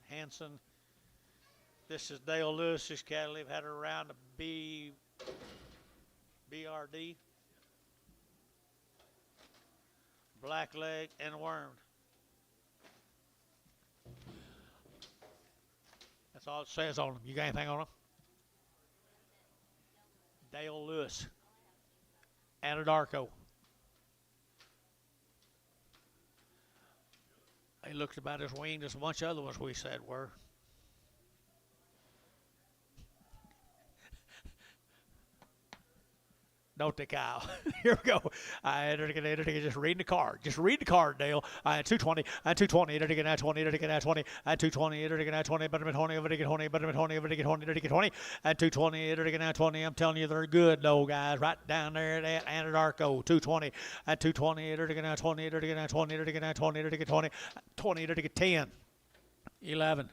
Hanson. This is Dale Lewis's cattle. They've had her around the BRD. Blackleg and wormed. That's all it says on them. You got anything on them? Dale Lewis. Anadarko. He looks about as weaned as a bunch of other ones we said were. Don't they, Kyle? Here we go. Just reading the card. Just read the card, Dale. 220, 220, 20, 20, 220, 20, better 20, over to get 20, better 20, over to get 20, to get 20, 220, 20. I'm telling you, they're good, though, guys. Right down there at Anadarko, 220, 220, 20, 20, 20, 20, 20, to get 10, 11,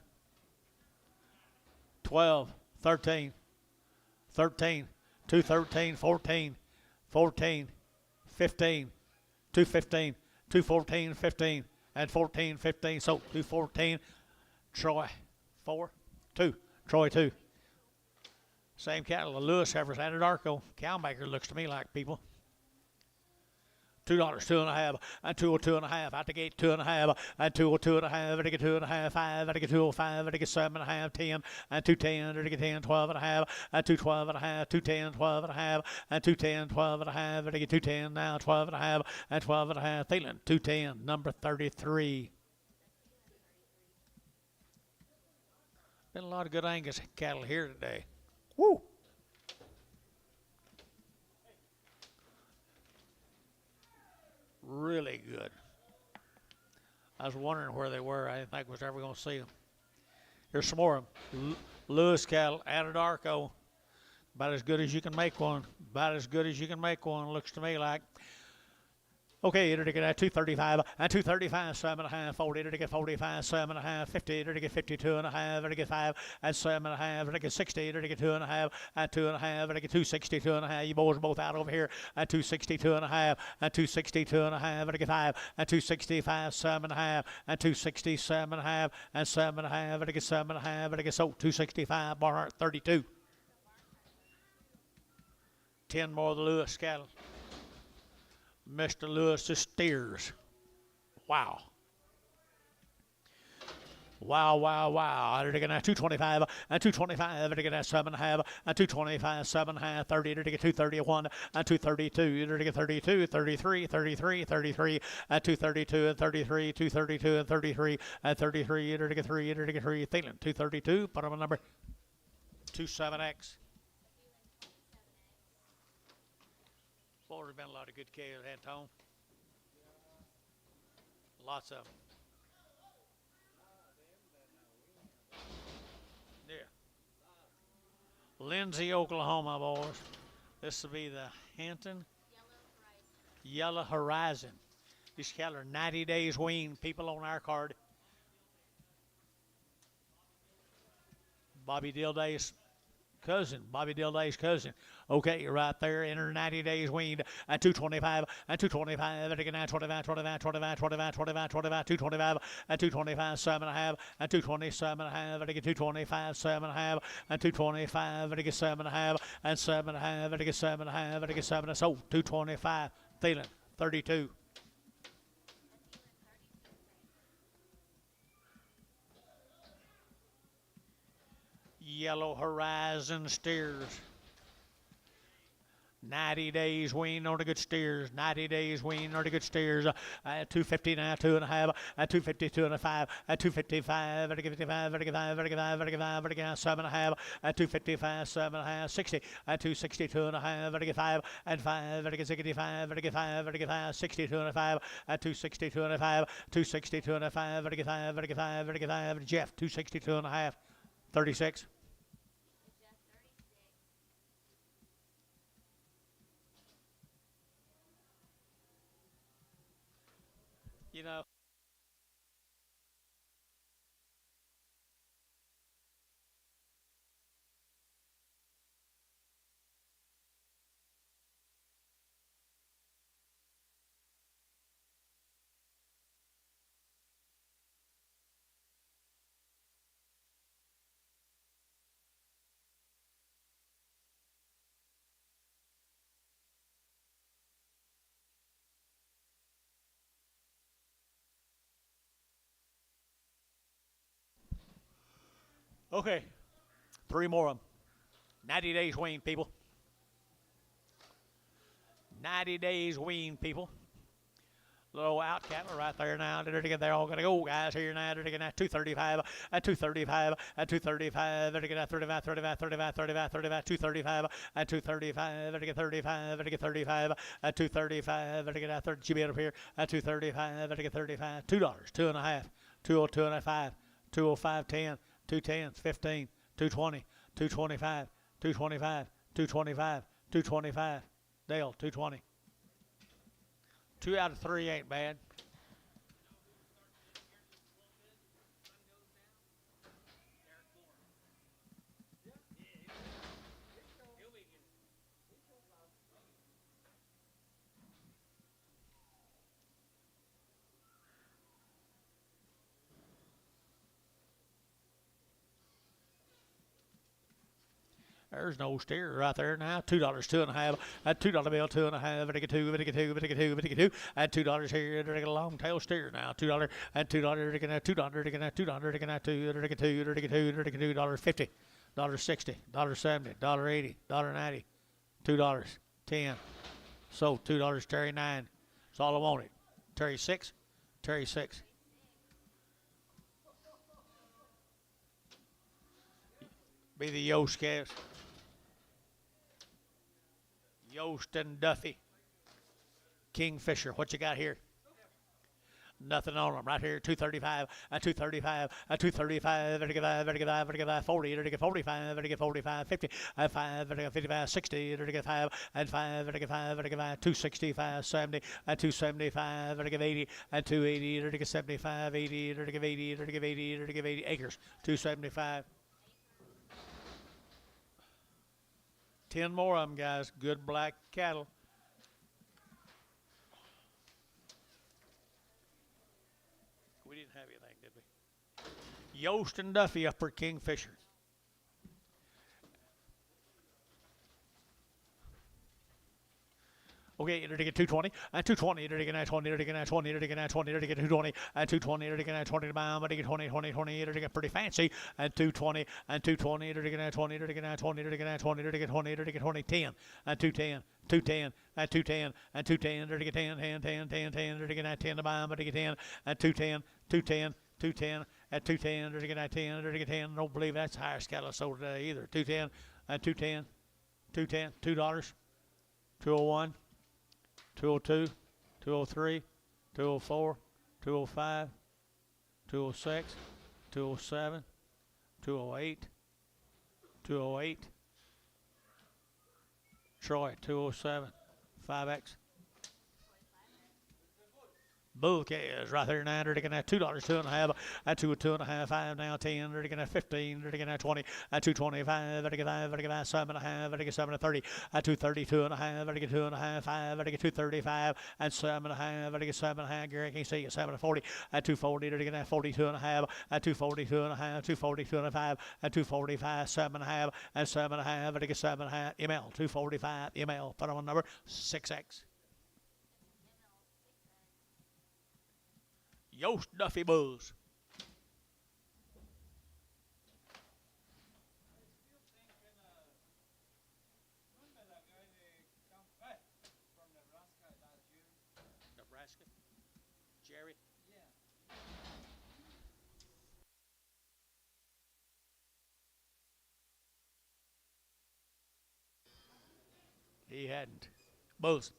12, 13, 13. 213, 14, 14, 15, 215, 214, 15, and 14, 15. So 214, Troy 4, 2, Troy 2. Same cattle, the Lewis heifers, Anadarko. Cowmaker looks to me like people. $2, 2.5, and 202.5. Out the gate, 2.5, and 202.5. I get 2.5, 5. I get 205. I get 7.5, 10, and 210. I get 10, 12.5, and 212.5, 210, 12.5, and 210, 12.5. I get 210 now, 12.5, and 12.5. Thielen, 210, number 33. Been a lot of good Angus cattle here today. Woo! Really good. I was wondering where they were. I didn't think I was ever going to see them. Here's some more of them. Lewis cattle, Anadarko. About as good as you can make one. About as good as you can make one, looks to me like. Okay, to get 235, and 235, 7.5, 40, to get 45, 7.5, 50, to get 52.5, to get 5, and 7.5, to get 60, to get 2.5, and 2.5, to get 262.5. You boys are both out over here, and 262.5, and 262.5, to get 5, and 265, 7.5, and 267.5, and 7.5, to get 7.5, to get 265, Barnhart 32. 10 more of the Lewis cattle. Mr. Lewis's steers. Wow. Wow, wow, wow. They're going to 225, and 225, they're going to 7.5, and 225, 7.5, 30, they're going to 231, and 232, they're going to 32, 33, 33, 33, and 232, and 33, 232, and 33, and 33, they're going to 3, they're going to 3, Thielen, 232, put them on number 27X. Boy, there's been a lot of good cattle at home. Lots of them. Yeah. Lindsay, Oklahoma, boys. This will be the Hampton Yellow Horizon. These cattle are 90 days weaned. People on our card. Bobby Dilday's cousin. Okay, you're right there. Enter 90 days weaned at 225, and 225, and again 25, 25, 25, 25, 25, 25, 225, and 225, 7.5, and 227.5, and again 225, 7.5, and 225, and again 7.5, and 7.5, and again 7.5, and again 7. So 225, Thielen 32. Yellow Horizon steers. 90 days weaned on the good steers. 90 days weaned on the good steers. 250 now, 2.5, 252 and a 5, 255, 55, 55, 55, 55, 7.5, 255, 7.5, 60, 262 and a half, 5, and 5, 65, 55, 62 and a 5, 262 and a 5, 262 and a 5, 55, Jeff, 262 and a half, 36. You know, okay, 3 more of them. 90 days weaned, people. 90 days weaned, people. Little out cattle right there now. They're all going to go, guys, here now. They're going to 235, at 235, at 235. They're going to 35, 35, 35, 35, 35, 235, at 235. They're going to 35, they're going to 35, at 235. They're going to 30. Jimmy up here at 235. They're going to 35. $2, 2.5, 202 and a 5, 205, 10, 210, 15, 220, 225, 225, 225, 225. Dale, 220. 2 out of 3 ain't bad. There's no steer right there now. $2, 2.5. At $2 bill, 2.5. Get two. At $2 here, they get a long tail steer now. $2 and $2. They get $2. They get $2. They get two. They get two. They get two. They get $2.50, $1.60, $1.70, $1.80, $1.90, $2, 10. So $2, Terry 9. That's all I wanted. Terry 6. Terry 6. Be the Yost calves. Yost and Duffy. Kingfisher. What you got here? Nothing on them right here. 235, at 235, at 235, 35, 40, 45, 45, 50, at 5, 55, 60, 5, at 5, 265, 70, at 275, 80, at 280, 75, 80, 80 acres, 275. 10 more of them, guys. Good black cattle. We didn't have anything, did we? Yost and Duffy up for Kingfisher. Okay, they're to get 220, and 220, they're to get 20, they're to get 20, they're to get 20, they're to get 220, and 220, they're to get 20 to buy, but they get 20, 20, 20, they're to get pretty fancy, and 220, and 220, they're to get 20, they're to get 20, they're to get 20, they're to get 20, they're to get 20, 10, and 210, 210, and 210, and 210, they're to get 10, 10, 10, 10, 10, they're to get 10 to buy, but they get 10, and 210, 210, 210, at 210, they're to get 10, they're to get 10, don't believe that's the highest cattle I sold today either, 210, and 210, 210, $2, 201, 202, 203, 204, 205, 206, 207, 208, 208. Troy, 207, 5X. Bull calves right there now. They're getting at $2, 2.5, at 2.5, 5 now, 10. They're getting at 15. They're getting at 20, at 225. They're getting 5. They're getting 7.5. They're getting 7 to 30, at 230, 2.5. They're getting 2.5, 5. They're getting 235, and 7.5. They're getting 7.5. Gary can't see it. 7 to 40, at 240. They're getting at 42.5, at 240, 2.5, 240, 2.5, at 245, 7.5, and 7.5. They're getting 7.5 ML, 245 ML. Put on number 6X. Yost Duffy Bulls. Nebraska? Jerry? Yeah. He hadn't. Bulls.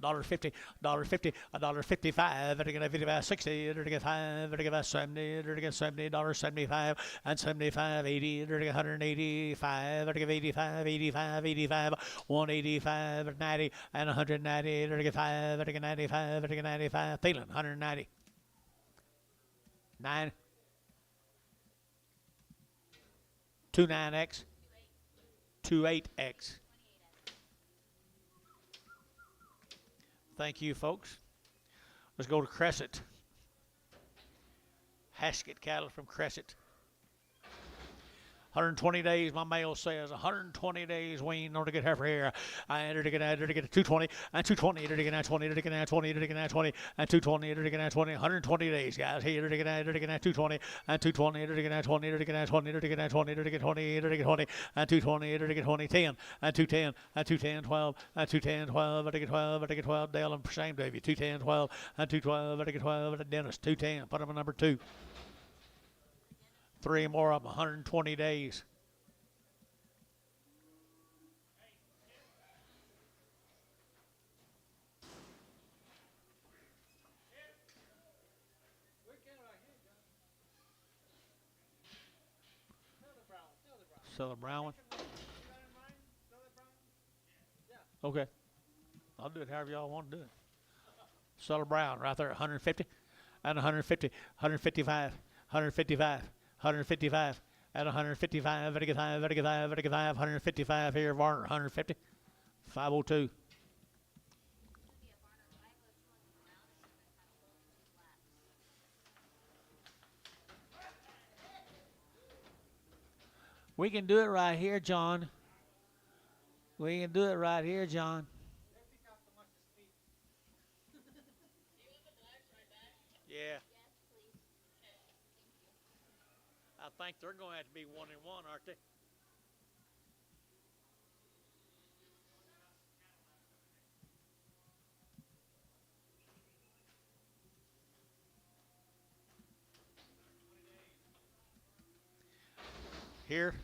$1.50, $1.50, $1.55, they're gonna 55, 60, they're gonna 5, they're gonna 70, they're gonna $70, $75, and 75, 80, they're gonna 185, they're gonna 85, 85, 85, 185, 90, and 190, they're gonna 5, they're gonna 95, they're gonna 95, Thielen, 190. 9, 29X, 28X. Thank you, folks. Let's go to Crescent. Haskett cattle from Crescent. 120 days, my mail says 120 days wean on to get heifer here. I entered to get a 220 and 220 to get a 20 to get a 20 to get a 20 and 220 to get a 20. 120 days, guys. Here to get a 220 and 220 to get a 20 to get a 20 to get a 20 to get 20 to get 20 and 220 to get 20 10 and 210 and 210 12 and 210 12 to get 12 to get 12. Dale, I'm ashamed of you. 210 12 and 212 to get 12 at Dennis. 210. Put him at number 2. 3 more of them. 120 days. Sell a brown one. Okay. I'll do it however y'all want to do it. Sell a brown right there, 150 and 150, 155, 155, 155, and 155, 155 here, Varner, 150, 502. We can do it right here, John. We can do it right here, John. Yeah. I think they're going to have to be 1 and 1, aren't they? Here,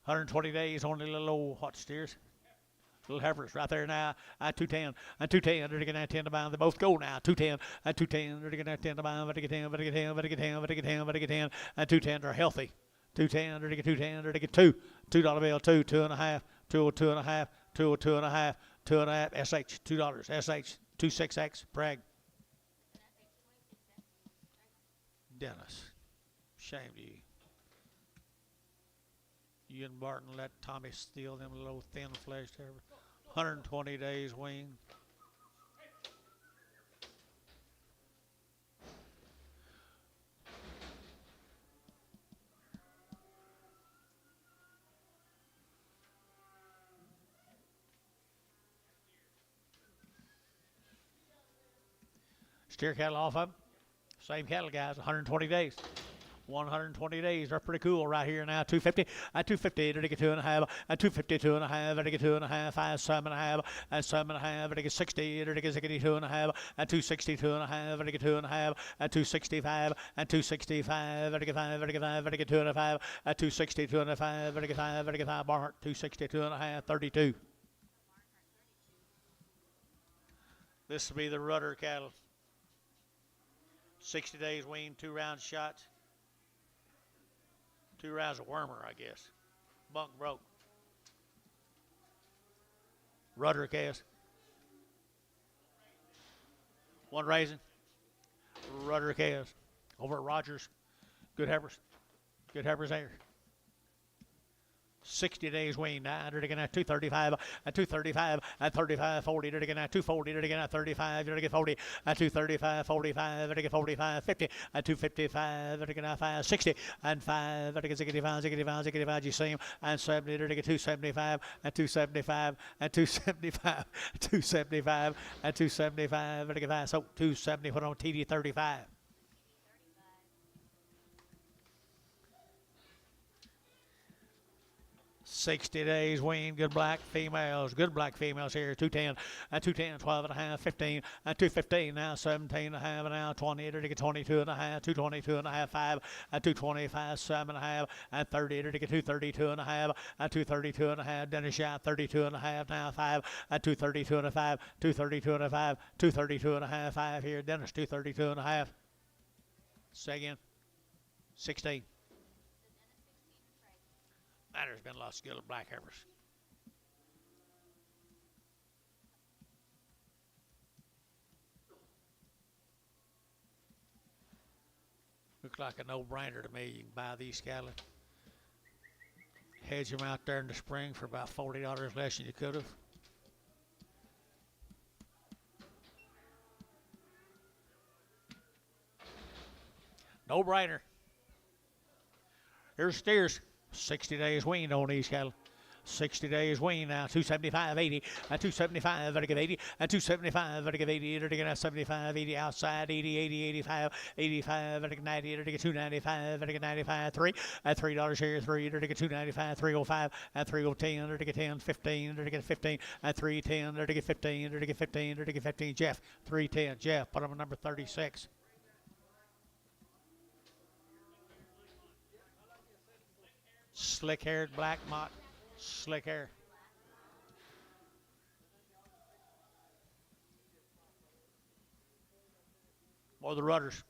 120 days on the little old hot steers. Little heifers right there now. 210 and 210. They're getting 10 to bound. They both go now. 210 and 210. They're getting 10 to bound. But they get 10. But they get 10. But they get 10. But they get 10. But they get 10. And 210 are healthy. 210. They're getting 210. They're getting 2. $2 bill. 2. 2.5. 2.5. 2.5. 2.5. SH. $2. SH. 26X. Bragg. Dennis. Shame to you. You and Barton let Tommy steal them little thin fleshed heifers. 120 days wean. Steer cattle off of them. Same cattle, guys. 120 days. 120 days. They're pretty cool right here now. 250 and 250 to get 2.5 and 250 2.5 to get 2.5 5 7.5 and 7.5 to get 60 to get 2.5 and 260 2.5 to get 2.5 and 265 and 265 to get 5 to get 5 to get 2.5 and 260 2.5 to get 5 to get 5 Barnhart 260 2.5 32. This will be the rudder cattle. 60 days wean, 2 round shots. 2 rounds of wormer, I guess. Bunk broke. Rudder cast. 1 raisin. Rudder cast. Over at Rogers. Good heifers. Good heifers there. 60 days wean. 900 to get 235 and 235 and 35 40 to get 240 to get 35 to get 40 and 235 45 to get 45 50 and 255 to get 5 60 and 5 to get 65 you see him and 70 to get 275 and 275 and 275 275 and 275 to get 5 so 270 put on TD 35. 60 days wean, good black females here, 210 and 210, 12 and a half, 15 and 215 now, 17 and a half and now, 20 to get 22 and a half, 222 and a half, 5 and 225, 7 and a half and 30 to get 232 and a half and 232 and a half, Dennis shot 32 and a half now, 5 and 232 and a 5, 232 and a 5, 232 and a half, 5 here, Dennis 232 and a half. Say again. 16. There's been lots of good black heifers. Looks like a no-brainer to me. You can buy these cattle. Hedge them out there in the spring for about $40 less than you could have. No-brainer. Here's steers. 60 days weaned on these cattle. 60 days weaned now, 275, 80, and 275, vertical 80, and 275, vertical 80, vertical 75, 80, outside 80, 80, 85, 85, vertical 90, vertical 295, vertical 95, 3, at $3 here, 3, vertical 295, 305, at 310, vertical 10, 15, vertical 15, at 310, vertical 15, vertical 15, vertical 15, Jeff, 310, Jeff, put him at number 36. Slick haired black mott. Slick hair. Or the rudders.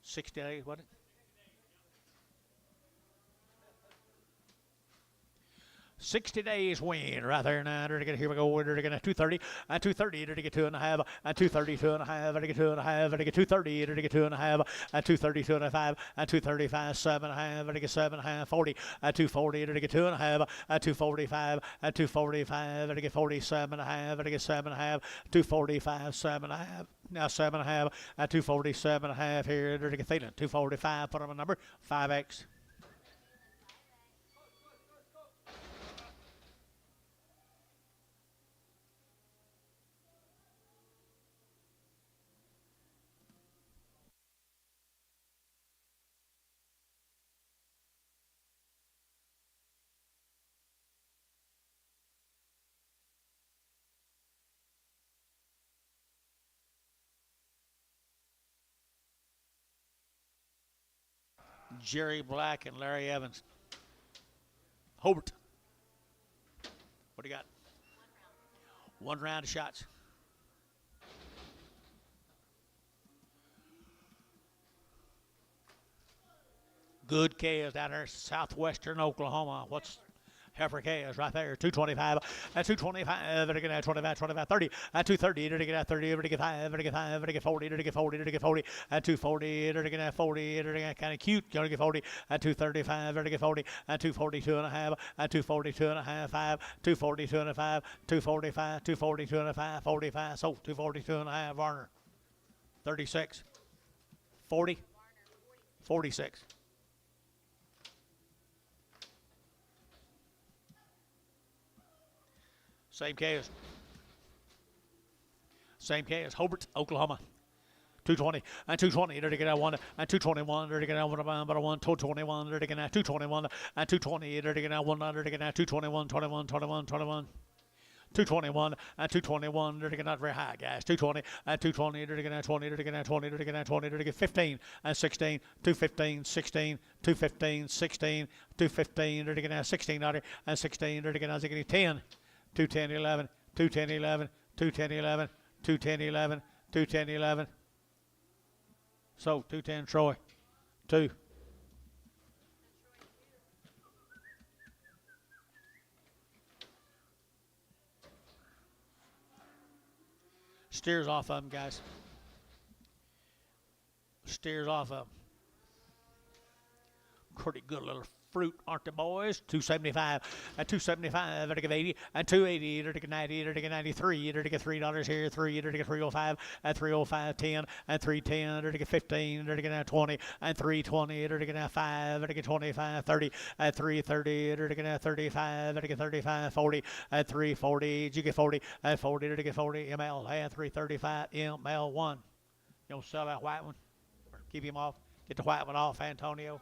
60 days, wasn't it? 60 days win right there now. Here we go. We're going to 230 and 230 to get 2.5 and 232 and a half to get 2.5 to get 230 to get 2.5 and 232 and a 5 and 235 7.5 to get 7.5 40 and 240 to get 2.5 and 245 and 245 to get 47.5 to get 7.5 245 7.5 now 7.5 and 247.5 here to get Thielen 245. Put on a number 5x. Jerry Black and Larry Evans. Hobart. What do you got? One round of shots. Good calves down there, southwestern Oklahoma. What's heifer calves right there? 225 and 225. To get 25, 25, 30 and 230. To get 30. To get 5. To get 5. To get 40. To get 40. To get 40 and 240. To get 40. To get kind of cute. To get 40 and 235. To get 40 and 242 and a half and 242 and a half 5 242 and a 5 245 242 and a 5 45. So 242 and a half. Varner 36 40 46. Same case. Same case. Hobart, Oklahoma. 220 and 220 to get 1 and 221 to get 1 but 1 221 to get 221 and 220 to get 1 to get 221 21 21 21 221 and 221 to get not very high, guys. 220 and 220 to get 20 to get 20 to get 20 to get 15 and 16 215 16 215 16 215 to get 16 and 16 to get 10 210 11 210 11 210 11 210 11 210 11. So 210 Troy 2. Steers off of them, guys. Steers off of them. Pretty good little fruit, aren't they, boys? 275 and 275 to get 80 and 280 to get 90 to get 93 to get $3 here, 3 to get 305 and 305 10 and 310 to get 15 to get 20 and 320 to get 5 to get 25 30 and 330 to get 35 to get 35 40 and 340 to get 40 and 40 to get 40 ML and 335 ML1. You don't sell that white one or keep him off. Get the white one off, Antonio.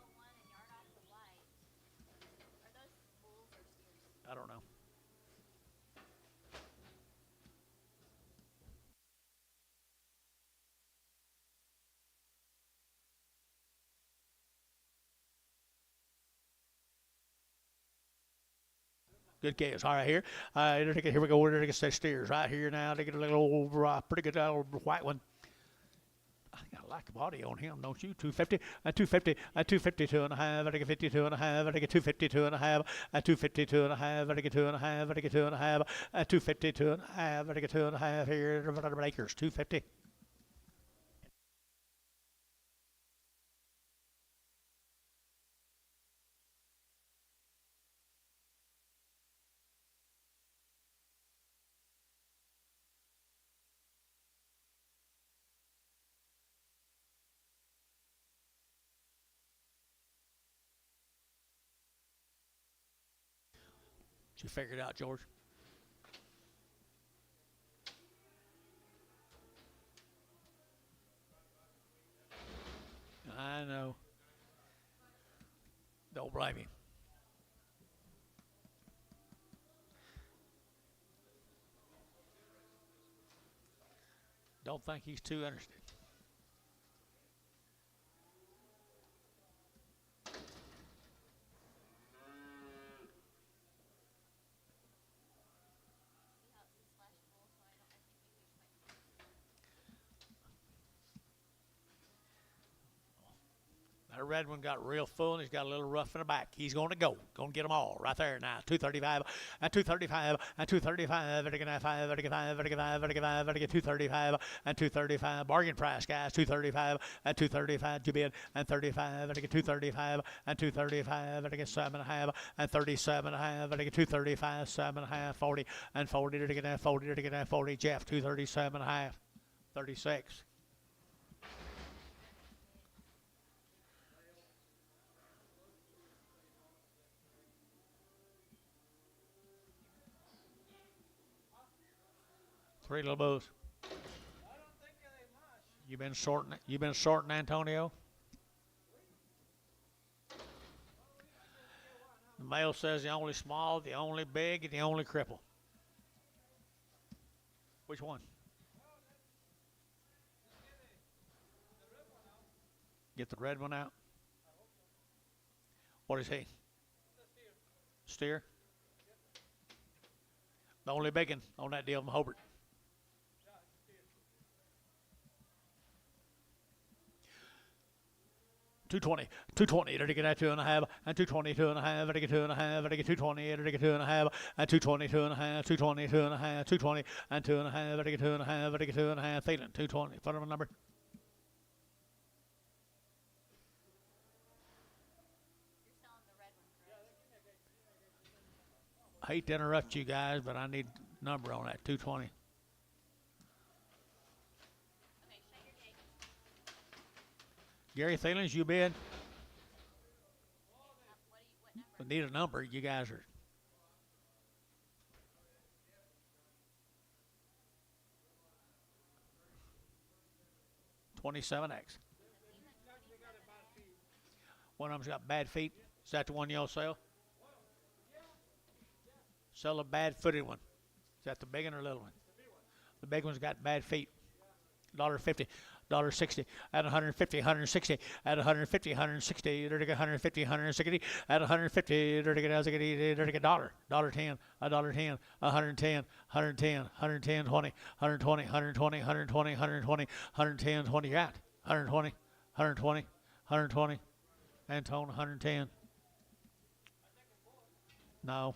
I don't know. Good calves. All right, here. Here we go. We're going to get steers right here now. They get a little pretty good white one. I think I like the body on him, don't you? 250 and 250 and 252 and a half. I get 52 and a half. I get 252 and a half. And 252 and a half. I get 2 and a half. I get 2 and a half. And 252 and a half. I get 2 and a half here. Acres 250. You figure it out, George. I know. Don't blame him. Don't think he's too interested. That red one got real full, and he's got a little rough in the back. He's going to go. Going to get them all right there now. 235 and 235 and 235. Vertigan 5, vertigan 5, vertigan 5, vertigan 5, vertigan 235 and 235. Bargain price, guys. 235 and 235. You bid and 35. Vertigan 235 and 235. Vertigan 7.5 and 37.5. Vertigan 235, 7.5, 40 and 40. Vertigan 40, vertigan 40. Jeff 237.5, 36. Three little bulls. You been sorting, Antonio? The male says the only small, the only big, and the only cripple. Which one? Get the red one out. What is he? Steer. The only big one on that deal from Hobart. 220, 220, to get that 2.5, and 220, 2.5, to get 2.5, to get 220, to get 2.5, and 220, 2.5, 220, 2.5, 220, and 2.5, to get 2.5, to get 2.5, feeling 220. Put on a number. You're selling the red one, correct? I hate to interrupt you guys, but I need a number on that 220. Okay, shut your gate. Gary Thielens, you bid? What number? I need a number. You guys are. $27X. One of them's got bad feet. Is that the one y'all sell? Sell a bad-footed one. Is that the big one or little one? The big one's got bad feet. $1.50. $1.60 at 150, 160 at 150, 160, 150, 160 at 150, dollar, $1.10, $1.10, 110, 110, 110, 20, 120, 120, 120, 120, 110, 20 got 120, 120, 120, Antone 110. No.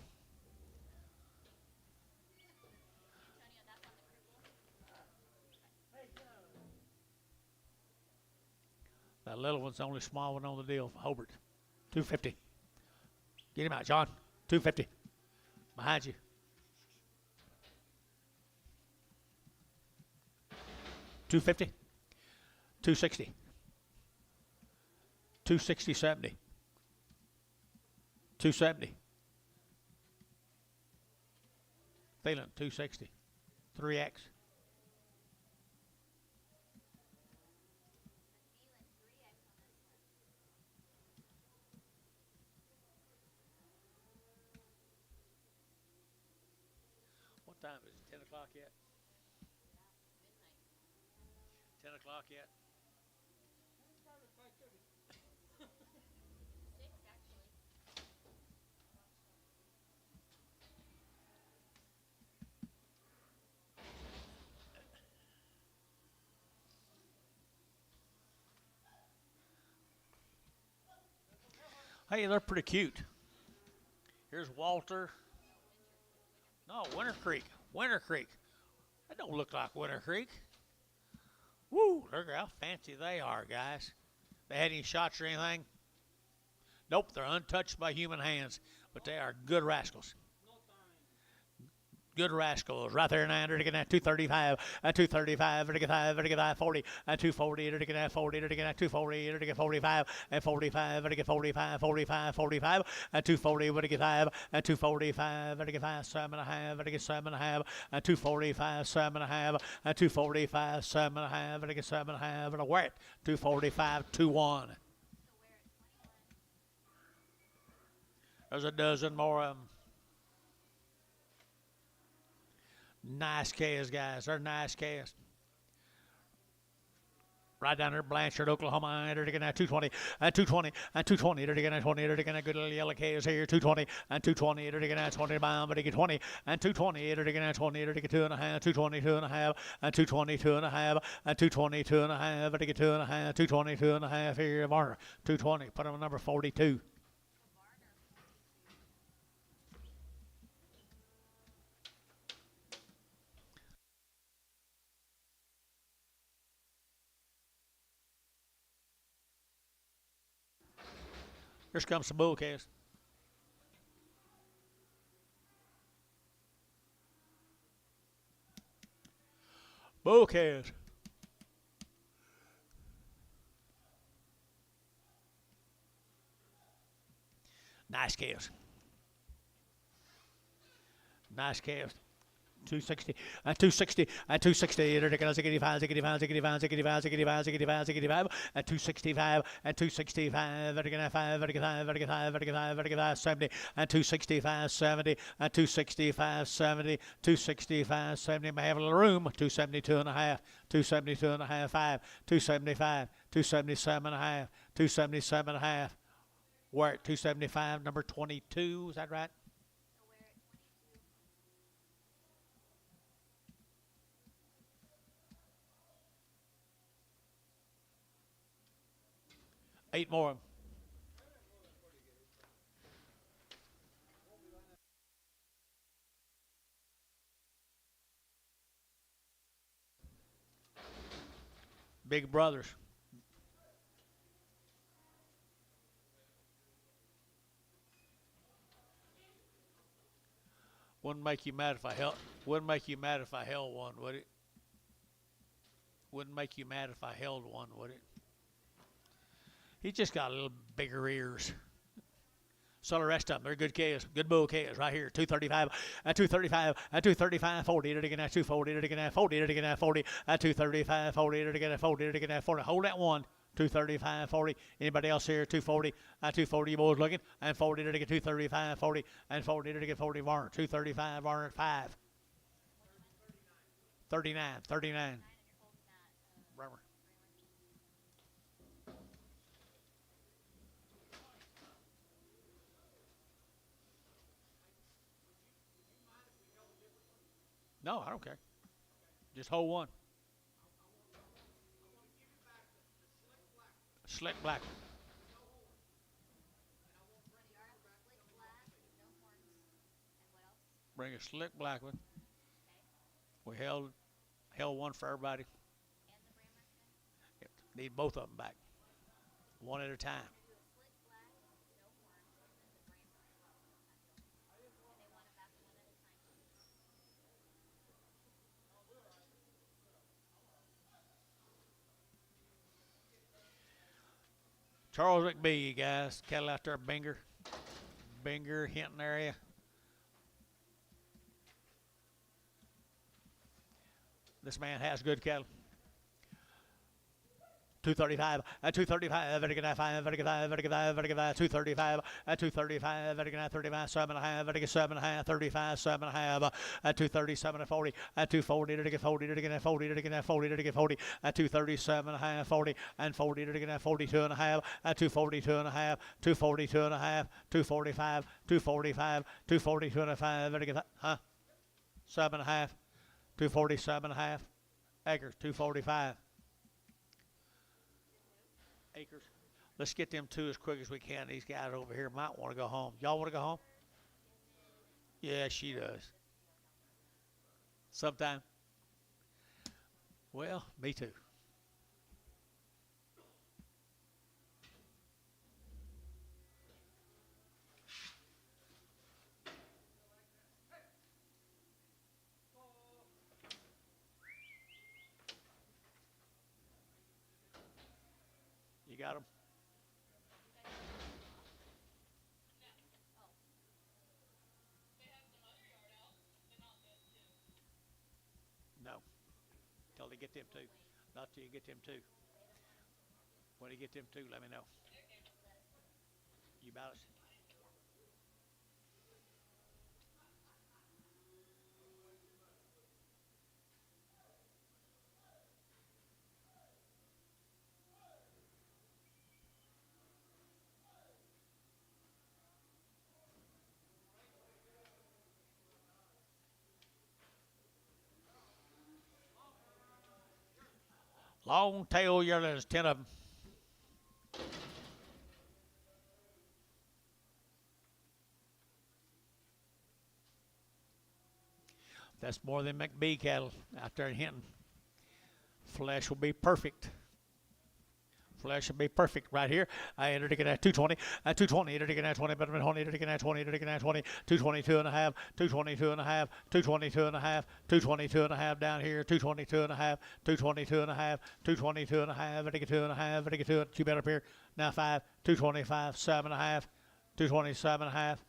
That little one's the only small one on the deal for Hobart. 250. Get him out, John. 250. Behind you. 250. 260. 260, 70. 270. Feeling 260. 3X. What time is it? 10 o'clock yet? 10 o'clock yet? Hey, they're pretty cute. Here's Walter. No, Winter Creek. Winter Creek. That don't look like Winter Creek. Woo, look how fancy they are, guys. They had any shots or anything? Nope, they're untouched by human hands, but they are good rascals. Good rascals. Right there, 9, again at 235, at 235, again 40, at 240, again at 40, again at 240, again 45, at 45, again 45, 45, 45, at 240, again 5, at 245, again 5, 7.5, again 7.5, at 245, 7.5, at 245, 7.5, again 7.5, and a wet 245, 2-1. There's a dozen more of them. Nice calves, guys. They're nice calves. Right down there, Blanchard, Oklahoma. They're again at 220, at 220, at 220. They're again at 20. They're again at good little yellow calves here. 220, and 220. They're again at 20 pound, but they get 20, and 220. They're again at 20. They're get 2.5, 220, 2.5, and 220, 2.5, and 220, 2.5. But they get 2.5, 220, 2.5 here. Varner, 220. Put them on number 42. Here comes some bull calves. Bull calves. Nice calves. Nice calves. 260, and 260, and 260, and 85, 85, 85, 85, 85, 85, 85, and 265, and 265, and again 5, and again 5, and again 5, and again 5, and again 5, 70, and 265, 70, and 265, 70, 265, 70, may have a little room, 272 and a half, 272 and a half, 5, 275, 277 and a half, 277 and a half. We're at 275, number 22, is that right? 8 more. Big brothers. Wouldn't make you mad if I held. Wouldn't make you mad if I held one, would it? Wouldn't make you mad if I held one, would it? He's just got a little bigger ears. So the rest of them, they're good calves, good bull calves right here. 235, at 235, at 235, 40, it again at 240, it again at 40, it again at 40, at 235, 40, it again at 40, it again at 40. Hold that one. 235, 40. Anybody else here? 240, at 240, you boys looking? And 40, it again 235, 40, and 40, it again 40. Varner, 235, Varner at 5. 39, 39. Bremer. No, I don't care. Just hold one. Slick black. Bring a slick black one. We held one for everybody. Yep. Need both of them back. One at a time. Charles McBee, you guys. Cattle out there, Binger, Hinton area. This man has good cattle. 235, at 235, at 5, at 5, at 5, at 235, at 235, at 35, 7.5, at 7.5, 35, 7.5, at 237, at 40, at 240, at 40, at 40, at 40, at 40, at 237.5, 40, and 40, at 42.5, at 242.5, 242.5, 245, 245, 242.5, huh? 7.5, 247.5, acres, 245. Acres. Let's get them two as quick as we can. These guys over here might want to go home. Y'all want to go home? Yeah, she does. Sometime. Well, me too. got them? No. Till they get them two. Not till you get them two. When you get them two, let me know. You about it? Long tail yearlings, 10 of them. That's more than McBee cattle out there in Hinton. Flesh will be perfect. Flesh will be perfect right here. I entered again at 220. At 220, entered again at 20, but 20, entered again at 20, entered again at 20, 222 and a half, 222 and a half, 222 and a half, 222 and a half down here, 222 and a half, 222 and a half, 222 and a half, entered 2 and a half, entered 2, you better up here. Now 5, 225, 7 and a half, 227 and a half.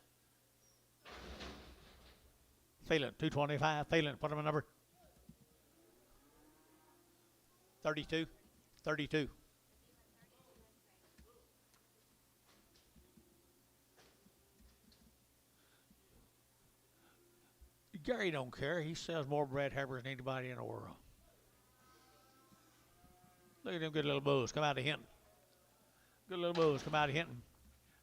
Feeling 225, feeling, put them a number. 32, 32. Gary don't care. He sells more Brad Herbers than anybody in the world. Look at them good little bulls come out of Hinton. Good little bulls come out of Hinton.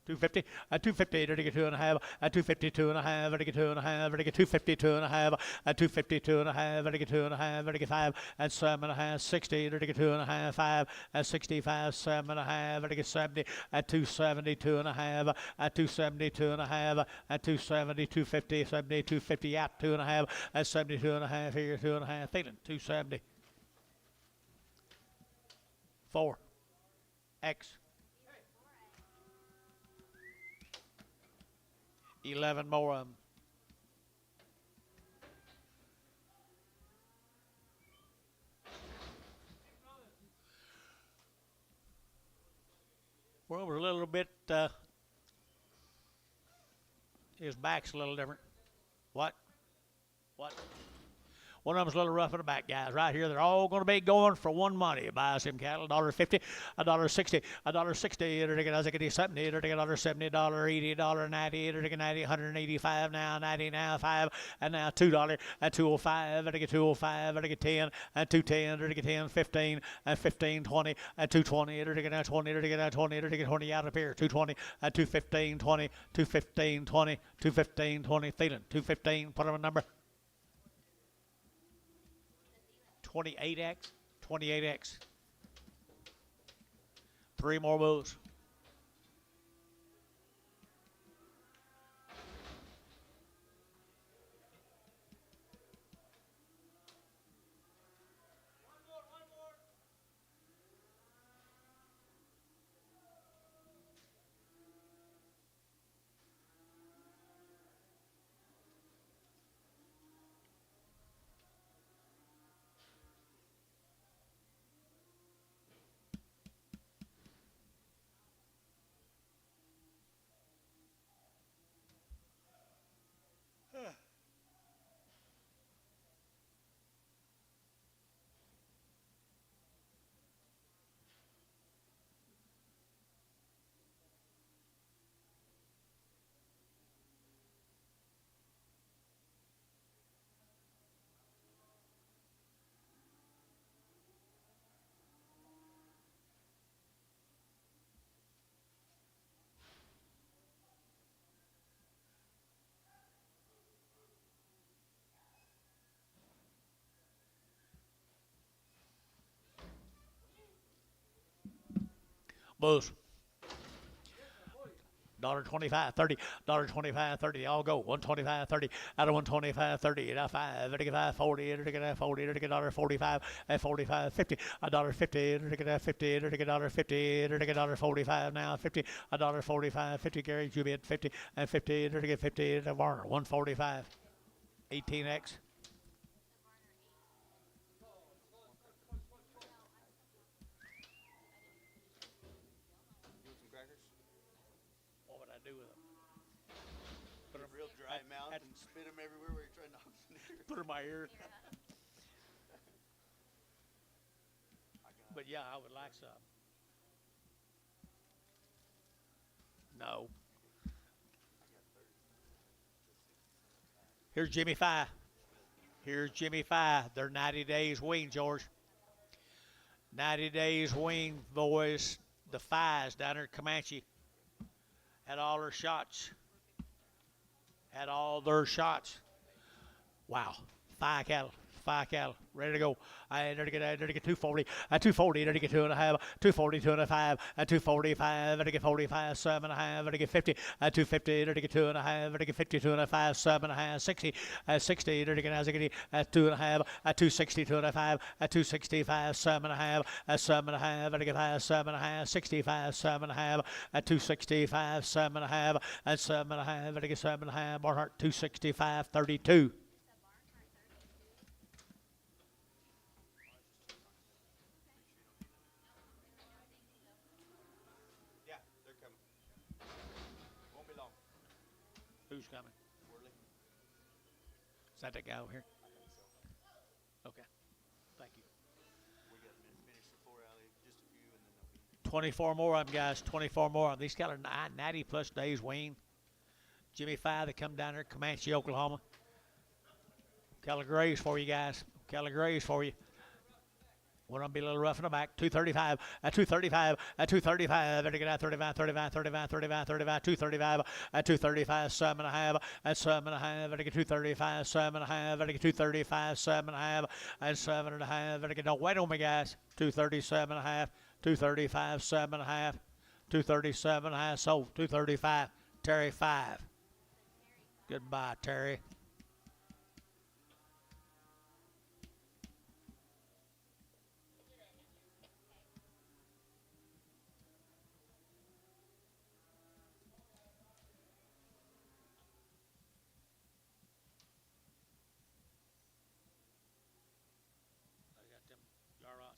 250, at 250, to get 2 and a half, at 252 and a half, to get 2 and a half, to get 252 and a half, at 252 and a half, to get 2 and a half, to get 5, at 7 and a half, 60, to get 2 and a half, 5, at 65, 7 and a half, to get 70, at 272 and a half, at 272 and a half, at 270, 250, 70, 250, out 2 and a half, at 72 and a half, here 2 and a half, feeling 270. 4, X. 11 more of them. Well, we're a little bit, his back's a little different. What? What? One of them's a little rough in the back, guys. Right here, they're all going to be going for one money. Buys him cattle, $1.50, $1.60, $1.60, $1.70, $1.70, $1.80, $1.90, $1.90, $185 now, $90 now, 5, and now $2 at 205, $205, $10, and $210, $10, 15, and 15, 20, at 220, $20, $20, 20 out of here, 220, at 215, 20, 215, 20, 215, 20, feeling, 215, put him a number. 28X, 28X. 3 more bulls. Bulls. $1.25, $30, $1.25, 30. They all go. $1.25, 30. Out of $1.25, 30. Out of 5. $5, 40. $40. $45. At 45, 50. $1.50. $50. $50. $45 now. 50. $1.45. 50. Gary, you bid 50 and 50. 50. At Varner. 145. 18X. to do with them. Put them Real dry mouth and spit them everywhere where you're trying to knock them in. Put them in my ear. Yeah. But yeah, I would like some. No. Here's Jimmy Fi. Here's Jimmy Fi. They're 90 days weaned, George. 90 days weaned, boys. The Fi's down there at Comanche had all their shots. Had all their shots. Wow. Fi cattle. 5 cattle, ready to go. I there to get 240, 240, there to get 2.5, 240, 2.5, 245, there to get 45, 7.5, there to get 50, 250, there to get 2.5, there to get 50, 2.5, 7.5, 60, 60, there to get 2.5, 260, 2.5, 265, 7.5, 7.5, there to get 7.5, 65, 7.5, 265, 7.5, 7.5, there to get 7.5, Barnhart 265, 32. Who's coming? Is that guy over here? Okay. Thank you. We got to finish the 4 alley, just a few, and then they'll be 24 more of them, guys. 24 more of them. These cattle are 90 plus days weaned. Jimmy Fi, they come down there, Comanche, Oklahoma. Cattle grays for you guys. Cattle grays for you. One of them be a little rough in the back. 235, 235, 235. Better get out 35, 35, 35, 35, 35, 235, 235, 7.5, 7.5. Better get 235, 7.5. Better get 235, 7.5, 7.5. Better get, don't wait on me, guys. 237.5, 235, 7.5, 237.5. So 235. Terry 5. Goodbye, Terry.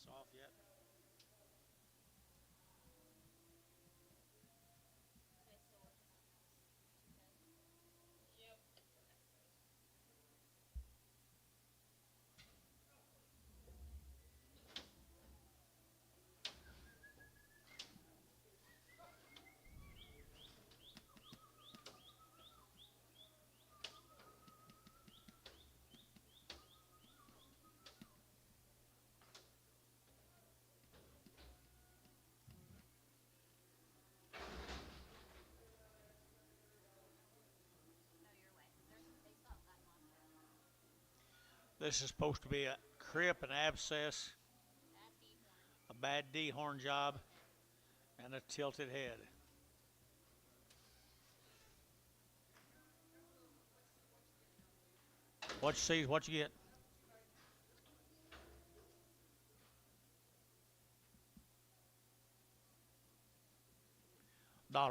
Off yet? This is supposed to be a crip, an abscess, a bad D-horn job, and a tilted head. What you see is what you get. $10,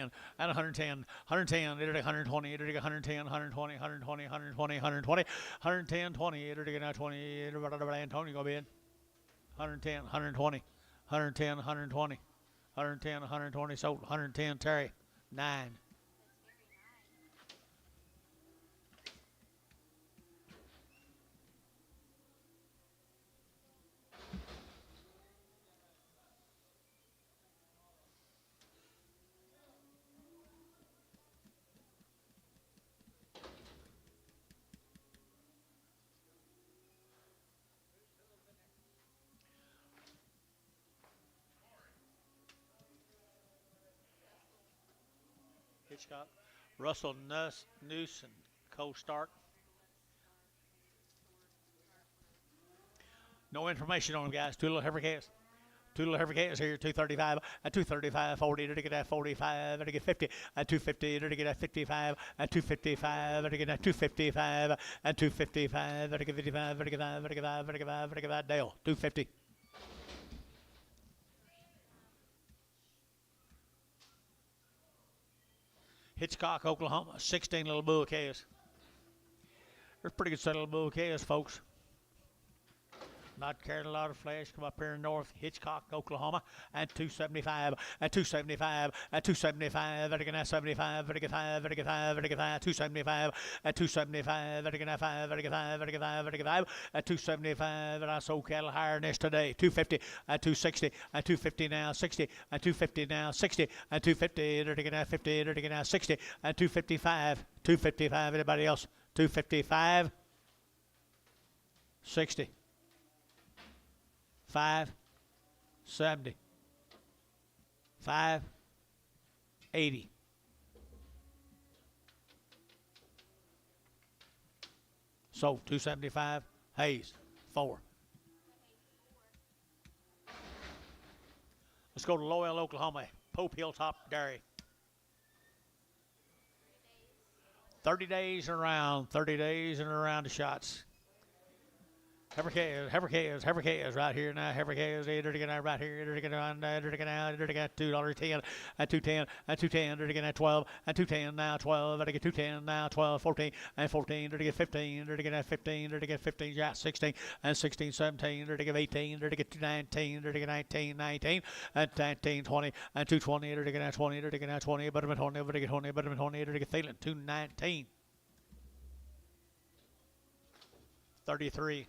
and 110, 110, it'll take 120, it'll take 110, 120, 120, 120, 120, 110, 20, it'll take 20, Antonio go bid. 110, 120, 110, 120, 110, 120, sold, 110, Terry, 9. Hitchcock, Russell Nuss, Noose, and Cole Stark. No information on them, guys. Two little heifer calves. Two little heifer calves here, 235, 235, 40, to get that 45, to get 50, 250, to get that 55, 255, to get that 255, 255, to get 55, to get 5, to get 5, to get 5, to get 5, Dale, 250. Hitchcock, Oklahoma, 16 little bull calves. There's a pretty good set of little bull calves, folks. Not carrying a lot of flesh. Come up here in North Hitchcock, Oklahoma, and 275, and 275, and 275, and again 75, and again 5, and again 5, and again 5, 275, and 275, and again 5, and again 5, and again 5, and again 5, and 275, and I sold cattle higher than this today. 250, and 260, and 250 now, 60, and 250 now, 60, and 250, and again 50, and again 60, and 255, 255. Anybody else? 255, 60. 570, 580. So 275. Hayes 4. Let's go to Lowell, Oklahoma. Pope Hilltop Dairy. 30 days and around. 30 days and around the shots. Heifer calves right here now. Heifer calves, they're getting out right here. They're getting out, they're getting out, they're getting $2.10, and 210, and 210, they're getting at 12, and 210 now 12, and they get 210 now 12, 14, and 14, they're getting 15, they're getting at 15, they're getting 15, yeah, 16, and 16, 17, they're getting 18, they're getting 19, they're getting 19, 19, and 19, 20, and 220, they're getting at 20, they're getting at 20, but I'm at 20, but I get 20, but I'm at 20, they're getting feeling 219, 33.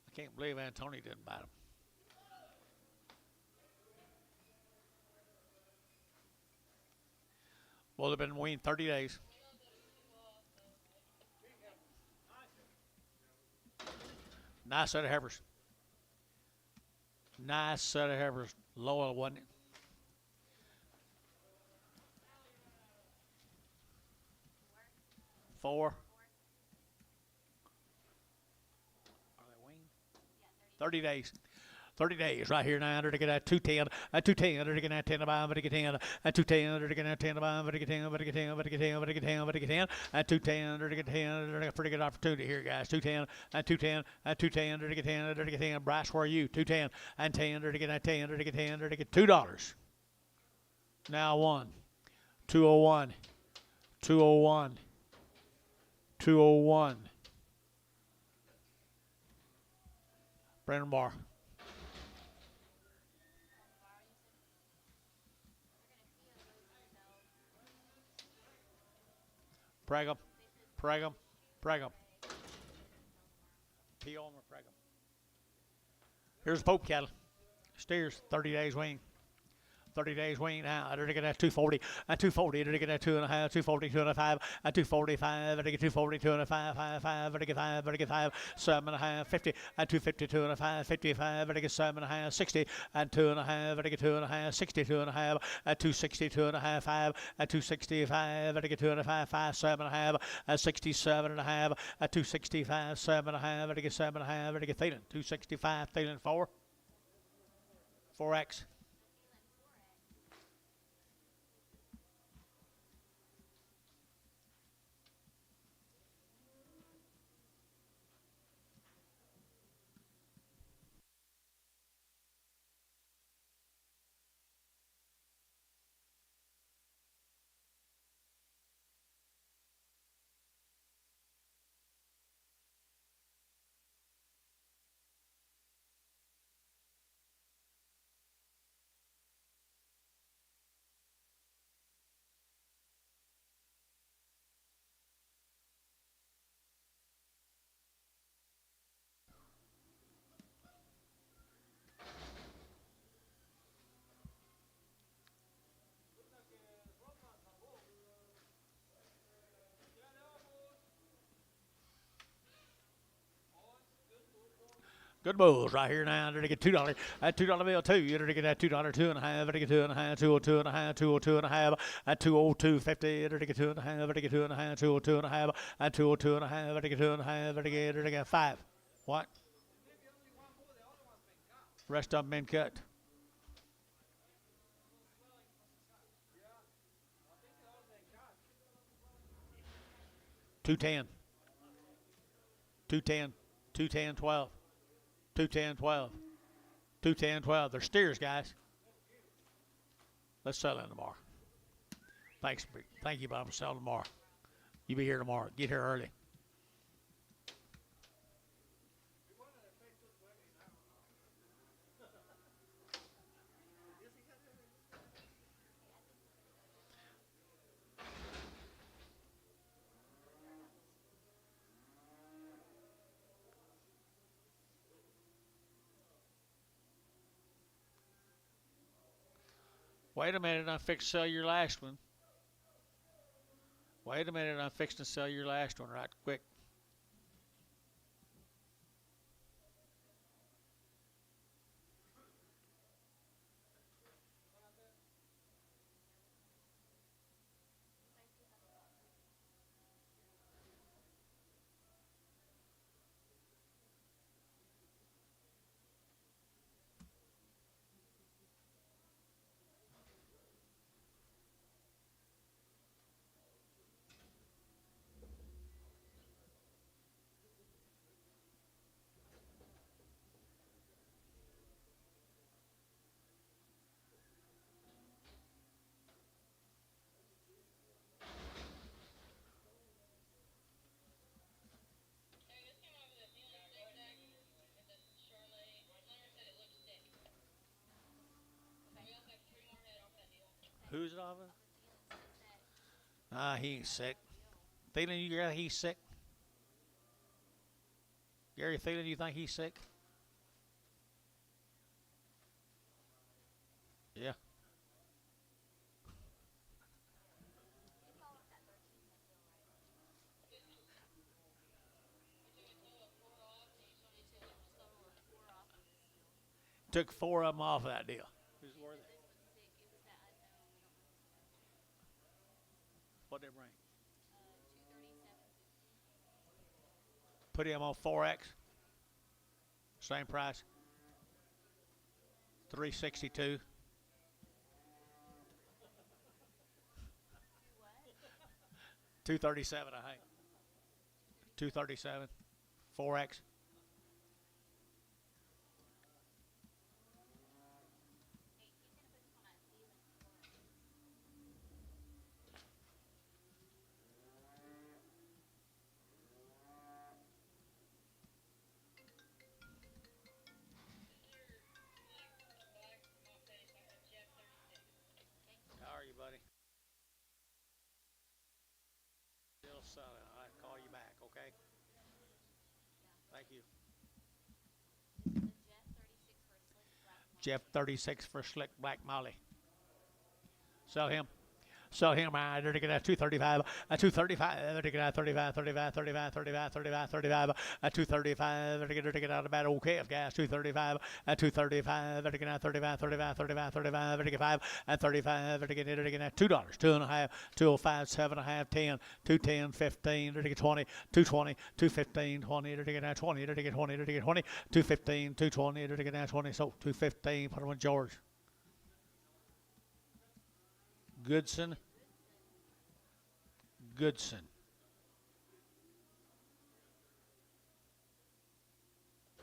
I can't believe Antony didn't bite him. Well, they've been weaned 30 days. Nice set of heifers. Nice set of heifers. Lowell, wasn't it? Four. Are they weaned? 30 days. 30 days right here now. They're to get at 210, at 210, they're to get at 10 about, but to get 10, at 210, they're to get at 10 about, but to get 10, but to get 10, but to get 10, but to get 10, but to get 10, at 210, they're to get 10, they're to get a pretty good opportunity here, guys. 210, at 210, at 210, they're to get 10, they're to get 10. Bryce, where are you? 210, and 10, they're to get at 10, they're to get 10, they're to get $2. Now 1, 201, 201, 201. Brandon Barr. Pregum, Pregum, Pregum. P.O. or Pregum. Here's Pope cattle. Steers, 30 days wean. 30 days wean now. They're to get at 240, at 240, they're to get at 2.5, 240, 2.5, at 245, they're to get 240, 2.5, 5, they're to get 5, they're to get 5, 7.5, 50, at 250, 2.5, 55, they're to get 7.5, 60, at 2.5, they're to get 2.5, 60, 2.5, at 260, 2.5, 5, at 265, they're to get 2.5, 5, 7.5, at 67.5, at 265, 7.5, they're to get 7.5, they're to get Thielen, 265, Thielen 4, 4X. Good bulls right here now. They're to get $2. At $2 bill two. You're to get that $2, 2.5. They're to get 2.5, 202.5, 202.5. At 202.50. They're to get 2.5. They're to get 2.5, 202.5. At 202.5. They're to get 2.5. They're to get 5. What? Rest of them been cut. $210. $210. 210, 12. 210, 12. 210, 12. They're steers, guys. Let's sell in tomorrow. Thanks. Thank you, Bob. Sell tomorrow. You be here tomorrow. Get here early. Wait a minute, I'm fixing to sell your last one. Wait a minute, I'm fixing to sell your last one right quick. Who's it off of? He ain't sick. Thielen, you think he's sick? Gary Thielen, you think he's sick? Yeah. Took 4 of them off of that deal. Who's worth it? What they bring? Put him on 4X. Same price. 362. $237, I think. 237. 4X. How are you, buddy? Still selling. I'll call you back, okay? Thank you. Jeff 36 for slick black Molly. Sell him. Sell him. They're taking that 235. 235. They're taking that 35, 35, 35, 35, 35, 35. 235. They're taking out about OKF gas. 235. 235. They're taking out 35, 35, 35, 35. They're taking 5 and 35. They're taking that $2. 2.5. 205. 7.5. 10. 210. 15. They're taking 20. 220. 215. 20. They're taking that 20. They're taking 20. They're taking 20. 215. 220. They're taking that 20. So 215. Put them on George. Goodson.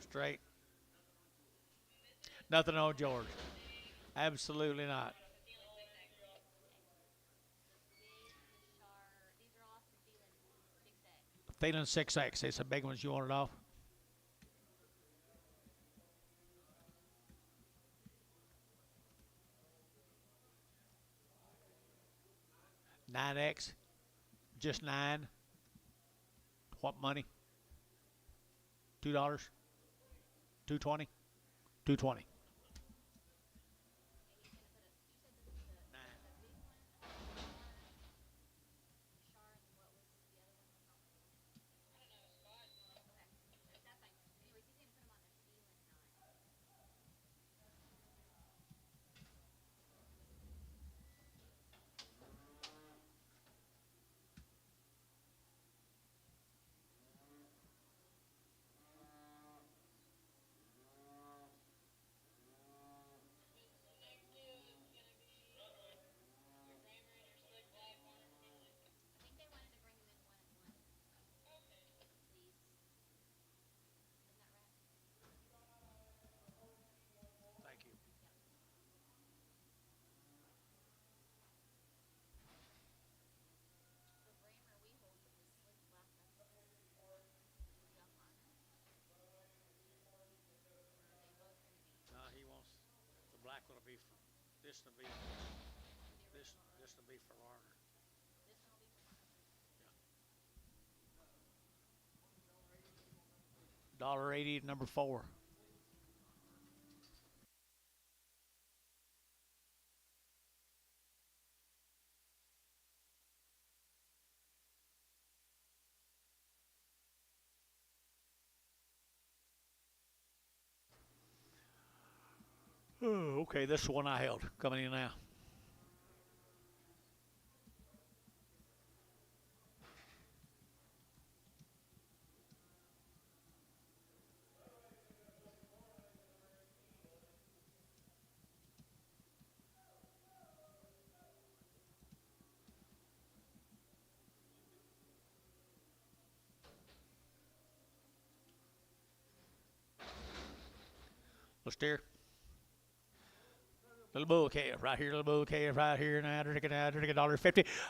Straight. Nothing on George. Absolutely not. Thielen 6X. It's the big ones you wanted off. $9X, just 9. What money? $2, 220, 220. This will be this will be for Larner. This one will be for Mark. $1.80 number 4. Oh, okay, this is the one I held coming in now. Let's steer. Little bull calf right here, little bull calf right here. Now, $1.50,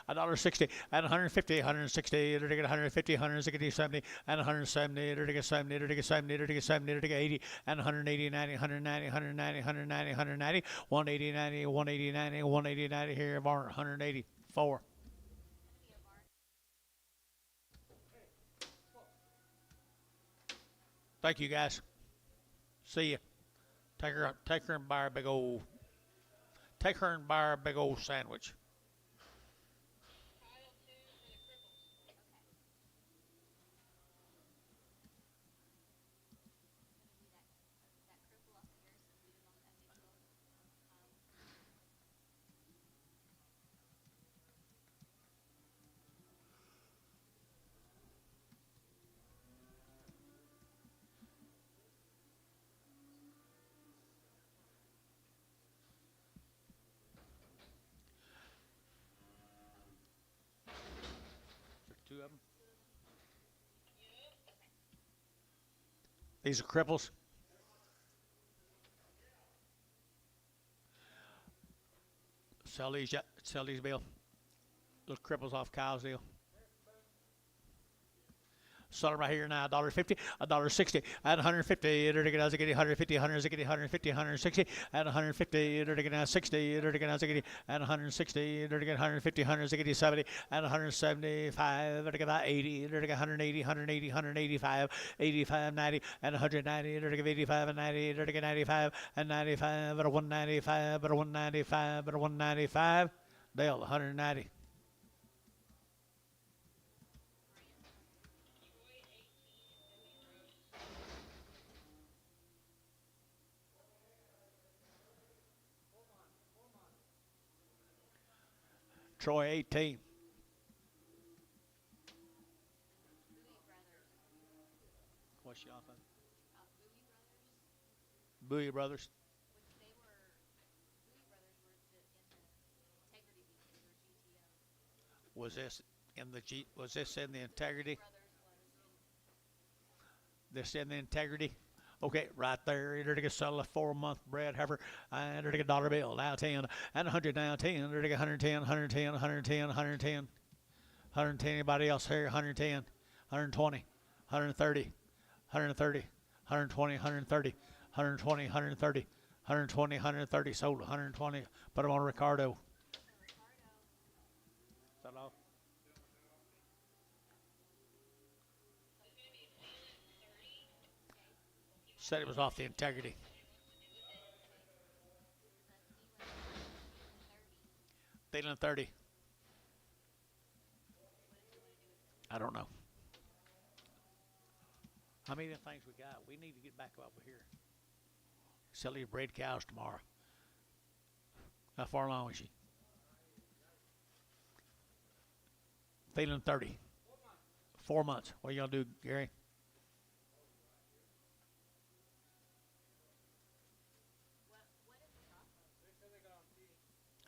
$1.60, and 150, 160, $150, 160, 70, and 170, 70, 70, 70, 80, and 180, 90, 190, 190, 190, 190, 180, 90, 180, 90, 180, 90 here, 184. Thank you, guys. See ya. Take her and buy her a big old. Take her and buy her a big old sandwich. Two of them. These are cripples. Sell these, Bill. Little cripples off Kyle's deal. Sell them right here now, $1.50, $1.60, and 150, $150, 150, 150, 150, 160, and 150, $60, and 160, 150, 160, 70, and 175, 80, 180, 180, 185, 85, 90, and 190, 85 and 90, 95, and 95, but a 195, but a 195, but a 195, Dale, 190. Troy 18. What's she off of? Bowie Brothers. Was this in the G? Was this in the integrity? This in the integrity? Okay, right there. You're to sell a 4-month bred heifer. And you're to get $1 bill. Now 10 and 100 now 10. You're to get 110, 110, 110, 110. 110. Anybody else here? 110, 120, 130, 130, 120, 130, 120, 130, 120, 130. Sold 120. Put them on Ricardo. Is that all? Said it was off the integrity. Thielen 30. I don't know. How many of the things we got? We need to get back up here. Sell these bred cows tomorrow. How far along is she? Thielen 30. 4 months. What are you going to do, Gary?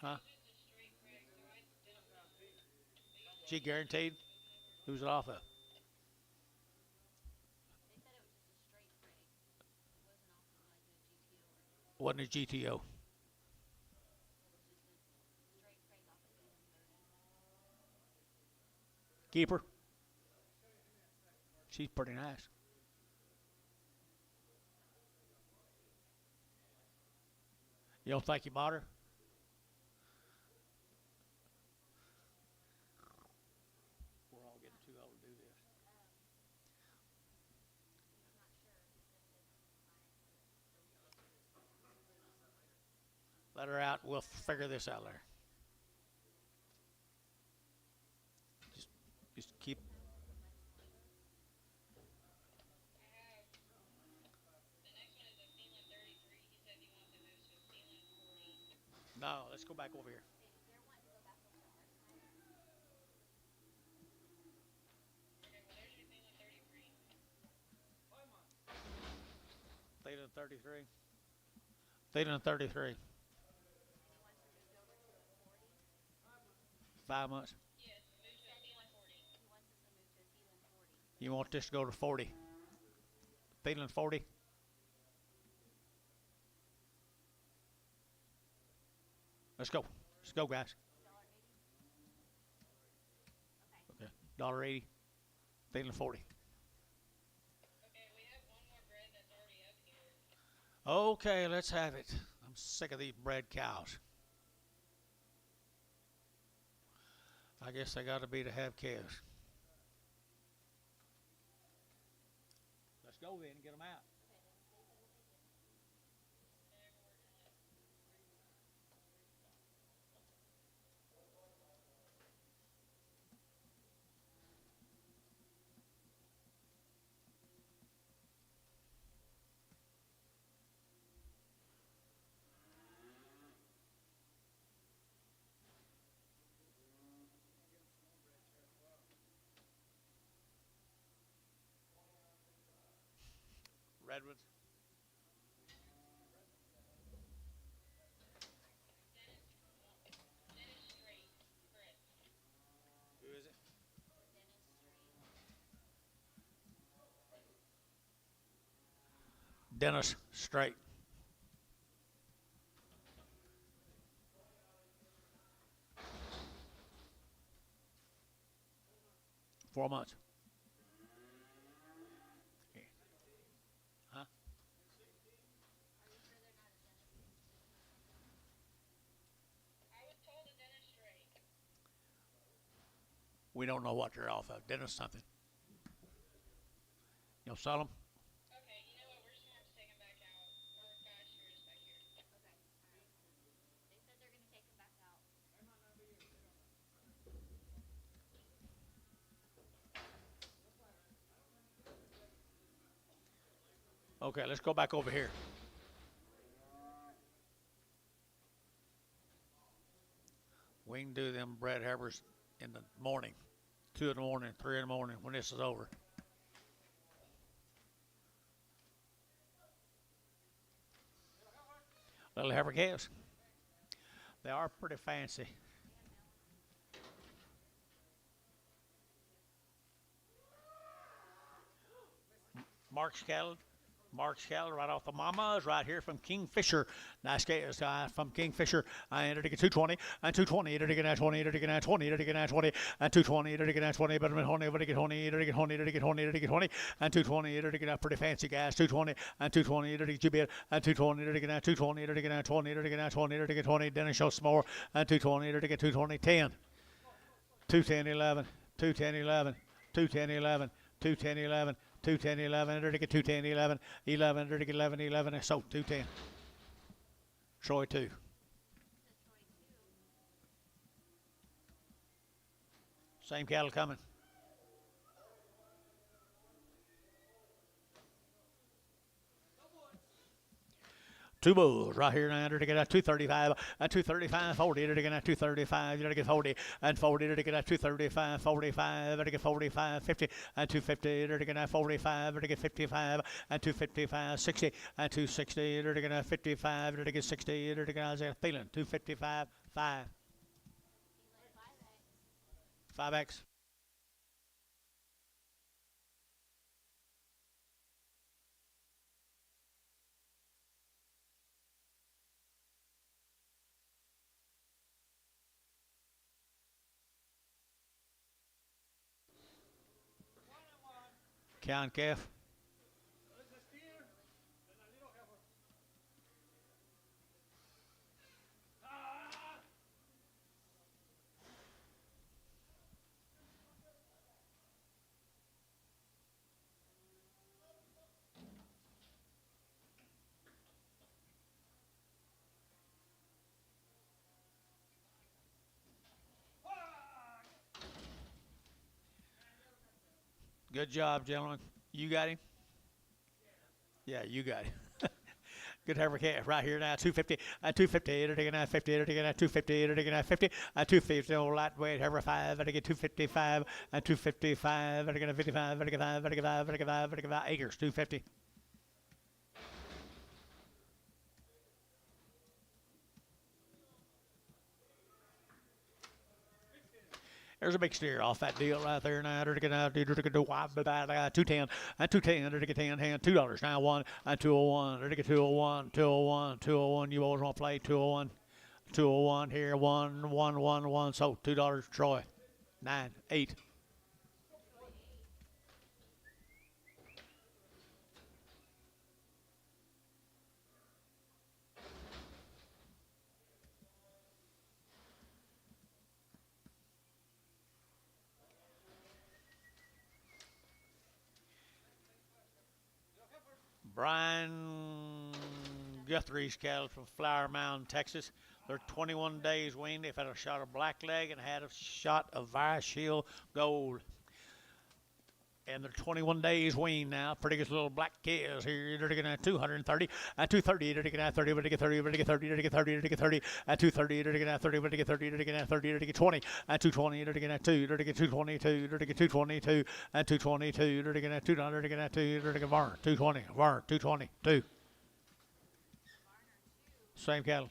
Huh? She guaranteed? Who's it off of? They said it was just a straight preg. It wasn't off of like a GTO or anything. Wasn't a GTO. It was just a straight preg off of Thielen 30. Keep her. She's pretty nice. You don't think you bought her? Let her out. We'll figure this out later. Just keep. No, let's go back over here. Theta 33. Theta 33. 5 months. You want this to go to 40. Theta 40. Let's go. Let's go, guys. Okay. $1.80. Theta 40. Okay, let's have it. I'm sick of these bred cows. I guess they got to be to have calves. Let's go then and get them out. Redwoods. Who is it? Dennis Strait. Four months. Huh? We don't know what they're off of. Dennis something. You'll sell them? Okay, you know what? We're just gonna have to take them back out. Or guys, you're just back here. Okay, alright. They said they're gonna take them back out. Okay, let's go back over here. We can do them bred heifers in the morning. 2 in the morning, 3 in the morning when this is over. Little heifer calves. They are pretty fancy. Mark's cattle. Mark's cattle right off the mamas right here from Kingfisher. Nice calves from Kingfisher. I entered to get 220 and 220. Entered to get 20. Entered to get 20. Entered to get 20 and 220. Entered to get 20. But I'm 20. Entered to get 20. Entered to get 20. Entered to get 20. Entered to get 20 and 220. Entered to get pretty fancy guys. 220 and 220. Entered to get you bit and 220. Entered to get 220. Entered to get 20. Entered to get 20. Entered to get 20. Dennis show some more and 220. Entered to get 220. 10. 210 11. 210 11. 210 11. 210 11. 210 11. Entered to get 210 11. 11. Entered to get 11 11. So 210. Troy 2. Same cattle coming. Two bulls right here now. Entered to get a 235 and 235 40. Entered to get a 235. Entered to get 40 and 40. Entered to get a 235 45. Entered to get 45 50 and 250. Entered to get a 45. Entered to get 55 and 255 60 and 260. Entered to get a 55. Entered to get 60. Entered to get a feeling 255 5. 5X. Cow and calf. Good job, gentlemen. You got him? Yeah, you got him. Good Harvard calf right here now. 250, 250, enter taking 50, enter taking 250, enter taking 50, 250, old lightweight Harvard 5, enter get 255, 255, enter get 55, enter get 5, enter get 5, enter get 5, enter get 5, acres, 250. There's a big steer off that deal right there now. 210, 210, 10, $2 now. 201, 201, 201, 201. You always want to play 201, 201 here. 1. So $2, Troy. 9, 8. Brian Guthrie's cattle from Flower Mound, Texas. They're 21 days weaned. They've had a shot of blackleg and had a shot of Virus Shield Gold. And they're 21 days weaned now. Pretty good little black calves here. They're taking 230, 230, they're taking 30, but they get 30, but they get 30, they get 30, they get 30, 230, they're taking 30, but they get 30, they get 30, they get 20, 220, they're taking 2, they're taking 222, they're taking 222, 222, they're taking 200, they're taking 2, they're taking Varn, 220, Varn, 222. Same cattle.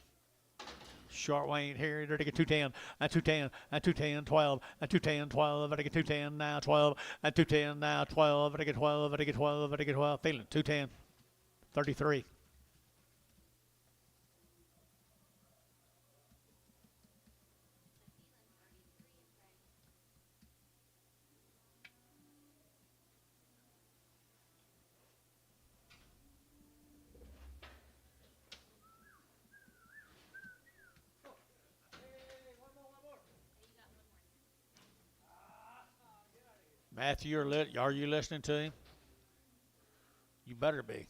Short weighed here, they're taking 210, 210, 210, 12, 210, 12, they get 210 now, 12, 210 now, 12, they get 12, they get 12, they get 12, feeling 210, 33. Matthew, are you listening to him? You better be.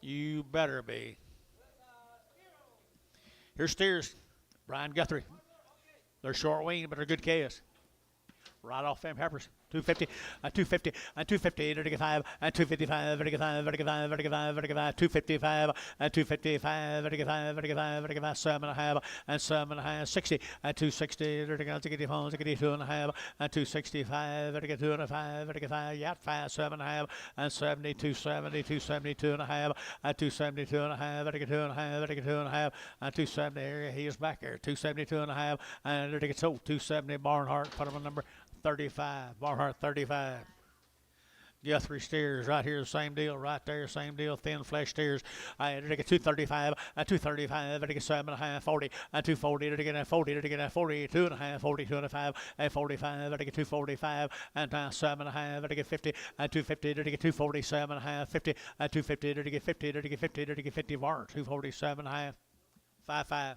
You better be. Here's steers. Brian Guthrie. They're short winged, but they're good calves. Right off them peppers. 250, 250, 250, 5, 255, 5, 255, 255, 5, 7 and a half, 60, 260, 2 and a half, 265, 2 and a 5, yeah, 5, 7 and a half, 70, 270, 272 and a half, 272 and a half, 2 and a half, 2 and a half, 270, here he is back there, 272 and a half, and 270 Barnhart, put him on number 35, Barnhart 35. Guthrie steers right here, same deal, right there, same deal, thin flesh steers. I take a 235, 235, I take a 7.5, 40, 240, I take a 40, I take a 42 and a half, 42 and a 5, 45, I take a 245, and 7.5, I take a 50, 250, I take a 247 and a half, 50, 250, I take a 50, I take a 50, I take a 50 bar, 247 and a half, 55.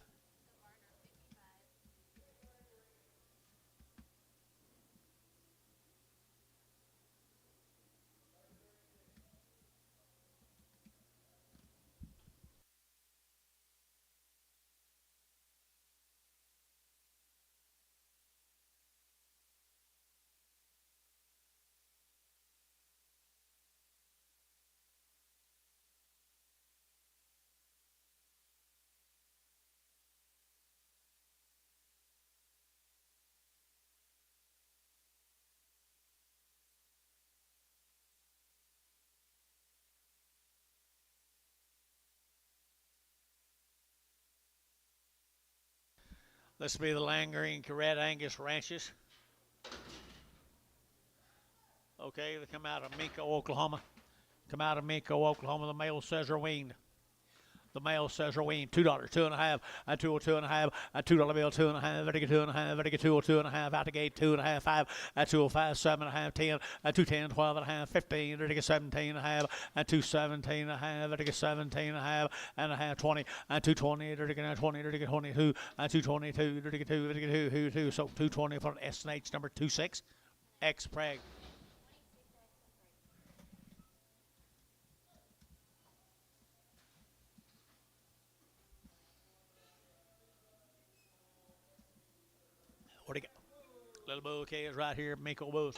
This will be the Langreen Red Angus ranches. Okay, they come out of Minko, Oklahoma. Come out of Minko, Oklahoma. The male says are weaned. The male says are weaned. $2, 2.5, 202 and a half, $2 bill, 2.5, I take a 2.5, I take a 202 and a half, out the gate, 2.5, 5, 205, 7.5, 10, 210, 12 and a half, 15, I take a 17 and a half, 217 and a half, I take a 17 and a half, 20, 220, I take a 20, I take a 22, 222, I take a 2, I take a 2, so 220 for an SNH number 26, X Preg. What do you got? Little bull calves right here, Mako bulls.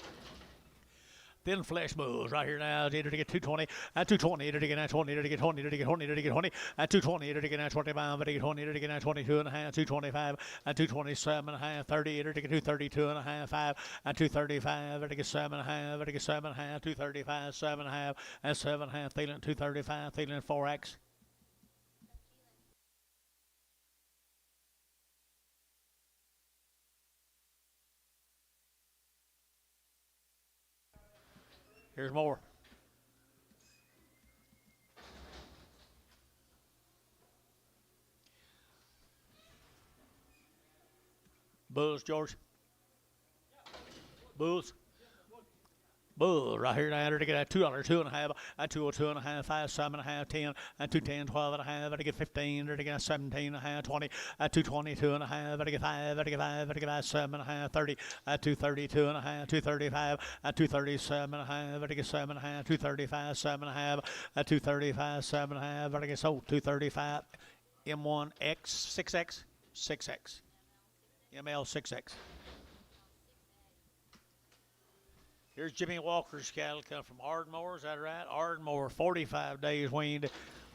Thin flesh bulls right here now. To get 220, at 220, to get 20, to get 20, to get 20, to get 20, at 220, to get 25, to get 20, to get 22 and a half, 225, at 227 and a half, 30, to get 232 and a half, 5, at 235, to get 7 and a half, to get 7 and a half, 235, 7 and a half, and 7 and a half, Thielen 235, Thielen 4X. Here's more. Bulls, George. Bulls. Bull right here now to get $2, 2 and a half, at 202 and a half, 5, 7 and a half, 10, at 210, 12 and a half, to get 15, to get 17 and a half, 20, at 222 and a half, to get 5, to get 5, to get 5, 7 and a half, 30, at 232 and a half, 235, at 237 and a half, to get 7 and a half, 235, 7 and a half, at 235, 7 and a half, to get sold 235, M1X, 6X, 6X, ML 6X. Here's Jimmy Walker's cattle come from Ardmore, is that right? Ardmore, 45 days weaned.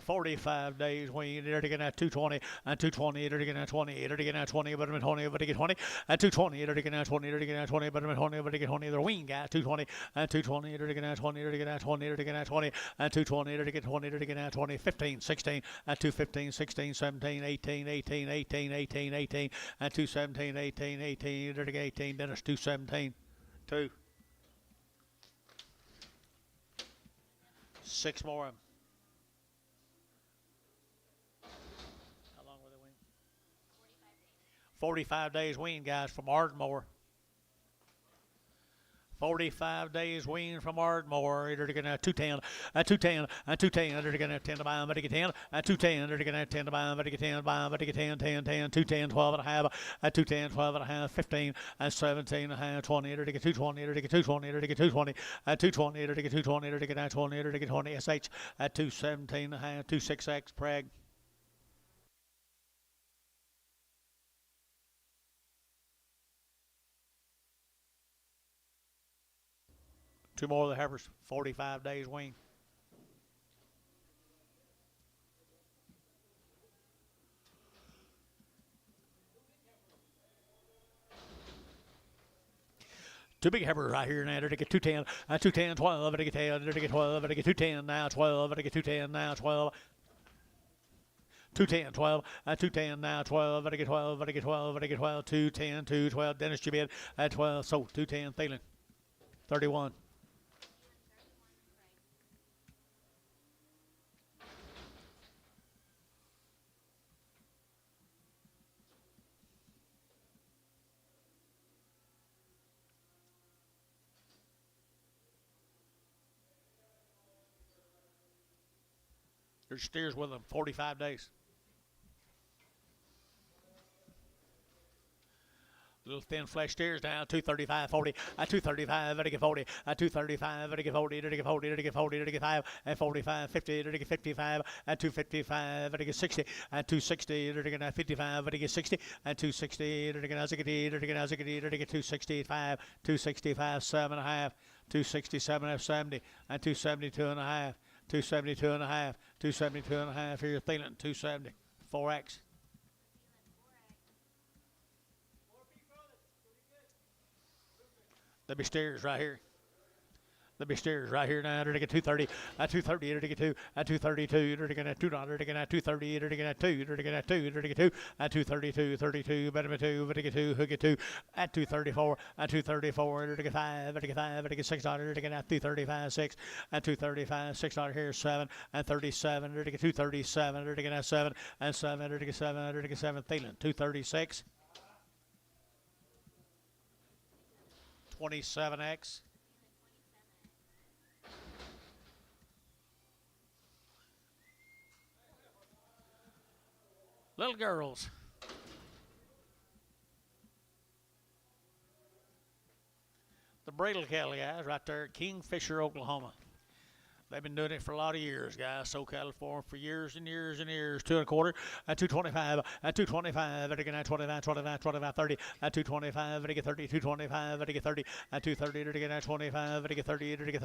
45 days weaned. They're to get at 220 and 220. They're to get at 20. They're to get at 20, but I'm 20, but they get 20 at 220. They're to get at 20. They're to get at 20, but I'm 20, but they get 20. They're weaned guys 220 and 220. They're to get at 20. They're to get at 20. They're to get at 20 and 220. They're to get 20. They're to get at 20. 15, 16 at 215, 16, 17, 18, 18, 18, 18, 18 at 217, 18, 18. They're to get 18. Dennis 217, 2. 6 more of them. How long were they weaned? 45 days weaned, guys, from Ardmore. 45 days weaned from Ardmore. They're going to 210, at 210, at 210. They're going to 10 to buy them, but they get 10, at 210. They're going to 10 to buy them, but they get 10 to buy them, but they get 10, 10, 10, 210, 12 and a half, at 210, 12 and a half, 15, at 17 and a half, 20. They're going to get 220, they're going to get 220, they're going to get 220, at 220, they're going to get 220, they're going to get 20, they're going to get 20, SH, at 217 and a half, 26X, Prague. Two more of the heifers, 45 days weaned. Two big heifers right here now. They're to get 210, 210, 12, they get 10, they're to get 12, they get 210 now, 12, they get 210 now, 12. 210, 12, 210 now, 12, they get 12, they get 12, they get 12, 210, 212, Dennis Jabid at 12, so 210, Thielen, 31. There's steers with them, 45 days. Little thin flesh steers down, 235, 40, at 235, they get 40, at 235, they get 40, they get 40, they get 40, they get 5, at 45, 50, they get 55, at 255, they get 60, at 260, they get 55, they get 60, at 260, they get Azikadi, they get Azikadi, they get 265, 265, 7.5, 267, F70, at 272 and a half, 272 and a half, 272 and a half, here's Thielen, 270, 4X. There'll be steers right here. There'll be steers right here now. They're to get 230. At 230, they're to get 2. At 232, they're to get at $2. They're to get at 230. They're to get at 2. They're to get at 2. They're to get 2. At 232, 32. Better be 2. Better get 2. Who get 2? At 234. At 234, they're to get 5. They're to get 5. They're to get $6. They're to get at 235, 6. At 235, $6 here, 7. At 37, they're to get 237. They're to get at 7. At 7, they're to get 7. They're to get 7. Thielen, 236. 27X. Little girls. The Bradle cattle guys right there at Kingfisher, Oklahoma. They've been doing it for a lot of years, guys. SoCal for years and years and years. 2 1/4 at 225 at 225 at again 25 25 25 30 at 225 at 30 225 at 30 at 230 at again 25 at 30 at 30 at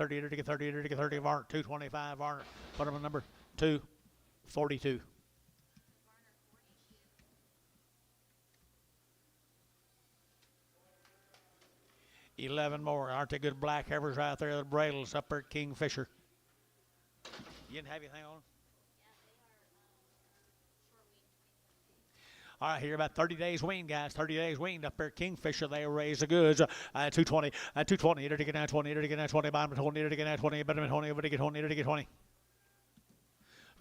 30 at 30 Varner 225 Varner. Put them in number 242. 11 more. Aren't they good black heifers out there? The bradles up there at Kingfisher. You didn't have anything on? All right, here about 30 days weaned, guys. 30 days weaned up there at Kingfisher. They raise the goods at 220. At 220, to get 20, to get 20, bottom 20, to get 20, bottom 20, to get 20, to get 20.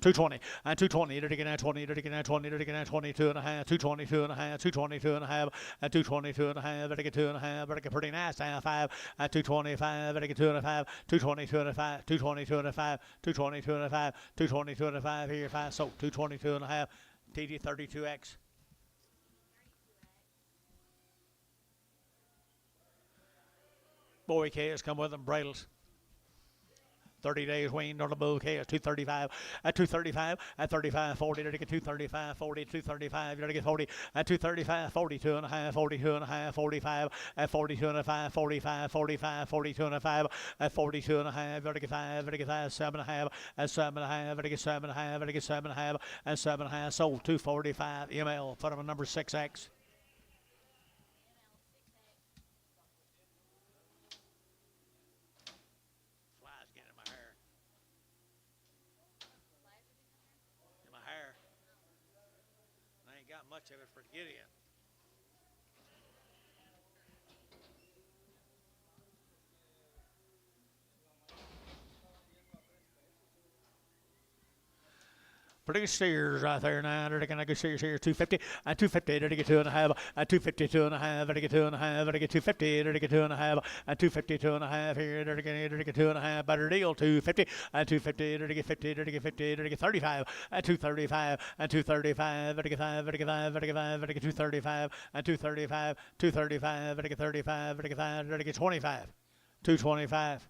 220 and 220 to get 20 to get 20 to get 22 and a half 222 and a half 222 and a half at 222 and a half to get 2 and a half but I get pretty nice down 5 at 225 to get 2 and a half 222 and a 5 222 and a 5 222 and a 5 222 and a 5 here 5 so 222 and a half TD 32X. Boy K's come with them bradles. 30 days weaned on the bull case, 235 at 235 at 35 40 to get 235 40 235 to get 40 at 235 42 and a half 42 and a half 45 at 42 and a 5 45 45 42 and a 5 at 42 and a half to get 5 to get 5 7 and a half at 7 and a half to get 7 and a half to get 7 and a half at 7 and a half sold 245 ML put them in number 6X. Much of it for Gideon. Pretty good steers right there now. They're going to go steers here. 250 at 250. They're going to get 2 and a half at 252 and a half. They're going to get 2 and a half. They're going to get 250. They're going to get 2 and a half at 252 and a half here. They're going to get 2 and a half. Better deal. 250 at 250. They're going to get 50. They're going to get 50. They're going to get 35 at 235 at 235. They're going to get 5. They're going to get 5. They're going to get 5. They're going to get 235 at 235. 235. They're going to get 35. They're going to get 5. They're going to get 25. 225.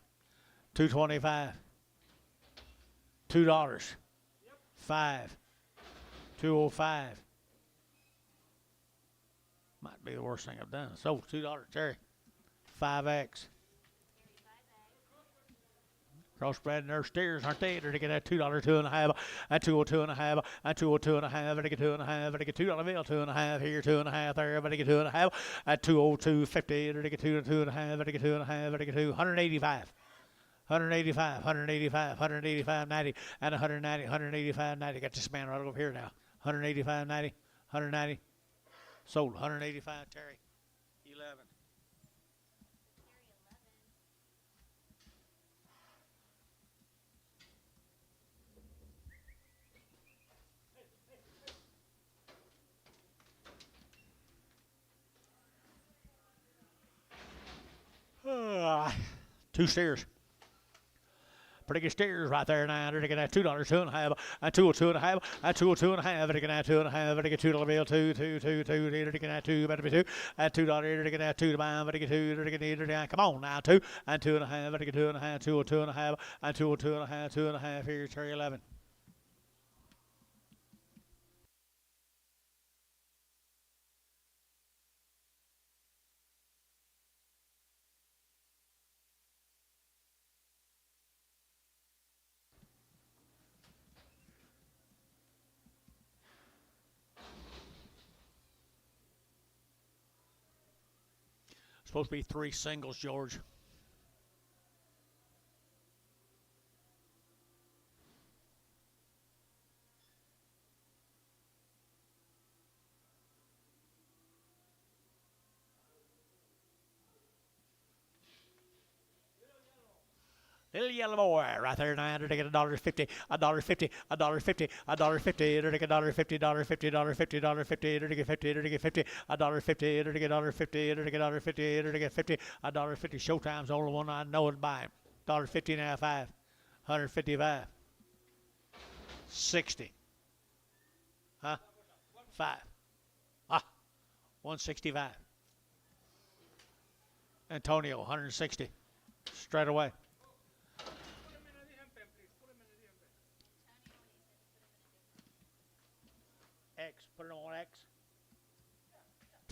225. $2. 5. 205. Might be the worst thing I've done. So $2 cherry. 5X. Crossbred nurse steers, aren't they? They're to get at $2, 2 and a half, at 202 and a half, at 202 and a half, they get 2 and a half, they get $2 bill, 2 and a half here, 2 and a half there, they get 2 and a half, at 202.50, they get 2 and a half, they get 2 and a half, they get 185. 185, 185, 185, 90, and 190, 185, 90. Got this man right over here now. 185, 90, 190. Sold 185, Terry. 11. Two steers. Pretty good steers right there now. They're taking that $2, 2 and a half, at 202 and a half, at 202 and a half, they're taking that 2 and a half, they get $2 bill, 2, they're taking that 2, better be 2, at $2, they're taking that 2 to buy, they get 2, they're taking that, come on now, 2, and 2 and a half, they get 2 and a half, 202 and a half, at 202 and a half, 2 and a half, here's Terry 11. Supposed to be 3 singles, George. Little yellow boy right there now. They're taking $1.50, $1.50, $1.50, $1.50. They're taking $1.50, $1.50, $1.50, $1.50. They're taking 50, they're taking 50, $1.50. They're taking $1.50, they're taking $1.50, they're taking 50, $1.50. Showtime's the only one I know and buy him. $1.50 now, 5, 155, 60. Huh? 5. 165. Antonio, 160. Straight away.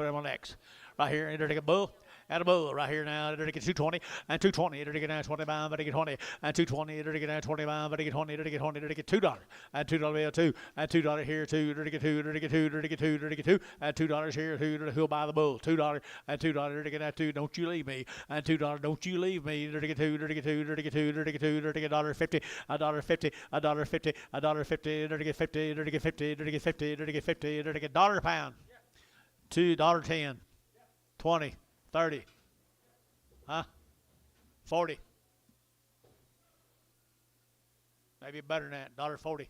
Put him on X. Right here, enter to get bull. And a bull right here now, enter to get 220, and 220, enter to get now 25, enter to get 20, and 220, enter to get now 25, enter to get 20, enter to get 20, enter to get $2, and $2 bill 2, and $2 here 2, enter to get 2, enter to get 2, enter to get 2, enter to get 2, and $2 here 2, enter to who'll buy the bull, $2, and $2, enter to get that 2, don't you leave me, and $2, don't you leave me, enter to get 2, enter to get 2, enter to get 2, enter to get 2, enter to get $1.50, $1.50, $1.50, $1.50, enter to get 50, enter to get 50, enter to get 50, enter to get 50, enter to get $1 pound, $2.10, 20, 30. Huh? 40. Maybe better than that. $1.40.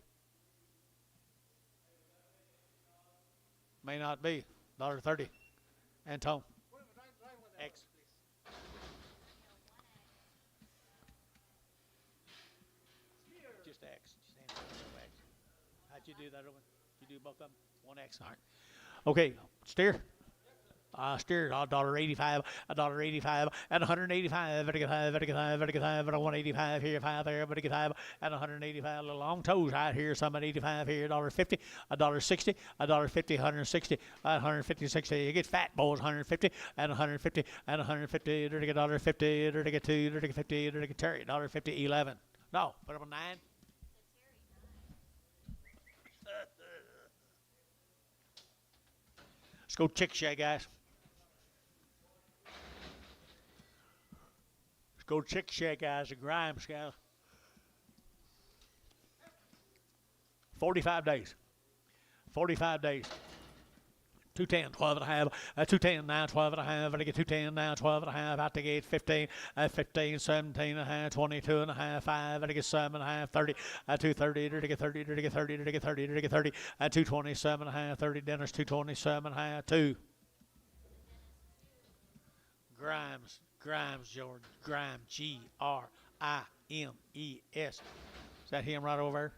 May not be. $1.30. Antone. X. Just X. Just X. How'd you do that one? You do both of them? One X. All right. Okay. Steer. Steer $1.85, $1.85, and $185, and $185 here, 5 there, $185, and $185. Little long toes right here, some at 85 here, $1.50, $1.60, $1.50, $160, $150, 60. You get fat boys, $150, and $150, and $150. To get $1.50, to get 2, to get 50, to get Terry, $1.50, 11. No, put up a 9. Let's go chick shay, guys. Let's go chick shay, guys. The Grimes, guys. 45 days. 45 days. 210, 12 and a half, 210 now, 12 and a half, I get 210 now, 12 and a half, out the gate, 15, 15, 17 and a half, 22 and a half, 5, I get 7 and a half, 30, 230, to get 30, to get 30, to get 30, to get 30, 227 and a half, 30, Dennis, 227 and a half, 2. Grimes, George, Grimes, G-R-I-M-E-S. Is that him right over there?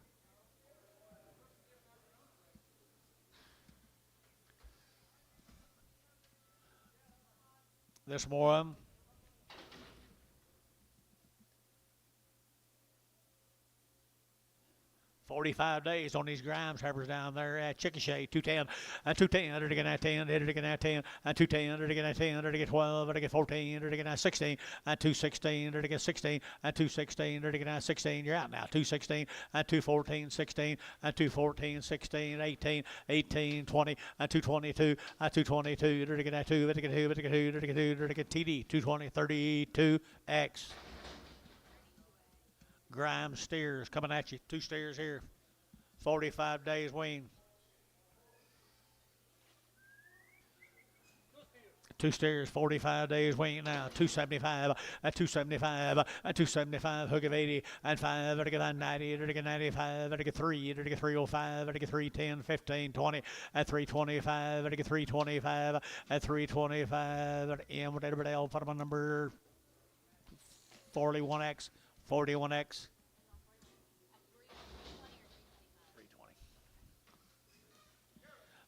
There's more of them. 45 days on these Grimes heifers down there at Chickasha. 210, 210, under to get that 10, under to get that 10, 210, under to get that 10, under to get 12, under to get 14, under to get that 16, 216, under to get 16, 216, under to get that 16. You're out now. 216, 214, 16, 214, 16, 18, 18, 20, 222, 222, under to get that 2, under to get 2, under to get 2, under to get 2, under to get TD, 220, 32, X. Grimes steers coming at you. 2 steers here. 45 days wean. 2 steers, 45 days wean now. 275, 275, 275, hook of 80, and 5, to get 90, to get 95, to get 3, to get 305, to get 310, 15, 20, at 325, to get 325, at 325, and whatever else, put them number 41X. 41X. 320.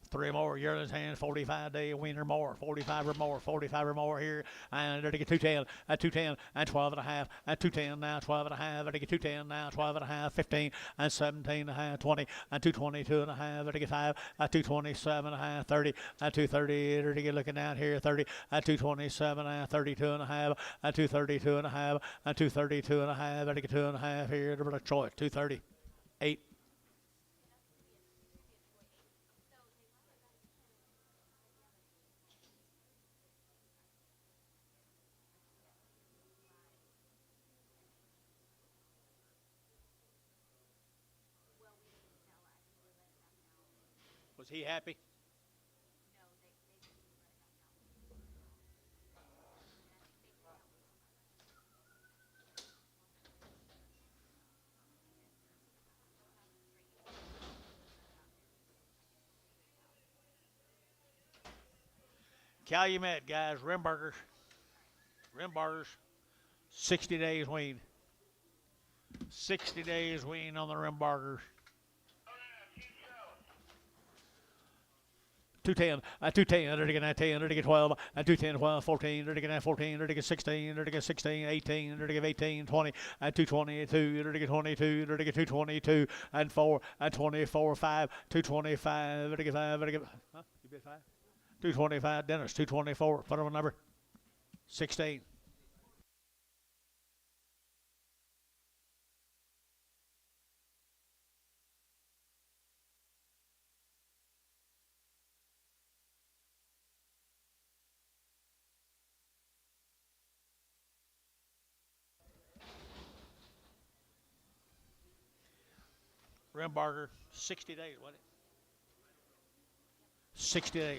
3 more. Yearling's hand. 45 day winner more. 45 or more. 45 or more here. And there to get 210. At 210 and 12 and a half. At 210 now. 12 and a half. To get 210 now. 12 and a half. 15 and 17 and a half. 20 and 222 and a half. To get 5. At 227 and a half. 30 at 230. To get looking out here. 30 at 227 and 32 and a half. At 232 and a half. At 232 and a half. To get 2 and a half here. To Troy. 230. 8. Was he happy? Calumet, guys, Rimburgers. 60 days wean. 60 days wean on the Rimburgers. 210, 210, under to get 10, under to get 12, 210, 12, 14, under to get 14, under to get 16, under to get 16, 18, under to get 18, 20, 222, under to get 22, under to get 222, and 4, 24, 5, 225, under to get 5, under to get, huh? You bid 5? 225 Dennis, 224. Put on number 16. Rimbarger, 60 days, wasn't it?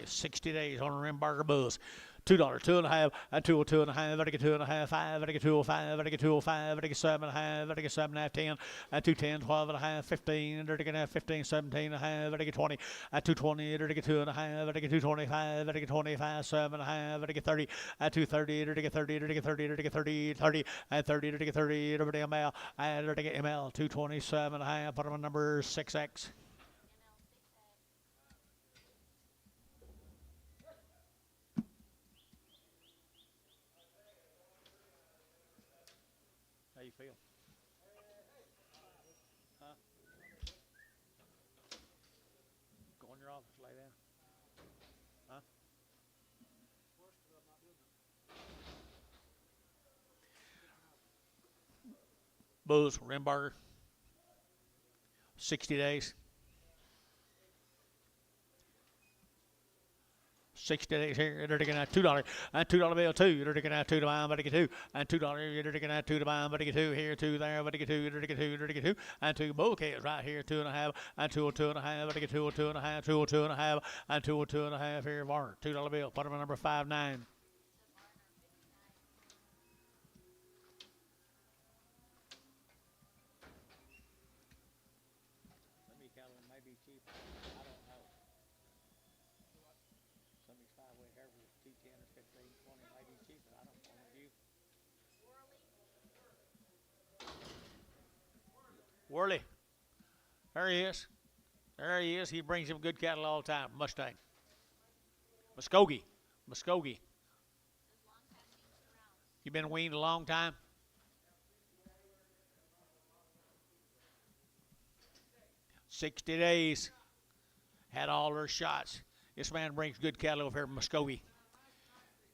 60 days on a Rimbarger Buzz. $2, 2.5, and 202.5, I get 2.5, 5, I get 205, I get 205, I get 7.5, I get 7.5, 10, and 210, 12.5, 15, I get 15, 17.5, I get 20, and 220, I get 2.5, I get 225, I get 25, 7.5, I get 30, and 230, I get 30, I get 30, I get 30, 30, and 30, I get 30, I get ML, and I get ML, 227.5, put them on number 6X. How you feel? Huh? Go in your office, lay down. Huh? Buzz, Rimbarger. 60 days. 60 days here. They're taking out $2 and $2 bill two. They're taking out $2 to buy, but they get $2 and $2. They're taking out $2 to buy, but they get $2 here, $2 there, but they get $2. They're taking $2. They're taking $2 and $2 bouquets right here, 2.5 and 202.5, but they get 202.5, 202.5 and 202.5 here. Varner, $2 bill. Put them on number 5.9. Some of these cattle may be cheap. I don't know. Some of these 5-weight heifers, 210 or 15, 20 may be cheaper. I don't know. You? Worley. There he is. There he is. He brings him good cattle all the time. Mustang. Muskogee. Muskogee. You been weaned a long time? $60 days. Had all their shots. This man brings good cattle over here from Muskogee.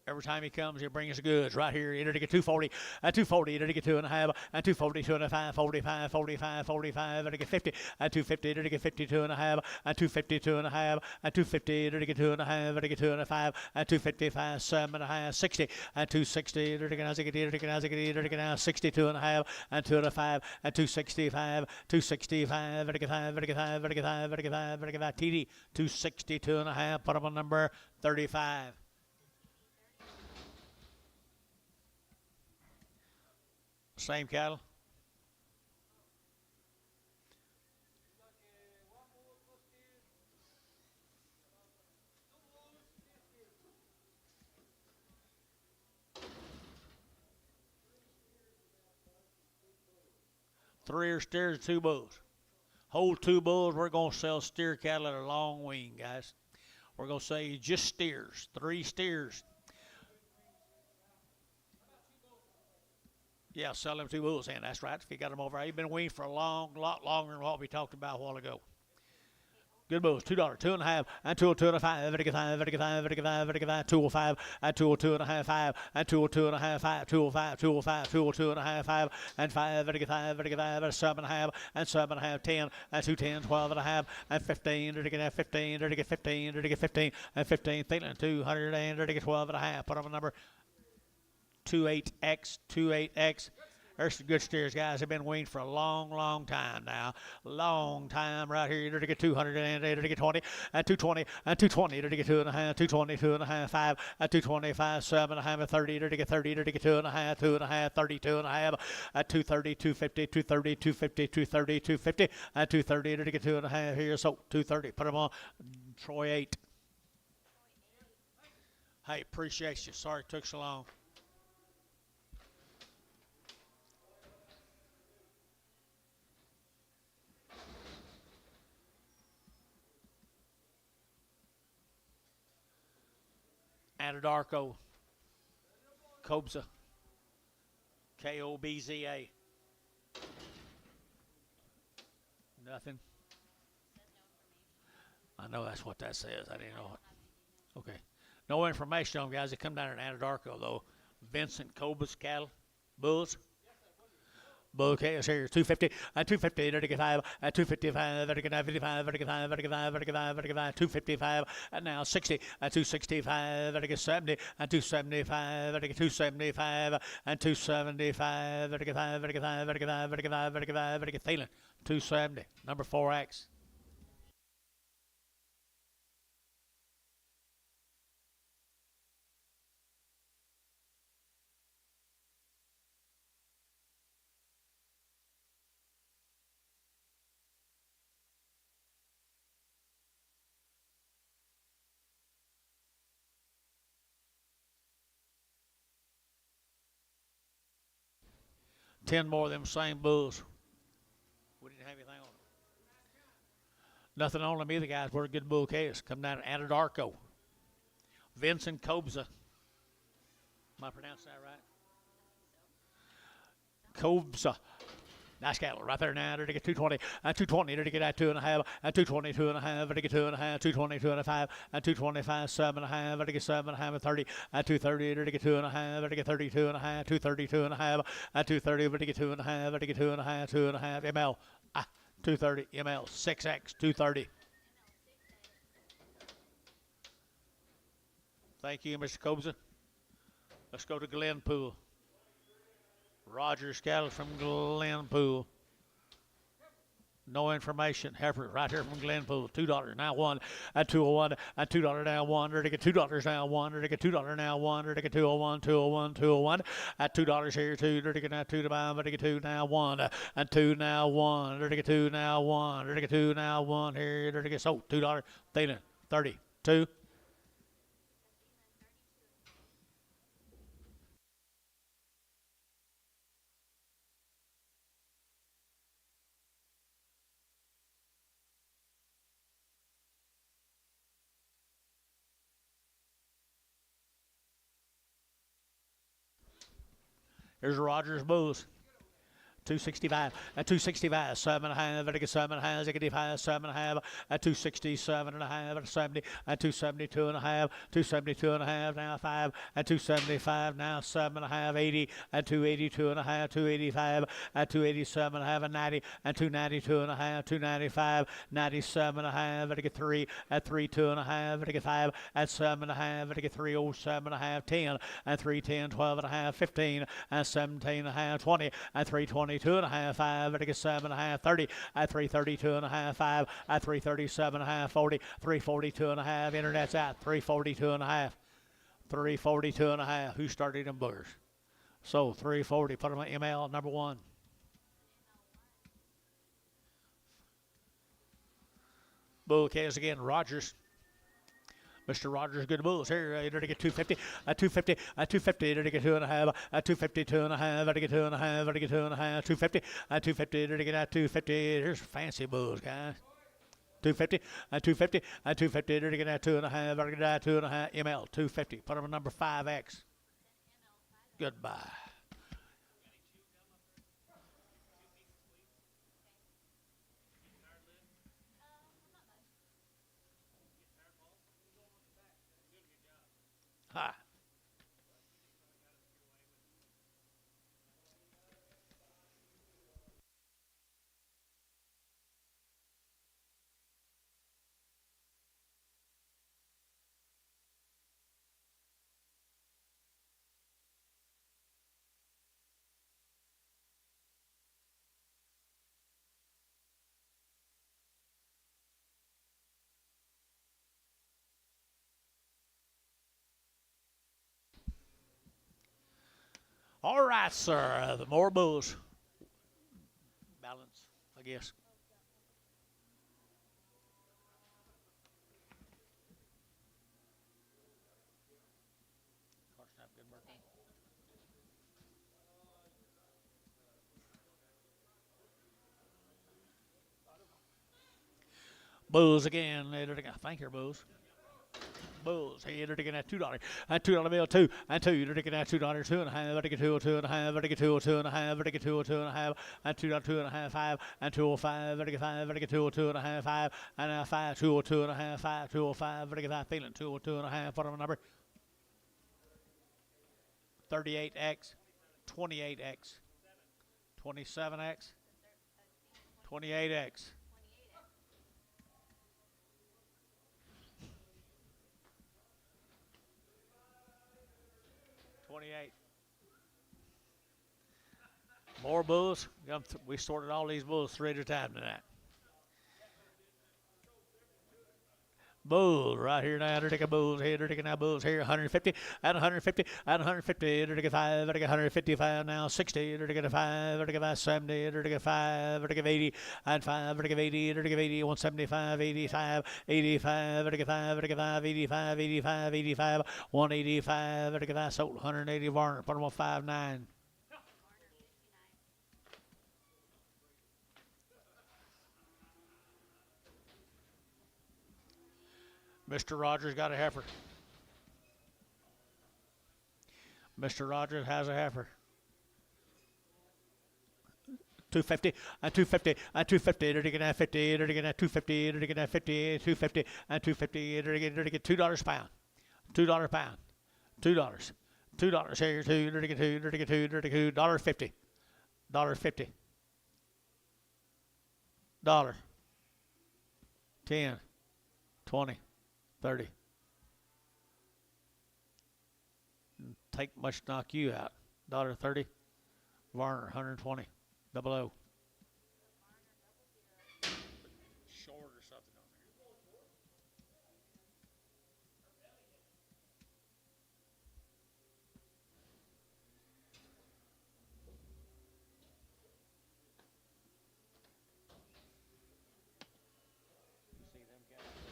Every time he comes, he brings the goods right here. Enter to get 240, and 240, enter to get 2.5, and 240, 2.5, 45, 45, 45, enter to get 50, and 250, enter to get 52.5, and 250, 2.5, and 250, enter to get 2.5, enter to get 2.5, and 255, 7.5, 60, and 260, enter to get 62.5, and 2.5, and 265, 265, enter to get 5, enter to get 5, enter to get 5, enter to get 5, enter to get 5, TD, 262.5, put him on number 35. Same cattle. Three steers, 2 bulls. Whole 2 bulls, we're going to sell steer cattle at a long wean, guys. We're going to say just steers, 3 steers. Yeah, sell them 2 bulls in. That's right. If you got them over, you've been weaned for a lot longer than what we talked about a while ago. Good bulls, $2, 2.5, and 202.5, enter to get 5, enter to get 5, enter to get 5, enter to get 5, 205, and 202.5, 5, and 202.5, 5, 205, 205, 202.5, 5, and 5, enter to get 5, enter to get 5, and 7.5, and 7.5, 10, and 210, 12.5, and 15, enter to get 15, enter to get 15, enter to get 15, and 15, Thielen, 200, and enter to get 12.5. Put on a number 28X, 28X. There's some good steers, guys. They've been weaned for a long time now. Long time right here. You're to get 200 and you're to get 20 and 220 and 220. You're to get 2.5, 220, 2.5, 5 and 225, 7.5 and 30. You're to get 30. You're to get 2.5, 2.5, 32.5 at 230, 250, 230, 250, 230, 250 and 230. You're to get 2.5 here. So 230. Put them on Troy 8. Hey, appreciate you. Sorry it took so long. Anadarko, Kobza, Kobza. Nothing. I know that's what that says. I didn't know it. Okay. No information on guys that come down in Anadarko though. Vincent Cobus cattle, bulls. Bull case here, 250, 250, 35, 255, 55, 55, 55, 55, 55, 255, and now 60, 265, 70, 275, 275, and 275, 55, 55, 55, 55, 55, feeling 270, number 4X. Ten more of them same bulls. We didn't have anything on them. Nothing on them either, guys. We're a good bull case. Come down to Anadarko. Vincent Cobza. Am I pronouncing that right? Cobza. Nice cattle right there now. They're to get 220, 220. They're to get at 2.5, 220, 2.5. They're to get 2.5, 220, 2.5, 225, 7.5. They're to get 7.5 and 30, 230. They're to get 2.5. They're to get 32.5, 230, 2.5, 230. They're to get 2.5. They're to get 2.5, 2.5 ml, 230 ml, 6X, 230. Thank you, Mr. Cobza. Let's go to Glenpool. Rogers cattle from Glenpool. No information. Heifer right here from Glenpool. $2 now one. At 201. At $2 now one. They're to get $2 now one. They're to get $2 now one. They're to get 201. 201. 201. At $2 here two. They're to get now 2 to buy. They're to get 2 now one. And 2 now one. They're to get 2 now one. They're to get 2 now one here. They're to get sold $2. Thielen 32. Here's Rogers Bulls. 265 at 265, 7.5, at 7.5, 85, 7.5, at 267 and a half, at 70, at 272 and a half, 272 and a half, now 5, at 275, now 7.5, 80, at 282 and a half, 285, at 287 and a half, and 90, at 292 and a half, 295, 97 and a half, at 3, at 32 and a half, at 5, at 7 and a half, at 307 and a half, 10, at 310, 12 and a half, 15, at 17 and a half, 20, at 322 and a half, 5, at 7 and a half, 30, at 332 and a half, 5, at 337 and a half, 40, 342 and a half, internet's out, 342 and a half, 342 and a half. Who started them boogers? So 340, put them on ML number 1. Bull case again, Rogers. Mr. Rogers, good bulls here. You're to get 250, 250, 250. You're to get 2.5, 252 and a half. You're to get 2.5, you're to get 2.5, 250, 250. You're to get at 250. Here's fancy bulls, guys. 250, 250, 250. You're to get at 2.5. You're to get at 2.5 ML, 250. Put them on number 5X. Goodbye. Hi. All right, sir. The more bulls. Balance, I guess. Bulls again. Thank you, bulls. Bulls. Hey, they're taking that $2. That $2 bill, 2 and 2. They're taking that $2, 2.5. They're taking 202 and a half. They're taking 202 and a half. They're taking 202 and a half. And $2, 2.5, 5 and 205. They're taking 5. They're taking 202 and a half, 5 and 5, 202 and a half, 5, 205. They're taking 5. Feeling 202 and a half. Put on a number 38X, 28X, 27X, 28X. 28. More bulls. We sorted all these bulls 3 at a time tonight. Bulls right here now. Take a bulls here. Take a now bulls here. 150 and 150 and 150. Take a 5. Take a 155 now. 60. Take a 5. Take a 70. Take a 5. Take a 80 and 5. Take a 80. Take a 80. 175. 85. 85. Take a 5. Take a 5. 85. 85. 85. 185. Take a 5. Sold 180. Varner. Put them on 5.9. Mr. Rogers got a heifer. Mr. Rogers has a heifer. 250 and 250 and 250. They're taking that 50. They're taking that 250. They're taking that 50. 250 and 250. They're taking $2 a pound. $2 a pound. $2. $2 here. Two. They're taking two. They're taking two. They're taking $1.50. $1.50. $1. 10. 20. 30. Take much to knock you out. $1.30. Varner 120. 00. Short or something on there. You see them guys?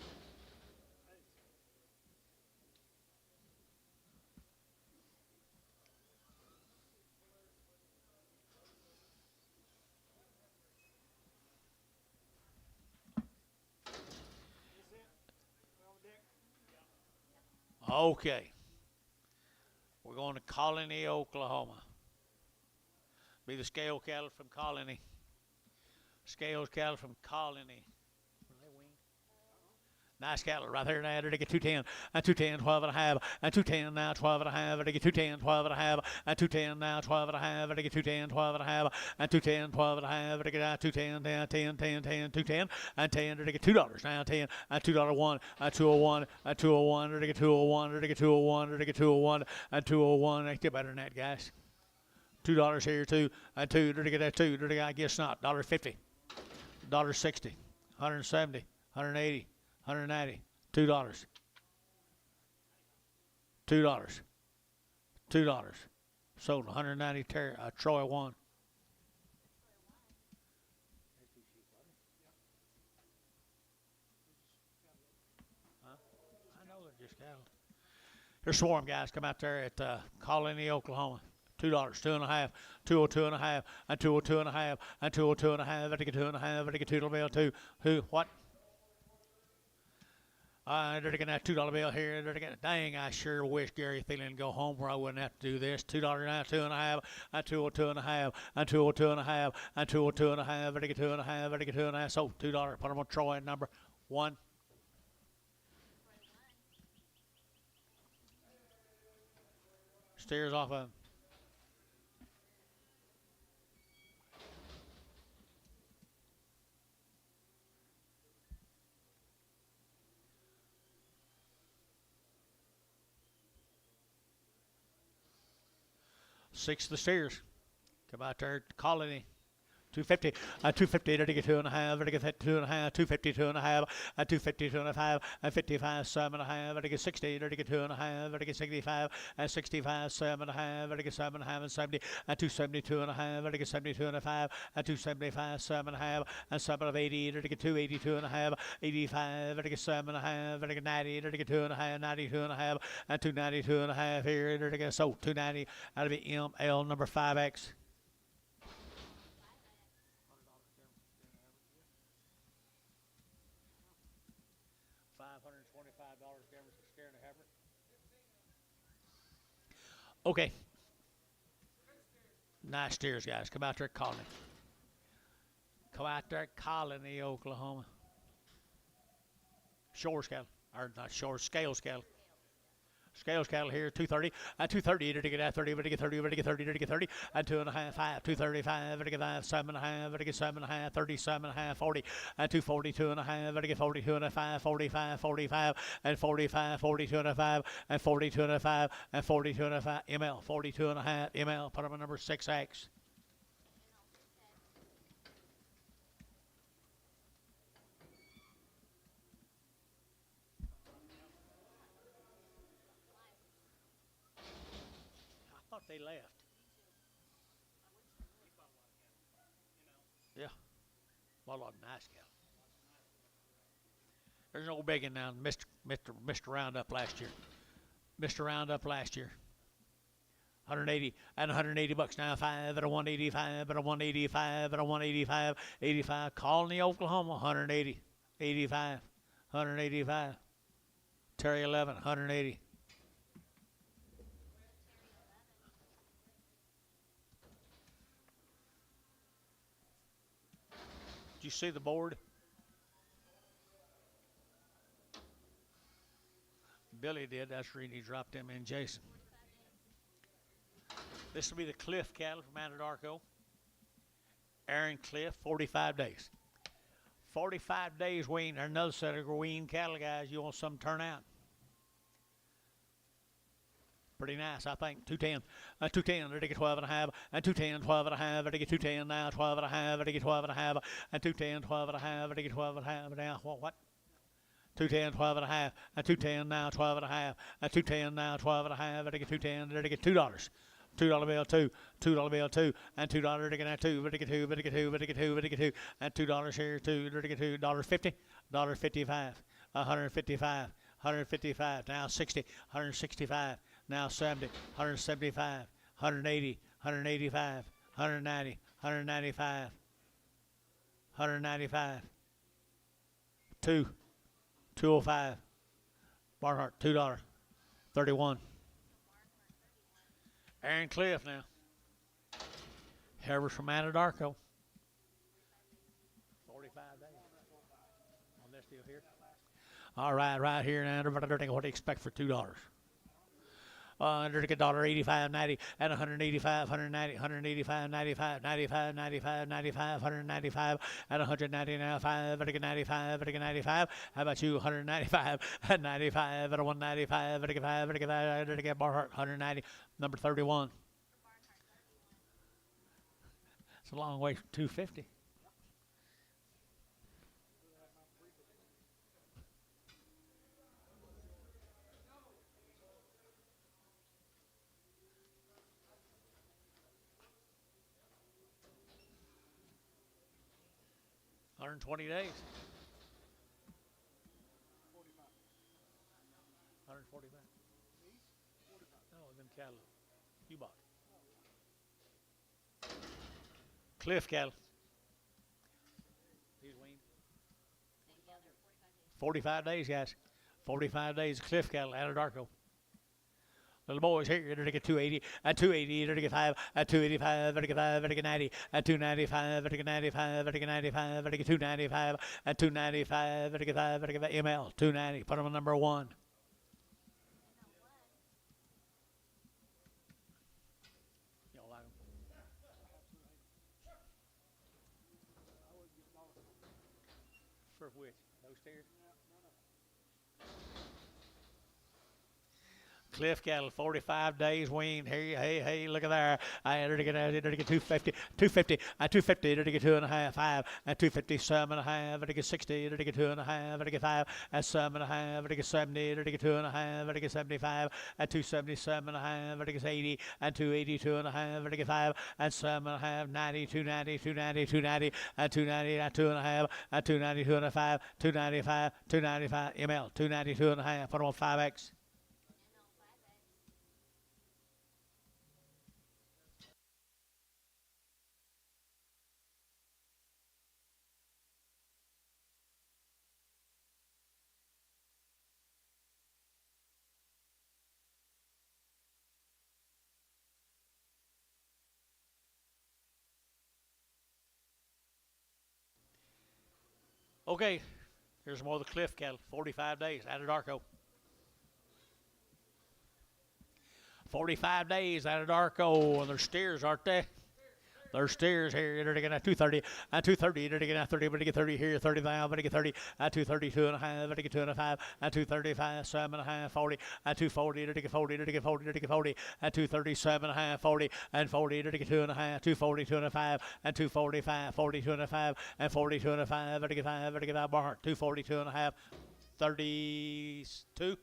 Okay. We're going to Colony, Oklahoma. Be the scale cattle from Colony. Scales cattle from Colony. Nice cattle right there now. They get 210 and 210, 12 and a half, and 210 now, 12 and a half. They get 210, 12 and a half, and 210 now, 12 and a half. They get 210, 12 and a half, and 210, 12 and a half. They get 210, 10, 10, 10, 10, 210, and 10. They get $2 now, 10, and $2.01, and 201, and 201. They get 201, they get 201, they get 201, and 201. They get better than that, guys. $2 here, 2, and 2. They get that 2. They get, I guess not, $1.50, $1.60, 170, 180. 190, $2, $2, $2. Sold 190. Troy won. Huh? I know they're just cattle. Here's swarm guys. Come out there at Colony, Oklahoma. $2, 2.5, 202 and a half, and 202 and a half, and 202 and a half. I think a 2.5. I think a $2 bill. Who? What? They're taking that $2 bill here. They're taking, dang, I sure wish Gary Thielen would go home where I wouldn't have to do this. $2 now, 2.5, and 202 and a half, and 202 and a half, and 202 and a half. I think a 2.5. I think a 2.5. So $2. Put them on Troy at number 1. Steers off of him. Six of the steers. Come out there to Colony. 250, 250, to get 2.5, to get 2.5, 250, 2.5, 250, 2.5, 55, 7.5, to get 60, to get 2.5, to get 65, 65, 7.5, to get 7.5, and 70, 270, 2.5, to get 72.5, 275, 7.5, and 7 of 80, to get 280, 2.5, 85, to get 7.5, to get 90, to get 2.5, 92.5, and 292.5 here, to get 290 out of the ML number 5X. Okay. Nice steers, guys. Come out there, Colony. Come out there, Colony, Oklahoma. Shore cattle. Or not shore, scale cattle. Scales cattle here, 230, and 230, to get 30, to get 30, to get 30, to get 30, and 2.5, 5, 235, to get 5, 7.5, to get 7.5, 37.5, 40, and 240, 2.5, to get 42 and a 5, 45, 45, and 45, 42 and a 5, and 42 and a 5, and 42 and a 5, ML, 42 and a half, ML, put them on number 6X. I thought they left. Yeah. Well, a lot of nice cattle. There's an old biggin now, Mr. Roundup last year. Mr. Roundup last year. 180 and 180 bucks now. 5 at a 185 at a 185 at a 185. 85. Colony, Oklahoma. 180. 85. 185. Terry 11. 180. Did you see the board? Billy did. That's the reason he dropped him in, Jason. This will be the Cliff cattle from Anadarko. Aaron Cliff, 45 days. 45 days wean. There's another set of wean cattle, guys. You want some turn out. Pretty nice, I think. 210. 210, they get 12 and a half. And 210, 12 and a half. They get 210 now, 12 and a half. They get 12 and a half. And 210, 12 and a half. They get 12 and a half. Now, what? 210, 12 and a half. And 210 now, 12 and a half. And 210 now, 12 and a half. They get 210. They get $2. $2 bill, $2 bill, $2, and $2 to get that $2, but to get $2, but to get $2, but to get $2, but to get $2, and $2 here, $2, to get $2.50, $1.55, 155, 155, now 60, 165, now 70, 175, 180, 185, 190, 195, 195, 2, 205, Barnhart, $2, 31. Aaron Cliff now. Harvest from Anadarko. 45 days. On this deal here. All right here now. What do you expect for $2? Under $1.85, 90, and 185, 190, 185, 95, 95, 95, 95, 195, and 190 now, 5, 95, 95. How about you, 195, and 95, and 195, 5, 5, Barhart, 190, number 31. It's a long way from 250. $120 days. 145. No, them cattle you bought. Cliff cattle. These weaned. 45 days, guys. 45 days. Cliff cattle, Anadarko. Little boys here, they're to get 280, and 280, they're to get 5, and 285, they're to get 5, they're to get 90, and 295, they're to get 95, they're to get 95, they're to get 295, and 295, they're to get 5, they're to get ML, 290. Put them on number 1. You don't like them? For which? Those steers? Cliff cattle, 45 days weaned. Hey, look at there. I had to get 250, 250, and 250, to get 2.5, 5, and 257.5, to get 60, to get 2.5, to get 5, and 7.5, to get 70, to get 2.5, to get 75, and 277.5, to get 80, and 282.5, to get 5, and 7.5, 90, 290, 290, 290, and 290, and 2.5, and 290, 2.5, 295, 295, ML, 292.5, put them on 5X. Okay, here's more of the Cliff cattle, 45 days, Anadarko. 45 days out of Darko, and there's steers, aren't they? There's steers here. They're getting at 230. At 230, they're getting at 30. But they get 30 here. 30 now. But they get 30. At 232 and a half. But they get 2.5. At 235, 7.5. 40. At 240, they get 40. They get 40. They get 40. At 237 and a half. 40. And 40, they get 2.5. 240, 2.5. And 245, 42 and a half. And 42 and a half. But they get 5. But they get 5 bar. 242 and a half. 32.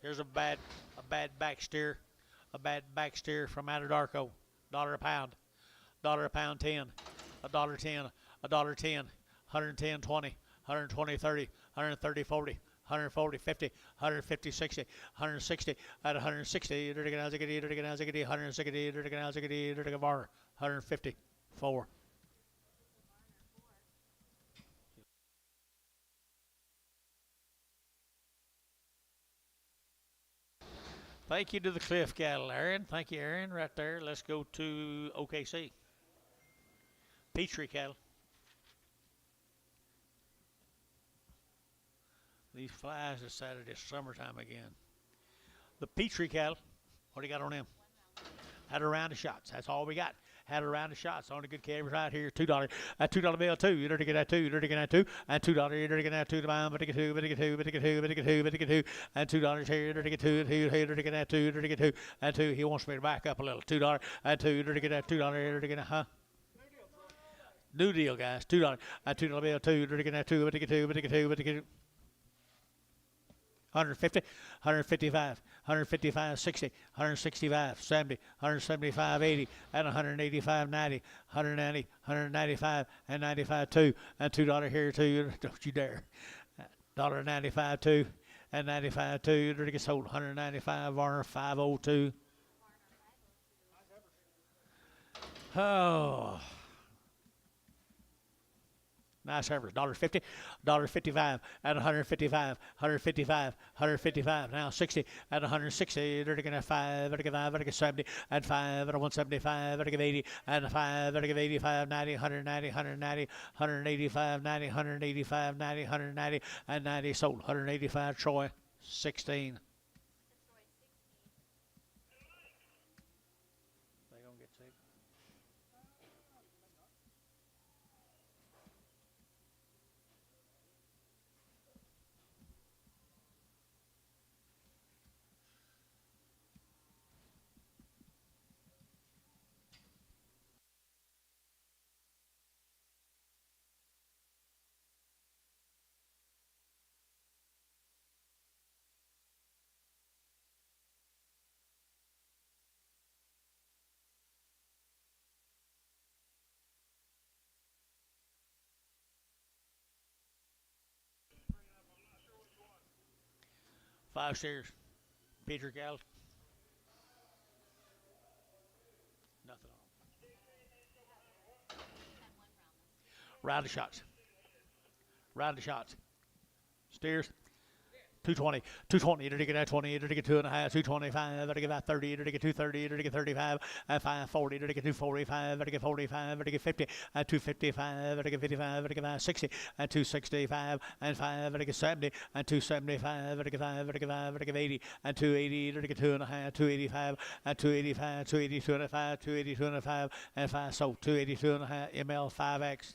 Here's a bad back steer, from Anadarko. $1 a pound, $1 a pound 10, $1 10, $1 10, 110 20, 120 30, 130 40. 140, 50, 150, 60, 160, at 160, 150, 4. Thank you to the Cliff cattle, Aaron. Thank you, Aaron, right there. Let's go to OKC. Petrie cattle. These flies decided it's summertime again. The Petrie cattle, what do you got on them? Had a round of shots. That's all we got. Had a round of shots. On the good cameras right here. $2. At $2 bill, 2. You're to get that 2. You're to get that 2. And $2. You're to get that 2 to buy them. But to get 2. But to get 2. But to get 2. But to get 2. But to get 2. And $2 here. You're to get 2. You're to get that 2. You're to get 2. And 2. He wants me to back up a little. $2. And 2. You're to get that $2. You're to get that, New deal, guys. $2. At $2 bill, 2. You're to get that 2. But to get 2. But to get 2. But to get 2. 150, 155, 155, 60, 165, 70, 175, 80, and 185, 90, 190, 195, and 95, 2, and $2 here, 2, don't you dare. $1.95, 2, and 95, 2, you're to get sold, 195, Varner, 502. Oh. Nice heifers. $1.50, $1.55 at 155, 155, 155. Now 60 at 160. They're going to 5, they're going to 5, they're going to 70 at 5 at 175, they're going to 80 at 5, they're going to 85, 90, 190, 190, 185, 90, 185, 90, 190, and 90 sold. 185 Troy, 16. They gonna get sick. Five steers. Peter Gal. Nothing on. Round of shots. Round of shots. Steers. 220, 220, to get that 20, to get 2.5, 225, to get that 30, to get 230, to get 35, and 540, to get 245, to get 45, to get 50, and 255, to get 55, to get 60, and 265, and 5, to get 70, and 275, to get 5, to get 5, to get 80, and 280, to get 2.5, 285, and 285, 282 and a 5, 282 and a 5, and 5, so 282 and a half ml 5X.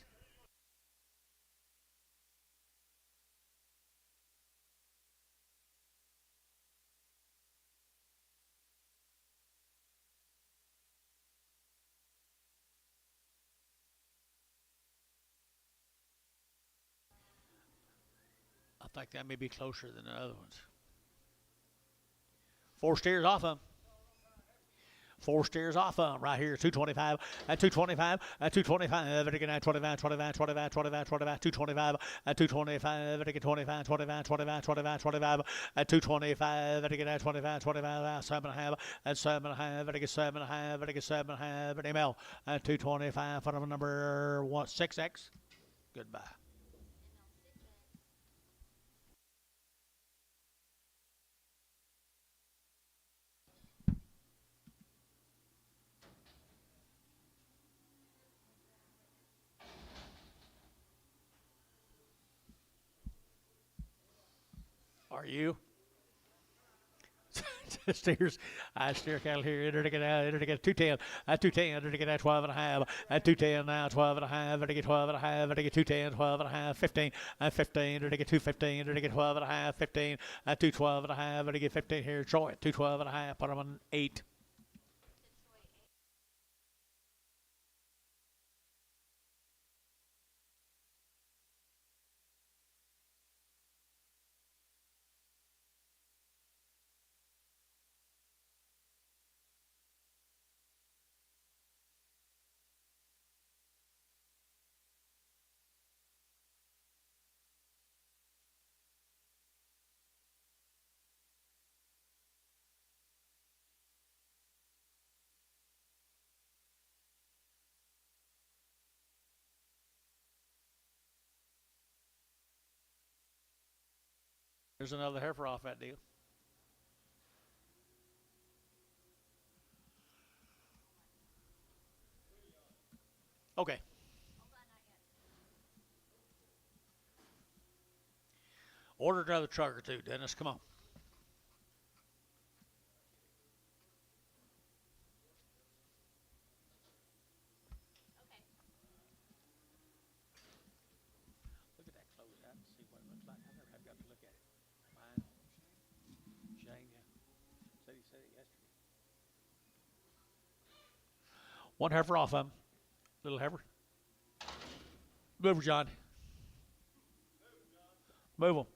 I think that may be closer than the other ones. 4 steers off them. 4 steers off them right here. 225 at 225 at 225. Again at 25, 25, 25, 25, 25, 225 at 225. Again 25, 25, 25, 25, 25 at 225. Again at 25, 25, 7.5 at 7.5. Again 7.5. Again 7.5 at ML at 225 for number 6X. Goodbye. Are you? Steers, I steer cattle here. Enter to get out. Enter to get 210. At 210. Enter to get at 12 and a half. At 210 now. 12 and a half. Enter to get 12 and a half. Enter to get 210. 12 and a half. 15. At 15. Enter to get 215. Enter to get 12 and a half. 15. At 212 and a half. Enter to get 15 here. Troy. 212 and a half. Put them on 8. There's another heifer off that deal. Okay. Order another truck or two, Dennis. Come on. Okay. Look at that close out and see what it looks like. I never have got to look at it. Mine. Shane, yeah. Said he said it yesterday. One heifer off of him. Little heifer. Move her, John. Move them.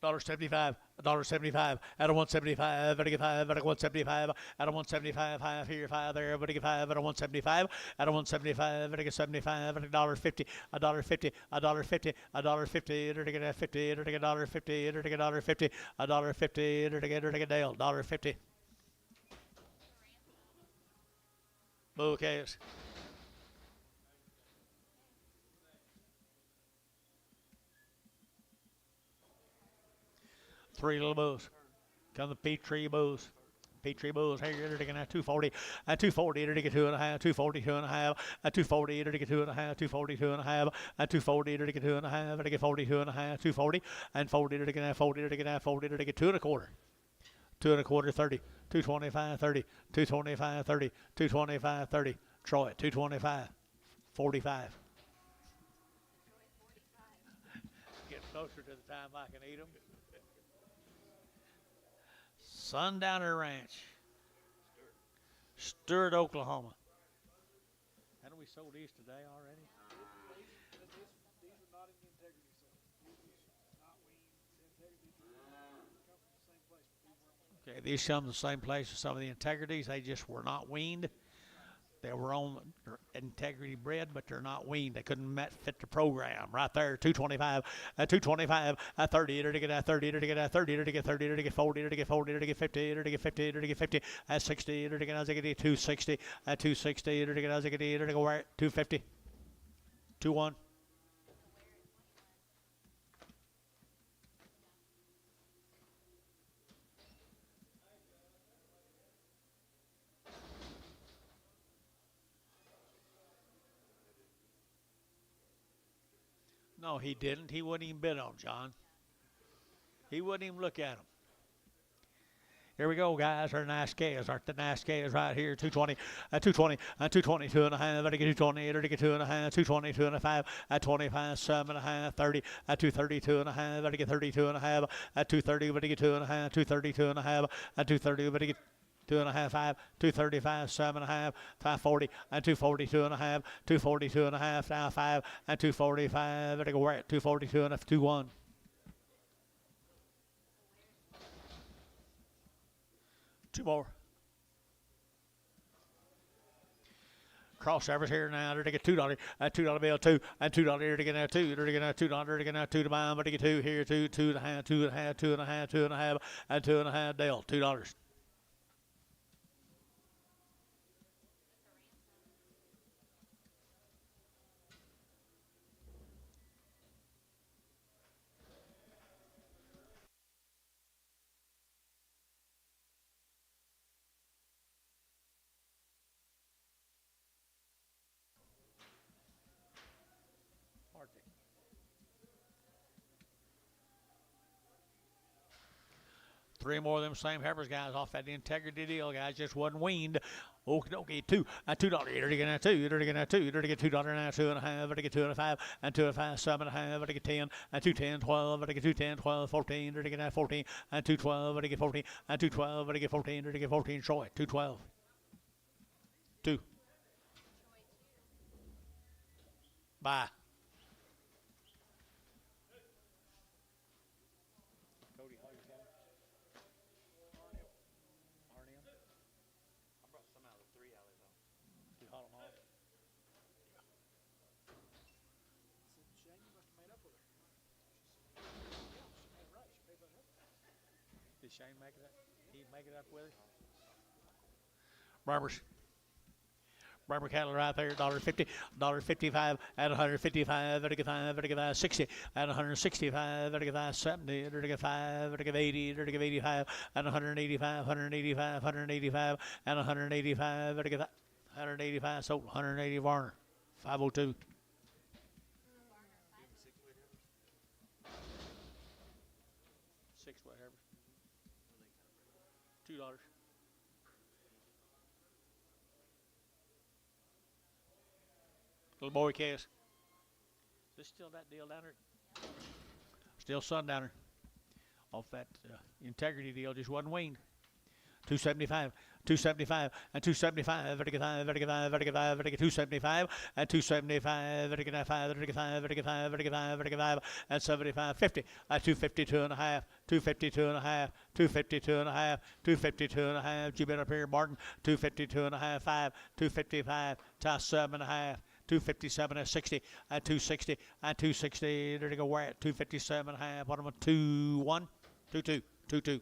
$1.75, $1.75, at a 175, at a 5, at a 175, at a 175, half here, 5 there, but a 5, at a 175, at a 175, at a 75, at $1.50, $1.50, $1.50, $1.50, at a get 50, at a get $1.50, at a get $1.50, $1.50, at a get Dale, $1.50. Bouquets. Three little bulls. Come the Petrie bulls. Petrie bulls here, they're taking at 240. At 240, they're taking 2.5. 240, 2.5. At 240, they're taking 2.5. 240, 2.5. At 240, they're taking 2.5. They're taking 40, 2.5. 240. And 40, they're taking 40. They're taking 40. They're taking 2.25. 2.25, 30. 225, 30. 225, 30. 225, 30. Troy, 225. 45. Get closer to the time I can eat them. Sundowner Ranch, Stewart, Oklahoma. Hadn't we sold these today already? These are not in the integrity zone. These are not weaned. The integrity come from the same place. Okay, these come from the same place as some of the integrities. They just were not weaned. They were on integrity bred, but they're not weaned. They couldn't fit the program. Right there, 225, 225, 30, to get 30, to get 30, to get 30, to get 40, to get 40, to get 50, to get 50, to get 50, 60, to get 260, 260, to get 250, 21. No, he didn't. He wouldn't even bid on them, John. He wouldn't even look at them. Here we go, guys. Our nice calves. Aren't the nice calves right here? 220, 220, 220, 2.5. I get 220, I get 2.5, 220, 2.5, at 25, 7.5, 30, at 230, 2.5, I get 32.5, at 230, I get 2.5, 230, 2.5, at 230, I get 2.5, 5, 235, 7.5, 540, and 240, 2.5, 240, 2.5, now 5, and 245. I go where at 242 and 21. Two more. Cross service here now. They're to get $2. $2 bill 2 and $2 here to get now 2. They're to get now $2. They're to get now 2 to buy. But to get 2 here 2, 2.5, 2.5, 2.5, 2.5, and 2.5. Dale $2. 3 more of them same heifers, guys, off that integrity deal, guys. Just wasn't weaned. Okie dokie, $2. $2. You're getting that 2. You're getting that 2. You're going to get $2 now, 2.5. You're get 2.5 and 2.5, 7.5. You're get 10 and 2.10, 12. You're get 2.10, 12, 14. You're getting that 14 and 2.12. You're get 14 and 2.12. You're get 14. You're get 14. Troy, 2.12. 2. Bye. Cody, how you feeling? Arnhem? I brought some out of the 3 alley though. You haul them all? Said Shane, you must have made up with her. She said, yeah, she made it right. She paid that up. Did Shane make it up? He make it up with her? Barbers. Barber cattle right there, $1.50, $1.55 at 155, at 5, 60, at 165, at 70, at 5, at 80, at 85, at 185, 185, 185, and 185, at 185, sold 180 Varner, 502. 6 whatever. $2. Little boy cast. Is this still that deal down there? Still sundowner. Off that integrity deal, just wasn't weaned. 275, 275, and 275, 275, and 275, 5, and 75, 50, at 252 and a half, 252 and a half, 252 and a half, 252 and a half. You been up here, Martin? 252 and a half, 5, 255, toss 7 and a half. 257 at 60 at 260 at 260. There to go where at 257 and a half. Bottom of 2-1, 2-2, 2-2.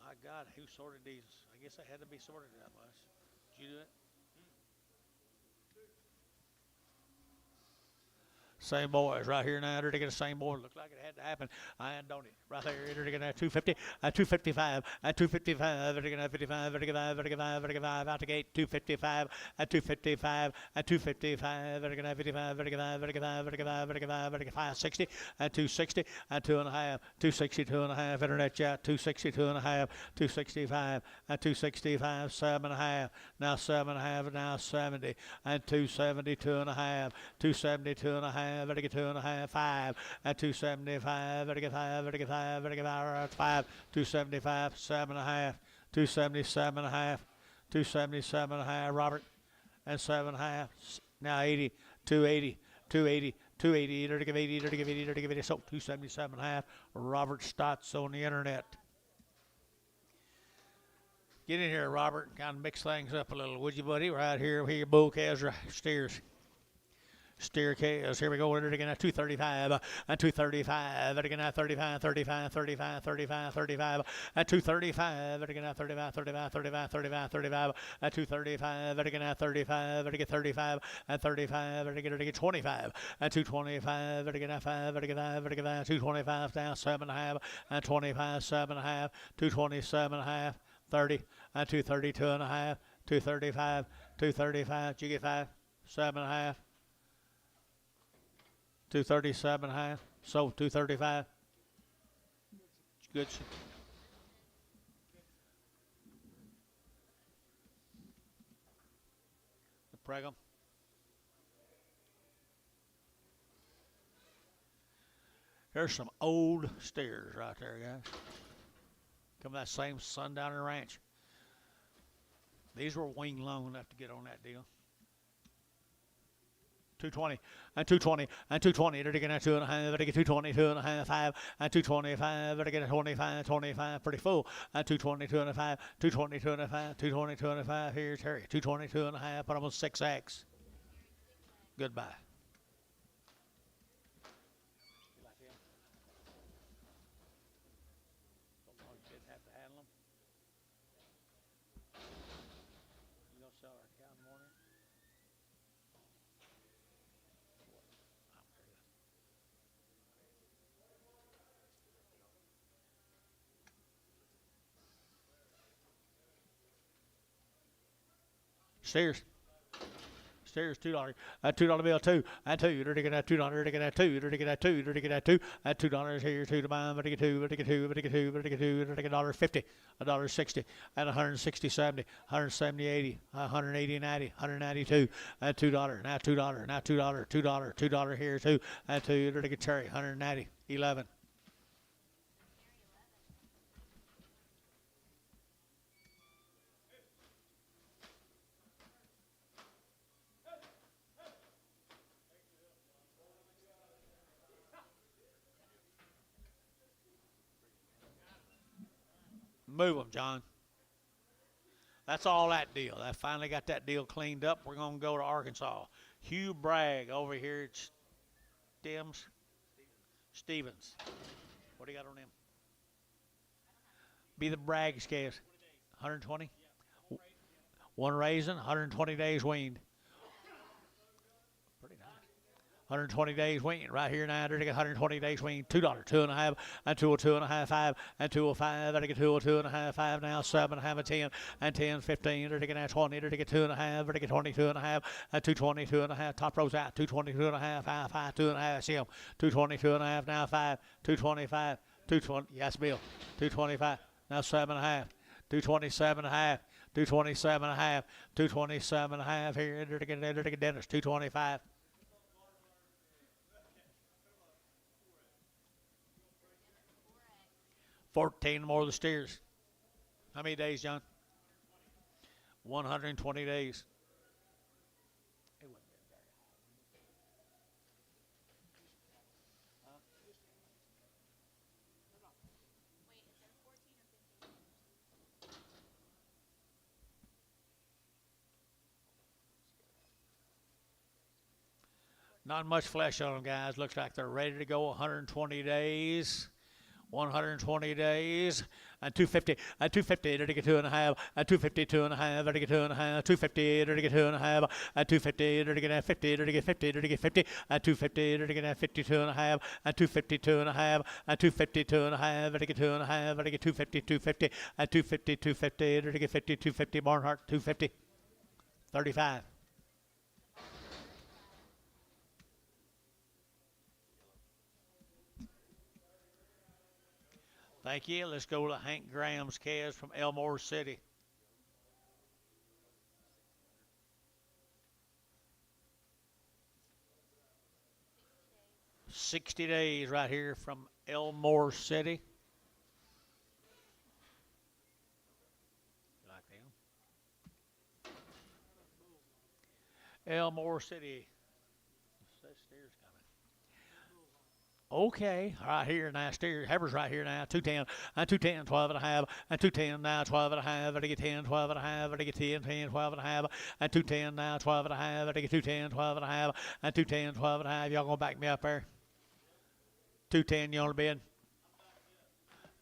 My God, who sorted these? I guess they had to be sorted that much. Did you do it? Same boys right here now. They're to get the same boys. Looked like it had to happen. Don't it? Right there. They're to get at 250, at 255, at 255. They're to get at 55, 55, 55, 55. Out the gate. 255, at 255, at 255. They're to get at 55, 55, 55, 55, 55, 55, 60, at 260, at 2.5, 262 and a half. Internet chat. 262 and a half, 265, at 265, 7.5. Now 7.5, now 70, and 272 and a half, 272 and a half. Better get 2.5, 5 at 275. Better get 5. Better get 5. Better get 5. 275, 7.5. 277 and a half. 277 and a half. Robert and 7.5. Now 80. 280. 280. 280. Better give 80. Better give 80. Better give 80. So 277 and a half. Robert Stotts on the internet. Get in here, Robert. Kind of mix things up a little, would you, buddy? Right here, bull calves, steers. Staircase. Here we go. We're again at 235. At 235. Again at 35, 35, 35, 35, 35. At 235. Again at 35, 35, 35, 35, 35. At 235. Again at 35. Again 35. At 35. Again 25. At 225. Again at 5. Again 5. Again 225 down 7.5. At 25, 7.5. 227 and a half. 30. At 232 and a half. 235. 235. Did you get 5? 7.5. 237 and a half. So 235. Good. The pregum. There's some old steers right there, guys. Come that same Sundowner Ranch. These were wing long enough to get on that deal. 220 and 220 and 220. They're getting at 2.5. They're getting 220, 2.5, 5 and 225. They're getting 25, 25. Pretty full. And 220, 2.5, 220, 2.5, 220, 2.5. Here's Harry. 220, 2.5. Put them on 6X. Goodbye. You like him? You didn't have to handle them. You gonna sell our cow in the morning? Steers. steers, $2. $2 bill, two, and two, to get that $2, to get that two, to get that two, to get that two, and $2 here, two to buy, to get two, to get two, to get two, to get two, to get $1.50, $1.60, and 160, 70, 170, 80, 180, 90, 192, and $2, now $2, now $2, $2 here, two, and two, to get cherry, 190, 11. Move them, John. That's all that deal. I finally got that deal cleaned up. We're going to go to Arkansas. Hugh Bragg over here at Stevens. What do you got on him? Be the Bragg scales. 120? One raisin, 120 days weaned. Pretty nice. 120 days weaned right here now. They're 120 days weaned. $2, 2.5, and 202.5, 5, and 205. They're 202.5, 5 now, 7.5, and 10, and 10, 15. They're now 20. They're 2.5. They're 22.5, and 222.5. Top rows out. 222.5, 5, 5, 2.5. See him. 222.5 now, 5, 225, 220. Yes, Bill. 225 now, 7.5. 227.5. 227.5. 227.5 here. They're get Dennis. 225. 14 more of the steers. How many days, John? 120 days. Not much flesh on them, guys. Looks like they're ready to go. 120 days. 120 days, and 250, and 250, to get 2.5, and 252.5, to get 2.5, 250, to get 2.5, and 250, to get 50, to get 50, to get 50, and 250, to get 52.5, and 252.5, and 252.5, to get 2.5, to get 250, 250, and 250, 250, to get 50, 250, Barnhart, 250, 35. Thank you. Let's go to Hank Graham's calves from Elmore City. $60 days right here from Elmore City. You like them? Elmore City. Steers coming. Okay, right here now, steer, Heber's right here now, 210, and 210, 12.5, and 210 now, 12.5, to get 10, 12.5, to get 10, 10, 12.5, and 210 now, 12.5, to get 210, 12.5, and 210, 12.5. Y'all gonna back me up there? 210, you on the bid?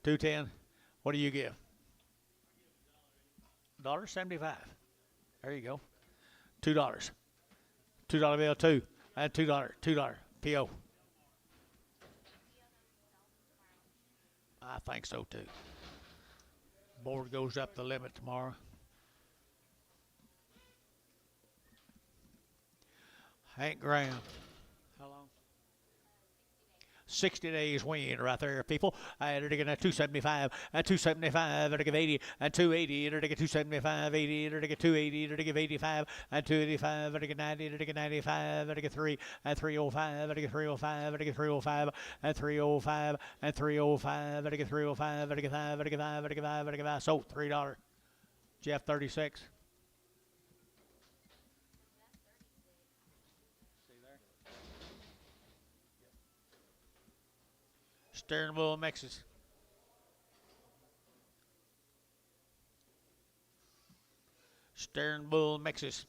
210. What do you give? $1.75. There you go. $2. $2 bill, two, and $2 PO. I think so too. Board goes up the limit tomorrow. Hank Graham. How long? 60 days weaned right there, people. I had to get a 275, and 275, to give 80, and 280, to get 275, 80, to get 280, to give 85, and 285, to get 90, to get 95, to get 3, and 305, to get 305, to get 305, and 305, and 305, to get 305, to get 5, to get 5, to get 5, to get 5. So $3. Jeff, 36. Steering wheel mixes. Steering wheel mixes.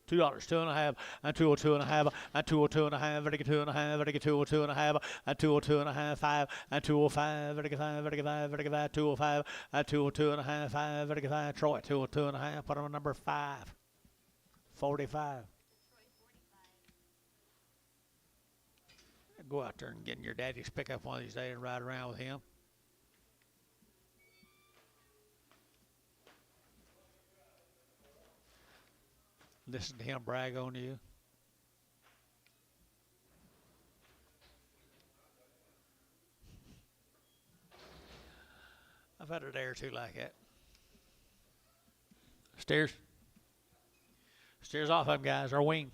$2, 2.5, and 202.5, and 202.5, to get 2.5, to get 202.5, and 202.5, 5, and 205, to get 5, to get 5, to get 5, 205, and 202.5, 5, to get 5. Troy, 202.5, put on number 5. 45. Go out there and get in your daddy's pickup one of these days and ride around with him. Listen to him brag on you. I've had a day or two like that. Steers. Steers off them guys. They're winged.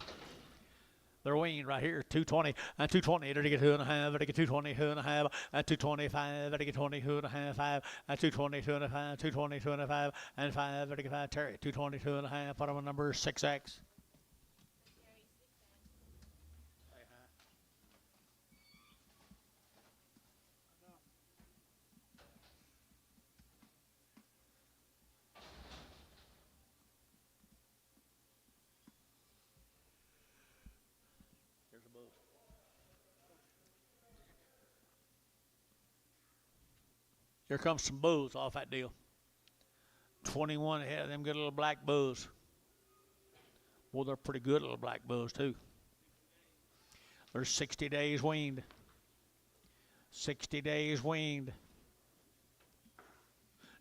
They're winged right here. 220 and 220. They get 2.5. They get 220, 2.5 and 225. They get 20, 2.5, 5 and 220, 2.5, 220, 2.5 and 5. They get 5. Terry 220, 2.5. Put them on number 6X. Here comes some bulls off that deal. 21 ahead of them good little black bulls. Well, they're pretty good little black bulls, too. They're 60 days weaned. 60 days weaned.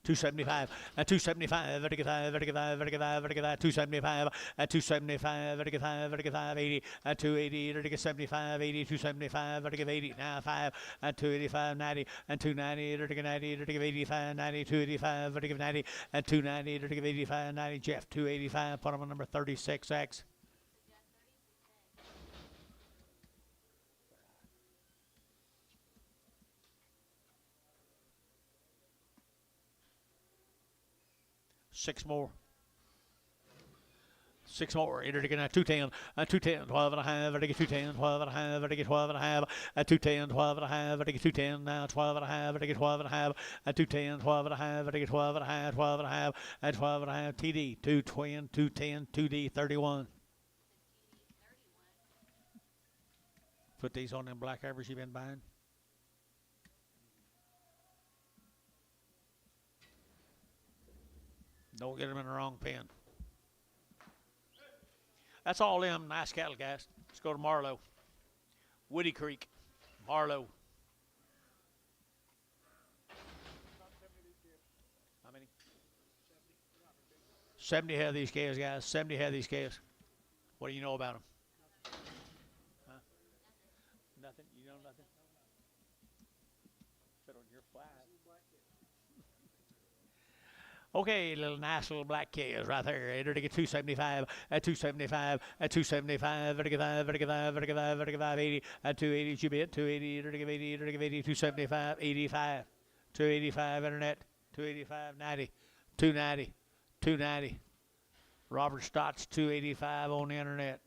275 and 275, 275 and 275, 80 and 280, 75, 80, 275, 80, now 5 and 285, 90 and 290, 90, 85, 90, 285, 90 and 290, 85, 90. Jeff 285, put him on number 36X. Six more. Six more. Enter to get 210, 210, 12 and a half, I get 210, 12 and a half, I get 12 and a half, 210, 12 and a half, I get 210, now 12 and a half, I get 12 and a half, 210, 12 and a half, I get 12 and a half, 12 and a half, 12 and a half, TD, 220, 210, 2D, 31. Put these on them black average you've been buying. Don't get them in the wrong pen. That's all them nice cattle, guys. Let's go to Marlow. Woody Creek, Marlow. How many? 70 head of these calves, guys. 70 head of these calves. What do you know about them? Huh? Nothing? You know nothing? Fit on your flag. Okay, little nice little black calves right there. Enter to get 275, at 275, at 275, 85, 85, 85, 85, 80, at 280, you bid, 280, enter to give 80, enter to give 80, 275, 85, 285, internet, 285, 90, 290, 290. Robert Stott's 285 on the internet.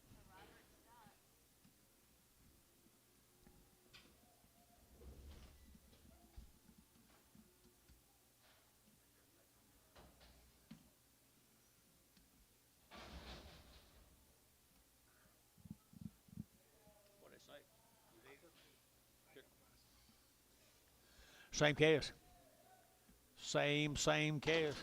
Same case. Same case.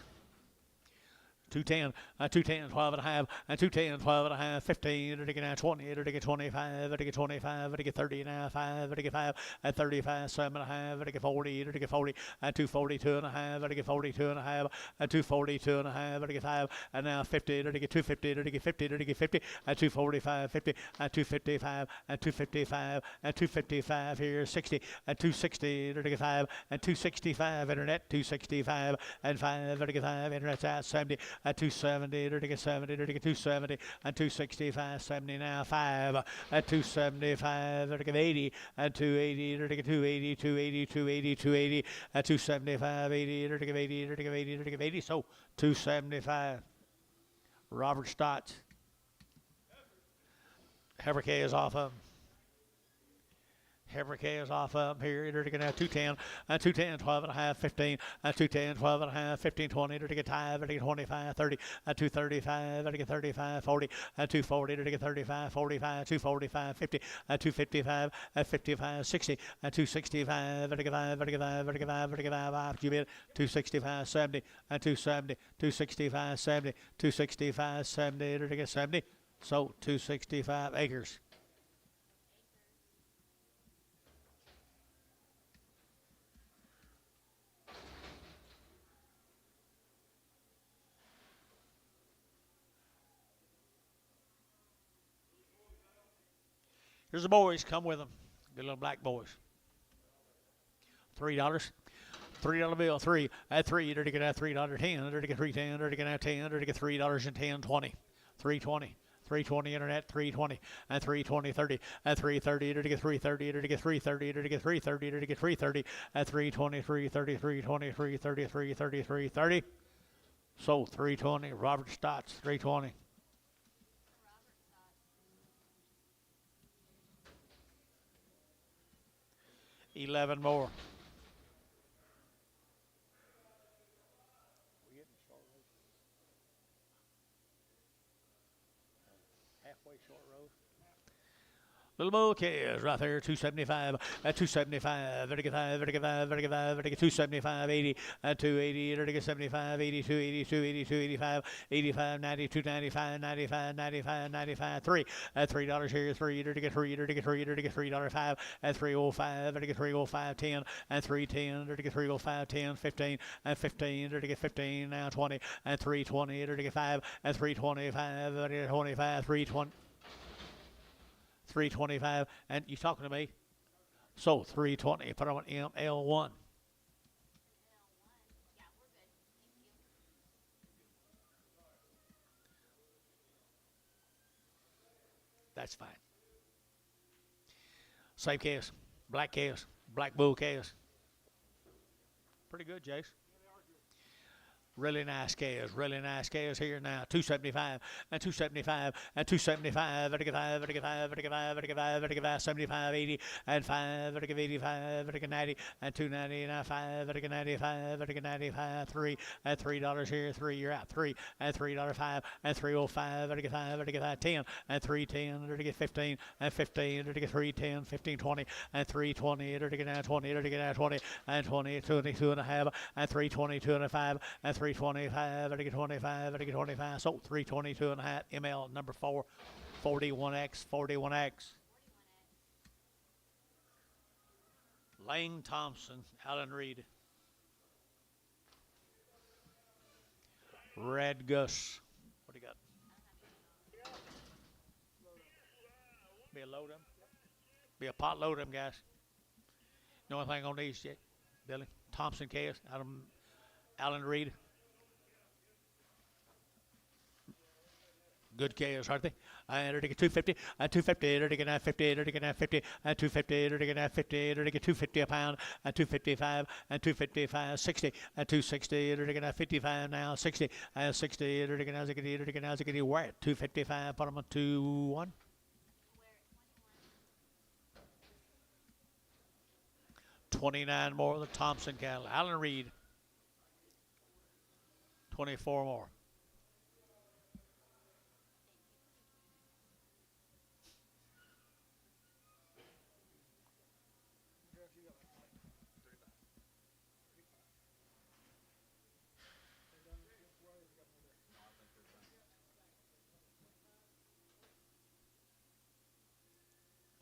210, 210, 12 and a half, 210, 12 and a half, 15, to get 20, to get 25, to get 25, to get 30 now, 5, to get 5, 35, 7 and a half, to get 40, to get 40, 242 and a half, to get 42 and a half, 242 and a half, to get 5, and now 50, to get 250, to get 50, to get 50, 245, 50, 255, 255, 255 here, 60, 260, to get 5, 265, internet, 265, and 5, to get 5, internet's out, 70, 270, to get 70, to get 270, 265, 70 now, 5, 275, to get 80, 280, to get 280, 280, 280, 280, 275, 80, to get 80, to get 80, to get 80, so 275. Robert Stott. Heverkay is off of him. Heverkay is off up here. They're going to have 210, 210, 12 and a half, 15, 210, 12 and a half, 15, 20, to get 5, to get 25, 30, 235, to get 35, 40, 240, to get 35, 45, 245, 50, 255, 55, 60, 265, to get 5, to get 5, to get 5, to get 5, you bid 265, 70, 270, 265, 70, 265, 70, to get 70, so 265 acres. Here's the boys. Come with them. Good little black boys. $3. $3 bill. Three. At three. You're to get at $3.10. You're to get $3.10. You're to get at 10. You're to get $3.10. 20. 320. 320 internet, 320 and 320 30 at 330 to get 330 to get 330 to get 330 to get 330 at 320 330 320 330 330 30. So 320 Robert Stotts 320. Robert Scott. 11 more. Halfway short road. Little bouquet right there, 275, at 275, vertical 5, vertical 5, vertical 5, vertical 275, 80, at 280, vertical 75, 82, 82, 82, 85, 85, 92, 95, 95, 95, 95, 3, at $3 here, 3, vertical 3, vertical 3, vertical $3, 5, at 305, vertical 305, 10, and 310, vertical 305, 10, 15, and 15, vertical 15, now 20, and 320, vertical 5, and 325, vertical 25, 320. 325, and you talking to me? So 320, put on ML1. L1. Yeah, we're good. Thank you. That's fine. Same case, black bull case. Pretty good, Jace. Really nice case here now. 275 and 275 and 275, vertical 5, vertical 5, vertical 5, vertical 5, vertical 5, 75, 80, and 5, vertical 85, vertical 90, and 290, and 5, vertical 95, vertical 95, 3, at $3 here, 3, you're out, 3, at $3, 5, and 305, vertical 5, 10, and 310, vertical 15, and 15, vertical 310, 15, 20, and 320, vertical now 20, vertical now 20, and 20, 22 and a half, and 322 and a 5, and 325, vertical 25, vertical 25, so 322 and a half, ML number 4, 41X, 41X. Lane Thompson, Alan Reed. Red Gus. What do you got? Be a load them? Be a pot load them, guys. No only thing on these yet, Billy. Thompson case, Alan Reed. Good KOs, aren't they? And to get 250, and 250, to get 50, to get 50, and 250, to get 50, to get 250 a pound, and 255, and 255, 60, and 260, to get 55 now, 60, and 60, to get now, to get where at 255, put them on 2-1. 29 more of the Thompson cattle. Alan Reed. 24 more.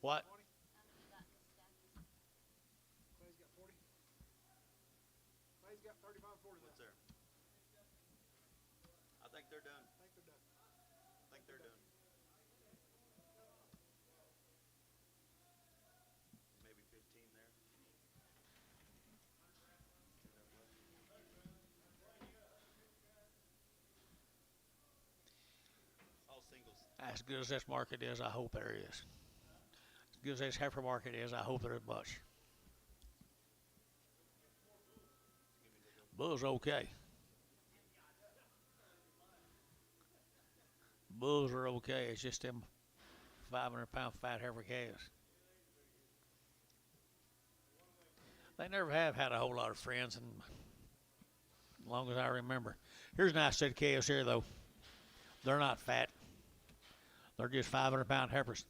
What? Clay's got 40. Clay's got 35, 40 What's left. there? I think they're done. I think they're done. I think they're done. Maybe 15 there. All singles. As good as this market is, I hope there is. As good as this heifer market is, I hope there is much. Bull's okay. Bulls are okay. It's just them 500-pound fat heifer calves. They never have had a whole lot of friends, and as long as I remember. Here's a nice set of calves here, though. They're not fat. They're just 500-pound heifers.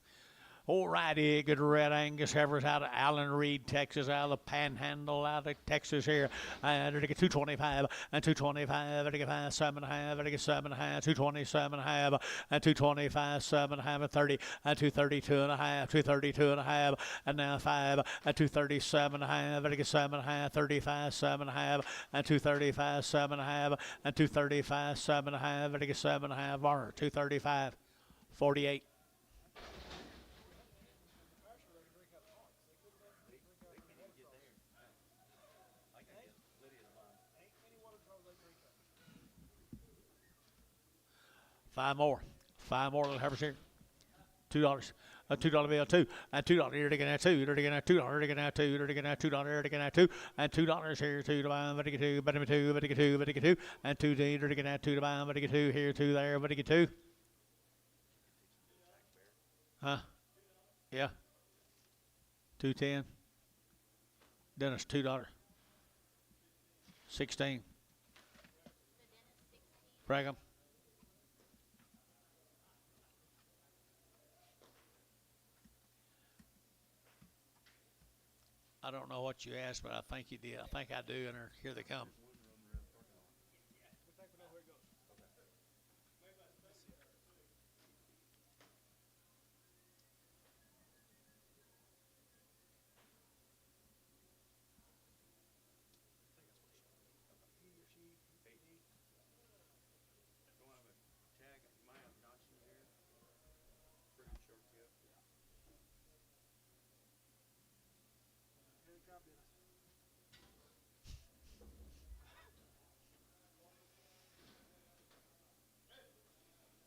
All righty, good red Angus heifers out of Allen Reed, Texas, out of the Panhandle, out of Texas here. And they get 225 and 225, they get 7.5, they get 7.5, 227.5, and 225, 7.5, and 30, and 232.5, 232.5, and now 5, and 237.5, they get 7.5, 35, 7.5, and 235, 7.5, and 235, 7.5, they get 7.5, Varner, 235, 48. 5 more. 5 more little heifers here. $2. A $2 bill, two, and $2 here to get that two, to get that $2, to get that two, to get that $2, to get that two, and $2 here, 2 to buy, but to get two, but to get two, but to get two, but to get two, and 2 to get that 2 to buy, but to get two here, 2 there, but to get two. Huh? Yeah. 210. Dennis, $2. 16. Brigham. I don't know what you asked, but I think you did. I think I do, and here they come.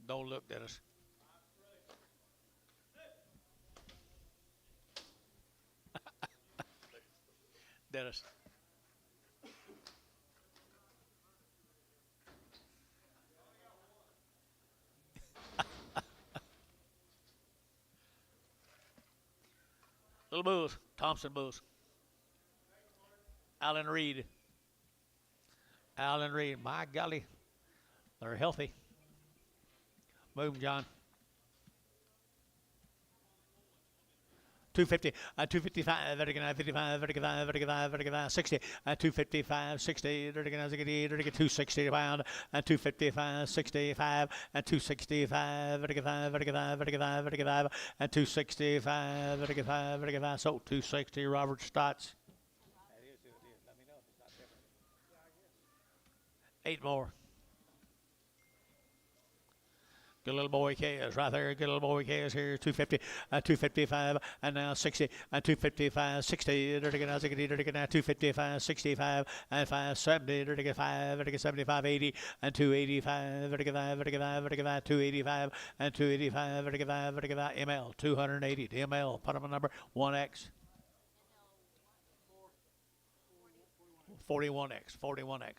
Don't look at us. Dennis. Little Bulls, Thompson Bulls. Alan Reed. Alan Reed, my golly, they're healthy. Boom, John. 250, 255, 55, 55, 55, 60, 255, 60, 260 pound, 255, 65, 265, 55, 55, 55, 265, so 260, Robert Stotts. 8 more. Good little boy K is right there. Good little boy K is here. 250, 255, and now 60, 255, 60, 255, 65, and 570, 75, 80, and 285, 285, and 285, ML, 280, ML, put them a number, 1X. 41X, 41X.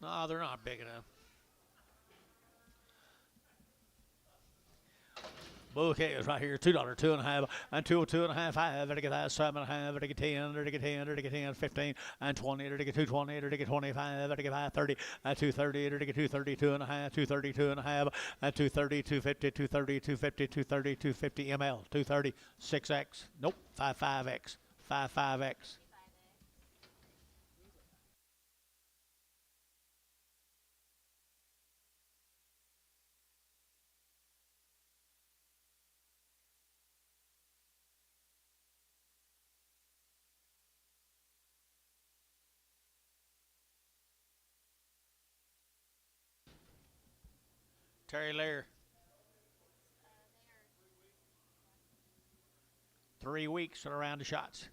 No, they're not big enough. Bouquet is right here. $2, 2.5, and 2.5, 5, 7.5, 10, 15, and 20, 220, 25, 30, 230, 230, 2.5, 230, 2.5, and 230, 250, 230, 250, 230, 250 ML, 230, 6X. Nope, 55X, 55X. Terry Lair. 3 weeks and around the shots.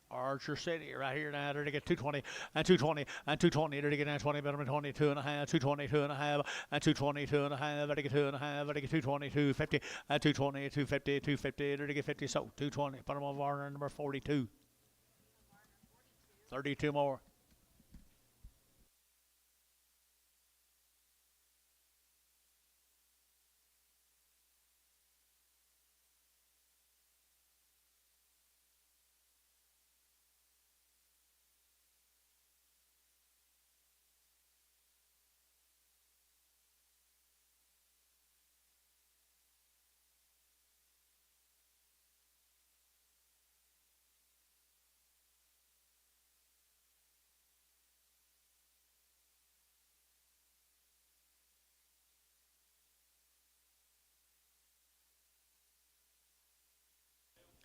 Archer City right here now. They're to get 220 and 220 and 220. They're to get 20, better than 22.5, 220, 2.5, and 220, 2.5. They're to get 2.5. They're to get 220, 250, and 220, 250, 250. They're to get 50. So 220. Put them on Varner number 42. 32 more.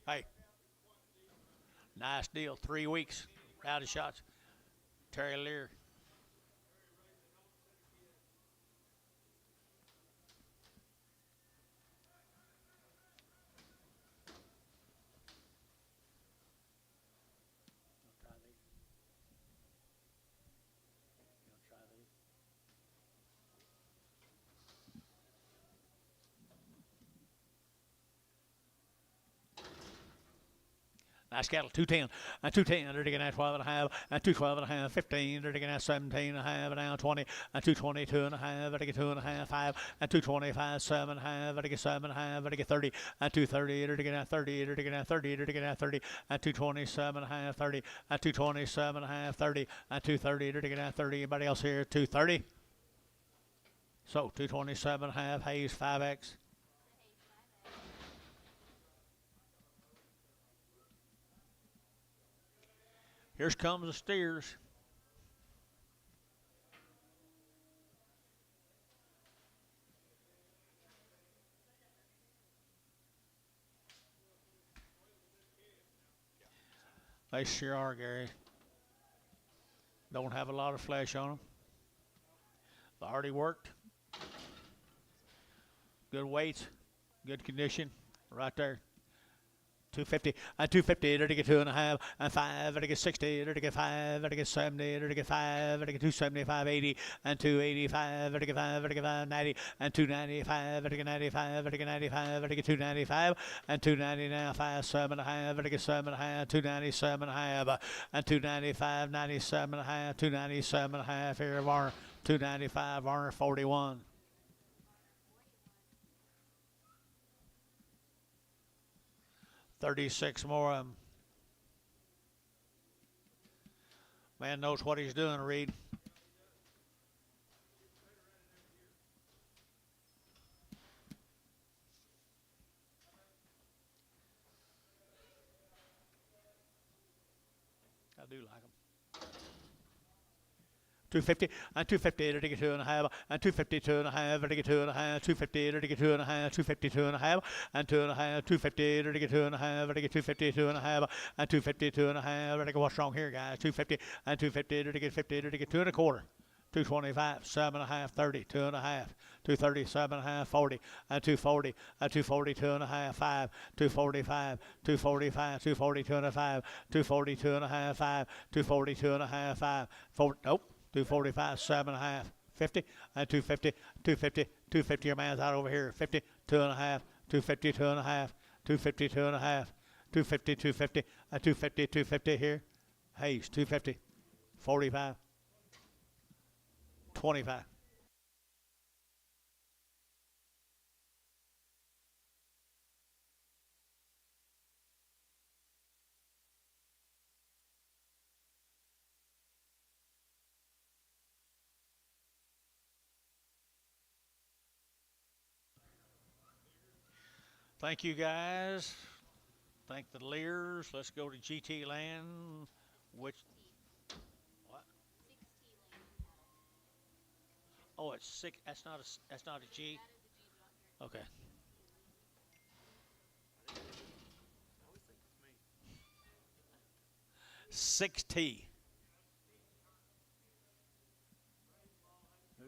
Hey. Nice deal. 3 weeks. Rowdy shots. Terry Lear. Nice cattle, 210, and 210, they're digging at 12 and a half, and 212 and a half, 15, they're digging at 17 and a half, and now 20, and 222 and a half, they're digging 2 and a half, 5, and 225, 7 and a half, they're digging 7 and a half, they're digging 30, and 230, they're digging at 30, they're digging at 30, they're digging at 30, and 227 and a half, 30, and 227 and a half, 30, and 230, they're digging at 30. Anybody else here? 230? So 227 and a half, Hayes 5X. Here comes the steers. They sure are, Gary. Don't have a lot of flesh on them. They already worked. Good weights, good condition, right there. 250, and 250, they're to get 2 and a half, and 5, they're to get 60, they're to get 5, they're to get 70, they're to get 5, they're to get 275, 80, and 285, they're to get 5, they're to get 5, 90, and 295, they're to get 95, they're to get 95, they're to get 295, and 290 now, 5, 7 and a half, they're to get 7 and a half, 297 and a half, and 295, 97 and a half, 297 and a half, here, Varner, 295, Varner, 41. 36 more of them. Man knows what he's doing, Reed. I do like him. 250, and 250, they're to get 2 and a half, and 252 and a half, they're to get 2 and a half, 250, they're to get 2 and a half, 252 and a half, and 2 and a half, 250, they're to get 2 and a half, they're to get 252 and a half, and 252 and a half, they're to get, what's wrong here, guys? 250, and 250, they're to get 50, they're to get 2 and a quarter. 225, 7 and a half, 30, 2 and a half, 230, 7 and a half, 40, and 240, and 240, 2 and a half, 5, 245, 245, 242 and a 5, 242 and a half, 5, 242 and a half, 5, 4, nope. 245, 7 and a half, 50, and 250, 250, 250. Your man's out over here. 50, 2 and a half, 250, 2 and a half, 250, 2 and a half, 250, 250, and 250, 250 here. Hayes, 250, 45, 25. Thank you, guys. Thank the Lears. Let's go to GT Land. Which? What? 6T land cattle. Oh, it's 6. That's not a. That's not a G. That is a G drop here. Okay. I always think it's me. 6T. Who?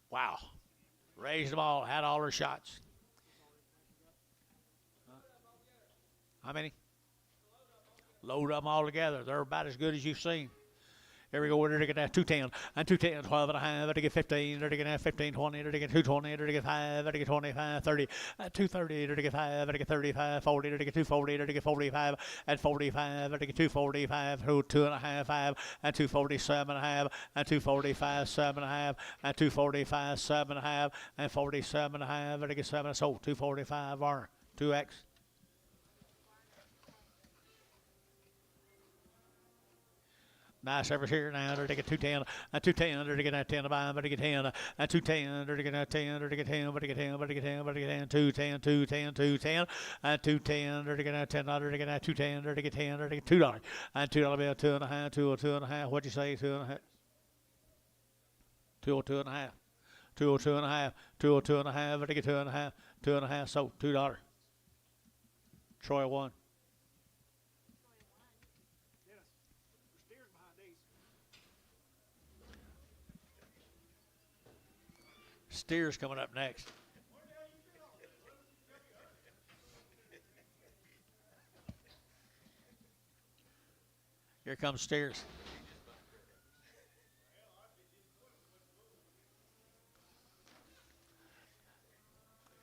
Wow. Raised them all. Had all their shots. How many? Load them all together. They're about as good as you've seen. Here we go. We're to get that 210, and 210, 12 and a half. They're to get 15. They're to get 15, 20. They're to get 220. They're to get 5. They're to get 25, 30. 230. They're to get 5. They're to get 35, 40. They're to get 240. They're to get 45, and 45. They're to get 245, 2 and a half, 5, and 247 and a half, and 245, 7 and a half, and 245, 7 and a half, and 47 and a half. They're to get 7. So 245 are 2X. Nice effort here now. They're to get 210, and 210. They're to get that 10 to buy. They're to get 10, and 210. They're to get that 10. They're to get 10. They're to get 10. They're to get 10. They're to get 10. 210, 210, 210, and 210. They're to get that 10. They're to get that 210. They're to get 10. They're to get $2, and $2 bill 2 and a half, 202 and a half. What'd you say? 2 and a half. 202 and a half. 202 and a half. 202 and a half. They're to get 2 and a half. 2 and a half. So $2. Troy won. Steers coming up next. Here comes steers.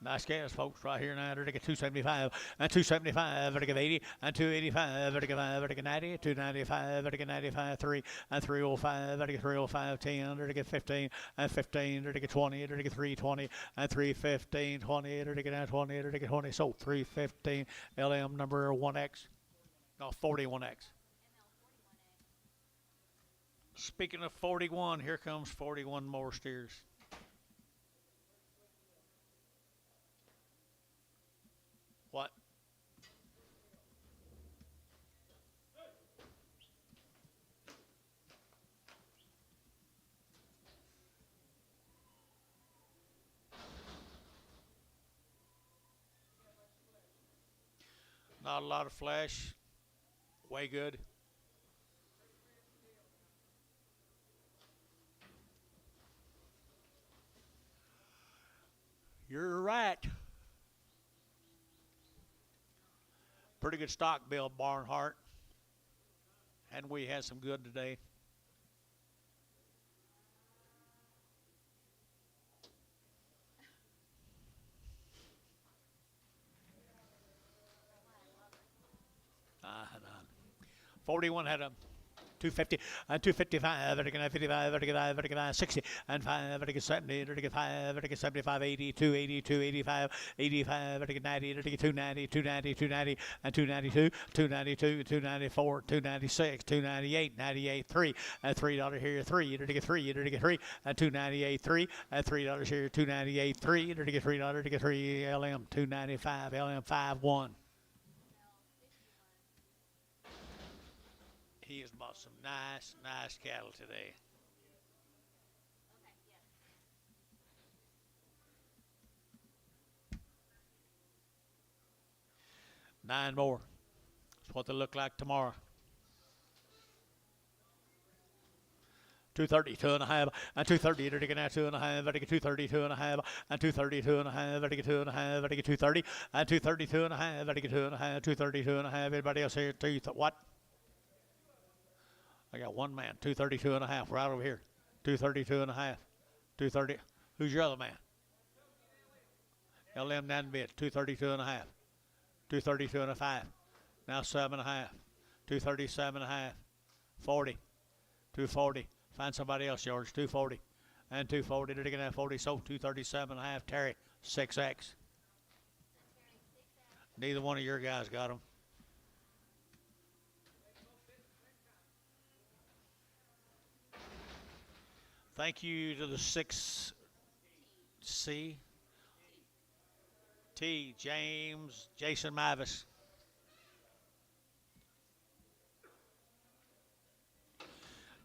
Nice gas, folks, right here now. They're to get 275 and 275. They're to get 80 and 285. They're to get 5. They're to get 90, 295. They're to get 95, 3 and 305. They're to get 305, 10. They're to get 15 and 15. They're to get 20. They're to get 320 and 315, 20. They're to get 20. They're to get 20. So 315 LM number 1X. No, 41X. Speaking of 41, here comes 41 more steers. What? Not a lot of flash. Way good. You're right. Pretty good stock, Bill Barnhart. And we had some good today. No. 41 had a 250 and 255, vertical 55, vertical 5, vertical 60 and 5, vertical 70, vertical 5, vertical 75, 80, 280, 285, 85, vertical 90, vertical 290, 290, 290 and 292, 292, 294, 296, 298, 98, 3 and $3 here, 3, vertical 3, vertical 3 and 298, 3 and $3 here, 298, 3, vertical $3, vertical 3 LM 295, LM 51. He has bought some nice cattle today. Nine more. That's what they look like tomorrow. 230, 2.5, and 230, they're taking out 2.5, vertical 230, 2.5, and 230, 2.5, vertical 2.5, vertical 230, and 230, 2.5, vertical 2.5, 230, 2.5. Everybody else here, what? I got one man, 232 and a half, right over here. 232 and a half. 230. Who's your other man? LM down bid, 232 and a half. 232 and a half. Now 7 and a half. 237 and a half. 40. 240. Find somebody else, George. 240. And 240. They're taking that 40. So 237 and a half. Terry, 6X. Neither one of your guys got them. Thank you to the 6C. T. James, Jason Mavis.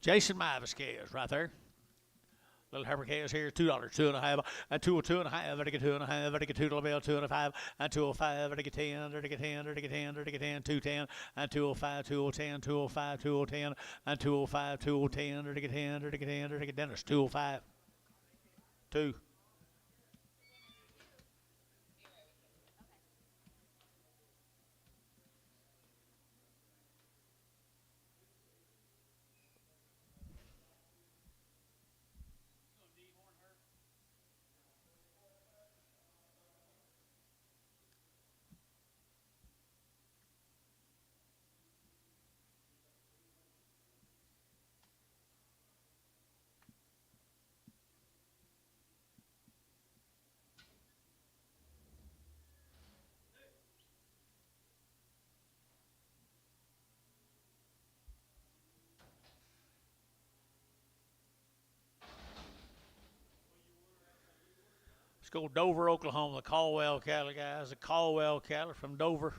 Jason Mavis cares right there. Little Heifer cares here, $2, 2.5, and 202 and a half, vertical 2.5, vertical 2 to bill, 2.5, and 205, vertical 10, vertical 10, vertical 10, vertical 10, 210, and 205, 210, 205, 210, and 205, 210, vertical 10, vertical 10, vertical Dennis, 205, 2. Let's go Dover, Oklahoma, the Caldwell cattle guys. The Caldwell cattle from Dover.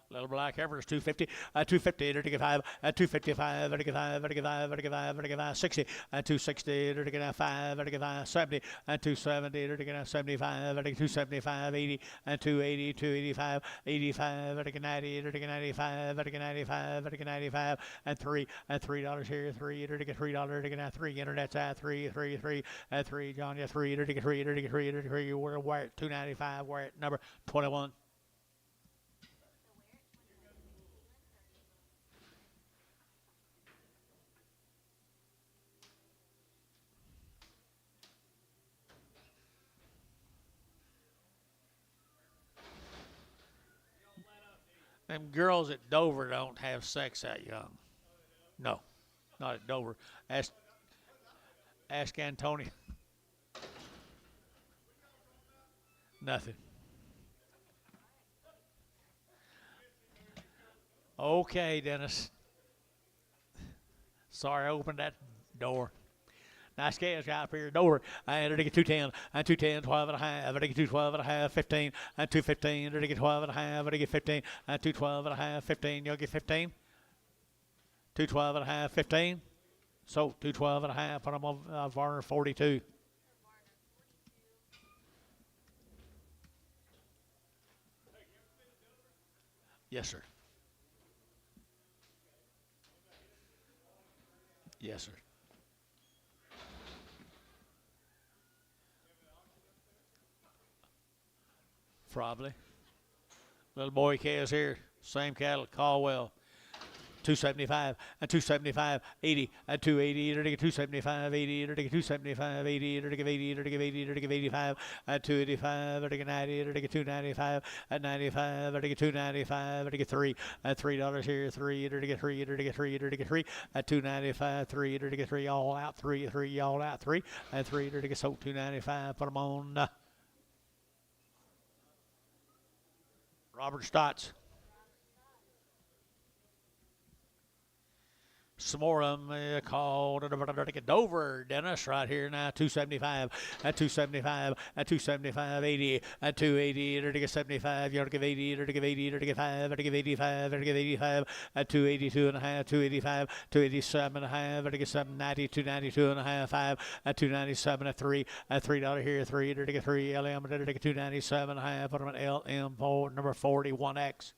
Little black heifers, 250, 250, to get 5, 255, to get 5, to get 5, to get 5, to get 5, 60, 260, to get 5, to get 5, 70, 270, to get 75, to get 275, 80, 280, 285, 85, to get 90, to get 95, to get 95, to get 95, and $3 here, $3, to get $3, to get 3, internet's at 3, 3, 3, 3, John, yeah, 3, to get 3, to get 3, to get 3, we're at 295, we're at number 21. Them girls at Dover don't have sex that young. No, not at Dover. Ask Antonia. Nothing. Okay, Dennis. Sorry I opened that door. Nice catch out here, Dover. And to get 210, and 210, 12 and a half, and to get 212 and a half, 15, and 215, to get 12 and a half, and to get 15, and 212 and a half, 15. You'll get 15. 212 and a half, 15. So 212 and a half, put them on Varner 42. Yes, sir. Yes, sir. Probably. Little boy calves here. Same cattle, Caldwell. 275 and 275, 80 and 280, to get 275, 80, to get 275, 80, to get 80, to get 80, to get 85, and 285, to get 90, to get 295, and 95, to get 295, to get 3, and $3 here, 3, to get 3, to get 3, to get 3, and 295, 3, to get 3, all out, 3, 3, all out, 3, and 3, to get so 295, put them on Robert Stotts. Some more of them called Dover, Dennis, right here now, 275, at 275, at 275, 80, at 280, to get 75, you ought to give 80, to give 80, to get 5, to give 85, to give 85, at 282 and a half, 285, 287 and a half, to get 790, 292 and a half, 5, at 297, at 3, at $3 here, 3, to get 3, LM, to get 297 and a half, put them at LM, number 41X.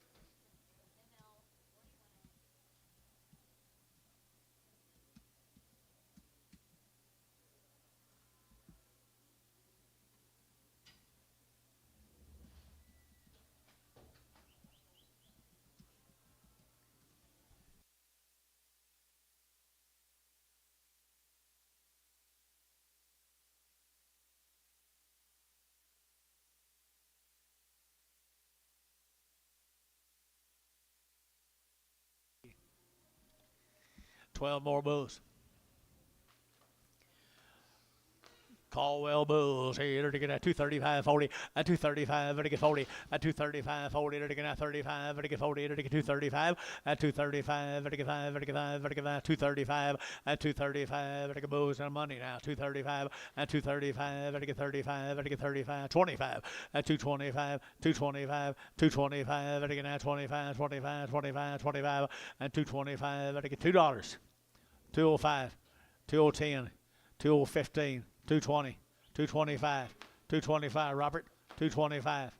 12 more bulls. Caldwell Bulls here to get a 235 40, a 235 to get 40, a 235 40 to get 35 to get 40 to get 235, a 235 to get 5 to get 5 to get 235, a 235 to get Bulls and money now 235, a 235 to get 35 to get 35, 25, a 225, 225, 225 to get 25, 25, 25, 25, and 225 to get $2, 205, 2010, 2015. 220, 225, 225, Robert, 225,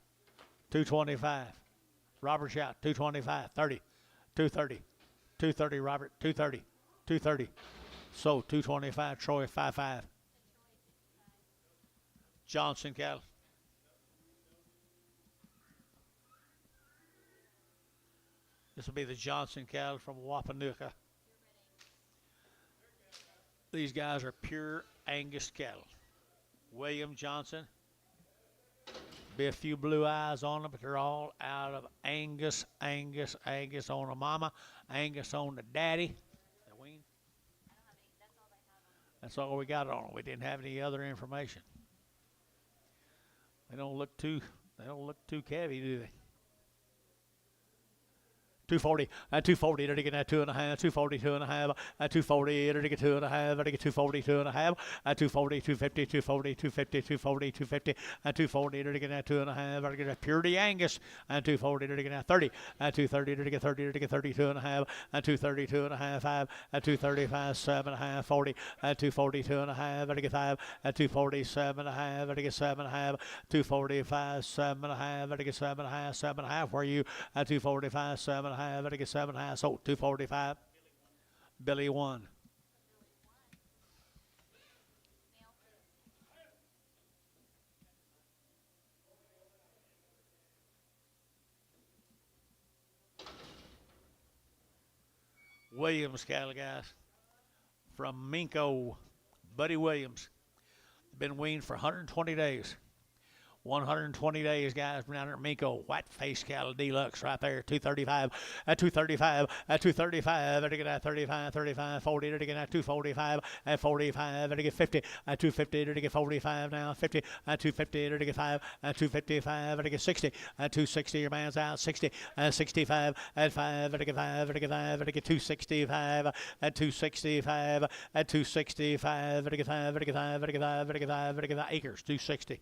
225, Robert shot, 225, 30, 230, 230, Robert, 230, 230, so 225, Troy, 55, Johnson cattle. This will be the Johnson cattle from Wapanuka. These guys are pure Angus cattle. William Johnson. Be a few blue eyes on them, but they're all out of Angus, Angus, Angus on the mama, Angus on the daddy. That's all we got on them. We didn't have any other information. They don't look too cavvy, do they? 240, 240, to get 2.5, 240, 2.5, 240, to get 2.5, to get 240, 2.5, 240, 250, 240, 250, 240, 250, 240, to get 2.5, to get a Purity Angus, 240, to get 30, 230, to get 30, to get 32.5, 230, 2.5, 5, 235, 7.5, 40, 240, 2.5, to get 5, 247.5, to get 7.5, 245, 7.5, to get 7.5, 7.5, where you 245, 7.5, to get 7.5, so 245. Billy won. Williams cattle, guys, from Minko, Buddy Williams. Been weaned for 120 days. 120 days, guys, down there at Minko. White face cattle deluxe right there. 235, 235, 235, to get at 35, 35, 40, to get at 245, 45, to get 50, 250, to get 45 now, 50, 250, to get 5, 255, to get 60, 260, your man's out, 60, 65, 5, to get 5, to get 5, to get 265, 265, 265, to get 5, to get 5, to get 5, to get 5, to get 5, acres, 260.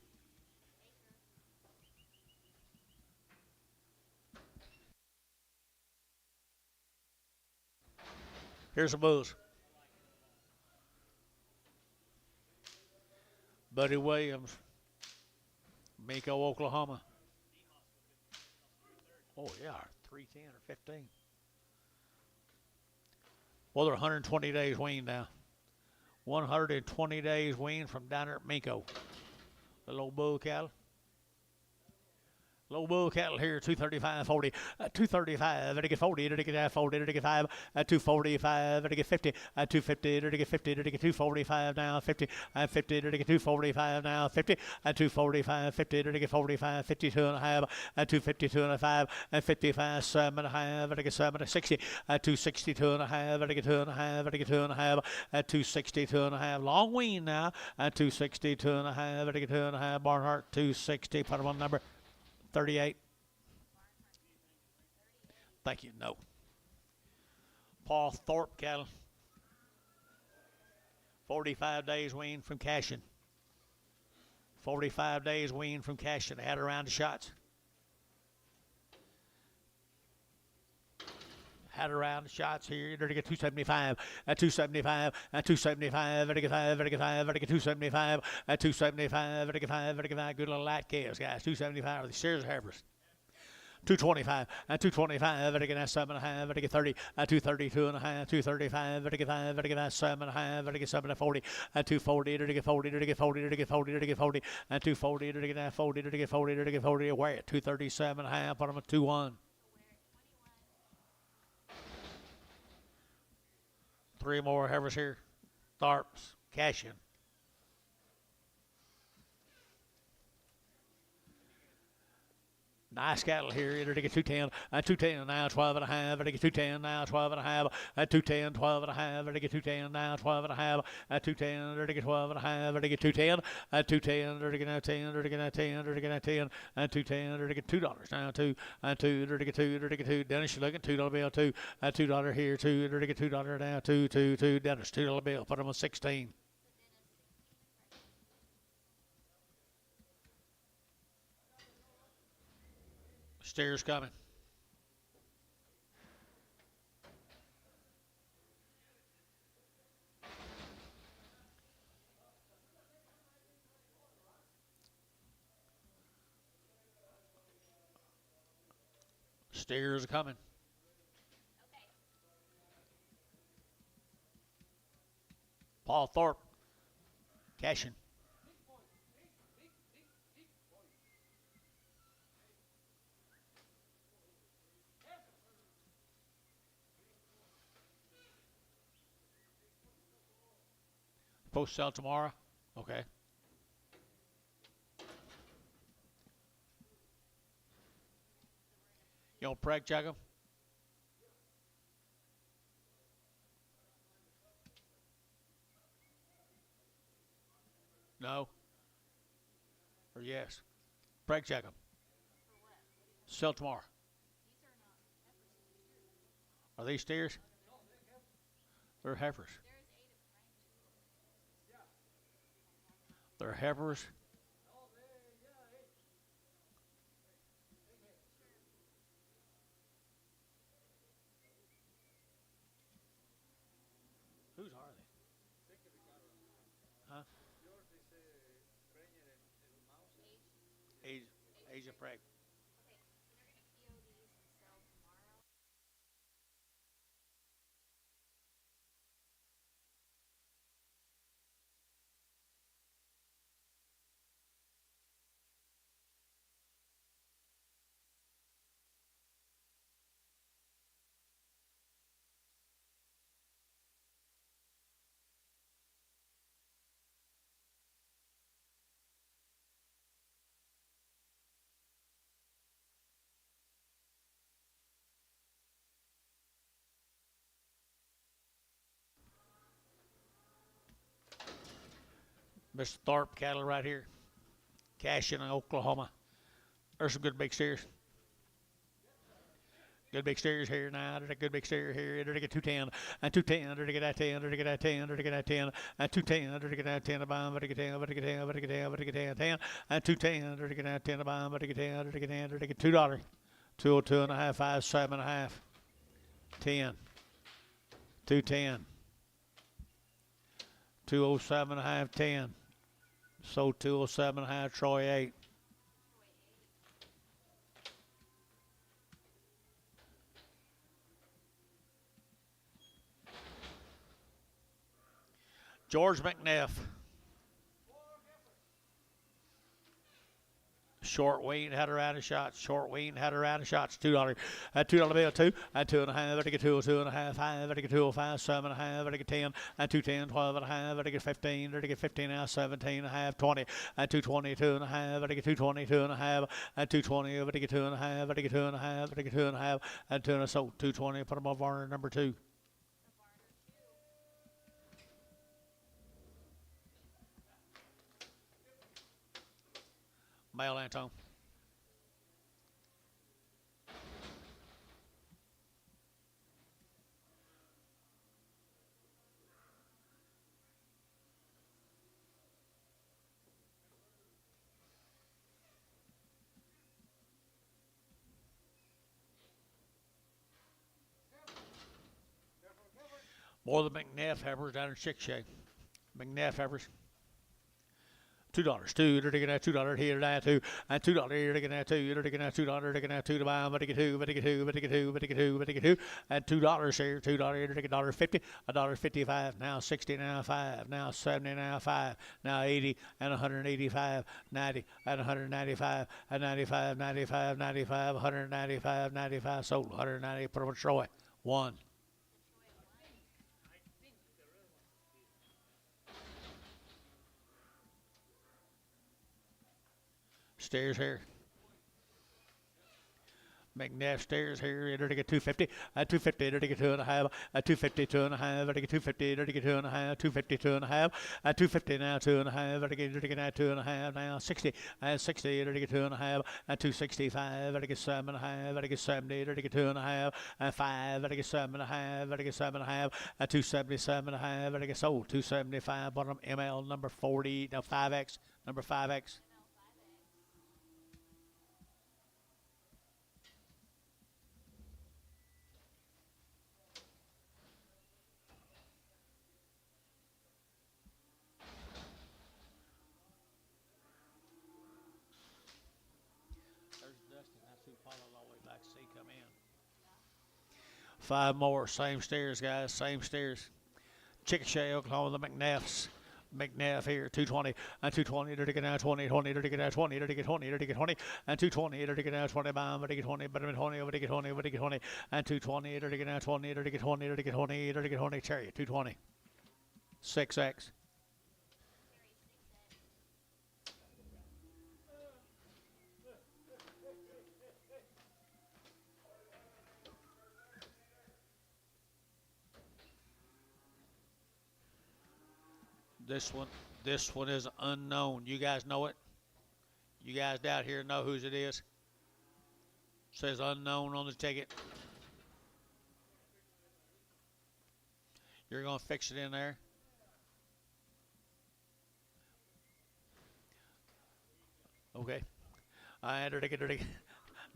Here's the bulls. Buddy Williams, Minko, Oklahoma. Oh, yeah, 310 or 15. Well, they're 120 days weaned now. 120 days weaned from down there at Minko. Little old bull cattle. Low bull cattle here, 235, 40, 235, to get 40, to get 40, to get 5, 245, to get 50, 250, to get 50, to get 245 now, 50, 50, to get 245 now, 50, 245, 50, to get 45, 52 and a half, 252 and a 5, 55, 7 and a half, to get 7, 60, 262 and a half, to get 2 and a half, to get 2 and a half, 262 and a half, long wean now, 262 and a half, to get 2 and a half, Barnhart, 260, put them on number 38. Thank you. No. Paul Thorpe cattle. 45 days weaned from Cashin. 45 days weaned from Cashin. Had a round of shots. Had a round of shots here. They're to get 275, 275, 275, to get 5, to get 5, to get 275, 275, to get 5, to get 5. Good little light calves, guys. 275 are the Sears Heifers. 225, 225, to get 7.5, to get 30, 232 and a half, 235, to get 5, to get 7.5, to get 7 to 40, 240, to get 40, to get 40, to get 40, to get 40, 240, to get 40, to get 40, to get 40, away at 237 and a half, put them at 2-1. 3 more heifers here. Tharps, Cashin. Nice cattle here. To get 210, 210 now, 12 and a half. To get 210 now, 12 and a half. 210, 12 and a half. To get 210 now, 12 and a half. 210, to get 12 and a half. To get 210, 210, to get 10, to get 10, to get 10, 210, to get $2 now, 2, 2, to get 2, to get 2. Dennis, you looking $2 bill, 2, $2 here, 2, to get $2 now, 2, 2, 2. Dennis, $2 bill. Put them on 16. Steers coming. Steers coming. Paul Thorpe, Cashin. Supposed to sell tomorrow? Okay. You want preg check them? No? Or yes? Preg check them. Sell tomorrow. Are these steers? They're heifers. They're heifers. Whose are they? Huh? Asia preg. Mr. Tharp cattle right here. Cashin, Oklahoma. There's some good big steers. Good big steers here now. There's a good big steer here. There's a 210 and 210. There's a 10. There's a 10. There's a 10 and 210. There's a 10 bomb. There's a 10. There's a 10. There's a 10. There's a 10 and 210. There's a 10 bomb. There's a 10. There's a 10. There's a $2. 202 and a half, 5, 7 and a half, 10, 210, 207 and a half, 10. So 207 and a half, Troy 8. George McNeff. Short wean had her out of shots. Short wean had her out of shots. $2. $2 bill, 2 and 2 and a half. I get 2, 2 and a half, 5. I get 205, 7 and a half. I get 10 and 210, 12 and a half. I get 15. I get 15 now, 17 and a half, 20 and 220, 2 and a half. I get 220, 2 and a half and 220. I get 2 and a half. I get 2 and a half. I get 2 and a half and 2 and a half. So 220. Put them on Varner number 2. Male Anton. More the McNabb heifers down in Chickasha. McNabb heifers. $2, 2, they're taking out $2 here, that 2, and $2 here, taking out 2, they're taking out $2, taking out 2 to buy, but they get 2, but they get 2, but they get 2, but they get 2, but they get 2, and $2 here, $2 here, take $1.50, $1.55, now 60, now 5, now 70, now 5, now 80, and 185, 90, and 195, and 95, 95, 95, 195, 95, sold, 190, put them on Troy, 1. Stairs here. McNabb stairs here. They're to get 250. 250. They're to get 2 and a half. 250. 2 and a half. They're to get 250. They're to get 2 and a half. 250. 2 and a half. 250 now. 2 and a half. They're to get now 2 and a half. Now 60. 60. They're to get 2 and a half. 265. They're to get 7 and a half. They're to get 70. They're to get 2 and a half. 5. They're to get 7 and a half. They're to get 7 and a half. 277 and a half. They're to get sold. 275. Bottom ML number 40. Now 5X. Number 5X. Five more, same stairs, guys, same stairs. Chickasha, Oklahoma, the McNaffs. McNaff here, 220, and 220, they're taking out 20, 20, they're taking out 20, they're taking 20, they're taking 20, and 220, they're taking out 20, bomb, they're taking 20, better 20, over taking 20, over taking 20, and 220, they're taking out 20, they're taking 20, they're taking 20, they're taking 20, Chariot, 220. 6X. This one is unknown. You guys know it? You guys down here know whose it is? Says unknown on the ticket. You're going to fix it in there? Okay. I entered it.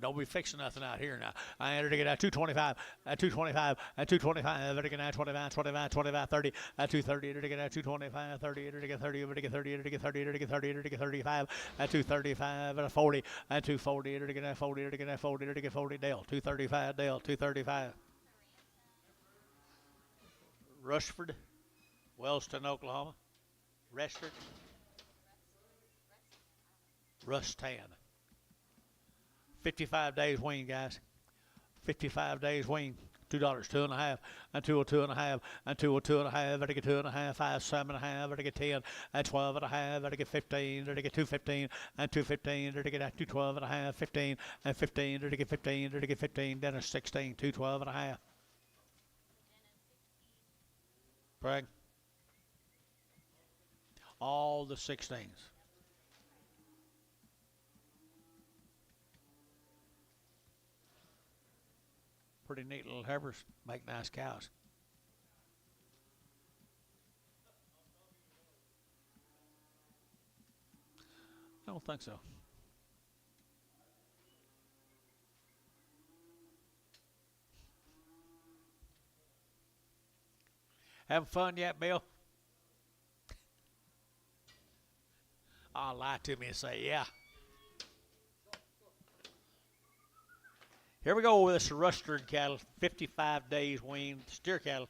Don't be fixing nothing out here now. I entered it at 225, at 225, at 225, entered it at 25, 25, 25, 30, at 230, entered it at 225, 30, entered it at 30, entered it at 30, entered it at 30, entered it at 30, entered it at 35, at 235, at 40, at 240, entered it at 40, entered it at 40, entered it at 40, Dale, 235, Dale, 235. Rushford, Wellston, Oklahoma. Restford, Rustan. 55 days wean, guys. 55 days wean. $2, 2.5, and 202.5, and 202.5, I get 2.5, 5, 7.5, I get 10, and 12.5, I get 15, I get 215, and 215, I get 212.5, 15, and 15, I get 15, I get 15, then it's 16, 212.5. Craig? All the 16s. Pretty neat little heifers, make nice cows. I don't think so. Having fun yet, Bill? I'll lie to me and say, yeah. Here we go with this Rustard cattle, 55 days weaned steer cattle.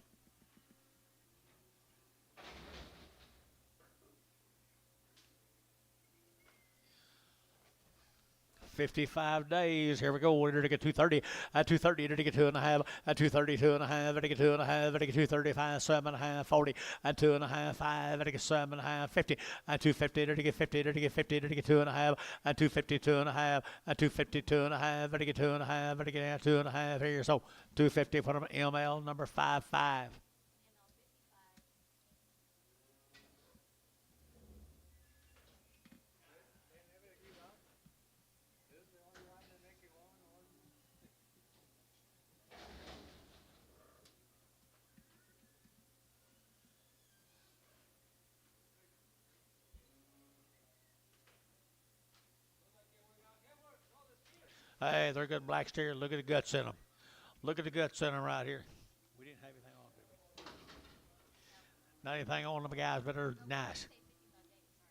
55 days. Here we go. We're to get 230. At 230, to get 2.5. At 230, 2.5. To get 2.5. To get 235, 7.5, 40. At 2.5, 5. To get 7.5, 50. At 250, to get 50. To get 50, to get 2.5. At 250, 2.5. At 250, 2.5. To get 2.5. To get 2.5. Here, so 250 for them. ML number 55. Hey, they're good black steer. Look at the guts in them. Look at the guts in them right here. We didn't have anything on, did we? Not anything on them, guys, but they're nice.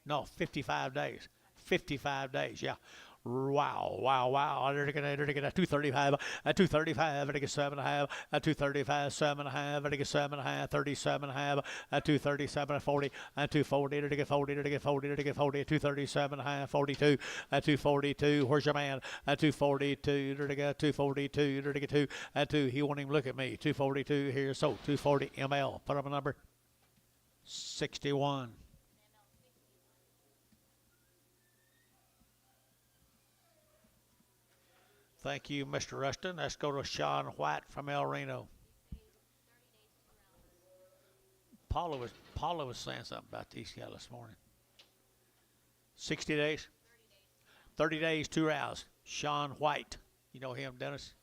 No, 55 days. 55 days, yeah. Wow, wow, wow. They're going to get a 235, a 235, I get 7.5, a 235, 7.5, I get 7.5, 37.5, a 237, a 40, a 240, to get 40, to get 40, to get 40, a 237.5, 42, a 242. Where's your man? A 242, to get 242, to get 2, a 2. He won't even look at me. 242 here, so 240 ML. Put up a number. 61. Thank you, Mr. Rustin. Let's go to Sean White from El Reno. Paula was saying something about these cattle this morning. 60 days? 30 days, 2 rounds. Sean White. You know him, Dennis?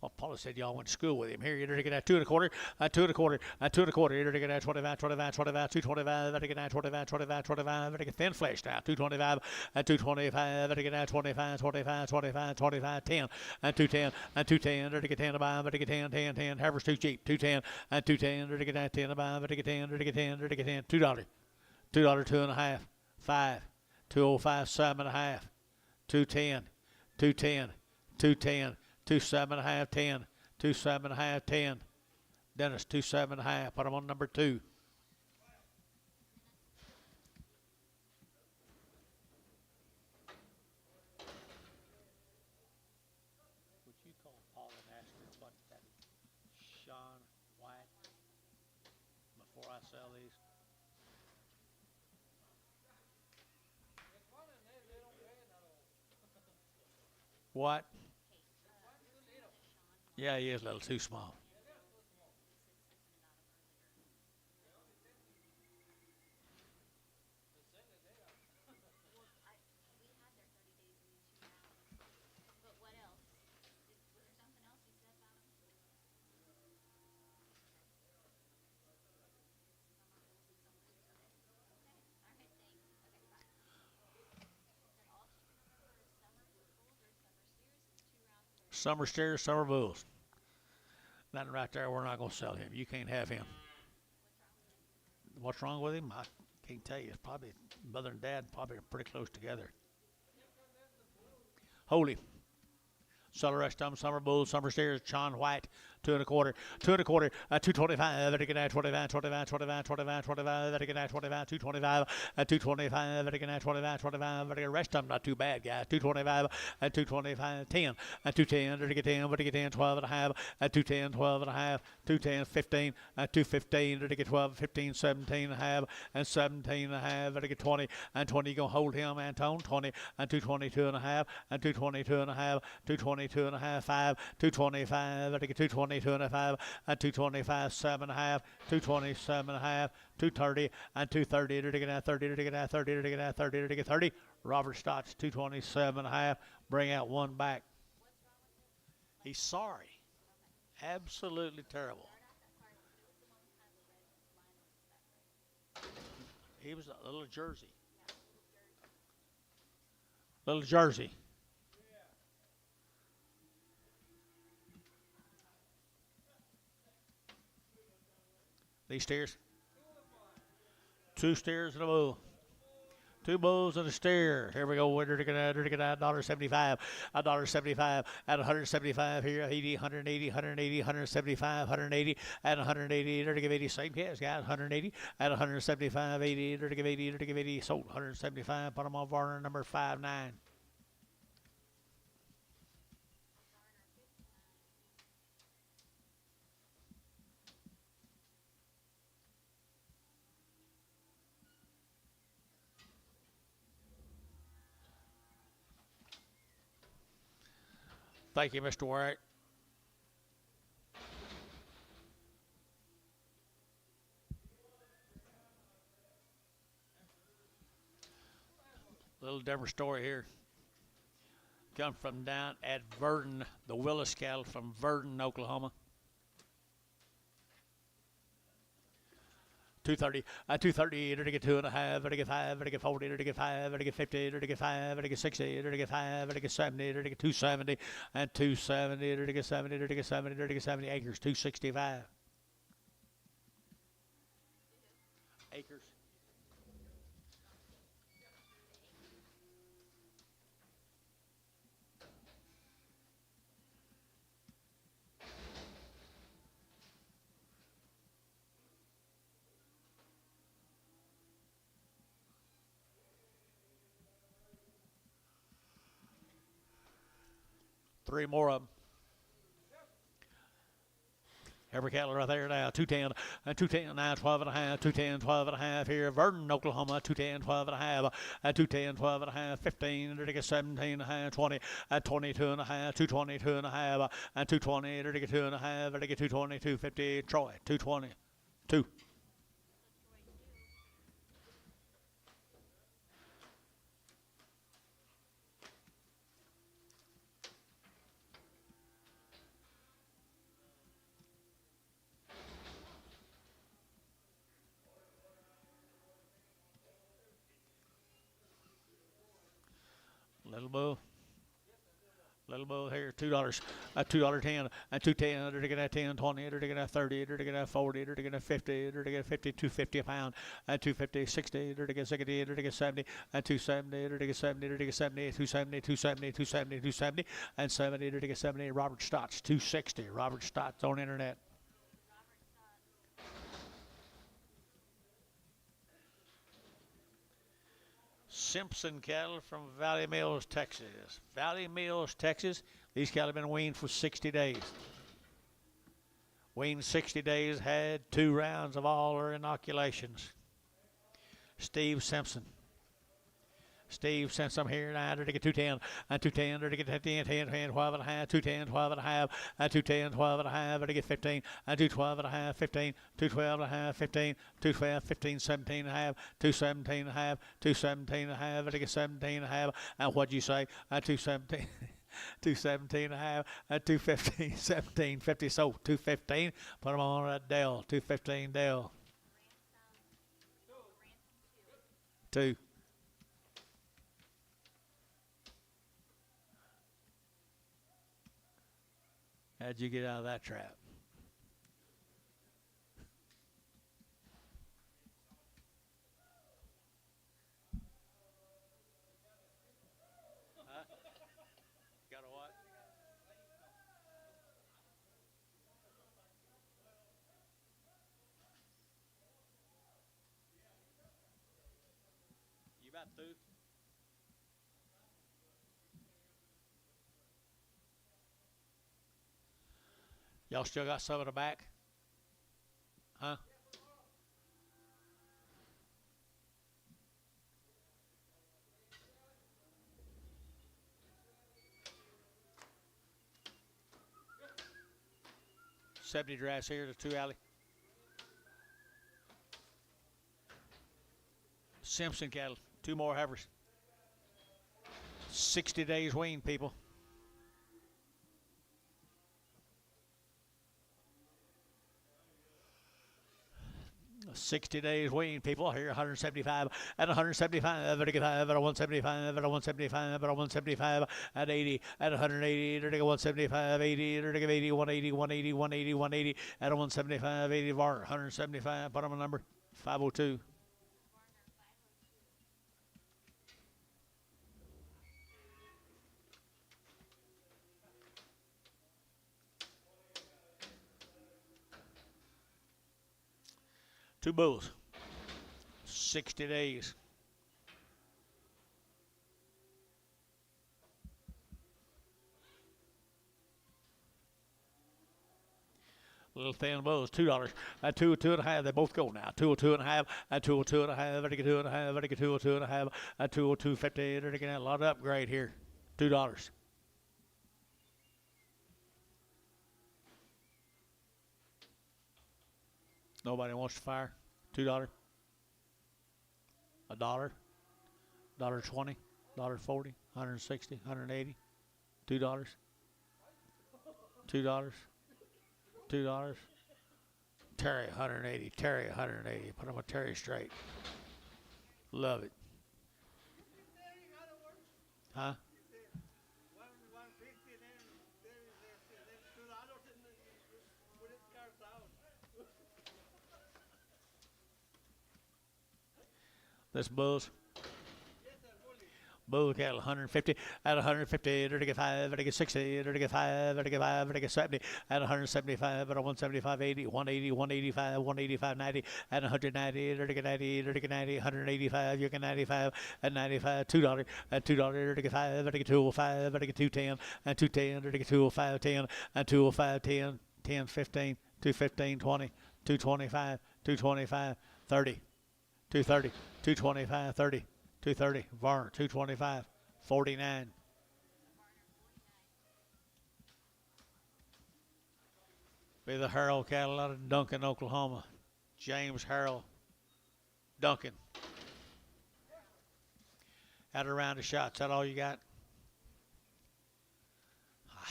Well, Paula said y'all went to school with him. Here, you're going to get that 2 1/4, 2 1/4, 2 1/4. You're going to get that 25, 25, 25, 225. You're get that 25, 25, 25. You're get thin flesh now. 225, 225. You're get that 25, 25, 25, 25, 10, 210, 210. You're get 10 to buy. You're get 10, 10, 10. Harvard's too cheap. 210, 210. You're get that 10 to buy. You're get 10, you're get 10, you're get 10. $2, $2, 2.5, 5, 205, 7.5, 210, 210, 210. 27.5, 10. 27.5, 10. Dennis, 27.5. Put them on number 2. Would you call Paul and ask her what that Sean White before I sell these? What? Yeah, he is a little too small. Summer steers, summer bulls. Nothing right there. We're not going to sell him. You can't have him. What's wrong with him? I can't tell you. It's probably mother and dad probably are pretty close together. Holy. Seller rest of them, summer bulls, summer steers, Sean White, 2 1/4, 2 1/4, 225, at again at 25, 25, 25, 25, 25, at again at 25, 225, at 225, at again at 25, 25, at again rest of them not too bad, guys. 225, at 225, 10, at 210, at again 10, at again 10, 12 and a half, at 210, 12 and a half, 210, 15, at 215, at again 12, 15, 17 and a half, and 17 and a half, at again 20, and 20 you gonna hold him, Antone, 20, and 222 and a half, and 222 and a half, 222 and a half, 5, 225, at again 222 and a half, and 225, 7 and a half, 227 and a half, 230, and 230, at again 30, at again 30, at again 30, at again 30. Robert Stotts, 227 and a half, bring out one back. He's sorry. Absolutely terrible. He was a little Jersey. Little Jersey. These steers. 2 steers and a bull. 2 bulls and a steer. Here we go. Winner to get $1.75. $1.75 at 175 here. 80, 180, 180, 175, 180 at 180. To give 80. Same case, guys. 180 at 175, 80. To give 80. To give 80. Sold 175. Put them on Varner number 59. Thank you, Mr. Warwick. Little different story here. Come from down at Verdon, the Willis cattle from Verdon, Oklahoma. 230, 230, to get 2 and a half, to get 5, to get 40, to get 5, to get 50, to get 5, to get 60, to get 5, to get 70, to get 270, and 270, to get 70, to get 70, to get 70 acres, 265. Acres. Three more of them. Every cattle right there now. 210, 210, now 12 and a half, 210, 12 and a half here. Verdon, Oklahoma, 210, 12 and a half, 210, 12 and a half, 15, to get 17 and a half, 20, 22 and a half, 222 and a half, and 220, to get 2 and a half, to get 220, 250, Troy, 220, 2. Little bull here, $2, $2.10, and 210, to get 10, 20, to get 30, to get 40, to get 50, to get 50, 250 a pound, and 250, 60, to get 60, to get 70, and 270, to get 70, to get 70, 270, 270, 270, 270, and 70, to get 70. Robert Stotts, 260. Robert Stotts on internet. Simpson cattle from Valley Mills, Texas. Valley Mills, Texas. These cattle have been weaned for 60 days. Weaned 60 days, had 2 rounds of all their inoculations. Steve Simpson. Steve Simpson here now to get 210, and 210 to get 10, 10, 10, 12 and a half, 210, 12 and a half, and 210, 12 and a half, to get 15, and 212 and a half, 15, 212 and a half, 15, 212, 15, 17 and a half, 217 and a half, 217 and a half, to get 17 and a half, and what'd you say? 217. 217 and a half, 215, 17, 50, so 215, put them on that Dell, 215 Dell. 2. How'd you get out of that trap? Huh? Got a what? You about through? Y'all still got some in the back? Huh? $70 drafts here to 2 alley. Simpson cattle, 2 more heifers. 60 days wean, people. $60 days wean, people. Here, 175 at 175 at 175 at 175 at 175 at 80 at 180 at 175 80 at 80 180 180 180 180 at 175 80 var 175. Put on a number 502. Two bulls, 60 days. Little thin bulls, $2. At 202.5, they both go now. 202.5, at 202.5, at 202.5, at 202.5, at 202.50. They're getting a lot of upgrade here. $2. Nobody wants to fire. $2. $1. $1.20. $1.40. $160. $180. $2. $2. $2. Terry 180. Terry 180. Put him a Terry straight. Love it. Huh? This bulls. Bull cattle 150 at 150, to get 5, to get 60, to get 5, to get 5, to get 70 at 175 at 175 80, 180, 185, 185 90 at 190, to get 90, to get 90, 185, you get 95 at 95, $2 at $2, to get 5, to get 205, to get 210 at 210, to get 205 10 at 205 10, 10 15, 215 20, 225, 225 30, 230, 225 30. 230, Varner, 225, 49. Be the Harold cattle out of Duncan, Oklahoma. James Harold, Duncan. Had a round of shots. That all you got?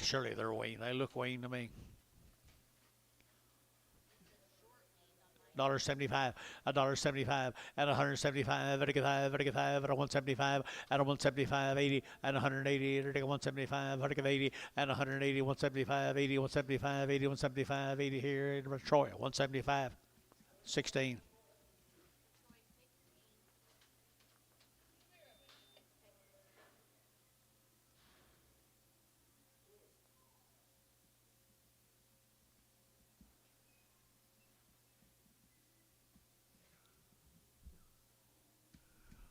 Surely they're weaned. They look weaned to me. $1.75, $1.75 at 175, at 5, at 5, at 175, at 175, 80, at 180, at 175, at 80, at 180, 175, 80, 175, 80, 175, 80 here in Troy, 175, 16.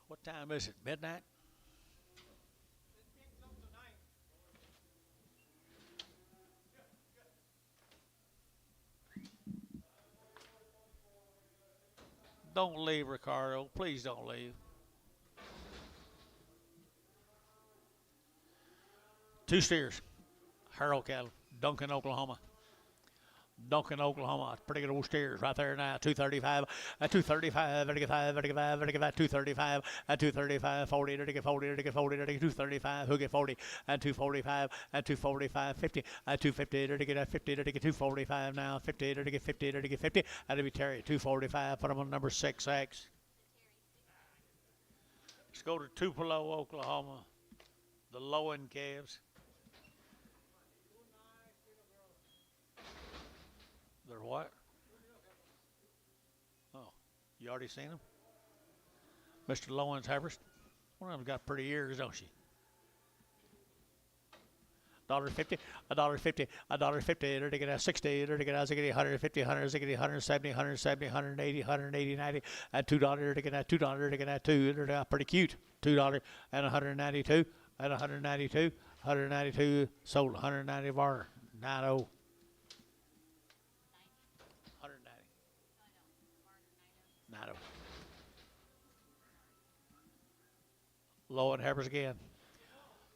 What time is it? Midnight? Don't leave, Ricardo. Please don't leave. 2 steers. Harold cattle. Duncan, Oklahoma. Duncan, Oklahoma. Pretty good old steers right there now. 235 at 235 at 5 at 5 at 235 at 235 40 at 40 at 40 at 235 who get 40 at 245 at 245 50 at 250 at 50 at 245 now 50 at 50 at 50 that'll be Terry 245. Put him on number 6X. Let's go to Tupelo, Oklahoma. The Lowen calves. They're what? Oh, you already seen them? Mr. Lawrence Harvest. One of them got pretty ears, don't she? $1.50, $1.50, $1.50, they're taking out 60, they're taking out 60, 150, 160, 170, 170, 180, 180, 90, at $2, they're taking out $2, they're taking out 2, they're out pretty cute. $2 and 192, at 192, 192, sold 190 bar, 90. 190. Nado. Low and Harvest again.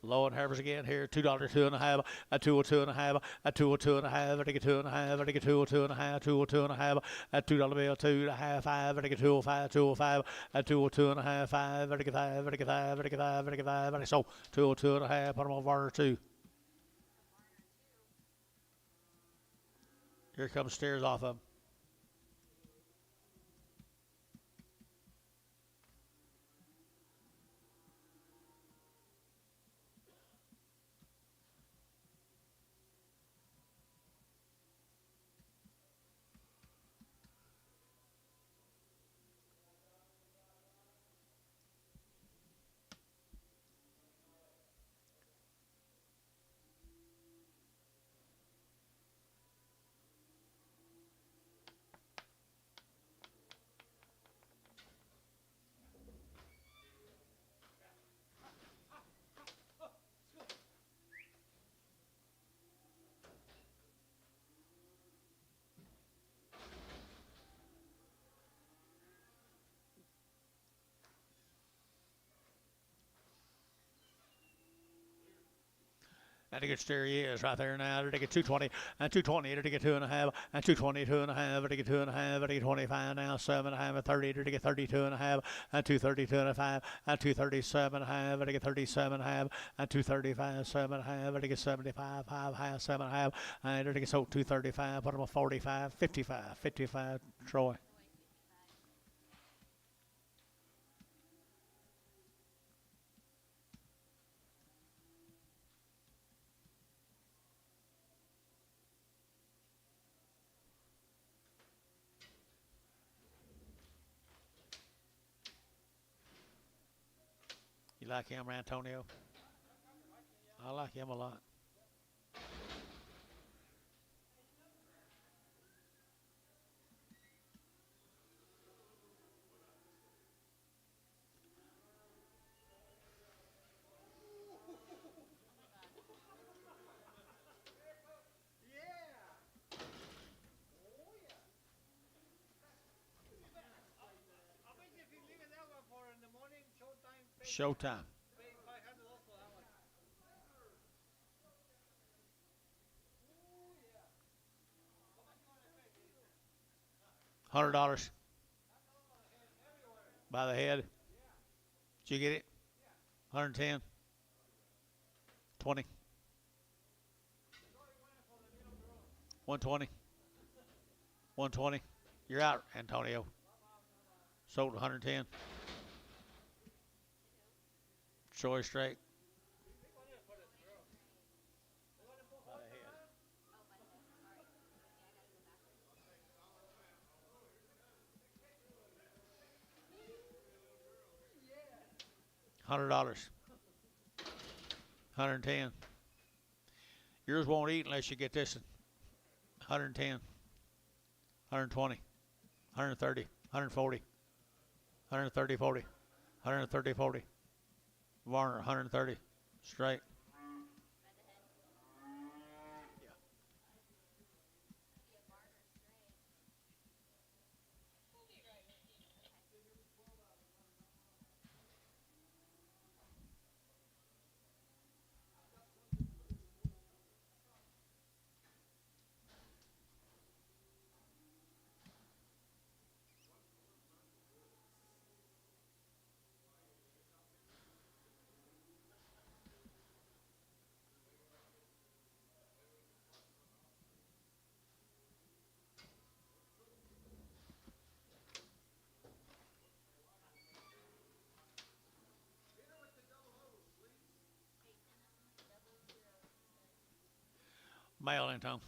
Low and Harvest again here. $2, 2.5, a 202 and a half, a 202 and a half, I take a 2.5, I take a 202 and a half, 202 and a half, a $2 bill, 2.5, 5, I take a 205, 205, a 202 and a half, 5, I take a 5, I take a 5, I take a 5, I take a 5, I take so 202 and a half, put them on Varner 2. Here comes stairs off of them. And to get steer he is right there now. To get 220 and 220 to get 2.5 and 220 2.5 to get 2.5 to get 25 now 7.5 and 30 to get 32.5 and 232.5 and 237.5 to get 37.5 and 235 7.5 to get 75 5 half 7.5 and to get so 235 put him a 45 55 Troy. You like him, Antonio? I like him a lot. Showtime. $100 by the head. Did you get it? 110. 20. 120. 120. You're out, Antonio. Sold 110. Troy straight. $100. 110. Yours won't eat unless you get this. 110. 120. 130. 140. 130 40. 130 40. Varner 130 straight. Mail in, Tom.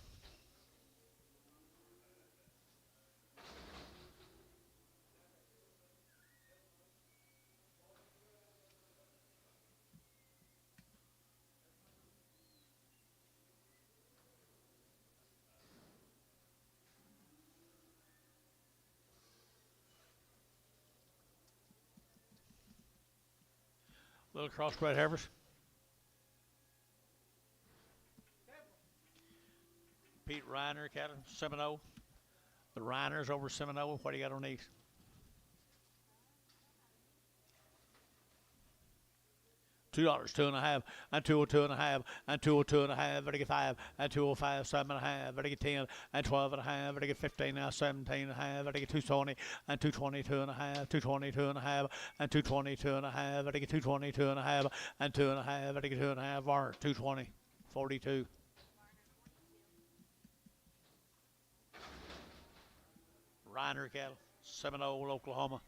Little crossbred heifers. Pete Reiner cattle, Seminole. The Reiners over Seminole. What do you got on these? $2, 2.5, and 202.5, and 202.5, ready to get 5, and 205, 7.5, ready to get 10, and 12.5, ready to get 15, now 17.5, ready to get 220, and 222.5, 222.5, and 222.5, ready to get 222.5, and 2.5, ready to get 2.5, Varner, 220, 42. Reiner cattle, Seminole, Oklahoma.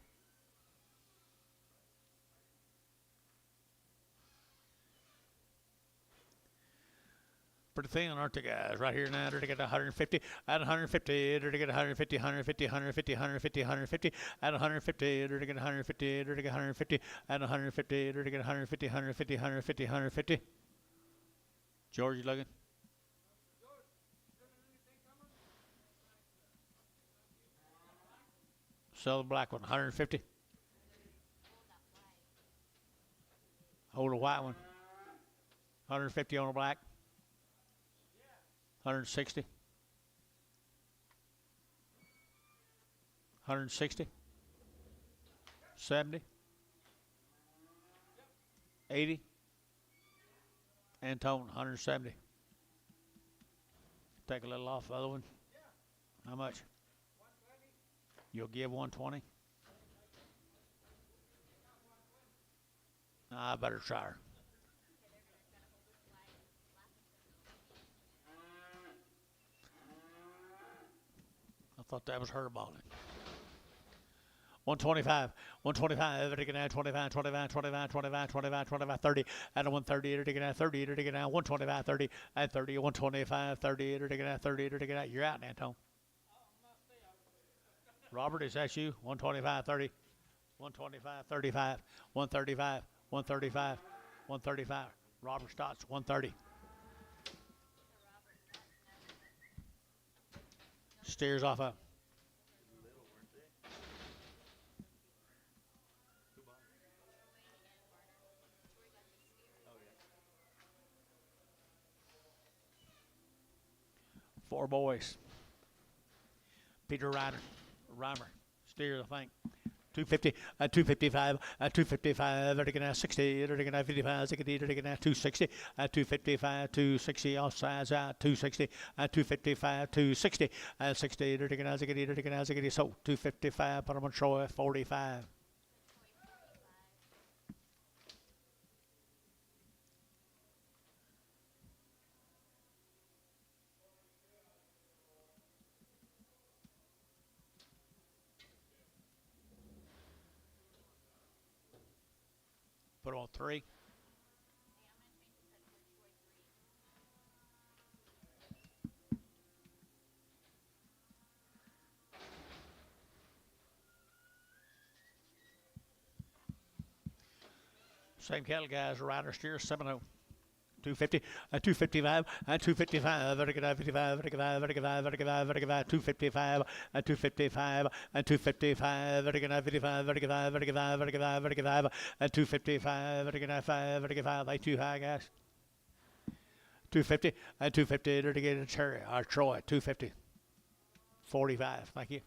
Pretty thin, aren't they, guys? Right here now, they're to get 150, at 150, they're to get 150, 150, 150, 150, 150, at 150, they're to get 150, they're to get 150, at 150, they're to get 150, 150, 150, 150. George, you looking? Sell the black one, 150. Hold the white one. 150 on the black. 160. 160. 70. 80. Antone, 170. Take a little off the other one. How much? You'll give 120? Nah, I better try her. I thought that was her balling. 125, 125, to get out 25, 25, 25, 25, 25, 25, 30, at 130, to get out 30, to get out 125, 30, at 30, 125, 30, to get out 30, to get out. You're out, Antone. Robert, is that you? 125, 30, 125, 35, 135, 135, 135. Robert Stotts, 130. Steers off up. Four boys. Peter Reimer, steers, I think. 250, 255, 255, they're going to 60, they're going to 55, 60, they're going to 260, 255, 260, all sides out, 260, 255, 260, 60, they're going to 60, they're going to 60, so 255, put them on Troy, 45. Put on 3. Same cattle guys, rider steer 7-0. 250, 255, 255, 55, 55, 55, 55, 255, 255, 255, 55, 55, 55, 55, 255, 55, they too high, guys. 250, 250, to get a Cherry, or Troy, 250, 45, thank you.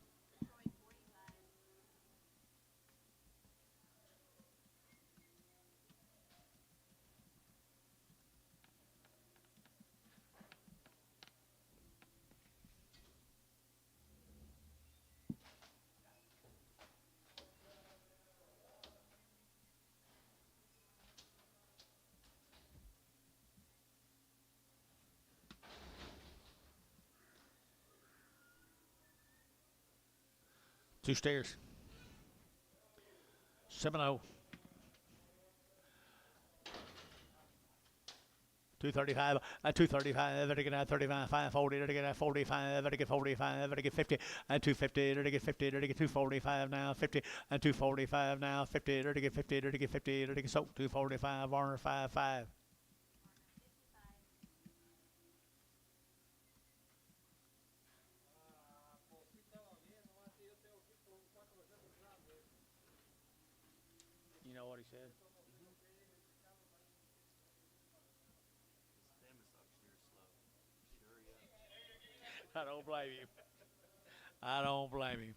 Two stairs. 7-0. 235, 235, to get 35, 540, to get 45, to get 45, to get 50, 250, to get 50, to get 245 now, 50, 245 now, 50, to get 50, to get 50, to get so 245, Warner 55. You know what he said? I don't blame him. I don't blame him.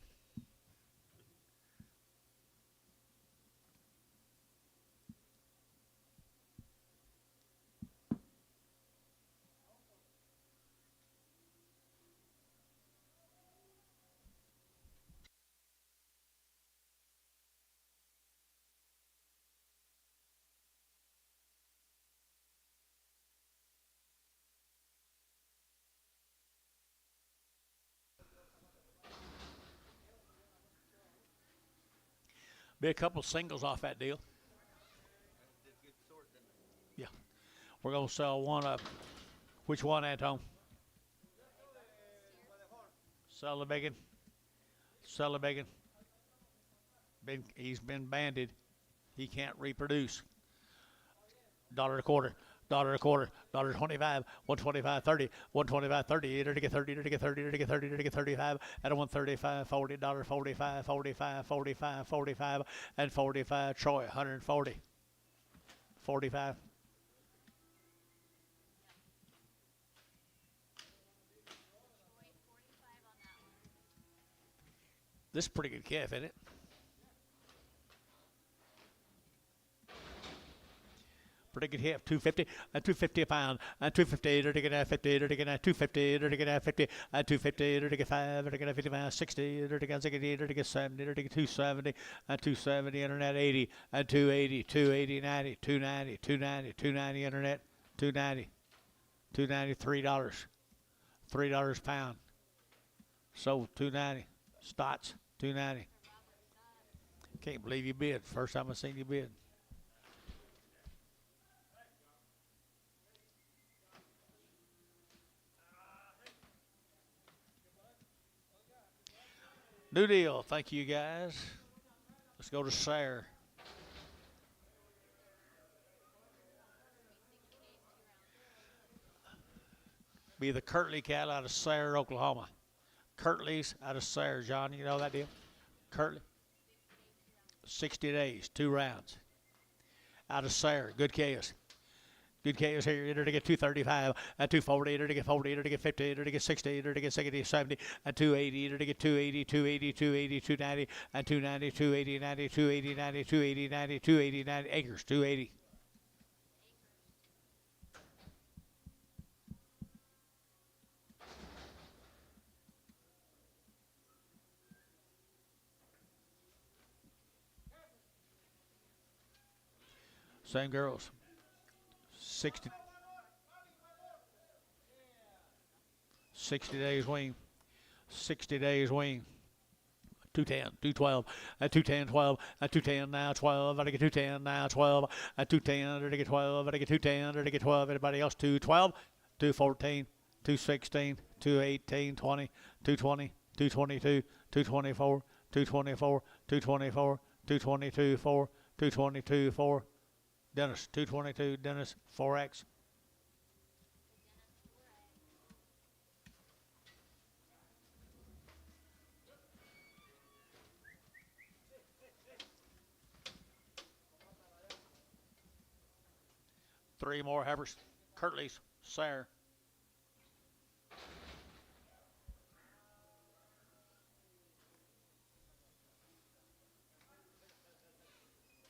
Be a couple singles off that deal. Yeah. We're going to sell one up. Which one, Anton? Sell the bacon. Sell the bacon. He's been banded. He can't reproduce. $1 a quarter. $1 $1.25, 125, 30, 125, 30, to get 30, to get 30, to get 30, to get 35, at a 135, $40, 45, 45, 45, 45, and 45, Troy, 140, 45. This is a pretty good calf, isn't it? Pretty good calf, 250, and 250 a pound, and 250, to get 50, to get 250, to get 50, and 250, to get 5, to get 55, 60, to get 60, to get 70, to get 270, and 270, internet 80, and 280, 280, 90, 290, 290, 290, internet, 290, 290, $3 a pound. Sold 290, Stotts, 290. Can't believe you bid. First time I've seen you bid. New deal. Thank you, guys. Let's go to Sayre. Be the Kirtley cattle out of Sayre, Oklahoma. Kirtley's out of Sayre, John. You know that deal? Kirtley. 60 days, 2 rounds. Out of Sayre. Good chaos. Good chaos here. To get 235, and 240, to get 40, to get 50, to get 60, to get 60, 70, and 280, to get 280, 280, 280, 290, and 290, 280, 90, 280, 90, 280, 90, 280, 90, acres, 280. Same girls. 60 days wean. 60 days wean. 210, 212, at 210, 12, at 210 now, 12, I get 210 now, 12, at 210, I get 12, I get 210, I get 12, everybody else 212, 214, 216, 218, 20, 220, 222, 224, 224, 224, 222, 4, 222, 4. Dennis, 222, Dennis, 4X. Three more heifers. Kirtley's, Sayre.